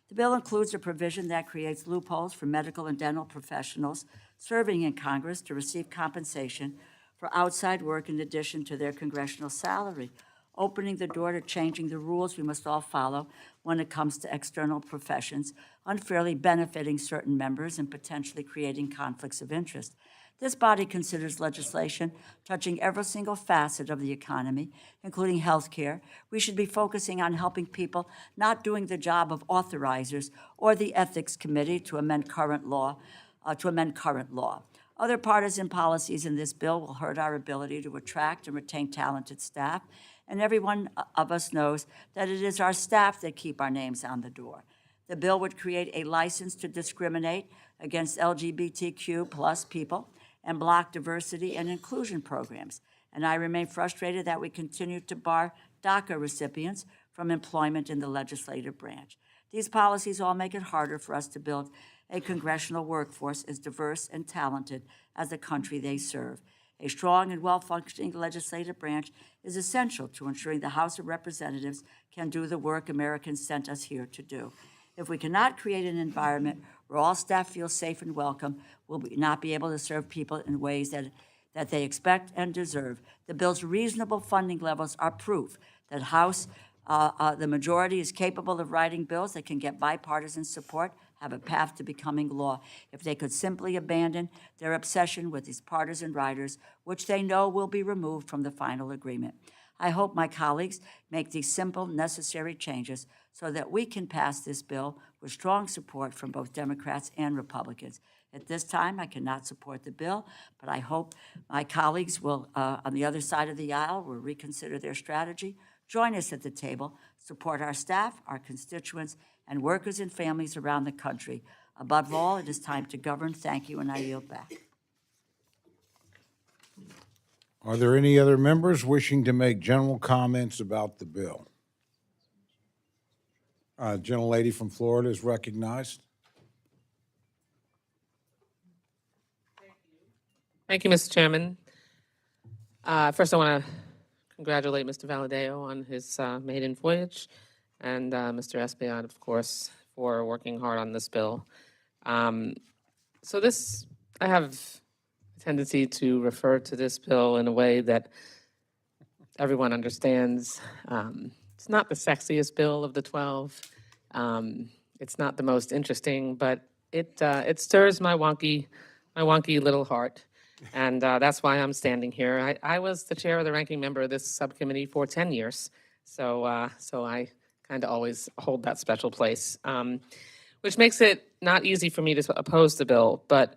The bill includes a provision that creates loopholes for medical and dental professionals serving in Congress to receive compensation for outside work in addition to their congressional salary, opening the door to changing the rules we must all follow when it comes to external professions, unfairly benefiting certain members and potentially creating conflicts of interest. This body considers legislation touching every single facet of the economy, including health care. We should be focusing on helping people, not doing the job of authorizers or the Ethics Committee to amend current law. Other partisan policies in this bill will hurt our ability to attract and retain talented staff, and every one of us knows that it is our staff that keep our names on the door. The bill would create a license to discriminate against LGBTQ plus people and block diversity and inclusion programs. And I remain frustrated that we continue to bar DACA recipients from employment in the legislative branch. These policies all make it harder for us to build a congressional workforce as diverse and talented as the country they serve. A strong and well-functioning legislative branch is essential to ensuring the House of Representatives can do the work Americans sent us here to do. If we cannot create an environment where all staff feel safe and welcome, we'll not be able to serve people in ways that they expect and deserve. The bill's reasonable funding levels are proof that the majority is capable of writing bills that can get bipartisan support, have a path to becoming law. If they could simply abandon their obsession with these partisan riders, which they know will be removed from the final agreement. I hope my colleagues make these simple, necessary changes so that we can pass this bill with strong support from both Democrats and Republicans. At this time, I cannot support the bill, but I hope my colleagues will, on the other side of the aisle, will reconsider their strategy, join us at the table, support our staff, our constituents, and workers and families around the country. Above all, it is time to govern. Thank you, and I yield back. Are there any other members wishing to make general comments about the bill? Gentlelady from Florida is recognized. Thank you, Mr. Chairman. First, I want to congratulate Mr. Valadao on his maiden voyage, and Mr. Espaillat, of course, for working hard on this bill. I have a tendency to refer to this bill in a way that everyone understands. It's not the sexiest bill of the 12. It's not the most interesting, but it stirs my wonky little heart. And that's why I'm standing here. I was the chair of the ranking member of this subcommittee for 10 years. So I kind of always hold that special place, which makes it not easy for me to oppose the bill. But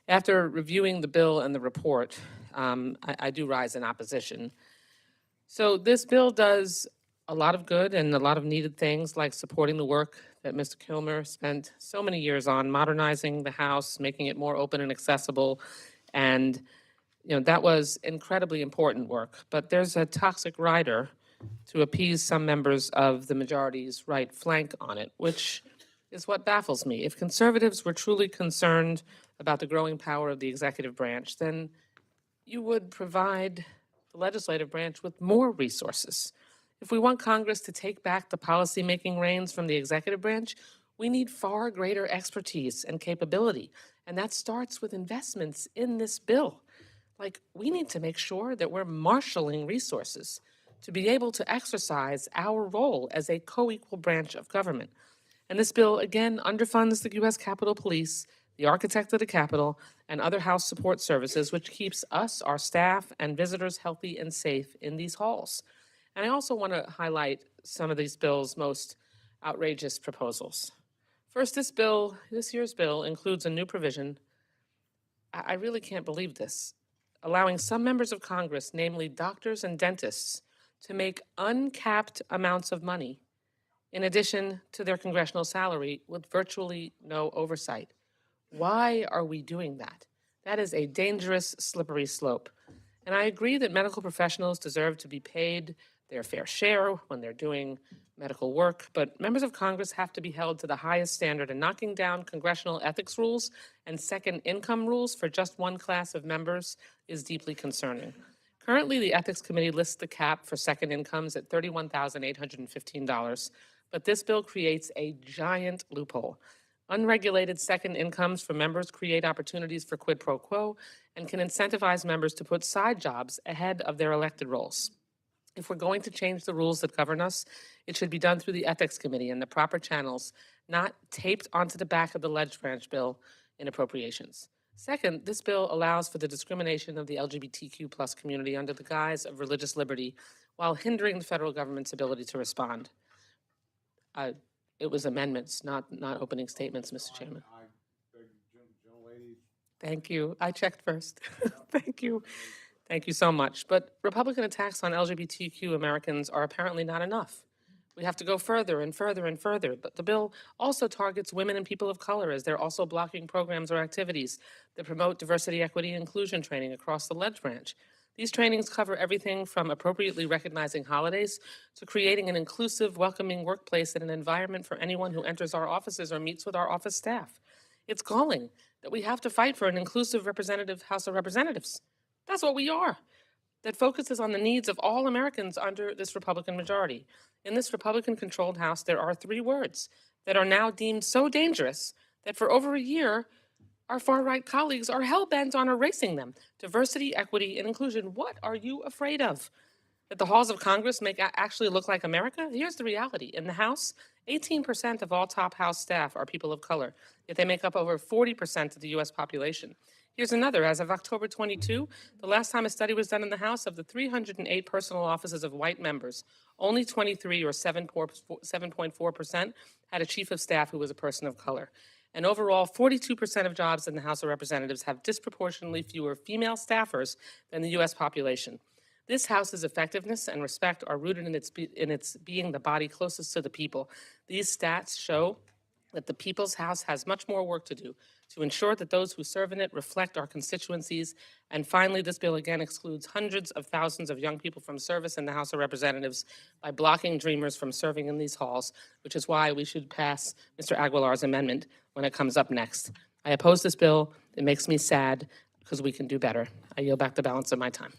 after reviewing the bill and the report, I do rise in opposition. So this bill does a lot of good and a lot of needed things, like supporting the work that Mr. Kilmer spent so many years on, modernizing the House, making it more open and accessible, and That was incredibly important work, but there's a toxic rider to appease some members of the majority's right flank on it, which is what baffles me. If conservatives were truly concerned about the growing power of the executive branch, then you would provide the legislative branch with more resources. If we want Congress to take back the policymaking reins from the executive branch, we need far greater expertise and capability, and that starts with investments in this bill. Like, we need to make sure that we're marshaling resources to be able to exercise our role as a co-equal branch of government. And this bill, again, underfunds the U.S. Capitol Police, the architect of the Capitol, and other House support services, which keeps us, our staff, and visitors healthy and safe in these halls. And I also want to highlight some of these bill's most outrageous proposals. First, this year's bill includes a new provision. I really can't believe this, allowing some members of Congress, namely doctors and dentists, to make uncapped amounts of money in addition to their congressional salary with virtually no oversight. Why are we doing that? That is a dangerous, slippery slope. And I agree that medical professionals deserve to be paid their fair share when they're doing medical work, but members of Congress have to be held to the highest standard, and knocking down congressional ethics rules and second income rules for just one class of members is deeply concerning. Currently, the Ethics Committee lists the cap for second incomes at $31,815, but this bill creates a giant loophole. Unregulated second incomes for members create opportunities for quid pro quo and can incentivize members to put side jobs ahead of their elected roles. If we're going to change the rules that govern us, it should be done through the Ethics Committee and the proper channels, not taped onto the back of the ledge branch bill in appropriations. Second, this bill allows for the discrimination of the LGBTQ plus community under the guise of religious liberty while hindering the federal government's ability to respond. It was amendments, not opening statements, Mr. Chairman. Thank you. I checked first. Thank you. Thank you so much. But Republican attacks on LGBTQ Americans are apparently not enough. We have to go further and further and further. But the bill also targets women and people of color, as they're also blocking programs or activities that promote diversity, equity, and inclusion training across the ledge branch. These trainings cover everything from appropriately recognizing holidays to creating an inclusive, welcoming workplace and an environment for anyone who enters our offices or meets with our office staff. It's galling that we have to fight for an inclusive representative House of Representatives. That's what we are. That focuses on the needs of all Americans under this Republican majority. In this Republican-controlled House, there are 3 words that are now deemed so dangerous that for over a year, our far-right colleagues are hell-bent on erasing them. Diversity, equity, and inclusion. What are you afraid of? That the halls of Congress actually look like America? Here's the reality. In the House, 18% of all top House staff are people of color, yet they make up over 40% of the U.S. population. Here's another. As of October 22, the last time a study was done in the House, of the 308 personal offices of white members, only 23 or 7.4% had a chief of staff who was a person of color. And overall, 42% of jobs in the House of Representatives have disproportionately fewer female staffers than the U.S. population. This House's effectiveness and respect are rooted in its being the body closest to the people. These stats show that the People's House has much more work to do to ensure that those who serve in it reflect our constituencies. And finally, this bill again excludes hundreds of thousands of young people from service in the House of Representatives by blocking dreamers from serving in these halls, which is why we should pass Mr. Aguilar's amendment when it comes up next. I oppose this bill. It makes me sad because we can do better. I yield back the balance of my time.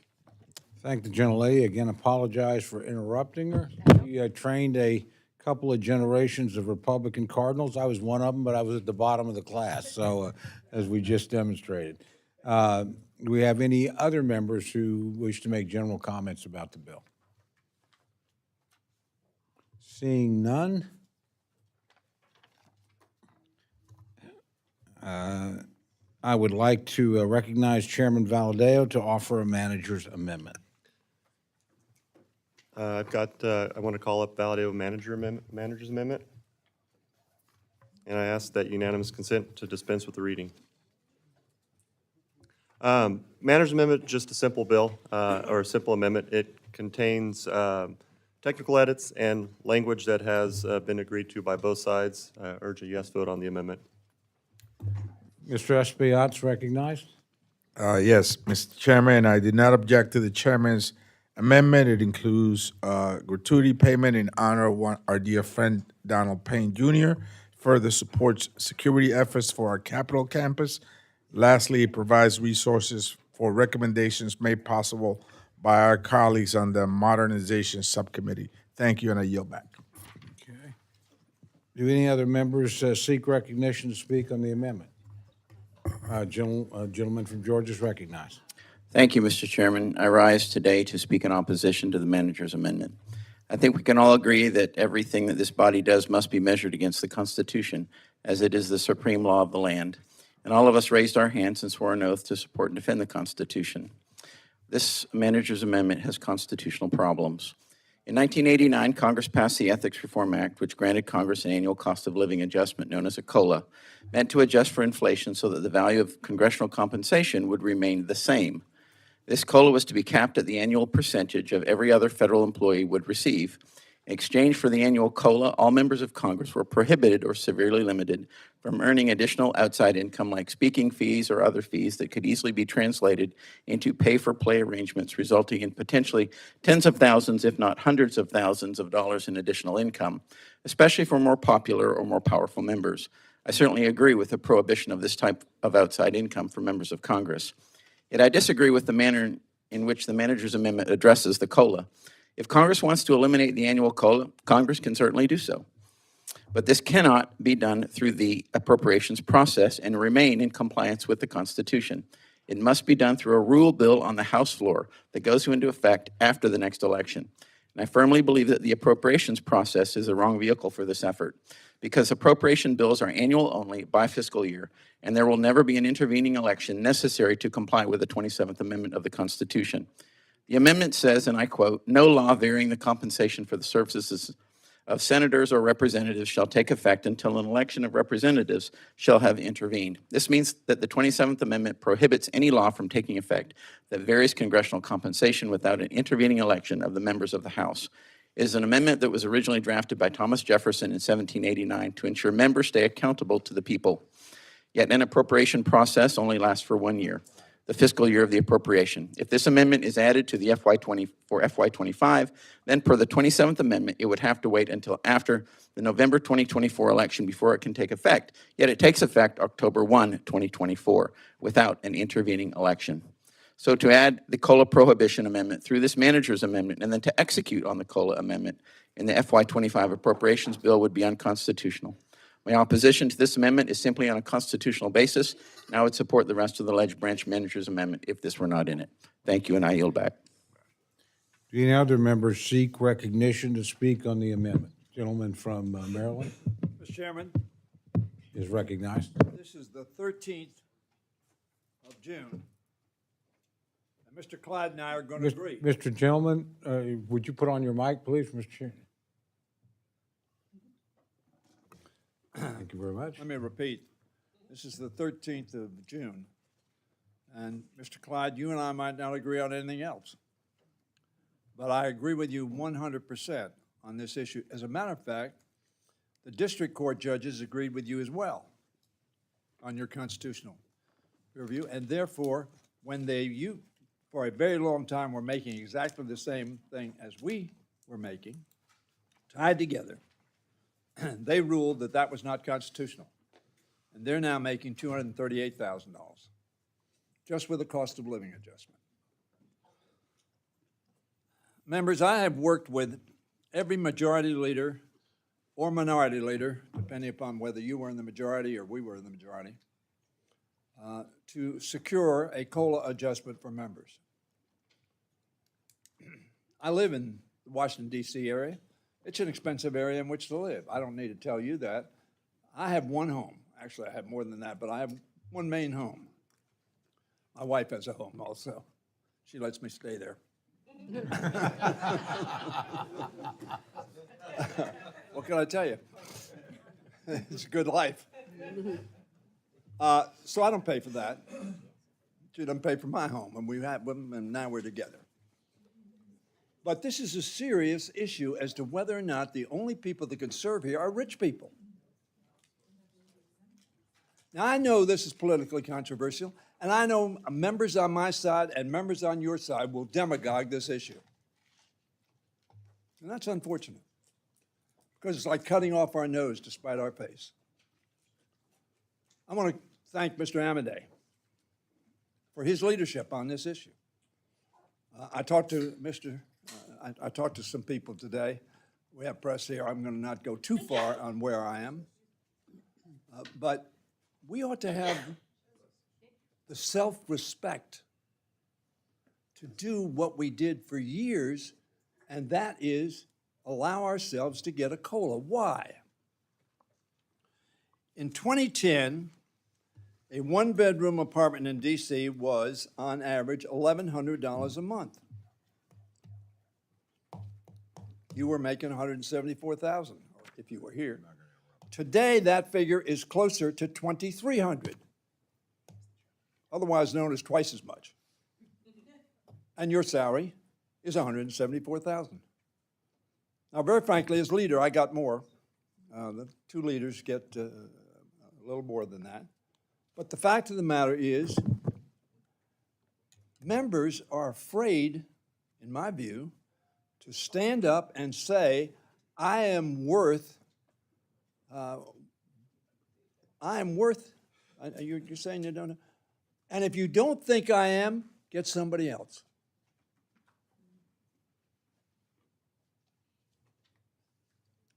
Thank the gentlelady. Again, apologize for interrupting her. She trained a couple of generations of Republican cardinals. I was one of them, but I was at the bottom of the class, so as we just demonstrated. Do we have any other members who wish to make general comments about the bill? Seeing none, I would like to recognize Chairman Valadeo to offer a manager's amendment. I want to call up Valadeo Manager's Amendment. And I ask that unanimous consent to dispense with the reading. Manager's Amendment, just a simple bill, or a simple amendment. It contains technical edits and language that has been agreed to by both sides. I urge a yes vote on the amendment. Mr. Espaillat's recognized. Yes, Mr. Chairman, I did not object to the chairman's amendment. It includes gratuity payment in honor of our dear friend Donald Payne Jr., further supports security efforts for our Capitol campus. Lastly, it provides resources for recommendations made possible by our colleagues on the Modernization Subcommittee. Thank you, and I yield back. Do any other members seek recognition to speak on the amendment? Gentleman from Georgia is recognized. Thank you, Mr. Chairman. I rise today to speak in opposition to the manager's amendment. I think we can all agree that everything that this body does must be measured against the Constitution, as it is the supreme law of the land. And all of us raised our hands and swore an oath to support and defend the Constitution. This manager's amendment has constitutional problems. In 1989, Congress passed the Ethics Reform Act, which granted Congress an annual cost of living adjustment known as a COLA, meant to adjust for inflation so that the value of congressional compensation would remain the same. This COLA was to be capped at the annual percentage of every other federal employee would receive. In exchange for the annual COLA, all members of Congress were prohibited or severely limited from earning additional outside income like speaking fees or other fees that could easily be translated into pay-for-play arrangements, resulting in potentially tens of thousands, if not hundreds of thousands of dollars in additional income, especially for more popular or more powerful members. I certainly agree with the prohibition of this type of outside income for members of Congress. Yet I disagree with the manner in which the manager's amendment addresses the COLA. If Congress wants to eliminate the annual COLA, Congress can certainly do so. But this cannot be done through the appropriations process and remain in compliance with the Constitution. It must be done through a rule bill on the House floor that goes into effect after the next election. And I firmly believe that the appropriations process is the wrong vehicle for this effort, because appropriation bills are annual only by fiscal year, and there will never be an intervening election necessary to comply with the 27th Amendment of the Constitution. The amendment says, and I quote, "No law varying the compensation for the services of senators or representatives shall take effect until an election of representatives shall have intervened." This means that the 27th Amendment prohibits any law from taking effect that varies congressional compensation without an intervening election of the members of the House. It is an amendment that was originally drafted by Thomas Jefferson in 1789 to ensure members stay accountable to the people. Yet an appropriation process only lasts for 1 year, the fiscal year of the appropriation. If this amendment is added to the FY25, then per the 27th Amendment, it would have to wait until after the November 2024 election before it can take effect. Yet it takes effect October 1, 2024, without an intervening election. So to add the COLA prohibition amendment through this manager's amendment and then to execute on the COLA amendment in the FY25 appropriations bill would be unconstitutional. My opposition to this amendment is simply on a constitutional basis, and I would support the rest of the Ledge Branch Manager's amendment if this were not in it. Thank you, and I yield back. Do any other members seek recognition to speak on the amendment? Gentleman from Maryland Mr. Chairman, is recognized. this is the 13th of June, and Mr. Clyde and I are going to agree. Mr. Gentleman, would you put on your mic, please, Mr. Chair? Thank you very much. Let me repeat. This is the 13th of June. And Mr. Clyde, you and I might not agree on anything else. But I agree with you 100% on this issue. As a matter of fact, the district court judges agreed with you as well on your constitutional review. And therefore, when you, for a very long time, were making exactly the same thing as we were making, tied together, they ruled that that was not constitutional. And they're now making $238,000 just with a cost of living adjustment. Members, I have worked with every majority leader or minority leader, depending upon whether you were in the majority or we were in the majority, to secure a COLA adjustment for members. I live in the Washington, D.C. area. It's an expensive area in which to live. I don't need to tell you that. I have one home. Actually, I have more than that, but I have one main home. My wife has a home also. She lets me stay there. What can I tell you? It's a good life. So I don't pay for that. She doesn't pay for my home, and we had them, and now we're together. But this is a serious issue as to whether or not the only people that can serve here are rich people. Now, I know this is politically controversial, And I know members on my side and members on your side will demagogue this issue. And that's unfortunate, because it's like cutting off our nose to spite our face. I want to thank Mr. Amadei for his leadership on this issue. I talked to some people today. We have press here. I'm going to not go too far on where I am. But we ought to have the self-respect to do what we did for years, and that is allow ourselves to get a COLA. Why? In 2010, a one-bedroom apartment in D.C. was, on average, $1,100 a month. You were making $174,000 if you were here. Today, that figure is closer to $2,300, otherwise known as twice as much. And your salary is $174,000. Now, very frankly, as leader, I got more. The two leaders get a little more than that. But the fact of the matter is, members are afraid, in my view, to stand up and say, I am worth, you're saying you don't know? And if you don't think I am, get somebody else.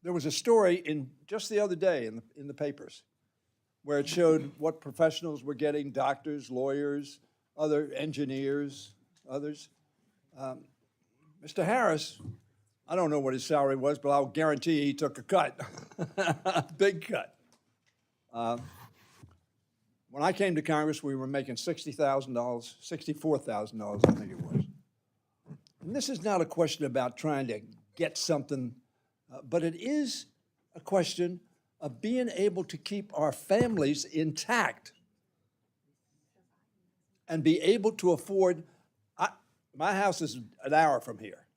There was a story in just the other day in the papers where it showed what professionals were getting, doctors, lawyers, other engineers, others. Mr. Harris, I don't know what his salary was, but I'll guarantee he took a cut, a big cut. When I came to Congress, we were making $60,000, $64,000, I think it was. And this is not a question about trying to get something, but it is a question of being able to keep our families intact and be able to afford. My house is an hour from here,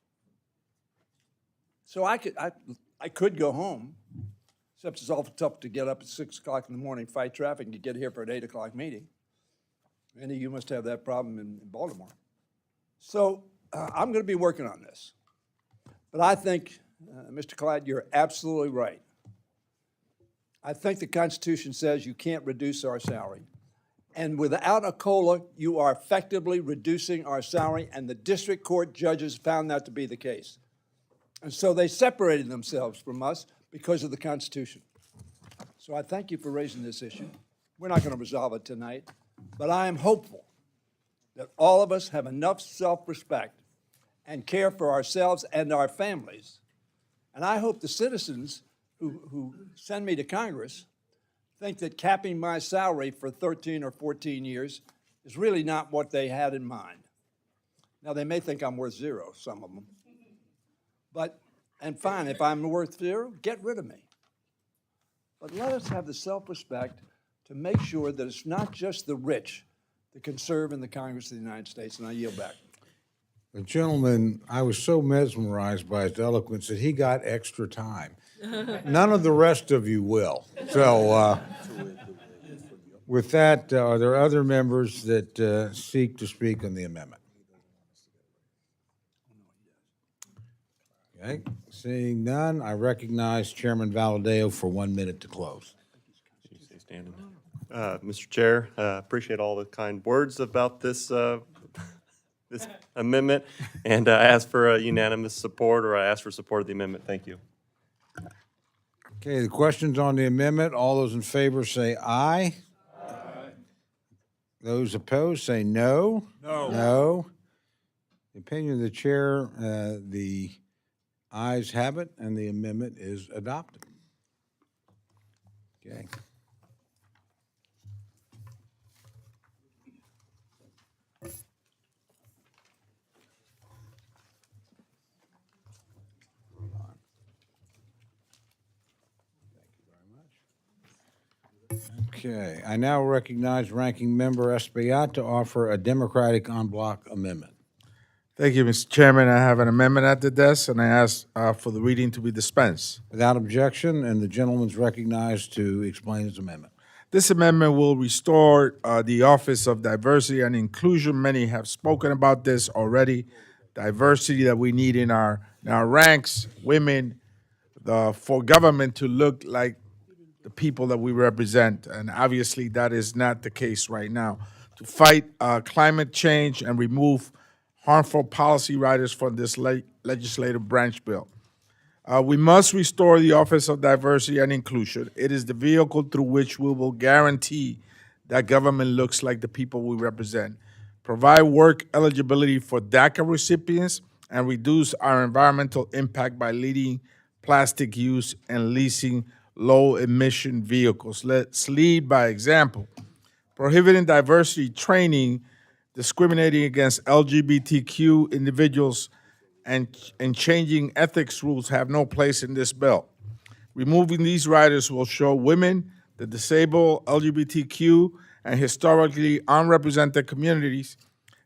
so I could go home, except it's awful tough to get up at 6 o'clock in the morning, fight traffic, and to get here for an 8 o'clock meeting. Andy, you must have that problem in Baltimore. So I'm going to be working on this, but I think, Mr. Clyde, you're absolutely right. I think the Constitution says you can't reduce our salary. And without a COLA, you are effectively reducing our salary, and the district court judges found that to be the case. And so they separated themselves from us because of the Constitution. So I thank you for raising this issue. We're not going to resolve it tonight, but I am hopeful that all of us have enough self-respect and care for ourselves and our families. And I hope the citizens who send me to Congress think that capping my salary for 13 or 14 years is really not what they had in mind. Now, they may think I'm worth zero, some of them. But, and fine, if I'm worth zero, get rid of me. But let us have the self-respect to make sure that it's not just the rich that can serve in the Congress of the United States, and I yield back. The gentleman, I was so mesmerized by his eloquence that he got extra time. None of the rest of you will. So with that, are there other members that seek to speak on the amendment? Okay, seeing none, I recognize Chairman Valadeo for 1 minute to close. Mr. Chair, appreciate all the kind words about this this amendment, and I ask for a unanimous support, or I ask for support of the amendment. Thank you. Okay, the questions on the amendment, all those in favor say aye. Aye. Those opposed say no. No. No. The opinion of the chair, the ayes have it, and the amendment is adopted. Okay. Okay, I now recognize Ranking Member Espaillat to offer a Democratic en bloc amendment. Thank you, Mr. Chairman. I have an amendment at the desk, and I ask for the reading to be dispensed. Without objection, and the gentleman's recognized to explain his amendment. This amendment will restore the Office of Diversity and Inclusion. Many have spoken about this already. Diversity that we need in our ranks, women, for government to look like the people that we represent. And obviously, that is not the case right now. To fight climate change and remove harmful policy riders from this legislative branch bill. We must restore the Office of Diversity and Inclusion. It is the vehicle through which we will guarantee that government looks like the people we represent, provide work eligibility for DACA recipients, and reduce our environmental impact by leading plastic use and leasing low-emission vehicles. Let's lead by example. Prohibiting diversity training, discriminating against LGBTQ individuals, and changing ethics rules have no place in this bill. Removing these riders will show women, the disabled, LGBTQ, and historically unrepresented communities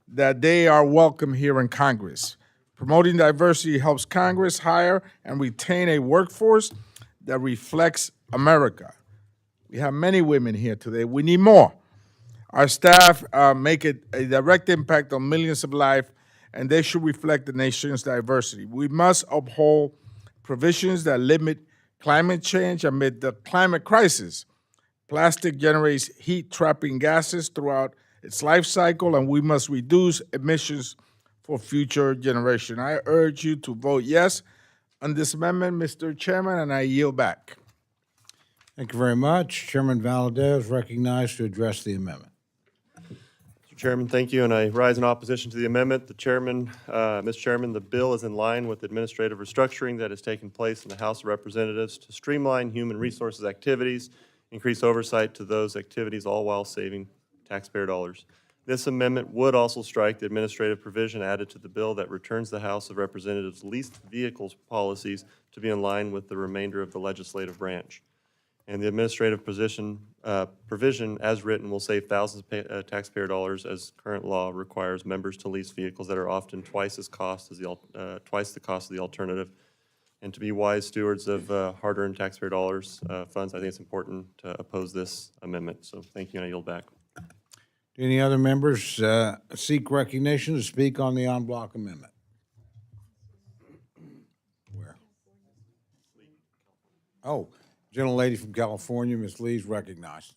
that they are welcome here in Congress. Promoting diversity helps Congress hire and retain a workforce that reflects America. We have many women here today. We need more. Our staff make it a direct impact on millions of lives, and they should reflect the nation's diversity. We must uphold provisions that limit climate change amid the climate crisis. Plastic generates heat-trapping gases throughout its life cycle, and we must reduce emissions for future generations. I urge you to vote yes on this amendment, Mr. Chairman, and I yield back. Thank you very much. Chairman Valadez recognized to address the amendment. Mr. Chairman, thank you, and I rise in opposition to the amendment. Mr. Chairman, the bill is in line with administrative restructuring that has taken place in the House of Representatives to streamline human resources activities, increase oversight to those activities, all while saving taxpayer dollars. This amendment would also strike the administrative provision added to the bill that returns the House of Representatives' leased vehicles policies to be in line with the remainder of the legislative branch. And the administrative provision as written will save thousands of taxpayer dollars, as current law requires members to lease vehicles that are often twice the cost of the alternative. And to be wise stewards of hard-earned taxpayer dollars funds, I think it's important to oppose this amendment. So thank you, and I yield back. Do any other members seek recognition to speak on the en bloc amendment? Where? Oh, gentlelady from California, Ms. Lee, is recognized.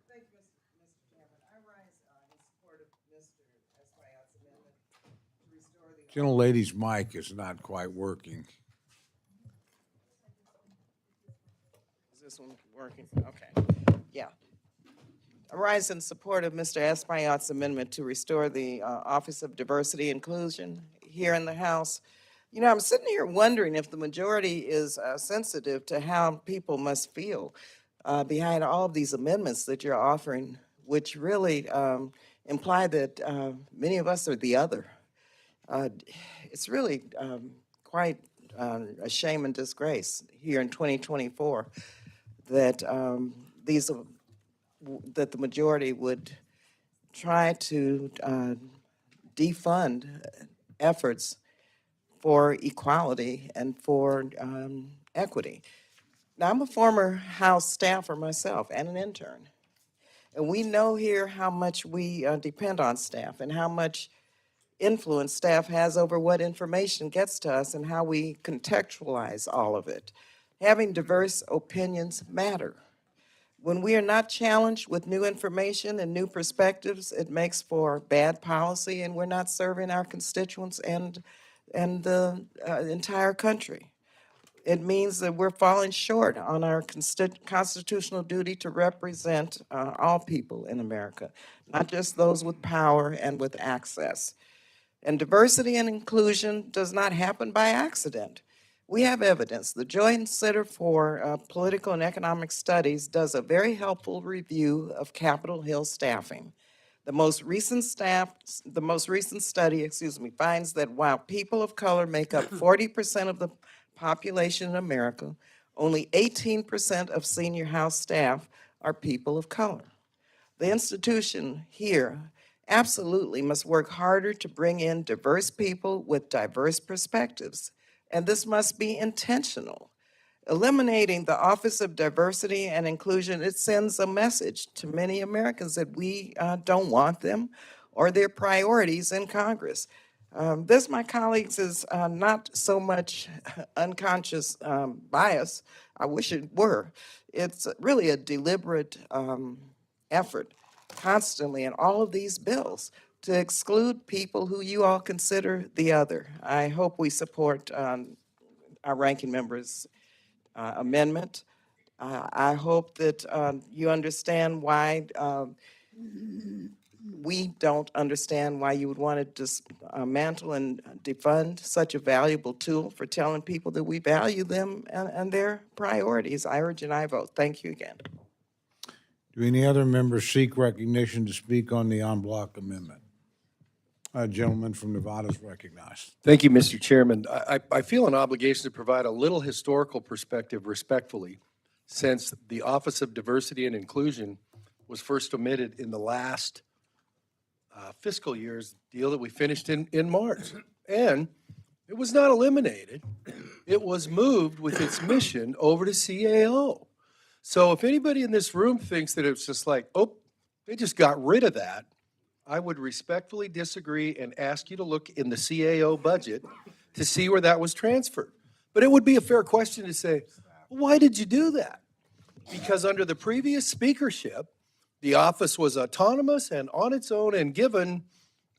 Thank you, Mr. Chairman. I rise in support of Mr. Espaillat's amendment to restore the. Gentlelady's mic is not quite working. Is this one working? Okay. Yeah. I rise in support of Mr. Espaillat's amendment to restore the Office of Diversity Inclusion here in the House. You know, I'm sitting here wondering if the majority is sensitive to how people must feel behind all of these amendments that you're offering, which really imply that many of us are the other. It's really quite a shame and disgrace here in 2024 that that the majority would try to defund efforts for equality and for equity. Now, I'm a former House staffer myself and an intern. And we know here how much we depend on staff and how much influence staff has over what information gets to us and how we contextualize all of it. Having diverse opinions matter. When we are not challenged with new information and new perspectives, it makes for bad policy, and we're not serving our constituents and the entire country. It means that we're falling short on our constitutional duty to represent all people in America, not just those with power and with access. And diversity and inclusion does not happen by accident. We have evidence. The Joint Center for Political and Economic Studies does a very helpful review of Capitol Hill staffing. The most recent study, finds that while people of color make up 40% of the population in America, only 18% of senior House staff are people of color. The institution here absolutely must work harder to bring in diverse people with diverse perspectives, and this must be intentional. Eliminating the Office of Diversity and Inclusion, it sends a message to many Americans that we don't want them or their priorities in Congress. This, my colleagues, is not so much unconscious bias. I wish it were. It's really a deliberate effort constantly in all of these bills to exclude people who you all consider the other. I hope we support our ranking member's amendment. I hope that you understand why we don't understand why you would want to dismantle and defund such a valuable tool for telling people that we value them and their priorities. I urge and I vote. Thank you again. Do any other members seek recognition to speak on the en bloc amendment? Gentleman from Nevada is recognized. Thank you, Mr. Chairman. I feel an obligation to provide a little historical perspective respectfully, since the Office of Diversity and Inclusion was first omitted in the last fiscal year's deal that we finished in March. And it was not eliminated. It was moved with its mission over to CAO. So if anybody in this room thinks that it's just like, oh, they just got rid of that, I would respectfully disagree and ask you to look in the CAO budget to see where that was transferred. But it would be a fair question to say, why did you do that? Because under the previous speakership, the office was autonomous and on its own and given,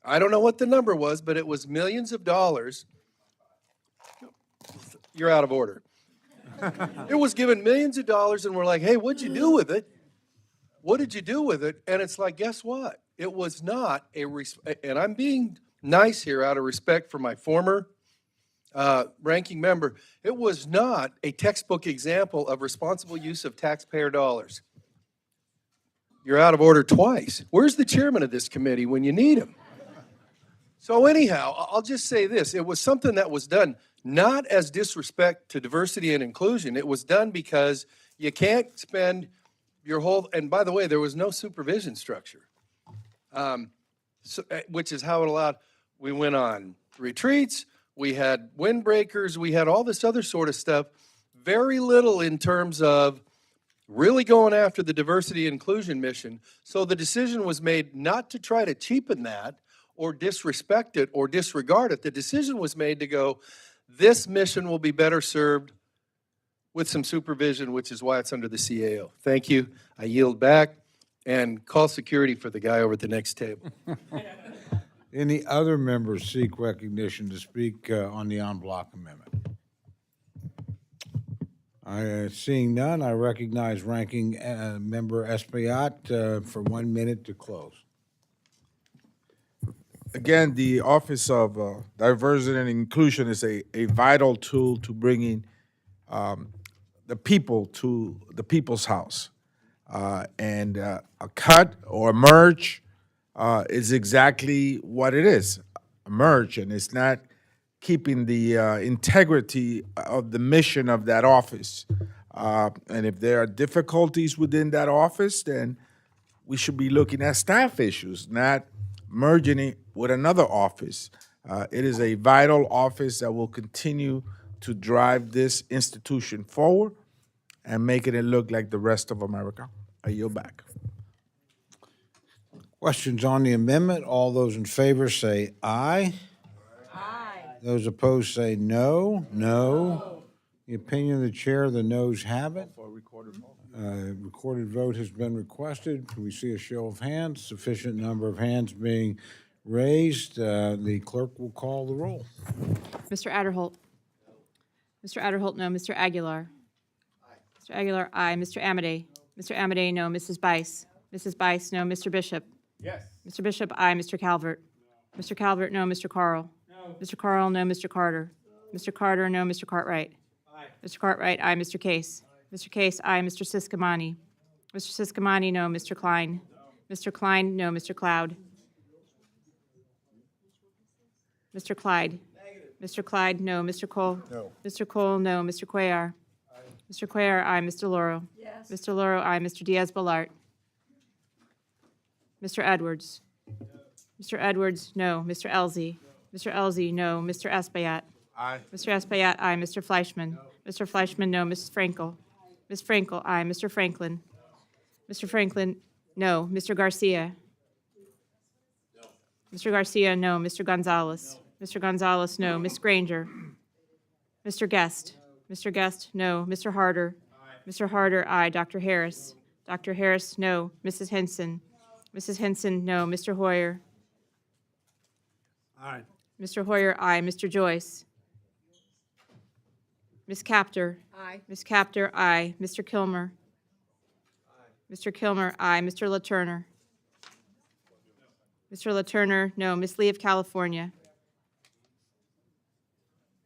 I don't know what the number was, but it was millions of dollars. You're out of order. It was given millions of dollars and we're like, hey, what'd you do with it? What did you do with it? And it's like, guess what? It was not and I'm being nice here out of respect for my former ranking member. It was not a textbook example of responsible use of taxpayer dollars. You're out of order twice. Where's the chairman of this committee when you need him? So anyhow, I'll just say this. It was something that was done not as disrespect to diversity and inclusion. It was done because you can't spend your whole, and by the way, there was no supervision structure, which is how it allowed, we went on retreats, we had windbreakers, we had all this other sort of stuff, very little in terms of really going after the diversity and inclusion mission. So the decision was made not to try to cheapen that or disrespect it or disregard it. The decision was made to go, this mission will be better served with some supervision, which is why it's under the CAO. Thank you. I yield back and call security for the guy over at the next table. Any other members seek recognition to speak on the en bloc amendment? Seeing none, I recognize Ranking Member Espaillat for 1 minute to close. Again, the Office of Diversity and Inclusion is a vital tool to bringing the people to the people's house. And a cut or a merge is exactly what it is, a merge, and it's not keeping the integrity of the mission of that office. And if there are difficulties within that office, then we should be looking at staff issues, not merging it with another office. It is a vital office that will continue to drive this institution forward and making it look like the rest of America. I yield back. Questions on the amendment? All those in favor say aye. Aye. Those opposed say no. No. The opinion of the chair, the noes have it. Recorded vote has been requested. Can we see a show of hands? Sufficient number of hands being raised. The clerk will call the roll. Mr. Adderholt. Mr. Adderholt, no. Mr. Aguilar. Mr. Aguilar, aye. Mr. Amedee. Mr. Amedee, no. Mrs. Bice. Mrs. Bice, no. Mr. Bishop. Yes. Mr. Bishop, aye. Mr. Calvert. Mr. Calvert, no. Mr. Carl. No. Mr. Carl, no. Mr. Carter. Mr. Carter, no. Mr. Cartwright. Aye. Mr. Cartwright, aye. Mr. Case. Mr. Case, aye. Mr. Siscomani. Mr. Siscomani, no. Mr. Klein. Mr. Klein, no. Mr. Cloud. Mr. Clyde. Mr. Clyde, no. Mr. Cole. No. Mr. Cole, no. Mr. Cuellar. Mr. Cuellar, aye. Mr. Lauro. Yes. Mr. Lauro, aye. Mr. Diaz-Balart. Mr. Edwards. Mr. Edwards, no. Mr. Elzey. Mr. Elzey, no. Mr. Espaillat. Aye. Mr. Espaillat, aye. Mr. Fleischman. Mr. Fleischman, no. Mrs. Frankel. Ms. Frankel, aye. Mr. Franklin. Mr. Franklin, no. Mr. Garcia. Mr. Garcia, no. Mr. Gonzalez. Mr. Gonzalez, no. Ms. Granger. Mr. Guest. Mr. Guest, no. Mr. Harder. Mr. Harder, aye. Dr. Harris. Dr. Harris, no. Mrs. Henson. Mrs. Henson, no. Mr. Hoyer. Aye. Mr. Hoyer, aye. Mr. Joyce. Ms. Capter. Aye. Ms. Capter, aye. Mr. Kilmer. Mr. Kilmer, aye. Mr. Laturner. Mr. Laturner, no. Ms. Lee of California.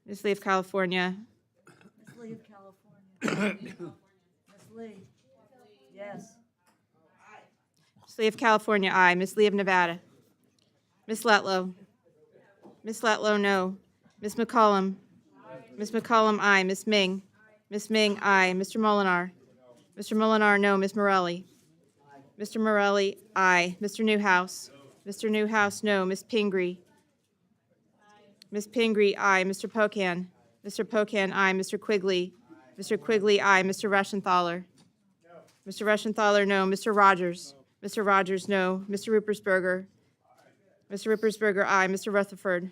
Ms. Lee of California. Ms. Lee of California. Ms. Lee. Yes. Ms. Lee of California, aye. Ms. Lee of Nevada. Ms. Letlow. Ms. Letlow, no. Ms. McCollum. Ms. McCollum, aye. Ms. Ming. Ms. Ming, aye. Mr. Molinar. Mr. Molinar, no. Ms. Morelli. Mr. Morelli, aye. Mr. Newhouse. Mr. Newhouse, no. Ms. Pingree. Ms. Pingree, aye. Mr. Pocan. Mr. Pocan, aye. Mr. Quigley. Mr. Quigley, aye. Mr. Rushenthaler. Mr. Rushenthaler, no. Mr. Rogers. Mr. Rogers, no. Mr. Ruppersberger. Mr. Ruppersberger, aye. Mr. Rutherford.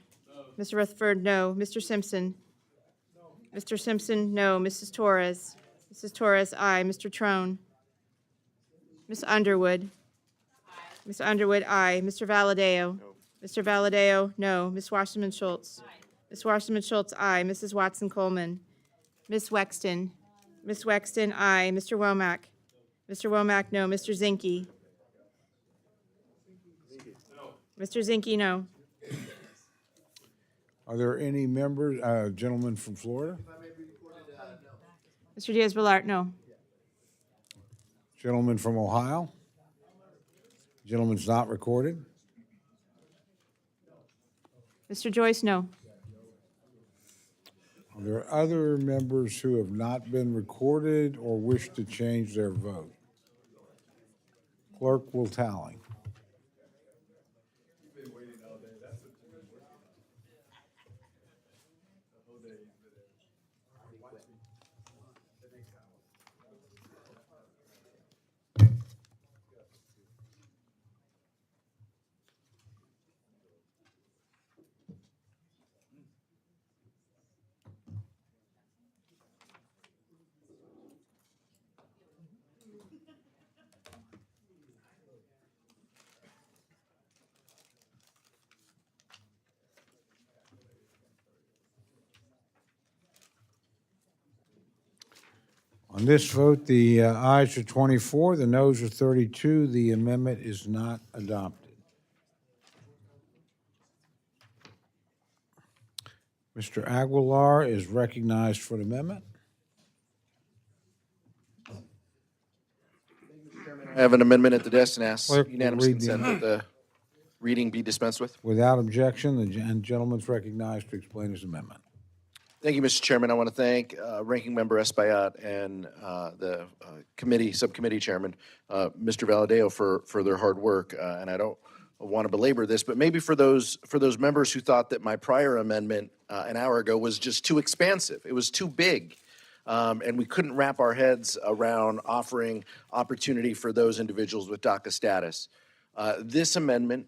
Mr. Rutherford, no. Mr. Simpson. Mr. Simpson, no. Mrs. Torres. Mrs. Torres, aye. Mr. Trone. Ms. Underwood. Ms. Underwood, aye. Mr. Valadeo. Mr. Valadeo, no. Ms. Wasserman Schultz. Ms. Wasserman Schultz, aye. Mrs. Watson Coleman. Ms. Wexton. Ms. Wexton, aye. Mr. Womack. Mr. Womack, no. Mr. Zinke. Mr. Zinke, no. Are there any members, gentlemen from Florida? Mr. Diaz-Balart, no. Gentleman from Ohio? Gentleman's not recorded. Mr. Joyce, no. Are there other members who have not been recorded or wish to change their vote? Clerk will tally. On this vote, the ayes are 24, the noes are 32. The amendment is not adopted. Mr. Aguilar is recognized for the amendment. I have an amendment at the desk and ask Clerk will unanimous read the consent that amendment. the reading be dispensed with. Without objection, the gentleman's recognized to explain his amendment. Thank you, Mr. Chairman. I want to thank Ranking Member Espaillat and the subcommittee chairman, Mr. Valadeo, for their hard work. And I don't want to belabor this, but maybe for those members who thought that my prior amendment an hour ago was just too expansive, it was too big, and we couldn't wrap our heads around offering opportunity for those individuals with DACA status. This amendment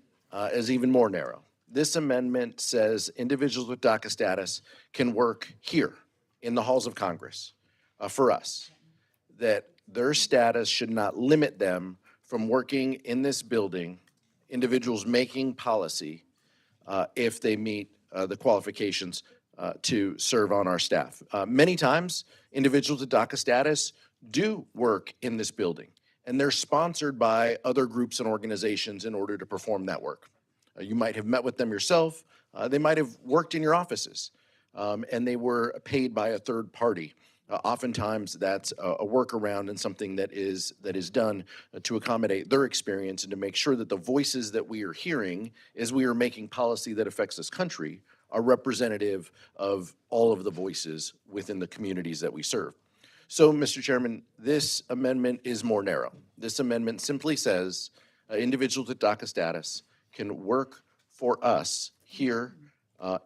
is even more narrow. This amendment says individuals with DACA status can work here in the halls of Congress for us, that their status should not limit them from working in this building, individuals making policy, if they meet the qualifications to serve on our staff. Many times, individuals with DACA status do work in this building, and they're sponsored by other groups and organizations in order to perform that work. You might have met with them yourself. They might have worked in your offices, and they were paid by a third party. Oftentimes, that's a workaround and something that is done to accommodate their experience and to make sure that the voices that we are hearing as we are making policy that affects this country are representative of all of the voices within the communities that we serve. So, Mr. Chairman, this amendment is more narrow. This amendment simply says individuals with DACA status can work for us here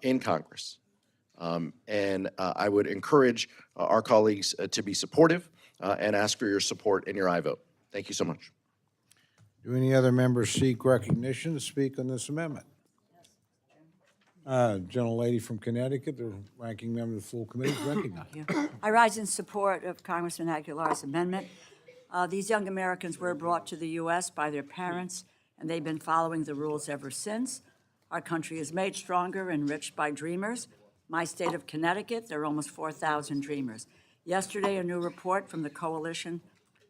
in Congress. And I would encourage our colleagues to be supportive and ask for your support in your aye vote. Thank you so much. Do any other members seek recognition to speak on this amendment? Gentlelady from Connecticut, the ranking member of the full committee, is recognized. I rise in support of Congressman Aguilar's amendment. These young Americans were brought to the U.S. by their parents, and they've been following the rules ever since. Our country is made stronger and enriched by dreamers. My state of Connecticut, there are almost 4,000 dreamers. Yesterday, a new report from the Coalition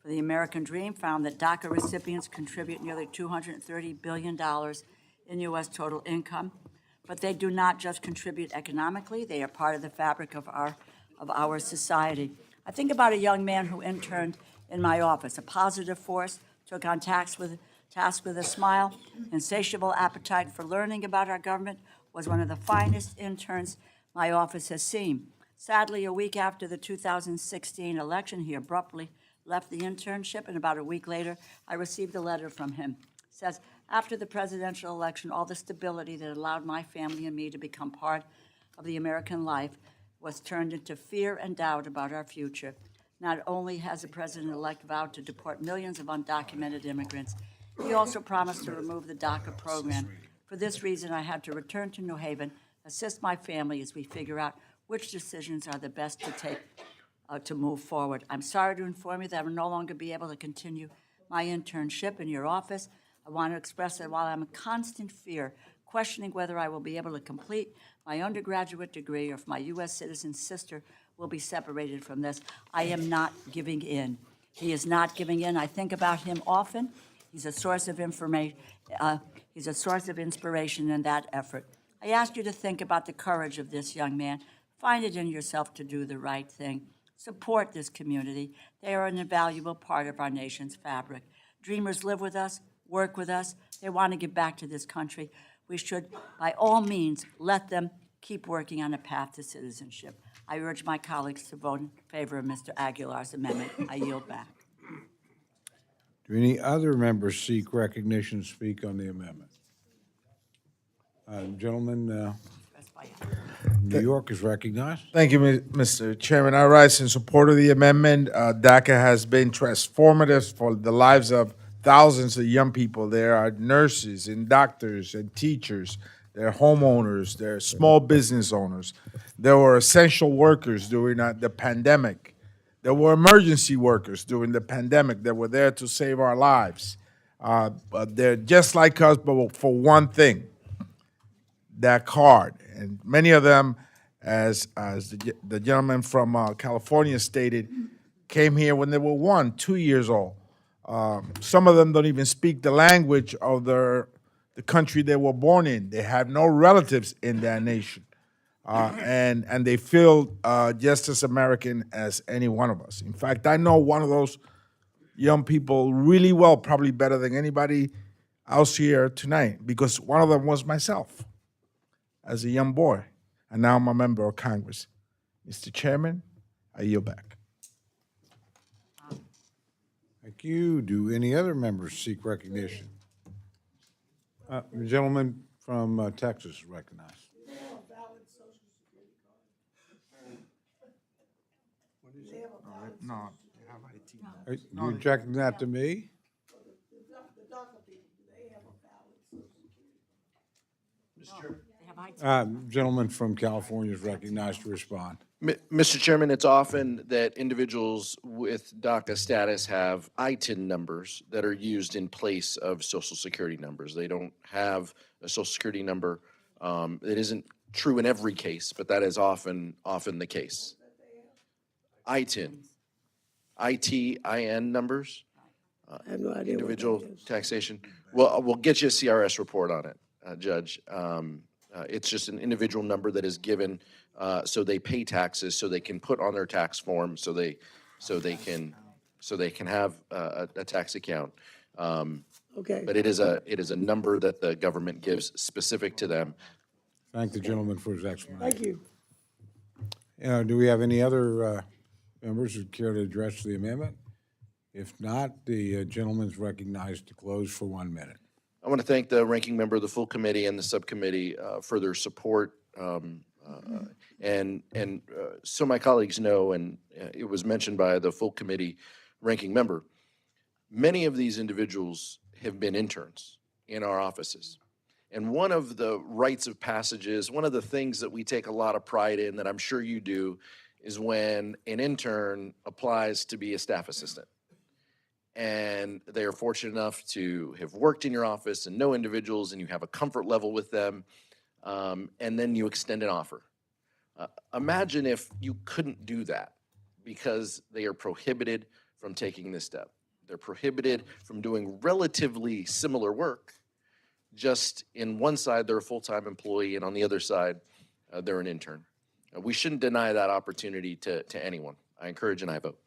for the American Dream found that DACA recipients contribute nearly $230 billion in U.S. total income. But they do not just contribute economically, they are part of the fabric of our society. I think about a young man who interned in my office, a positive force, took on task with a smile, insatiable appetite for learning about our government, was one of the finest interns my office has seen. Sadly, a week after the 2016 election, he abruptly left the internship, and about a week later, I received a letter from him. It says, after the presidential election, all the stability that allowed my family and me to become part of the American life was turned into fear and doubt about our future. Not only has the president-elect vowed to deport millions of undocumented immigrants, he also promised to remove the DACA program. For this reason, I had to return to New Haven, assist my family as we figure out which decisions are the best to take to move forward. I'm sorry to inform you that I will no longer be able to continue my internship in your office. I want to express that while I'm in constant fear, questioning whether I will be able to complete my undergraduate degree or if my U.S. citizen sister will be separated from this, I am not giving in. He is not giving in. I think about him often. He's a source of information. He's a source of inspiration in that effort. I ask you to think about the courage of this young man. Find it in yourself to do the right thing. Support this community. They are an invaluable part of our nation's fabric. Dreamers live with us, work with us. They want to give back to this country. We should, by all means, let them keep working on a path to citizenship. I urge my colleagues to vote in favor of Mr. Aguilar's amendment. I yield back. Do any other members seek recognition to speak on the amendment? Gentleman, New York is recognized. Thank you, Mr. Chairman. I rise in support of the amendment. DACA has been transformative for the lives of thousands of young people. There are nurses and doctors and teachers. There are homeowners. There are small business owners. There were essential workers during the pandemic. There were emergency workers during the pandemic that were there to save our lives. But they're just like us, but for one thing, that card. And many of them, as the gentleman from California stated, came here when they were 1, 2 years old. Some of them don't even speak the language of the country they were born in. They have no relatives in that nation. And they feel just as American as any one of us. In fact, I know one of those young people really well, probably better than anybody else here tonight, because one of them was myself as a young boy, and now I'm a member of Congress. Mr. Chairman, I yield back. Thank you. Do any other members seek recognition? The gentleman from Texas is recognized. No, Are you objecting that to me? Gentleman from California is recognized to respond. Mr. Chairman, it's often that individuals with DACA status have ITIN numbers that are used in place of Social Security numbers. They don't have a Social Security number. It isn't true in every case, but that is often the case. ITIN, ITIN numbers. I have no idea. Individual taxation. Well, we'll get you a CRS report on it, Judge. It's just an individual number that is given, so they pay taxes, so they can put on their tax form, so they can have a tax account. Okay. But it is a number that the government gives specific to them. Thank the gentleman for his explanation. Thank you. Do we have any other members who care to address the amendment? If not, the gentleman's recognized to close for 1 minute. I want to thank the ranking member of the full committee and the subcommittee for their support So my colleagues know, and it was mentioned by the full committee ranking member, many of these individuals have been interns in our offices. And one of the rites of passages, one of the things that we take a lot of pride in, that I'm sure you do, is when an intern applies to be a staff assistant. And they are fortunate enough to have worked in your office and know individuals, and you have a comfort level with them, and then you extend an offer. Imagine if you couldn't do that because they are prohibited from taking this step. They're prohibited from doing relatively similar work. Just in one side, they're a full-time employee, and on the other side, they're an intern. We shouldn't deny that opportunity to anyone. I encourage and I vote.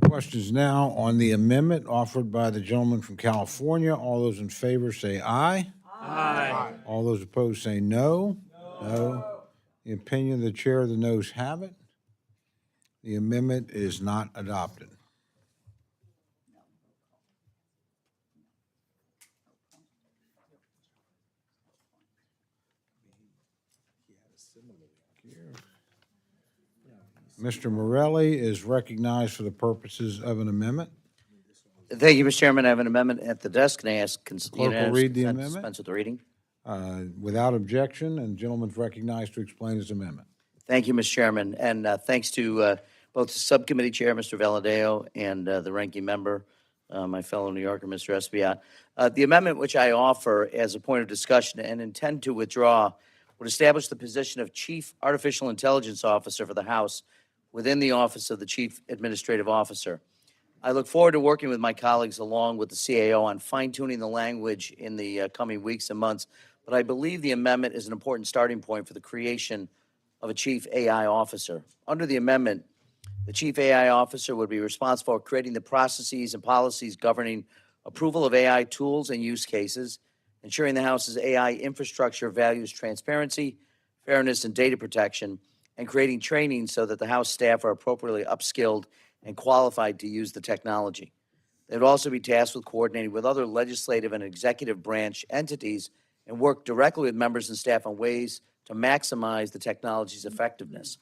Questions now on the amendment offered by the gentleman from California. All those in favor say aye. Aye. All those opposed say no. No. The opinion of the chair of the noes have it. The amendment is not adopted. Mr. Morelli is recognized for the purposes of an amendment. Thank you, Mr. Chairman. I have an amendment at the desk, and I ask Clerk will unanimous read the consent to amendment. dispense with the reading. Without objection, and the gentleman's recognized to explain his amendment. Thank you, Mr. Chairman, and thanks to both the subcommittee chair, Mr. Valadeo, and the ranking member, my fellow New Yorker, Mr. Espiat. The amendment which I offer as a point of discussion and intend to withdraw would establish the position of Chief Artificial Intelligence Officer for the House within the Office of the Chief Administrative Officer. I look forward to working with my colleagues along with the CAO on fine-tuning the language in the coming weeks and months, but I believe the amendment is an important starting point for the creation of a Chief AI Officer. Under the amendment, the Chief AI Officer would be responsible for creating the processes and policies governing approval of AI tools and use cases, ensuring the House's AI infrastructure values transparency, fairness, and data protection, and creating training so that the House staff are appropriately upskilled and qualified to use the technology. They would also be tasked with coordinating with other legislative and executive branch entities and work directly with members and staff on ways to maximize the technology's effectiveness.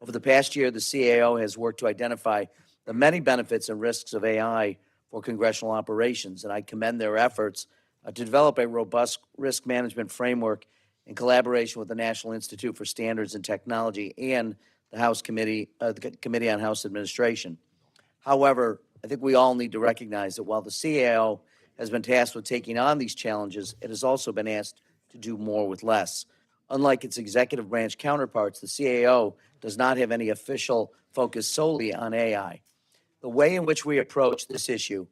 Over the past year, the CAO has worked to identify the many benefits and risks of AI for congressional operations, and I commend their efforts to develop a robust risk management framework in collaboration with the National Institute for Standards and Technology and the House Committee, the Committee on House Administration. However, I think we all need to recognize that while the CAO has been tasked with taking on these challenges, it has also been asked to do more with less. Unlike its executive branch counterparts, the CAO does not have any official focus solely on AI. The way in which we approach this issue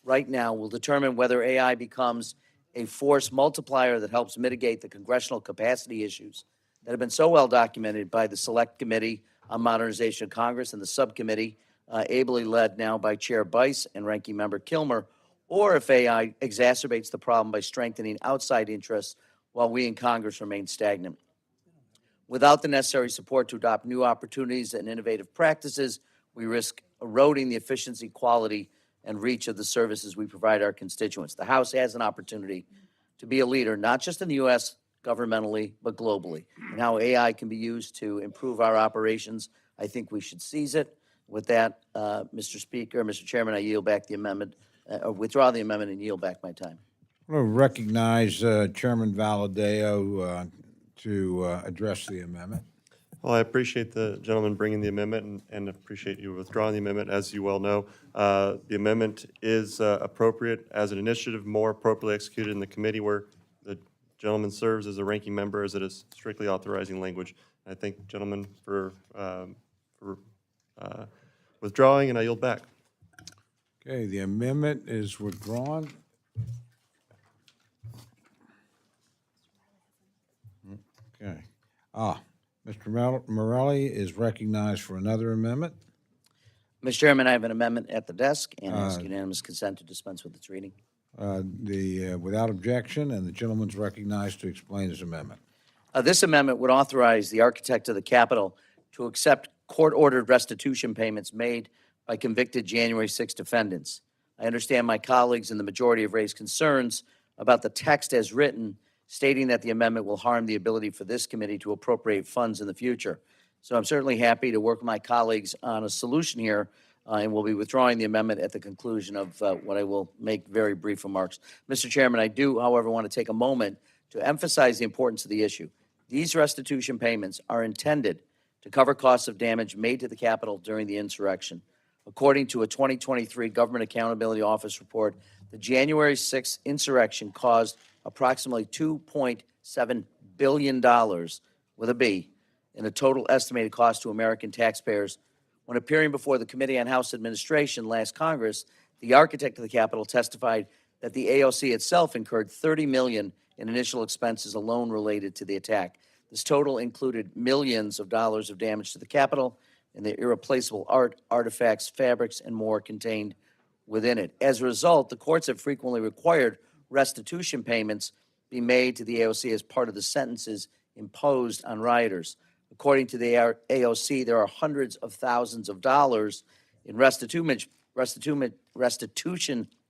right now will determine whether AI becomes a force multiplier that helps mitigate the congressional capacity issues that have been so well documented by the Select Committee on Modernization of Congress and the subcommittee, ably led now by Chair Bice and Ranking Member Kilmer, or if AI exacerbates the problem by strengthening outside interests while we in Congress remain stagnant. Without the necessary support to adopt new opportunities and innovative practices, we risk eroding the efficiency, quality, and reach of the services we provide our constituents. The House has an opportunity to be a leader, not just in the U.S. governmentally, but globally. And how AI can be used to improve our operations, I think we should seize it. With that, Mr. Speaker, Mr. Chairman, I yield back the amendment, withdraw the amendment and yield back my time. I'm going to recognize Chairman Valadeo to address the amendment. Well, I appreciate the gentleman bringing the amendment and appreciate you withdrawing the amendment. As you well know, the amendment is appropriate as an initiative, more appropriately executed in the committee where the gentleman serves as a ranking member, as it is strictly authorizing language. I thank the gentleman for withdrawing, and I yield back. Okay, the amendment is withdrawn. Okay. Mr. Morelli is recognized for another amendment. Mr. Chairman, I have an amendment at the desk and ask unanimous consent to dispense with its reading. Without objection, and the gentleman's recognized to explain his amendment. This amendment would authorize the architect of the Capitol to accept court-ordered restitution payments made by convicted January 6 defendants. I understand my colleagues in the majority have raised concerns about the text as written stating that the amendment will harm the ability for this committee to appropriate funds in the future. So I'm certainly happy to work with my colleagues on a solution here, and will be withdrawing the amendment at the conclusion of what I will make very brief remarks. Mr. Chairman, I do, however, want to take a moment to emphasize the importance of the issue. These restitution payments are intended to cover costs of damage made to the Capitol during the insurrection. According to a 2023 Government Accountability Office report, the January 6th insurrection caused approximately $2.7 billion, with a B, in a total estimated cost to American taxpayers. When appearing before the Committee on House Administration last Congress, the architect of the Capitol testified that the AOC itself incurred $30 million in initial expenses alone related to the attack. This total included millions of dollars of damage to the Capitol and the irreplaceable art, artifacts, fabrics, and more contained within it. As a result, the courts have frequently required restitution payments be made to the AOC as part of the sentences imposed on rioters. According to the AOC, there are hundreds of thousands of dollars in restitution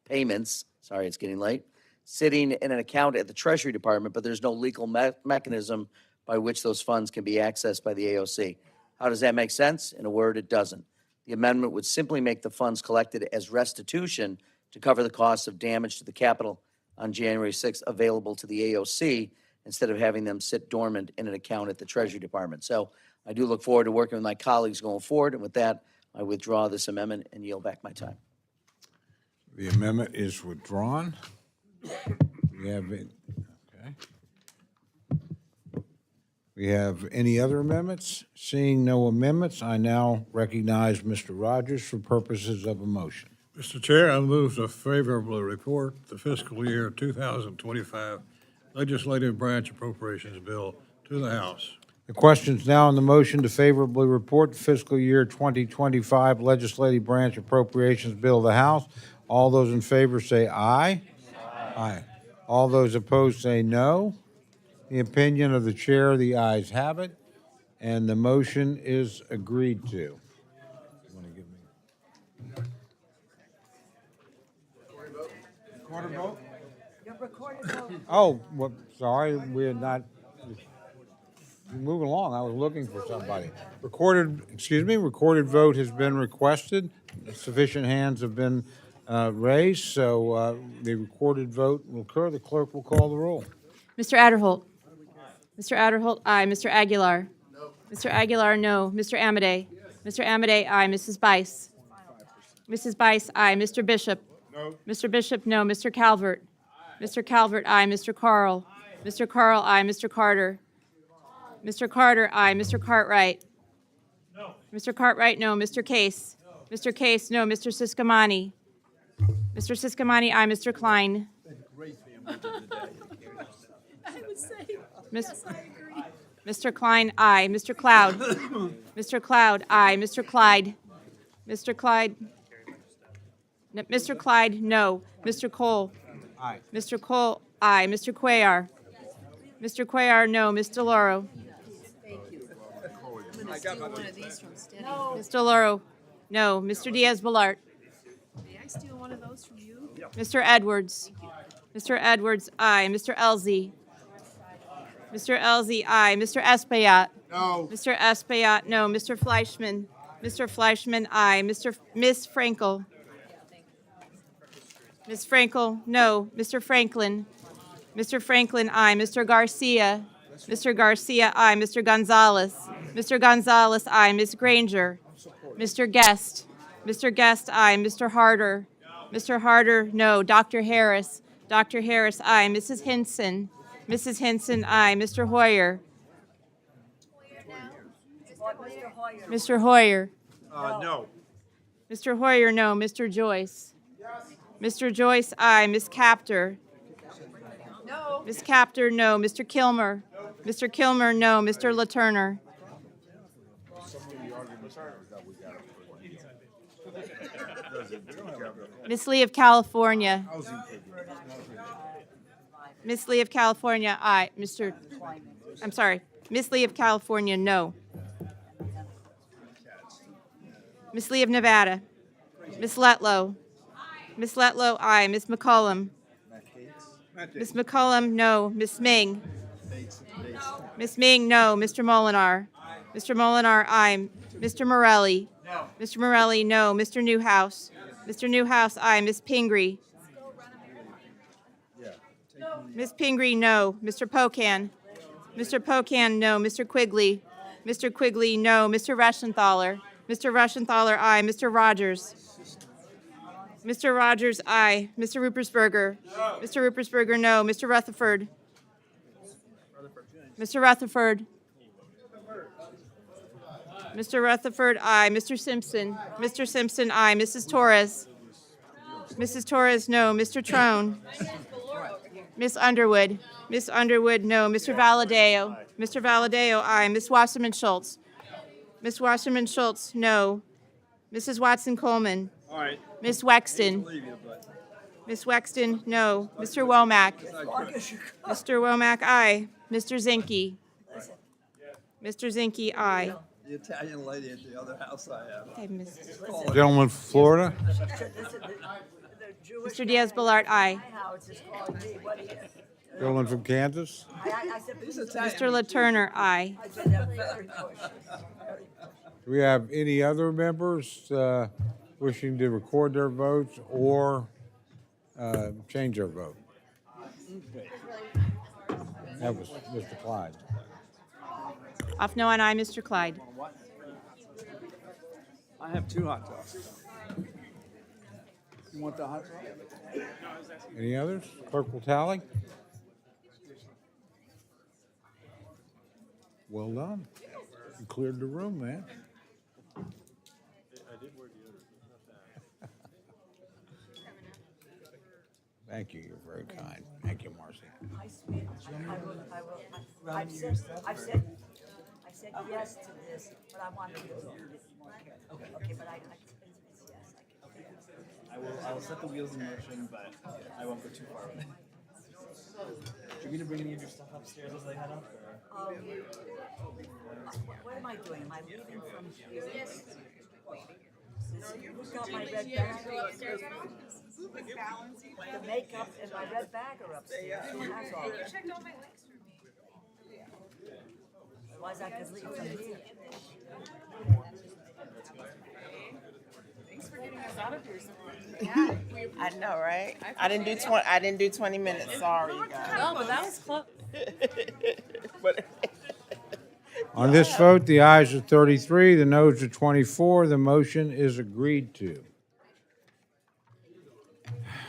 payments, sorry, it's getting late, sitting in an account at the Treasury Department, but there's no legal mechanism by which those funds can be accessed by the AOC. How does that make sense? In a word, it doesn't. The amendment would simply make the funds collected as restitution to cover the costs of damage to the Capitol on January 6th available to the AOC instead of having them sit dormant in an account at the Treasury Department. So I do look forward to working with my colleagues going forward, and with that, I withdraw this amendment and yield back my time. The amendment is withdrawn. We have it. Okay. We have any other amendments? Seeing no amendments, I now recognize Mr. Rogers for purposes of a motion. Mr. Chair, I move to favorably report the fiscal year 2025 Legislative Branch Appropriations Bill to the House. The question is now on the motion to favorably report the fiscal year 2025 Legislative Branch Appropriations Bill to the House. All those in favor say aye. Aye. All those opposed say no. The opinion of the chair, the ayes have it, and the motion is agreed to. You want to give me? Recorded vote? Oh, well, sorry, we had not. Moving along, I was looking for somebody. Recorded vote has been requested. Sufficient hands have been raised, so the recorded vote will occur. The clerk will call the roll. Mr. Adderholt. Mr. Adderholt, aye. Mr. Aguilar. No. Mr. Aguilar, no. Mr. Amade. Mr. Amade, aye. Mrs. Bice. Mrs. Bice, aye. Mr. Bishop. No. Mr. Bishop, no. Mr. Calvert. Mr. Calvert, aye. Mr. Carl. Mr. Carl, aye. Mr. Carter. Mr. Carter, aye. Mr. Cartwright. No. Mr. Cartwright, no. Mr. Case. No. Mr. Case, no. Mr. Siscomani. Mr. Siscomani, aye. Mr. Klein. I would say, yes, I agree. Mr. Klein, aye. Mr. Cloud. Mr. Cloud, aye. Mr. Clyde. Mr. Clyde. No, Mr. Clyde, no. Mr. Cole. Aye. Mr. Cole, aye. Mr. Cuellar. Mr. Cuellar, no. Ms. DeLauro. thank you. I'm going to steal one of these from Steady. Ms. DeLauro, no. Mr. Diaz-Balart. May I steal one of those from you? Mr. Edwards. Mr. Edwards, aye. Mr. Elzey. Mr. Elzey, aye. Mr. Espaillat. No. Mr. Espaillat, no. Mr. Fleischman. Mr. Fleischman, aye. Ms. Frankel. Ms. Frankel, no. Mr. Franklin. Mr. Franklin, aye. Mr. Garcia. Mr. Garcia, aye. Mr. Gonzalez. Mr. Gonzalez, aye. Ms. Granger. Mr. Guest. Mr. Guest, aye. Mr. Harder. Mr. Harder, no. Dr. Harris. Dr. Harris, aye. Mrs. Hinson. Mrs. Hinson, aye. Mr. Hoyer. Mr. Hoyer. No. Mr. Hoyer, no. Mr. Joyce. Mr. Joyce, aye. Ms. Capter. No. Ms. Capter, no. Mr. Kilmer. Mr. Kilmer, no. Mr. LaTurner. Ms. Lee of California. Ms. Lee of California, aye. I'm sorry. Ms. Lee of California, no. Ms. Lee of Nevada. Ms. Letlow. Ms. Letlow, aye. Ms. McCollum. Ms. McCollum, no. Ms. Ming? Ms. Ming, no. Mr. Molinar? Mr. Molinar, aye. Mr. Morelli? No. Mr. Morelli, no. Mr. Newhouse? Mr. Newhouse, aye. Ms. Pingree? Ms. Pingree, no. Mr. Pocan? Mr. Pocan, no. Mr. Quigley? Mr. Quigley, no. Mr. Reschenthaler? Mr. Reschenthaler, aye. Mr. Rogers? Mr. Rogers, aye. Mr. Ruppersberger? Mr. Ruppersberger, no. Mr. Rutherford? Mr. Rutherford? Mr. Rutherford, aye. Mr. Simpson? Mr. Simpson, aye. Mrs. Torres? Mrs. Torres, no. Mr. Trone? Miss Underwood? Miss Underwood, no. Mr. Valadeo? Mr. Valadeo, aye. Miss Wasserman Schultz? Miss Wasserman Schultz, no. Mrs. Watson Coleman? All right. Miss Wexton? Miss Wexton, no. Mr. Womack? Mr. Womack, aye. Mr. Zinke? Mr. Zinke, aye. The Italian lady at the other house I have. Okay, Miss. Gentleman from Florida? Mr. Diaz-Balart, aye. Gentleman from Kansas? Mr. LaTurner, aye. Do we have any other members wishing to record their votes or change their vote? That was Mr. Clyde. Off no and aye, Mr. Clyde. I have 2 hot dogs. You want the hot dog? Any others? Clerk will tally. Well done. You cleared the room, man. Thank you. You're very kind. Thank you, Marcy. I've said yes to this, but I wanted to read it more carefully. Okay, but it's yes. I will set the wheels in motion, but I won't go too far. Do you want me to bring any of your stuff upstairs as I head up? Or? What am I doing? Am I leaving from here? Yes. Who's got my red bag? The makeup and my red bag are upstairs. Who has all that? checked all my links for me. Why is that? Because leave from here. Thanks for getting us out of here so early. I know, right? I didn't do 20 minutes. Sorry, guys. No, but that was close. On this vote, the ayes are 33, the noes are 24. The motion is agreed to.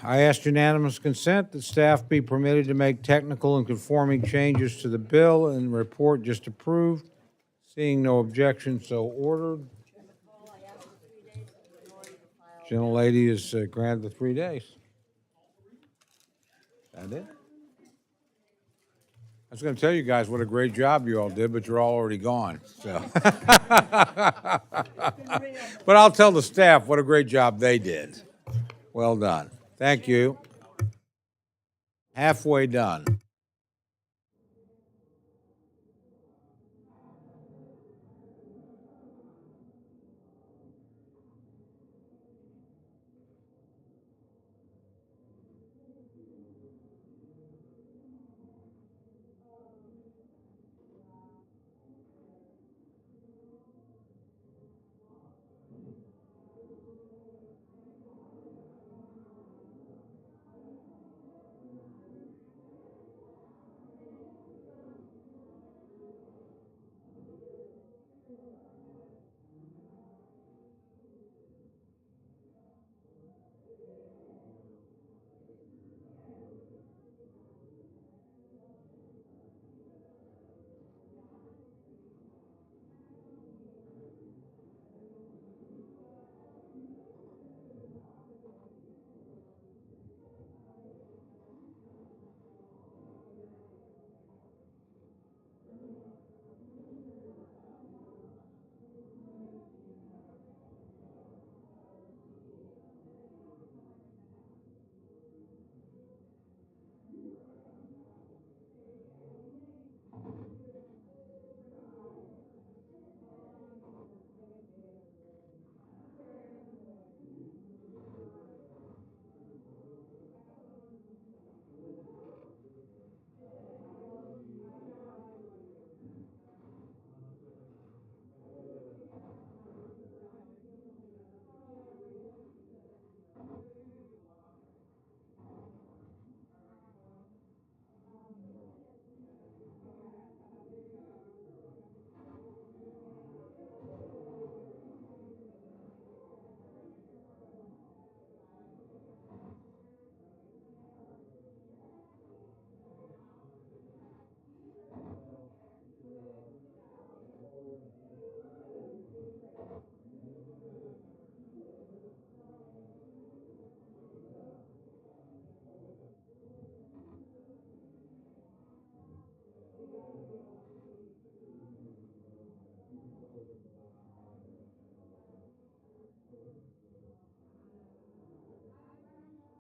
I ask unanimous consent that staff be permitted to make technical and conforming changes to the bill and report just approved. Seeing no objection, so ordered. Gentlelady is granted the 3 days. That it? I was going to tell you guys what a great job you all did, but you're all already gone. So, but I'll tell the staff what a great job they did. Well done. Thank you. Halfway done.